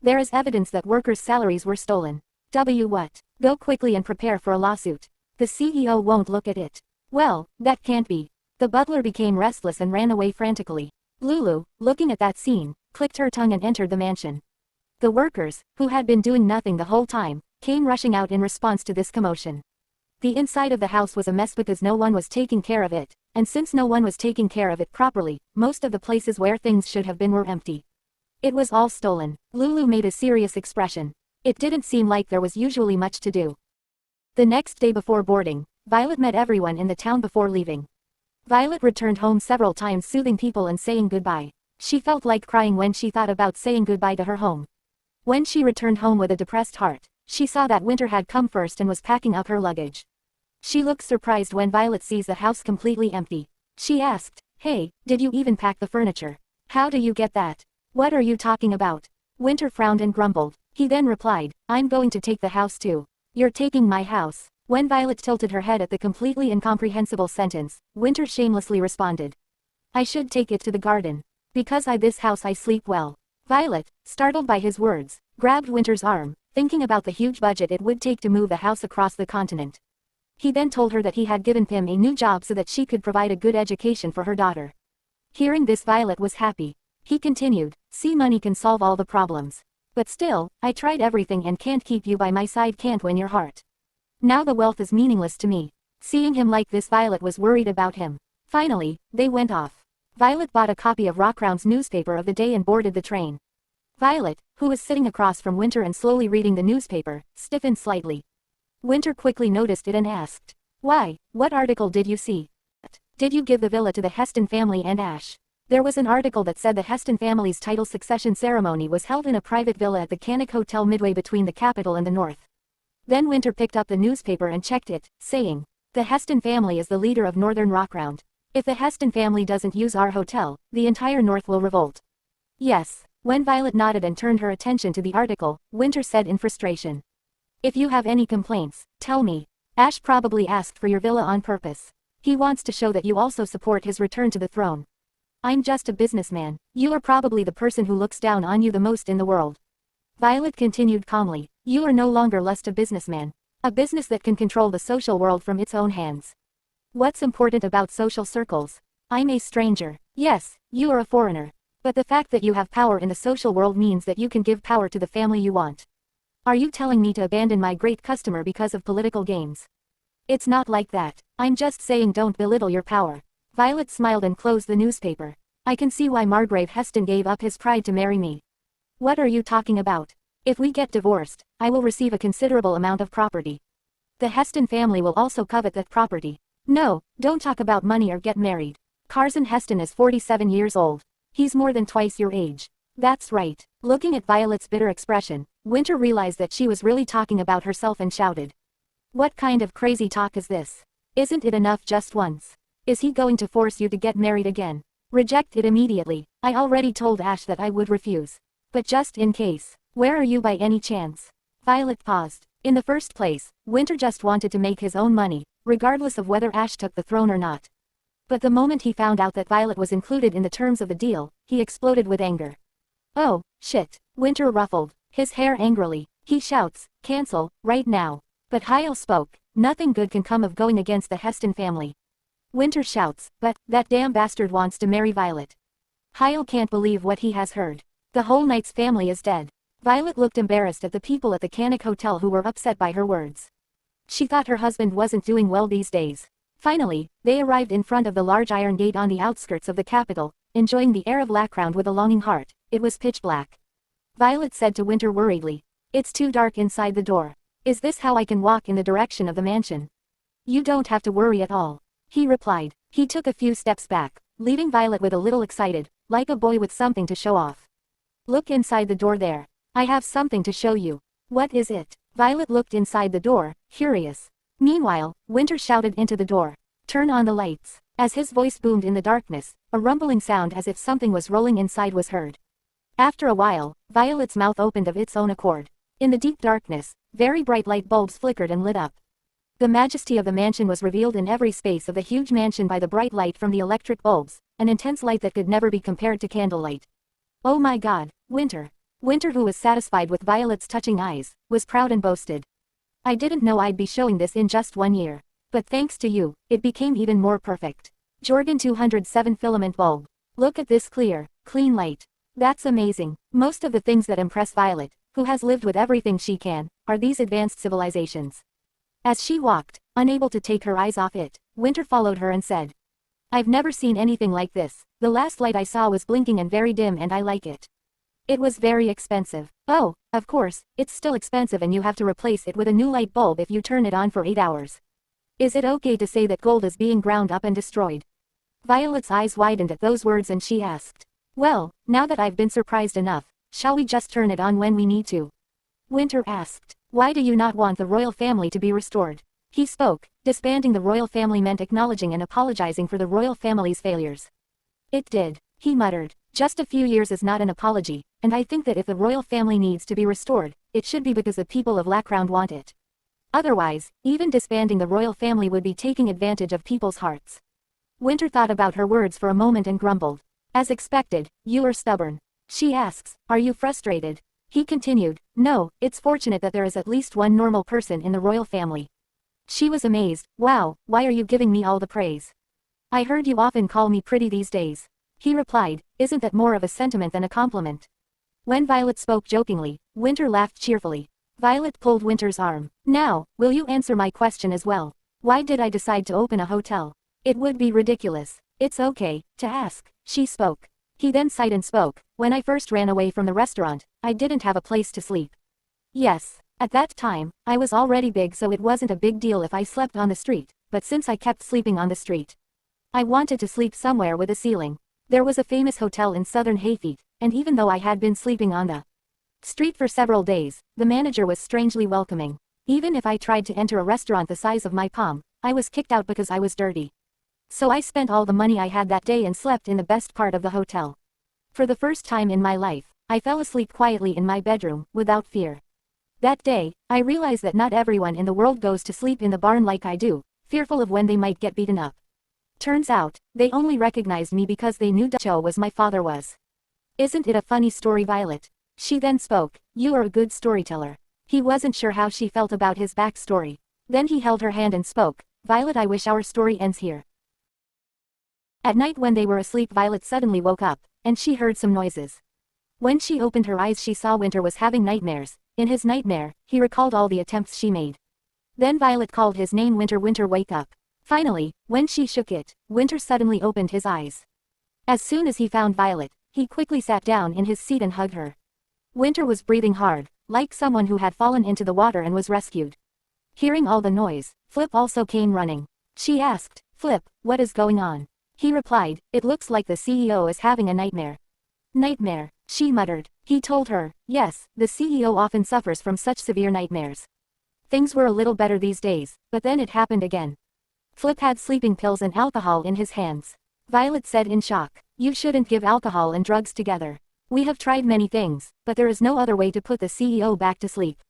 "There is evidence that workers' salaries were stolen. What? Go quickly and prepare for a lawsuit. The CEO won't look at it." "Well, that can't be." The butler became restless and ran away frantically. Lulu, looking at that scene, clicked her tongue and entered the mansion. The workers, who had been doing nothing the whole time, came rushing out in response to this commotion. The inside of the house was a mess because no one was taking care of it, and since no one was taking care of it properly, most of the places where things should have been were empty. It was all stolen. Lulu made a serious expression. It didn't seem like there was usually much to do. The next day before boarding, Violet met everyone in the town before leaving. Violet returned home several times soothing people and saying goodbye. She felt like crying when she thought about saying goodbye to her home. When she returned home with a depressed heart, she saw that Winter had come first and was packing up her luggage. She looked surprised when Violet sees the house completely empty. She asked, "Hey, did you even pack the furniture? How do you get that? What are you talking about?" Winter frowned and grumbled. He then replied, "I'm going to take the house too." "You're taking my house?" When Violet tilted her head at the completely incomprehensible sentence, Winter shamelessly responded, "I should take it to the garden. Because this house I sleep well." Violet, startled by his words, grabbed Winter's arm, thinking about the huge budget it would take to move the house across the continent. He then told her that he had given Pim a new job so that she could provide a good education for her daughter. Hearing this, Violet was happy. He continued, "See, money can solve all the problems. But still, I tried everything and can't keep you by my side, can't win your heart. Now the wealth is meaningless to me." Seeing him like this, Violet was worried about him. Finally, they went off. Violet bought a copy of Rockround's newspaper of the day and boarded the train. Violet, who was sitting across from Winter and slowly reading the newspaper, stiffened slightly. Winter quickly noticed it and asked, "Why, what article did you see? Did you give the villa to the Heston family and Ash?" There was an article that said the Heston family's title succession ceremony was held in a private villa at the Cannock Hotel midway between the capital and the north. Then Winter picked up the newspaper and checked it, saying, "The Heston family is the leader of Northern Rockround. If the Heston family doesn't use our hotel, the entire North will revolt." "Yes." When Violet nodded and turned her attention to the article, Winter said in frustration, "If you have any complaints, tell me. Ash probably asked for your villa on purpose. He wants to show that you also support his return to the throne. I'm just a businessman. You are probably the person who looks down on you the most in the world." Violet continued calmly, "You are no longer just a businessman. A business that can control the social world from its own hands. What's important about social circles? I'm a stranger. Yes, you are a foreigner. But the fact that you have power in the social world means that you can give power to the family you want. Are you telling me to abandon my great customer because of political games? It's not like that. I'm just saying don't belittle your power." Violet smiled and closed the newspaper. "I can see why Margrave Heston gave up his pride to marry me." "What are you talking about? If we get divorced, I will receive a considerable amount of property. The Heston family will also covet that property." "No, don't talk about money or get married. Carson Heston is 47 years old. He's more than twice your age." "That's right." Looking at Violet's bitter expression, Winter realized that she was really talking about herself and shouted, "What kind of crazy talk is this? Isn't it enough just once? Is he going to force you to get married again? Reject it immediately. I already told Ash that I would refuse. But just in case, where are you by any chance?" Violet paused. In the first place, Winter just wanted to make his own money, regardless of whether Ash took the throne or not. But the moment he found out that Violet was included in the terms of the deal, he exploded with anger. "Oh, shit." Winter ruffled his hair angrily. He shouts, "Cancel, right now." But Hyle spoke, "Nothing good can come of going against the Heston family." Winter shouts, "But, that damn bastard wants to marry Violet." Hyle can't believe what he has heard. The whole Knight's family is dead. Violet looked embarrassed at the people at the Cannock Hotel who were upset by her words. She thought her husband wasn't doing well these days. Finally, they arrived in front of the large iron gate on the outskirts of the capital, enjoying the air of Lackround with a longing heart. It was pitch black. Violet said to Winter worriedly, "It's too dark inside the door. Is this how I can walk in the direction of the mansion?" "You don't have to worry at all," he replied. He took a few steps back, leaving Violet with a little excited, like a boy with something to show off. "Look inside the door there. I have something to show you." "What is it?" Violet looked inside the door, curious. Meanwhile, Winter shouted into the door, "Turn on the lights." As his voice boomed in the darkness, a rumbling sound as if something was rolling inside was heard. After a while, Violet's mouth opened of its own accord. In the deep darkness, very bright light bulbs flickered and lit up. The majesty of the mansion was revealed in every space of the huge mansion by the bright light from the electric bulbs, an intense light that could never be compared to candlelight. Oh my God, Winter. Winter, who was satisfied with Violet's touching eyes, was proud and boasted. I didn't know I'd be showing this in just 1 year. But thanks to you, it became even more perfect. Jorgen 207 filament bulb. Look at this clear, clean light. That's amazing. Most of the things that impress Violet, who has lived with everything she can, are these advanced civilizations. As she walked, unable to take her eyes off it, Winter followed her and said, I've never seen anything like this. The last light I saw was blinking and very dim and I like it. It was very expensive. Oh, of course, it's still expensive and you have to replace it with a new light bulb if you turn it on for 8 hours. Is it okay to say that gold is being ground up and destroyed? Violet's eyes widened at those words and she asked, well, now that I've been surprised enough, shall we just turn it on when we need to? Winter asked, why do you not want the royal family to be restored? He spoke, disbanding the royal family meant acknowledging and apologizing for the royal family's failures. It did, he muttered. Just a few years is not an apology, and I think that if the royal family needs to be restored, it should be because the people of Lacrown want it. Otherwise, even disbanding the royal family would be taking advantage of people's hearts. Winter thought about her words for a moment and grumbled. As expected, you are stubborn. She asks, are you frustrated? He continued, no, it's fortunate that there is at least one normal person in the royal family. She was amazed, wow, why are you giving me all the praise? I heard you often call me pretty these days. He replied, isn't that more of a sentiment than a compliment? When Violet spoke jokingly, Winter laughed cheerfully. Violet pulled Winter's arm. Now, will you answer my question as well? Why did I decide to open a hotel? It would be ridiculous. It's okay, to ask, she spoke. He then sighed and spoke, when I first ran away from the restaurant, I didn't have a place to sleep. Yes, at that time, I was already big so it wasn't a big deal if I slept on the street, but since I kept sleeping on the street, I wanted to sleep somewhere with a ceiling. There was a famous hotel in southern Hayfeet, and even though I had been sleeping on the street for several days, the manager was strangely welcoming. Even if I tried to enter a restaurant the size of my palm, I was kicked out because I was dirty. So I spent all the money I had that day and slept in the best part of the hotel. For the first time in my life, I fell asleep quietly in my bedroom, without fear. That day, I realized that not everyone in the world goes to sleep in the barn like I do, fearful of when they might get beaten up. Turns out, they only recognized me because they knew Cho was my father was. Isn't it a funny story, Violet? She then spoke, you are a good storyteller. He wasn't sure how she felt about his backstory. Then he held her hand and spoke, Violet, I wish our story ends here. At night when they were asleep, Violet suddenly woke up, and she heard some noises. When she opened her eyes she saw Winter was having nightmares. In his nightmare, he recalled all the attempts she made. Then Violet called his name, Winter, Winter, wake up. Finally, when she shook it, Winter suddenly opened his eyes. As soon as he found Violet, he quickly sat down in his seat and hugged her. Winter was breathing hard, like someone who had fallen into the water and was rescued. Hearing all the noise, Flip also came running. She asked, Flip, what is going on? He replied, it looks like the CEO is having a nightmare. Nightmare, she muttered. He told her, yes, the CEO often suffers from such severe nightmares. Things were a little better these days, but then it happened again. Flip had sleeping pills and alcohol in his hands. Violet said in shock, you shouldn't give alcohol and drugs together. We have tried many things, but there is no other way to put the CEO back to sleep.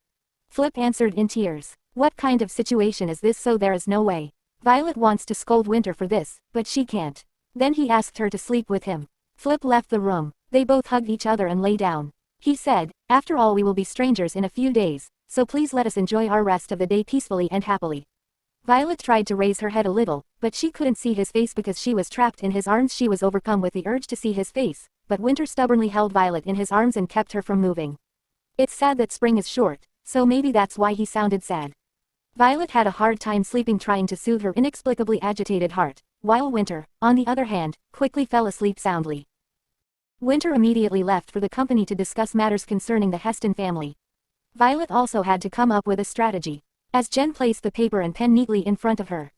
Flip answered in tears, what kind of situation is this? So there is no way. Violet wants to scold Winter for this, but she can't. Then he asked her to sleep with him. Flip left the room. They both hugged each other and lay down. He said, after all we will be strangers in a few days, so please let us enjoy our rest of the day peacefully and happily. Violet tried to raise her head a little, but she couldn't see his face because she was trapped in his arms. She was overcome with the urge to see his face, but Winter stubbornly held Violet in his arms and kept her from moving. It's sad that spring is short, so maybe that's why he sounded sad. Violet had a hard time sleeping, trying to soothe her inexplicably agitated heart, while Winter, on the other hand, quickly fell asleep soundly. Winter immediately left for the company to discuss matters concerning the Heston family. Violet also had to come up with a strategy. As Jen placed the paper and pen neatly in front of her,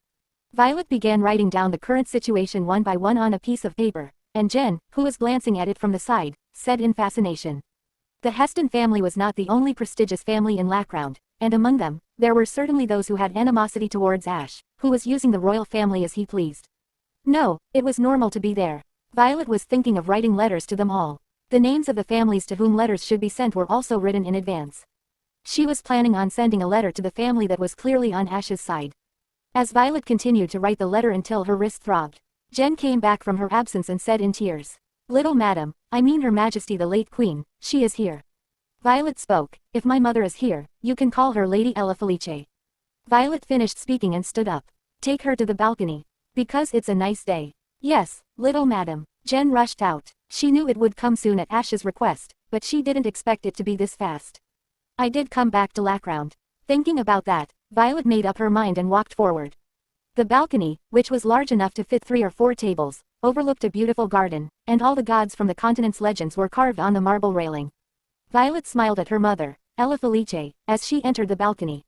Violet began writing down the current situation one by one on a piece of paper, and Jen, who was glancing at it from the side, said in fascination. The Heston family was not the only prestigious family in Lacrown, and among them, there were certainly those who had animosity towards Ash, who was using the royal family as he pleased. No, it was normal to be there. Violet was thinking of writing letters to them all. The names of the families to whom letters should be sent were also written in advance. She was planning on sending a letter to the family that was clearly on Ash's side. As Violet continued to write the letter until her wrist throbbed, Jen came back from her absence and said in tears, "Little madam, I mean Her Majesty the late Queen, she is here." Violet spoke, "If my mother is here, you can call her Lady Ella Felice." Violet finished speaking and stood up. "Take her to the balcony. Because it's a nice day." "Yes, little madam." Jen rushed out. She knew it would come soon at Ash's request, but she didn't expect it to be this fast. "I did come back to Lackround." Thinking about that, Violet made up her mind and walked forward. The balcony, which was large enough to fit 3 or 4 tables, overlooked a beautiful garden, and all the gods from the continent's legends were carved on the marble railing. Violet smiled at her mother, Ella Felice, as she entered the balcony.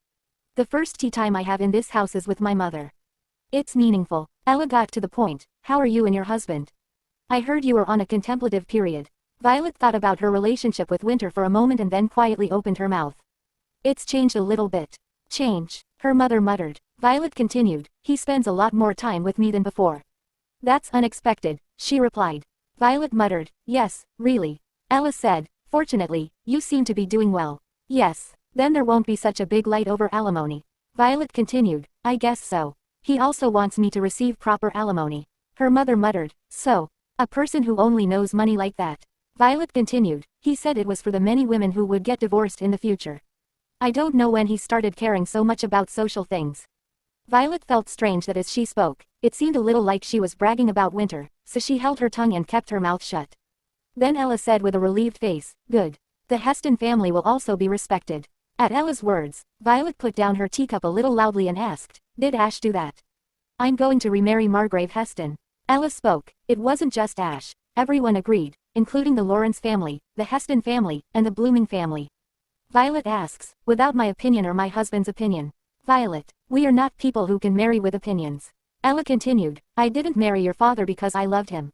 "The first tea time I have in this house is with my mother. It's meaningful." Ella got to the point. "How are you and your husband? I heard you were on a contemplative period." Violet thought about her relationship with Winter for a moment and then quietly opened her mouth. "It's changed a little bit." "Change?" her mother muttered. Violet continued, "He spends a lot more time with me than before." "That's unexpected," she replied. Violet muttered, "Yes, really." Ella said, "Fortunately, you seem to be doing well." "Yes. Then there won't be such a big light over alimony." Violet continued, "I guess so. He also wants me to receive proper alimony." Her mother muttered, "So, a person who only knows money like that." Violet continued, "He said it was for the many women who would get divorced in the future. I don't know when he started caring so much about social things." Violet felt strange that as she spoke, it seemed a little like she was bragging about Winter, so she held her tongue and kept her mouth shut. Then Ella said with a relieved face, "Good. The Heston family will also be respected." At Ella's words, Violet put down her teacup a little loudly and asked, "Did Ash do that?" "I'm going to remarry Margrave Heston." Ella spoke. It wasn't just Ash. Everyone agreed, including the Lawrence family, the Heston family, and the Blooming family. Violet asks, "Without my opinion or my husband's opinion?" Violet, "We are not people who can marry with opinions." Ella continued, "I didn't marry your father because I loved him.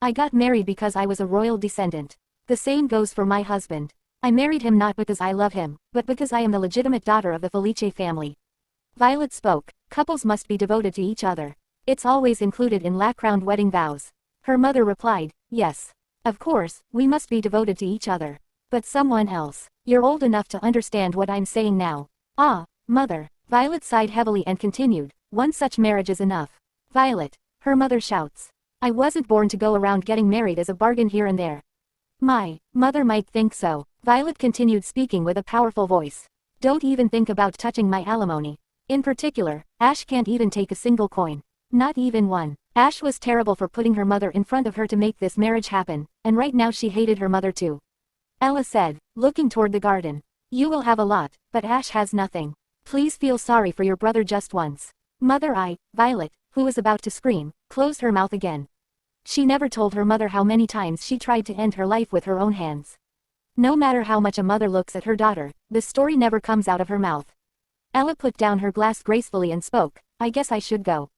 I got married because I was a royal descendant. The same goes for my husband. I married him not because I love him, but because I am the legitimate daughter of the Felice family." Violet spoke, "Couples must be devoted to each other. It's always included in Lackround wedding vows." Her mother replied, "Yes. Of course, we must be devoted to each other. But someone else. You're old enough to understand what I'm saying now." "Ah, mother." Violet sighed heavily and continued, "One such marriage is enough." "Violet," her mother shouts. "I wasn't born to go around getting married as a bargain here and there." "My mother might think so." Violet continued speaking with a powerful voice. "Don't even think about touching my alimony. In particular, Ash can't even take a single coin. Not even one." Ash was terrible for putting her mother in front of her to make this marriage happen, and right now she hated her mother too. Ella said, looking toward the garden. "You will have a lot, but Ash has nothing. Please feel sorry for your brother just once." Mother, Violet, who was about to scream, closed her mouth again. She never told her mother how many times she tried to end her life with her own hands. No matter how much a mother looks at her daughter, the story never comes out of her mouth. Ella put down her glass gracefully and spoke, "I guess I should go.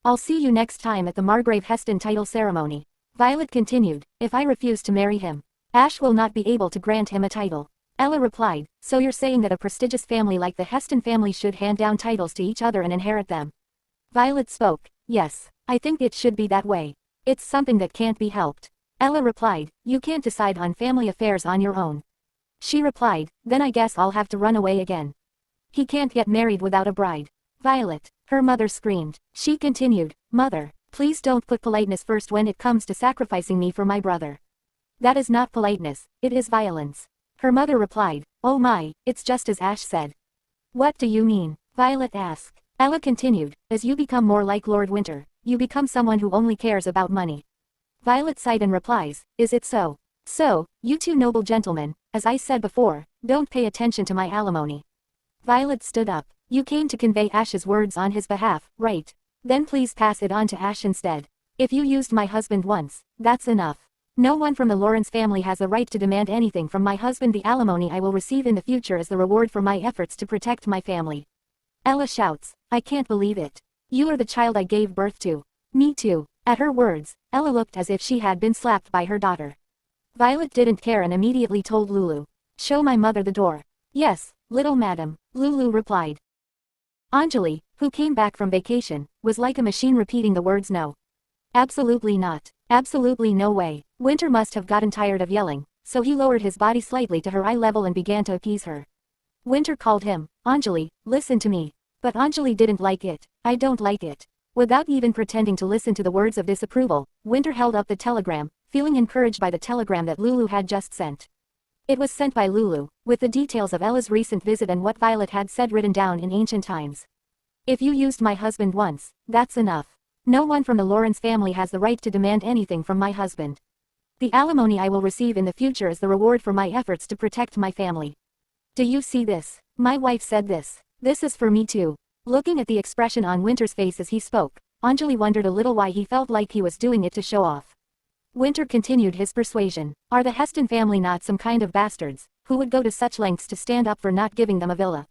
I'll see you next time at the Margrave Heston title ceremony." Violet continued, "If I refuse to marry him, Ash will not be able to grant him a title." Ella replied, "So you're saying that a prestigious family like the Heston family should hand down titles to each other and inherit them?" Violet spoke, "Yes, I think it should be that way. It's something that can't be helped." Ella replied, "You can't decide on family affairs on your own." She replied, "Then I guess I'll have to run away again. He can't get married without a bride." "Violet," her mother screamed. She continued, "Mother, please don't put politeness first when it comes to sacrificing me for my brother. That is not politeness, it is violence." Her mother replied, "Oh my, it's just as Ash said." "What do you mean?" Violet asked. Ella continued, "As you become more like Lord Winter, you become someone who only cares about money." Violet sighed and replies, "Is it so? So, you two noble gentlemen, as I said before, don't pay attention to my alimony." Violet stood up. "You came to convey Ash's words on his behalf, right? Then please pass it on to Ash instead. If you used my husband once, that's enough. No one from the Lawrence family has the right to demand anything from my husband. The alimony I will receive in the future is the reward for my efforts to protect my family." Ella shouts, "I can't believe it. You are the child I gave birth to." "Me too." At her words, Ella looked as if she had been slapped by her daughter. Violet didn't care and immediately told Lulu, "Show my mother the door." "Yes, little madam," Lulu replied. Anjali, who came back from vacation, was like a machine repeating the words no. "Absolutely not. Absolutely no way." Winter must have gotten tired of yelling, so he lowered his body slightly to her eye level and began to appease her. Winter called him, Anjali, listen to me. But Anjali didn't like it. I don't like it. Without even pretending to listen to the words of disapproval, Winter held up the telegram, feeling encouraged by the telegram that Lulu had just sent. It was sent by Lulu, with the details of Ella's recent visit and what Violet had said written down in ancient times. If you used my husband once, that's enough. No one from the Lawrence family has the right to demand anything from my husband. The alimony I will receive in the future is the reward for my efforts to protect my family. Do you see this? My wife said this. This is for me too. Looking at the expression on Winter's face as he spoke, Anjali wondered a little why he felt like he was doing it to show off. Winter continued his persuasion. Are the Heston family not some kind of bastards, who would go to such lengths to stand up for not giving them a villa?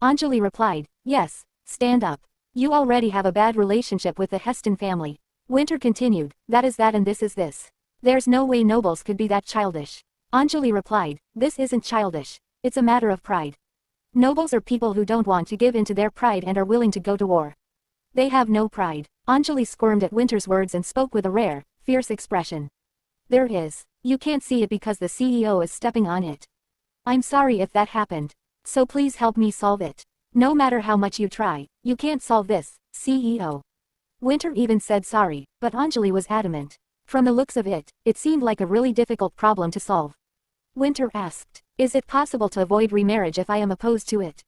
Anjali replied, yes, stand up. You already have a bad relationship with the Heston family. Winter continued, that is that and this is this. There's no way nobles could be that childish. Anjali replied, this isn't childish. It's a matter of pride. Nobles are people who don't want to give in to their pride and are willing to go to war. They have no pride. Anjali squirmed at Winter's words and spoke with a rare, fierce expression. There is. You can't see it because the CEO is stepping on it. I'm sorry if that happened. So please help me solve it. No matter how much you try, you can't solve this, CEO. Winter even said sorry, but Anjali was adamant. From the looks of it, it seemed like a really difficult problem to solve. Winter asked, is it possible to avoid remarriage if I am opposed to it?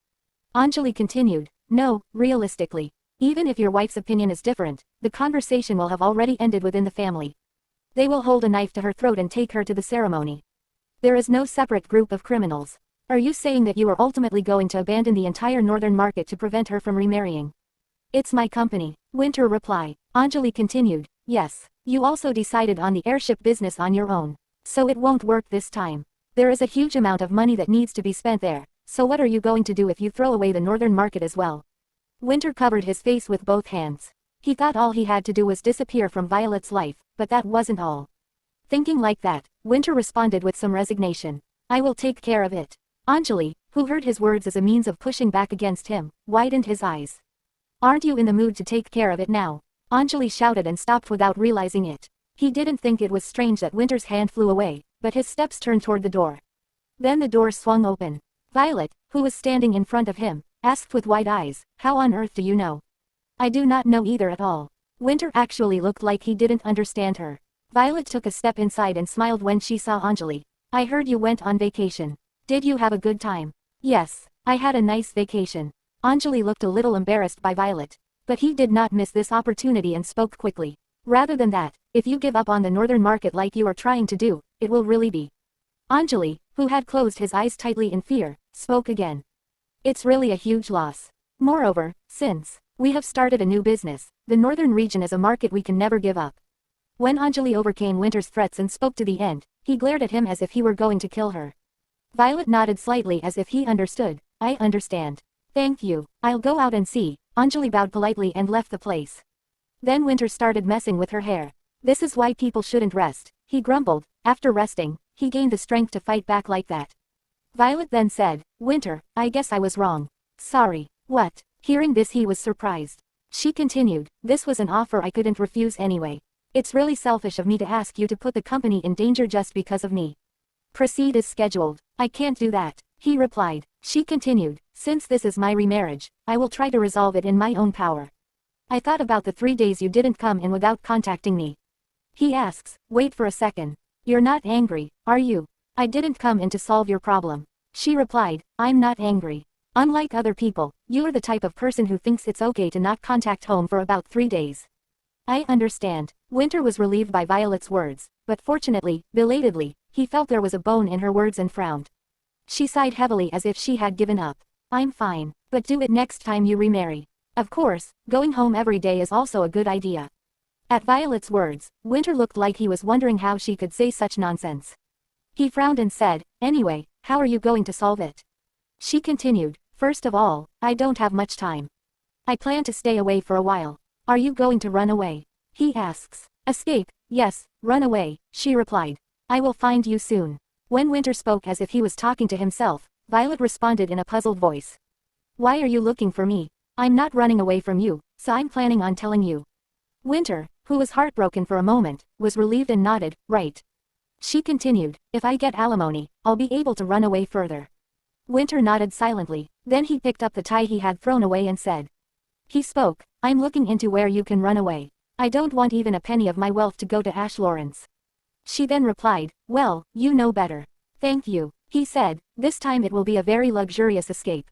Anjali continued, no, realistically. Even if your wife's opinion is different, the conversation will have already ended within the family. They will hold a knife to her throat and take her to the ceremony. There is no separate group of criminals. Are you saying that you are ultimately going to abandon the entire northern market to prevent her from remarrying? It's my company, Winter replied. Anjali continued, yes, you also decided on the airship business on your own. So it won't work this time. There is a huge amount of money that needs to be spent there, so what are you going to do if you throw away the northern market as well? Winter covered his face with both hands. He thought all he had to do was disappear from Violet's life, but that wasn't all. Thinking like that, Winter responded with some resignation. I will take care of it. Anjali, who heard his words as a means of pushing back against him, widened his eyes. Aren't you in the mood to take care of it now? Anjali shouted and stopped without realizing it. He didn't think it was strange that Winter's hand flew away, but his steps turned toward the door. Then the door swung open. Violet, who was standing in front of him, asked with wide eyes, how on earth do you know? I do not know either at all. Winter actually looked like he didn't understand her. Violet took a step inside and smiled when she saw Anjali. I heard you went on vacation. Did you have a good time? Yes, I had a nice vacation. Anjali looked a little embarrassed by Violet. But he did not miss this opportunity and spoke quickly. Rather than that, if you give up on the northern market like you are trying to do, it will really be. Anjali, who had closed his eyes tightly in fear, spoke again. It's really a huge loss. Moreover, since we have started a new business, the northern region is a market we can never give up. When Anjali overcame Winter's threats and spoke to the end, he glared at him as if he were going to kill her. Violet nodded slightly as if he understood. I understand. Thank you. I'll go out and see. Anjali bowed politely and left the place. Then Winter started messing with her hair. This is why people shouldn't rest, he grumbled. After resting, he gained the strength to fight back like that. Violet then said, Winter, I guess I was wrong. Sorry. What? Hearing this he was surprised. She continued, this was an offer I couldn't refuse anyway. It's really selfish of me to ask you to put the company in danger just because of me. Proceed as scheduled. I can't do that, he replied. She continued, since this is my remarriage, I will try to resolve it in my own power. I thought about the 3 days you didn't come in without contacting me. He asks, wait for a second. You're not angry, are you? I didn't come in to solve your problem. She replied, I'm not angry. Unlike other people, you are the type of person who thinks it's okay to not contact home for about 3 days. I understand. Winter was relieved by Violet's words, but fortunately, belatedly, he felt there was a bone in her words and frowned. She sighed heavily as if she had given up. I'm fine, but do it next time you remarry. Of course, going home every day is also a good idea. At Violet's words, Winter looked like he was wondering how she could say such nonsense. He frowned and said, anyway, how are you going to solve it? She continued, first of all, I don't have much time. I plan to stay away for a while. Are you going to run away? He asks. Escape, yes, run away, she replied. I will find you soon. When Winter spoke as if he was talking to himself, Violet responded in a puzzled voice. Why are you looking for me? I'm not running away from you, so I'm planning on telling you. Winter, who was heartbroken for a moment, was relieved and nodded, right. She continued, if I get alimony, I'll be able to run away further. Winter nodded silently, then he picked up the tie he had thrown away and said. He spoke, I'm looking into where you can run away. I don't want even a penny of my wealth to go to Ash Lawrence. She then replied, well, you know better. Thank you, he said, this time it will be a very luxurious escape.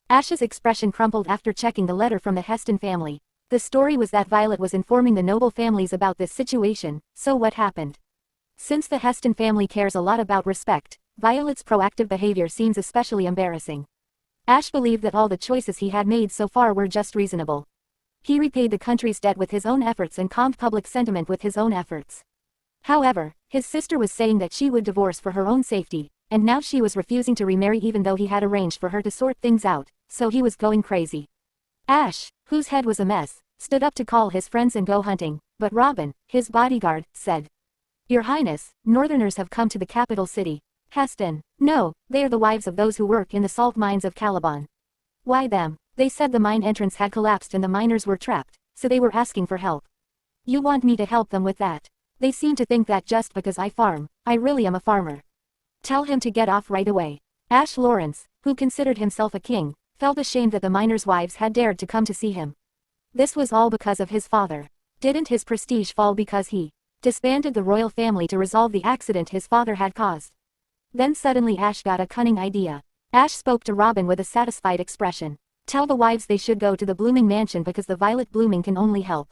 Ash's expression crumpled after checking the letter from the Heston family. The story was that Violet was informing the Noble families about this situation, so what happened? Since the Heston family cares a lot about respect, Violet's proactive behavior seems especially embarrassing. Ash believed that all the choices he had made so far were just reasonable. He repaid the country's debt with his own efforts and calmed public sentiment with his own efforts. However, his sister was saying that she would divorce for her own safety, and now she was refusing to remarry even though he had arranged for her to sort things out, so he was going crazy. Ash, whose head was a mess, stood up to call his friends and go hunting, but Robin, his bodyguard, said, Your Highness, Northerners have come to the capital city. Heston. No, they are the wives of those who work in the salt mines of Caliban. Why them? They said the mine entrance had collapsed and the miners were trapped, so they were asking for help. You want me to help them with that? They seem to think that just because I farm, I really am a farmer. Tell him to get off right away. Ash Lawrence, who considered himself a king, felt ashamed that the miners' wives had dared to come to see him. This was all because of his father. Didn't his prestige fall because he disbanded the royal family to resolve the accident his father had caused? Then suddenly Ash got a cunning idea. Ash spoke to Robin with a satisfied expression. Tell the wives they should go to the blooming mansion because the violet blooming can only help.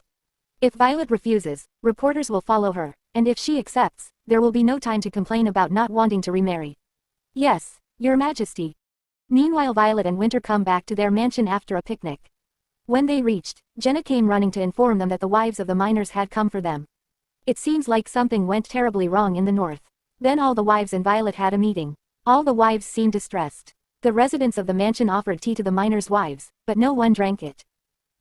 If Violet refuses, reporters will follow her, and if she accepts, there will be no time to complain about not wanting to remarry. Yes, Your Majesty. Meanwhile Violet and Winter come back to their mansion after a picnic. When they reached, Jenna came running to inform them that the wives of the miners had come for them. It seems like something went terribly wrong in the north. Then all the wives and Violet had a meeting. All the wives seemed distressed. The residents of the mansion offered tea to the miners' wives, but no one drank it.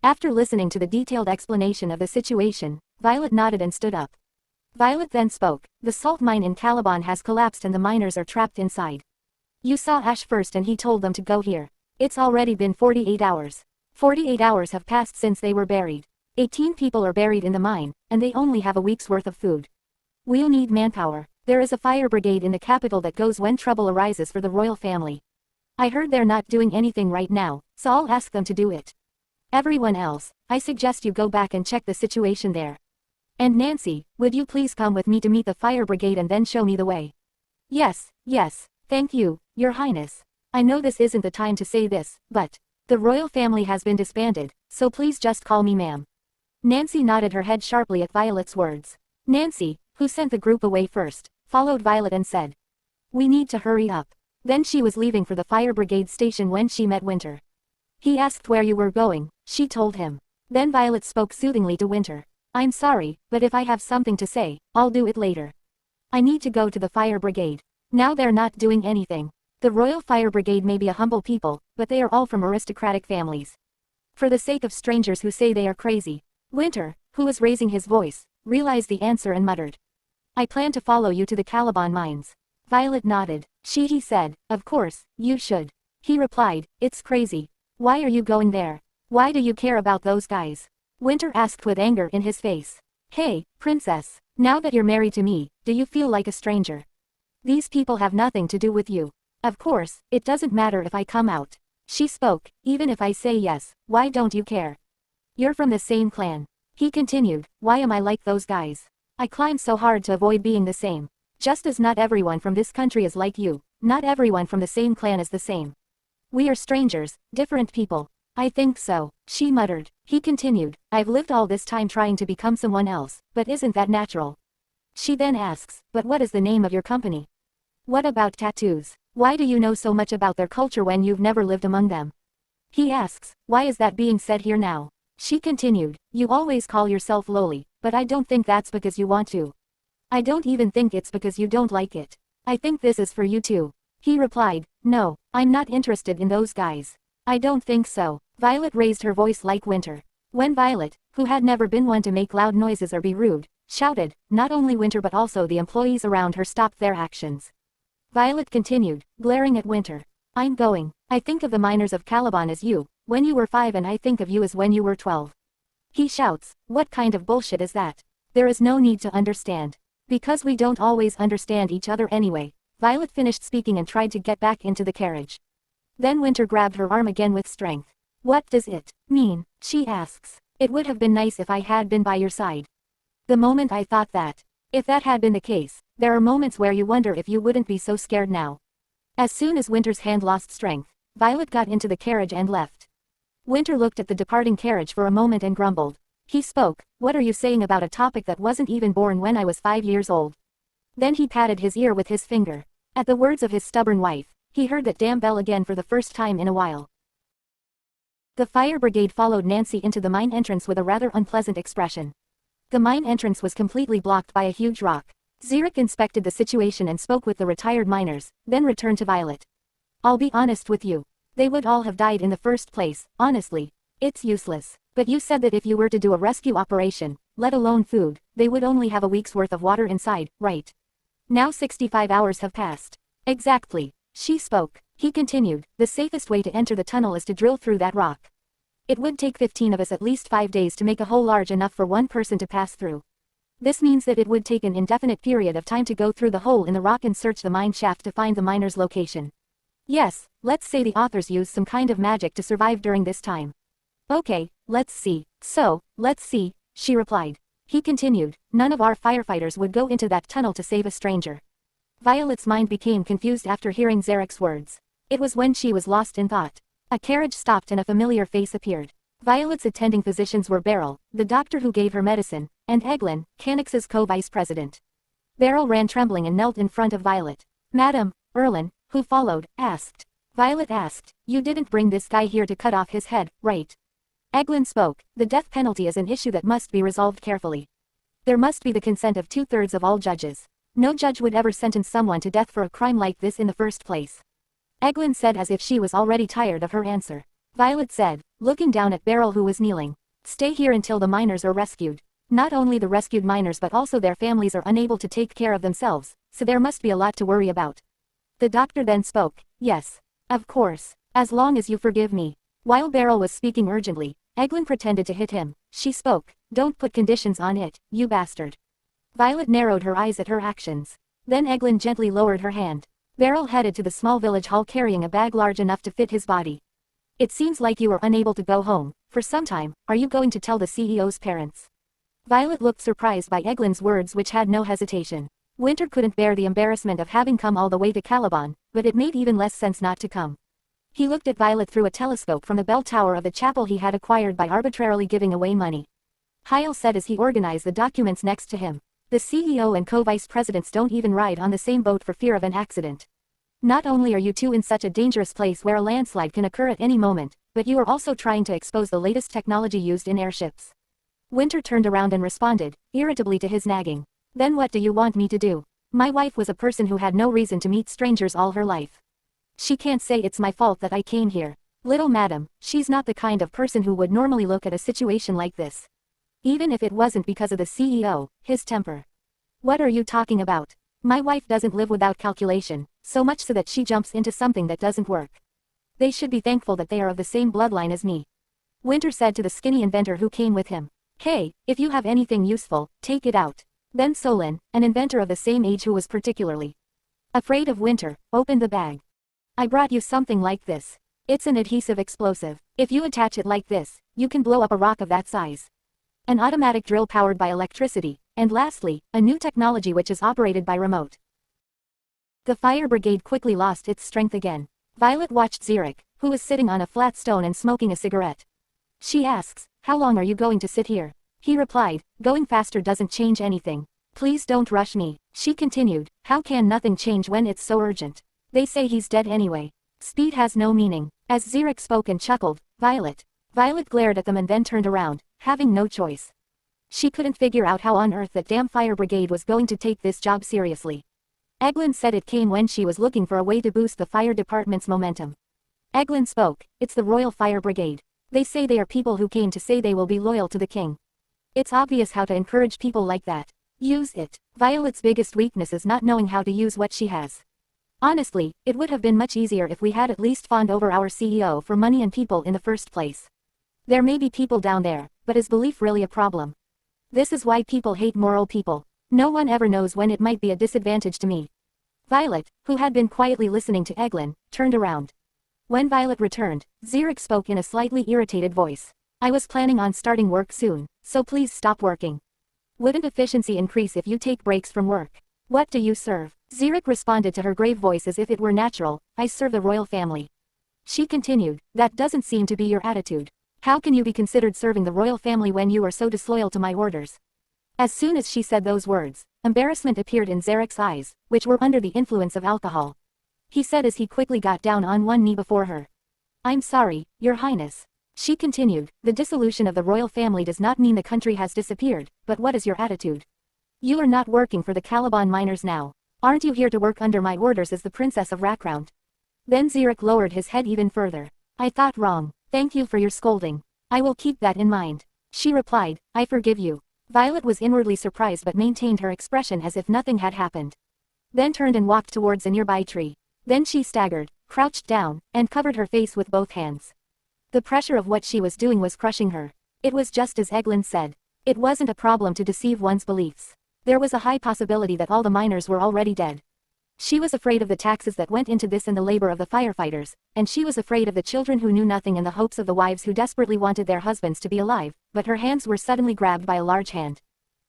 After listening to the detailed explanation of the situation, Violet nodded and stood up. Violet then spoke, the salt mine in Caliban has collapsed and the miners are trapped inside. You saw Ash first and he told them to go here. It's already been 48 hours. 48 hours have passed since they were buried. 18 people are buried in the mine, and they only have a week's worth of food. We'll need manpower. There is a fire brigade in the capital that goes when trouble arises for the royal family. I heard they're not doing anything right now, so I'll ask them to do it. Everyone else, I suggest you go back and check the situation there. And Nancy, would you please come with me to meet the fire brigade and then show me the way? Yes, thank you, Your Highness. I know this isn't the time to say this, but the royal family has been disbanded, so please just call me ma'am. Nancy nodded her head sharply at Violet's words. Nancy, who sent the group away first, followed Violet and said, We need to hurry up. Then she was leaving for the fire brigade station when she met Winter. He asked where you were going, she told him. Then Violet spoke soothingly to Winter. I'm sorry, but if I have something to say, I'll do it later. I need to go to the fire brigade. Now they're not doing anything. The Royal Fire Brigade may be a humble people, but they are all from aristocratic families. For the sake of strangers who say they are crazy. Winter, who was raising his voice, realized the answer and muttered. I plan to follow you to the Caliban mines. Violet nodded. He said, of course, you should. He replied, it's crazy. Why are you going there? Why do you care about those guys? Winter asked with anger in his face. Hey, princess, now that you're married to me, do you feel like a stranger? These people have nothing to do with you. Of course, it doesn't matter if I come out. She spoke, even if I say yes, why don't you care? You're from the same clan. He continued, why am I like those guys? I climb so hard to avoid being the same. Just as not everyone from this country is like you, not everyone from the same clan is the same. We are strangers, different people. I think so, she muttered. He continued, I've lived all this time trying to become someone else, but isn't that natural? She then asks, but what is the name of your company? What about tattoos? Why do you know so much about their culture when you've never lived among them? He asks, why is that being said here now? She continued, you always call yourself lowly, but I don't think that's because you want to. I don't even think it's because you don't like it. I think this is for you too. He replied, no, I'm not interested in those guys. I don't think so. Violet raised her voice like Winter. When Violet, who had never been one to make loud noises or be rude, shouted, not only Winter but also the employees around her stopped their actions. Violet continued, glaring at Winter. I'm going. I think of the miners of Caliban as you, when you were 5 and I think of you as when you were 12. He shouts, what kind of bullshit is that? There is no need to understand. Because we don't always understand each other anyway. Violet finished speaking and tried to get back into the carriage. Then Winter grabbed her arm again with strength. What does it mean? She asks. It would have been nice if I had been by your side. The moment I thought that. If that had been the case, there are moments where you wonder if you wouldn't be so scared now. As soon as Winter's hand lost strength, Violet got into the carriage and left. Winter looked at the departing carriage for a moment and grumbled. He spoke, what are you saying about a topic that wasn't even born when I was 5 years old? Then he patted his ear with his finger. At the words of his stubborn wife, he heard that damn bell again for the first time in a while. The fire brigade followed Nancy into the mine entrance with a rather unpleasant expression. The mine entrance was completely blocked by a huge rock. Xeric inspected the situation and spoke with the retired miners, then returned to Violet. I'll be honest with you. They would all have died in the first place, honestly. It's useless. But you said that if you were to do a rescue operation, let alone food, they would only have a week's worth of water inside, right? Now 65 hours have passed. Exactly. She spoke. He continued, the safest way to enter the tunnel is to drill through that rock. It would take 15 of us at least 5 days to make a hole large enough for one person to pass through. This means that it would take an indefinite period of time to go through the hole in the rock and search the mine shaft to find the miner's location. Yes, let's say the authors used some kind of magic to survive during this time. Okay, let's see. So, let's see, she replied. He continued, none of our firefighters would go into that tunnel to save a stranger. Violet's mind became confused after hearing Xeric's words. It was when she was lost in thought. A carriage stopped and a familiar face appeared. Violet's attending physicians were Beryl, the doctor who gave her medicine, and Eglin, Canix's co-vice president. Beryl ran trembling and knelt in front of Violet. Madam, Erlin, who followed, asked. Violet asked, you didn't bring this guy here to cut off his head, right? Eglin spoke, the death penalty is an issue that must be resolved carefully. There must be the consent of 2/3 of all judges. No judge would ever sentence someone to death for a crime like this in the first place. Eglin said as if she was already tired of her answer. Violet said, looking down at Beryl who was kneeling. Stay here until the miners are rescued. Not only the rescued miners but also their families are unable to take care of themselves, so there must be a lot to worry about. The doctor then spoke, yes. Of course. As long as you forgive me. While Beryl was speaking urgently, Eglin pretended to hit him. She spoke, don't put conditions on it, you bastard. Violet narrowed her eyes at her actions. Then Eglin gently lowered her hand. Beryl headed to the small village hall carrying a bag large enough to fit his body. It seems like you are unable to go home. For some time, are you going to tell the CEO's parents? Violet looked surprised by Eglin's words which had no hesitation. Winter couldn't bear the embarrassment of having come all the way to Caliban, but it made even less sense not to come. He looked at Violet through a telescope from the bell tower of the chapel he had acquired by arbitrarily giving away money. Hyle said as he organized the documents next to him. The CEO and co-vice presidents don't even ride on the same boat for fear of an accident. Not only are you two in such a dangerous place where a landslide can occur at any moment, but you are also trying to expose the latest technology used in airships. Winter turned around and responded, irritably to his nagging. Then what do you want me to do? My wife was a person who had no reason to meet strangers all her life. She can't say it's my fault that I came here. Little madam, she's not the kind of person who would normally look at a situation like this. Even if it wasn't because of the CEO, his temper. What are you talking about? My wife doesn't live without calculation, so much so that she jumps into something that doesn't work. They should be thankful that they are of the same bloodline as me. Winter said to the skinny inventor who came with him. Hey, if you have anything useful, take it out. Then Solon, an inventor of the same age who was particularly afraid of Winter, opened the bag. I brought you something like this. It's an adhesive explosive. If you attach it like this, you can blow up a rock of that size. An automatic drill powered by electricity, and lastly, a new technology which is operated by remote. The fire brigade quickly lost its strength again. Violet watched Xeric, who was sitting on a flat stone and smoking a cigarette. She asks, how long are you going to sit here? He replied, going faster doesn't change anything. Please don't rush me. She continued, how can nothing change when it's so urgent? They say he's dead anyway. Speed has no meaning. As Xeric spoke and chuckled, Violet glared at them and then turned around, having no choice. She couldn't figure out how on earth that damn fire brigade was going to take this job seriously. Eglin said it came when she was looking for a way to boost the fire department's momentum. Eglin spoke, it's the Royal Fire Brigade. They say they are people who came to say they will be loyal to the king. It's obvious how to encourage people like that. Use it. Violet's biggest weakness is not knowing how to use what she has. Honestly, it would have been much easier if we had at least fawned over our CEO for money and people in the first place. There may be people down there, but is belief really a problem? This is why people hate moral people. No one ever knows when it might be a disadvantage to me. Violet, who had been quietly listening to Eglin, turned around. When Violet returned, Xeric spoke in a slightly irritated voice. I was planning on starting work soon, so please stop working. Wouldn't efficiency increase if you take breaks from work? What do you serve? Xeric responded to her grave voice as if it were natural, I serve the royal family. She continued, that doesn't seem to be your attitude. How can you be considered serving the royal family when you are so disloyal to my orders? As soon as she said those words, embarrassment appeared in Xeric's eyes, which were under the influence of alcohol. He said as he quickly got down on one knee before her. I'm sorry, Your Highness. She continued, the dissolution of the royal family does not mean the country has disappeared, but what is your attitude? You are not working for the Caliban miners now. Aren't you here to work under my orders as the Princess of Rakround? Then Xeric lowered his head even further. I thought wrong. Thank you for your scolding. I will keep that in mind. She replied, I forgive you. Violet was inwardly surprised but maintained her expression as if nothing had happened. Then turned and walked towards a nearby tree. Then she staggered, crouched down, and covered her face with both hands. The pressure of what she was doing was crushing her. It was just as Eglin said. It wasn't a problem to deceive one's beliefs. There was a high possibility that all the miners were already dead. She was afraid of the taxes that went into this and the labor of the firefighters, and she was afraid of the children who knew nothing and the hopes of the wives who desperately wanted their husbands to be alive, but her hands were suddenly grabbed by a large hand.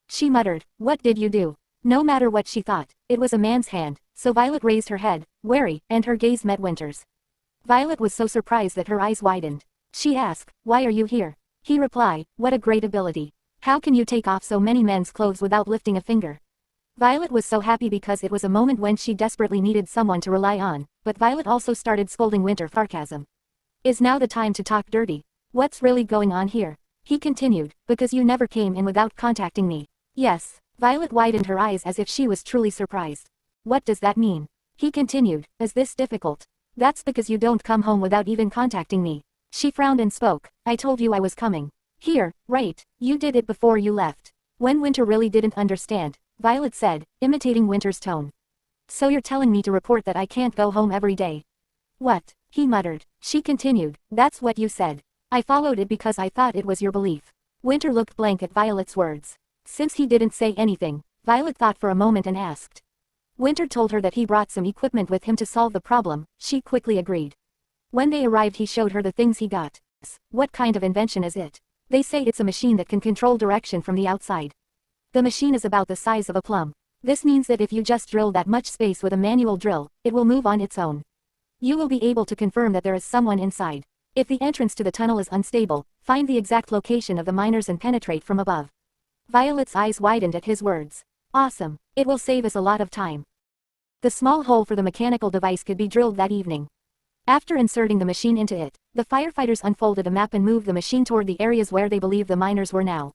She muttered, what did you do? No matter what she thought, it was a man's hand, so Violet raised her head, wary, and her gaze met Winter's. Violet was so surprised that her eyes widened. She asked, why are you here? He replied, what a great ability. How can you take off so many men's clothes without lifting a finger? Violet was so happy because it was a moment when she desperately needed someone to rely on, but Violet also started scolding Winter sarcasm. Is now the time to talk dirty? What's really going on here? He continued, because you never came in without contacting me. Yes. Violet widened her eyes as if she was truly surprised. What does that mean? He continued, is this difficult? That's because you don't come home without even contacting me. She frowned and spoke, I told you I was coming. Here, right, you did it before you left. When Winter really didn't understand, Violet said, imitating Winter's tone. So you're telling me to report that I can't go home every day? What? He muttered. She continued, that's what you said. I followed it because I thought it was your belief. Winter looked blank at Violet's words. Since he didn't say anything, Violet thought for a moment and asked. Winter told her that he brought some equipment with him to solve the problem. She quickly agreed. When they arrived he showed her the things he got. What kind of invention is it? They say it's a machine that can control direction from the outside. The machine is about the size of a plum. This means that if you just drill that much space with a manual drill, it will move on its own. You will be able to confirm that there is someone inside. If the entrance to the tunnel is unstable, find the exact location of the miners and penetrate from above. Violet's eyes widened at his words. Awesome. It will save us a lot of time. The small hole for the mechanical device could be drilled that evening. After inserting the machine into it, the firefighters unfolded a map and moved the machine toward the areas where they believed the miners were now.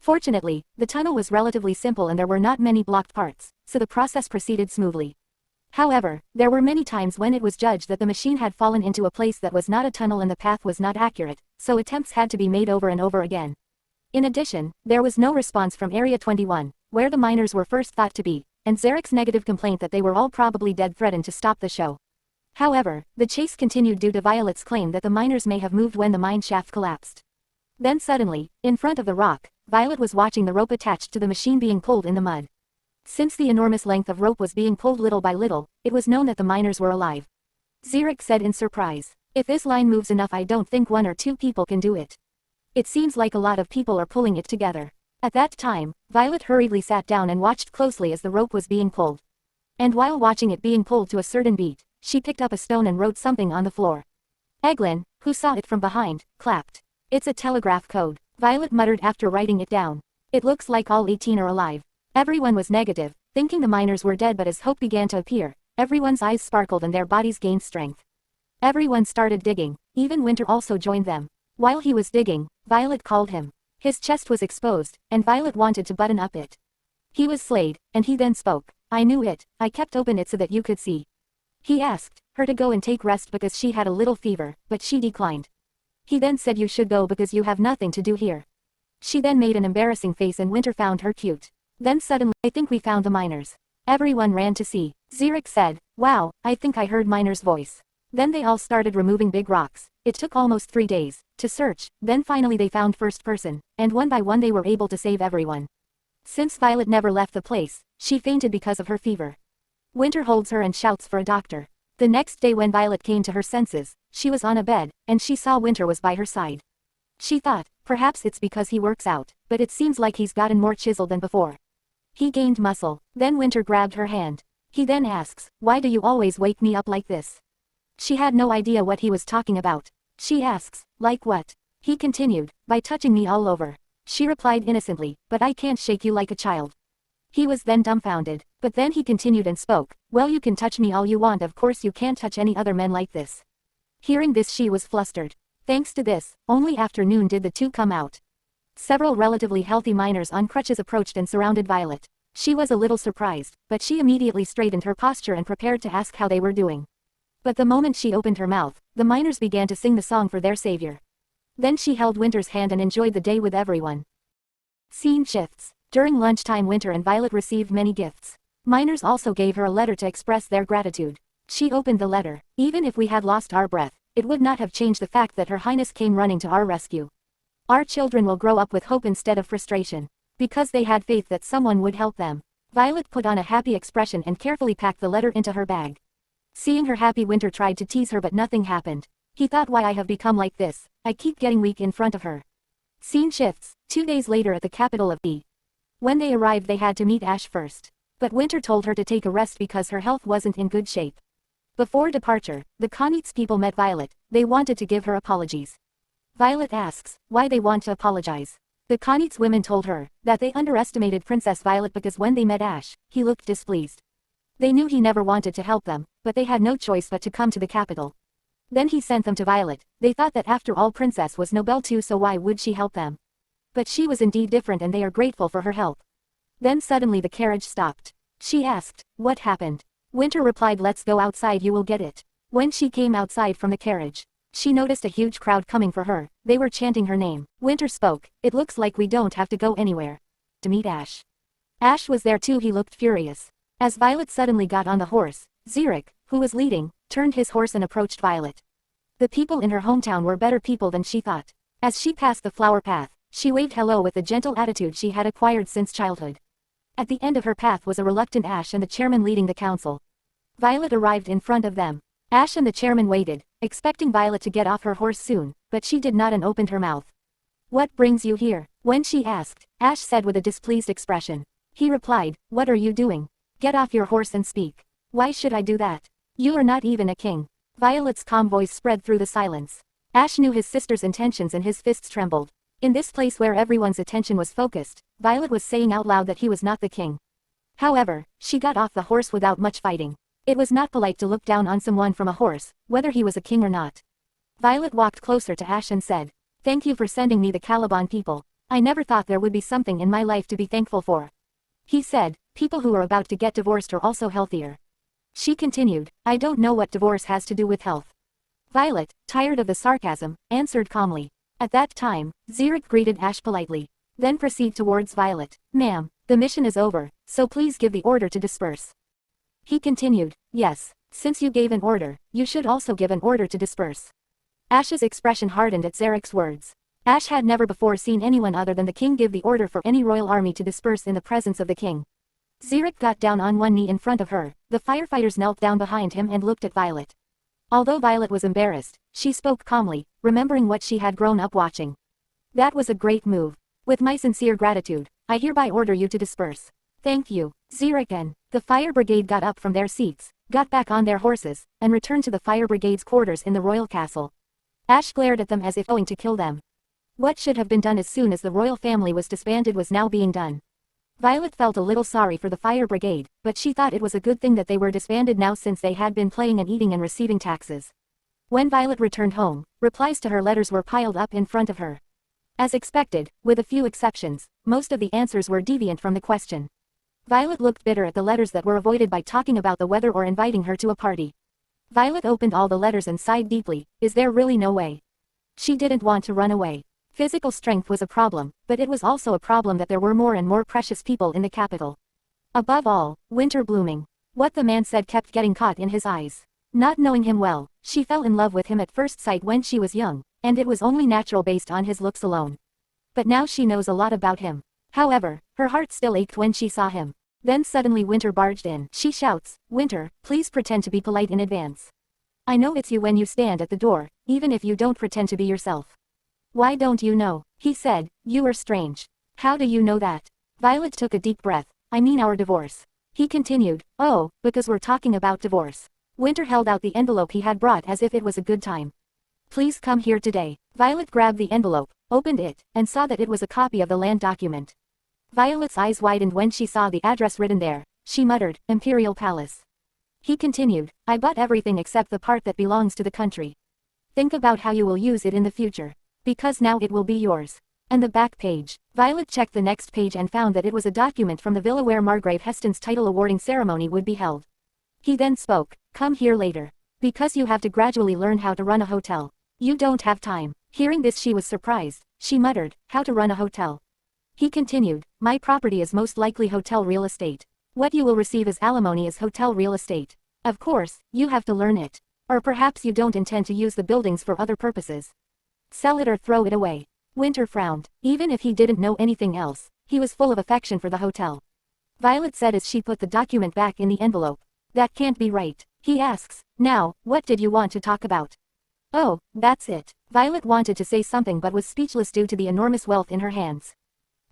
Fortunately, the tunnel was relatively simple and there were not many blocked parts, so the process proceeded smoothly. However, there were many times when it was judged that the machine had fallen into a place that was not a tunnel and the path was not accurate, so attempts had to be made over and over again. In addition, there was no response from Area 21, where the miners were first thought to be, and Xeric's negative complaint that they were all probably dead threatened to stop the show. However, the chase continued due to Violet's claim that the miners may have moved when the mine shaft collapsed. Then suddenly, in front of the rock, Violet was watching the rope attached to the machine being pulled in the mud. Since the enormous length of rope was being pulled little by little, it was known that the miners were alive. Xeric said in surprise, if this line moves enough I don't think 1 or 2 people can do it. It seems like a lot of people are pulling it together. At that time, Violet hurriedly sat down and watched closely as the rope was being pulled. And while watching it being pulled to a certain beat, she picked up a stone and wrote something on the floor. Eglin, who saw it from behind, clapped. It's a telegraph code, Violet muttered after writing it down. It looks like all 18 are alive. Everyone was negative, thinking the miners were dead, but as hope began to appear, everyone's eyes sparkled and their bodies gained strength. Everyone started digging, even Winter also joined them. While he was digging, Violet called him. His chest was exposed, and Violet wanted to button up it. He was slayed, and he then spoke. I knew it, I kept open it so that you could see. He asked her to go and take rest because she had a little fever, but she declined. He then said you should go because you have nothing to do here. She then made an embarrassing face and Winter found her cute. Then suddenly, I think we found the miners. Everyone ran to see. Xeric said, wow, I think I heard Miner's voice. Then they all started removing big rocks. It took almost 3 days to search, then finally they found first person, and one by one they were able to save everyone. Since Violet never left the place, she fainted because of her fever. Winter holds her and shouts for a doctor. The next day when Violet came to her senses, she was on a bed, and she saw Winter was by her side. She thought, perhaps it's because he works out, but it seems like he's gotten more chiseled than before. He gained muscle. Then Winter grabbed her hand. He then asks, "Why do you always wake me up like this?" She had no idea what he was talking about. She asks, "Like what?" He continued, "By touching me all over." She replied innocently, "But I can't shake you like a child." He was then dumbfounded, but then he continued and spoke, "Well, you can touch me all you want, of course you can't touch any other men like this." Hearing this, she was flustered. Thanks to this, only after noon did the two come out. Several relatively healthy miners on crutches approached and surrounded Violet. She was a little surprised, but she immediately straightened her posture and prepared to ask how they were doing. But the moment she opened her mouth, the miners began to sing the song for their savior. Then she held Winter's hand and enjoyed the day with everyone. Scene shifts. During lunchtime, Winter and Violet received many gifts. Miners also gave her a letter to express their gratitude. She opened the letter. "Even if we had lost our breath, it would not have changed the fact that Her Highness came running to our rescue. Our children will grow up with hope instead of frustration. Because they had faith that someone would help them." Violet put on a happy expression and carefully packed the letter into her bag. Seeing her happy, Winter tried to tease her, but nothing happened. He thought, "Why I have become like this, I keep getting weak in front of her." Scene shifts. 2 days later at the capital of E. When they arrived, they had to meet Ash first. But Winter told her to take a rest because her health wasn't in good shape. Before departure, the Konitz people met Violet. They wanted to give her apologies. Violet asks why they want to apologize. The Konitz women told her that they underestimated Princess Violet because when they met Ash, he looked displeased. They knew he never wanted to help them, but they had no choice but to come to the capital. Then he sent them to Violet. They thought that after all, Princess was Nobel too, so why would she help them? But she was indeed different and they are grateful for her help. Then suddenly the carriage stopped. She asked, "What happened?" Winter replied, "Let's go outside, you will get it." When she came outside from the carriage, she noticed a huge crowd coming for her. They were chanting her name. Winter spoke, "It looks like we don't have to go anywhere to meet Ash." Ash was there too. He looked furious. As Violet suddenly got on the horse, Zurich, who was leading, turned his horse and approached Violet. The people in her hometown were better people than she thought. As she passed the flower path, she waved hello with the gentle attitude she had acquired since childhood. At the end of her path was a reluctant Ash and the chairman leading the council. Violet arrived in front of them. Ash and the chairman waited, expecting Violet to get off her horse soon, but she did not and opened her mouth. "What brings you here?" When she asked, Ash said with a displeased expression. He replied, "What are you doing? Get off your horse and speak." "Why should I do that? You are not even a king." Violet's calm voice spread through the silence. Ash knew his sister's intentions and his fists trembled. In this place where everyone's attention was focused, Violet was saying out loud that he was not the king. However, she got off the horse without much fighting. It was not polite to look down on someone from a horse, whether he was a king or not. Violet walked closer to Ash and said, "Thank you for sending me the Caliban people. I never thought there would be something in my life to be thankful for." He said, "People who are about to get divorced are also healthier." She continued, "I don't know what divorce has to do with health." Violet, tired of the sarcasm, answered calmly. At that time, Zurich greeted Ash politely. Then proceed towards Violet. "Ma'am, the mission is over, so please give the order to disperse." He continued, "Yes, since you gave an order, you should also give an order to disperse." Ash's expression hardened at Zurich's words. Ash had never before seen anyone other than the king give the order for any royal army to disperse in the presence of the king. Zurich got down on one knee in front of her. The firefighters knelt down behind him and looked at Violet. Although Violet was embarrassed, she spoke calmly, remembering what she had grown up watching. "That was a great move. With my sincere gratitude, I hereby order you to disperse." "Thank you, Zurich." And the fire brigade got up from their seats, got back on their horses, and returned to the fire brigade's quarters in the royal castle. Ash glared at them as if going to kill them. What should have been done as soon as the royal family was disbanded was now being done. Violet felt a little sorry for the fire brigade, but she thought it was a good thing that they were disbanded now since they had been playing and eating and receiving taxes. When Violet returned home, replies to her letters were piled up in front of her. As expected, with a few exceptions, most of the answers were deviant from the question. Violet looked bitter at the letters that were avoided by talking about the weather or inviting her to a party. Violet opened all the letters and sighed deeply. Is there really no way? She didn't want to run away. Physical strength was a problem, but it was also a problem that there were more and more precious people in the capital. Above all, winter blooming. What the man said kept getting caught in his eyes. Not knowing him well, she fell in love with him at first sight when she was young, and it was only natural based on his looks alone. But now she knows a lot about him. However, her heart still ached when she saw him. Then suddenly Winter barged in. She shouts, "Winter, please pretend to be polite in advance. I know it's you when you stand at the door, even if you don't pretend to be yourself." "Why don't you know?" he said, "you are strange." "How do you know that?" Violet took a deep breath. "I mean our divorce." He continued, "Oh, because we're talking about divorce." Winter held out the envelope he had brought as if it was a good time. "Please come here today." Violet grabbed the envelope, opened it, and saw that it was a copy of the land document. Violet's eyes widened when she saw the address written there. She muttered, "Imperial Palace." He continued, "I bought everything except the part that belongs to the country. Think about how you will use it in the future. Because now it will be yours." And the back page. Violet checked the next page and found that it was a document from the villa where Margrave Heston's title awarding ceremony would be held. He then spoke, "Come here later. Because you have to gradually learn how to run a hotel. You don't have time." Hearing this she was surprised. She muttered, "How to run a hotel?" He continued, "My property is most likely hotel real estate. What you will receive as alimony is hotel real estate. Of course, you have to learn it. Or perhaps you don't intend to use the buildings for other purposes. Sell it or throw it away." Winter frowned. Even if he didn't know anything else, he was full of affection for the hotel. Violet said as she put the document back in the envelope, "That can't be right." He asks, "Now, what did you want to talk about?" "Oh, that's it." Violet wanted to say something but was speechless due to the enormous wealth in her hands.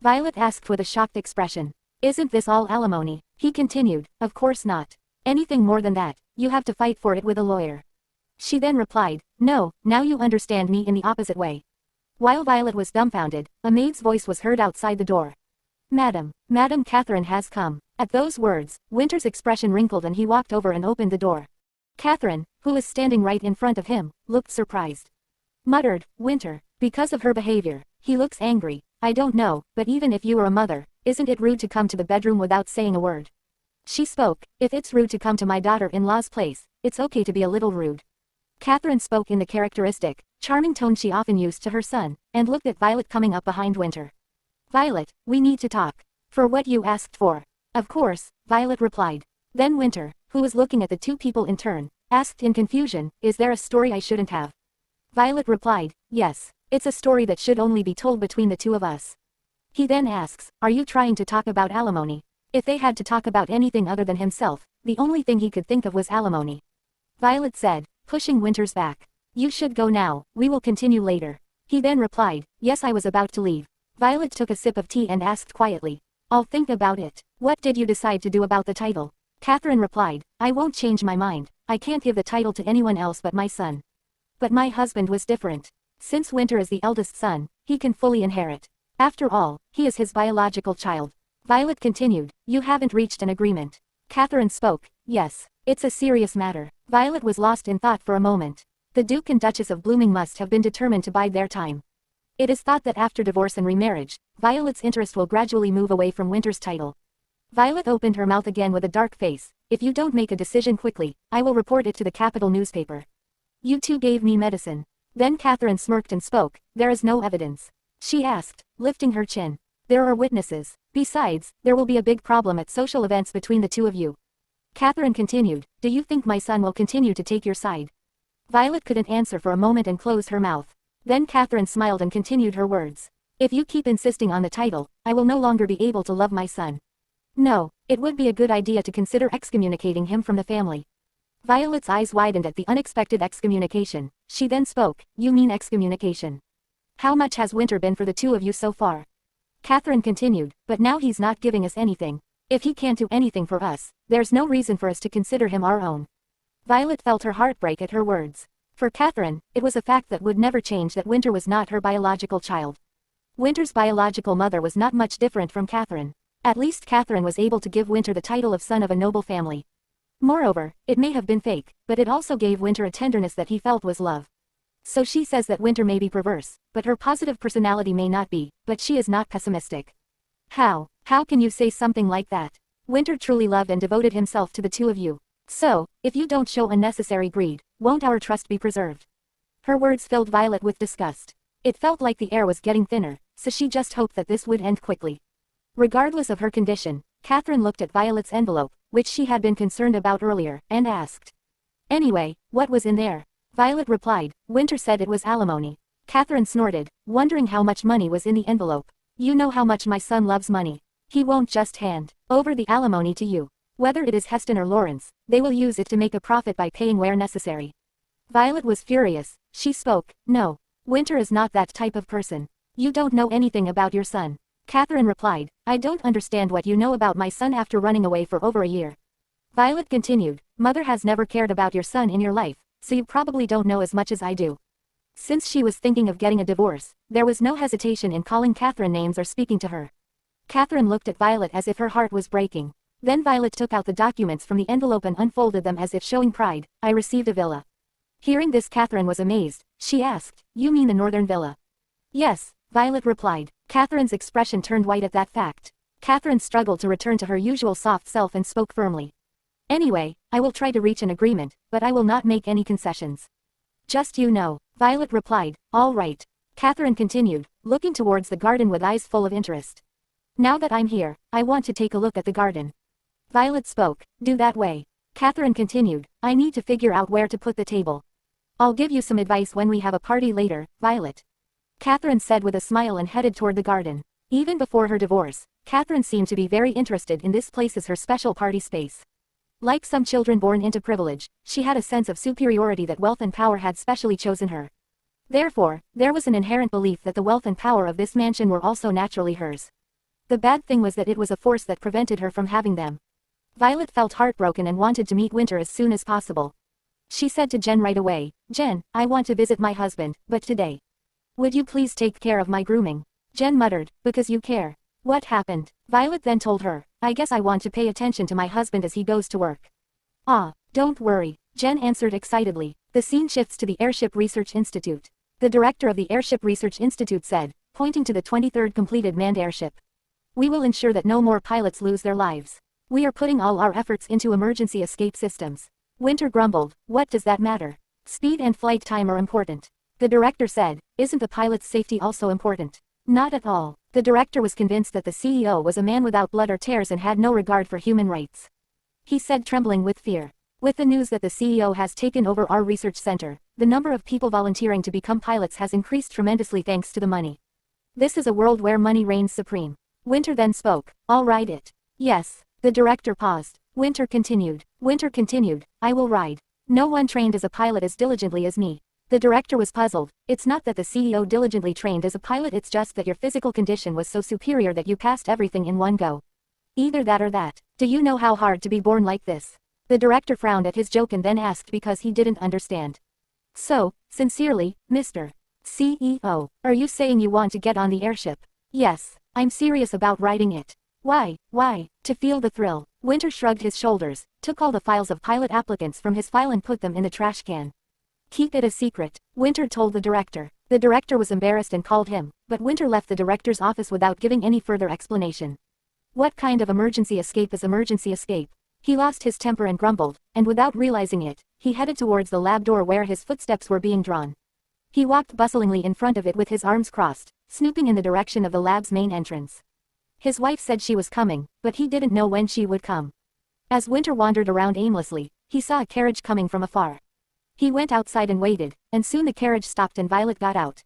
Violet asked with a shocked expression, "Isn't this all alimony?" He continued, "Of course not. Anything more than that, you have to fight for it with a lawyer." She then replied, "No, now you understand me in the opposite way." While Violet was dumbfounded, a maid's voice was heard outside the door. Madam Catherine has come." At those words, Winter's expression wrinkled and he walked over and opened the door. Catherine, who was standing right in front of him, looked surprised. Muttered, "Winter, because of her behavior, he looks angry. I don't know, but even if you were a mother, isn't it rude to come to the bedroom without saying a word?" She spoke, "If it's rude to come to my daughter-in-law's place, it's okay to be a little rude." Catherine spoke in the characteristic, charming tone she often used to her son, and looked at Violet coming up behind Winter. "Violet, we need to talk. For what you asked for." "Of course," Violet replied. Then Winter, who was looking at the two people in turn, asked in confusion, "Is there a story I shouldn't have?" Violet replied, "Yes, it's a story that should only be told between the two of us." He then asks, "Are you trying to talk about alimony?" If they had to talk about anything other than himself, the only thing he could think of was alimony. Violet said, pushing Winter's back, "You should go now, we will continue later." He then replied, "Yes, I was about to leave." Violet took a sip of tea and asked quietly, "I'll think about it. What did you decide to do about the title?" Catherine replied, "I won't change my mind. I can't give the title to anyone else but my son." But my husband was different. Since Winter is the eldest son, he can fully inherit. After all, he is his biological child. Violet continued, "You haven't reached an agreement." Catherine spoke, "Yes. It's a serious matter." Violet was lost in thought for a moment. The Duke and Duchess of Blooming must have been determined to bide their time. It is thought that after divorce and remarriage, Violet's interest will gradually move away from Winter's title. Violet opened her mouth again with a dark face, "If you don't make a decision quickly, I will report it to the capital newspaper. You two gave me medicine." Then Catherine smirked and spoke, "There is no evidence." She asked, lifting her chin. "There are witnesses. Besides, there will be a big problem at social events between the two of you." Catherine continued, "Do you think my son will continue to take your side?" Violet couldn't answer for a moment and closed her mouth. Then Catherine smiled and continued her words. "If you keep insisting on the title, I will no longer be able to love my son. No, it would be a good idea to consider excommunicating him from the family." Violet's eyes widened at the unexpected excommunication. She then spoke, "You mean excommunication? How much has Winter been for the two of you so far?" Catherine continued, "But now he's not giving us anything. If he can't do anything for us, there's no reason for us to consider him our own." Violet felt her heart break at her words. For Catherine, it was a fact that would never change that Winter was not her biological child. Winter's biological mother was not much different from Catherine. At least Catherine was able to give Winter the title of son of a noble family. Moreover, it may have been fake, but it also gave Winter a tenderness that he felt was love. So she says that Winter may be perverse, but her positive personality may not be, but she is not pessimistic. How can you say something like that? Winter truly loved and devoted himself to the two of you. So, if you don't show unnecessary greed, won't our trust be preserved?" Her words filled Violet with disgust. It felt like the air was getting thinner, so she just hoped that this would end quickly. Regardless of her condition, Catherine looked at Violet's envelope, which she had been concerned about earlier, and asked, "Anyway, what was in there?" Violet replied, "Winter said it was alimony." Catherine snorted, wondering how much money was in the envelope. You know how much my son loves money. He won't just hand over the alimony to you. Whether it is Heston or Lawrence, they will use it to make a profit by paying where necessary. Violet was furious. She spoke. No. Winter is not that type of person. You don't know anything about your son. Catherine replied. I don't understand what you know about my son after running away for over a year. Violet continued. Mother has never cared about your son in your life, so you probably don't know as much as I do. Since she was thinking of getting a divorce, there was no hesitation in calling Catherine names or speaking to her. Catherine looked at Violet as if her heart was breaking. Then Violet took out the documents from the envelope and unfolded them as if showing pride. I received a villa. Hearing this, Catherine was amazed. She asked, You mean the northern villa? Yes, Violet replied. Catherine's expression turned white at that fact. Catherine struggled to return to her usual soft self and spoke firmly. Anyway, I will try to reach an agreement, but I will not make any concessions. Just you know, Violet replied. All right. Catherine continued, looking towards the garden with eyes full of interest. Now that I'm here, I want to take a look at the garden. Violet spoke. Do that way. Catherine continued. I need to figure out where to put the table. I'll give you some advice when we have a party later, Violet. Catherine said with a smile and headed toward the garden. Even before her divorce, Catherine seemed to be very interested in this place as her special party space. Like some children born into privilege, she had a sense of superiority that wealth and power had specially chosen her. Therefore, there was an inherent belief that the wealth and power of this mansion were also naturally hers. The bad thing was that it was a force that prevented her from having them. Violet felt heartbroken and wanted to meet Winter as soon as possible. She said to Jen right away, Jen, I want to visit my husband, but today. Would you please take care of my grooming? Jen muttered, because you care. What happened? Violet then told her, I guess I want to pay attention to my husband as he goes to work. Ah, don't worry, Jen answered excitedly. The scene shifts to the Airship Research Institute. The director of the Airship Research Institute said, pointing to the 23rd completed manned airship. We will ensure that no more pilots lose their lives. We are putting all our efforts into emergency escape systems. Winter grumbled, what does that matter? Speed and flight time are important. The director said, isn't the pilot's safety also important? Not at all. The director was convinced that the CEO was a man without blood or tears and had no regard for human rights. He said, trembling with fear. With the news that the CEO has taken over our research center, the number of people volunteering to become pilots has increased tremendously thanks to the money. This is a world where money reigns supreme. Winter then spoke, I'll ride it. Yes. The director paused. Winter continued, I will ride. No one trained as a pilot as diligently as me. The director was puzzled. It's not that the CEO diligently trained as a pilot, it's just that your physical condition was so superior that you passed everything in one go. Either that or that. Do you know how hard to be born like this? The director frowned at his joke and then asked because he didn't understand. So, sincerely, Mr. CEO, are you saying you want to get on the airship? Yes, I'm serious about riding it. Why? To feel the thrill. Winter shrugged his shoulders, took all the files of pilot applicants from his file and put them in the trash can. Keep it a secret, Winter told the director. The director was embarrassed and called him, but Winter left the director's office without giving any further explanation. What kind of emergency escape is emergency escape? He lost his temper and grumbled, and without realizing it, he headed towards the lab door where his footsteps were being drawn. He walked bustlingly in front of it with his arms crossed, snooping in the direction of the lab's main entrance. His wife said she was coming, but he didn't know when she would come. As Winter wandered around aimlessly, he saw a carriage coming from afar. He went outside and waited, and soon the carriage stopped and Violet got out.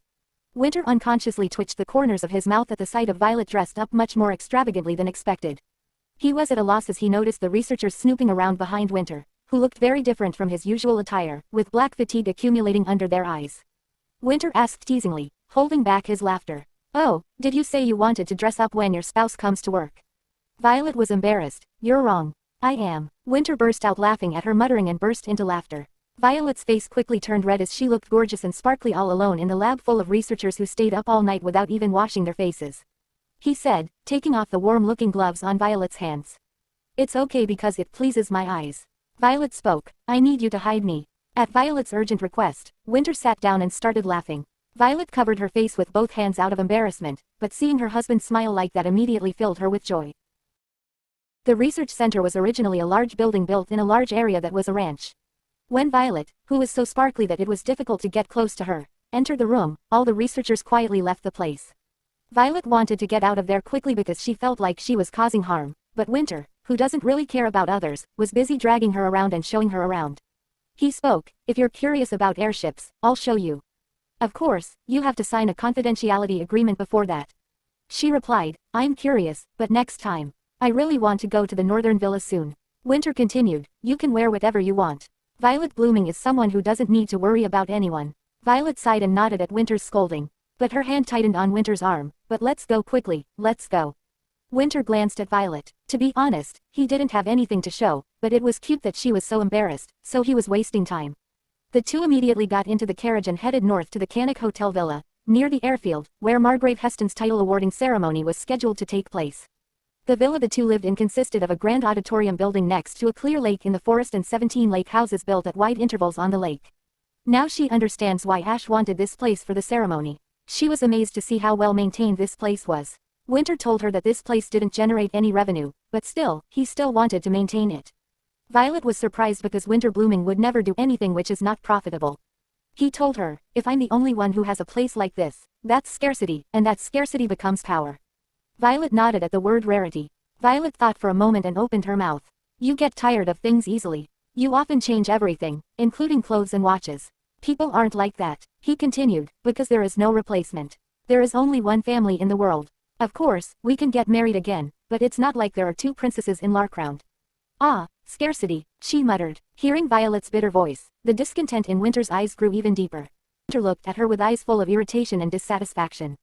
Winter unconsciously twitched the corners of his mouth at the sight of Violet dressed up much more extravagantly than expected. He was at a loss as he noticed the researchers snooping around behind Winter, who looked very different from his usual attire, with black fatigue accumulating under their eyes. Winter asked teasingly, holding back his laughter. Oh, did you say you wanted to dress up when your spouse comes to work? Violet was embarrassed. You're wrong. I am. Winter burst out laughing at her muttering and burst into laughter. Violet's face quickly turned red as she looked gorgeous and sparkly all alone in the lab full of researchers who stayed up all night without even washing their faces. He said, taking off the warm-looking gloves on Violet's hands. It's okay because it pleases my eyes. Violet spoke, I need you to hide me. At Violet's urgent request, Winter sat down and started laughing. Violet covered her face with both hands out of embarrassment, but seeing her husband smile like that immediately filled her with joy. The research center was originally a large building built in a large area that was a ranch. When Violet, who was so sparkly that it was difficult to get close to her, entered the room, all the researchers quietly left the place. Violet wanted to get out of there quickly because she felt like she was causing harm, but Winter, who doesn't really care about others, was busy dragging her around and showing her around. He spoke, if you're curious about airships, I'll show you. Of course, you have to sign a confidentiality agreement before that. She replied, I'm curious, but next time. I really want to go to the northern villa soon. Winter continued, you can wear whatever you want. Violet blooming is someone who doesn't need to worry about anyone. Violet sighed and nodded at Winter's scolding. But her hand tightened on Winter's arm. But let's go quickly, let's go. Winter glanced at Violet. To be honest, he didn't have anything to show, but it was cute that she was so embarrassed, so he was wasting time. The two immediately got into the carriage and headed north to the Cannock Hotel Villa, near the airfield, where Margrave Heston's title awarding ceremony was scheduled to take place. The villa the two lived in consisted of a grand auditorium building next to a clear lake in the forest and 17 lake houses built at wide intervals on the lake. Now she understands why Ash wanted this place for the ceremony. She was amazed to see how well maintained this place was. Winter told her that this place didn't generate any revenue, but still, he still wanted to maintain it. Violet was surprised because Winter blooming would never do anything which is not profitable. He told her, if I'm the only one who has a place like this, that's scarcity, and that scarcity becomes power. Violet nodded at the word rarity. Violet thought for a moment and opened her mouth. You get tired of things easily. You often change everything, including clothes and watches. People aren't like that, he continued, because there is no replacement. There is only one family in the world. Of course, we can get married again, but it's not like there are two princesses in Larkround. Ah, scarcity, she muttered. Hearing Violet's bitter voice, the discontent in Winter's eyes grew even deeper. Winter looked at her with eyes full of irritation and dissatisfaction.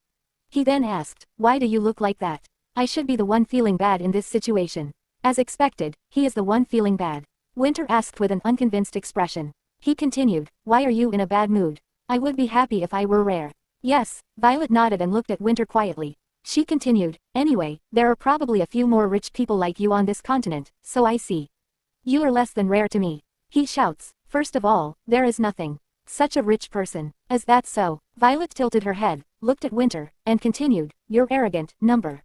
He then asked, why do you look like that? I should be the one feeling bad in this situation. As expected, he is the one feeling bad. Winter asked with an unconvinced expression. He continued, why are you in a bad mood? I would be happy if I were rare. Yes, Violet nodded and looked at Winter quietly. She continued, anyway, there are probably a few more rich people like you on this continent, so I see. You are less than rare to me. He shouts, first of all, there is nothing. Such a rich person. Is that so? Violet tilted her head, looked at Winter, and continued, you're arrogant, number.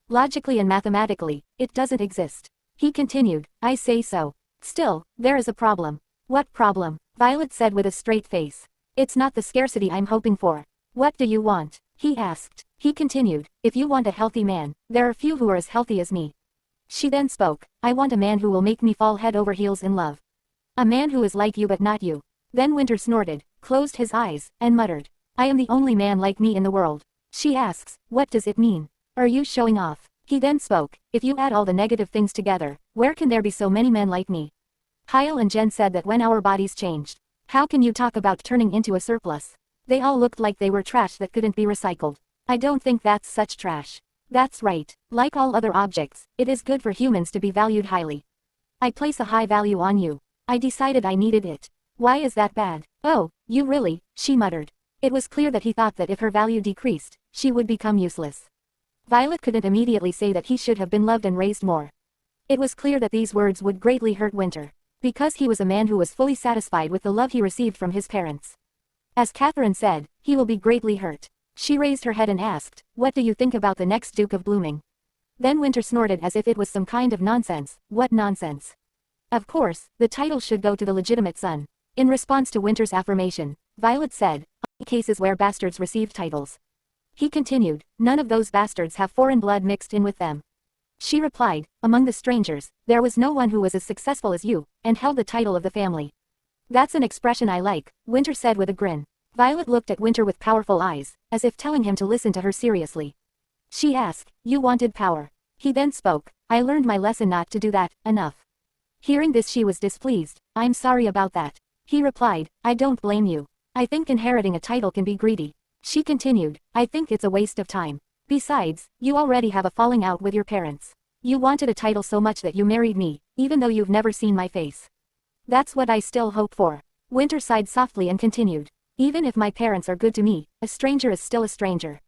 Logically and mathematically, it doesn't exist. He continued, I say so. Still, there is a problem. What problem? Violet said with a straight face. It's not the scarcity I'm hoping for. What do you want? He asked. He continued, if you want a healthy man, there are few who are as healthy as me. She then spoke, I want a man who will make me fall head over heels in love. A man who is like you but not you. Then Winter snorted, closed his eyes, and muttered, I am the only man like me in the world. She asks, what does it mean? Are you showing off? He then spoke, if you add all the negative things together, where can there be so many men like me? Kyle and Jen said that when our bodies changed. How can you talk about turning into a surplus? They all looked like they were trash that couldn't be recycled. I don't think that's such trash. That's right. Like all other objects, it is good for humans to be valued highly. I place a high value on you. I decided I needed it. Why is that bad? Oh, you really, she muttered. It was clear that he thought that if her value decreased, she would become useless. Violet couldn't immediately say that he should have been loved and raised more. It was clear that these words would greatly hurt Winter. Because he was a man who was fully satisfied with the love he received from his parents. As Catherine said, he will be greatly hurt. She raised her head and asked, what do you think about the next Duke of Blooming? Then Winter snorted as if it was some kind of nonsense. What nonsense? Of course, the title should go to the legitimate son. In response to Winter's affirmation, Violet said, only cases where bastards receive titles. He continued, none of those bastards have foreign blood mixed in with them. She replied, among the strangers, there was no one who was as successful as you, and held the title of the family. That's an expression I like, Winter said with a grin. Violet looked at Winter with powerful eyes, as if telling him to listen to her seriously. She asked, you wanted power. He then spoke, I learned my lesson not to do that, enough. Hearing this she was displeased, I'm sorry about that. He replied, I don't blame you. I think inheriting a title can be greedy. She continued, I think it's a waste of time. Besides, you already have a falling out with your parents. You wanted a title so much that you married me, even though you've never seen my face. That's what I still hope for. Winter sighed softly and continued. Even if my parents are good to me, a stranger is still a stranger.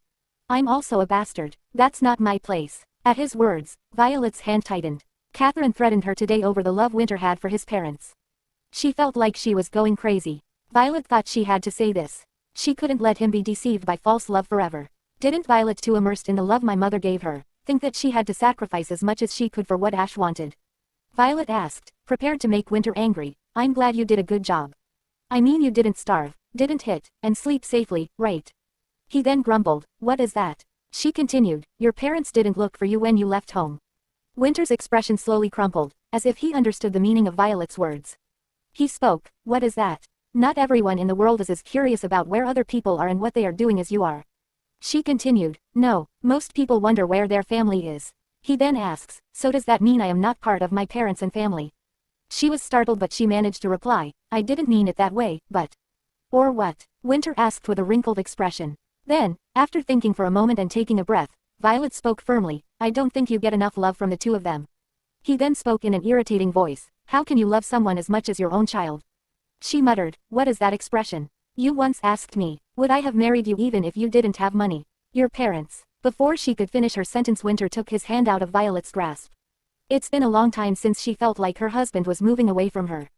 I'm also a bastard. That's not my place. At his words, Violet's hand tightened. Catherine threatened her today over the love Winter had for his parents. She felt like she was going crazy. Violet thought she had to say this. She couldn't let him be deceived by false love forever. Didn't Violet, too immersed in the love my mother gave her, think that she had to sacrifice as much as she could for what Ash wanted? Violet asked, prepared to make Winter angry, I'm glad you did a good job. I mean you didn't starve, didn't hit, and sleep safely, right? He then grumbled, what is that? She continued, your parents didn't look for you when you left home. Winter's expression slowly crumpled, as if he understood the meaning of Violet's words. He spoke, what is that? Not everyone in the world is as curious about where other people are and what they are doing as you are. She continued, no, most people wonder where their family is. He then asks, so does that mean I am not part of my parents and family? She was startled but she managed to reply, I didn't mean it that way, but. Or what? Winter asked with a wrinkled expression. Then, after thinking for a moment and taking a breath, Violet spoke firmly, I don't think you get enough love from the two of them. He then spoke in an irritating voice, how can you love someone as much as your own child? She muttered, what is that expression? You once asked me, would I have married you even if you didn't have money? Your parents. Before she could finish her sentence, Winter took his hand out of Violet's grasp. It's been a long time since she felt like her husband was moving away from her.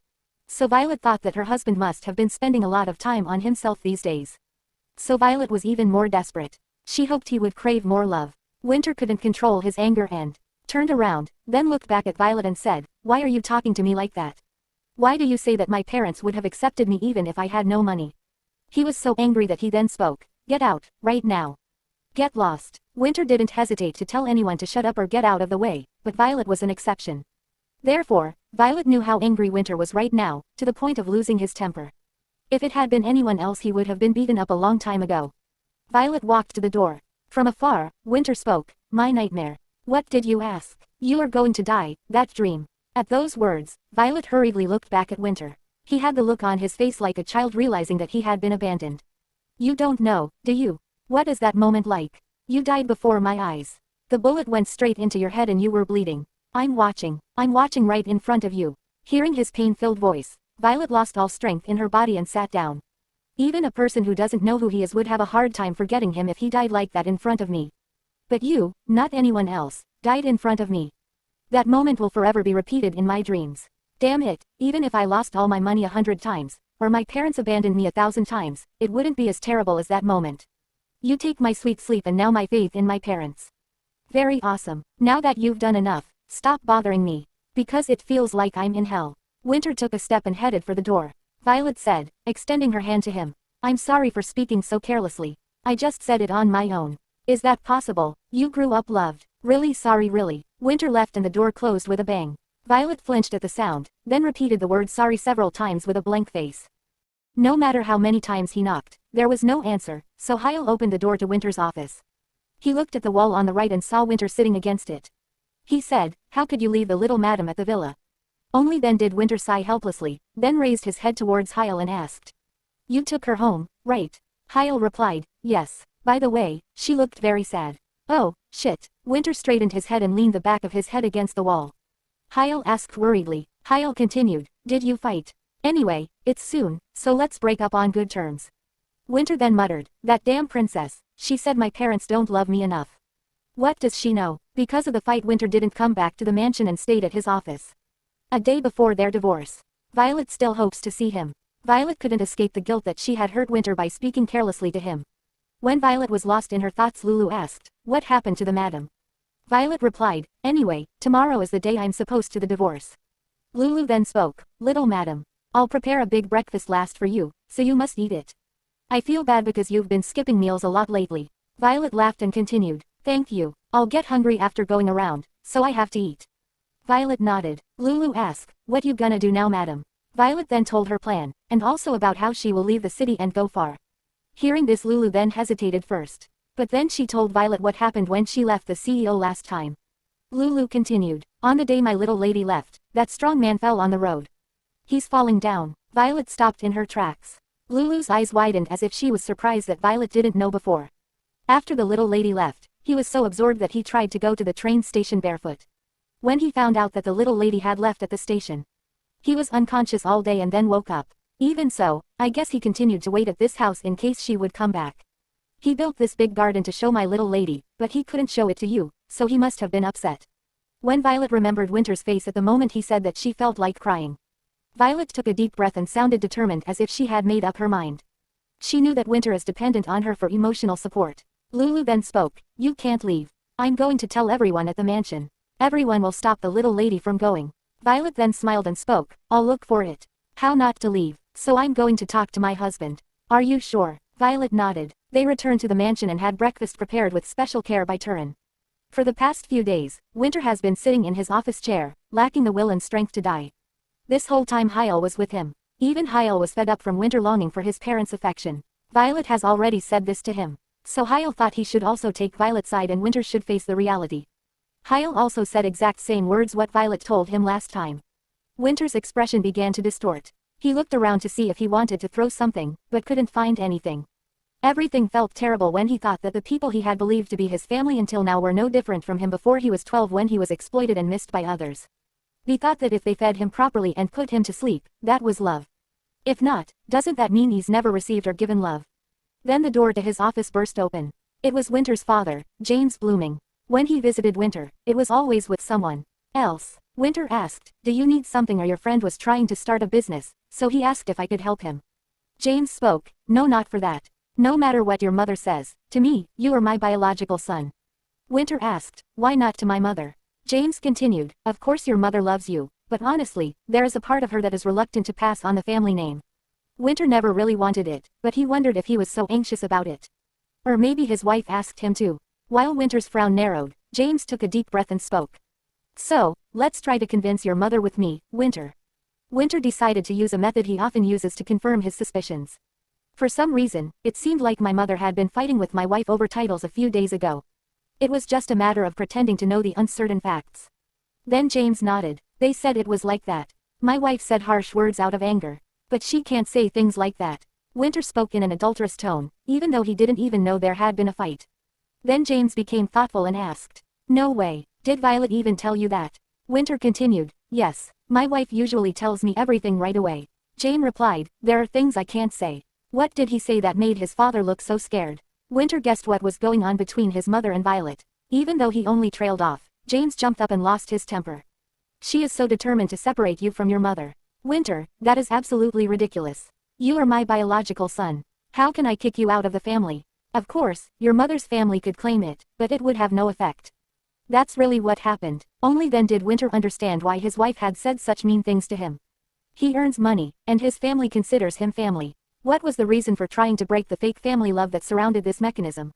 So Violet thought that her husband must have been spending a lot of time on himself these days. So Violet was even more desperate. She hoped he would crave more love. Winter couldn't control his anger and turned around, then looked back at Violet and said, why are you talking to me like that? Why do you say that my parents would have accepted me even if I had no money? He was so angry that he then spoke, get out, right now. Get lost. Winter didn't hesitate to tell anyone to shut up or get out of the way, but Violet was an exception. Therefore, Violet knew how angry Winter was right now, to the point of losing his temper. If it had been anyone else he would have been beaten up a long time ago. Violet walked to the door. From afar, Winter spoke, my nightmare. What did you ask? You are going to die, that dream. At those words, Violet hurriedly looked back at Winter. He had the look on his face like a child realizing that he had been abandoned. You don't know, do you? What is that moment like? You died before my eyes. The bullet went straight into your head and you were bleeding. I'm watching right in front of you. Hearing his pain-filled voice, Violet lost all strength in her body and sat down. Even a person who doesn't know who he is would have a hard time forgetting him if he died like that in front of me. But you, not anyone else, died in front of me. That moment will forever be repeated in my dreams. Damn it, even if I lost all my money 100 times, or my parents abandoned me 1,000 times, it wouldn't be as terrible as that moment. You take my sweet sleep and now my faith in my parents. Very awesome. Now that you've done enough, stop bothering me. Because it feels like I'm in hell. Winter took a step and headed for the door. Violet said, extending her hand to him. I'm sorry for speaking so carelessly. I just said it on my own. Is that possible? You grew up loved. Really sorry really. Winter left and the door closed with a bang. Violet flinched at the sound, then repeated the word sorry several times with a blank face. No matter how many times he knocked, there was no answer, so Hyle opened the door to Winter's office. He looked at the wall on the right and saw Winter sitting against it. He said, how could you leave the little madam at the villa? Only then did Winter sigh helplessly, then raised his head towards Hyle and asked. You took her home, right? Hyle replied, yes. By the way, she looked very sad. Oh, shit. Winter straightened his head and leaned the back of his head against the wall. Hyle asked worriedly. Hyle continued, did you fight? Anyway, it's soon, so let's break up on good terms. Winter then muttered, that damn princess, she said my parents don't love me enough. What does she know? Because of the fight Winter didn't come back to the mansion and stayed at his office. A day before their divorce. Violet still hopes to see him. Violet couldn't escape the guilt that she had hurt Winter by speaking carelessly to him. When Violet was lost in her thoughts, Lulu asked, what happened to the madam? Violet replied, anyway, tomorrow is the day I'm supposed to the divorce. Lulu then spoke, little madam. I'll prepare a big breakfast last for you, so you must eat it. I feel bad because you've been skipping meals a lot lately. Violet laughed and continued, thank you. I'll get hungry after going around, so I have to eat. Violet nodded. Lulu asked, what you gonna do now madam? Violet then told her plan, and also about how she will leave the city and go far. Hearing this, Lulu then hesitated first. But then she told Violet what happened when she left the CEO last time. Lulu continued, on the day my little lady left, that strong man fell on the road. He's falling down. Violet stopped in her tracks. Lulu's eyes widened as if she was surprised that Violet didn't know before. After the little lady left, he was so absorbed that he tried to go to the train station barefoot. When he found out that the little lady had left at the station, he was unconscious all day and then woke up. Even so, I guess he continued to wait at this house in case she would come back. He built this big garden to show my little lady, but he couldn't show it to you, so he must have been upset. When Violet remembered Winter's face at the moment he said that she felt like crying. Violet took a deep breath and sounded determined as if she had made up her mind. She knew that Winter is dependent on her for emotional support. Lulu then spoke, you can't leave. I'm going to tell everyone at the mansion. Everyone will stop the little lady from going. Violet then smiled and spoke, I'll look for it. How not to leave? So I'm going to talk to my husband. Are you sure? Violet nodded. They returned to the mansion and had breakfast prepared with special care by Turin. For the past few days, Winter has been sitting in his office chair, lacking the will and strength to die. This whole time Hyle was with him. Even Hyle was fed up from Winter longing for his parents' affection. Violet has already said this to him. So Hyle thought he should also take Violet's side and Winter should face the reality. Hyle also said exact same words what Violet told him last time. Winter's expression began to distort. He looked around to see if he wanted to throw something, but couldn't find anything. Everything felt terrible when he thought that the people he had believed to be his family until now were no different from him before he was 12 when he was exploited and missed by others. He thought that if they fed him properly and put him to sleep, that was love. If not, doesn't that mean he's never received or given love? Then the door to his office burst open. It was Winter's father, James Blooming. When he visited Winter, it was always with someone else. Winter asked, "Do you need something?" or your friend was trying to start a business, so he asked if I could help him. James spoke, "No, not for that. No matter what your mother says, to me, you are my biological son." Winter asked, "Why not to my mother?" James continued, "Of course your mother loves you, but honestly, there is a part of her that is reluctant to pass on the family name." Winter never really wanted it, but he wondered if he was so anxious about it. Or maybe his wife asked him to. While Winter's frown narrowed, James took a deep breath and spoke. "So, let's try to convince your mother with me, Winter." Winter decided to use a method he often uses to confirm his suspicions. "For some reason, it seemed like my mother had been fighting with my wife over titles a few days ago. It was just a matter of pretending to know the uncertain facts." Then James nodded. "They said it was like that. My wife said harsh words out of anger. But she can't say things like that." Winter spoke in an adulterous tone, even though he didn't even know there had been a fight. Then James became thoughtful and asked, "No way, did Violet even tell you that?" Winter continued, "Yes, my wife usually tells me everything right away." James replied, "There are things I can't say." What did he say that made his father look so scared? Winter guessed what was going on between his mother and Violet. Even though he only trailed off, James jumped up and lost his temper. "She is so determined to separate you from your mother. Winter, that is absolutely ridiculous. You are my biological son. How can I kick you out of the family? Of course, your mother's family could claim it, but it would have no effect." That's really what happened. Only then did Winter understand why his wife had said such mean things to him. He earns money, and his family considers him family. What was the reason for trying to break the fake family love that surrounded this mechanism?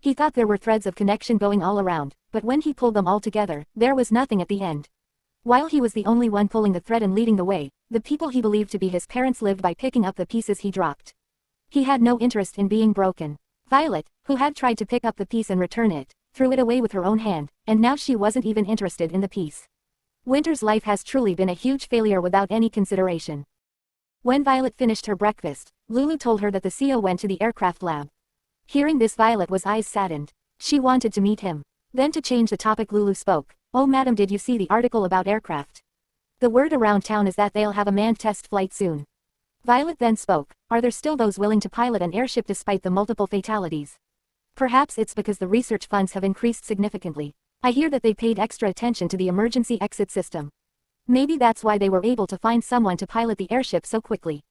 He thought there were threads of connection going all around, but when he pulled them all together, there was nothing at the end. While he was the only one pulling the thread and leading the way, the people he believed to be his parents lived by picking up the pieces he dropped. He had no interest in being broken. Violet, who had tried to pick up the piece and return it, threw it away with her own hand, and now she wasn't even interested in the piece. Winter's life has truly been a huge failure without any consideration. When Violet finished her breakfast, Lulu told her that the CEO went to the aircraft lab. Hearing this, Violet was eyes saddened. She wanted to meet him. Then to change the topic, Lulu spoke. "Oh madam, did you see the article about aircraft? The word around town is that they'll have a manned test flight soon." Violet then spoke. "Are there still those willing to pilot an airship despite the multiple fatalities?" "Perhaps it's because the research funds have increased significantly. I hear that they paid extra attention to the emergency exit system. Maybe that's why they were able to find someone to pilot the airship so quickly."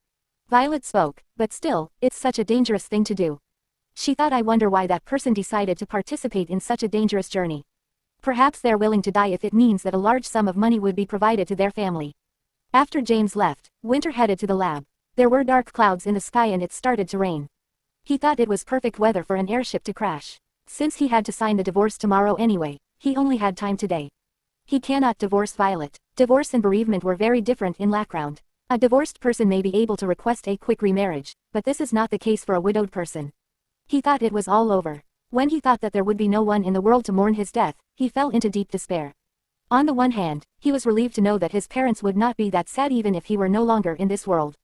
Violet spoke, "But still, it's such a dangerous thing to do." She thought, "I wonder why that person decided to participate in such a dangerous journey. Perhaps they're willing to die if it means that a large sum of money would be provided to their family." After James left, Winter headed to the lab. There were dark clouds in the sky and it started to rain. He thought it was perfect weather for an airship to crash. Since he had to sign the divorce tomorrow anyway, he only had time today. He cannot divorce Violet. Divorce and bereavement were very different in Lackround. A divorced person may be able to request a quick remarriage, but this is not the case for a widowed person. He thought it was all over. When he thought that there would be no one in the world to mourn his death, he fell into deep despair. On the one hand, he was relieved to know that his parents would not be that sad even if he were no longer in this world.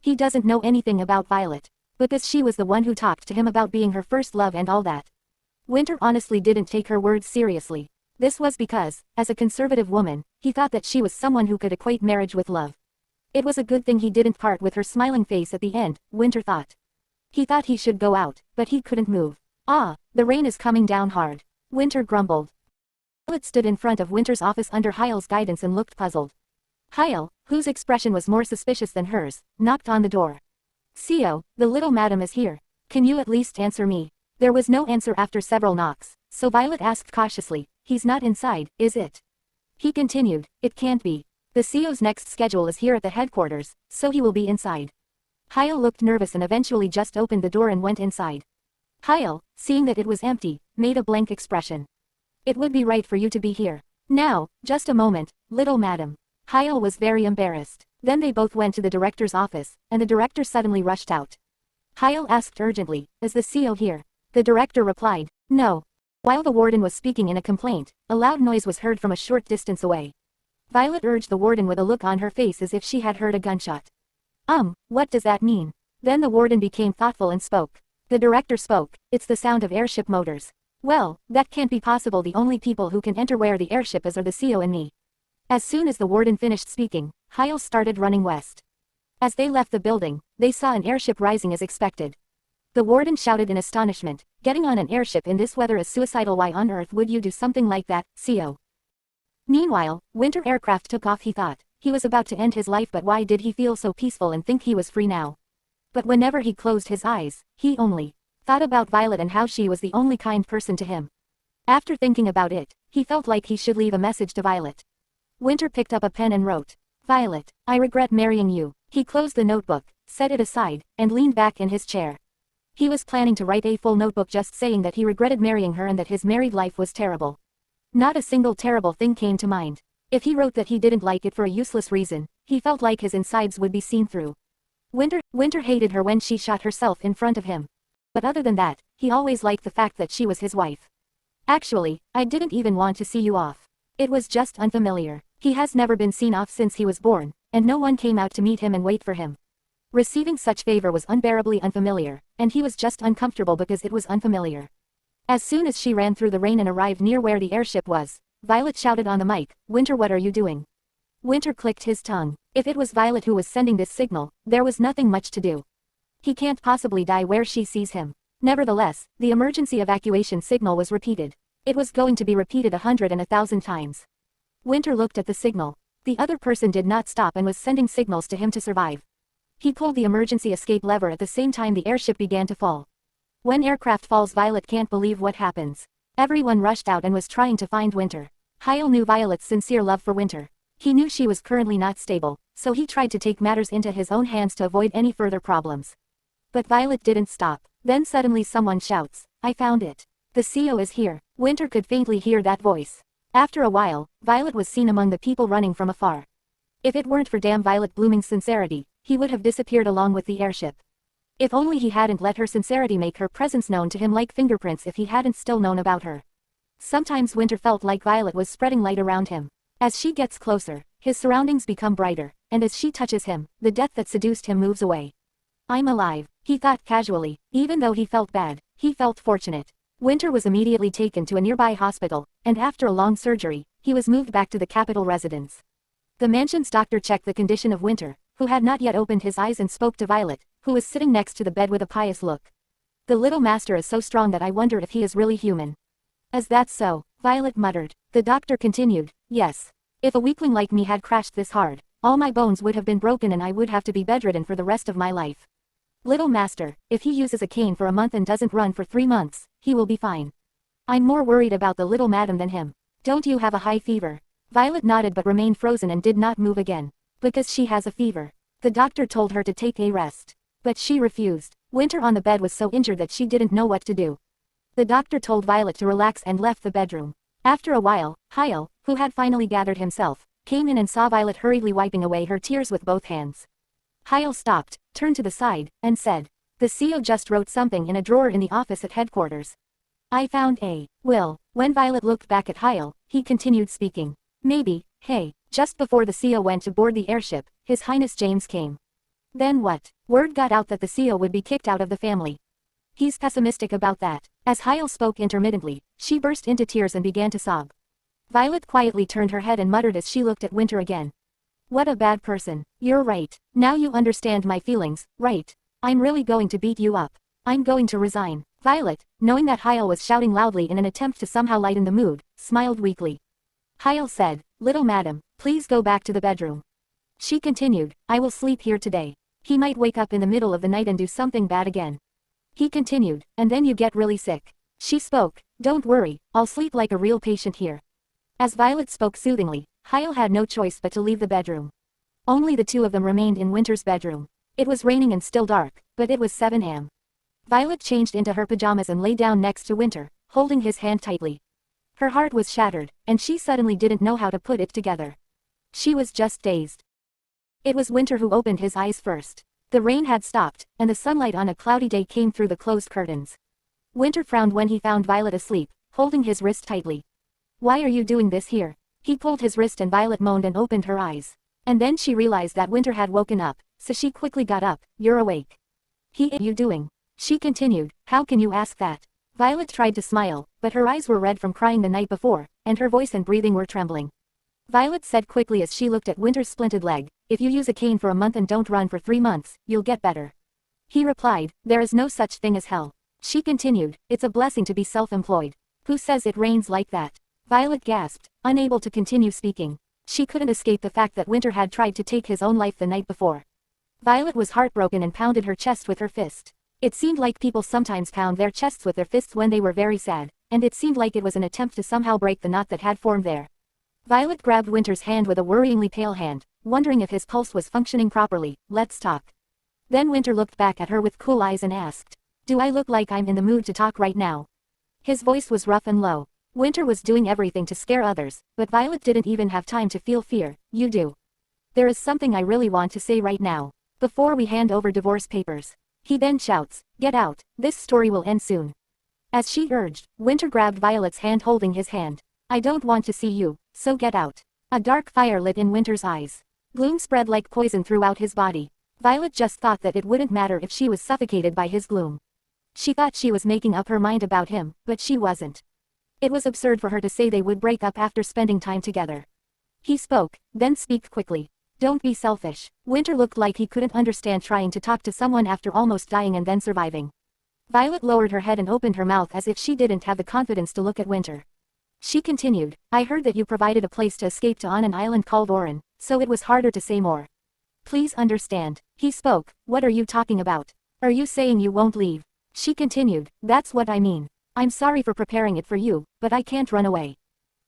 He doesn't know anything about Violet, because she was the one who talked to him about being her first love and all that. Winter honestly didn't take her words seriously. This was because, as a conservative woman, he thought that she was someone who could equate marriage with love. It was a good thing he didn't part with her smiling face at the end, Winter thought. He thought he should go out, but he couldn't move. "Ah, the rain is coming down hard," Winter grumbled. Violet stood in front of Winter's office under Hyle's guidance and looked puzzled. Hyle, whose expression was more suspicious than hers, knocked on the door. "CEO, the little madam is here. Can you at least answer me?" There was no answer after several knocks, so Violet asked cautiously, "He's not inside, is it?" He continued, "It can't be. The CEO's next schedule is here at the headquarters, so he will be inside." Hyle looked nervous and eventually just opened the door and went inside. Hyle, seeing that it was empty, made a blank expression. "It would be right for you to be here. Now, just a moment, little madam." Hyle was very embarrassed. Then they both went to the director's office, and the director suddenly rushed out. Hyle asked urgently, "Is the CEO here?" The director replied, "No." While the warden was speaking in a complaint, a loud noise was heard from a short distance away. Violet urged the warden with a look on her face as if she had heard a gunshot. What does that mean?" Then the warden became thoughtful and spoke. The director spoke, "It's the sound of airship motors." "Well, that can't be possible. The only people who can enter where the airship is are the CEO and me." As soon as the warden finished speaking, Hyle started running west. As they left the building, they saw an airship rising as expected. The warden shouted in astonishment, "Getting on an airship in this weather is suicidal. Why on earth would you do something like that, CEO?" Meanwhile, winter aircraft took off. He thought he was about to end his life, but why did he feel so peaceful and think he was free now? But whenever he closed his eyes, he only thought about Violet and how she was the only kind person to him. After thinking about it, he felt like he should leave a message to Violet. Winter picked up a pen and wrote, "Violet, I regret marrying you." He closed the notebook, set it aside, and leaned back in his chair. He was planning to write a full notebook just saying that he regretted marrying her and that his married life was terrible. Not a single terrible thing came to mind. If he wrote that he didn't like it for a useless reason, he felt like his insides would be seen through. Winter hated her when she shot herself in front of him. But other than that, he always liked the fact that she was his wife. "Actually, I didn't even want to see you off. It was just unfamiliar." He has never been seen off since he was born, and no one came out to meet him and wait for him. Receiving such favor was unbearably unfamiliar, and he was just uncomfortable because it was unfamiliar. As soon as she ran through the rain and arrived near where the airship was, Violet shouted on the mic, "Winter, what are you doing?" Winter clicked his tongue. If it was Violet who was sending this signal, there was nothing much to do. He can't possibly die where she sees him. Nevertheless, the emergency evacuation signal was repeated. It was going to be repeated 100 and 1,000 times. Winter looked at the signal. The other person did not stop and was sending signals to him to survive. He pulled the emergency escape lever at the same time the airship began to fall. When aircraft falls, Violet can't believe what happens. Everyone rushed out and was trying to find Winter. Hyle knew Violet's sincere love for Winter. He knew she was currently not stable, so he tried to take matters into his own hands to avoid any further problems. But Violet didn't stop. Then suddenly someone shouts, "I found it. The CEO is here." Winter could faintly hear that voice. After a while, Violet was seen among the people running from afar. If it weren't for damn Violet Blooming's sincerity, he would have disappeared along with the airship. If only he hadn't let her sincerity make her presence known to him like fingerprints. If he hadn't still known about her. Sometimes Winter felt like Violet was spreading light around him. As she gets closer, his surroundings become brighter, and as she touches him, the death that seduced him moves away. "I'm alive," he thought casually. Even though he felt bad, he felt fortunate. Winter was immediately taken to a nearby hospital, and after a long surgery, he was moved back to the capital residence. The mansion's doctor checked the condition of Winter, who had not yet opened his eyes, and spoke to Violet, who was sitting next to the bed with a pious look. "The little master is so strong that I wonder if he is really human." "Is that so?" Violet muttered. The doctor continued, "Yes. If a weakling like me had crashed this hard, all my bones would have been broken and I would have to be bedridden for the rest of my life. Little master, if he uses a cane for a month and doesn't run for 3 months, he will be fine. I'm more worried about the little madam than him. Don't you have a high fever?" Violet nodded but remained frozen and did not move again. "Because she has a fever." The doctor told her to take a rest. But she refused. Winter on the bed was so injured that she didn't know what to do. The doctor told Violet to relax and left the bedroom. After a while, Hyle, who had finally gathered himself, came in and saw Violet hurriedly wiping away her tears with both hands. Hyle stopped, turned to the side, and said, "The CEO just wrote something in a drawer in the office at headquarters. I found a will." When Violet looked back at Hyle, he continued speaking. "Maybe, hey." Just before the CEO went to board the airship, His Highness James came. Then what? Word got out that the CEO would be kicked out of the family. He's pessimistic about that. As Hyle spoke intermittently, she burst into tears and began to sob. Violet quietly turned her head and muttered as she looked at Winter again. "What a bad person. You're right. Now you understand my feelings, right? I'm really going to beat you up. I'm going to resign." Violet, knowing that Hyle was shouting loudly in an attempt to somehow lighten the mood, smiled weakly. Hyle said, "Little madam, please go back to the bedroom." She continued, "I will sleep here today. He might wake up in the middle of the night and do something bad again." He continued, "And then you get really sick." She spoke, "Don't worry, I'll sleep like a real patient here." As Violet spoke soothingly, Hyle had no choice but to leave the bedroom. Only the two of them remained in Winter's bedroom. It was raining and still dark, but it was 7 a.m. Violet changed into her pajamas and lay down next to Winter, holding his hand tightly. Her heart was shattered, and she suddenly didn't know how to put it together. She was just dazed. It was Winter who opened his eyes first. The rain had stopped, and the sunlight on a cloudy day came through the closed curtains. Winter frowned when he found Violet asleep, holding his wrist tightly. Why are you doing this here? He pulled his wrist and Violet moaned and opened her eyes. And then she realized that Winter had woken up, so she quickly got up. You're awake. What are you doing? She continued, how can you ask that? Violet tried to smile, but her eyes were red from crying the night before, and her voice and breathing were trembling. Violet said quickly as she looked at Winter's splinted leg, if you use a cane for a month and don't run for 3 months, you'll get better. He replied, there is no such thing as hell. She continued, it's a blessing to be self-employed. Who says it rains like that? Violet gasped, unable to continue speaking. She couldn't escape the fact that Winter had tried to take his own life the night before. Violet was heartbroken and pounded her chest with her fist. It seemed like people sometimes pound their chests with their fists when they were very sad, and it seemed like it was an attempt to somehow break the knot that had formed there. Violet grabbed Winter's hand with a worryingly pale hand, wondering if his pulse was functioning properly. Let's talk. Then Winter looked back at her with cool eyes and asked, do I look like I'm in the mood to talk right now? His voice was rough and low. Winter was doing everything to scare others, but Violet didn't even have time to feel fear. You do. There is something I really want to say right now. Before we hand over divorce papers. He then shouts, get out, this story will end soon. As she urged, Winter grabbed Violet's hand holding his hand. I don't want to see you, so get out. A dark fire lit in Winter's eyes. Gloom spread like poison throughout his body. Violet just thought that it wouldn't matter if she was suffocated by his gloom. She thought she was making up her mind about him, but she wasn't. It was absurd for her to say they would break up after spending time together. He spoke, then speak quickly. Don't be selfish. Winter looked like he couldn't understand trying to talk to someone after almost dying and then surviving. Violet lowered her head and opened her mouth as if she didn't have the confidence to look at Winter. She continued, I heard that you provided a place to escape to on an island called Orin, so it was harder to say more. Please understand. He spoke, what are you talking about? Are you saying you won't leave? She continued, that's what I mean. I'm sorry for preparing it for you, but I can't run away.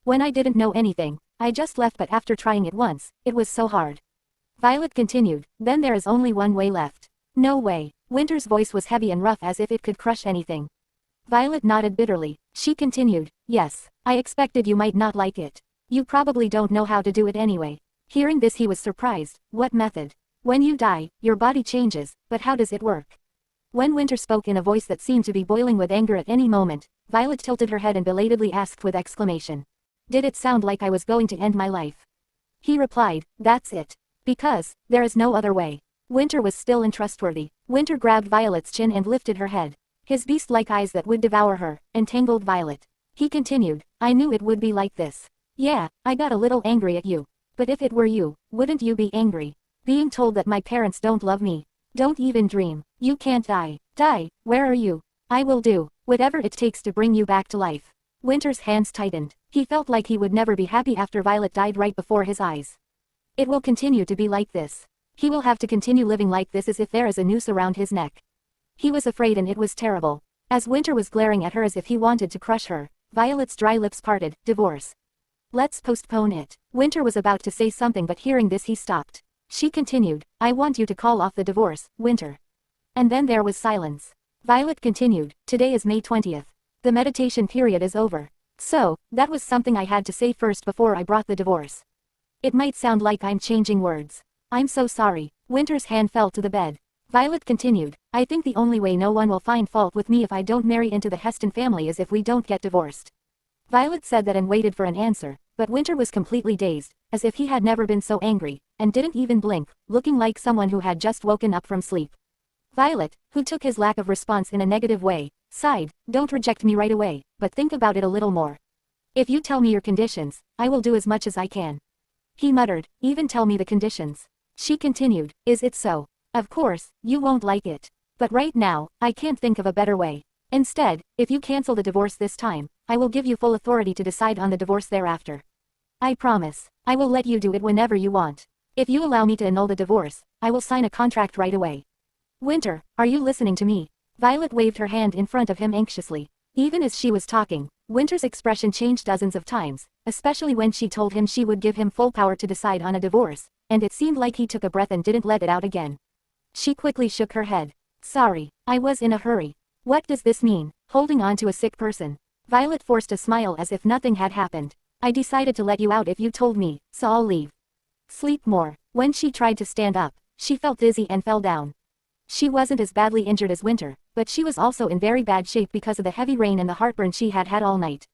When I didn't know anything, I just left, but after trying it once, it was so hard. Violet continued, then there is only one way left. No way. Winter's voice was heavy and rough as if it could crush anything. Violet nodded bitterly. She continued, yes, I expected you might not like it. You probably don't know how to do it anyway. Hearing this he was surprised. What method? When you die, your body changes, but how does it work? When Winter spoke in a voice that seemed to be boiling with anger at any moment, Violet tilted her head and belatedly asked with exclamation. Did it sound like I was going to end my life? He replied, that's it. Because, there is no other way. Winter was still untrustworthy. Winter grabbed Violet's chin and lifted her head. His beast-like eyes that would devour her, entangled Violet. He continued, I knew it would be like this. Yeah, I got a little angry at you. But if it were you, wouldn't you be angry? Being told that my parents don't love me. Don't even dream. You can't die. Die, where are you? I will do whatever it takes to bring you back to life. Winter's hands tightened. He felt like he would never be happy after Violet died right before his eyes. It will continue to be like this. He will have to continue living like this as if there is a noose around his neck. He was afraid and it was terrible. As Winter was glaring at her as if he wanted to crush her, Violet's dry lips parted. Divorce. Let's postpone it. Winter was about to say something but hearing this he stopped. She continued, I want you to call off the divorce, Winter. And then there was silence. Violet continued, today is May 20th. The meditation period is over. So, that was something I had to say first before I brought the divorce. It might sound like I'm changing words. I'm so sorry. Winter's hand fell to the bed. Violet continued, I think the only way no one will find fault with me if I don't marry into the Heston family is if we don't get divorced. Violet said that and waited for an answer, but Winter was completely dazed, as if he had never been so angry, and didn't even blink, looking like someone who had just woken up from sleep. Violet, who took his lack of response in a negative way, sighed, don't reject me right away, but think about it a little more. If you tell me your conditions, I will do as much as I can. He muttered, even tell me the conditions. She continued, is it so? Of course, you won't like it. But right now, I can't think of a better way. Instead, if you cancel the divorce this time, I will give you full authority to decide on the divorce thereafter. I promise, I will let you do it whenever you want. If you allow me to annul the divorce, I will sign a contract right away. Winter, are you listening to me? Violet waved her hand in front of him anxiously. Even as she was talking, Winter's expression changed dozens of times, especially when she told him she would give him full power to decide on a divorce, and it seemed like he took a breath and didn't let it out again. She quickly shook her head. Sorry, I was in a hurry. What does this mean, holding on to a sick person? Violet forced a smile as if nothing had happened. I decided to let you out if you told me, so I'll leave. Sleep more. When she tried to stand up, she felt dizzy and fell down. She wasn't as badly injured as Winter, but but she was also in very bad shape because of the heavy rain and the heartburn she had had all night.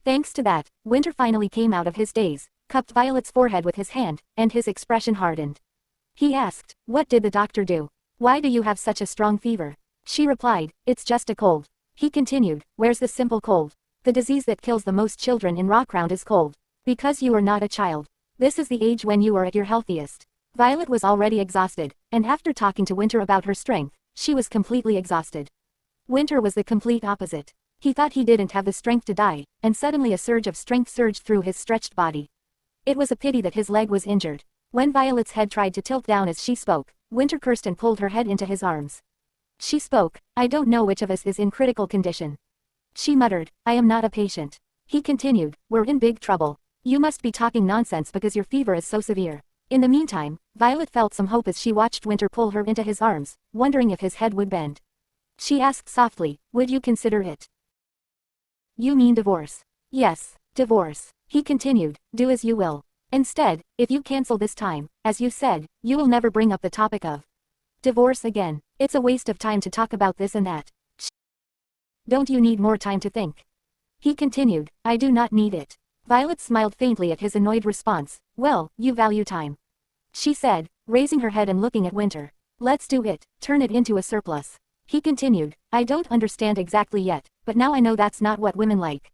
Thanks to that, Winter finally came out of his daze, cupped Violet's forehead with his hand, and his expression hardened. He asked, "What did the doctor do? Why do you have such a strong fever?" She replied, "It's just a cold." He continued, "Where's the simple cold? The disease that kills the most children in Rockround is cold. Because you are not a child. This is the age when you are at your healthiest." Violet was already exhausted, and after talking to Winter about her strength, she was completely exhausted. Winter was the complete opposite. He thought he didn't have the strength to die, and suddenly a surge of strength surged through his stretched body. It was a pity that his leg was injured. When Violet's head tried to tilt down as she spoke, Winter cursed and pulled her head into his arms. She spoke, "I don't know which of us is in critical condition." She muttered, "I am not a patient." He continued, "We're in big trouble. You must be talking nonsense because your fever is so severe." In the meantime, Violet felt some hope as she watched Winter pull her into his arms, wondering if his head would bend. She asked softly, "Would you consider it?" "You mean divorce?" "Yes, divorce." He continued, "Do as you will. Instead, if you cancel this time, as you said, you will never bring up the topic of divorce again. It's a waste of time to talk about this and that. Don't you need more time to think?" He continued, "I do not need it." Violet smiled faintly at his annoyed response. "Well, you value time," she said, raising her head and looking at Winter. "Let's do it, turn it into a surplus." He continued, "I don't understand exactly yet, but now I know that's not what women like."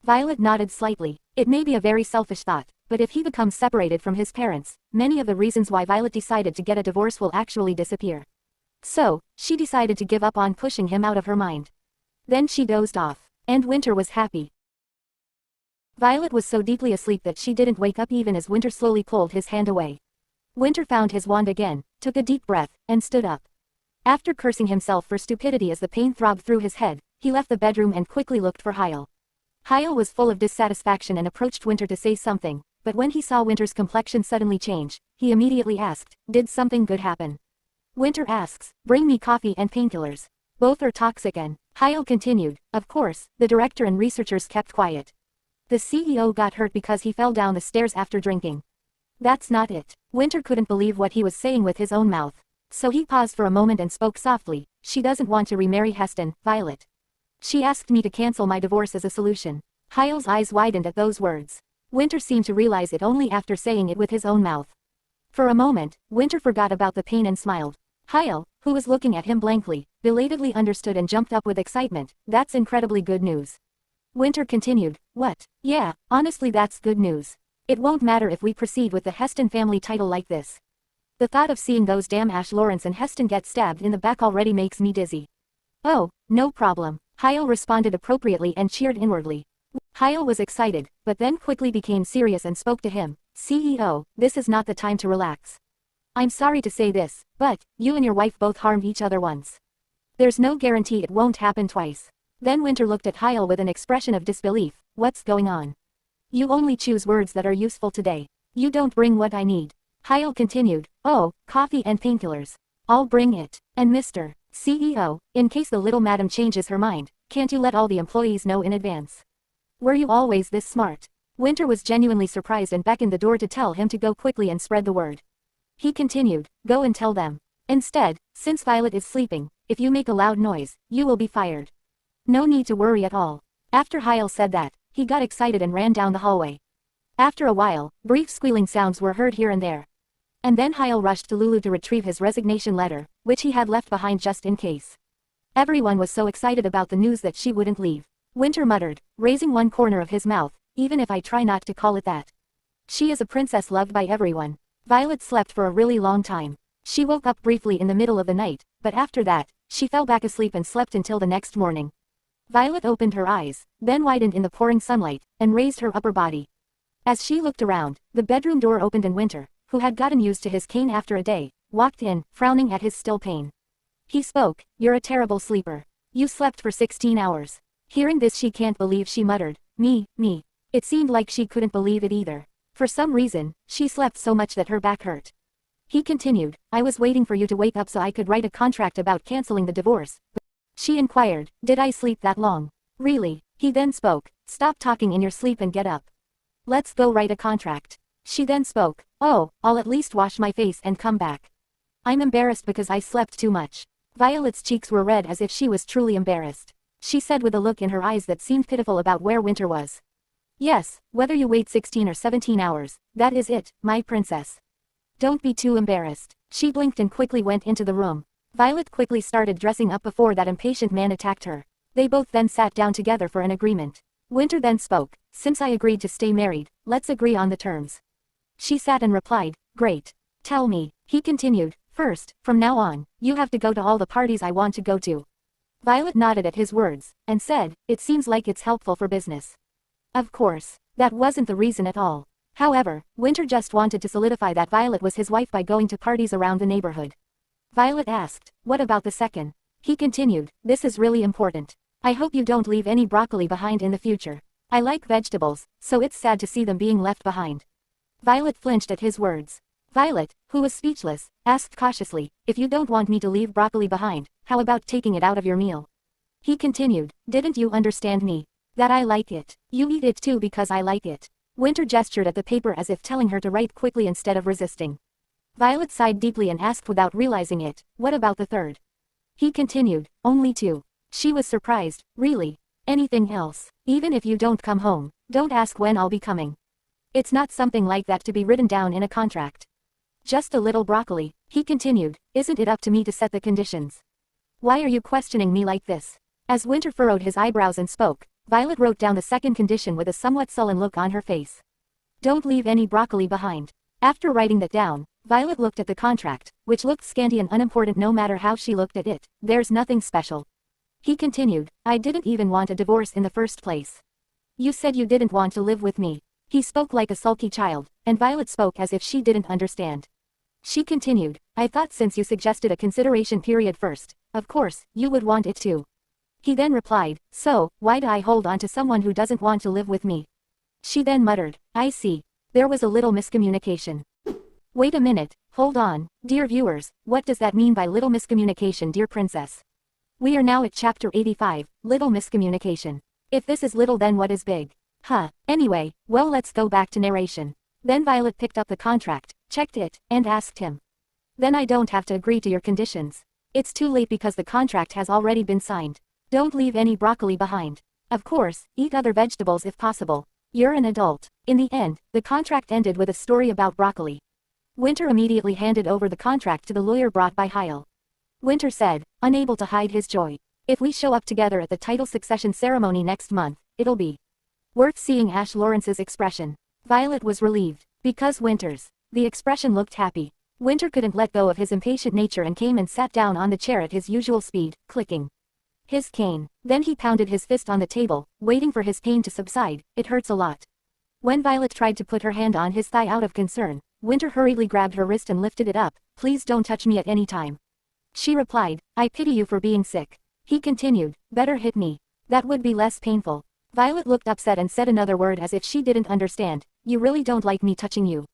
Violet nodded slightly. It may be a very selfish thought, but if he becomes separated from his parents, many of the reasons why Violet decided to get a divorce will actually disappear. So, she decided to give up on pushing him out of her mind. Then she dozed off, and Winter was happy. Violet was so deeply asleep that she didn't wake up even as Winter slowly pulled his hand away. Winter found his wand again, took a deep breath, and stood up. After cursing himself for stupidity as the pain throbbed through his head, he left the bedroom and quickly looked for Hyle. Hyle was full of dissatisfaction and approached Winter to say something, but when he saw Winter's complexion suddenly change, he immediately asked, "Did something good happen?" Winter asks, "Bring me coffee and painkillers. Both are toxic and..." Hyle continued, "Of course, the director and researchers kept quiet. The CEO got hurt because he fell down the stairs after drinking. That's not it." Winter couldn't believe what he was saying with his own mouth. So he paused for a moment and spoke softly, "She doesn't want to remarry Heston, Violet. She asked me to cancel my divorce as a solution." Hyle's eyes widened at those words. Winter seemed to realize it only after saying it with his own mouth. For a moment, Winter forgot about the pain and smiled. Hyle, who was looking at him blankly, belatedly understood and jumped up with excitement. "That's incredibly good news." Winter continued, "What? Yeah, honestly that's good news. It won't matter if we proceed with the Heston family title like this. The thought of seeing those damn Ash Lawrence and Heston get stabbed in the back already makes me dizzy." "Oh, no problem." Hyle responded appropriately and cheered inwardly. Hyle was excited, but then quickly became serious and spoke to him. "CEO, this is not the time to relax. I'm sorry to say this, but, you and your wife both harmed each other once. There's no guarantee it won't happen twice." Then Winter looked at Hyle with an expression of disbelief. "What's going on? You only choose words that are useful today. You don't bring what I need." Hyle continued, "Oh, coffee and painkillers. I'll bring it. And Mr. CEO, in case the little madam changes her mind, can't you let all the employees know in advance? Were you always this smart?" Winter was genuinely surprised and beckoned the door to tell him to go quickly and spread the word. He continued, "Go and tell them. Instead, since Violet is sleeping, if you make a loud noise, you will be fired. No need to worry at all." After Hyle said that, he got excited and ran down the hallway. After a while, brief squealing sounds were heard here and there. And then Hyle rushed to Lulu to retrieve his resignation letter, which he had left behind just in case. Everyone was so excited about the news that she wouldn't leave. Winter muttered, raising one corner of his mouth, "Even if I try not to call it that. She is a princess loved by everyone." Violet slept for a really long time. She woke up briefly in the middle of the night, but after that, she fell back asleep and slept until the next morning. Violet opened her eyes, then widened in the pouring sunlight, and raised her upper body. As she looked around, the bedroom door opened and Winter, who had gotten used to his cane after a day, walked in, frowning at his still pain. He spoke, "You're a terrible sleeper. You slept for 16 hours. Hearing this she can't believe, she muttered, me. It seemed like she couldn't believe it either. For some reason, she slept so much that her back hurt. He continued, "I was waiting for you to wake up so I could write a contract about canceling the divorce." She inquired, "Did I sleep that long?" "Really?" He then spoke, "Stop talking in your sleep and get up. Let's go write a contract." She then spoke, "Oh, I'll at least wash my face and come back. I'm embarrassed because I slept too much." Violet's cheeks were red as if she was truly embarrassed. She said with a look in her eyes that seemed pitiful about where Winter was. Yes, whether you wait 16 or 17 hours, that is it, my princess. Don't be too embarrassed. She blinked and quickly went into the room. Violet quickly started dressing up before that impatient man attacked her. They both then sat down together for an agreement. Winter then spoke, since I agreed to stay married, let's agree on the terms. She sat and replied, great. Tell me, he continued, first, from now on, you have to go to all the parties I want to go to. Violet nodded at his words, and said, it seems like it's helpful for business. Of course, that wasn't the reason at all. However, Winter just wanted to solidify that Violet was his wife by going to parties around the neighborhood. Violet asked, what about the second? He continued, this is really important. I hope you don't leave any broccoli behind in the future. I like vegetables, so it's sad to see them being left behind. Violet flinched at his words. Violet, who was speechless, asked cautiously, if you don't want me to leave broccoli behind, how about taking it out of your meal? He continued, didn't you understand me? That I like it. You eat it too because I like it. Winter gestured at the paper as if telling her to write quickly instead of resisting. Violet sighed deeply and asked without realizing it, what about the third? He continued, only two. She was surprised, really? Anything else? Even if you don't come home, don't ask when I'll be coming. It's not something like that to be written down in a contract. Just a little broccoli, he continued, isn't it up to me to set the conditions? Why are you questioning me like this? As Winter furrowed his eyebrows and spoke, Violet wrote down the second condition with a somewhat sullen look on her face. Don't leave any broccoli behind. After writing that down, Violet looked at the contract, which looked scanty and unimportant no matter how she looked at it. There's nothing special. He continued, I didn't even want a divorce in the first place. You said you didn't want to live with me. He spoke like a sulky child, and Violet spoke as if she didn't understand. She continued, I thought since you suggested a consideration period first, of course, you would want it too. He then replied, so, why do I hold on to someone who doesn't want to live with me? She then muttered, I see. There was a little miscommunication. Wait a minute, hold on, dear viewers, what does that mean by little miscommunication, dear princess? We are now at chapter 85, little miscommunication. If this is little, then what is big? Anyway, well, let's go back to narration. Then Violet picked up the contract, checked it, and asked him. Then I don't have to agree to your conditions. It's too late because the contract has already been signed. Don't leave any broccoli behind. Of course, eat other vegetables if possible. You're an adult. In the end, the contract ended with a story about broccoli. Winter immediately handed over the contract to the lawyer brought by Hyle. Winter said, unable to hide his joy. If we show up together at the title succession ceremony next month, it'll be worth seeing. Ash Lawrence's expression. Violet was relieved. Because the expression looked happy. Winter couldn't let go of his impatient nature and came and sat down on the chair at his usual speed, clicking his cane. Then he pounded his fist on the table, waiting for his pain to subside. It hurts a lot. When Violet tried to put her hand on his thigh out of concern, Winter hurriedly grabbed her wrist and lifted it up. Please don't touch me at any time. She replied, I pity you for being sick. He continued, better hit me. That would be less painful. Violet looked upset and said another word as if she didn't understand. You really don't like me touching you.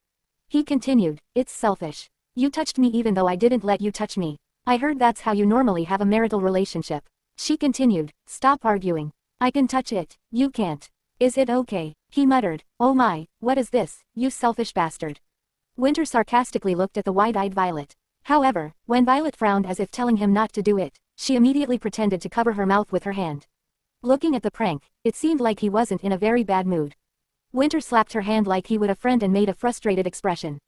He continued, it's selfish. You touched me even though I didn't let you touch me. I heard that's how you normally have a marital relationship. She continued, stop arguing. I can touch it, you can't. Is it okay? He muttered, oh my, what is this, you selfish bastard. Winter sarcastically looked at the wide-eyed Violet. However, when Violet frowned as if telling him not to do it, she immediately pretended to cover her mouth with her hand. Looking at the prank, it seemed like he wasn't in a very bad mood. Winter slapped her hand like he would a friend and made a frustrated expression.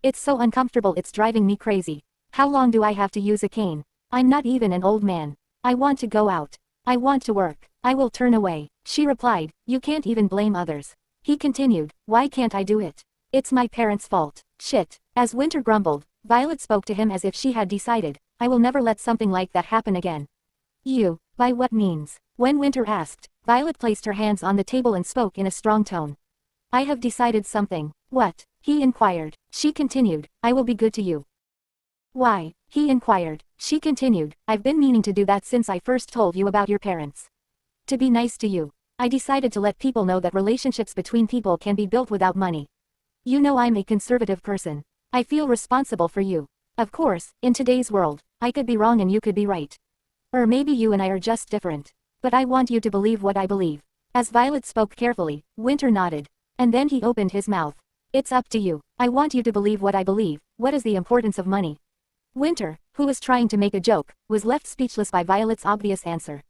It's so uncomfortable, it's driving me crazy. How long do I have to use a cane? I'm not even an old man. I want to go out. I want to work. I will turn away. She replied, you can't even blame others. He continued, why can't I do it? It's my parents' fault. Shit. As Winter grumbled, Violet spoke to him as if she had decided, I will never let something like that happen again. You, by what means? When Winter asked, Violet placed her hands on the table and spoke in a strong tone. I have decided something. What? He inquired. She continued, I will be good to you. Why? He inquired. She continued, I've been meaning to do that since I first told you about your parents. To be nice to you. I decided to let people know that relationships between people can be built without money. You know I'm a conservative person. I feel responsible for you. Of course, in today's world, I could be wrong and you could be right. Or maybe you and I are just different. But I want you to believe what I believe. As Violet spoke carefully, Winter nodded. And then he opened his mouth. It's up to you. I want you to believe what I believe. What is the importance of money? Winter, who was trying to make a joke, was left speechless by Violet's obvious answer.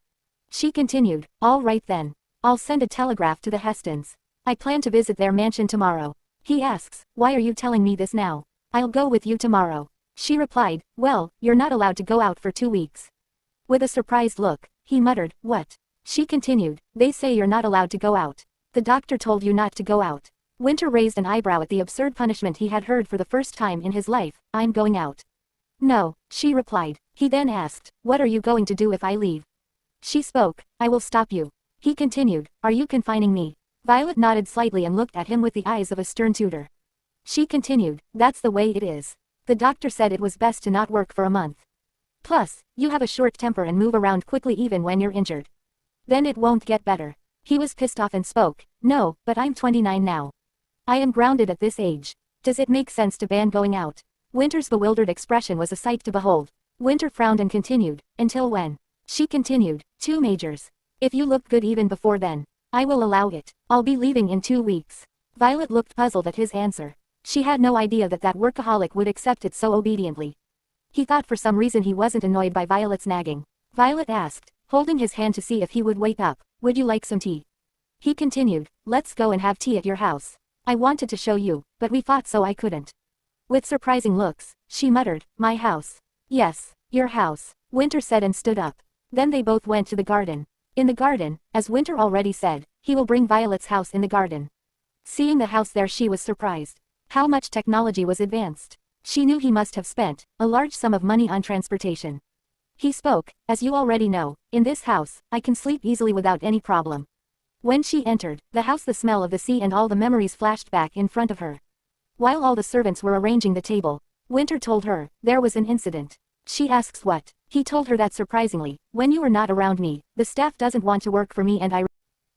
She continued, "All right then. I'll send a telegraph to the Hestons. I plan to visit their mansion tomorrow." He asks, "Why are you telling me this now? I'll go with you tomorrow." She replied, "Well, you're not allowed to go out for 2 weeks." With a surprised look, he muttered, "What?" She continued, "They say you're not allowed to go out. The doctor told you not to go out." Winter raised an eyebrow at the absurd punishment he had heard for the first time in his life. "I'm going out." "No," she replied. He then asked, "What are you going to do if I leave?" She spoke, "I will stop you." He continued, "Are you confining me?" Violet nodded slightly and looked at him with the eyes of a stern tutor. She continued, "That's the way it is. The doctor said it was best to not work for a month. Plus, you have a short temper and move around quickly even when you're injured. Then it won't get better." He was pissed off and spoke, "No, but I'm 29 now. I am grounded at this age. Does it make sense to ban going out?" Winter's bewildered expression was a sight to behold. Winter frowned and continued, "Until when?" She continued, 2 majors. If you look good even before then, I will allow it. I'll be leaving in 2 weeks. Violet looked puzzled at his answer. She had no idea that workaholic would accept it so obediently. He thought for some reason he wasn't annoyed by Violet's nagging. Violet asked, holding his hand to see if he would wake up, "Would you like some tea?" He continued, "Let's go and have tea at your house. I wanted to show you, but we fought so I couldn't." With surprising looks, she muttered, "My house." "Yes, your house," Winter said and stood up. Then they both went to the garden. In the garden, as Winter already said, he will bring Violet's house in the garden. Seeing the house there, she was surprised. How much technology was advanced. She knew he must have spent a large sum of money on transportation. He spoke, "As you already know, in this house, I can sleep easily without any problem." When she entered the house, the smell of the sea and all the memories flashed back in front of her. While all the servants were arranging the table, Winter told her, "There was an incident." She asks what. He told her that surprisingly, "When you were not around me, the staff doesn't want to work for me and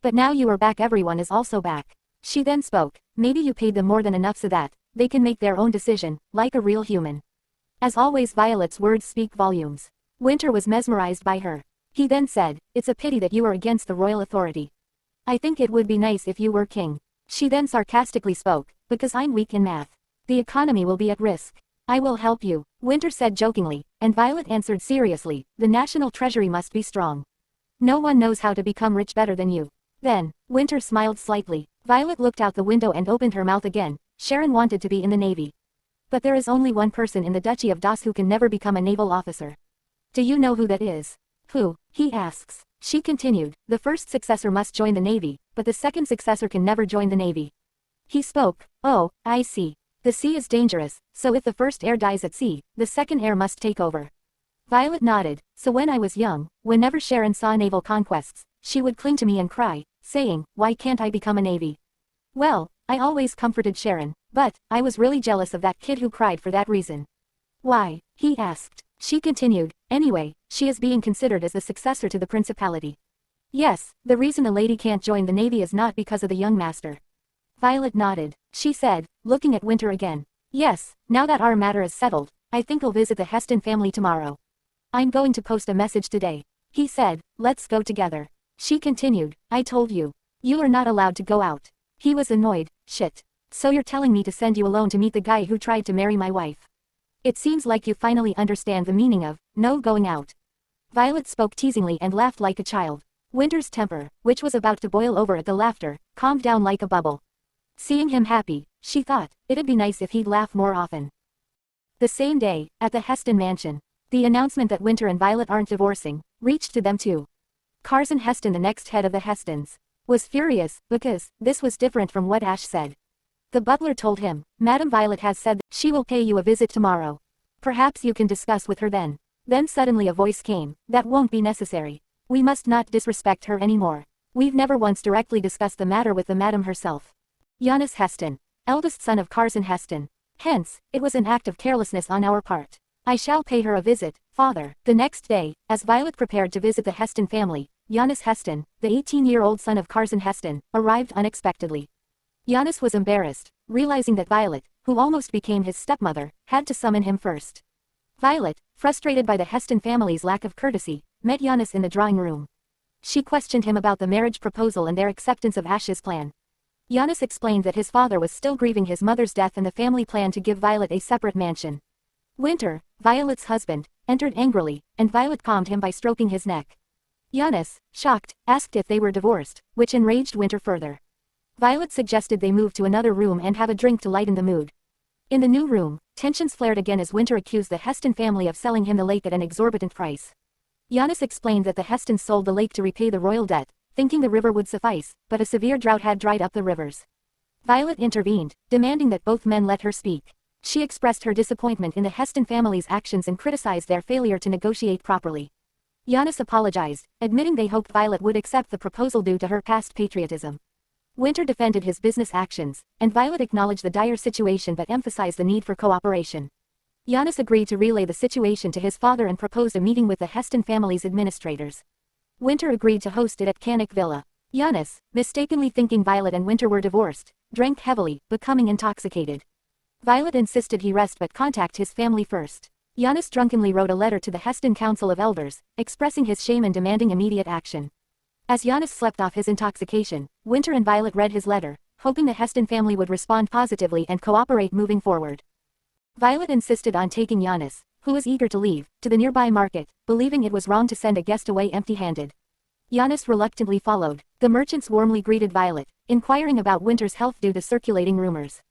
but now you are back, everyone is also back." She then spoke, "Maybe you paid them more than enough so that they can make their own decision, like a real human." As always, Violet's words speak volumes. Winter was mesmerized by her. He then said, "It's a pity that you are against the royal authority. I think it would be nice if you were king." She then sarcastically spoke, "Because I'm weak in math. The economy will be at risk. I will help you," Winter said jokingly, and Violet answered seriously, "The national treasury must be strong. No one knows how to become rich better than you." Then, Winter smiled slightly. Violet looked out the window and opened her mouth again. Sharon wanted to be in the Navy. But there is only one person in the Duchy of Das who can never become a naval officer. "Do you know who that is?" "Who?" he asks. She continued, "The first successor must join the Navy, but the second successor can never join the Navy." He spoke, "Oh, I see. The sea is dangerous, so if the first heir dies at sea, the second heir must take over." Violet nodded. "So when I was young, whenever Sharon saw naval conquests, she would cling to me and cry, saying, 'Why can't I become a Navy?' Well, I always comforted Sharon, but I was really jealous of that kid who cried for that reason." "Why?" he asked. She continued, "Anyway, she is being considered as the successor to the principality." "Yes, the reason a lady can't join the Navy is not because of the young master." Violet nodded. She said, looking at Winter again, "Yes, now that our matter is settled, I think I'll visit the Heston family tomorrow. I'm going to post a message today." He said, "Let's go together." She continued, "I told you. You are not allowed to go out." He was annoyed. "Shit. So you're telling me to send you alone to meet the guy who tried to marry my wife? It seems like you finally understand the meaning of no going out." Violet spoke teasingly and laughed like a child. Winter's temper, which was about to boil over at the laughter, calmed down like a bubble. Seeing him happy, she thought, it'd be nice if he'd laugh more often. The same day, at the Heston mansion, the announcement that Winter and Violet aren't divorcing reached to them too. Carson Heston, the next head of the Hestons, was furious because this was different from what Ash said. The butler told him, "Madam Violet has said that she will pay you a visit tomorrow. Perhaps you can discuss with her then." Then suddenly a voice came, "That won't be necessary. We must not disrespect her anymore. We've never once directly discussed the matter with the madam herself. Jonas Heston, eldest son of Carson Heston. Hence, it was an act of carelessness on our part. I shall pay her a visit, father." The next day, as Violet prepared to visit the Heston family, Jonas Heston, the 18-year-old son of Carson Heston, arrived unexpectedly. Jonas was embarrassed, realizing that Violet, who almost became his stepmother, had to summon him first. Violet, frustrated by the Heston family's lack of courtesy, met Jonas in the drawing room. She questioned him about the marriage proposal and their acceptance of Ash's plan. Jonas explained that his father was still grieving his mother's death and the family planned to give Violet a separate mansion. Winter, Violet's husband, entered angrily, and Violet calmed him by stroking his neck. Giannis, shocked, asked if they were divorced, which enraged Winter further. Violet suggested they move to another room and have a drink to lighten the mood. In the new room, tensions flared again as Winter accused the Heston family of selling him the lake at an exorbitant price. Giannis explained that the Hestons sold the lake to repay the royal debt, thinking the river would suffice, but a severe drought had dried up the rivers. Violet intervened, demanding that both men let her speak. She expressed her disappointment in the Heston family's actions and criticized their failure to negotiate properly. Giannis apologized, admitting they hoped Violet would accept the proposal due to her past patriotism. Winter defended his business actions, and Violet acknowledged the dire situation but emphasized the need for cooperation. Giannis agreed to relay the situation to his father and proposed a meeting with the Heston family's administrators. Winter agreed to host it at Cannock Villa. Giannis, mistakenly thinking Violet and Winter were divorced, drank heavily, becoming intoxicated. Violet insisted he rest but contact his family first. Giannis drunkenly wrote a letter to the Heston Council of Elders, expressing his shame and demanding immediate action. As Giannis slept off his intoxication, Winter and Violet read his letter, hoping the Heston family would respond positively and cooperate moving forward. Violet insisted on taking Giannis, who was eager to leave, to the nearby market, believing it was wrong to send a guest away empty-handed. Giannis reluctantly followed. The merchants warmly greeted Violet, inquiring about Winter's health due to circulating rumors.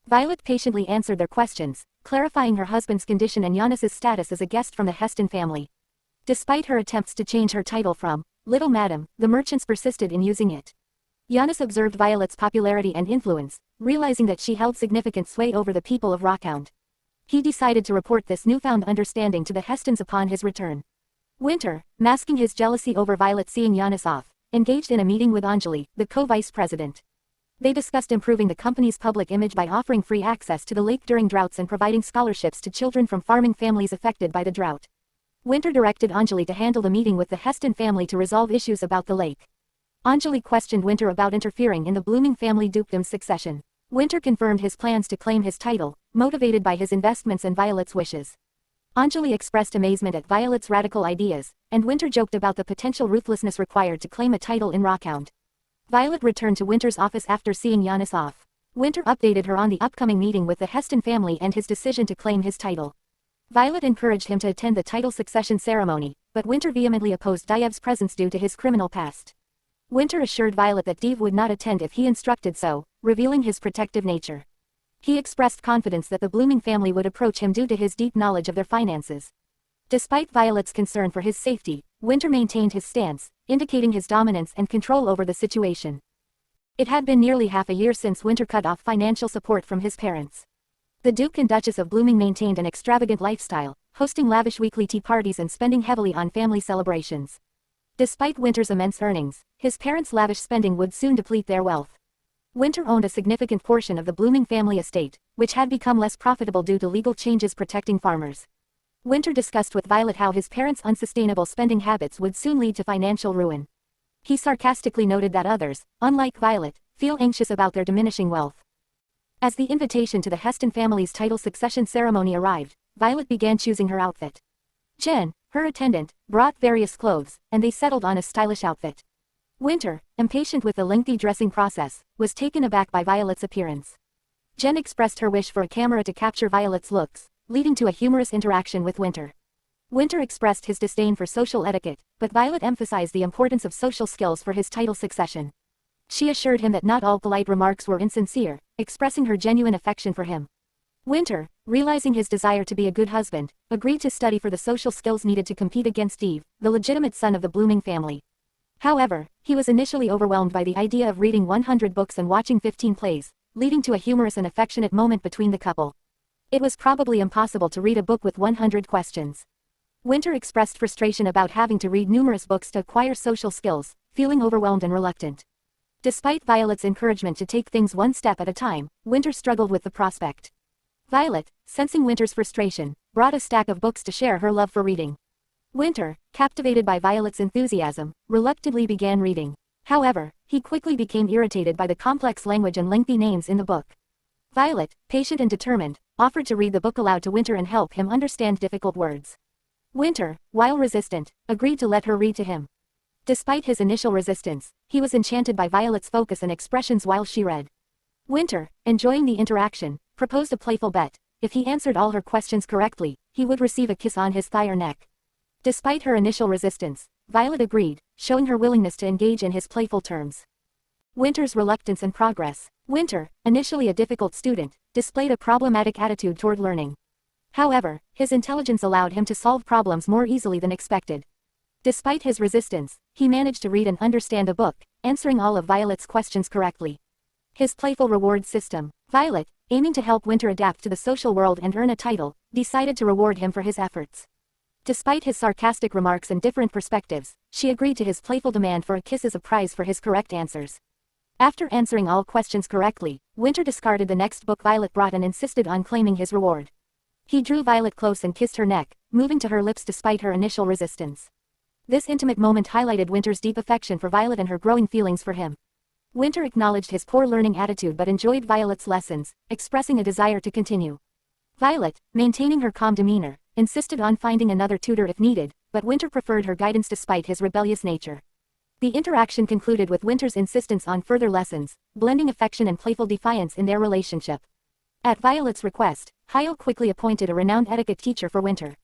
Violet patiently answered their questions, clarifying her husband's condition and Giannis's status as a guest from the Heston family. Despite her attempts to change her title from Little Madam, the merchants persisted in using it. Giannis observed Violet's popularity and influence, realizing that she held significant sway over the people of Rockhound. He decided to report this newfound understanding to the Hestons upon his return. Winter, masking his jealousy over Violet seeing Giannis off, engaged in a meeting with Anjali, the co-vice president. They discussed improving the company's public image by offering free access to the lake during droughts and providing scholarships to children from farming families affected by the drought. Winter directed Anjali to handle the meeting with the Heston family to resolve issues about the lake. Anjali questioned Winter about interfering in the blooming family dukedom's succession. Winter confirmed his plans to claim his title, motivated by his investments and Violet's wishes. Anjali expressed amazement at Violet's radical ideas, and Winter joked about the potential ruthlessness required to claim a title in Rockhound. Violet returned to Winter's office after seeing Giannis off. Winter updated her on the upcoming meeting with the Heston family and his decision to claim his title. Violet encouraged him to attend the title succession ceremony, but Winter vehemently opposed Diev's presence due to his criminal past. Winter assured Violet that Diev would not attend if he instructed so, revealing his protective nature. He expressed confidence that the blooming family would approach him due to his deep knowledge of their finances. Despite Violet's concern for his safety, Winter maintained his stance, indicating his dominance and control over the situation. It had been nearly half a year since Winter cut off financial support from his parents. The Duke and Duchess of Blooming maintained an extravagant lifestyle, hosting lavish weekly tea parties and spending heavily on family celebrations. Despite Winter's immense earnings, his parents' lavish spending would soon deplete their wealth. Winter owned a significant portion of the Blooming family estate, which had become less profitable due to legal changes protecting farmers. Winter discussed with Violet how his parents' unsustainable spending habits would soon lead to financial ruin. He sarcastically noted that others, unlike Violet, feel anxious about their diminishing wealth. As the invitation to the Heston family's title succession ceremony arrived, Violet began choosing her outfit. Jen, her attendant, brought various clothes, and they settled on a stylish outfit. Winter, impatient with the lengthy dressing process, was taken aback by Violet's appearance. Jen expressed her wish for a camera to capture Violet's looks, leading to a humorous interaction with Winter. Winter expressed his disdain for social etiquette, but Violet emphasized the importance of social skills for his title succession. She assured him that not all polite remarks were insincere, expressing her genuine affection for him. Winter, realizing his desire to be a good husband, agreed to study for the social skills needed to compete against Steve, the legitimate son of the Blooming family. However, he was initially overwhelmed by the idea of reading 100 books and watching 15 plays, leading to a humorous and affectionate moment between the couple. It was probably impossible to read a book with 100 questions. Winter expressed frustration about having to read numerous books to acquire social skills, feeling overwhelmed and reluctant. Despite Violet's encouragement to take things one step at a time, Winter struggled with the prospect. Violet, sensing Winter's frustration, brought a stack of books to share her love for reading. Winter, captivated by Violet's enthusiasm, reluctantly began reading. However, he quickly became irritated by the complex language and lengthy names in the book. Violet, patient and determined, offered to read the book aloud to Winter and help him understand difficult words. Winter, while resistant, agreed to let her read to him. Despite his initial resistance, he was enchanted by Violet's focus and expressions while she read. Winter, enjoying the interaction, proposed a playful bet, if he answered all her questions correctly, he would receive a kiss on his thigh or neck. Despite her initial resistance, Violet agreed, showing her willingness to engage in his playful terms. Winter's reluctance and progress. Winter, initially a difficult student, displayed a problematic attitude toward learning. However, his intelligence allowed him to solve problems more easily than expected. Despite his resistance, he managed to read and understand a book, answering all of Violet's questions correctly. His playful reward system. Violet, aiming to help Winter adapt to the social world and earn a title, decided to reward him for his efforts. Despite his sarcastic remarks and different perspectives, she agreed to his playful demand for a kiss as a prize for his correct answers. After answering all questions correctly, Winter discarded the next book Violet brought and insisted on claiming his reward. He drew Violet close and kissed her neck, moving to her lips despite her initial resistance. This intimate moment highlighted Winter's deep affection for Violet and her growing feelings for him. Winter acknowledged his poor learning attitude but enjoyed Violet's lessons, expressing a desire to continue. Violet, maintaining her calm demeanor, insisted on finding another tutor if needed, but Winter preferred her guidance despite his rebellious nature. The interaction concluded with Winter's insistence on further lessons, blending affection and playful defiance in their relationship. At Violet's request, Hyo quickly appointed a renowned etiquette teacher for Winter.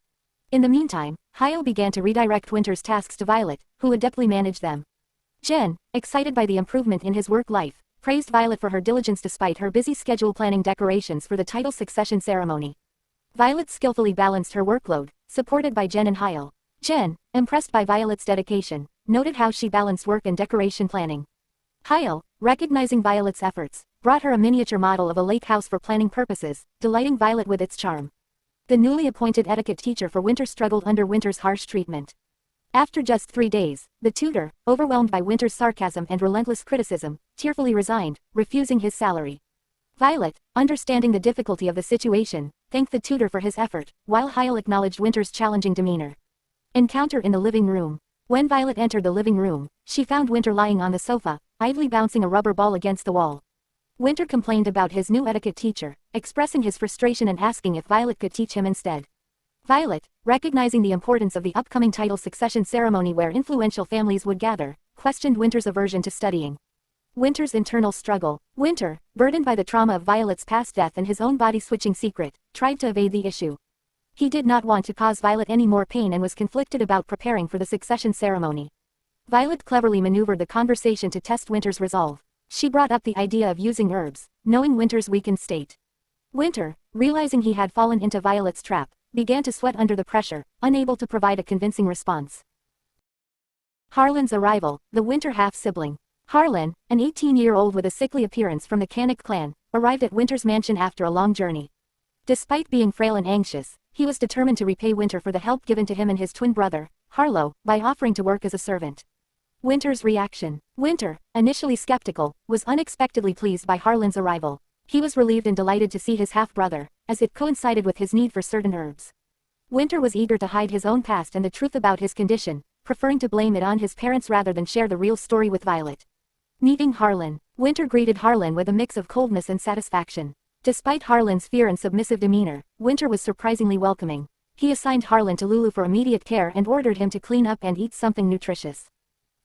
In the meantime, Hyo began to redirect Winter's tasks to Violet, who adeptly managed them. Jen, excited by the improvement in his work life, praised Violet for her diligence despite her busy schedule planning decorations for the title succession ceremony. Violet skillfully balanced her workload, supported by Jen and Hyo. Jen, impressed by Violet's dedication, noted how she balanced work and decoration planning. Hyo, recognizing Violet's efforts, brought her a miniature model of a lake house for planning purposes, delighting Violet with its charm. The newly appointed etiquette teacher for Winter struggled under Winter's harsh treatment. After just 3 days, the tutor, overwhelmed by Winter's sarcasm and relentless criticism, tearfully resigned, refusing his salary. Violet, understanding the difficulty of the situation, thanked the tutor for his effort, while Hyo acknowledged Winter's challenging demeanor. Encounter in the living room. When Violet entered the living room, she found Winter lying on the sofa, idly bouncing a rubber ball against the wall. Winter complained about his new etiquette teacher, expressing his frustration and asking if Violet could teach him instead. Violet, recognizing the importance of the upcoming title succession ceremony where influential families would gather, questioned Winter's aversion to studying. Winter's internal struggle. Winter, burdened by the trauma of Violet's past death and his own body-switching secret, tried to evade the issue. He did not want to cause Violet any more pain and was conflicted about preparing for the succession ceremony. Violet cleverly maneuvered the conversation to test Winter's resolve. She brought up the idea of using herbs, knowing Winter's weakened state. Winter, realizing he had fallen into Violet's trap, began to sweat under the pressure, unable to provide a convincing response. Harlan's arrival, the Winter half-sibling. Harlan, an 18-year-old with a sickly appearance from the Kanik clan, arrived at Winter's mansion after a long journey. Despite being frail and anxious, he was determined to repay Winter for the help given to him and his twin brother, Harlow, by offering to work as a servant. Winter's reaction. Winter, initially skeptical, was unexpectedly pleased by Harlan's arrival. He was relieved and delighted to see his half-brother, as it coincided with his need for certain herbs. Winter was eager to hide his own past and the truth about his condition, preferring to blame it on his parents rather than share the real story with Violet. Meeting Harlan. Winter greeted Harlan with a mix of coldness and satisfaction. Despite Harlan's fear and submissive demeanor, Winter was surprisingly welcoming. He assigned Harlan to Lulu for immediate care and ordered him to clean up and eat something nutritious.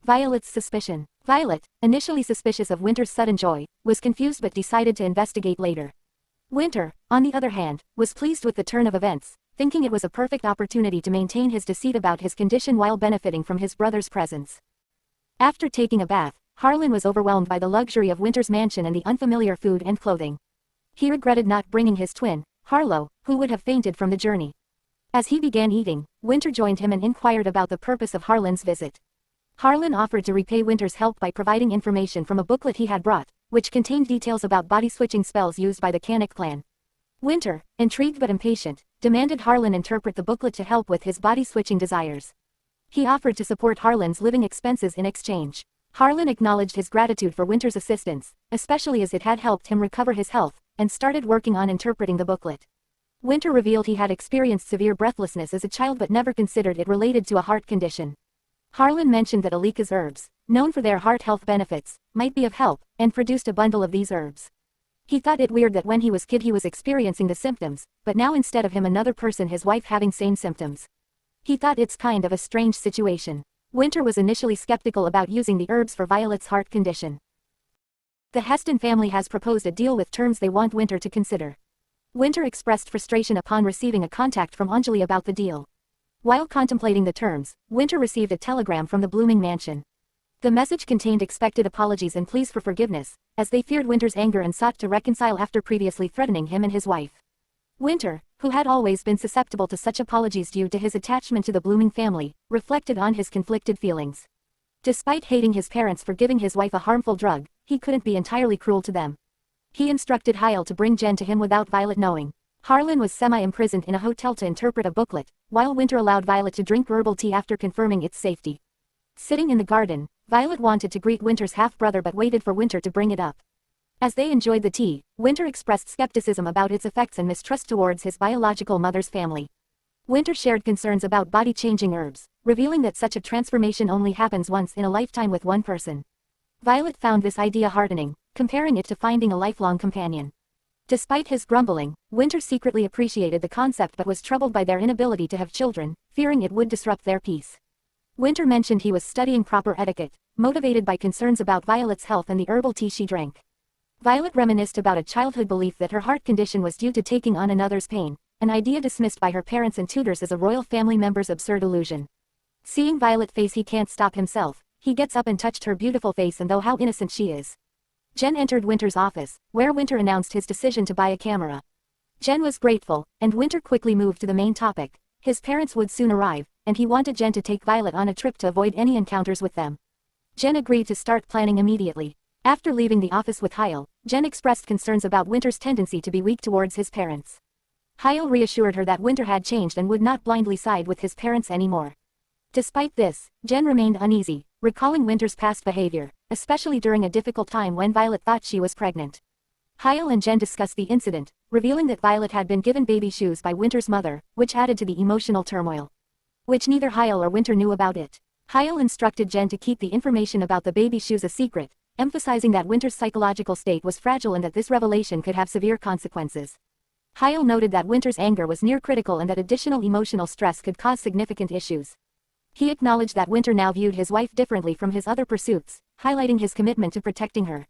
Violet's suspicion. Violet, initially suspicious of Winter's sudden joy, was confused but decided to investigate later. Winter, on the other hand, was pleased with the turn of events, thinking it was a perfect opportunity to maintain his deceit about his condition while benefiting from his brother's presence. After taking a bath, Harlan was overwhelmed by the luxury of Winter's mansion and the unfamiliar food and clothing. He regretted not bringing his twin, Harlow, who would have fainted from the journey. As he began eating, Winter joined him and inquired about the purpose of Harlan's visit. Harlan offered to repay Winter's help by providing information from a booklet he had brought, which contained details about body-switching spells used by the Kanik clan. Winter, intrigued but impatient, demanded Harlan interpret the booklet to help with his body-switching desires. He offered to support Harlan's living expenses in exchange. Harlan acknowledged his gratitude for Winter's assistance, especially as it had helped him recover his health, and started working on interpreting the booklet. Winter revealed he had experienced severe breathlessness as a child but never considered it related to a heart condition. Harlan mentioned that Alika's herbs, known for their heart health benefits, might be of help, and produced a bundle of these herbs. He thought it weird that when he was kid he was experiencing the symptoms, but now instead of him another person his wife having same symptoms. He thought it's kind of a strange situation. Winter was initially skeptical about using the herbs for Violet's heart condition. The Heston family has proposed a deal with terms they want Winter to consider. Winter expressed frustration upon receiving a contact from Anjali about the deal. While contemplating the terms, Winter received a telegram from the Blooming Mansion. The message contained expected apologies and pleas for forgiveness, as they feared Winter's anger and sought to reconcile after previously threatening him and his wife. Winter, who had always been susceptible to such apologies due to his attachment to the Blooming family, reflected on his conflicted feelings. Despite hating his parents for giving his wife a harmful drug, he couldn't be entirely cruel to them. He instructed Hyle to bring Jen to him without Violet knowing. Harlan was semi-imprisoned in a hotel to interpret a booklet, while Winter allowed Violet to drink herbal tea after confirming its safety. Sitting in the garden, Violet wanted to greet Winter's half-brother but waited for Winter to bring it up. As they enjoyed the tea, Winter expressed skepticism about its effects and mistrust towards his biological mother's family. Winter shared concerns about body-changing herbs, revealing that such a transformation only happens once in a lifetime with one person. Violet found this idea heartening, comparing it to finding a lifelong companion. Despite his grumbling, Winter secretly appreciated the concept but was troubled by their inability to have children, fearing it would disrupt their peace. Winter mentioned he was studying proper etiquette, motivated by concerns about Violet's health and the herbal tea she drank. Violet reminisced about a childhood belief that her heart condition was due to taking on another's pain, an idea dismissed by her parents and tutors as a royal family member's absurd illusion. Seeing Violet face he can't stop himself, he gets up and touched her beautiful face and though how innocent she is. Jen entered Winter's office, where Winter announced his decision to buy a camera. Jen was grateful, and Winter quickly moved to the main topic. His parents would soon arrive, and he wanted Jen to take Violet on a trip to avoid any encounters with them. Jen agreed to start planning immediately. After leaving the office with Hyle, Jen expressed concerns about Winter's tendency to be weak towards his parents. Hyle reassured her that Winter had changed and would not blindly side with his parents anymore. Despite this, Jen remained uneasy, recalling Winter's past behavior, especially during a difficult time when Violet thought she was pregnant. Hyle and Jen discussed the incident, revealing that Violet had been given baby shoes by Winter's mother, which added to the emotional turmoil. Which neither Hyle or Winter knew about it. Hyle instructed Jen to keep the information about the baby shoes a secret, emphasizing that Winter's psychological state was fragile and that this revelation could have severe consequences. Hyle noted that Winter's anger was near critical and that additional emotional stress could cause significant issues. He acknowledged that Winter now viewed his wife differently from his other pursuits, highlighting his commitment to protecting her.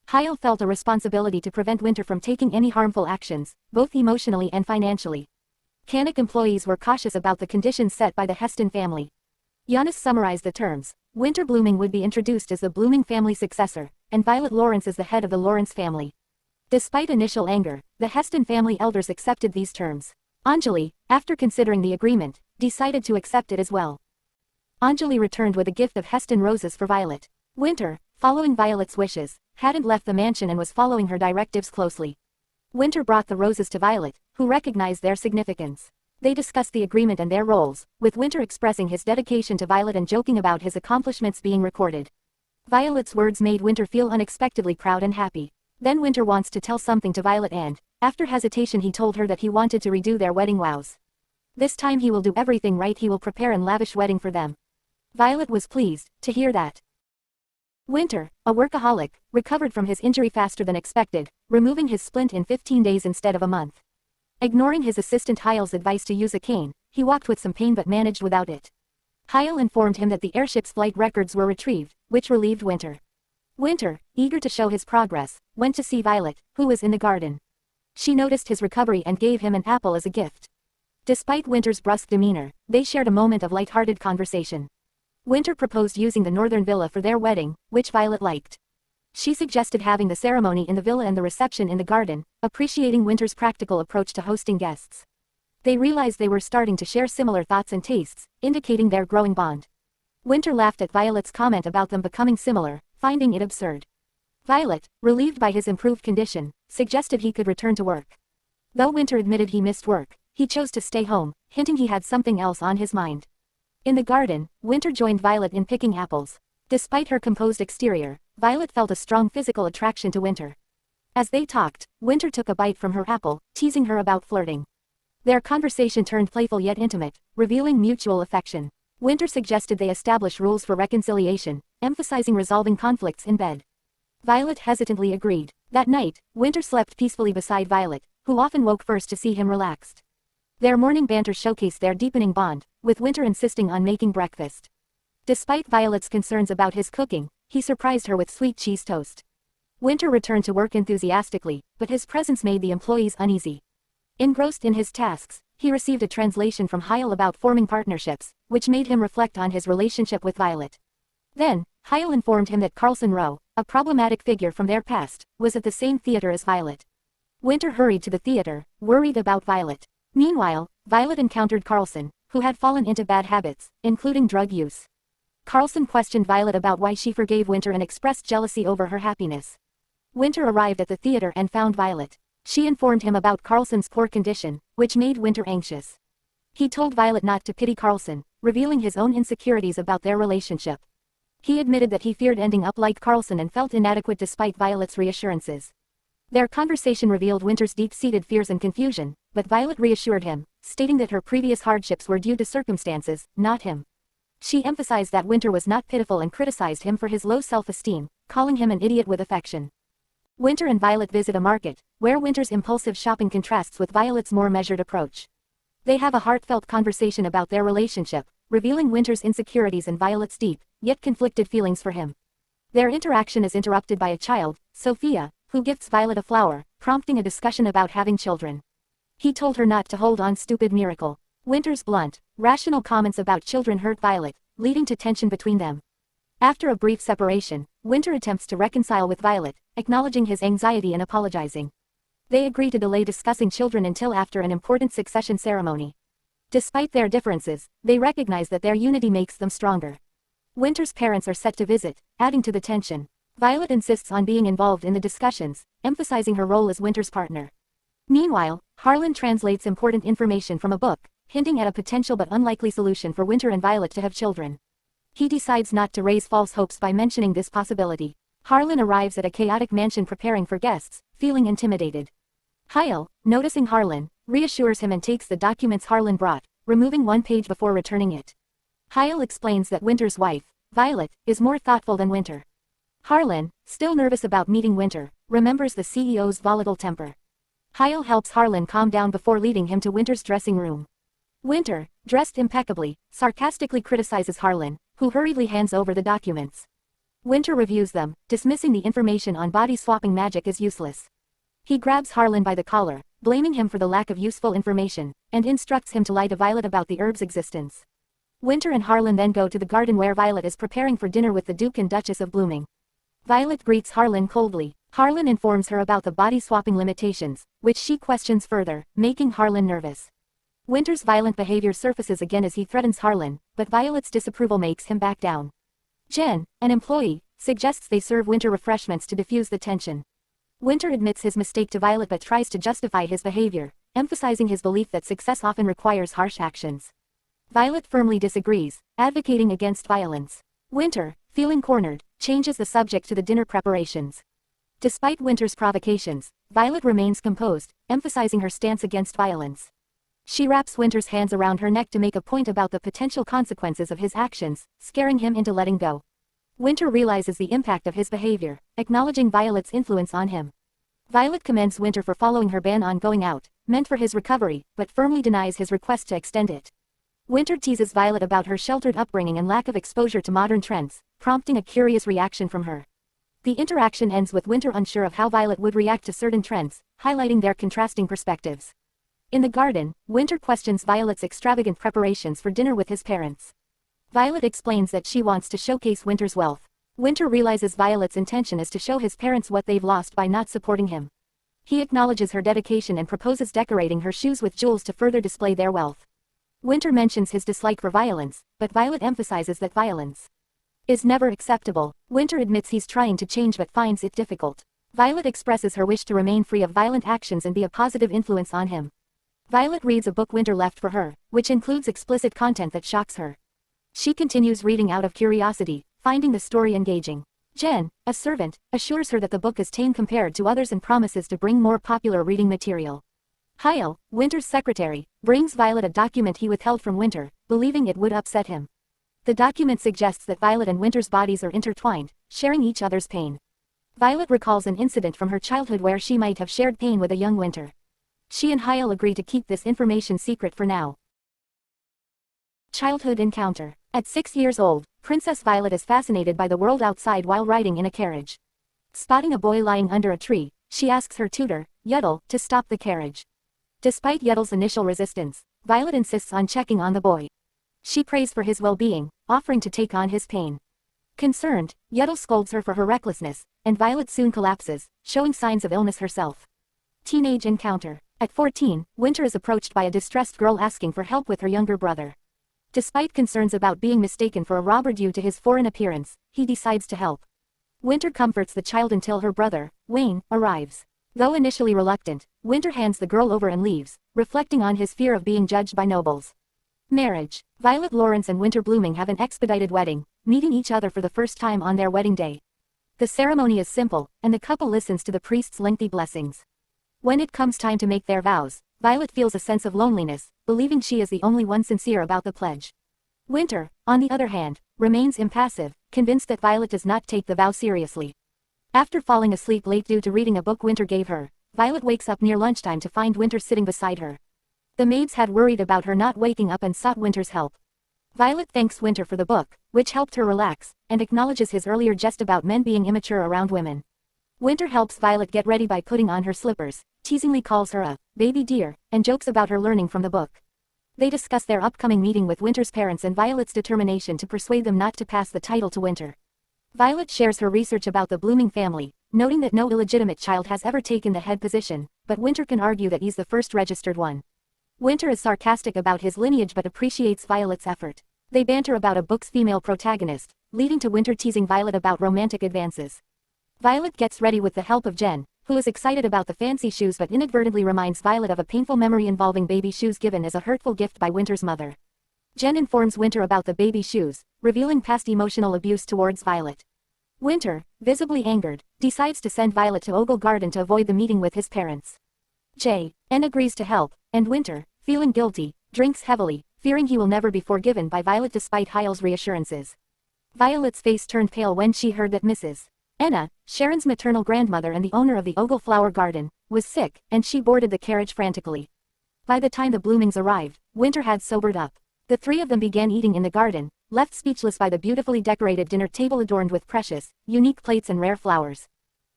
Hyle felt a responsibility to prevent Winter from taking any harmful actions, both emotionally and financially. Canuck employees were cautious about the conditions set by the Heston family. Giannis summarized the terms. Winter Blooming would be introduced as the Blooming family successor, and Violet Lawrence as the head of the Lawrence family. Despite initial anger, the Heston family elders accepted these terms. Anjali, after considering the agreement, decided to accept it as well. Anjali returned with a gift of Heston roses for Violet. Winter, following Violet's wishes, hadn't left the mansion and was following her directives closely. Winter brought the roses to Violet, who recognized their significance. They discussed the agreement and their roles, with Winter expressing his dedication to Violet and joking about his accomplishments being recorded. Violet's words made Winter feel unexpectedly proud and happy. Then Winter wants to tell something to Violet and, after hesitation he told her that he wanted to redo their wedding vows. This time he will do everything right, he will prepare an lavish wedding for them. Violet was pleased to hear that. Winter, a workaholic, recovered from his injury faster than expected, removing his splint in 15 days instead of a month. Ignoring his assistant Hyle's advice to use a cane, he walked with some pain but managed without it. Hyle informed him that the airship's flight records were retrieved, which relieved Winter. Winter, eager to show his progress, went to see Violet, who was in the garden. She noticed his recovery and gave him an apple as a gift. Despite Winter's brusque demeanor, they shared a moment of light-hearted conversation. Winter proposed using the northern villa for their wedding, which Violet liked. She suggested having the ceremony in the villa and the reception in the garden, appreciating Winter's practical approach to hosting guests. They realized they were starting to share similar thoughts and tastes, indicating their growing bond. Winter laughed at Violet's comment about them becoming similar, finding it absurd. Violet, relieved by his improved condition, suggested he could return to work. Though Winter admitted he missed work, he chose to stay home, hinting he had something else on his mind. In the garden, Winter joined Violet in picking apples. Despite her composed exterior, Violet felt a strong physical attraction to Winter. As they talked, Winter took a bite from her apple, teasing her about flirting. Their conversation turned playful yet intimate, revealing mutual affection. Winter suggested they establish rules for reconciliation, emphasizing resolving conflicts in bed. Violet hesitantly agreed. That night, Winter slept peacefully beside Violet, who often woke first to see him relaxed. Their morning banter showcased their deepening bond, with Winter insisting on making breakfast. Despite Violet's concerns about his cooking, he surprised her with sweet cheese toast. Winter returned to work enthusiastically, but his presence made the employees uneasy. Engrossed in his tasks, he received a translation from Hyle about forming partnerships, which made him reflect on his relationship with Violet. Then, Hyle informed him that Carlson Rowe, a problematic figure from their past, was at the same theater as Violet. Winter hurried to the theater, worried about Violet. Meanwhile, Violet encountered Carlson, who had fallen into bad habits, including drug use. Carlson questioned Violet about why she forgave Winter and expressed jealousy over her happiness. Winter arrived at the theater and found Violet. She informed him about Carlson's poor condition, which made Winter anxious. He told Violet not to pity Carlson, revealing his own insecurities about their relationship. He admitted that he feared ending up like Carlson and felt inadequate despite Violet's reassurances. Their conversation revealed Winter's deep-seated fears and confusion, but Violet reassured him, stating that her previous hardships were due to circumstances, not him. She emphasized that Winter was not pitiful and criticized him for his low self-esteem, calling him an idiot with affection. Winter and Violet visit a market, where Winter's impulsive shopping contrasts with Violet's more measured approach. They have a heartfelt conversation about their relationship, revealing Winter's insecurities and Violet's deep, yet conflicted feelings for him. Their interaction is interrupted by a child, Sophia, who gifts Violet a flower, prompting a discussion about having children. He told her not to hold on, stupid miracle. Winter's blunt, rational comments about children hurt Violet, leading to tension between them. After a brief separation, Winter attempts to reconcile with Violet, acknowledging his anxiety and apologizing. They agree to delay discussing children until after an important succession ceremony. Despite their differences, they recognize that their unity makes them stronger. Winter's parents are set to visit, adding to the tension. Violet insists on being involved in the discussions, emphasizing her role as Winter's partner. Meanwhile, Harlan translates important information from a book, hinting at a potential but unlikely solution for Winter and Violet to have children. He decides not to raise false hopes by mentioning this possibility. Harlan arrives at a chaotic mansion preparing for guests, feeling intimidated. Hyle, noticing Harlan, reassures him and takes the documents Harlan brought, removing one page before returning it. Hyle explains that Winter's wife, Violet, is more thoughtful than Winter. Harlan, still nervous about meeting Winter, remembers the CEO's volatile temper. Hyle helps Harlan calm down before leading him to Winter's dressing room. Winter, dressed impeccably, sarcastically criticizes Harlan, who hurriedly hands over the documents. Winter reviews them, dismissing the information on body-swapping magic as useless. He grabs Harlan by the collar, blaming him for the lack of useful information, and instructs him to lie to Violet about the herb's existence. Winter and Harlan then go to the garden where Violet is preparing for dinner with the Duke and Duchess of Blooming. Violet greets Harlan coldly. Harlan informs her about the body-swapping limitations, which she questions further, making Harlan nervous. Winter's violent behavior surfaces again as he threatens Harlan, but Violet's disapproval makes him back down. Jen, an employee, suggests they serve Winter refreshments to diffuse the tension. Winter admits his mistake to Violet but tries to justify his behavior, emphasizing his belief that success often requires harsh actions. Violet firmly disagrees, advocating against violence. Winter, feeling cornered, changes the subject to the dinner preparations. Despite Winter's provocations, Violet remains composed, emphasizing her stance against violence. She wraps Winter's hands around her neck to make a point about the potential consequences of his actions, scaring him into letting go. Winter realizes the impact of his behavior, acknowledging Violet's influence on him. Violet commends Winter for following her ban on going out, meant for his recovery, but firmly denies his request to extend it. Winter teases Violet about her sheltered upbringing and lack of exposure to modern trends, prompting a curious reaction from her. The interaction ends with Winter unsure of how Violet would react to certain trends, highlighting their contrasting perspectives. In the garden, Winter questions Violet's extravagant preparations for dinner with his parents. Violet explains that she wants to showcase Winter's wealth. Winter realizes Violet's intention is to show his parents what they've lost by not supporting him. He acknowledges her dedication and proposes decorating her shoes with jewels to further display their wealth. Winter mentions his dislike for violence, but Violet emphasizes that violence is never acceptable. Winter admits he's trying to change but finds it difficult. Violet expresses her wish to remain free of violent actions and be a positive influence on him. Violet reads a book Winter left for her, which includes explicit content that shocks her. She continues reading out of curiosity, finding the story engaging. Jen, a servant, assures her that the book is tame compared to others and promises to bring more popular reading material. Hyle, Winter's secretary, brings Violet a document he withheld from Winter, believing it would upset him. The document suggests that Violet and Winter's bodies are intertwined, sharing each other's pain. Violet recalls an incident from her childhood where she might have shared pain with a young Winter. She and Hyle agree to keep this information secret for now. Childhood encounter. At 6 years old, Princess Violet is fascinated by the world outside while riding in a carriage. Spotting a boy lying under a tree, she asks her tutor, Yuddle, to stop the carriage. Despite Yettle's initial resistance, Violet insists on checking on the boy. She prays for his well-being, offering to take on his pain. Concerned, Yettle scolds her for her recklessness, and Violet soon collapses, showing signs of illness herself. Teenage encounter. At 14, Winter is approached by a distressed girl asking for help with her younger brother. Despite concerns about being mistaken for a robber due to his foreign appearance, he decides to help. Winter comforts the child until her brother, Wayne, arrives. Though initially reluctant, Winter hands the girl over and leaves, reflecting on his fear of being judged by nobles. Marriage. Violet Lawrence and Winter Blooming have an expedited wedding, meeting each other for the first time on their wedding day. The ceremony is simple, and the couple listens to the priest's lengthy blessings. When it comes time to make their vows, Violet feels a sense of loneliness, believing she is the only one sincere about the pledge. Winter, on the other hand, remains impassive, convinced that Violet does not take the vow seriously. After falling asleep late due to reading a book Winter gave her, Violet wakes up near lunchtime to find Winter sitting beside her. The maids had worried about her not waking up and sought Winter's help. Violet thanks Winter for the book, which helped her relax, and acknowledges his earlier jest about men being immature around women. Winter helps Violet get ready by putting on her slippers, teasingly calls her a baby dear, and jokes about her learning from the book. They discuss their upcoming meeting with Winter's parents and Violet's determination to persuade them not to pass the title to Winter. Violet shares her research about the Blooming family, noting that no illegitimate child has ever taken the head position, but Winter can argue that he's the first registered one. Winter is sarcastic about his lineage but appreciates Violet's effort. They banter about a book's female protagonist, leading to Winter teasing Violet about romantic advances. Violet gets ready with the help of Jen, who is excited about the fancy shoes but inadvertently reminds Violet of a painful memory involving baby shoes given as a hurtful gift by Winter's mother. Jen informs Winter about the baby shoes, revealing past emotional abuse towards Violet. Winter, visibly angered, decides to send Violet to Ogle Garden to avoid the meeting with his parents. N agrees to help, and Winter, feeling guilty, drinks heavily, fearing he will never be forgiven by Violet despite Hyle's reassurances. Violet's face turned pale when she heard that Mrs. Enna, Sharon's maternal grandmother and the owner of the Ogle Flower Garden, was sick, and she boarded the carriage frantically. By the time the Bloomings arrived, Winter had sobered up. The three of them began eating in the garden, left speechless by the beautifully decorated dinner table adorned with precious, unique plates and rare flowers.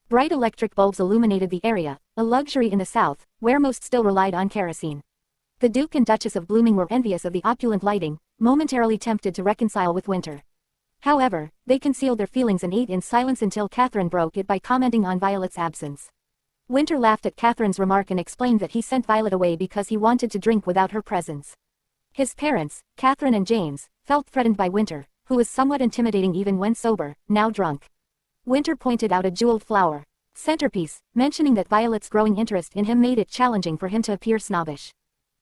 Bright electric bulbs illuminated the area, a luxury in the South, where most still relied on kerosene. The Duke and Duchess of Blooming were envious of the opulent lighting, momentarily tempted to reconcile with Winter. However, they concealed their feelings and ate in silence until Catherine broke it by commenting on Violet's absence. Winter laughed at Catherine's remark and explained that he sent Violet away because he wanted to drink without her presence. His parents, Catherine and James, felt threatened by Winter, who was somewhat intimidating even when sober, now drunk. Winter pointed out a jeweled flower centerpiece, mentioning that Violet's growing interest in him made it challenging for him to appear snobbish.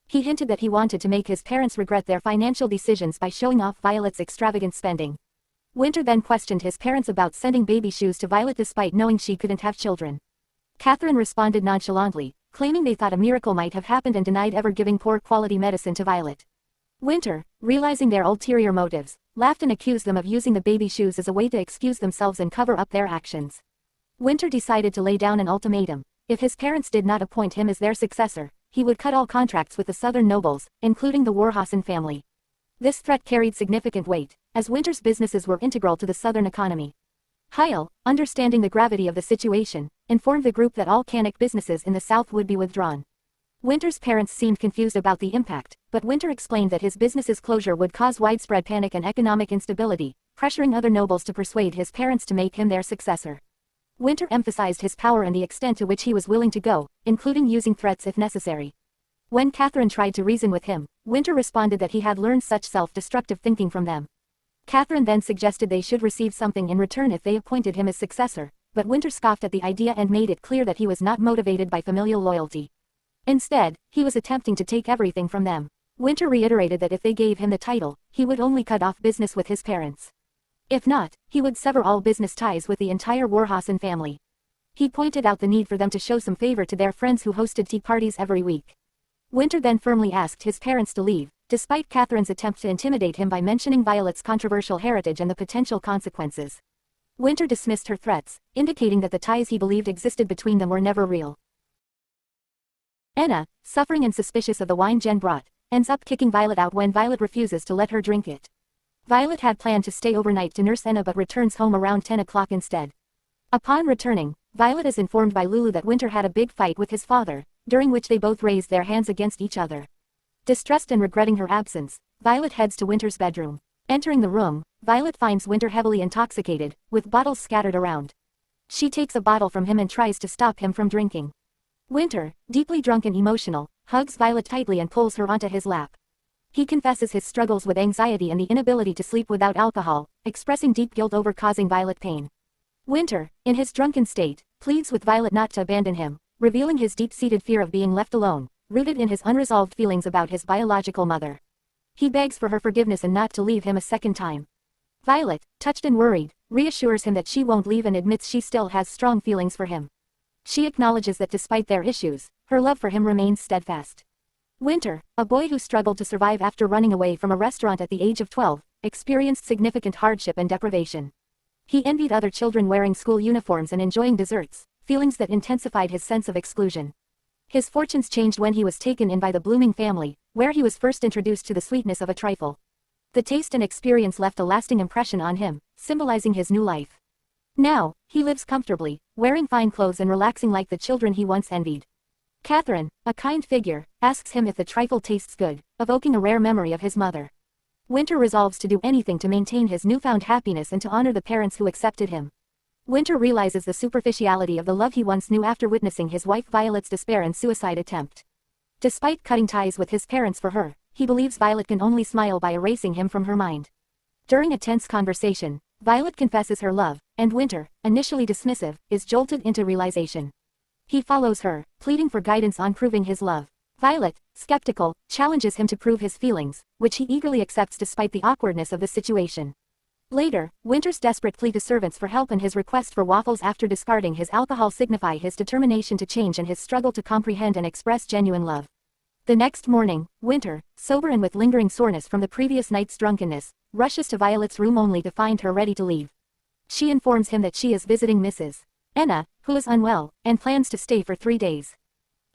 He hinted that he wanted to make his parents regret their financial decisions by showing off Violet's extravagant spending. Winter then questioned his parents about sending baby shoes to Violet despite knowing she couldn't have children. Catherine responded nonchalantly, claiming they thought a miracle might have happened and denied ever giving poor quality medicine to Violet. Winter, realizing their ulterior motives, laughed and accused them of using the baby shoes as a way to excuse themselves and cover up their actions. Winter decided to lay down an ultimatum. If his parents did not appoint him as their successor, he would cut all contracts with the southern nobles, including the Warhausen family. This threat carried significant weight, as Winter's businesses were integral to the southern economy. Hyle, understanding the gravity of the situation, informed the group that all Canic businesses in the south would be withdrawn. Winter's parents seemed confused about the impact, but Winter explained that his business's closure would cause widespread panic and economic instability, pressuring other nobles to persuade his parents to make him their successor. Winter emphasized his power and the extent to which he was willing to go, including using threats if necessary. When Catherine tried to reason with him, Winter responded that he had learned such self-destructive thinking from them. Catherine then suggested they should receive something in return if they appointed him as successor, but Winter scoffed at the idea and made it clear that he was not motivated by familial loyalty. Instead, he was attempting to take everything from them. Winter reiterated that if they gave him the title, he would only cut off business with his parents. If not, he would sever all business ties with the entire Warhausen family. He pointed out the need for them to show some favor to their friends who hosted tea parties every week. Winter then firmly asked his parents to leave, despite Catherine's attempt to intimidate him by mentioning Violet's controversial heritage and the potential consequences. Winter dismissed her threats, indicating that the ties he believed existed between them were never real. Enna, suffering and suspicious of the wine Jen brought, ends up kicking Violet out when Violet refuses to let her drink it. Violet had planned to stay overnight to nurse Enna but returns home around 10 o'clock instead. Upon returning, Violet is informed by Lulu that Winter had a big fight with his father, during which they both raised their hands against each other. Distressed and regretting her absence, Violet heads to Winter's bedroom. Entering the room, Violet finds Winter heavily intoxicated, with bottles scattered around. She takes a bottle from him and tries to stop him from drinking. Winter, deeply drunk and emotional, hugs Violet tightly and pulls her onto his lap. He confesses his struggles with anxiety and the inability to sleep without alcohol, expressing deep guilt over causing Violet pain. Winter, in his drunken state, pleads with Violet not to abandon him, revealing his deep-seated fear of being left alone, rooted in his unresolved feelings about his biological mother. He begs for her forgiveness and not to leave him a second time. Violet, touched and worried, reassures him that she won't leave and admits she still has strong feelings for him. She acknowledges that despite their issues, her love for him remains steadfast. Winter, a boy who struggled to survive after running away from a restaurant at the age of 12, experienced significant hardship and deprivation. He envied other children wearing school uniforms and enjoying desserts, feelings that intensified his sense of exclusion. His fortunes changed when he was taken in by the Blooming family, where he was first introduced to the sweetness of a trifle. The taste and experience left a lasting impression on him, symbolizing his new life. Now, he lives comfortably, wearing fine clothes and relaxing like the children he once envied. Catherine, a kind figure, asks him if the trifle tastes good, evoking a rare memory of his mother. Winter resolves to do anything to maintain his newfound happiness and to honor the parents who accepted him. Winter realizes the superficiality of the love he once knew after witnessing his wife Violet's despair and suicide attempt. Despite cutting ties with his parents for her, he believes Violet can only smile by erasing him from her mind. During a tense conversation, Violet confesses her love, and Winter, initially dismissive, is jolted into realization. He follows her, pleading for guidance on proving his love. Violet, skeptical, challenges him to prove his feelings, which he eagerly accepts despite the awkwardness of the situation. Later, Winter's desperate plea to servants for help and his request for waffles after discarding his alcohol signify his determination to change and his struggle to comprehend and express genuine love. The next morning, Winter, sober and with lingering soreness from the previous night's drunkenness, rushes to Violet's room only to find her ready to leave. She informs him that she is visiting Mrs. Anna, who is unwell, and plans to stay for 3 days.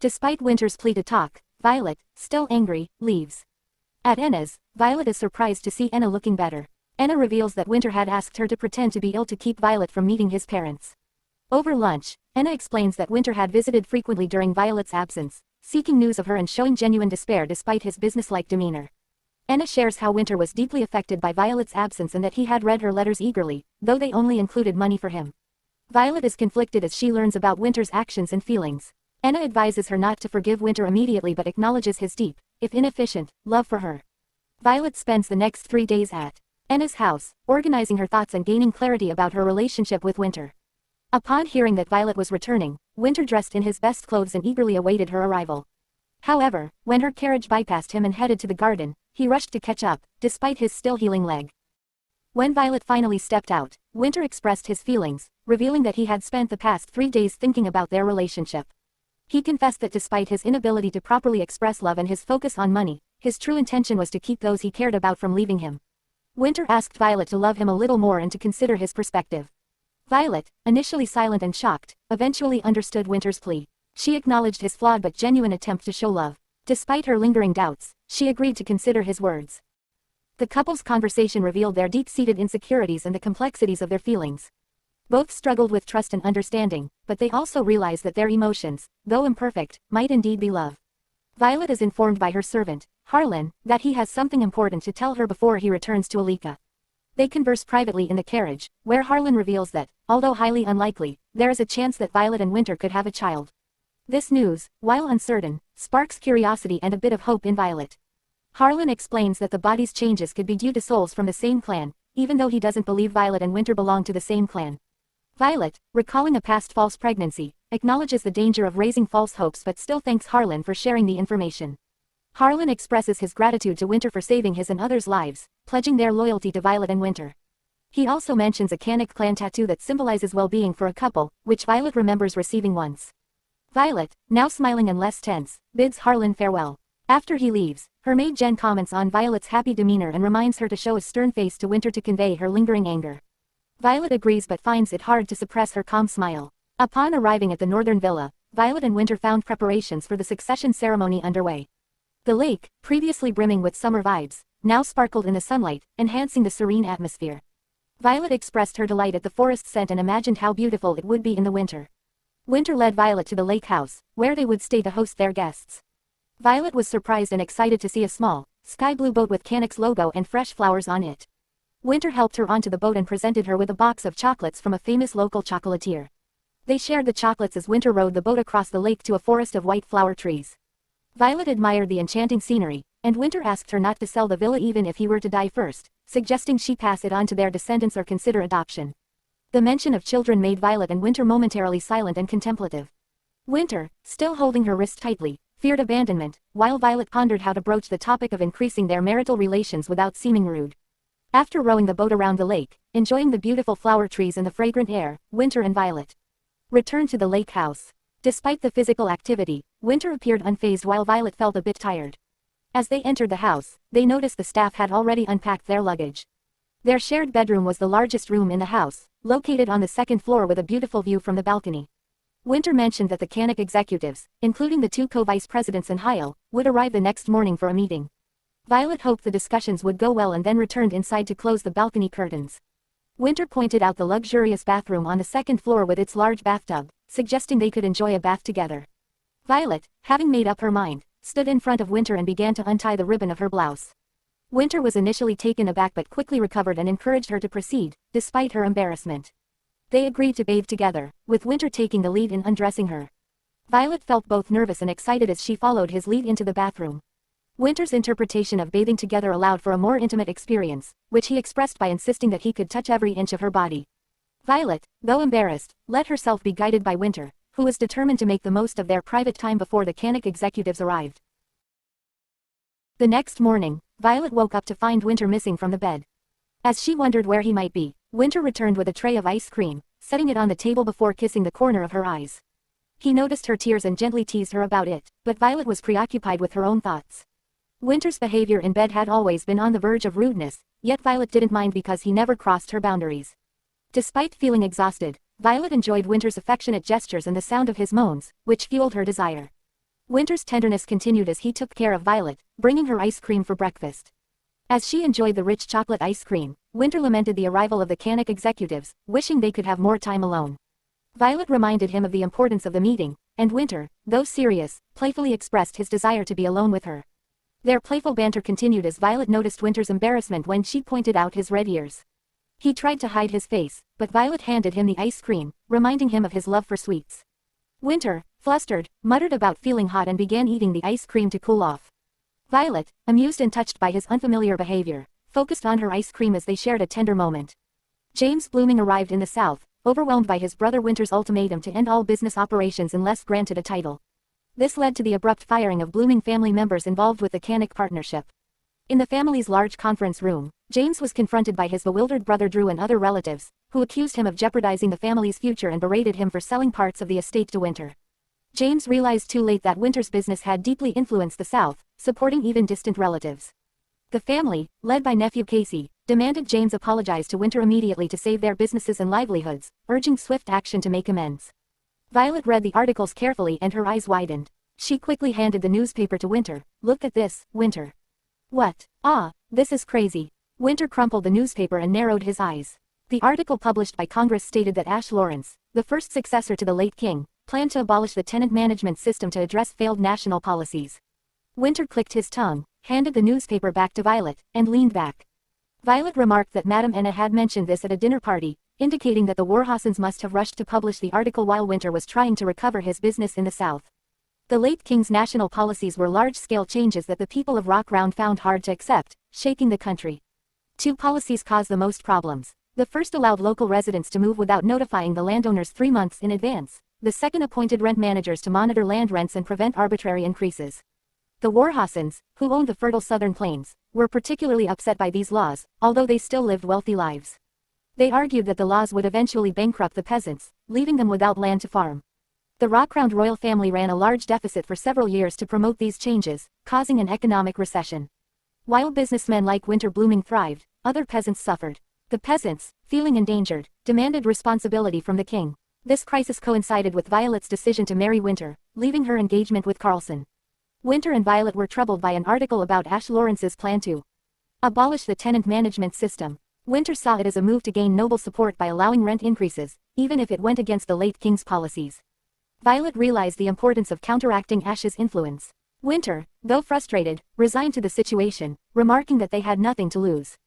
Despite Winter's plea to talk, Violet, still angry, leaves. At Anna's, Violet is surprised to see Anna looking better. Anna reveals that Winter had asked her to pretend to be ill to keep Violet from meeting his parents. Over lunch, Anna explains that Winter had visited frequently during Violet's absence, seeking news of her and showing genuine despair despite his businesslike demeanor. Anna shares how Winter was deeply affected by Violet's absence and that he had read her letters eagerly, though they only included money for him. Violet is conflicted as she learns about Winter's actions and feelings. Anna advises her not to forgive Winter immediately but acknowledges his deep, if inefficient, love for her. Violet spends the next 3 days at Anna's house, organizing her thoughts and gaining clarity about her relationship with Winter. Upon hearing that Violet was returning, Winter dressed in his best clothes and eagerly awaited her arrival. However, when her carriage bypassed him and headed to the garden, he rushed to catch up, despite his still healing leg. When Violet finally stepped out, Winter expressed his feelings, revealing that he had spent the past 3 days thinking about their relationship. He confessed that despite his inability to properly express love and his focus on money, his true intention was to keep those he cared about from leaving him. Winter asked Violet to love him a little more and to consider his perspective. Violet, initially silent and shocked, eventually understood Winter's plea. She acknowledged his flawed but genuine attempt to show love. Despite her lingering doubts, she agreed to consider his words. The couple's conversation revealed their deep-seated insecurities and the complexities of their feelings. Both struggled with trust and understanding, but they also realized that their emotions, though imperfect, might indeed be love. Violet is informed by her servant, Harlan, that he has something important to tell her before he returns to Alika. They converse privately in the carriage, where Harlan reveals that, although highly unlikely, there is a chance that Violet and Winter could have a child. This news, while uncertain, sparks curiosity and a bit of hope in Violet. Harlan explains that the body's changes could be due to souls from the same clan, even though he doesn't believe Violet and Winter belong to the same clan. Violet, recalling a past false pregnancy, acknowledges the danger of raising false hopes but still thanks Harlan for sharing the information. Harlan expresses his gratitude to Winter for saving his and others' lives, pledging their loyalty to Violet and Winter. He also mentions a Kanak clan tattoo that symbolizes well-being for a couple, which Violet remembers receiving once. Violet, now smiling and less tense, bids Harlan farewell. After he leaves, her maid Jen comments on Violet's happy demeanor and reminds her to show a stern face to Winter to convey her lingering anger. Violet agrees but finds it hard to suppress her calm smile. Upon arriving at the northern villa, Violet and Winter found preparations for the succession ceremony underway. The lake, previously brimming with summer vibes, now sparkled in the sunlight, enhancing the serene atmosphere. Violet expressed her delight at the forest scent and imagined how beautiful it would be in the winter. Winter led Violet to the lake house, where they would stay to host their guests. Violet was surprised and excited to see a small, sky blue boat with Canucks logo and fresh flowers on it. Winter helped her onto the boat and presented her with a box of chocolates from a famous local chocolatier. They shared the chocolates as Winter rowed the boat across the lake to a forest of white flower trees. Violet admired the enchanting scenery, and Winter asked her not to sell the villa even if he were to die first, suggesting she pass it on to their descendants or consider adoption. The mention of children made Violet and Winter momentarily silent and contemplative. Winter, still holding her wrist tightly, feared abandonment, while Violet pondered how to broach the topic of increasing their marital relations without seeming rude. After rowing the boat around the lake, enjoying the beautiful flower trees and the fragrant air, Winter and Violet returned to the lake house. Despite the physical activity, Winter appeared unfazed while Violet felt a bit tired. As they entered the house, they noticed the staff had already unpacked their luggage. Their shared bedroom was the largest room in the house, located on the second floor with a beautiful view from the balcony. Winter mentioned that the Canuck executives, including the two co-vice presidents and Hyle, would arrive the next morning for a meeting. Violet hoped the discussions would go well and then returned inside to close the balcony curtains. Winter pointed out the luxurious bathroom on the second floor with its large bathtub, suggesting they could enjoy a bath together. Violet, having made up her mind, stood in front of Winter and began to untie the ribbon of her blouse. Winter was initially taken aback but quickly recovered and encouraged her to proceed, despite her embarrassment. They agreed to bathe together, with Winter taking the lead in undressing her. Violet felt both nervous and excited as she followed his lead into the bathroom. Winter's interpretation of bathing together allowed for a more intimate experience, which he expressed by insisting that he could touch every inch of her body. Violet, though embarrassed, let herself be guided by Winter, who was determined to make the most of their private time before the Canuck executives arrived. The next morning, Violet woke up to find Winter missing from the bed. As she wondered where he might be, Winter returned with a tray of ice cream, setting it on the table before kissing the corner of her eyes. He noticed her tears and gently teased her about it, but Violet was preoccupied with her own thoughts. Winter's behavior in bed had always been on the verge of rudeness, yet Violet didn't mind because he never crossed her boundaries. Despite feeling exhausted, Violet enjoyed Winter's affectionate gestures and the sound of his moans, which fueled her desire. Winter's tenderness continued as he took care of Violet, bringing her ice cream for breakfast. As she enjoyed the rich chocolate ice cream, Winter lamented the arrival of the Canuck executives, wishing they could have more time alone. Violet reminded him of the importance of the meeting, and Winter, though serious, playfully expressed his desire to be alone with her. Their playful banter continued as Violet noticed Winter's embarrassment when she pointed out his red ears. He tried to hide his face, but Violet handed him the ice cream, reminding him of his love for sweets. Winter, flustered, muttered about feeling hot and began eating the ice cream to cool off. Violet, amused and touched by his unfamiliar behavior, focused on her ice cream as they shared a tender moment. James Blooming arrived in the South, overwhelmed by his brother Winter's ultimatum to end all business operations unless granted a title. This led to the abrupt firing of Blooming family members involved with the Canuck partnership. In the family's large conference room, James was confronted by his bewildered brother Drew and other relatives, who accused him of jeopardizing the family's future and berated him for selling parts of the estate to Winter. James realized too late that Winter's business had deeply influenced the South, supporting even distant relatives. The family, led by nephew Casey, demanded James apologize to Winter immediately to save their businesses and livelihoods, urging swift action to make amends. Violet read the articles carefully and her eyes widened. She quickly handed the newspaper to Winter. "Look at this, Winter." "What? Ah, this is crazy." Winter crumpled the newspaper and narrowed his eyes. The article published by Congress stated that Ash Lawrence, the first successor to the late king, planned to abolish the tenant management system to address failed national policies. Winter clicked his tongue, handed the newspaper back to Violet, and leaned back. Violet remarked that Madame Anna had mentioned this at a dinner party, indicating that the Warhausens must have rushed to publish the article while Winter was trying to recover his business in the South. The late king's national policies were large-scale changes that the people of Rock Round found hard to accept, shaking the country. Two policies caused the most problems. The first allowed local residents to move without notifying the landowners 3 months in advance. The second appointed rent managers to monitor land rents and prevent arbitrary increases. The Warhausens, who owned the fertile southern plains, were particularly upset by these laws, although they still lived wealthy lives. They argued that the laws would eventually bankrupt the peasants, leaving them without land to farm. The Rockround royal family ran a large deficit for several years to promote these changes, causing an economic recession. While businessmen like Winter Blooming thrived, other peasants suffered. The peasants, feeling endangered, demanded responsibility from the king. This crisis coincided with Violet's decision to marry Winter, leaving her engagement with Carlson. Winter and Violet were troubled by an article about Ash Lawrence's plan to abolish the tenant management system. Winter saw it as a move to gain noble support by allowing rent increases, even if it went against the late king's policies. Violet realized the importance of counteracting Ash's influence. Winter, though frustrated, resigned to the situation, remarking that they had nothing to lose.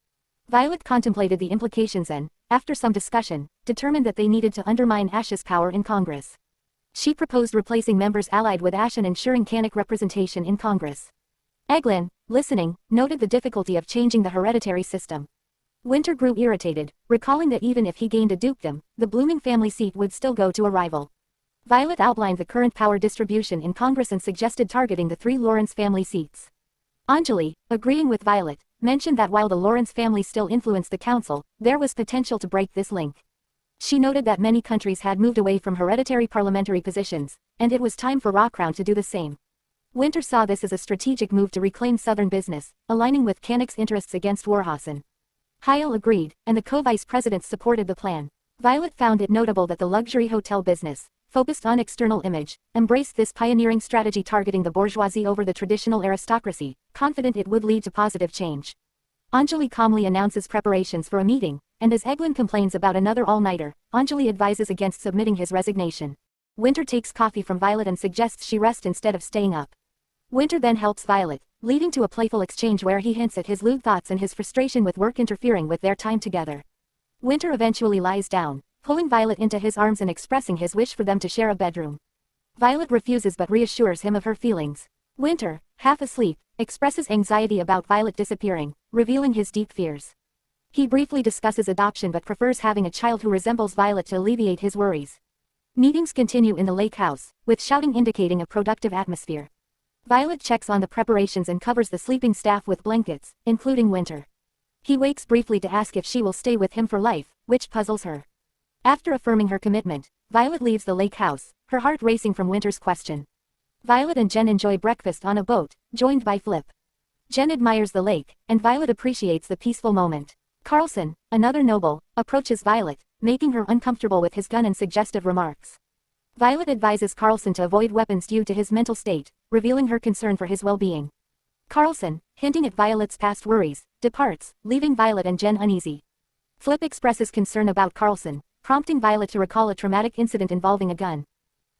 Violet contemplated the implications and, after some discussion, determined that they needed to undermine Ash's power in Congress. She proposed replacing members allied with Ash and ensuring Canic representation in Congress. Eglin, listening, noted the difficulty of changing the hereditary system. Winter grew irritated, recalling that even if he gained a dukedom, the Blooming family seat would still go to a rival. Violet outlined the current power distribution in Congress and suggested targeting the 3 Lawrence family seats. Anjali, agreeing with Violet, mentioned that while the Lawrence family still influenced the council, there was potential to break this link. She noted that many countries had moved away from hereditary parliamentary positions, and it was time for Rockcrown to do the same. Winter saw this as a strategic move to reclaim southern business, aligning with Canic's interests against Warhausen. Hyle agreed, and the co-vice presidents supported the plan. Violet found it notable that the luxury hotel business, focused on external image, embraced this pioneering strategy targeting the bourgeoisie over the traditional aristocracy, confident it would lead to positive change. Anjali calmly announces preparations for a meeting, and as Eglin complains about another all-nighter, Anjali advises against submitting his resignation. Winter takes coffee from Violet and suggests she rest instead of staying up. Winter then helps Violet, leading to a playful exchange where he hints at his lewd thoughts and his frustration with work interfering with their time together. Winter eventually lies down, pulling Violet into his arms and expressing his wish for them to share a bedroom. Violet refuses but reassures him of her feelings. Winter, half asleep, expresses anxiety about Violet disappearing, revealing his deep fears. He briefly discusses adoption but prefers having a child who resembles Violet to alleviate his worries. Meetings continue in the lake house, with shouting indicating a productive atmosphere. Violet checks on the preparations and covers the sleeping staff with blankets, including Winter. He wakes briefly to ask if she will stay with him for life, which puzzles her. After affirming her commitment, Violet leaves the lake house, her heart racing from Winter's question. Violet and Jen enjoy breakfast on a boat, joined by Flip. Jen admires the lake, and Violet appreciates the peaceful moment. Carlson, another noble, approaches Violet, making her uncomfortable with his gun and suggestive remarks. Violet advises Carlson to avoid weapons due to his mental state, revealing her concern for his well-being. Carlson, hinting at Violet's past worries, departs, leaving Violet and Jen uneasy. Flip expresses concern about Carlson, prompting Violet to recall a traumatic incident involving a gun.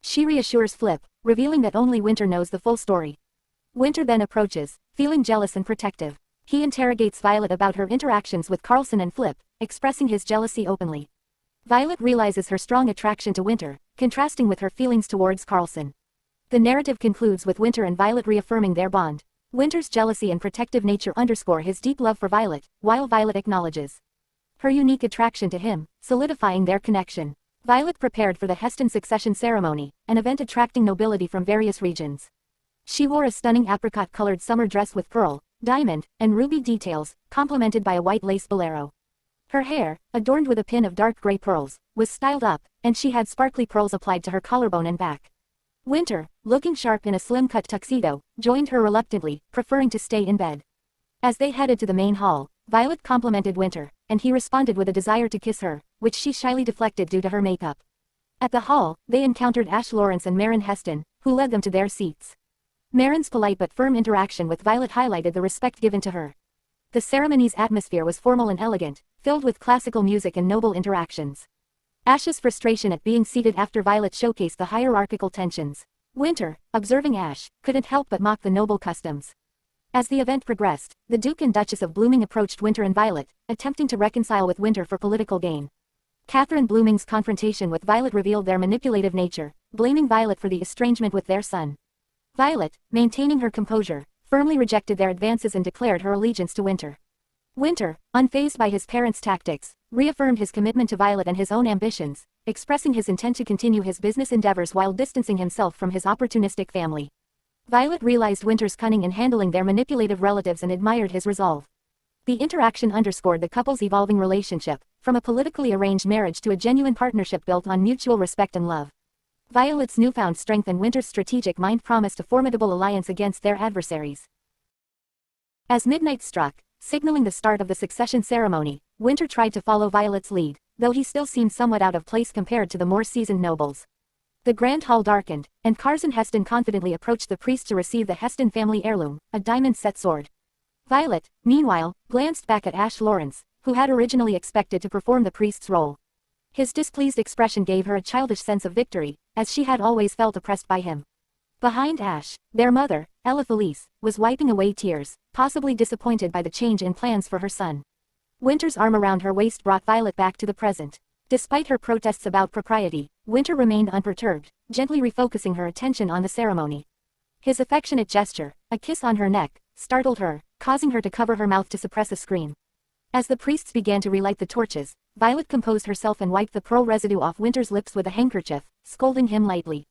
She reassures Flip, revealing that only Winter knows the full story. Winter then approaches, feeling jealous and protective. He interrogates Violet about her interactions with Carlson and Flip, expressing his jealousy openly. Violet realizes her strong attraction to Winter, contrasting with her feelings towards Carlson. The narrative concludes with Winter and Violet reaffirming their bond. Winter's jealousy and protective nature underscore his deep love for Violet, while Violet acknowledges her unique attraction to him, solidifying their connection. Violet prepared for the Heston succession ceremony, an event attracting nobility from various regions. She wore a stunning apricot-colored summer dress with pearl, diamond, and ruby details, complemented by a white lace bolero. Her hair, adorned with a pin of dark gray pearls, was styled up, and she had sparkly pearls applied to her collarbone and back. Winter, looking sharp in a slim-cut tuxedo, joined her reluctantly, preferring to stay in bed. As they headed to the main hall, Violet complimented Winter, and he responded with a desire to kiss her, which she shyly deflected due to her makeup. At the hall, they encountered Ash Lawrence and Marin Heston, who led them to their seats. Marin's polite but firm interaction with Violet highlighted the respect given to her. The ceremony's atmosphere was formal and elegant, filled with classical music and noble interactions. Ash's frustration at being seated after Violet showcased the hierarchical tensions. Winter, observing Ash, couldn't help but mock the noble customs. As the event progressed, the Duke and Duchess of Blooming approached Winter and Violet, attempting to reconcile with Winter for political gain. Catherine Blooming's confrontation with Violet revealed their manipulative nature, blaming Violet for the estrangement with their son. Violet, maintaining her composure, firmly rejected their advances and declared her allegiance to Winter. Winter, unfazed by his parents' tactics, reaffirmed his commitment to Violet and his own ambitions, expressing his intent to continue his business endeavors while distancing himself from his opportunistic family. Violet realized Winter's cunning in handling their manipulative relatives and admired his resolve. The interaction underscored the couple's evolving relationship, from a politically arranged marriage to a genuine partnership built on mutual respect and love. Violet's newfound strength and Winter's strategic mind promised a formidable alliance against their adversaries. As midnight struck, signaling the start of the succession ceremony, Winter tried to follow Violet's lead, though he still seemed somewhat out of place compared to the more seasoned nobles. The grand hall darkened, and Carson Heston confidently approached the priest to receive the Heston family heirloom, a diamond-set sword. Violet, meanwhile, glanced back at Ash Lawrence, who had originally expected to perform the priest's role. His displeased expression gave her a childish sense of victory, as she had always felt oppressed by him. Behind Ash, their mother, Ella Felice, was wiping away tears, possibly disappointed by the change in plans for her son. Winter's arm around her waist brought Violet back to the present. Despite her protests about propriety, Winter remained unperturbed, gently refocusing her attention on the ceremony. His affectionate gesture, a kiss on her neck, startled her, causing her to cover her mouth to suppress a scream. As the priests began to relight the torches, Violet composed herself and wiped the pearl residue off Winter's lips with a handkerchief, scolding him lightly.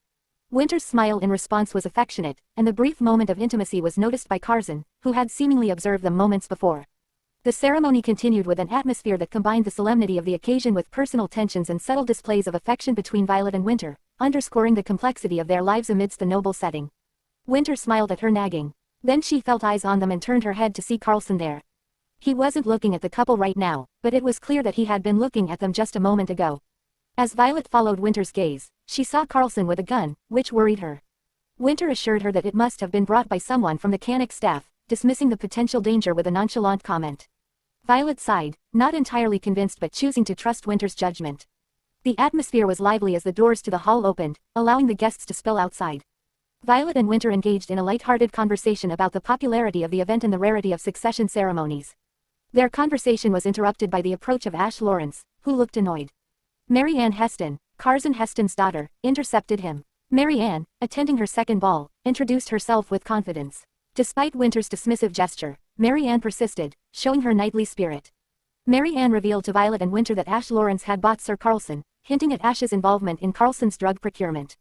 Winter's smile in response was affectionate, and the brief moment of intimacy was noticed by Carson, who had seemingly observed them moments before. The ceremony continued with an atmosphere that combined the solemnity of the occasion with personal tensions and subtle displays of affection between Violet and Winter, underscoring the complexity of their lives amidst the noble setting. Winter smiled at her nagging. Then she felt eyes on them and turned her head to see Carlson there. He wasn't looking at the couple right now, but it was clear that he had been looking at them just a moment ago. As Violet followed Winter's gaze, she saw Carlson with a gun, which worried her. Winter assured her that it must have been brought by someone from the Canic staff, dismissing the potential danger with a nonchalant comment. Violet sighed, not entirely convinced but choosing to trust Winter's judgment. The atmosphere was lively as the doors to the hall opened, allowing the guests to spill outside. Violet and Winter engaged in a light-hearted conversation about the popularity of the event and the rarity of succession ceremonies. Their conversation was interrupted by the approach of Ash Lawrence, who looked annoyed. Mary Ann Heston, Carson Heston's daughter, intercepted him. Mary Ann, attending her second ball, introduced herself with confidence. Despite Winter's dismissive gesture, Mary Ann persisted, showing her knightly spirit. Mary Ann revealed to Violet and Winter that Ash Lawrence had bought Sir Carlson, hinting at Ash's involvement in Carlson's drug procurement.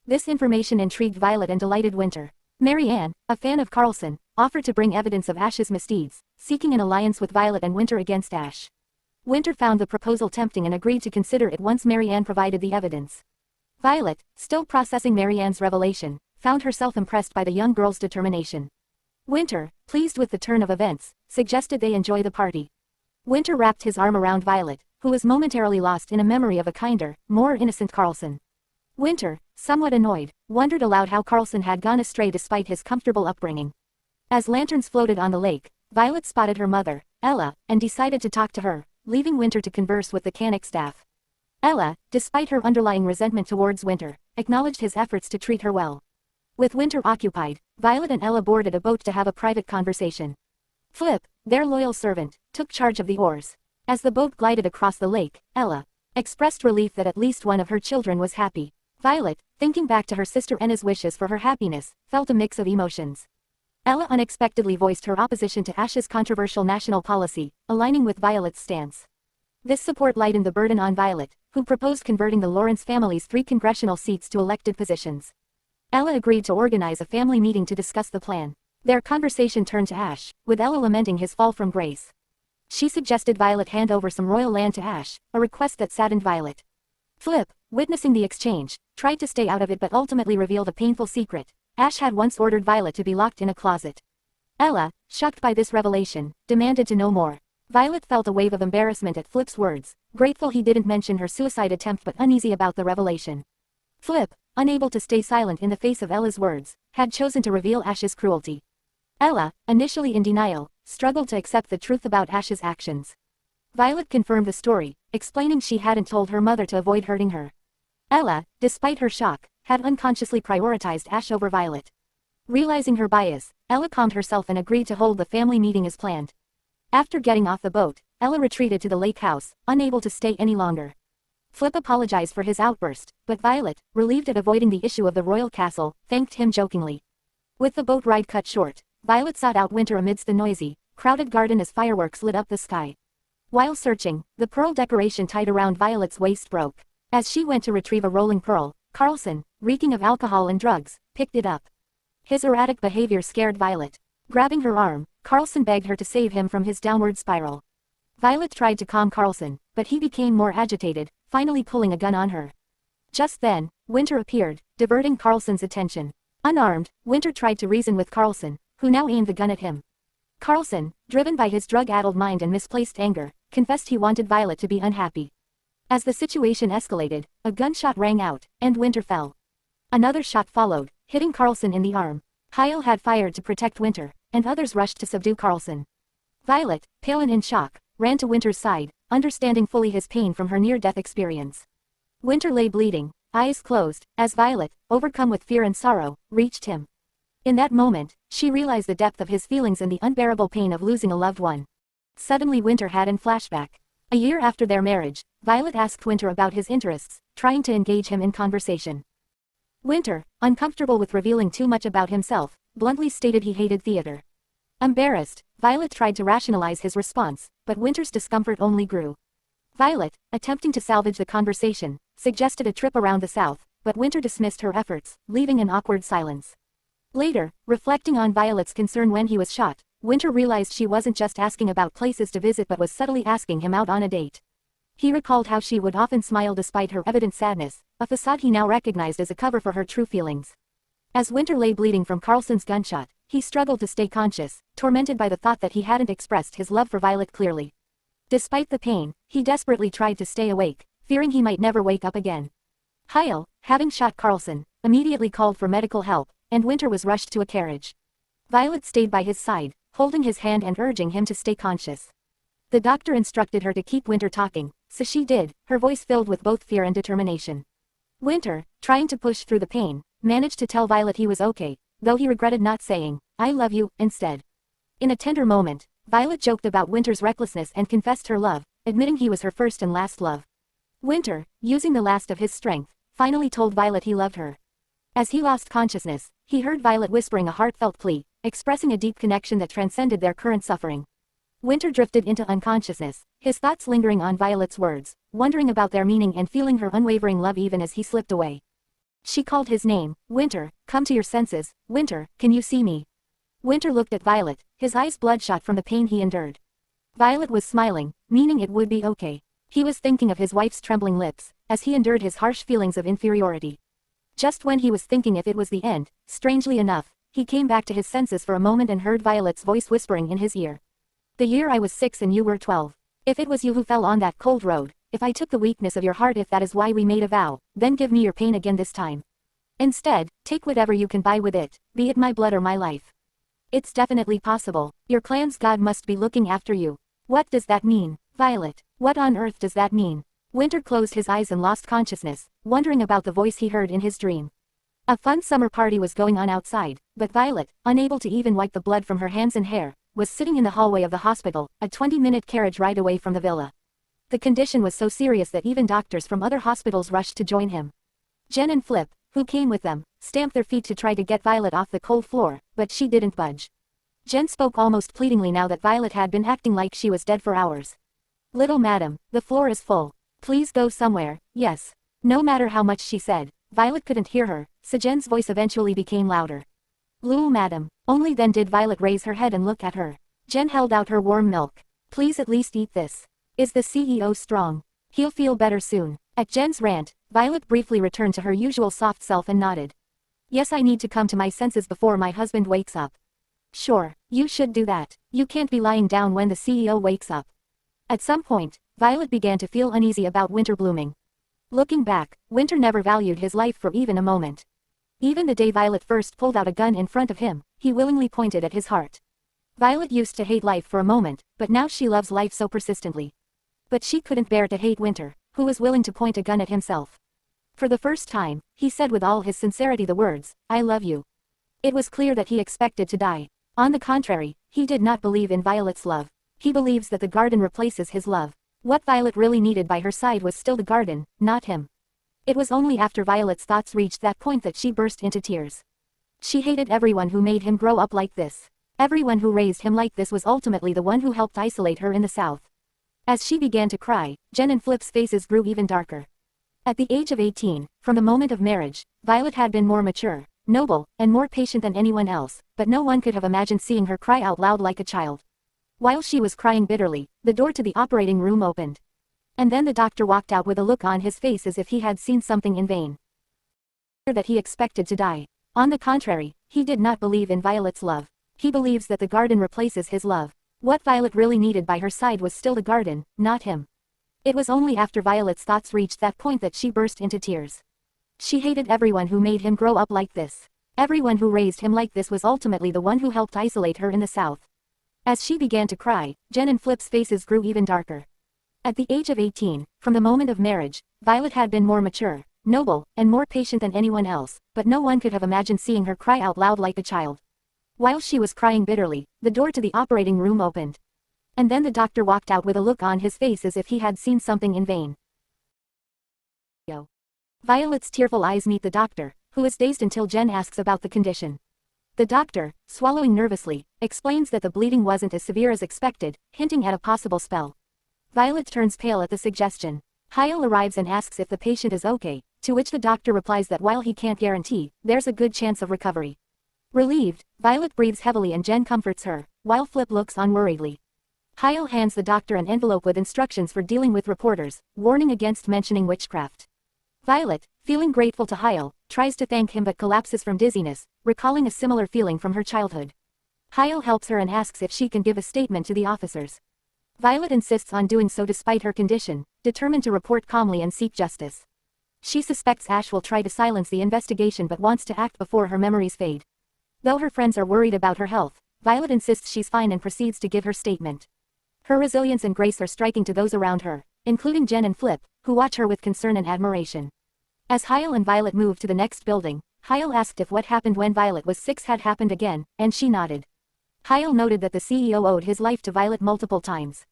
This information intrigued Violet and delighted Winter. Mary Ann, a fan of Carlson, offered to bring evidence of Ash's misdeeds, seeking an alliance with Violet and Winter against Ash. Winter found the proposal tempting and agreed to consider it once Mary Ann provided the evidence. Violet, still processing Mary Ann's revelation, found herself impressed by the young girl's determination. Winter, pleased with the turn of events, suggested they enjoy the party. Winter wrapped his arm around Violet, who was momentarily lost in a memory of a kinder, more innocent Carlson. Winter, somewhat annoyed, wondered aloud how Carlson had gone astray despite his comfortable upbringing. As lanterns floated on the lake, Violet spotted her mother, Ella, and decided to talk to her, leaving Winter to converse with the Canic staff. Ella, despite her underlying resentment towards Winter, acknowledged his efforts to treat her well. With Winter occupied, Violet and Ella boarded a boat to have a private conversation. Flip, their loyal servant, took charge of the oars. As the boat glided across the lake, Ella expressed relief that at least one of her children was happy. Violet, thinking back to her sister Enna's wishes for her happiness, felt a mix of emotions. Ella unexpectedly voiced her opposition to Ash's controversial national policy, aligning with Violet's stance. This support lightened the burden on Violet, who proposed converting the Lawrence family's 3 congressional seats to elected positions. Ella agreed to organize a family meeting to discuss the plan. Their conversation turned to Ash, with Ella lamenting his fall from grace. She suggested Violet hand over some royal land to Ash, a request that saddened Violet. Flip, witnessing the exchange, tried to stay out of it but ultimately revealed a painful secret. Ash had once ordered Violet to be locked in a closet. Ella, shocked by this revelation, demanded to know more. Violet felt a wave of embarrassment at Flip's words, grateful he didn't mention her suicide attempt but uneasy about the revelation. Flip, unable to stay silent in the face of Ella's words, had chosen to reveal Ash's cruelty. Ella, initially in denial, struggled to accept the truth about Ash's actions. Violet confirmed the story, explaining she hadn't told her mother to avoid hurting her. Ella, despite her shock, had unconsciously prioritized Ash over Violet. Realizing her bias, Ella calmed herself and agreed to hold the family meeting as planned. After getting off the boat, Ella retreated to the lake house, unable to stay any longer. Flip apologized for his outburst, but Violet, relieved at avoiding the issue of the royal castle, thanked him jokingly. With the boat ride cut short, Violet sought out Winter amidst the noisy, crowded garden as fireworks lit up the sky. While searching, the pearl decoration tied around Violet's waist broke. As she went to retrieve a rolling pearl, Carlson, reeking of alcohol and drugs, picked it up. His erratic behavior scared Violet. Grabbing her arm, Carlson begged her to save him from his downward spiral. Violet tried to calm Carlson, but he became more agitated, finally pulling a gun on her. Just then, Winter appeared, diverting Carlson's attention. Unarmed, Winter tried to reason with Carlson, who now aimed the gun at him. Carlson, driven by his drug-addled mind and misplaced anger, confessed he wanted Violet to be unhappy. As the situation escalated, a gunshot rang out, and Winter fell. Another shot followed, hitting Carlson in the arm. Hyle had fired to protect Winter, and others rushed to subdue Carlson. Violet, pale and in shock, ran to Winter's side, understanding fully his pain from her near-death experience. Winter lay bleeding, eyes closed, as Violet, overcome with fear and sorrow, reached him. In that moment, she realized the depth of his feelings and the unbearable pain of losing a loved one. Suddenly Winter had an flashback. A year after their marriage, Violet asked Winter about his interests, trying to engage him in conversation. Winter, uncomfortable with revealing too much about himself, bluntly stated he hated theater. Embarrassed, Violet tried to rationalize his response, but Winter's discomfort only grew. Violet, attempting to salvage the conversation, suggested a trip around the South, but Winter dismissed her efforts, leaving an awkward silence. Later, reflecting on Violet's concern when he was shot, Winter realized she wasn't just asking about places to visit but was subtly asking him out on a date. He recalled how she would often smile despite her evident sadness, a facade he now recognized as a cover for her true feelings. As Winter lay bleeding from Carlson's gunshot, he struggled to stay conscious, tormented by the thought that he hadn't expressed his love for Violet clearly. Despite the pain, he desperately tried to stay awake, fearing he might never wake up again. Heil, having shot Carlson, immediately called for medical help, and Winter was rushed to a carriage. Violet stayed by his side, holding his hand and urging him to stay conscious. The doctor instructed her to keep Winter talking, so she did, her voice filled with both fear and determination. Winter, trying to push through the pain, managed to tell Violet he was okay, though he regretted not saying, "I love you," instead. In a tender moment, Violet joked about Winter's recklessness and confessed her love, admitting he was her first and last love. Winter, using the last of his strength, finally told Violet he loved her. As he lost consciousness, he heard Violet whispering a heartfelt plea, expressing a deep connection that transcended their current suffering. Winter drifted into unconsciousness, his thoughts lingering on Violet's words, wondering about their meaning and feeling her unwavering love even as he slipped away. She called his name, "Winter, come to your senses, Winter, can you see me?" Winter looked at Violet, his eyes bloodshot from the pain he endured. Violet was smiling, meaning it would be okay. He was thinking of his wife's trembling lips, as he endured his harsh feelings of inferiority. Just when he was thinking if it was the end, strangely enough, he came back to his senses for a moment and heard Violet's voice whispering in his ear. "The year I was 6 and you were 12. If it was you who fell on that cold road, if I took the weakness of your heart, if that is why we made a vow, then give me your pain again this time. Instead, take whatever you can buy with it, be it my blood or my life. It's definitely possible. Your clan's God must be looking after you." "What does that mean, Violet? What on earth does that mean?" Winter closed his eyes and lost consciousness, wondering about the voice he heard in his dream. A fun summer party was going on outside, but Violet, unable to even wipe the blood from her hands and hair, was sitting in the hallway of the hospital, a 20-minute carriage ride away from the villa. The condition was so serious that even doctors from other hospitals rushed to join him. Jen and Flip, who came with them, stamped their feet to try to get Violet off the cold floor, but she didn't budge. Jen spoke almost pleadingly now that Violet had been acting like she was dead for hours. "Little madam, the floor is full. Please go somewhere, yes." No matter how much she said, Violet couldn't hear her, so Jen's voice eventually became louder. "Lul madam." Only then did Violet raise her head and look at her. Jen held out her warm milk. "Please at least eat this. Is the CEO strong? He'll feel better soon." At Jen's rant, Violet briefly returned to her usual soft self and nodded. "Yes, I need to come to my senses before my husband wakes up." "Sure, you should do that. You can't be lying down when the CEO wakes up." At some point, Violet began to feel uneasy about Winter blooming. Looking back, Winter never valued his life for even a moment. Even the day Violet first pulled out a gun in front of him, he willingly pointed at his heart. Violet used to hate life for a moment, but now she loves life so persistently. But she couldn't bear to hate Winter, who was willing to point a gun at himself. For the first time, he said with all his sincerity the words, "I love you." It was clear that he expected to die. On the contrary, he did not believe in Violet's love. He believes that the garden replaces his love. What Violet really needed by her side was still the garden, not him. It was only after Violet's thoughts reached that point that she burst into tears. She hated everyone who made him grow up like this. Everyone who raised him like this was ultimately the one who helped isolate her in the South. As she began to cry, Jen and Flip's faces grew even darker. At the age of 18, from the moment of marriage, Violet had been more mature, noble, and more patient than anyone else, but no one could have imagined seeing her cry out loud like a child. While she was crying bitterly, the door to the operating room opened. And then the doctor walked out with a look on his face as if he had seen something in vain. That he expected to die. On the contrary, he did not believe in Violet's love. He believes that the garden replaces his love. What Violet really needed by her side was still the garden, not him. It was only after Violet's thoughts reached that point that she burst into tears. She hated everyone who made him grow up like this. Everyone who raised him like this was ultimately the one who helped isolate her in the South. As she began to cry, Jen and Flip's faces grew even darker. At the age of 18, from the moment of marriage, Violet had been more mature, noble, and more patient than anyone else, but no one could have imagined seeing her cry out loud like a child. While she was crying bitterly, the door to the operating room opened. And then the doctor walked out with a look on his face as if he had seen something in vain. Violet's tearful eyes meet the doctor, who is dazed until Jen asks about the condition. The doctor, swallowing nervously, explains that the bleeding wasn't as severe as expected, hinting at a possible spell. Violet turns pale at the suggestion. Hyle arrives and asks if the patient is okay, to which the doctor replies that while he can't guarantee, there's a good chance of recovery. Relieved, Violet breathes heavily and Jen comforts her, while Flip looks on worriedly. Hyle hands the doctor an envelope with instructions for dealing with reporters, warning against mentioning witchcraft. Violet, feeling grateful to Hyle, tries to thank him but collapses from dizziness, recalling a similar feeling from her childhood. Hyle helps her and asks if she can give a statement to the officers. Violet insists on doing so despite her condition, determined to report calmly and seek justice. She suspects Ash will try to silence the investigation but wants to act before her memories fade. Though her friends are worried about her health, Violet insists she's fine and proceeds to give her statement. Her resilience and grace are striking to those around her, including Jen and Flip, who watch her with concern and admiration. As Hyle and Violet move to the next building, Hyle asked if what happened when Violet was 6 had happened again, and she nodded. Hyle noted that the CEO owed his life to Violet multiple times.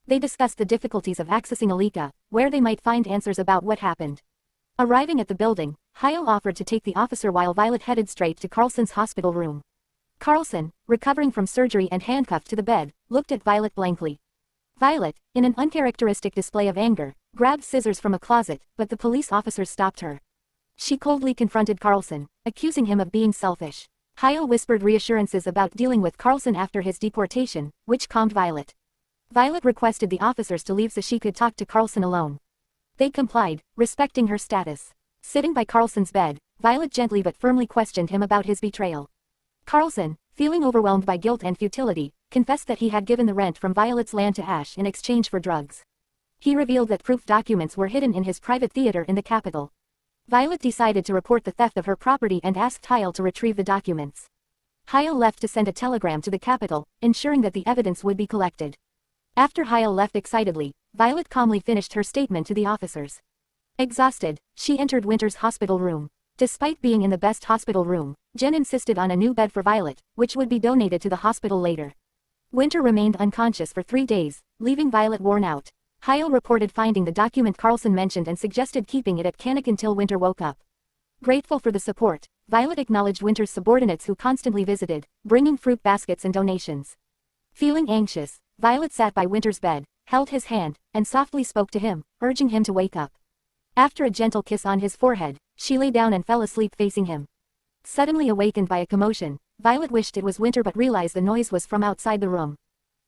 They discussed the difficulties of accessing Alika, where they might find answers about what happened. Arriving at the building, Hyle offered to take the officer while Violet headed straight to Carlson's hospital room. Carlson, recovering from surgery and handcuffed to the bed, looked at Violet blankly. Violet, in an uncharacteristic display of anger, grabbed scissors from a closet, but the police officers stopped her. She coldly confronted Carlson, accusing him of being selfish. Hyle whispered reassurances about dealing with Carlson after his deportation, which calmed Violet. Violet requested the officers to leave so she could talk to Carlson alone. They complied, respecting her status. Sitting by Carlson's bed, Violet gently but firmly questioned him about his betrayal. Carlson, feeling overwhelmed by guilt and futility, confessed that he had given the rent from Violet's land to Ash in exchange for drugs. He revealed that proof documents were hidden in his private theater in the capital. Violet decided to report the theft of her property and asked Hyle to retrieve the documents. Hyle left to send a telegram to the capital, ensuring that the evidence would be collected. After Hyle left excitedly, Violet calmly finished her statement to the officers. Exhausted, she entered Winter's hospital room. Despite being in the best hospital room, Jen insisted on a new bed for Violet, which would be donated to the hospital later. Winter remained unconscious for 3 days, leaving Violet worn out. Hyle reported finding the document Carlson mentioned and suggested keeping it at Canuck until Winter woke up. Grateful for the support, Violet acknowledged Winter's subordinates who constantly visited, bringing fruit baskets and donations. Feeling anxious, Violet sat by Winter's bed, held his hand, and softly spoke to him, urging him to wake up. After a gentle kiss on his forehead, she lay down and fell asleep facing him. Suddenly awakened by a commotion, Violet wished it was Winter but realized the noise was from outside the room.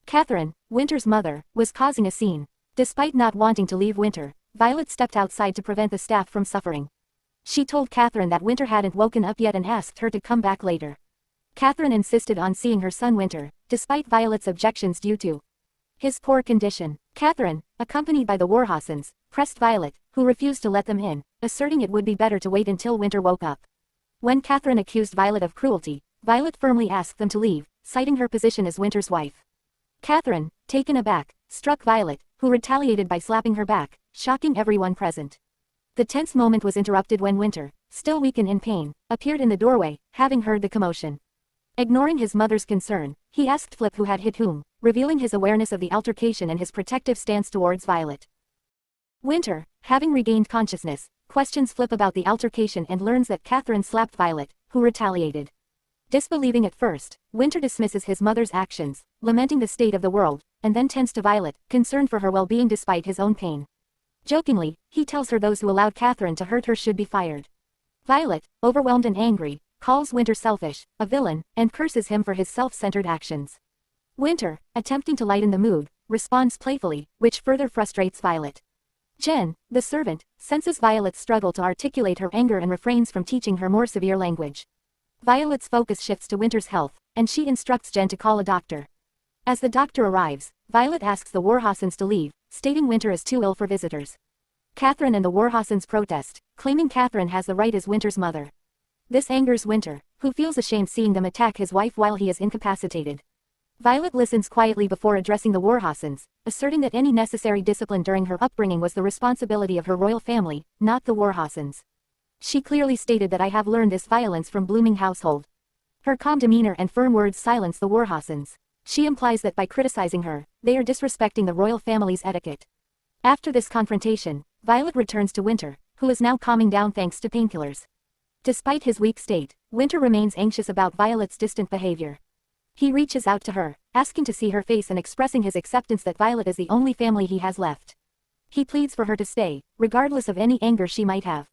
Catherine, Winter's mother, was causing a scene. Despite not wanting to leave Winter, Violet stepped outside to prevent the staff from suffering. She told Catherine that Winter hadn't woken up yet and asked her to come back later. Catherine insisted on seeing her son Winter, despite Violet's objections due to his poor condition. Catherine, accompanied by the Warhausens, pressed Violet, who refused to let them in, asserting it would be better to wait until Winter woke up. When Catherine accused Violet of cruelty, Violet firmly asked them to leave, citing her position as Winter's wife. Catherine, taken aback, struck Violet, who retaliated by slapping her back, shocking everyone present. The tense moment was interrupted when Winter, still weak and in pain, appeared in the doorway, having heard the commotion. Ignoring his mother's concern, he asked Flip who had hit whom, revealing his awareness of the altercation and his protective stance towards Violet. Winter, having regained consciousness, questions Flip about the altercation and learns that Catherine slapped Violet, who retaliated. Disbelieving at first, Winter dismisses his mother's actions, lamenting the state of the world, and then turns to Violet, concerned for her well-being despite his own pain. Jokingly, he tells her those who allowed Catherine to hurt her should be fired. Violet, overwhelmed and angry, calls Winter selfish, a villain, and curses him for his self-centered actions. Winter, attempting to lighten the mood, responds playfully, which further frustrates Violet. Jen, the servant, senses Violet's struggle to articulate her anger and refrains from teaching her more severe language. Violet's focus shifts to Winter's health, and she instructs Jen to call a doctor. As the doctor arrives, Violet asks the Warhausens to leave, stating Winter is too ill for visitors. Catherine and the Warhausens protest, claiming Catherine has the right as Winter's mother. This angers Winter, who feels ashamed seeing them attack his wife while he is incapacitated. Violet listens quietly before addressing the Warhossens, asserting that any necessary discipline during her upbringing was the responsibility of her royal family, not the Warhossens. She clearly stated that I have learned this violence from blooming household. Her calm demeanor and firm words silence the Warhossens. She implies that by criticizing her, they are disrespecting the royal family's etiquette. After this confrontation, Violet returns to Winter, who is now calming down thanks to painkillers. Despite his weak state, Winter remains anxious about Violet's distant behavior. He reaches out to her, asking to see her face and expressing his acceptance that Violet is the only family he has left. He pleads for her to stay, regardless of any anger she might have.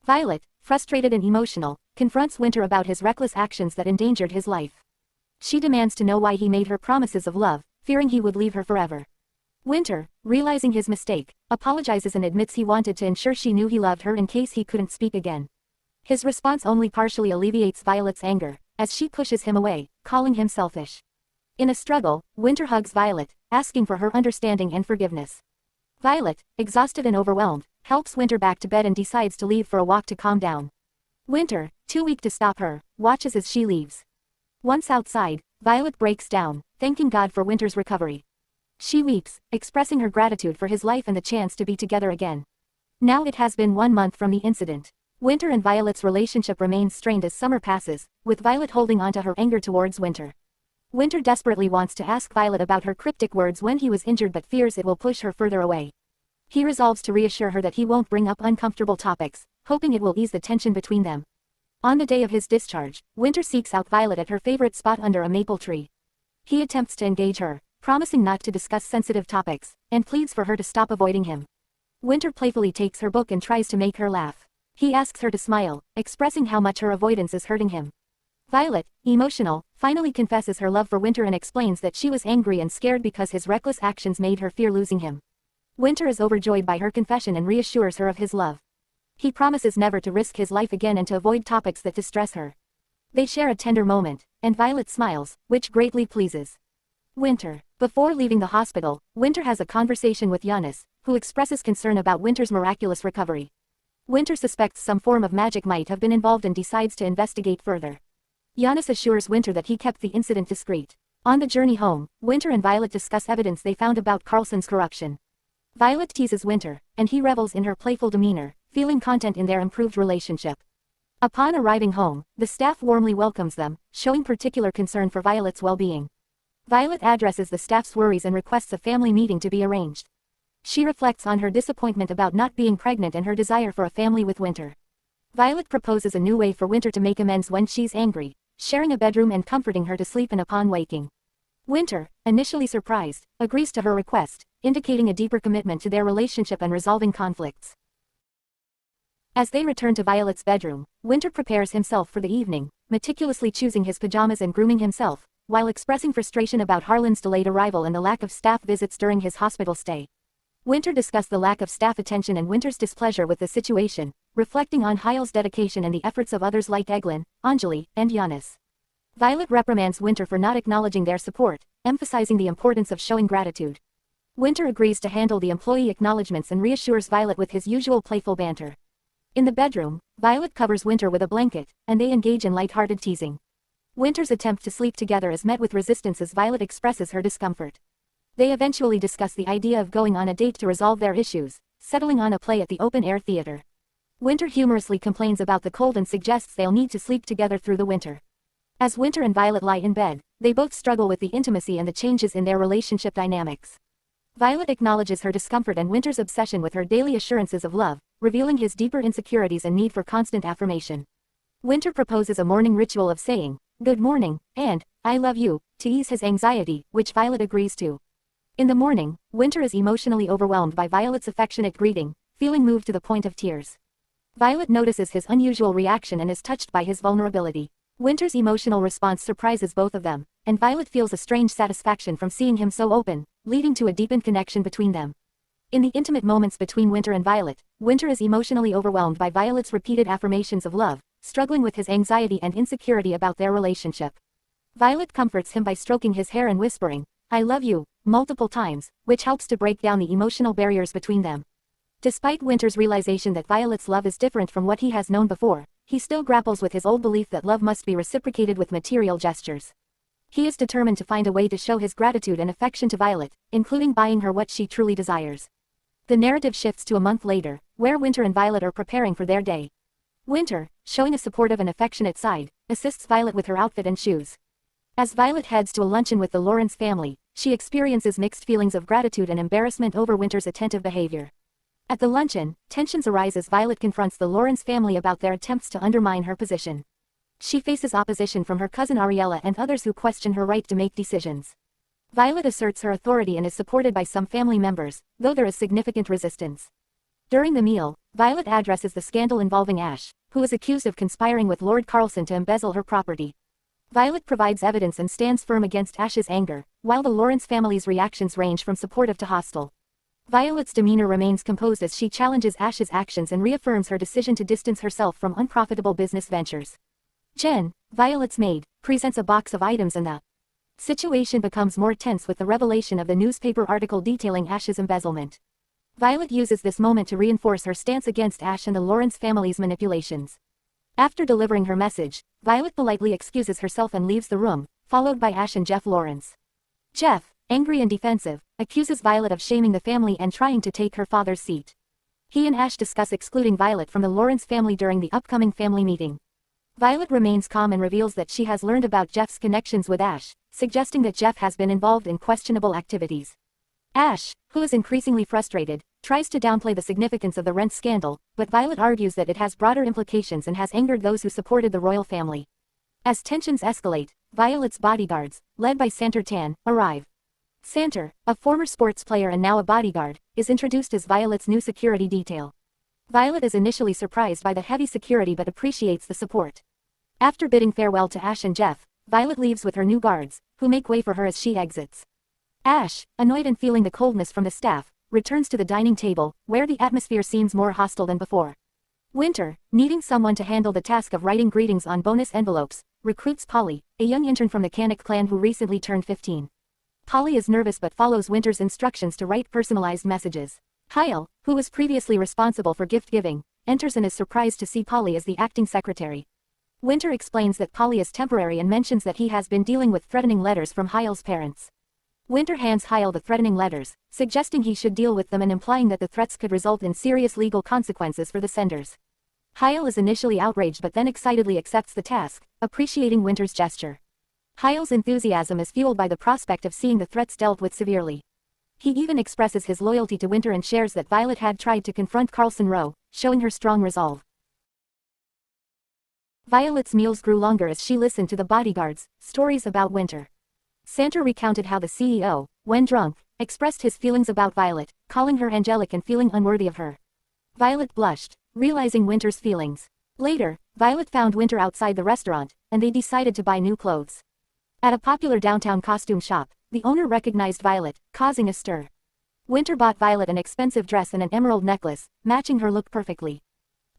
Violet, frustrated and emotional, confronts Winter about his reckless actions that endangered his life. She demands to know why he made her promises of love, fearing he would leave her forever. Winter, realizing his mistake, apologizes and admits he wanted to ensure she knew he loved her in case he couldn't speak again. His response only partially alleviates Violet's anger, as she pushes him away, calling him selfish. In a struggle, Winter hugs Violet, asking for her understanding and forgiveness. Violet, exhausted and overwhelmed, helps Winter back to bed and decides to leave for a walk to calm down. Winter, too weak to stop her, watches as she leaves. Once outside, Violet breaks down, thanking God for Winter's recovery. She weeps, expressing her gratitude for his life and the chance to be together again. Now it has been 1 month from the incident. Winter and Violet's relationship remains strained as summer passes, with Violet holding on to her anger towards Winter. Winter desperately wants to ask Violet about her cryptic words when he was injured but fears it will push her further away. He resolves to reassure her that he won't bring up uncomfortable topics, hoping it will ease the tension between them. On the day of his discharge, Winter seeks out Violet at her favorite spot under a maple tree. He attempts to engage her, promising not to discuss sensitive topics, and pleads for her to stop avoiding him. Winter playfully takes her book and tries to make her laugh. He asks her to smile, expressing how much her avoidance is hurting him. Violet, emotional, finally confesses her love for Winter and explains that she was angry and scared because his reckless actions made her fear losing him. Winter is overjoyed by her confession and reassures her of his love. He promises never to risk his life again and to avoid topics that distress her. They share a tender moment, and Violet smiles, which greatly pleases Winter. Before leaving the hospital, Winter has a conversation with Giannis, who expresses concern about Winter's miraculous recovery. Winter suspects some form of magic might have been involved and decides to investigate further. Giannis assures Winter that he kept the incident discreet. On the journey home, Winter and Violet discuss evidence they found about Carlson's corruption. Violet teases Winter, and he revels in her playful demeanor, feeling content in their improved relationship. Upon arriving home, the staff warmly welcomes them, showing particular concern for Violet's well-being. Violet addresses the staff's worries and requests a family meeting to be arranged. She reflects on her disappointment about not being pregnant and her desire for a family with Winter. Violet proposes a new way for Winter to make amends when she's angry, sharing a bedroom and comforting her to sleep in upon waking. Winter, initially surprised, agrees to her request, indicating a deeper commitment to their relationship and resolving conflicts. As they return to Violet's bedroom, Winter prepares himself for the evening, meticulously choosing his pajamas and grooming himself, while expressing frustration about Harlan's delayed arrival and the lack of staff visits during his hospital stay. Winter discussed the lack of staff attention and Winter's displeasure with the situation, reflecting on Hyle's dedication and the efforts of others like Eglin, Anjali, and Giannis. Violet reprimands Winter for not acknowledging their support, emphasizing the importance of showing gratitude. Winter agrees to handle the employee acknowledgements and reassures Violet with his usual playful banter. In the bedroom, Violet covers Winter with a blanket, and they engage in light-hearted teasing. Winter's attempt to sleep together is met with resistance as Violet expresses her discomfort. They eventually discuss the idea of going on a date to resolve their issues, settling on a play at the open-air theater. Winter humorously complains about the cold and suggests they'll need to sleep together through the winter. As Winter and Violet lie in bed, they both struggle with the intimacy and the changes in their relationship dynamics. Violet acknowledges her discomfort and Winter's obsession with her daily assurances of love, revealing his deeper insecurities and need for constant affirmation. Winter proposes a morning ritual of saying, "Good morning," and "I love you," to ease his anxiety, which Violet agrees to. In the morning, Winter is emotionally overwhelmed by Violet's affectionate greeting, feeling moved to the point of tears. Violet notices his unusual reaction and is touched by his vulnerability. Winter's emotional response surprises both of them, and Violet feels a strange satisfaction from seeing him so open, leading to a deepened connection between them. In the intimate moments between Winter and Violet, Winter is emotionally overwhelmed by Violet's repeated affirmations of love, struggling with his anxiety and insecurity about their relationship. Violet comforts him by stroking his hair and whispering, "I love you," multiple times, which helps to break down the emotional barriers between them. Despite Winter's realization that Violet's love is different from what he has known before, he still grapples with his old belief that love must be reciprocated with material gestures. He is determined to find a way to show his gratitude and affection to Violet, including buying her what she truly desires. The narrative shifts to a month later, where Winter and Violet are preparing for their day. Winter, showing a supportive and affectionate side, assists Violet with her outfit and shoes. As Violet heads to a luncheon with the Lawrence family, she experiences mixed feelings of gratitude and embarrassment over Winter's attentive behavior. At the luncheon, tensions arise as Violet confronts the Lawrence family about their attempts to undermine her position. She faces opposition from her cousin Ariella and others who question her right to make decisions. Violet asserts her authority and is supported by some family members, though there is significant resistance. During the meal, Violet addresses the scandal involving Ash, who is accused of conspiring with Lord Carlson to embezzle her property. Violet provides evidence and stands firm against Ash's anger, while the Lawrence family's reactions range from supportive to hostile. Violet's demeanor remains composed as she challenges Ash's actions and reaffirms her decision to distance herself from unprofitable business ventures. Jen, Violet's maid, presents a box of items and the situation becomes more tense with the revelation of the newspaper article detailing Ash's embezzlement. Violet uses this moment to reinforce her stance against Ash and the Lawrence family's manipulations. After delivering her message, Violet politely excuses herself and leaves the room, followed by Ash and Jeff Lawrence. Jeff, angry and defensive, accuses Violet of shaming the family and trying to take her father's seat. He and Ash discuss excluding Violet from the Lawrence family during the upcoming family meeting. Violet remains calm and reveals that she has learned about Jeff's connections with Ash, suggesting that Jeff has been involved in questionable activities. Ash, who is increasingly frustrated, tries to downplay the significance of the rent scandal, but Violet argues that it has broader implications and has angered those who supported the royal family. As tensions escalate, Violet's bodyguards, led by Santer Tan, arrive. Santer, a former sports player and now a bodyguard, is introduced as Violet's new security detail. Violet is initially surprised by the heavy security but appreciates the support. After bidding farewell to Ash and Jeff, Violet leaves with her new guards, who make way for her as she exits. Ash, annoyed and feeling the coldness from the staff, returns to the dining table, where the atmosphere seems more hostile than before. Winter, needing someone to handle the task of writing greetings on bonus envelopes, recruits Polly, a young intern from the Canic clan who recently turned 15. Polly is nervous but follows Winter's instructions to write personalized messages. Hyle, who was previously responsible for gift-giving, enters and is surprised to see Polly as the acting secretary. Winter explains that Polly is temporary and mentions that he has been dealing with threatening letters from Hyle's parents. Winter hands Hyle the threatening letters, suggesting he should deal with them and implying that the threats could result in serious legal consequences for the senders. Hyle is initially outraged but then excitedly accepts the task, appreciating Winter's gesture. Hyle's enthusiasm is fueled by the prospect of seeing the threats dealt with severely. He even expresses his loyalty to Winter and shares that Violet had tried to confront Carlson Rowe, showing her strong resolve. Violet's meals grew longer as she listened to the bodyguards' stories about Winter. Santer recounted how the CEO, when drunk, expressed his feelings about Violet, calling her angelic and feeling unworthy of her. Violet blushed, realizing Winter's feelings. Later, Violet found Winter outside the restaurant, and they decided to buy new clothes. At a popular downtown costume shop, the owner recognized Violet, causing a stir. Winter bought Violet an expensive dress and an emerald necklace, matching her look perfectly.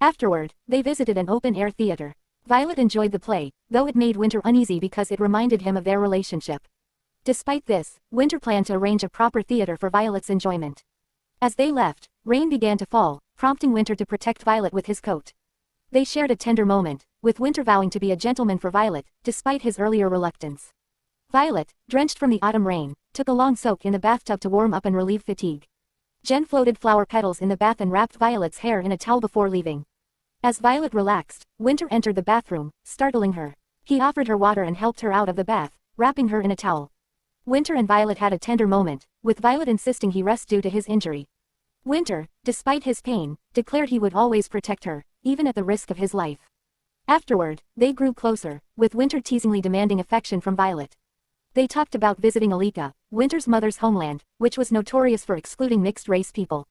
Afterward, they visited an open-air theater. Violet enjoyed the play, though it made Winter uneasy because it reminded him of their relationship. Despite this, Winter planned to arrange a proper theater for Violet's enjoyment. As they left, rain began to fall, prompting Winter to protect Violet with his coat. They shared a tender moment, with Winter vowing to be a gentleman for Violet, despite his earlier reluctance. Violet, drenched from the autumn rain, took a long soak in the bathtub to warm up and relieve fatigue. Jen floated flower petals in the bath and wrapped Violet's hair in a towel before leaving. As Violet relaxed, Winter entered the bathroom, startling her. He offered her water and helped her out of the bath, wrapping her in a towel. Winter and Violet had a tender moment, with Violet insisting he rest due to his injury. Winter, despite his pain, declared he would always protect her, even at the risk of his life. Afterward, they grew closer, with Winter teasingly demanding affection from Violet. They talked about visiting Alika, Winter's mother's homeland, which was notorious for excluding mixed-race people.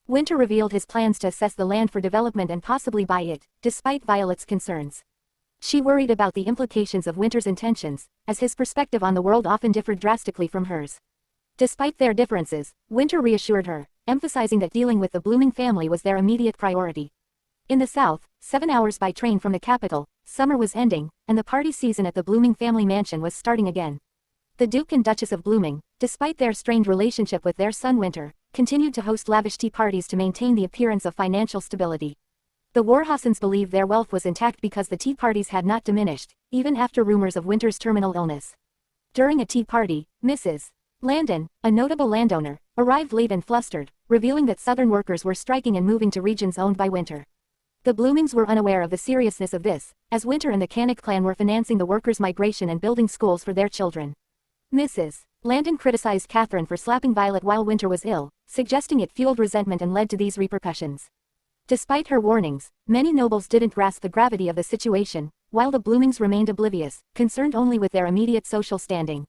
Winter revealed his plans to assess the land for development and possibly buy it, despite Violet's concerns. She worried about the implications of Winter's intentions, as his perspective on the world often differed drastically from hers. Despite their differences, Winter reassured her, emphasizing that dealing with the Blooming family was their immediate priority. In the south, 7 hours by train from the capital, summer was ending, and the party season at the Blooming family mansion was starting again. The Duke and Duchess of Blooming, despite their strained relationship with their son Winter, continued to host lavish tea parties to maintain the appearance of financial stability. The Warhausens believed their wealth was intact because the tea parties had not diminished, even after rumors of Winter's terminal illness. During a tea party, Mrs. Landon, a notable landowner, arrived late and flustered, revealing that Southern workers were striking and moving to regions owned by Winter. The Bloomings were unaware of the seriousness of this, as Winter and the Canick clan were financing the workers' migration and building schools for their children. Mrs. Landon criticized Catherine for slapping Violet while Winter was ill, suggesting it fueled resentment and led to these repercussions. Despite her warnings, many nobles didn't grasp the gravity of the situation, while the Bloomings remained oblivious, concerned only with their immediate social standing.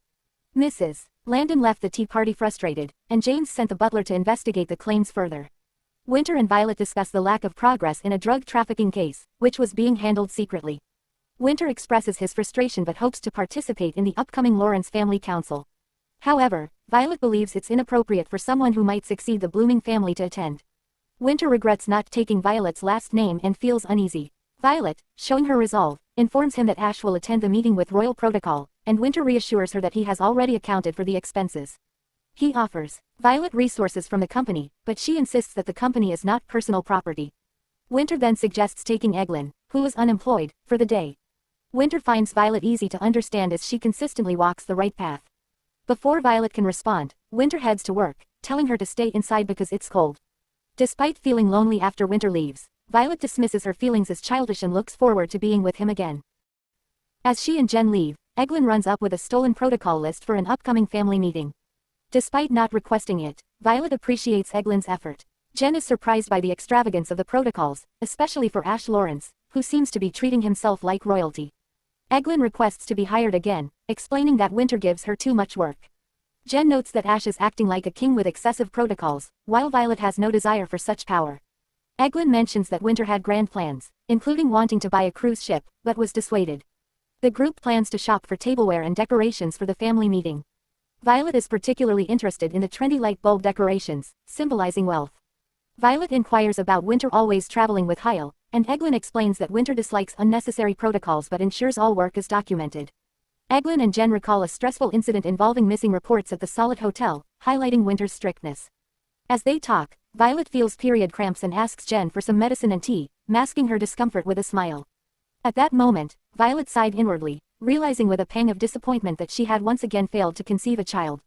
Mrs. Landon left the tea party frustrated, and James sent the butler to investigate the claims further. Winter and Violet discuss the lack of progress in a drug trafficking case, which was being handled secretly. Winter expresses his frustration but hopes to participate in the upcoming Lawrence Family Council. However, Violet believes it's inappropriate for someone who might succeed the Blooming family to attend. Winter regrets not taking Violet's last name and feels uneasy. Violet, showing her resolve, informs him that Ash will attend the meeting with royal protocol, and Winter reassures her that he has already accounted for the expenses. He offers Violet resources from the company, but she insists that the company is not personal property. Winter then suggests taking Eglin, who is unemployed, for the day. Winter finds Violet easy to understand as she consistently walks the right path. Before Violet can respond, Winter heads to work, telling her to stay inside because it's cold. Despite feeling lonely after Winter leaves, Violet dismisses her feelings as childish and looks forward to being with him again. As she and Jen leave, Eglin runs up with a stolen protocol list for an upcoming family meeting. Despite not requesting it, Violet appreciates Eglin's effort. Jen is surprised by the extravagance of the protocols, especially for Ash Lawrence, who seems to be treating himself like royalty. Eglin requests to be hired again, explaining that Winter gives her too much work. Jen notes that Ash is acting like a king with excessive protocols, while Violet has no desire for such power. Eglin mentions that Winter had grand plans, including wanting to buy a cruise ship, but was dissuaded. The group plans to shop for tableware and decorations for the family meeting. Violet is particularly interested in the trendy light bulb decorations, symbolizing wealth. Violet inquires about Winter always traveling with Hyle, and Eglin explains that Winter dislikes unnecessary protocols but ensures all work is documented. Eglin and Jen recall a stressful incident involving missing reports at the Solid Hotel, highlighting Winter's strictness. As they talk, Violet feels period cramps and asks Jen for some medicine and tea, masking her discomfort with a smile. At that moment, Violet sighed inwardly, realizing with a pang of disappointment that she had once again failed to conceive a child.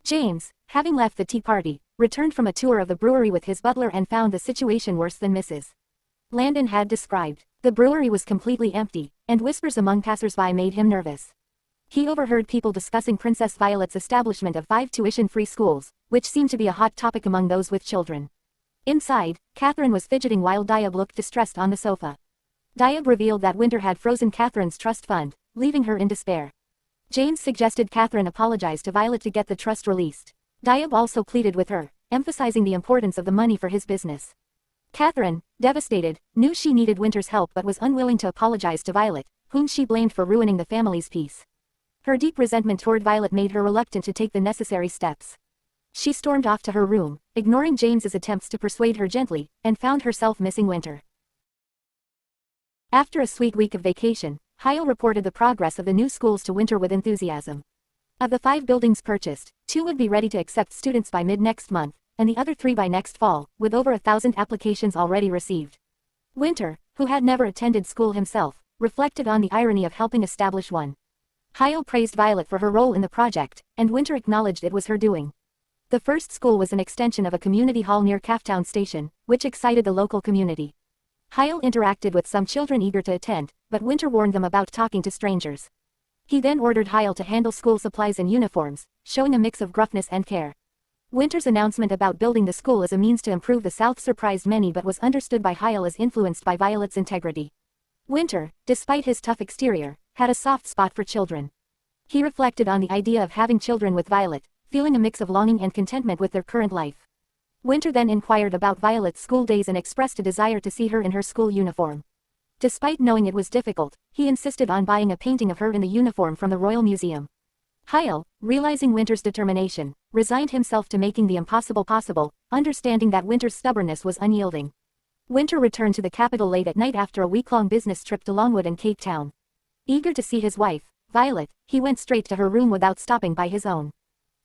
James, having left the tea party, returned from a tour of the brewery with his butler and found the situation worse than Mrs. Landon had described. The brewery was completely empty, and whispers among passersby made him nervous. He overheard people discussing Princess Violet's establishment of 5 tuition-free schools, which seemed to be a hot topic among those with children. Inside, Catherine was fidgeting while Diab looked distressed on the sofa. Diab revealed that Winter had frozen Catherine's trust fund, leaving her in despair. James suggested Catherine apologize to Violet to get the trust released. Diab also pleaded with her, emphasizing the importance of the money for his business. Catherine, devastated, knew she needed Winter's help but was unwilling to apologize to Violet, whom she blamed for ruining the family's peace. Her deep resentment toward Violet made her reluctant to take the necessary steps. She stormed off to her room, ignoring James's attempts to persuade her gently, and found herself missing Winter. After a sweet week of vacation, Hyle reported the progress of the new schools to Winter with enthusiasm. Of the 5 buildings purchased, 2 would be ready to accept students by mid-next month, and the other 3 by next fall, with over 1,000 applications already received. Winter, who had never attended school himself, reflected on the irony of helping establish one. Hyle praised Violet for her role in the project, and Winter acknowledged it was her doing. The first school was an extension of a community hall near Calftown Station, which excited the local community. Hyle interacted with some children eager to attend, but Winter warned them about talking to strangers. He then ordered Hyle to handle school supplies and uniforms, showing a mix of gruffness and care. Winter's announcement about building the school as a means to improve the South surprised many but was understood by Hyle as influenced by Violet's integrity. Winter, despite his tough exterior, had a soft spot for children. He reflected on the idea of having children with Violet, feeling a mix of longing and contentment with their current life. Winter then inquired about Violet's school days and expressed a desire to see her in her school uniform. Despite knowing it was difficult, he insisted on buying a painting of her in the uniform from the Royal Museum. Hyle, realizing Winter's determination, resigned himself to making the impossible possible, understanding that Winter's stubbornness was unyielding. Winter returned to the capital late at night after a week-long business trip to Longwood and Cape Town. Eager to see his wife, Violet, he went straight to her room without stopping by his own.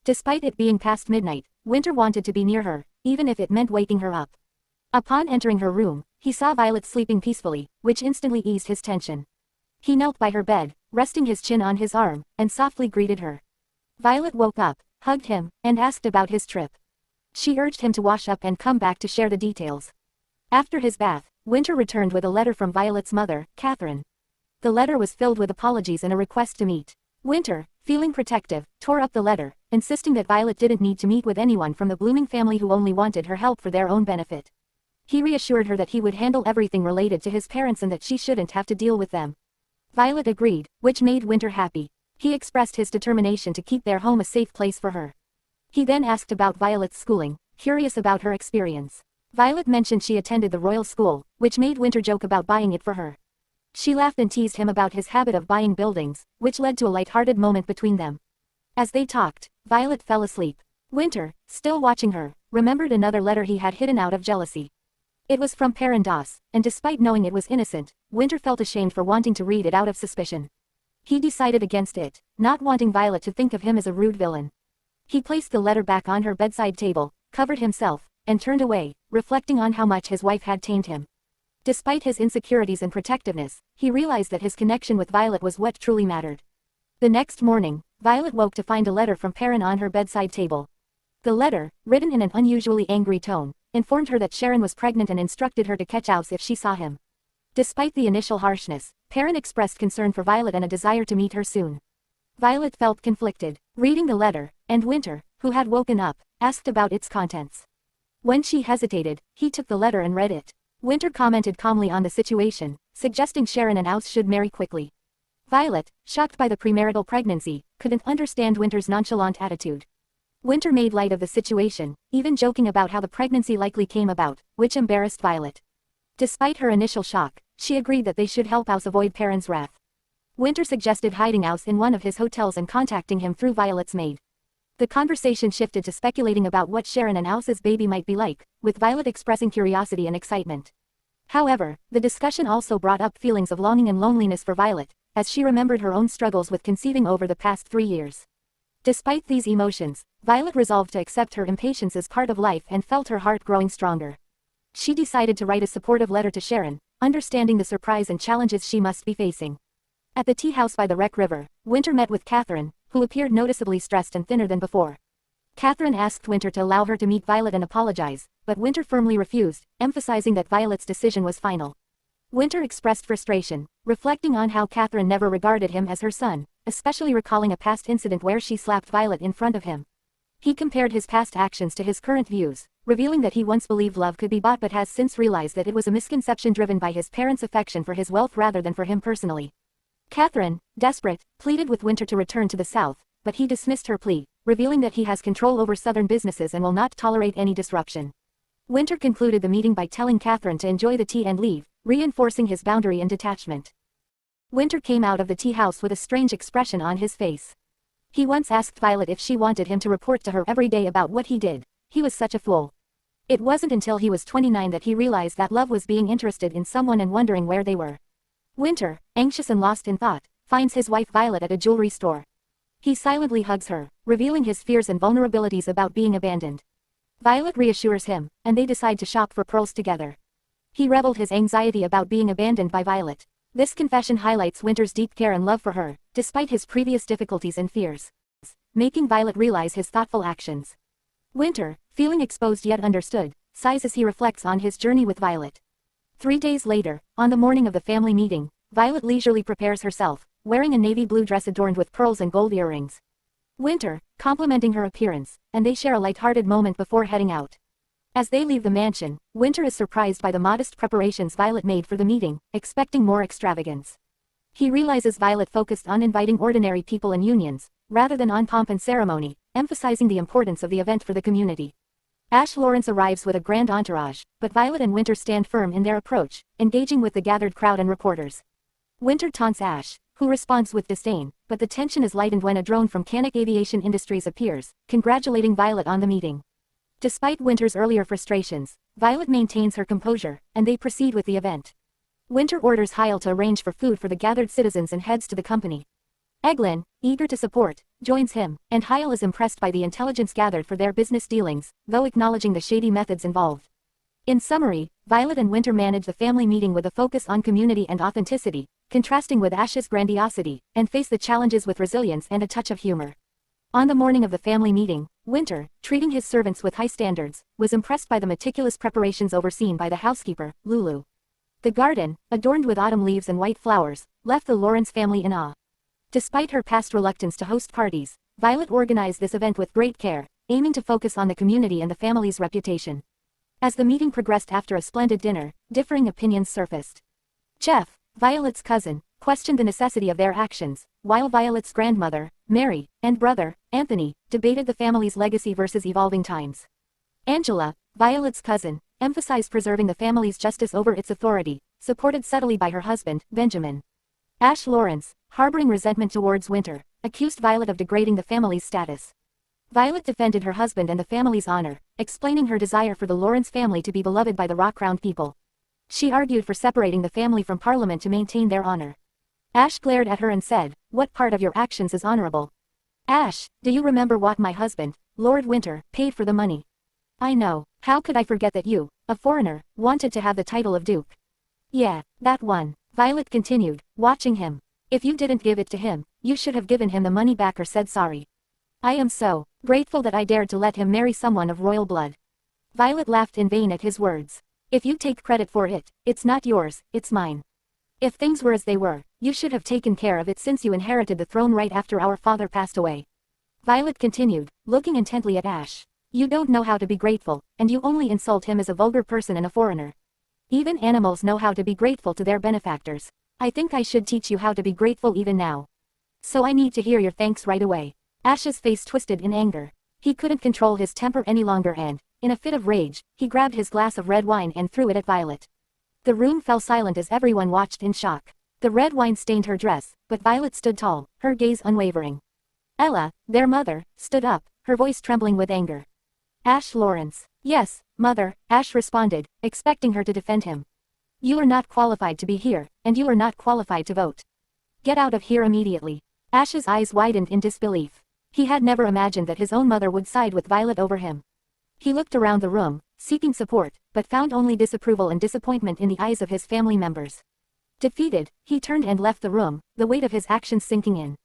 Despite it being past midnight, Winter wanted to be near her, even if it meant waking her up. Upon entering her room, he saw Violet sleeping peacefully, which instantly eased his tension. He knelt by her bed, resting his chin on his arm, and softly greeted her. Violet woke up, hugged him, and asked about his trip. She urged him to wash up and come back to share the details. After his bath, Winter returned with a letter from Violet's mother, Catherine. The letter was filled with apologies and a request to meet. Winter, feeling protective, tore up the letter, insisting that Violet didn't need to meet with anyone from the Blooming family who only wanted her help for their own benefit. He reassured her that he would handle everything related to his parents and that she shouldn't have to deal with them. Violet agreed, which made Winter happy. He expressed his determination to keep their home a safe place for her. He then asked about Violet's schooling, curious about her experience. Violet mentioned she attended the royal school, which made Winter joke about buying it for her. She laughed and teased him about his habit of buying buildings, which led to a light-hearted moment between them. As they talked, Violet fell asleep. Winter, still watching her, remembered another letter he had hidden out of jealousy. It was from Perrin Das, and despite knowing it was innocent, Winter felt ashamed for wanting to read it out of suspicion. He decided against it, not wanting Violet to think of him as a rude villain. He placed the letter back on her bedside table, covered himself, and turned away, reflecting on how much his wife had tamed him. Despite his insecurities and protectiveness, he realized that his connection with Violet was what truly mattered. The next morning, Violet woke to find a letter from Perrin on her bedside table. The letter, written in an unusually angry tone, informed her that Sharon was pregnant and instructed her to catch Aus if she saw him. Despite the initial harshness, Perrin expressed concern for Violet and a desire to meet her soon. Violet felt conflicted, reading the letter, and Winter, who had woken up, asked about its contents. When she hesitated, he took the letter and read it. Winter commented calmly on the situation, suggesting Sharon and Aus should marry quickly. Violet, shocked by the premarital pregnancy, couldn't understand Winter's nonchalant attitude. Winter made light of the situation, even joking about how the pregnancy likely came about, which embarrassed Violet. Despite her initial shock, she agreed that they should help Aus avoid Perrin's wrath. Winter suggested hiding Aus in one of his hotels and contacting him through Violet's maid. The conversation shifted to speculating about what Sharon and Aus's baby might be like, with Violet expressing curiosity and excitement. However, the discussion also brought up feelings of longing and loneliness for Violet, as she remembered her own struggles with conceiving over the past 3 years. Despite these emotions, Violet resolved to accept her impatience as part of life and felt her heart growing stronger. She decided to write a supportive letter to Sharon, understanding the surprise and challenges she must be facing. At the tea house by the Wreck River, Winter met with Catherine, who appeared noticeably stressed and thinner than before. Catherine asked Winter to allow her to meet Violet and apologize, but Winter firmly refused, emphasizing that Violet's decision was final. Winter expressed frustration, reflecting on how Catherine never regarded him as her son, especially recalling a past incident where she slapped Violet in front of him. He compared his past actions to his current views, revealing that he once believed love could be bought but has since realized that it was a misconception driven by his parents' affection for his wealth rather than for him personally. Catherine, desperate, pleaded with Winter to return to the south, but he dismissed her plea, revealing that he has control over southern businesses and will not tolerate any disruption. Winter concluded the meeting by telling Catherine to enjoy the tea and leave, reinforcing his boundary and detachment. Winter came out of the tea house with a strange expression on his face. He once asked Violet if she wanted him to report to her every day about what he did. He was such a fool. It wasn't until he was 29 that he realized that love was being interested in someone and wondering where they were. Winter, anxious and lost in thought, finds his wife Violet at a jewelry store. He silently hugs her, revealing his fears and vulnerabilities about being abandoned. Violet reassures him, and they decide to shop for pearls together. He reveled his anxiety about being abandoned by Violet. This confession highlights Winter's deep care and love for her, despite his previous difficulties and fears, making Violet realize his thoughtful actions. Winter, feeling exposed yet understood, sighs as he reflects on his journey with Violet. 3 days later, on the morning of the family meeting, Violet leisurely prepares herself, wearing a navy blue dress adorned with pearls and gold earrings. Winter, complimenting her appearance, and they share a light-hearted moment before heading out. As they leave the mansion, Winter is surprised by the modest preparations Violet made for the meeting, expecting more extravagance. He realizes Violet focused on inviting ordinary people and unions, rather than on pomp and ceremony, emphasizing the importance of the event for the community. Ash Lawrence arrives with a grand entourage, but Violet and Winter stand firm in their approach, engaging with the gathered crowd and reporters. Winter taunts Ash, who responds with disdain, but the tension is lightened when a drone from Canuck Aviation Industries appears, congratulating Violet on the meeting. Despite Winter's earlier frustrations, Violet maintains her composure, and they proceed with the event. Winter orders Hyle to arrange for food for the gathered citizens and heads to the company. Eglin, eager to support, joins him, and Hyle is impressed by the intelligence gathered for their business dealings, though acknowledging the shady methods involved. In summary, Violet and Winter manage the family meeting with a focus on community and authenticity, contrasting with Ash's grandiosity, and face the challenges with resilience and a touch of humor. On the morning of the family meeting, Winter, treating his servants with high standards, was impressed by the meticulous preparations overseen by the housekeeper, Lulu. The garden, adorned with autumn leaves and white flowers, left the Lawrence family in awe. Despite her past reluctance to host parties, Violet organized this event with great care, aiming to focus on the community and the family's reputation. As the meeting progressed after a splendid dinner, differing opinions surfaced. Jeff, Violet's cousin, questioned the necessity of their actions, while Violet's grandmother, Mary, and brother, Anthony, debated the family's legacy versus evolving times. Angela, Violet's cousin, emphasized preserving the family's justice over its authority, supported subtly by her husband, Benjamin. Ash Lawrence, harboring resentment towards Winter, accused Violet of degrading the family's status. Violet defended her husband and the family's honor, explaining her desire for the Lawrence family to be beloved by the Rockround people. She argued for separating the family from Parliament to maintain their honor. Ash glared at her and said, "What part of your actions is honorable? Ash, do you remember what my husband, Lord Winter, paid for the money? I know, how could I forget that you, a foreigner, wanted to have the title of Duke? Yeah, that one," Violet continued, watching him. "If you didn't give it to him, you should have given him the money back or said sorry. I am so grateful that I dared to let him marry someone of royal blood." Violet laughed in vain at his words. "If you take credit for it, it's not yours, it's mine. If things were as they were, you should have taken care of it since you inherited the throne right after our father passed away." Violet continued, looking intently at Ash. "You don't know how to be grateful, and you only insult him as a vulgar person and a foreigner. Even animals know how to be grateful to their benefactors. I think I should teach you how to be grateful even now. So I need to hear your thanks right away." Ash's face twisted in anger. He couldn't control his temper any longer and, in a fit of rage, he grabbed his glass of red wine and threw it at Violet. The room fell silent as everyone watched in shock. The red wine stained her dress, but Violet stood tall, her gaze unwavering. Ella, their mother, stood up, her voice trembling with anger. "Ash Lawrence." "Yes, mother," Ash responded, expecting her to defend him. "You are not qualified to be here, and you are not qualified to vote. Get out of here immediately." Ash's eyes widened in disbelief. He had never imagined that his own mother would side with Violet over him. He looked around the room, seeking support, but found only disapproval and disappointment in the eyes of his family members. Defeated, he turned and left the room, the weight of his actions sinking in.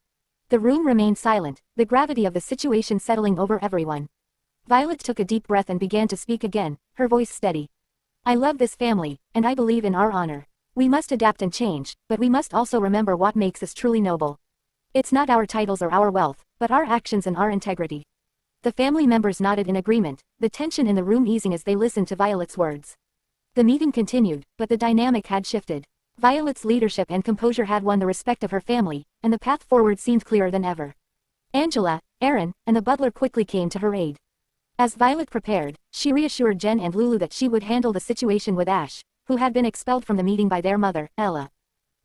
The room remained silent, the gravity of the situation settling over everyone. Violet took a deep breath and began to speak again, her voice steady. "I love this family, and I believe in our honor. We must adapt and change, but we must also remember what makes us truly noble. It's not our titles or our wealth, but our actions and our integrity." The family members nodded in agreement, the tension in the room easing as they listened to Violet's words. The meeting continued, but the dynamic had shifted. Violet's leadership and composure had won the respect of her family, and the path forward seemed clearer than ever. Angela, Aaron, and the butler quickly came to her aid. As Violet prepared, she reassured Jen and Lulu that she would handle the situation with Ash, who had been expelled from the meeting by their mother, Ella.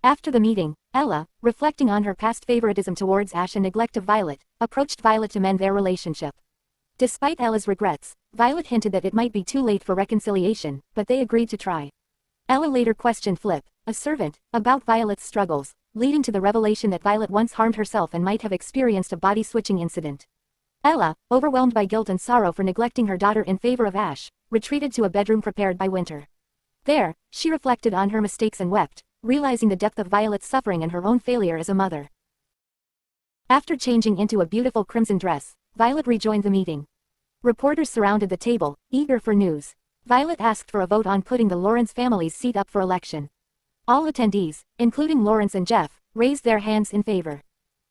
After the meeting, Ella, reflecting on her past favoritism towards Ash and neglect of Violet, approached Violet to mend their relationship. Despite Ella's regrets, Violet hinted that it might be too late for reconciliation, but they agreed to try. Ella later questioned Flip, a servant, about Violet's struggles, leading to the revelation that Violet once harmed herself and might have experienced a body-switching incident. Ella, overwhelmed by guilt and sorrow for neglecting her daughter in favor of Ash, retreated to a bedroom prepared by Winter. There, she reflected on her mistakes and wept, realizing the depth of Violet's suffering and her own failure as a mother. After changing into a beautiful crimson dress, Violet rejoined the meeting. Reporters surrounded the table, eager for news. Violet asked for a vote on putting the Lawrence family's seat up for election. All attendees, including Lawrence and Jeff, raised their hands in favor.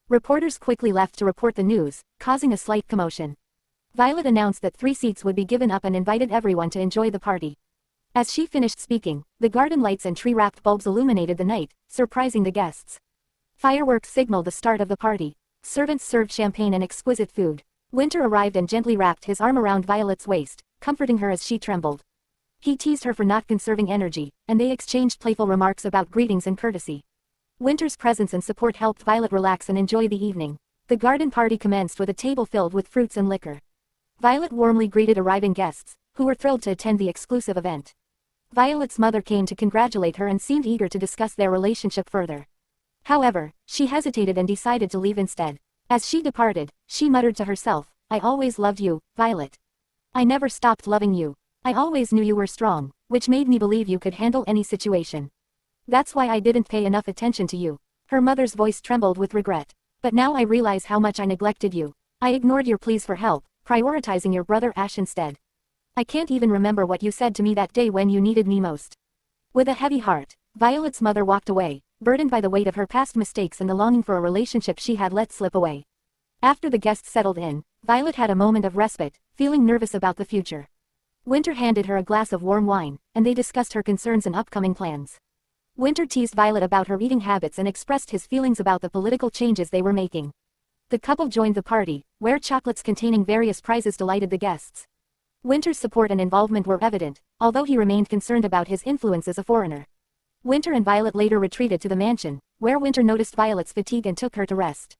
Reporters quickly left to report the news, causing a slight commotion. Violet announced that 3 seats would be given up and invited everyone to enjoy the party. As she finished speaking, the garden lights and tree-wrapped bulbs illuminated the night, surprising the guests. Fireworks signaled the start of the party. Servants served champagne and exquisite food. Winter arrived and gently wrapped his arm around Violet's waist, comforting her as she trembled. He teased her for not conserving energy, and they exchanged playful remarks about greetings and courtesy. Winter's presence and support helped Violet relax and enjoy the evening. The garden party commenced with a table filled with fruits and liquor. Violet warmly greeted arriving guests, who were thrilled to attend the exclusive event. Violet's mother came to congratulate her and seemed eager to discuss their relationship further. However, she hesitated and decided to leave instead. As she departed, she muttered to herself, "I always loved you, Violet. I never stopped loving you. I always knew you were strong, which made me believe you could handle any situation. That's why I didn't pay enough attention to you." Her mother's voice trembled with regret. "But now I realize how much I neglected you. I ignored your pleas for help, prioritizing your brother Ash instead. I can't even remember what you said to me that day when you needed me most." With a heavy heart, Violet's mother walked away, burdened by the weight of her past mistakes and the longing for a relationship she had let slip away. After the guests settled in, Violet had a moment of respite, feeling nervous about the future. Winter handed her a glass of warm wine, and they discussed her concerns and upcoming plans. Winter teased Violet about her eating habits and expressed his feelings about the political changes they were making. The couple joined the party, where chocolates containing various prizes delighted the guests. Winter's support and involvement were evident, although he remained concerned about his influence as a foreigner. Winter and Violet later retreated to the mansion, where Winter noticed Violet's fatigue and took her to rest.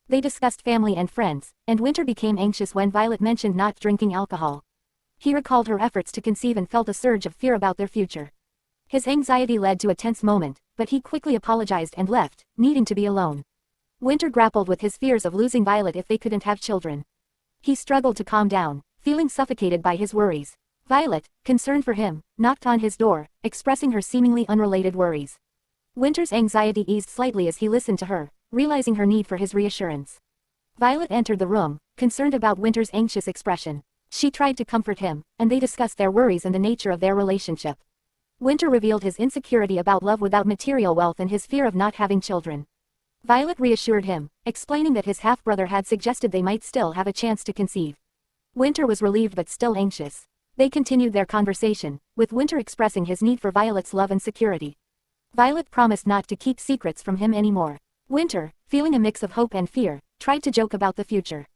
They discussed family and friends, and Winter became anxious when Violet mentioned not drinking alcohol. He recalled her efforts to conceive and felt a surge of fear about their future. His anxiety led to a tense moment, but he quickly apologized and left, needing to be alone. Winter grappled with his fears of losing Violet if they couldn't have children. He struggled to calm down, feeling suffocated by his worries. Violet, concerned for him, knocked on his door, expressing her seemingly unrelated worries. Winter's anxiety eased slightly as he listened to her, realizing her need for his reassurance. Violet entered the room, concerned about Winter's anxious expression. She tried to comfort him, and they discussed their worries and the nature of their relationship. Winter revealed his insecurity about love without material wealth and his fear of not having children. Violet reassured him, explaining that his half-brother had suggested they might still have a chance to conceive. Winter was relieved but still anxious. They continued their conversation, with Winter expressing his need for Violet's love and security. Violet promised not to keep secrets from him anymore. Winter, feeling a mix of hope and fear, tried to joke about the future.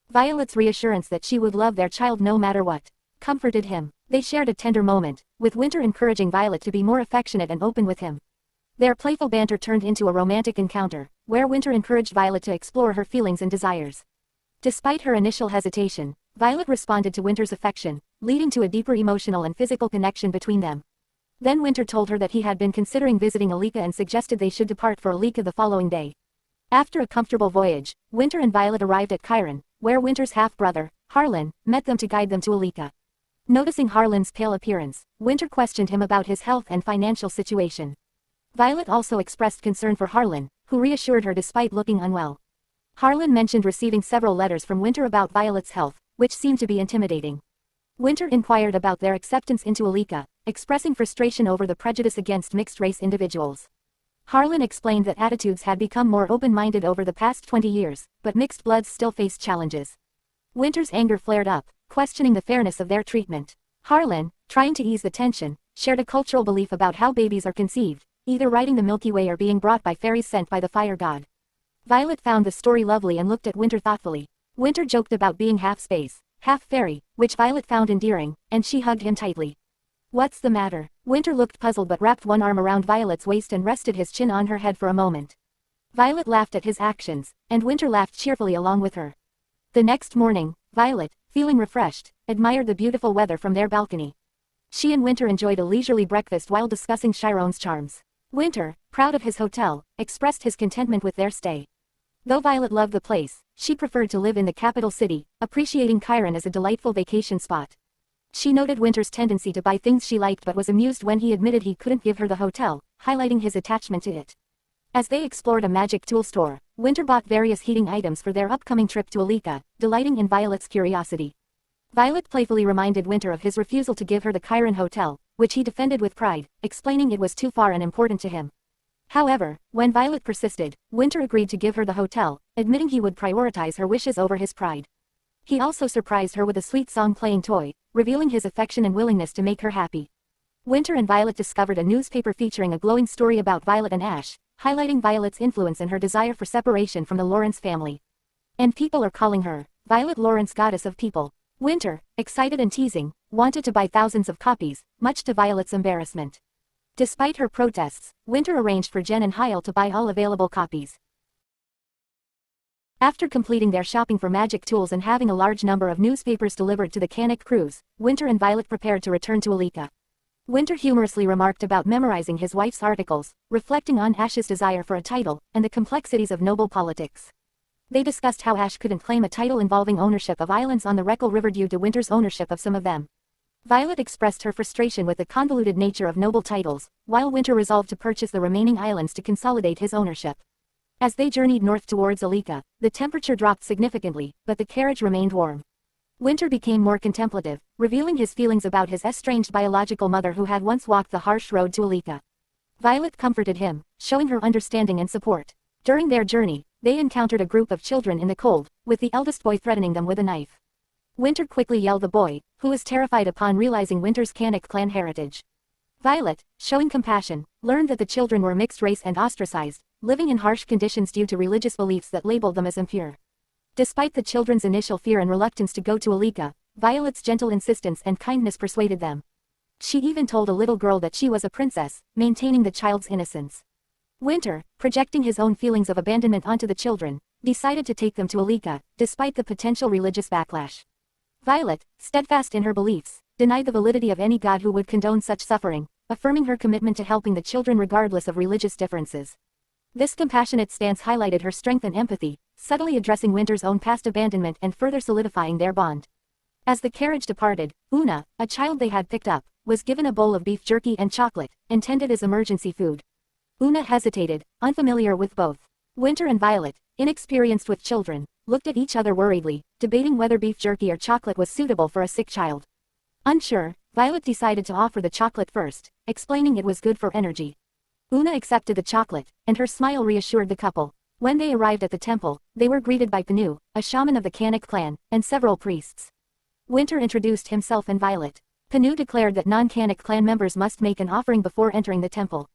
Violet's reassurance that she would love their child no matter what comforted him. They shared a tender moment, with Winter encouraging Violet to be more affectionate and open with him. Their playful banter turned into a romantic encounter, where Winter encouraged Violet to explore her feelings and desires. Despite her initial hesitation, Violet responded to Winter's affection, leading to a deeper emotional and physical connection between them. Then Winter told her that he had been considering visiting Alika and suggested they should depart for Alika the following day. After a comfortable voyage, Winter and Violet arrived at Chiron, where Winter's half-brother, Harlan, met them to guide them to Alika. Noticing Harlan's pale appearance, Winter questioned him about his health and financial situation. Violet also expressed concern for Harlan, who reassured her despite looking unwell. Harlan mentioned receiving several letters from Winter about Violet's health, which seemed to be intimidating. Winter inquired about their acceptance into Alika, expressing frustration over the prejudice against mixed-race individuals. Harlan explained that attitudes had become more open-minded over the past 20 years, but mixed bloods still faced challenges. Winter's anger flared up, questioning the fairness of their treatment. Harlan, trying to ease the tension, shared a cultural belief about how babies are conceived, either riding the Milky Way or being brought by fairies sent by the fire god. Violet found the story lovely and looked at Winter thoughtfully. Winter joked about being half space, half fairy, which Violet found endearing, and she hugged him tightly. "What's the matter?" Winter looked puzzled but wrapped one arm around Violet's waist and rested his chin on her head for a moment. Violet laughed at his actions, and Winter laughed cheerfully along with her. The next morning, Violet, feeling refreshed, admired the beautiful weather from their balcony. She and Winter enjoyed a leisurely breakfast while discussing Chiron's charms. Winter, proud of his hotel, expressed his contentment with their stay. Though Violet loved the place, she preferred to live in the capital city, appreciating Chiron as a delightful vacation spot. She noted Winter's tendency to buy things she liked but was amused when he admitted he couldn't give her the hotel, highlighting his attachment to it. As they explored a magic tool store, Winter bought various heating items for their upcoming trip to Alika, delighting in Violet's curiosity. Violet playfully reminded Winter of his refusal to give her the Chiron Hotel, which he defended with pride, explaining it was too far and important to him. However, when Violet persisted, Winter agreed to give her the hotel, admitting he would prioritize her wishes over his pride. He also surprised her with a sweet song-playing toy, revealing his affection and willingness to make her happy. Winter and Violet discovered a newspaper featuring a glowing story about Violet and Ash, highlighting Violet's influence and her desire for separation from the Lawrence family. "And people are calling her Violet Lawrence, goddess of people." Winter, excited and teasing, wanted to buy thousands of copies, much to Violet's embarrassment. Despite her protests, Winter arranged for Jen and Hyle to buy all available copies. After completing their shopping for magic tools and having a large number of newspapers delivered to the Canuck cruise, Winter and Violet prepared to return to Alika. Winter humorously remarked about memorizing his wife's articles, reflecting on Ash's desire for a title, and the complexities of noble politics. They discussed how Ash couldn't claim a title involving ownership of islands on the Reckle River due to Winter's ownership of some of them. Violet expressed her frustration with the convoluted nature of noble titles, while Winter resolved to purchase the remaining islands to consolidate his ownership. As they journeyed north towards Alika, the temperature dropped significantly, but the carriage remained warm. Winter became more contemplative, revealing his feelings about his estranged biological mother who had once walked the harsh road to Alika. Violet comforted him, showing her understanding and support. During their journey, they encountered a group of children in the cold, with the eldest boy threatening them with a knife. Winter quickly yelled the boy, who was terrified upon realizing Winter's Kanak clan heritage. Violet, showing compassion, learned that the children were mixed race and ostracized, living in harsh conditions due to religious beliefs that labeled them as impure. Despite the children's initial fear and reluctance to go to Alika, Violet's gentle insistence and kindness persuaded them. She even told a little girl that she was a princess, maintaining the child's innocence. Winter, projecting his own feelings of abandonment onto the children, decided to take them to Alika, despite the potential religious backlash. Violet, steadfast in her beliefs, denied the validity of any god who would condone such suffering, affirming her commitment to helping the children regardless of religious differences. This compassionate stance highlighted her strength and empathy, subtly addressing Winter's own past abandonment and further solidifying their bond. As the carriage departed, Una, a child they had picked up, was given a bowl of beef jerky and chocolate, intended as emergency food. Una hesitated, unfamiliar with both. Winter and Violet, inexperienced with children, looked at each other worriedly, debating whether beef jerky or chocolate was suitable for a sick child. Unsure, Violet decided to offer the chocolate first, explaining it was good for energy. Una accepted the chocolate, and her smile reassured the couple. When they arrived at the temple, they were greeted by Panu, a shaman of the Kanak clan, and several priests. Winter introduced himself and Violet. Panu declared that non-Kanak clan members must make an offering before entering the temple.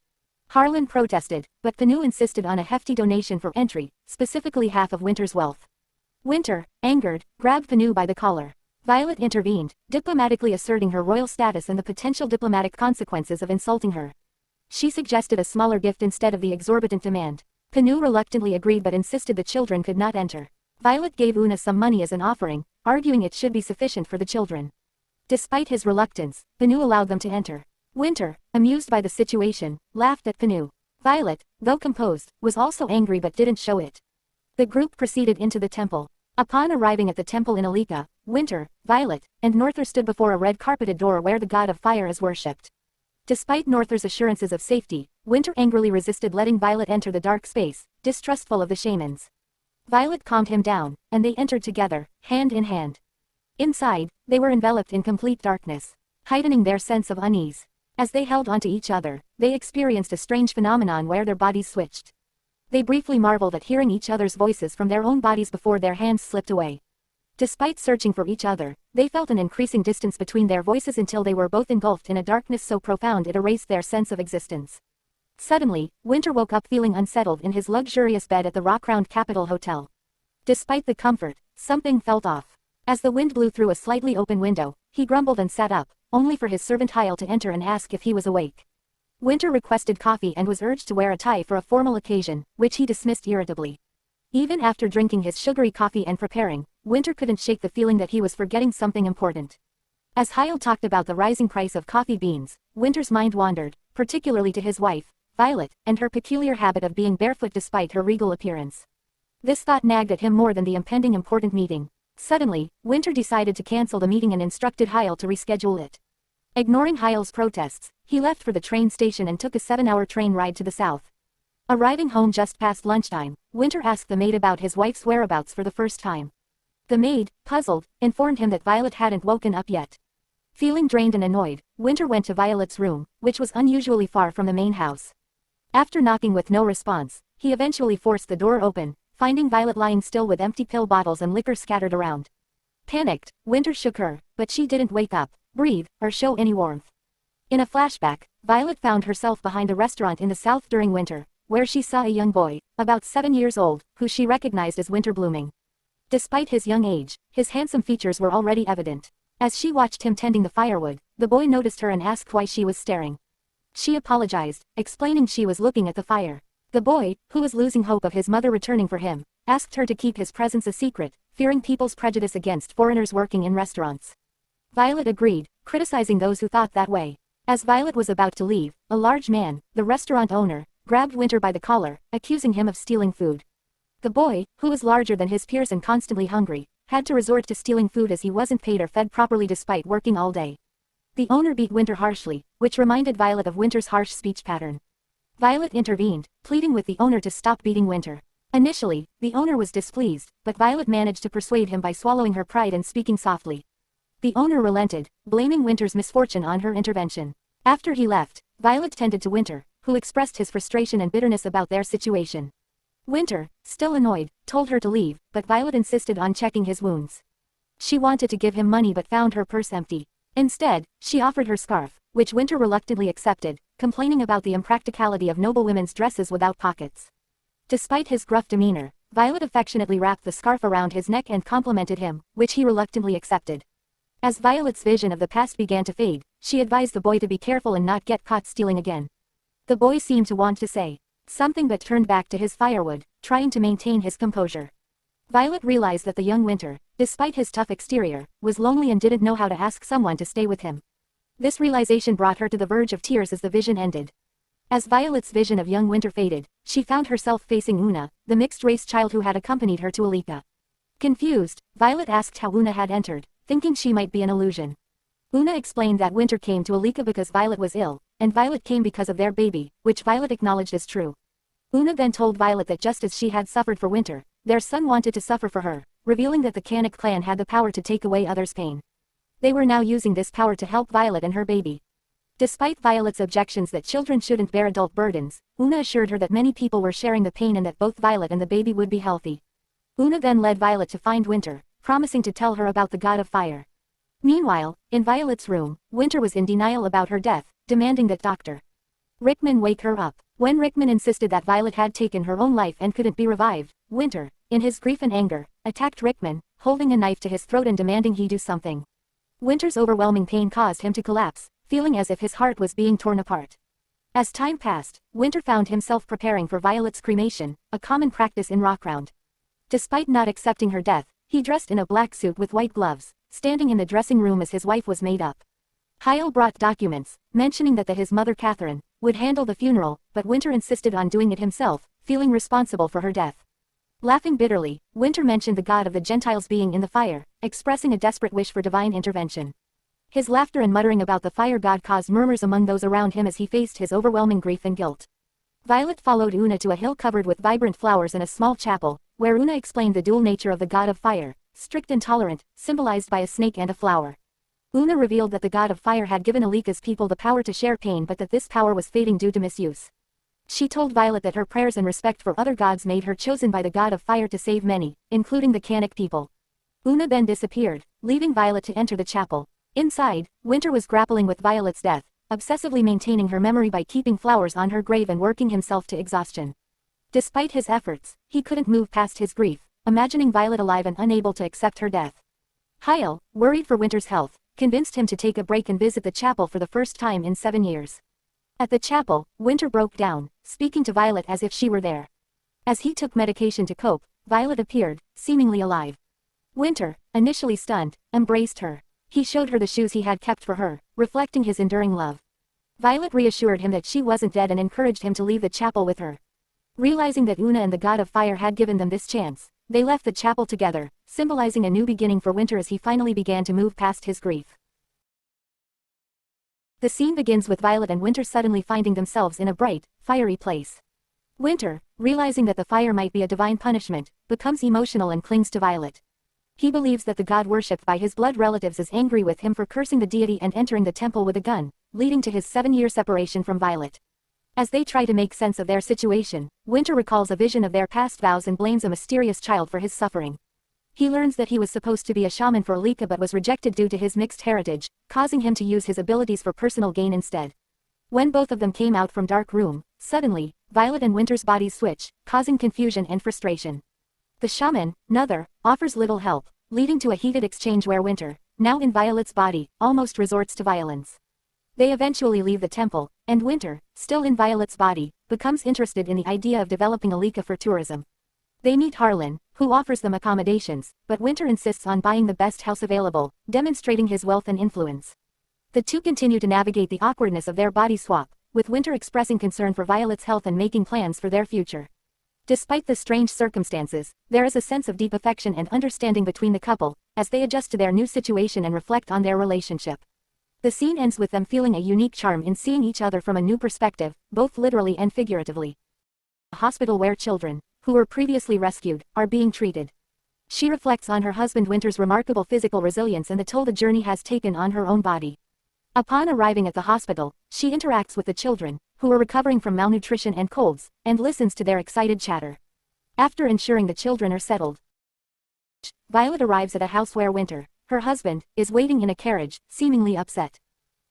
Harlan protested, but Panu insisted on a hefty donation for entry, specifically half of Winter's wealth. Winter, angered, grabbed Panu by the collar. Violet intervened, diplomatically asserting her royal status and the potential diplomatic consequences of insulting her. She suggested a smaller gift instead of the exorbitant demand. Panu reluctantly agreed but insisted the children could not enter. Violet gave Una some money as an offering, arguing it should be sufficient for the children. Despite his reluctance, Panu allowed them to enter. Winter, amused by the situation, laughed at Panu. Violet, though composed, was also angry but didn't show it. The group proceeded into the temple. Upon arriving at the temple in Alika, Winter, Violet, and Norther stood before a red-carpeted door where the god of fire is worshipped. Despite Norther's assurances of safety, Winter angrily resisted letting Violet enter the dark space, distrustful of the shamans. Violet calmed him down, and they entered together, hand in hand. Inside, they were enveloped in complete darkness, heightening their sense of unease. As they held onto each other, they experienced a strange phenomenon where their bodies switched. They briefly marveled at hearing each other's voices from their own bodies before their hands slipped away. Despite searching for each other, they felt an increasing distance between their voices until they were both engulfed in a darkness so profound it erased their sense of existence. Suddenly, Winter woke up feeling unsettled in his luxurious bed at the rock-crowned Capitol Hotel. Despite the comfort, something felt off. As the wind blew through a slightly open window, he grumbled and sat up, only for his servant Hyle to enter and ask if he was awake. Winter requested coffee and was urged to wear a tie for a formal occasion, which he dismissed irritably. Even after drinking his sugary coffee and preparing, Winter couldn't shake the feeling that he was forgetting something important. As Hyle talked about the rising price of coffee beans, Winter's mind wandered, particularly to his wife, Violet, and her peculiar habit of being barefoot despite her regal appearance. This thought nagged at him more than the impending important meeting. Suddenly, Winter decided to cancel the meeting and instructed Hyle to reschedule it. Ignoring Hyle's protests, he left for the train station and took a 7-hour train ride to the south. Arriving home just past lunchtime, Winter asked the maid about his wife's whereabouts for the first time. The maid, puzzled, informed him that Violet hadn't woken up yet. Feeling drained and annoyed, Winter went to Violet's room, which was unusually far from the main house. After knocking with no response, he eventually forced the door open, finding Violet lying still with empty pill bottles and liquor scattered around. Panicked, Winter shook her, but she didn't wake up, breathe, or show any warmth. In a flashback, Violet found herself behind a restaurant in the south during winter, where she saw a young boy, about 7 years old, who she recognized as Winter Blooming. Despite his young age, his handsome features were already evident. As she watched him tending the firewood, the boy noticed her and asked why she was staring. She apologized, explaining she was looking at the fire. The boy, who was losing hope of his mother returning for him, asked her to keep his presence a secret, fearing people's prejudice against foreigners working in restaurants. Violet agreed, criticizing those who thought that way. As Violet was about to leave, a large man, the restaurant owner, grabbed Winter by the collar, accusing him of stealing food. The boy, who was larger than his peers and constantly hungry, had to resort to stealing food as he wasn't paid or fed properly despite working all day. The owner beat Winter harshly, which reminded Violet of Winter's harsh speech pattern. Violet intervened, pleading with the owner to stop beating Winter. Initially, the owner was displeased, but Violet managed to persuade him by swallowing her pride and speaking softly. The owner relented, blaming Winter's misfortune on her intervention. After he left, Violet tended to Winter, who expressed his frustration and bitterness about their situation. Winter, still annoyed, told her to leave, but Violet insisted on checking his wounds. She wanted to give him money but found her purse empty. Instead, she offered her scarf, which Winter reluctantly accepted, complaining about the impracticality of noblewomen's dresses without pockets. Despite his gruff demeanor, Violet affectionately wrapped the scarf around his neck and complimented him, which he reluctantly accepted. As Violet's vision of the past began to fade, she advised the boy to be careful and not get caught stealing again. The boy seemed to want to say something but turned back to his firewood, trying to maintain his composure. Violet realized that the young Winter, despite his tough exterior, was lonely and didn't know how to ask someone to stay with him. This realization brought her to the verge of tears as the vision ended. As Violet's vision of young Winter faded, she found herself facing Una, the mixed-race child who had accompanied her to Alika. Confused, Violet asked how Una had entered, thinking she might be an illusion. Una explained that Winter came to Alika because Violet was ill, and Violet came because of their baby, which Violet acknowledged as true. Una then told Violet that just as she had suffered for Winter, their son wanted to suffer for her, revealing that the Kanik clan had the power to take away others' pain. They were now using this power to help Violet and her baby. Despite Violet's objections that children shouldn't bear adult burdens, Una assured her that many people were sharing the pain and that both Violet and the baby would be healthy. Una then led Violet to find Winter, promising to tell her about the god of fire. Meanwhile, in Violet's room, Winter was in denial about her death, demanding that Dr. Rickman wake her up. When Rickman insisted that Violet had taken her own life and couldn't be revived, Winter, in his grief and anger, attacked Rickman, holding a knife to his throat and demanding he do something. Winter's overwhelming pain caused him to collapse, feeling as if his heart was being torn apart. As time passed, Winter found himself preparing for Violet's cremation, a common practice in Rockround. Despite not accepting her death, he dressed in a black suit with white gloves, standing in the dressing room as his wife was made up. Hyle brought documents, mentioning that his mother Catherine would handle the funeral, but Winter insisted on doing it himself, feeling responsible for her death. Laughing bitterly, Winter mentioned the god of the Gentiles being in the fire, expressing a desperate wish for divine intervention. His laughter and muttering about the fire god caused murmurs among those around him as he faced his overwhelming grief and guilt. Violet followed Una to a hill covered with vibrant flowers and a small chapel, where Una explained the dual nature of the god of fire, strict and tolerant, symbolized by a snake and a flower. Una revealed that the god of fire had given Alika's people the power to share pain but that this power was fading due to misuse. She told Violet that her prayers and respect for other gods made her chosen by the god of fire to save many, including the Kanik people. Una then disappeared, leaving Violet to enter the chapel. Inside, Winter was grappling with Violet's death, obsessively maintaining her memory by keeping flowers on her grave and working himself to exhaustion. Despite his efforts, he couldn't move past his grief, imagining Violet alive and unable to accept her death. Hyle, worried for Winter's health, convinced him to take a break and visit the chapel for the first time in 7 years. At the chapel, Winter broke down, speaking to Violet as if she were there. As he took medication to cope, Violet appeared, seemingly alive. Winter, initially stunned, embraced her. He showed her the shoes he had kept for her, reflecting his enduring love. Violet reassured him that she wasn't dead and encouraged him to leave the chapel with her. Realizing that Una and the god of fire had given them this chance, they left the chapel together, symbolizing a new beginning for Winter as he finally began to move past his grief. The scene begins with Violet and Winter suddenly finding themselves in a bright, fiery place. Winter, realizing that the fire might be a divine punishment, becomes emotional and clings to Violet. He believes that the god worshipped by his blood relatives is angry with him for cursing the deity and entering the temple with a gun, leading to his 7-year separation from Violet. As they try to make sense of their situation, Winter recalls a vision of their past vows and blames a mysterious child for his suffering. He learns that he was supposed to be a shaman for Alika but was rejected due to his mixed heritage, causing him to use his abilities for personal gain instead. When both of them came out from Dark Room, suddenly, Violet and Winter's bodies switch, causing confusion and frustration. The shaman, Nuther, offers little help, leading to a heated exchange where Winter, now in Violet's body, almost resorts to violence. They eventually leave the temple, and Winter, still in Violet's body, becomes interested in the idea of developing Alika for tourism. They meet Harlan, who offers them accommodations, but Winter insists on buying the best house available, demonstrating his wealth and influence. The two continue to navigate the awkwardness of their body swap, with Winter expressing concern for Violet's health and making plans for their future. Despite the strange circumstances, there is a sense of deep affection and understanding between the couple, as they adjust to their new situation and reflect on their relationship. The scene ends with them feeling a unique charm in seeing each other from a new perspective, both literally and figuratively. A hospital where children, who were previously rescued, are being treated. She reflects on her husband Winter's remarkable physical resilience and the toll the journey has taken on her own body. Upon arriving at the hospital, she interacts with the children, who are recovering from malnutrition and colds, and listens to their excited chatter. After ensuring the children are settled, Violet arrives at a house where Winter, her husband, is waiting in a carriage, seemingly upset.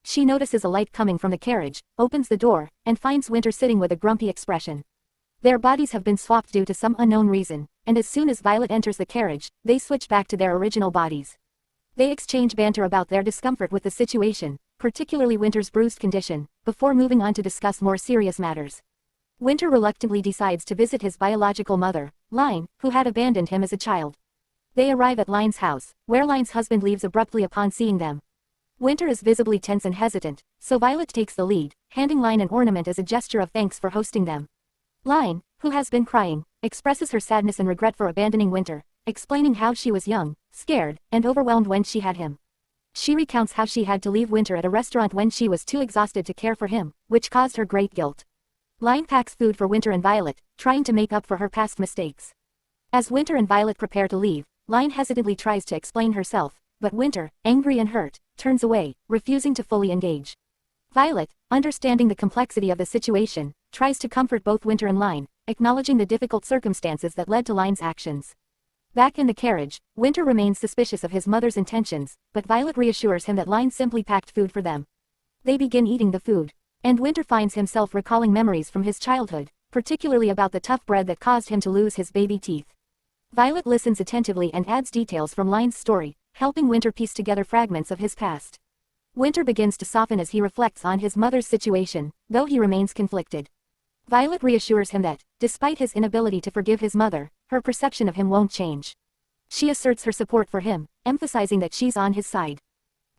She notices a light coming from the carriage, opens the door, and finds Winter sitting with a grumpy expression. Their bodies have been swapped due to some unknown reason, and as soon as Violet enters the carriage, they switch back to their original bodies. They exchange banter about their discomfort with the situation, particularly Winter's bruised condition, before moving on to discuss more serious matters. Winter reluctantly decides to visit his biological mother, Line, who had abandoned him as a child. They arrive at Line's house, where Line's husband leaves abruptly upon seeing them. Winter is visibly tense and hesitant, so Violet takes the lead, handing Line an ornament as a gesture of thanks for hosting them. Line, who has been crying, expresses her sadness and regret for abandoning Winter, explaining how she was young, scared, and overwhelmed when she had him. She recounts how she had to leave Winter at a restaurant when she was too exhausted to care for him, which caused her great guilt. Line packs food for Winter and Violet, trying to make up for her past mistakes. As Winter and Violet prepare to leave, Line hesitantly tries to explain herself, but Winter, angry and hurt, turns away, refusing to fully engage. Violet, understanding the complexity of the situation, tries to comfort both Winter and Line, acknowledging the difficult circumstances that led to Line's actions. Back in the carriage, Winter remains suspicious of his mother's intentions, but Violet reassures him that Line simply packed food for them. They begin eating the food, and Winter finds himself recalling memories from his childhood, particularly about the tough bread that caused him to lose his baby teeth. Violet listens attentively and adds details from Line's story, helping Winter piece together fragments of his past. Winter begins to soften as he reflects on his mother's situation, though he remains conflicted. Violet reassures him that, despite his inability to forgive his mother, her perception of him won't change. She asserts her support for him, emphasizing that she's on his side.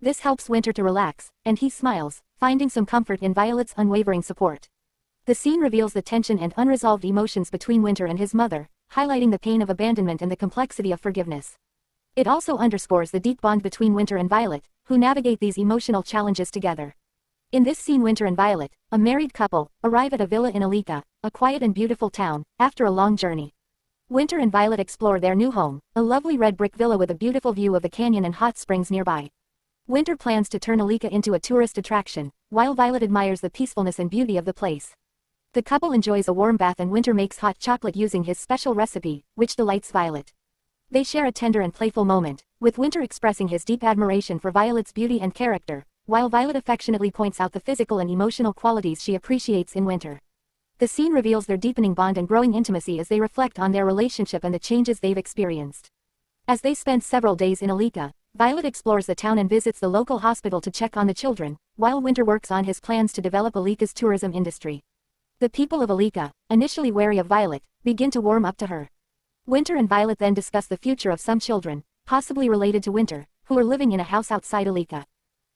This helps Winter to relax, and he smiles, finding some comfort in Violet's unwavering support. The scene reveals the tension and unresolved emotions between Winter and his mother, highlighting the pain of abandonment and the complexity of forgiveness. It also underscores the deep bond between Winter and Violet, who navigate these emotional challenges together. In this scene, Winter and Violet, a married couple, arrive at a villa in Alika, a quiet and beautiful town, after a long journey. Winter and Violet explore their new home, a lovely red brick villa with a beautiful view of the canyon and hot springs nearby. Winter plans to turn Alika into a tourist attraction, while Violet admires the peacefulness and beauty of the place. The couple enjoys a warm bath and Winter makes hot chocolate using his special recipe, which delights Violet. They share a tender and playful moment, with Winter expressing his deep admiration for Violet's beauty and character, while Violet affectionately points out the physical and emotional qualities she appreciates in Winter. The scene reveals their deepening bond and growing intimacy as they reflect on their relationship and the changes they've experienced. As they spend several days in Alika, Violet explores the town and visits the local hospital to check on the children, while Winter works on his plans to develop Alika's tourism industry. The people of Alika, initially wary of Violet, begin to warm up to her. Winter and Violet then discuss the future of some children, possibly related to Winter, who are living in a house outside Alika.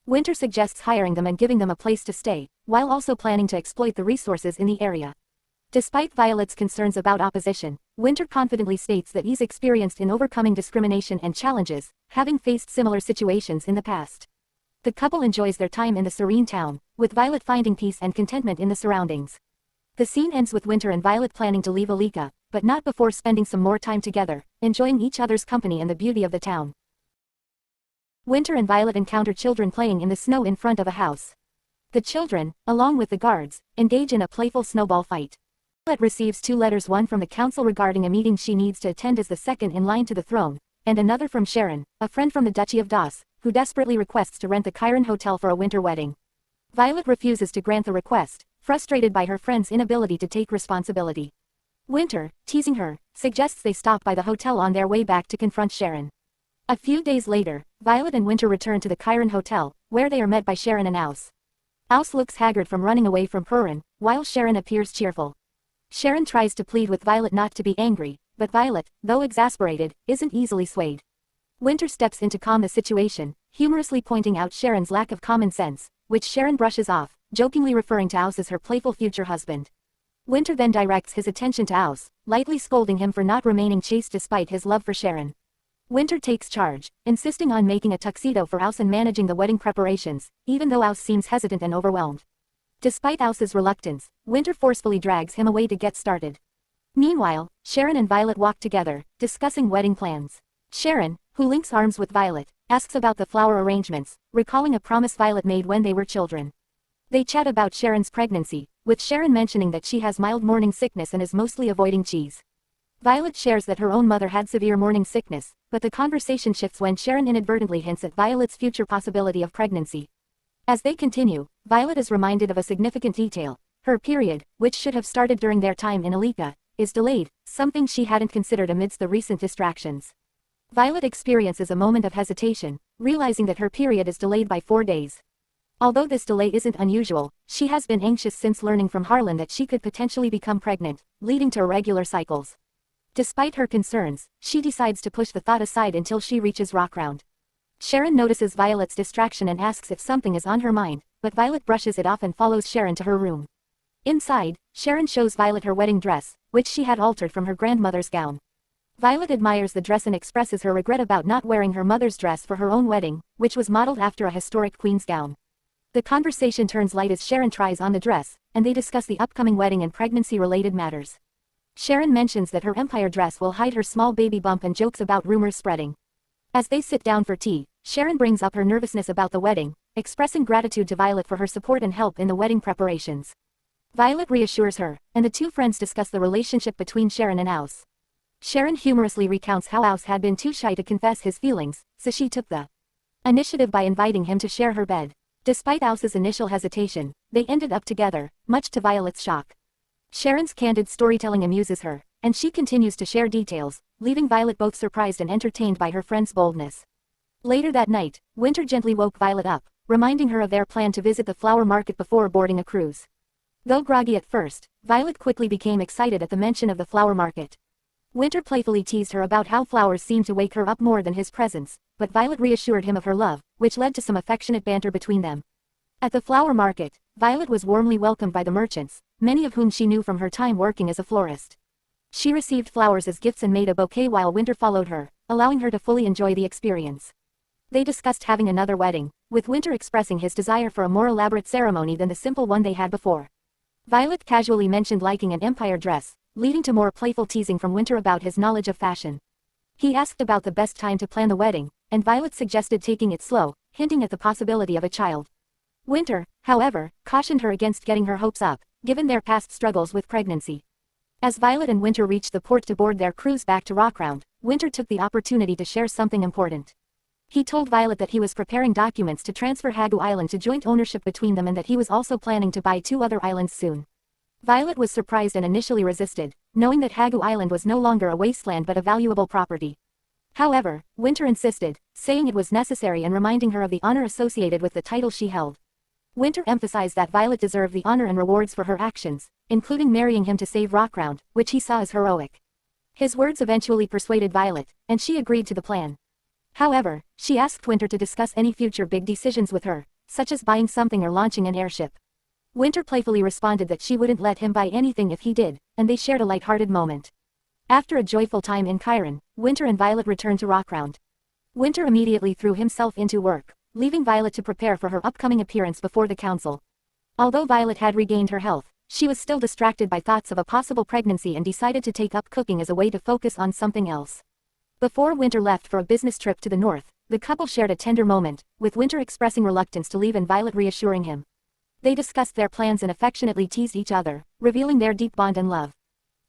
Winter suggests hiring them and giving them a place to stay, while also planning to exploit the resources in the area. Despite Violet's concerns about opposition, Winter confidently states that he's experienced in overcoming discrimination and challenges, having faced similar situations in the past. The couple enjoys their time in the serene town, with Violet finding peace and contentment in the surroundings. The scene ends with Winter and Violet planning to leave Alika, but not before spending some more time together, enjoying each other's company and the beauty of the town. Winter and Violet encounter children playing in the snow in front of a house. The children, along with the guards, engage in a playful snowball fight. Violet receives 2 letters, one from the council regarding a meeting she needs to attend as the second in line to the throne, and another from Sharon, a friend from the Duchy of Das, who desperately requests to rent the Chiron Hotel for a winter wedding. Violet refuses to grant the request, frustrated by her friend's inability to take responsibility. Winter, teasing her, suggests they stop by the hotel on their way back to confront Sharon. A few days later, Violet and Winter return to the Chiron Hotel, where they are met by Sharon and Aus. Aus looks haggard from running away from Purin, while Sharon appears cheerful. Sharon tries to plead with Violet not to be angry, but Violet, though exasperated, isn't easily swayed. Winter steps in to calm the situation, humorously pointing out Sharon's lack of common sense, which Sharon brushes off, jokingly referring to Aus as her playful future husband. Winter then directs his attention to Aus, lightly scolding him for not remaining chaste despite his love for Sharon. Winter takes charge, insisting on making a tuxedo for Aus and managing the wedding preparations, even though Aus seems hesitant and overwhelmed. Despite Aus's reluctance, Winter forcefully drags him away to get started. Meanwhile, Sharon and Violet walk together, discussing wedding plans. Sharon, who links arms with Violet, asks about the flower arrangements, recalling a promise Violet made when they were children. They chat about Sharon's pregnancy, with Sharon mentioning that she has mild morning sickness and is mostly avoiding cheese. Violet shares that her own mother had severe morning sickness, but the conversation shifts when Sharon inadvertently hints at Violet's future possibility of pregnancy. As they continue, Violet is reminded of a significant detail. Her period, which should have started during their time in Alika, is delayed, something she hadn't considered amidst the recent distractions. Violet experiences a moment of hesitation, realizing that her period is delayed by 4 days. Although this delay isn't unusual, she has been anxious since learning from Harlan that she could potentially become pregnant, leading to irregular cycles. Despite her concerns, she decides to push the thought aside until she reaches Rockround. Sharon notices Violet's distraction and asks if something is on her mind, but Violet brushes it off and follows Sharon to her room. Inside, Sharon shows Violet her wedding dress, which she had altered from her grandmother's gown. Violet admires the dress and expresses her regret about not wearing her mother's dress for her own wedding, which was modeled after a historic queen's gown. The conversation turns light as Sharon tries on the dress, and they discuss the upcoming wedding and pregnancy-related matters. Sharon mentions that her empire dress will hide her small baby bump and jokes about rumors spreading. As they sit down for tea, Sharon brings up her nervousness about the wedding, expressing gratitude to Violet for her support and help in the wedding preparations. Violet reassures her, and the two friends discuss the relationship between Sharon and Aus. Sharon humorously recounts how Aus had been too shy to confess his feelings, so she took the initiative by inviting him to share her bed. Despite Aus's initial hesitation, they ended up together, much to Violet's shock. Sharon's candid storytelling amuses her, and she continues to share details, leaving Violet both surprised and entertained by her friend's boldness. Later that night, Winter gently woke Violet up, reminding her of their plan to visit the flower market before boarding a cruise. Though groggy at first, Violet quickly became excited at the mention of the flower market. Winter playfully teased her about how flowers seemed to wake her up more than his presence, but Violet reassured him of her love, which led to some affectionate banter between them. At the flower market, Violet was warmly welcomed by the merchants, many of whom she knew from her time working as a florist. She received flowers as gifts and made a bouquet while Winter followed her, allowing her to fully enjoy the experience. They discussed having another wedding, with Winter expressing his desire for a more elaborate ceremony than the simple one they had before. Violet casually mentioned liking an empire dress, leading to more playful teasing from Winter about his knowledge of fashion. He asked about the best time to plan the wedding, and Violet suggested taking it slow, hinting at the possibility of a child. Winter, however, cautioned her against getting her hopes up, given their past struggles with pregnancy. As Violet and Winter reached the port to board their cruise back to Rockround, Winter took the opportunity to share something important. He told Violet that he was preparing documents to transfer Hagu Island to joint ownership between them and that he was also planning to buy 2 other islands soon. Violet was surprised and initially resisted, knowing that Hagu Island was no longer a wasteland but a valuable property. However, Winter insisted, saying it was necessary and reminding her of the honor associated with the title she held. Winter emphasized that Violet deserved the honor and rewards for her actions, including marrying him to save Rockround, which he saw as heroic. His words eventually persuaded Violet, and she agreed to the plan. However, she asked Winter to discuss any future big decisions with her, such as buying something or launching an airship. Winter playfully responded that she wouldn't let him buy anything if he did, and they shared a light-hearted moment. After a joyful time in Chiron, Winter and Violet returned to Rockround. Winter immediately threw himself into work, leaving Violet to prepare for her upcoming appearance before the council. Although Violet had regained her health, she was still distracted by thoughts of a possible pregnancy and decided to take up cooking as a way to focus on something else. Before Winter left for a business trip to the north, the couple shared a tender moment, with Winter expressing reluctance to leave and Violet reassuring him. They discussed their plans and affectionately teased each other, revealing their deep bond and love.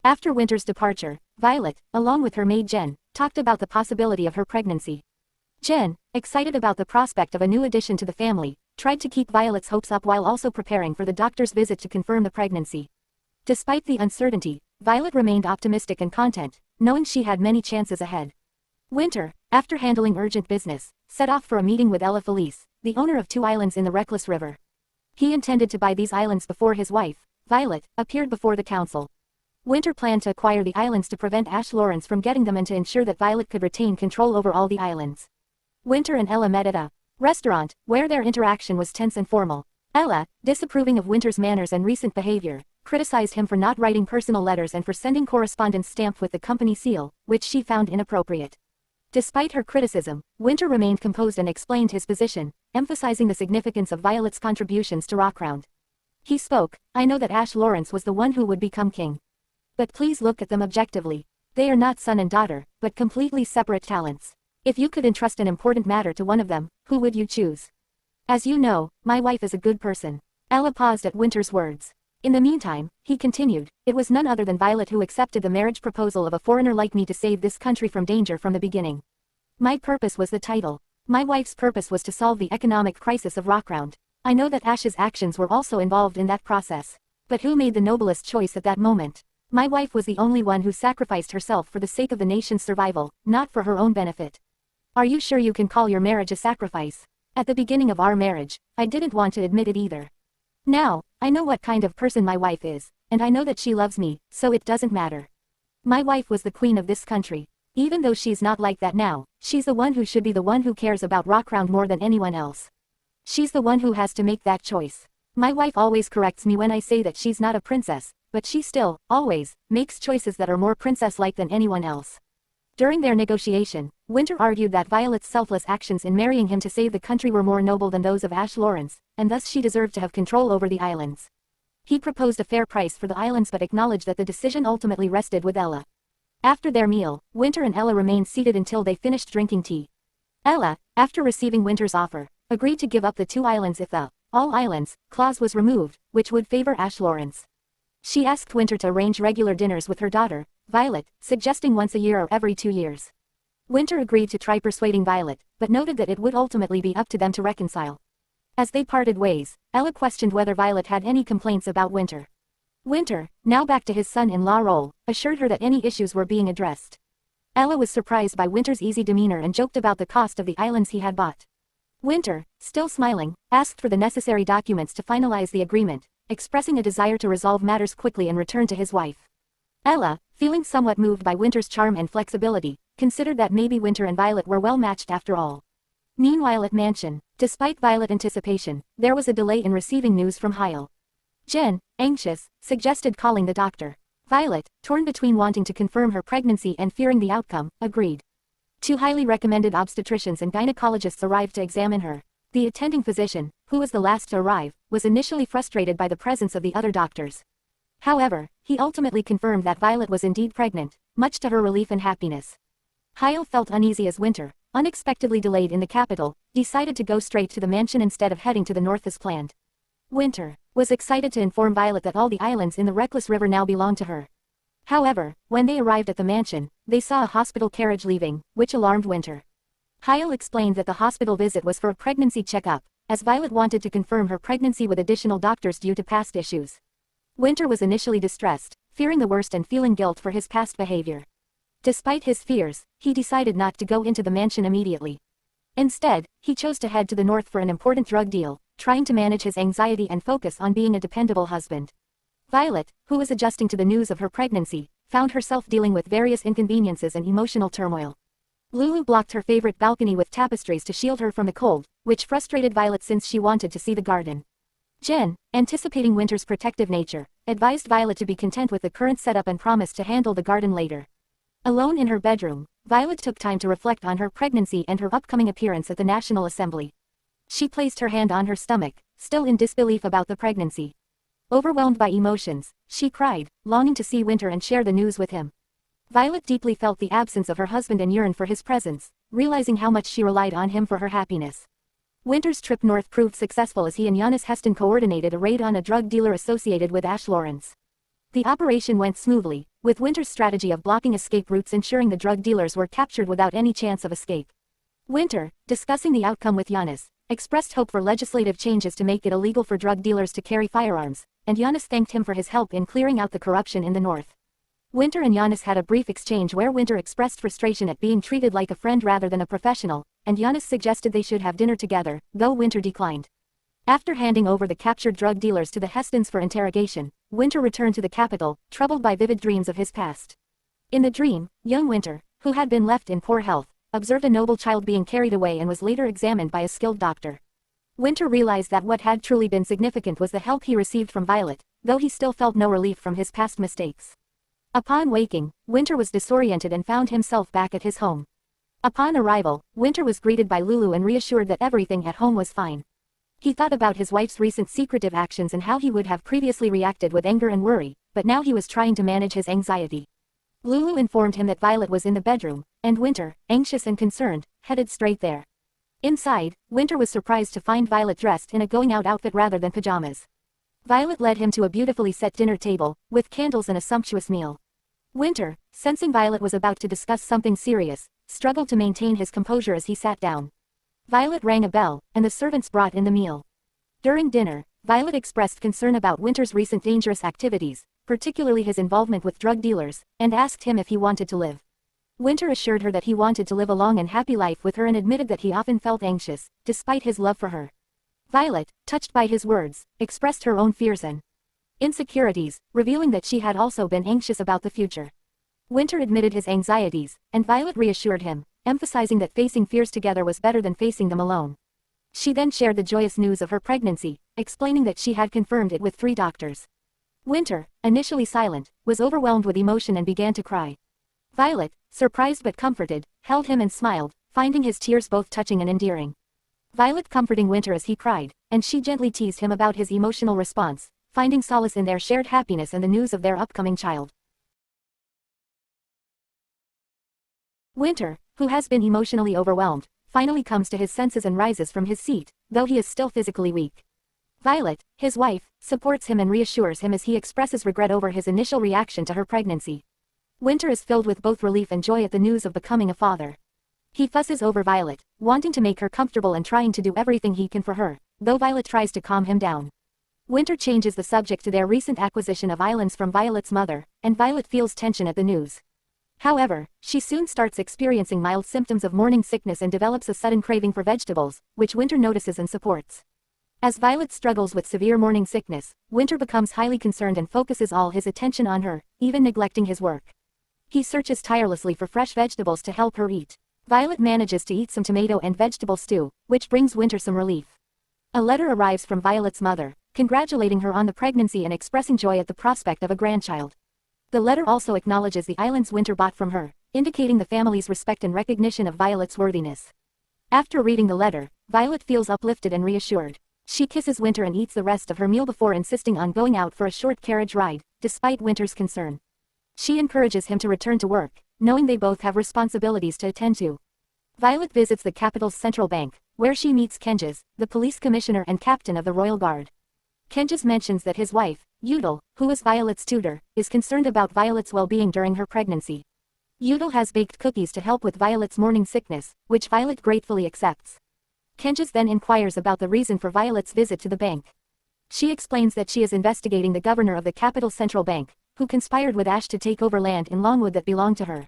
After Winter's departure, Violet, along with her maid Jen, talked about the possibility of her pregnancy. Jen, excited about the prospect of a new addition to the family, tried to keep Violet's hopes up while also preparing for the doctor's visit to confirm the pregnancy. Despite the uncertainty, Violet remained optimistic and content, knowing she had many chances ahead. Winter, after handling urgent business, set off for a meeting with Ella Felice, the owner of 2 islands in the Reckless River. He intended to buy these islands before his wife, Violet, appeared before the council. Winter planned to acquire the islands to prevent Ash Lawrence from getting them and to ensure that Violet could retain control over all the islands. Winter and Ella met at a restaurant, where their interaction was tense and formal. Ella, disapproving of Winter's manners and recent behavior, criticized him for not writing personal letters and for sending correspondence stamped with the company seal, which she found inappropriate. Despite her criticism, Winter remained composed and explained his position, emphasizing the significance of Violet's contributions to Rockround. He spoke, "I know that Ash Lawrence was the one who would become king. But please look at them objectively. They are not son and daughter, but completely separate talents. If you could entrust an important matter to one of them, who would you choose? As you know, my wife is a good person. Ella paused at Winter's words. In the meantime, he continued, it was none other than Violet who accepted the marriage proposal of a foreigner like me to save this country from danger from the beginning. My purpose was the title. My wife's purpose was to solve the economic crisis of Rockround. I know that Ash's actions were also involved in that process. But who made the noblest choice at that moment? My wife was the only one who sacrificed herself for the sake of the nation's survival, not for her own benefit. Are you sure you can call your marriage a sacrifice? At the beginning of our marriage, I didn't want to admit it either. Now, I know what kind of person my wife is, and I know that she loves me, so it doesn't matter. My wife was the queen of this country. Even though she's not like that now, she's the one who should be the one who cares about Rockround more than anyone else. She's the one who has to make that choice. My wife always corrects me when I say that she's not a princess, but she still, always, makes choices that are more princess-like than anyone else. During their negotiation, Winter argued that Violet's selfless actions in marrying him to save the country were more noble than those of Ash Lawrence, and thus she deserved to have control over the islands. He proposed a fair price for the islands but acknowledged that the decision ultimately rested with Ella. After their meal, Winter and Ella remained seated until they finished drinking tea. Ella, after receiving Winter's offer, agreed to give up the 2 islands if the all islands clause was removed, which would favor Ash Lawrence. She asked Winter to arrange regular dinners with her daughter, Violet, suggesting once a year or every 2 years. Winter agreed to try persuading Violet, but noted that it would ultimately be up to them to reconcile. As they parted ways, Ella questioned whether Violet had any complaints about Winter. Winter, now back to his son-in-law role, assured her that any issues were being addressed. Ella was surprised by Winter's easy demeanor and joked about the cost of the islands he had bought. Winter, still smiling, asked for the necessary documents to finalize the agreement, expressing a desire to resolve matters quickly and return to his wife. Ella, feeling somewhat moved by Winter's charm and flexibility, considered that maybe Winter and Violet were well matched after all. Meanwhile at Mansion, despite Violet's anticipation, there was a delay in receiving news from Hyle. Jen, anxious, suggested calling the doctor. Violet, torn between wanting to confirm her pregnancy and fearing the outcome, agreed. 2 highly recommended obstetricians and gynecologists arrived to examine her. The attending physician, who was the last to arrive, was initially frustrated by the presence of the other doctors. However, he ultimately confirmed that Violet was indeed pregnant, much to her relief and happiness. Hyle felt uneasy as Winter, unexpectedly delayed in the capital, decided to go straight to the mansion instead of heading to the north as planned. Winter was excited to inform Violet that all the islands in the Reckless River now belonged to her. However, when they arrived at the mansion, they saw a hospital carriage leaving, which alarmed Winter. Hyle explained that the hospital visit was for a pregnancy checkup, as Violet wanted to confirm her pregnancy with additional doctors due to past issues. Winter was initially distressed, fearing the worst and feeling guilt for his past behavior. Despite his fears, he decided not to go into the mansion immediately. Instead, he chose to head to the north for an important drug deal, trying to manage his anxiety and focus on being a dependable husband. Violet, who was adjusting to the news of her pregnancy, found herself dealing with various inconveniences and emotional turmoil. Lulu blocked her favorite balcony with tapestries to shield her from the cold, which frustrated Violet since she wanted to see the garden. Jen, anticipating Winter's protective nature, advised Violet to be content with the current setup and promised to handle the garden later. Alone in her bedroom, Violet took time to reflect on her pregnancy and her upcoming appearance at the National Assembly. She placed her hand on her stomach, still in disbelief about the pregnancy. Overwhelmed by emotions, she cried, longing to see Winter and share the news with him. Violet deeply felt the absence of her husband and yearned for his presence, realizing how much she relied on him for her happiness. Winter's trip north proved successful as he and Giannis Heston coordinated a raid on a drug dealer associated with Ash Lawrence. The operation went smoothly, with Winter's strategy of blocking escape routes ensuring the drug dealers were captured without any chance of escape. Winter, discussing the outcome with Giannis, expressed hope for legislative changes to make it illegal for drug dealers to carry firearms, and Giannis thanked him for his help in clearing out the corruption in the north. Winter and Giannis had a brief exchange where Winter expressed frustration at being treated like a friend rather than a professional, and Giannis suggested they should have dinner together, though Winter declined. After handing over the captured drug dealers to the Hestons for interrogation, Winter returned to the capital, troubled by vivid dreams of his past. In the dream, young Winter, who had been left in poor health, observed a noble child being carried away and was later examined by a skilled doctor. Winter realized that what had truly been significant was the help he received from Violet, though he still felt no relief from his past mistakes. Upon waking, Winter was disoriented and found himself back at his home. Upon arrival, Winter was greeted by Lulu and reassured that everything at home was fine. He thought about his wife's recent secretive actions and how he would have previously reacted with anger and worry, but now he was trying to manage his anxiety. Lulu informed him that Violet was in the bedroom, and Winter, anxious and concerned, headed straight there. Inside, Winter was surprised to find Violet dressed in a going-out outfit rather than pajamas. Violet led him to a beautifully set dinner table, with candles and a sumptuous meal. Winter, sensing Violet was about to discuss something serious, struggled to maintain his composure as he sat down. Violet rang a bell, and the servants brought in the meal. During dinner, Violet expressed concern about Winter's recent dangerous activities, particularly his involvement with drug dealers, and asked him if he wanted to live. Winter assured her that he wanted to live a long and happy life with her and admitted that he often felt anxious, despite his love for her. Violet, touched by his words, expressed her own fears and insecurities, revealing that she had also been anxious about the future. Winter admitted his anxieties, and Violet reassured him, emphasizing that facing fears together was better than facing them alone. She then shared the joyous news of her pregnancy, explaining that she had confirmed it with 3 doctors. Winter, initially silent, was overwhelmed with emotion and began to cry. Violet, surprised but comforted, held him and smiled, finding his tears both touching and endearing. Violet comforting Winter as he cried, and she gently teased him about his emotional response, finding solace in their shared happiness and the news of their upcoming child. Winter, who has been emotionally overwhelmed, finally comes to his senses and rises from his seat, though he is still physically weak. Violet, his wife, supports him and reassures him as he expresses regret over his initial reaction to her pregnancy. Winter is filled with both relief and joy at the news of becoming a father. He fusses over Violet, wanting to make her comfortable and trying to do everything he can for her, though Violet tries to calm him down. Winter changes the subject to their recent acquisition of islands from Violet's mother, and Violet feels tension at the news. However, she soon starts experiencing mild symptoms of morning sickness and develops a sudden craving for vegetables, which Winter notices and supports. As Violet struggles with severe morning sickness, Winter becomes highly concerned and focuses all his attention on her, even neglecting his work. He searches tirelessly for fresh vegetables to help her eat. Violet manages to eat some tomato and vegetable stew, which brings Winter some relief. A letter arrives from Violet's mother, congratulating her on the pregnancy and expressing joy at the prospect of a grandchild. The letter also acknowledges the islands Winter bought from her, indicating the family's respect and recognition of Violet's worthiness. After reading the letter, Violet feels uplifted and reassured. She kisses Winter and eats the rest of her meal before insisting on going out for a short carriage ride, despite Winter's concern. She encourages him to return to work, knowing they both have responsibilities to attend to. Violet visits the capital's central bank, where she meets Kenjas, the police commissioner and captain of the Royal Guard. Kenjas mentions that his wife, Udal, who is Violet's tutor, is concerned about Violet's well-being during her pregnancy. Udal has baked cookies to help with Violet's morning sickness, which Violet gratefully accepts. Kenjas then inquires about the reason for Violet's visit to the bank. She explains that she is investigating the governor of the capital central bank, who conspired with Ash to take over land in Longwood that belonged to her.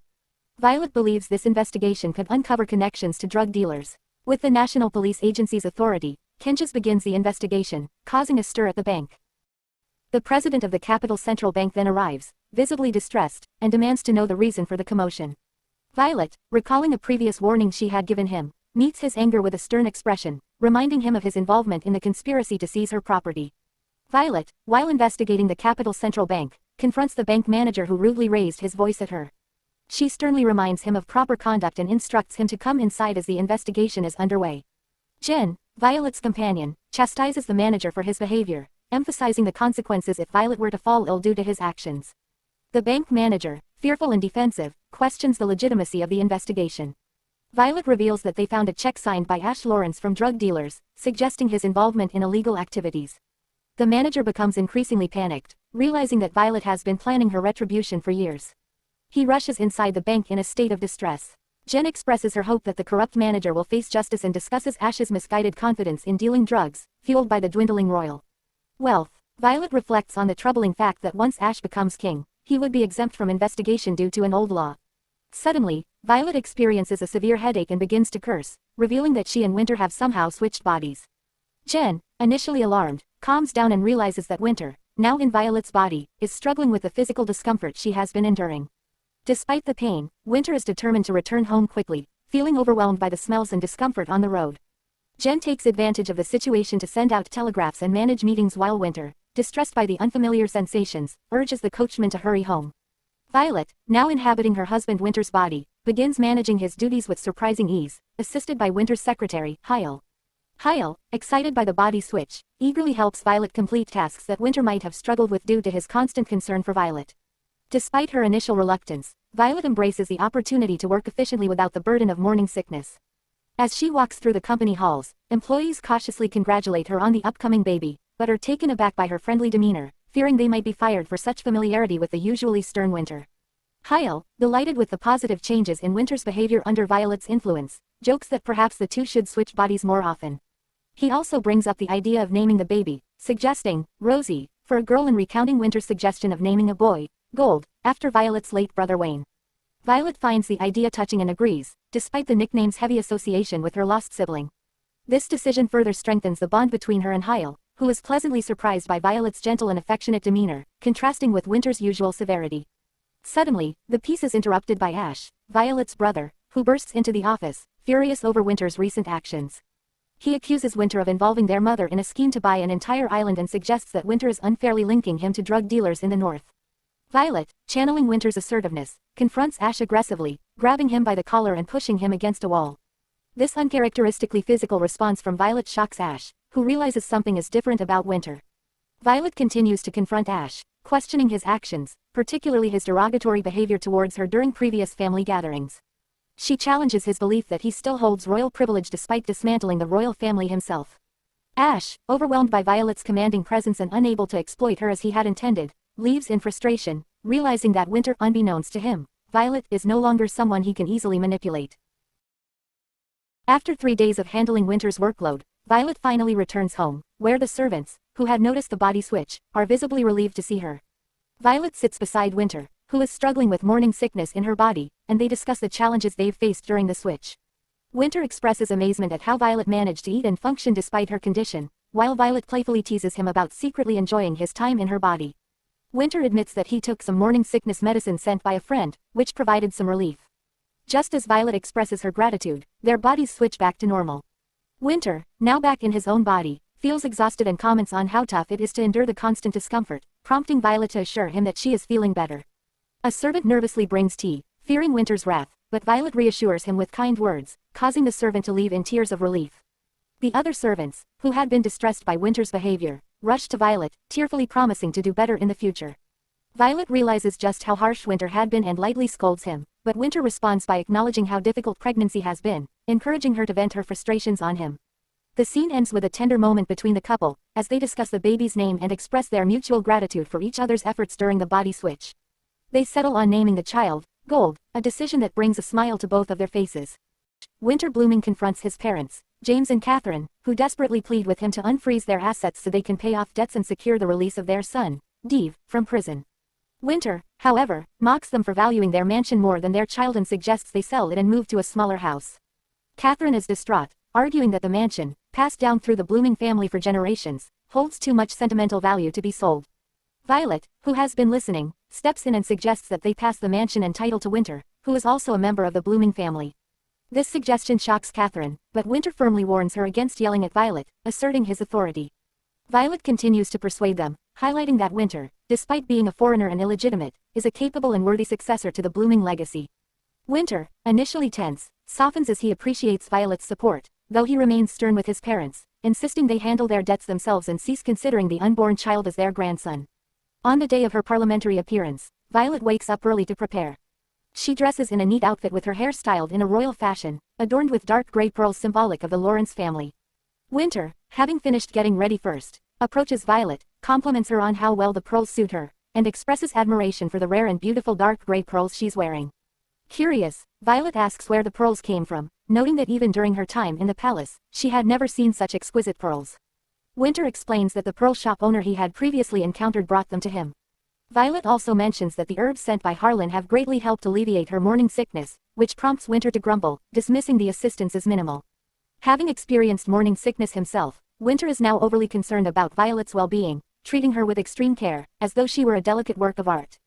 Violet believes this investigation could uncover connections to drug dealers. With the National Police Agency's authority, Kenjas begins the investigation, causing a stir at the bank. The president of the capital central bank then arrives, visibly distressed, and demands to know the reason for the commotion. Violet, recalling a previous warning she had given him, meets his anger with a stern expression, reminding him of his involvement in the conspiracy to seize her property. Violet, while investigating the capital central bank, confronts the bank manager who rudely raised his voice at her. She sternly reminds him of proper conduct and instructs him to come inside as the investigation is underway. Jen, Violet's companion, chastises the manager for his behavior, emphasizing the consequences if Violet were to fall ill due to his actions. The bank manager, fearful and defensive, questions the legitimacy of the investigation. Violet reveals that they found a check signed by Ash Lawrence from drug dealers, suggesting his involvement in illegal activities. The manager becomes increasingly panicked, realizing that Violet has been planning her retribution for years. He rushes inside the bank in a state of distress. Jen expresses her hope that the corrupt manager will face justice and discusses Ash's misguided confidence in dealing drugs, fueled by the dwindling royal wealth. Violet reflects on the troubling fact that once Ash becomes king, he would be exempt from investigation due to an old law. Suddenly, Violet experiences a severe headache and begins to curse, revealing that she and Winter have somehow switched bodies. Jen, initially alarmed, calms down and realizes that Winter, now in Violet's body, is struggling with the physical discomfort she has been enduring. Despite the pain, Winter is determined to return home quickly, feeling overwhelmed by the smells and discomfort on the road. Jen takes advantage of the situation to send out telegraphs and manage meetings while Winter, distressed by the unfamiliar sensations, urges the coachman to hurry home. Violet, now inhabiting her husband Winter's body, begins managing his duties with surprising ease, assisted by Winter's secretary, Hyle. Hyle, excited by the body switch, eagerly helps Violet complete tasks that Winter might have struggled with due to his constant concern for Violet. Despite her initial reluctance, Violet embraces the opportunity to work efficiently without the burden of morning sickness. As she walks through the company halls, employees cautiously congratulate her on the upcoming baby, but are taken aback by her friendly demeanor, fearing they might be fired for such familiarity with the usually stern Winter. Hyle, delighted with the positive changes in Winter's behavior under Violet's influence, jokes that perhaps the two should switch bodies more often. He also brings up the idea of naming the baby, suggesting Rosie for a girl and recounting Winter's suggestion of naming a boy Gold, after Violet's late brother Wayne. Violet finds the idea touching and agrees, despite the nickname's heavy association with her lost sibling. This decision further strengthens the bond between her and Hyle, who is pleasantly surprised by Violet's gentle and affectionate demeanor, contrasting with Winter's usual severity. Suddenly, the piece is interrupted by Ash, Violet's brother, who bursts into the office, furious over Winter's recent actions. He accuses Winter of involving their mother in a scheme to buy an entire island and suggests that Winter is unfairly linking him to drug dealers in the north. Violet, channeling Winter's assertiveness, confronts Ash aggressively, grabbing him by the collar and pushing him against a wall. This uncharacteristically physical response from Violet shocks Ash, who realizes something is different about Winter. Violet continues to confront Ash, questioning his actions, particularly his derogatory behavior towards her during previous family gatherings. She challenges his belief that he still holds royal privilege despite dismantling the royal family himself. Ash, overwhelmed by Violet's commanding presence and unable to exploit her as he had intended, leaves in frustration, realizing that Winter, unbeknownst to him, Violet is no longer someone he can easily manipulate. After 3 days of handling Winter's workload, Violet finally returns home, where the servants, who had noticed the body switch, are visibly relieved to see her. Violet sits beside Winter, who is struggling with morning sickness in her body, and they discuss the challenges they've faced during the switch. Winter expresses amazement at how Violet managed to eat and function despite her condition, while Violet playfully teases him about secretly enjoying his time in her body. Winter admits that he took some morning sickness medicine sent by a friend, which provided some relief. Just as Violet expresses her gratitude, their bodies switch back to normal. Winter, now back in his own body, feels exhausted and comments on how tough it is to endure the constant discomfort, prompting Violet to assure him that she is feeling better. A servant nervously brings tea, fearing Winter's wrath, but Violet reassures him with kind words, causing the servant to leave in tears of relief. The other servants, who had been distressed by Winter's behavior, rush to Violet, tearfully promising to do better in the future. Violet realizes just how harsh Winter had been and lightly scolds him, but Winter responds by acknowledging how difficult pregnancy has been, encouraging her to vent her frustrations on him. The scene ends with a tender moment between the couple, as they discuss the baby's name and express their mutual gratitude for each other's efforts during the body switch. They settle on naming the child Gold, a decision that brings a smile to both of their faces. Winter Blooming confronts his parents, James and Catherine, who desperately plead with him to unfreeze their assets so they can pay off debts and secure the release of their son, Dave, from prison. Winter, however, mocks them for valuing their mansion more than their child and suggests they sell it and move to a smaller house. Catherine is distraught, arguing that the mansion, passed down through the Blooming family for generations, holds too much sentimental value to be sold. Violet, who has been listening, steps in and suggests that they pass the mansion and title to Winter, who is also a member of the Blooming family. This suggestion shocks Catherine, but Winter firmly warns her against yelling at Violet, asserting his authority. Violet continues to persuade them, highlighting that Winter, despite being a foreigner and illegitimate, is a capable and worthy successor to the Blooming legacy. Winter, initially tense, softens as he appreciates Violet's support, though he remains stern with his parents, insisting they handle their debts themselves and cease considering the unborn child as their grandson. On the day of her parliamentary appearance, Violet wakes up early to prepare. She dresses in a neat outfit with her hair styled in a royal fashion, adorned with dark gray pearls symbolic of the Lawrence family. Winter, having finished getting ready first, approaches Violet, compliments her on how well the pearls suit her, and expresses admiration for the rare and beautiful dark gray pearls she's wearing. Curious, Violet asks where the pearls came from, noting that even during her time in the palace, she had never seen such exquisite pearls. Winter explains that the pearl shop owner he had previously encountered brought them to him. Violet also mentions that the herbs sent by Harlan have greatly helped alleviate her morning sickness, which prompts Winter to grumble, dismissing the assistance as minimal. Having experienced morning sickness himself, Winter is now overly concerned about Violet's well-being, treating her with extreme care, as though she were a delicate work of art.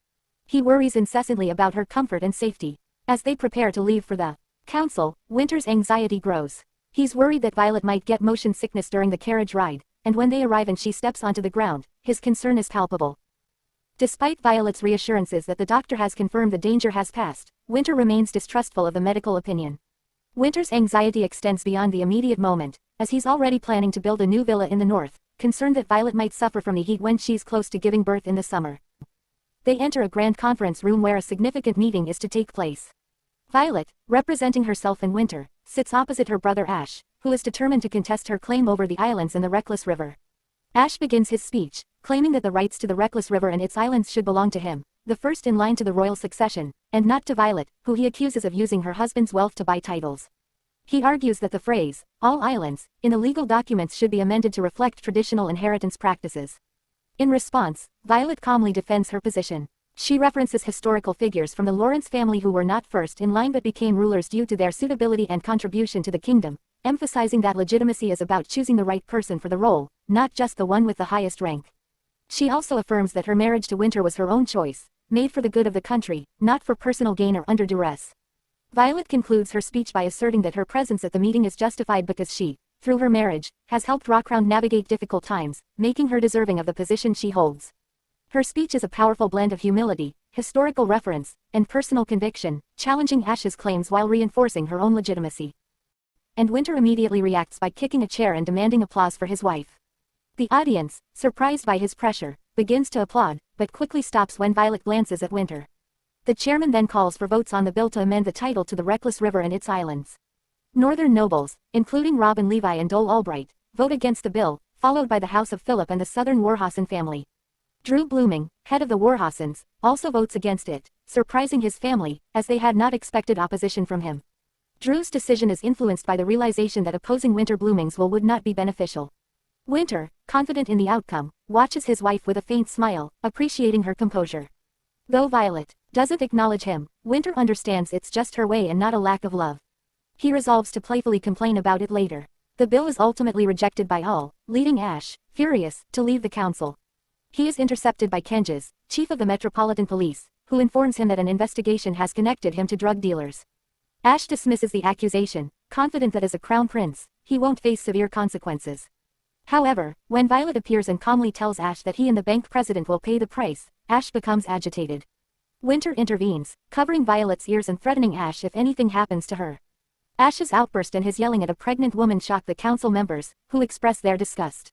He worries incessantly about her comfort and safety. As they prepare to leave for the council, Winter's anxiety grows. He's worried that Violet might get motion sickness during the carriage ride, and when they arrive and she steps onto the ground, his concern is palpable. Despite Violet's reassurances that the doctor has confirmed the danger has passed, Winter remains distrustful of the medical opinion. Winter's anxiety extends beyond the immediate moment, as he's already planning to build a new villa in the north, concerned that Violet might suffer from the heat when she's close to giving birth in the summer. They enter a grand conference room where a significant meeting is to take place. Violet, representing herself and Winter, sits opposite her brother Ash, who is determined to contest her claim over the islands and the Reckless River. Ash begins his speech, claiming that the rights to the Reckless River and its islands should belong to him, the first in line to the royal succession, and not to Violet, who he accuses of using her husband's wealth to buy titles. He argues that the phrase, all islands, in the legal documents should be amended to reflect traditional inheritance practices. In response, Violet calmly defends her position. She references historical figures from the Lawrence family who were not first in line but became rulers due to their suitability and contribution to the kingdom, emphasizing that legitimacy is about choosing the right person for the role, not just the one with the highest rank. She also affirms that her marriage to Winter was her own choice, made for the good of the country, not for personal gain or under duress. Violet concludes her speech by asserting that her presence at the meeting is justified because she, through her marriage, has helped Rockround navigate difficult times, making her deserving of the position she holds. Her speech is a powerful blend of humility, historical reference, and personal conviction, challenging Ash's claims while reinforcing her own legitimacy. And Winter immediately reacts by kicking a chair and demanding applause for his wife. The audience, surprised by his pressure, begins to applaud, but quickly stops when Violet glances at Winter. The chairman then calls for votes on the bill to amend the title to the Reckless River and its islands. Northern nobles, including Robin Levi and Dole Albright, vote against the bill, followed by the House of Philip and the Southern Warhausen family. Drew Blooming, head of the Warhausens, also votes against it, surprising his family, as they had not expected opposition from him. Drew's decision is influenced by the realization that opposing Winter Blooming's will would not be beneficial. Winter, confident in the outcome, watches his wife with a faint smile, appreciating her composure. Though Violet doesn't acknowledge him, Winter understands it's just her way and not a lack of love. He resolves to playfully complain about it later. The bill is ultimately rejected by all, leading Ash, furious, to leave the council. He is intercepted by Kenges, chief of the Metropolitan Police, who informs him that an investigation has connected him to drug dealers. Ash dismisses the accusation, confident that as a crown prince, he won't face severe consequences. However, when Violet appears and calmly tells Ash that he and the bank president will pay the price, Ash becomes agitated. Winter intervenes, covering Violet's ears and threatening Ash if anything happens to her. Ash's outburst and his yelling at a pregnant woman shock the council members, who express their disgust.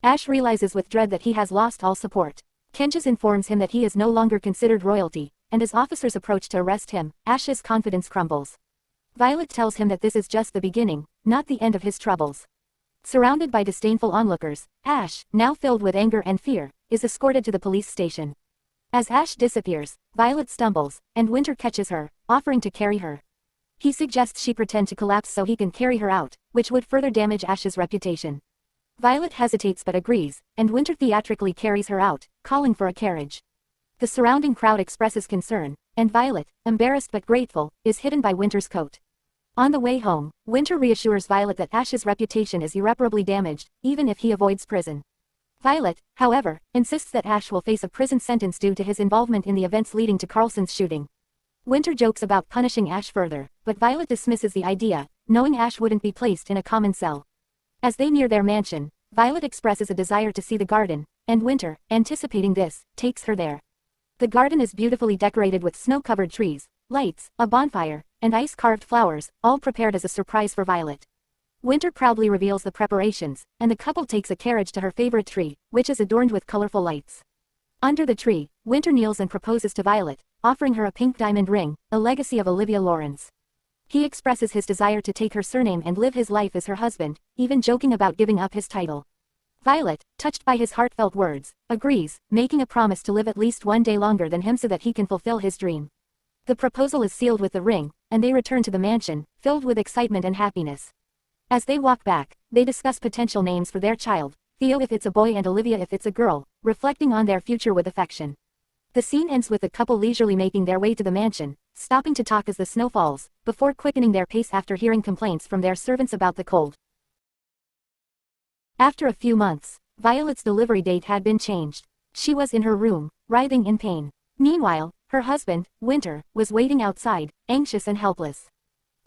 Ash realizes with dread that he has lost all support. Kenges informs him that he is no longer considered royalty, and as officers approach to arrest him, Ash's confidence crumbles. Violet tells him that this is just the beginning, not the end of his troubles. Surrounded by disdainful onlookers, Ash, now filled with anger and fear, is escorted to the police station. As Ash disappears, Violet stumbles, and Winter catches her, offering to carry her. He suggests she pretend to collapse so he can carry her out, which would further damage Ash's reputation. Violet hesitates but agrees, and Winter theatrically carries her out, calling for a carriage. The surrounding crowd expresses concern, and Violet, embarrassed but grateful, is hidden by Winter's coat. On the way home, Winter reassures Violet that Ash's reputation is irreparably damaged, even if he avoids prison. Violet, however, insists that Ash will face a prison sentence due to his involvement in the events leading to Carlson's shooting. Winter jokes about punishing Ash further, but Violet dismisses the idea, knowing Ash wouldn't be placed in a common cell. As they near their mansion, Violet expresses a desire to see the garden, and Winter, anticipating this, takes her there. The garden is beautifully decorated with snow-covered trees, lights, a bonfire, and ice-carved flowers, all prepared as a surprise for Violet. Winter proudly reveals the preparations, and the couple takes a carriage to her favorite tree, which is adorned with colorful lights. Under the tree, Winter kneels and proposes to Violet, offering her a pink diamond ring, a legacy of Olivia Lawrence. He expresses his desire to take her surname and live his life as her husband, even joking about giving up his title. Violet, touched by his heartfelt words, agrees, making a promise to live at least one day longer than him so that he can fulfill his dream. The proposal is sealed with the ring, and they return to the mansion, filled with excitement and happiness. As they walk back, they discuss potential names for their child, Theo if it's a boy and Olivia if it's a girl, reflecting on their future with affection. The scene ends with the couple leisurely making their way to the mansion, stopping to talk as the snow falls, before quickening their pace after hearing complaints from their servants about the cold. After a few months, Violet's delivery date had been changed. She was in her room, writhing in pain. Meanwhile, her husband, Winter, was waiting outside, anxious and helpless.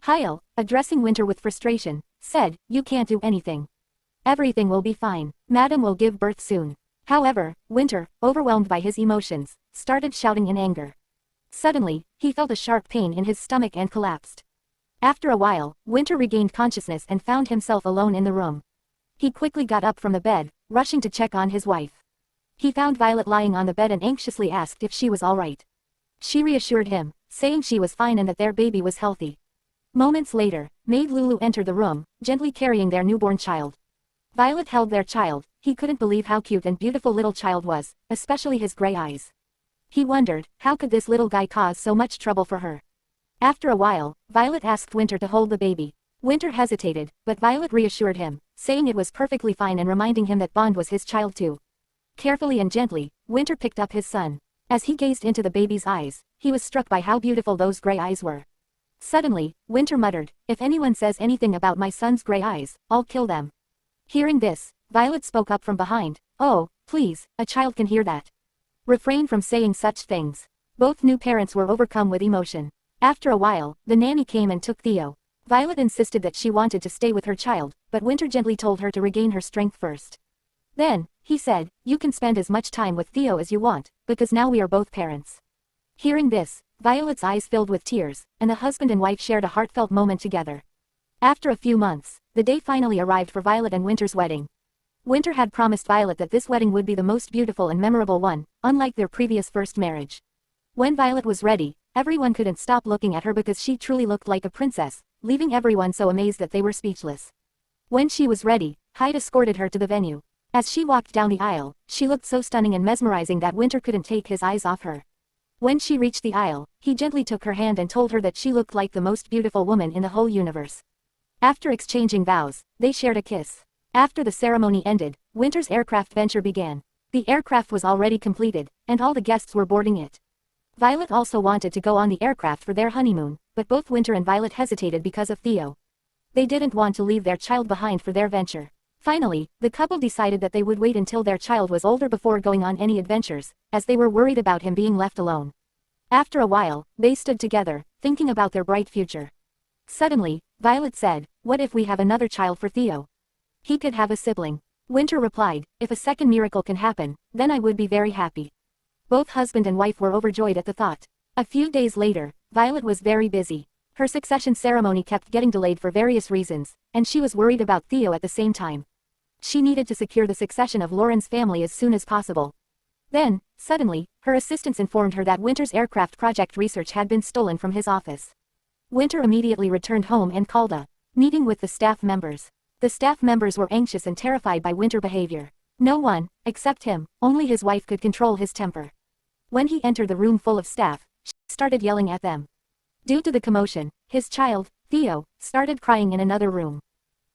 Hyle, addressing Winter with frustration, said, "You can't do anything. Everything will be fine. Madam will give birth soon." However, Winter, overwhelmed by his emotions, started shouting in anger. Suddenly, he felt a sharp pain in his stomach and collapsed. After a while, Winter regained consciousness and found himself alone in the room. He quickly got up from the bed, rushing to check on his wife. He found Violet lying on the bed and anxiously asked if she was all right. She reassured him, saying she was fine and that their baby was healthy. Moments later, maid Lulu entered the room, gently carrying their newborn child. Violet held their child. He couldn't believe how cute and beautiful little child was, especially his gray eyes. He wondered, how could this little guy cause so much trouble for her? After a while, Violet asked Winter to hold the baby. Winter hesitated, but Violet reassured him, saying it was perfectly fine and reminding him that Bond was his child too. Carefully and gently, Winter picked up his son. As he gazed into the baby's eyes, he was struck by how beautiful those gray eyes were. Suddenly, Winter muttered, "If anyone says anything about my son's gray eyes, I'll kill them." Hearing this, Violet spoke up from behind, "Oh, please, a child can hear that. Refrain from saying such things." Both new parents were overcome with emotion. After a while, the nanny came and took Theo. Violet insisted that she wanted to stay with her child, but Winter gently told her to regain her strength first. Then, he said, "You can spend as much time with Theo as you want, because now we are both parents." Hearing this, Violet's eyes filled with tears, and the husband and wife shared a heartfelt moment together. After a few months, the day finally arrived for Violet and Winter's wedding. Winter had promised Violet that this wedding would be the most beautiful and memorable one, unlike their previous first marriage. When Violet was ready, everyone couldn't stop looking at her because she truly looked like a princess, leaving everyone so amazed that they were speechless. When she was ready, Hyde escorted her to the venue. As she walked down the aisle, she looked so stunning and mesmerizing that Winter couldn't take his eyes off her. When she reached the aisle, he gently took her hand and told her that she looked like the most beautiful woman in the whole universe. After exchanging vows, they shared a kiss. After the ceremony ended, Winter's aircraft venture began. The aircraft was already completed, and all the guests were boarding it. Violet also wanted to go on the aircraft for their honeymoon, but both Winter and Violet hesitated because of Theo. They didn't want to leave their child behind for their venture. Finally, the couple decided that they would wait until their child was older before going on any adventures, as they were worried about him being left alone. After a while, they stood together, thinking about their bright future. Suddenly, Violet said, "What if we have another child for Theo? He could have a sibling." Winter replied, "If a second miracle can happen, then I would be very happy." Both husband and wife were overjoyed at the thought. A few days later, Violet was very busy. Her succession ceremony kept getting delayed for various reasons, and she was worried about Theo at the same time. She needed to secure the succession of Lauren's family as soon as possible. Then, suddenly, her assistants informed her that Winter's aircraft project research had been stolen from his office. Winter immediately returned home and called a meeting with the staff members. The staff members were anxious and terrified by Winter's behavior. No one, except him, only his wife could control his temper. When he entered the room full of staff, she started yelling at them. Due to the commotion, his child, Theo, started crying in another room.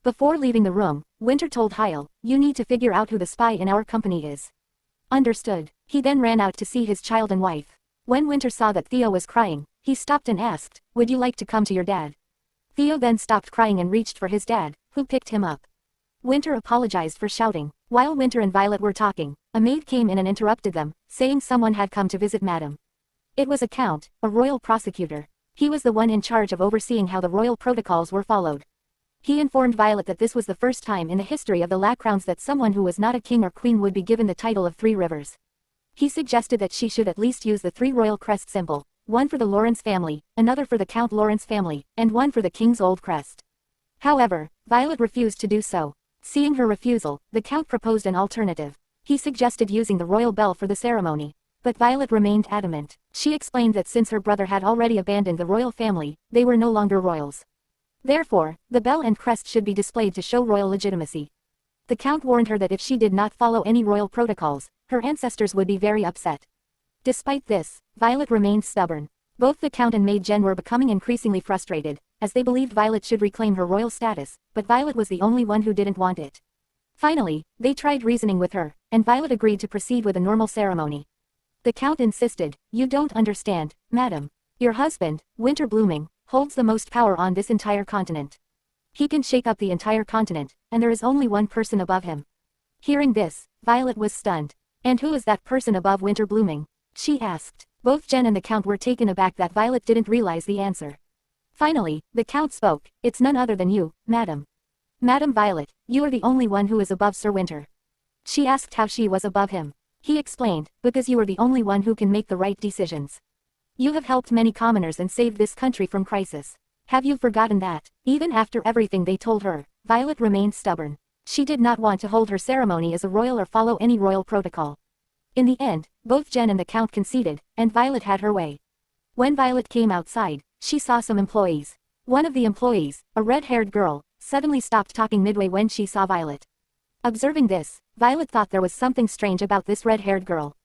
Before leaving the room, Winter told Hyle, "You need to figure out who the spy in our company is." Understood. He then ran out to see his child and wife. When Winter saw that Theo was crying, he stopped and asked, "Would you like to come to your dad?" Theo then stopped crying and reached for his dad, who picked him up. Winter apologized for shouting. While Winter and Violet were talking, a maid came in and interrupted them, saying someone had come to visit Madame. It was a count, a royal prosecutor. He was the one in charge of overseeing how the royal protocols were followed. He informed Violet that this was the first time in the history of the La Crowns that someone who was not a king or queen would be given the title of Three Rivers. He suggested that she should at least use the three royal crest symbol, one for the Lawrence family, another for the Count Lawrence family, and one for the king's old crest. However, Violet refused to do so. Seeing her refusal, the count proposed an alternative. He suggested using the royal bell for the ceremony. But Violet remained adamant. She explained that since her brother had already abandoned the royal family, they were no longer royals. Therefore, the bell and crest should be displayed to show royal legitimacy. The count warned her that if she did not follow any royal protocols, her ancestors would be very upset. Despite this, Violet remained stubborn. Both the count and Maid Jen were becoming increasingly frustrated, as they believed Violet should reclaim her royal status, but Violet was the only one who didn't want it. Finally, they tried reasoning with her, and Violet agreed to proceed with a normal ceremony. The count insisted, "You don't understand, madam. Your husband, Winter Blooming, holds the most power on this entire continent. He can shake up the entire continent, and there is only one person above him." Hearing this, Violet was stunned. "And who is that person above Winter Blooming?" she asked. Both Jen and the count were taken aback that Violet didn't realize the answer. Finally, the count spoke, "It's none other than you, madam. Madam Violet, you are the only one who is above Sir Winter." She asked how she was above him. He explained, "Because you are the only one who can make the right decisions. You have helped many commoners and saved this country from crisis. Have you forgotten that? Even after everything they told her, Violet remained stubborn. She did not want to hold her ceremony as a royal or follow any royal protocol. In the end, both Jen and the Count conceded, and Violet had her way. When Violet came outside, she saw some employees. One of the employees, a red-haired girl, suddenly stopped talking midway when she saw Violet. Observing this, Violet thought there was something strange about this red-haired girl.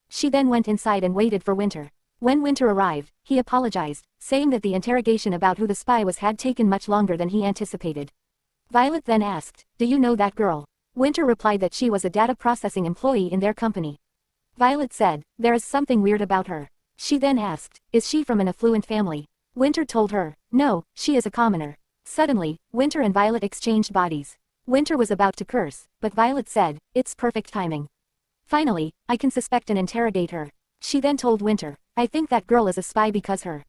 She then went inside and waited for Winter. When Winter arrived, he apologized, saying that the interrogation about who the spy was had taken much longer than he anticipated. Violet then asked, "Do you know that girl?" Winter replied that she was a data processing employee in their company. Violet said, "There is something weird about her." She then asked, "Is she from an affluent family?" Winter told her, "No, she is a commoner." Suddenly, Winter and Violet exchanged bodies. Winter was about to curse, but Violet said, "It's perfect timing. Finally, I can suspect and interrogate her." She then told Winter, "I think that girl is a spy because her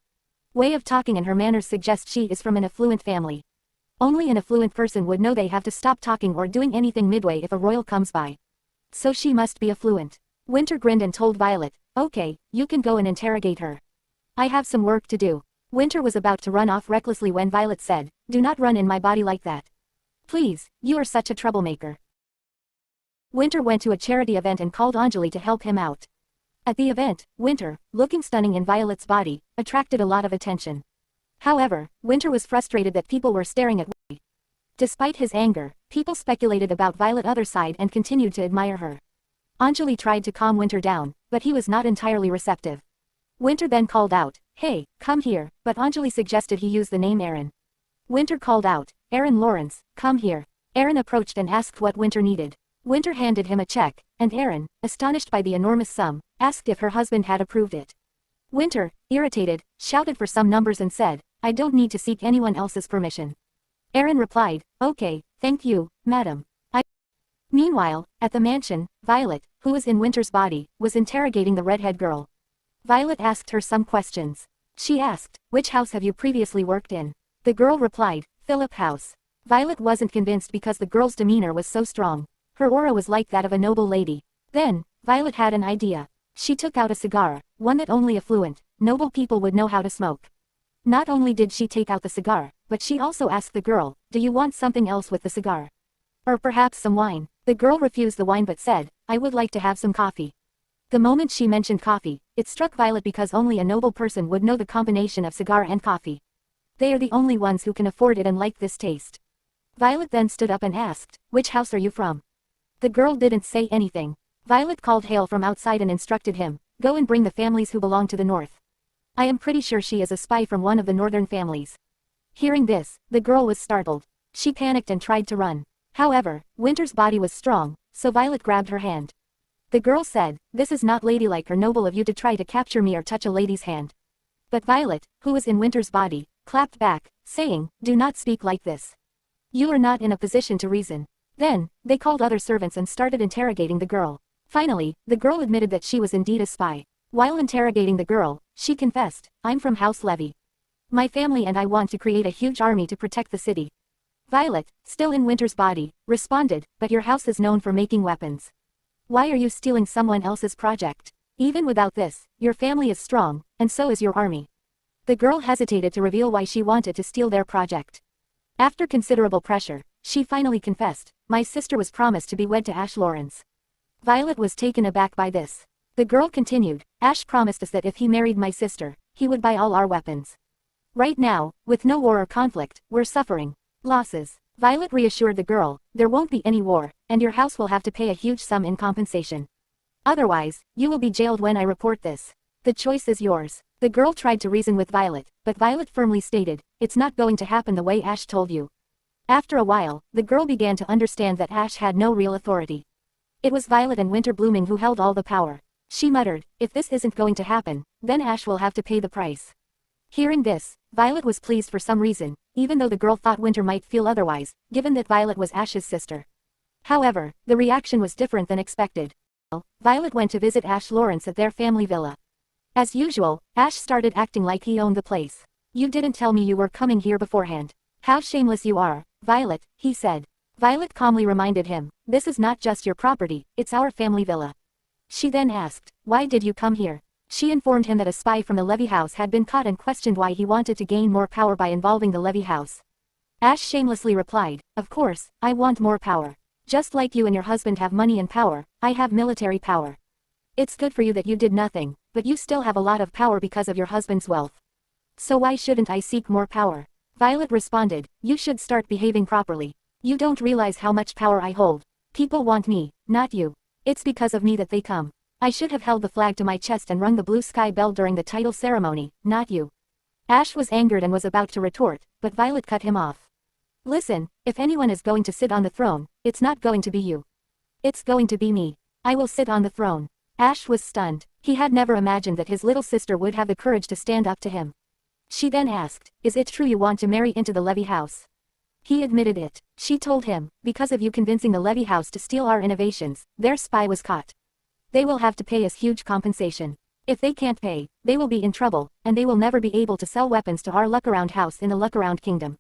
way of talking and her manners suggest she is from an affluent family. Only an affluent person would know they have to stop talking or doing anything midway if a royal comes by. So she must be affluent." Winter grinned and told Violet, "Okay, you can go and interrogate her. I have some work to do." Winter was about to run off recklessly when Violet said, "Do not run in my body like that. Please, you are such a troublemaker." Winter went to a charity event and called Anjali to help him out. At the event, Winter, looking stunning in Violet's body, attracted a lot of attention. However, Winter was frustrated that people were staring at Winter. Despite his anger, people speculated about Violet's other side and continued to admire her. Anjali tried to calm Winter down, but he was not entirely receptive. Winter then called out, "Hey, come here," but Anjali suggested he use the name Aaron. Winter called out, "Aaron Lawrence, come here." Aaron approached and asked what Winter needed. Winter handed him a check, and Aaron, astonished by the enormous sum, asked if her husband had approved it. Winter, irritated, shouted for some numbers and said, "I don't need to seek anyone else's permission." Aaron replied, "Okay, thank you, madam. Meanwhile, at the mansion, Violet, who was in Winter's body, was interrogating the redhead girl. Violet asked her some questions. She asked, "Which house have you previously worked in?" The girl replied, "Philip House." Violet wasn't convinced because the girl's demeanor was so strong. Her aura was like that of a noble lady. Then, Violet had an idea. She took out a cigar, one that only affluent, noble people would know how to smoke. Not only did she take out the cigar, but she also asked the girl, "Do you want something else with the cigar? Or perhaps some wine?" The girl refused the wine but said, "I would like to have some coffee." The moment she mentioned coffee, it struck Violet because only a noble person would know the combination of cigar and coffee. They are the only ones who can afford it and like this taste. Violet then stood up and asked, "Which house are you from?" The girl didn't say anything. Violet called Hale from outside and instructed him, "Go and bring the families who belong to the north. I am pretty sure she is a spy from one of the northern families." Hearing this, the girl was startled. She panicked and tried to run. However, Winter's body was strong, so Violet grabbed her hand. The girl said, "This is not ladylike or noble of you to try to capture me or touch a lady's hand." But Violet, who was in Winter's body, clapped back, saying, "Do not speak like this. You are not in a position to reason." Then, they called other servants and started interrogating the girl. Finally, the girl admitted that she was indeed a spy. While interrogating the girl, she confessed, "I'm from House Levy. My family and I want to create a huge army to protect the city." Violet, still in Winter's body, responded, "But your house is known for making weapons. Why are you stealing someone else's project? Even without this, your family is strong, and so is your army." The girl hesitated to reveal why she wanted to steal their project. After considerable pressure, she finally confessed, "My sister was promised to be wed to Ash Lawrence." Violet was taken aback by this. The girl continued, "Ash promised us that if he married my sister, he would buy all our weapons. Right now, with no war or conflict, we're suffering losses." Violet reassured the girl, "There won't be any war, and your house will have to pay a huge sum in compensation. Otherwise, you will be jailed when I report this. The choice is yours." The girl tried to reason with Violet, but Violet firmly stated, "It's not going to happen the way Ash told you." After a while, the girl began to understand that Ash had no real authority. It was Violet and Winter Blooming who held all the power. She muttered, "If this isn't going to happen, then Ash will have to pay the price." Hearing this, Violet was pleased for some reason, even though the girl thought Winter might feel otherwise, given that Violet was Ash's sister. However, the reaction was different than expected. Violet went to visit Ash Lawrence at their family villa. As usual, Ash started acting like he owned the place. "You didn't tell me you were coming here beforehand. How shameless you are, Violet," he said. Violet calmly reminded him, "This is not just your property, it's our family villa." She then asked, "Why did you come here?" She informed him that a spy from the Levy House had been caught and questioned why he wanted to gain more power by involving the Levy House. Ash shamelessly replied, "Of course, I want more power. Just like you and your husband have money and power, I have military power. It's good for you that you did nothing, but you still have a lot of power because of your husband's wealth. So why shouldn't I seek more power?" Violet responded, "You should start behaving properly. You don't realize how much power I hold. People want me, not you. It's because of me that they come. I should have held the flag to my chest and rung the blue sky bell during the title ceremony, not you." Ash was angered and was about to retort, but Violet cut him off. "Listen, if anyone is going to sit on the throne, it's not going to be you. It's going to be me. I will sit on the throne." Ash was stunned. He had never imagined that his little sister would have the courage to stand up to him. She then asked, "Is it true you want to marry into the Levy House?" He admitted it. She told him, "Because of you convincing the Levy House to steal our innovations, their spy was caught. They will have to pay us huge compensation. If they can't pay, they will be in trouble, and they will never be able to sell weapons to our Luckaround house in the Luckaround Kingdom.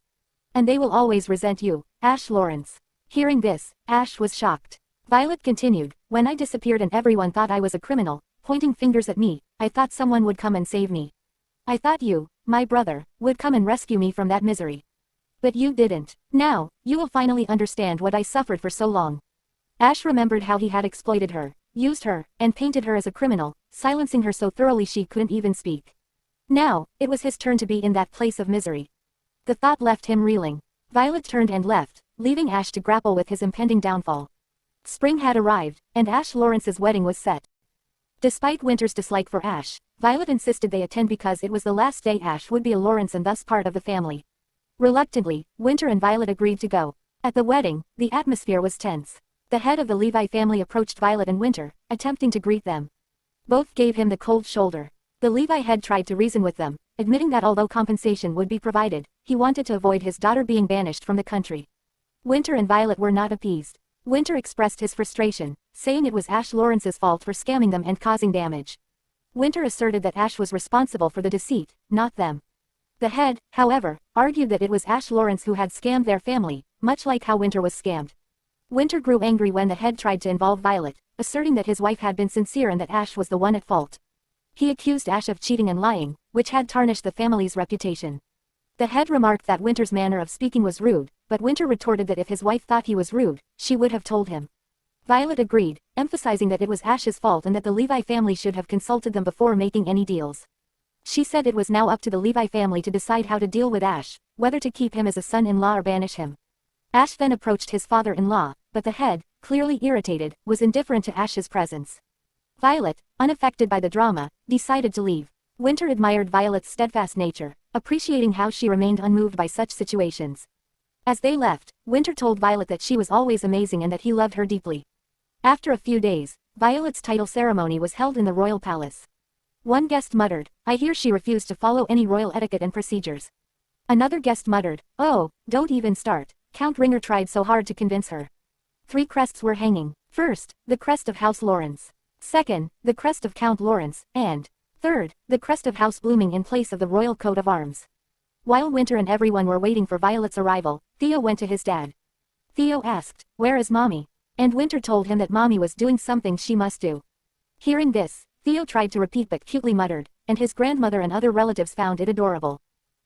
And they will always resent you, Ash Lawrence." Hearing this, Ash was shocked. Violet continued, "When I disappeared and everyone thought I was a criminal, pointing fingers at me, I thought someone would come and save me. I thought you, my brother, would come and rescue me from that misery. But you didn't. Now, you will finally understand what I suffered for so long." Ash remembered how he had exploited her, used her, and painted her as a criminal, silencing her so thoroughly she couldn't even speak. Now, it was his turn to be in that place of misery. The thought left him reeling. Violet turned and left, leaving Ash to grapple with his impending downfall. Spring had arrived, and Ash Lawrence's wedding was set. Despite Winter's dislike for Ash, Violet insisted they attend because it was the last day Ash would be a Lawrence and thus part of the family. Reluctantly, Winter and Violet agreed to go. At the wedding, the atmosphere was tense. The head of the Levi family approached Violet and Winter, attempting to greet them. Both gave him the cold shoulder. The Levi head tried to reason with them, admitting that although compensation would be provided, he wanted to avoid his daughter being banished from the country. Winter and Violet were not appeased. Winter expressed his frustration, saying it was Ash Lawrence's fault for scamming them and causing damage. Winter asserted that Ash was responsible for the deceit, not them. The head, however, argued that it was Ash Lawrence who had scammed their family, much like how Winter was scammed. Winter grew angry when the head tried to involve Violet, asserting that his wife had been sincere and that Ash was the one at fault. He accused Ash of cheating and lying, which had tarnished the family's reputation. The head remarked that Winter's manner of speaking was rude, but Winter retorted that if his wife thought he was rude, she would have told him. Violet agreed, emphasizing that it was Ash's fault and that the Levi family should have consulted them before making any deals. She said it was now up to the Levi family to decide how to deal with Ash, whether to keep him as a son-in-law or banish him. Ash then approached his father-in-law, but the head, clearly irritated, was indifferent to Ash's presence. Violet, unaffected by the drama, decided to leave. Winter admired Violet's steadfast nature, appreciating how she remained unmoved by such situations. As they left, Winter told Violet that she was always amazing and that he loved her deeply. After a few days, Violet's title ceremony was held in the royal palace. One guest muttered, "I hear she refused to follow any royal etiquette and procedures." Another guest muttered, "Oh, don't even start. Count Ringer tried so hard to convince her." 3 crests were hanging. First, the crest of House Lawrence. Second, the crest of Count Lawrence, and third, the crest of House Blooming in place of the royal coat of arms. While Winter and everyone were waiting for Violet's arrival, Theo went to his dad. Theo asked, "Where is Mommy?" And Winter told him that Mommy was doing something she must do. Hearing this, Theo tried to repeat but cutely muttered, and his grandmother and other relatives found it adorable.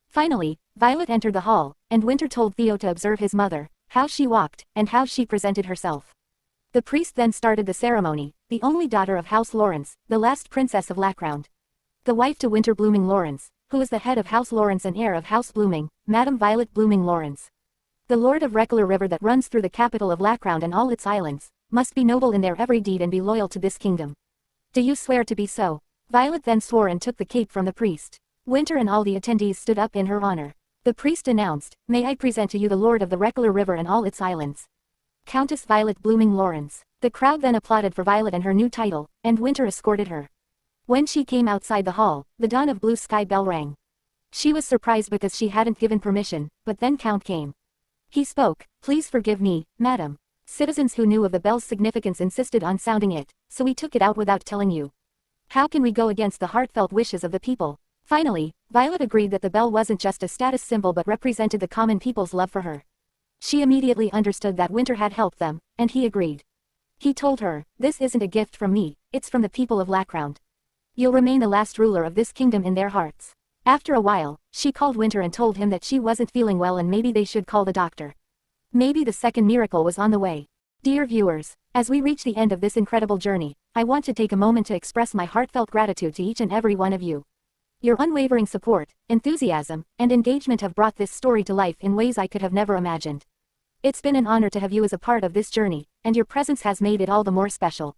Finally, Violet entered the hall, and Winter told Theo to observe his mother, how she walked, and how she presented herself. The priest then started the ceremony, the only daughter of House Lawrence, the last princess of Lackround. The wife to Winter Blooming Lawrence, who is the head of House Lawrence and heir of House Blooming, Madame Violet Blooming Lawrence. The Lord of Reckler River that runs through the capital of Lackround and all its islands, must be noble in their every deed and be loyal to this kingdom. Do you swear to be so? Violet then swore and took the cape from the priest. Winter and all the attendees stood up in her honor. The priest announced, "May I present to you the Lord of the Reckler River and all its islands, Countess Violet Blooming Lawrence." The crowd then applauded for Violet and her new title, and Winter escorted her. When she came outside the hall, the dawn of blue sky bell rang. She was surprised because she hadn't given permission, but then Count came. He spoke, "Please forgive me, madam. Citizens who knew of the bell's significance insisted on sounding it, so we took it out without telling you. How can we go against the heartfelt wishes of the people?" Finally, Violet agreed that the bell wasn't just a status symbol but represented the common people's love for her. She immediately understood that Winter had helped them, and he agreed. He told her, "This isn't a gift from me, it's from the people of Lackround. You'll remain the last ruler of this kingdom in their hearts. After a while, she called Winter and told him that she wasn't feeling well and maybe they should call the doctor. Maybe the second miracle was on the way. Dear viewers, as we reach the end of this incredible journey, I want to take a moment to express my heartfelt gratitude to each and every one of you. Your unwavering support, enthusiasm, and engagement have brought this story to life in ways I could have never imagined. It's been an honor to have you as a part of this journey, and your presence has made it all the more special.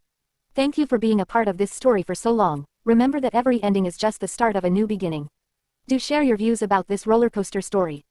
Thank you for being a part of this story for so long. Remember that every ending is just the start of a new beginning. Do share your views about this roller coaster story.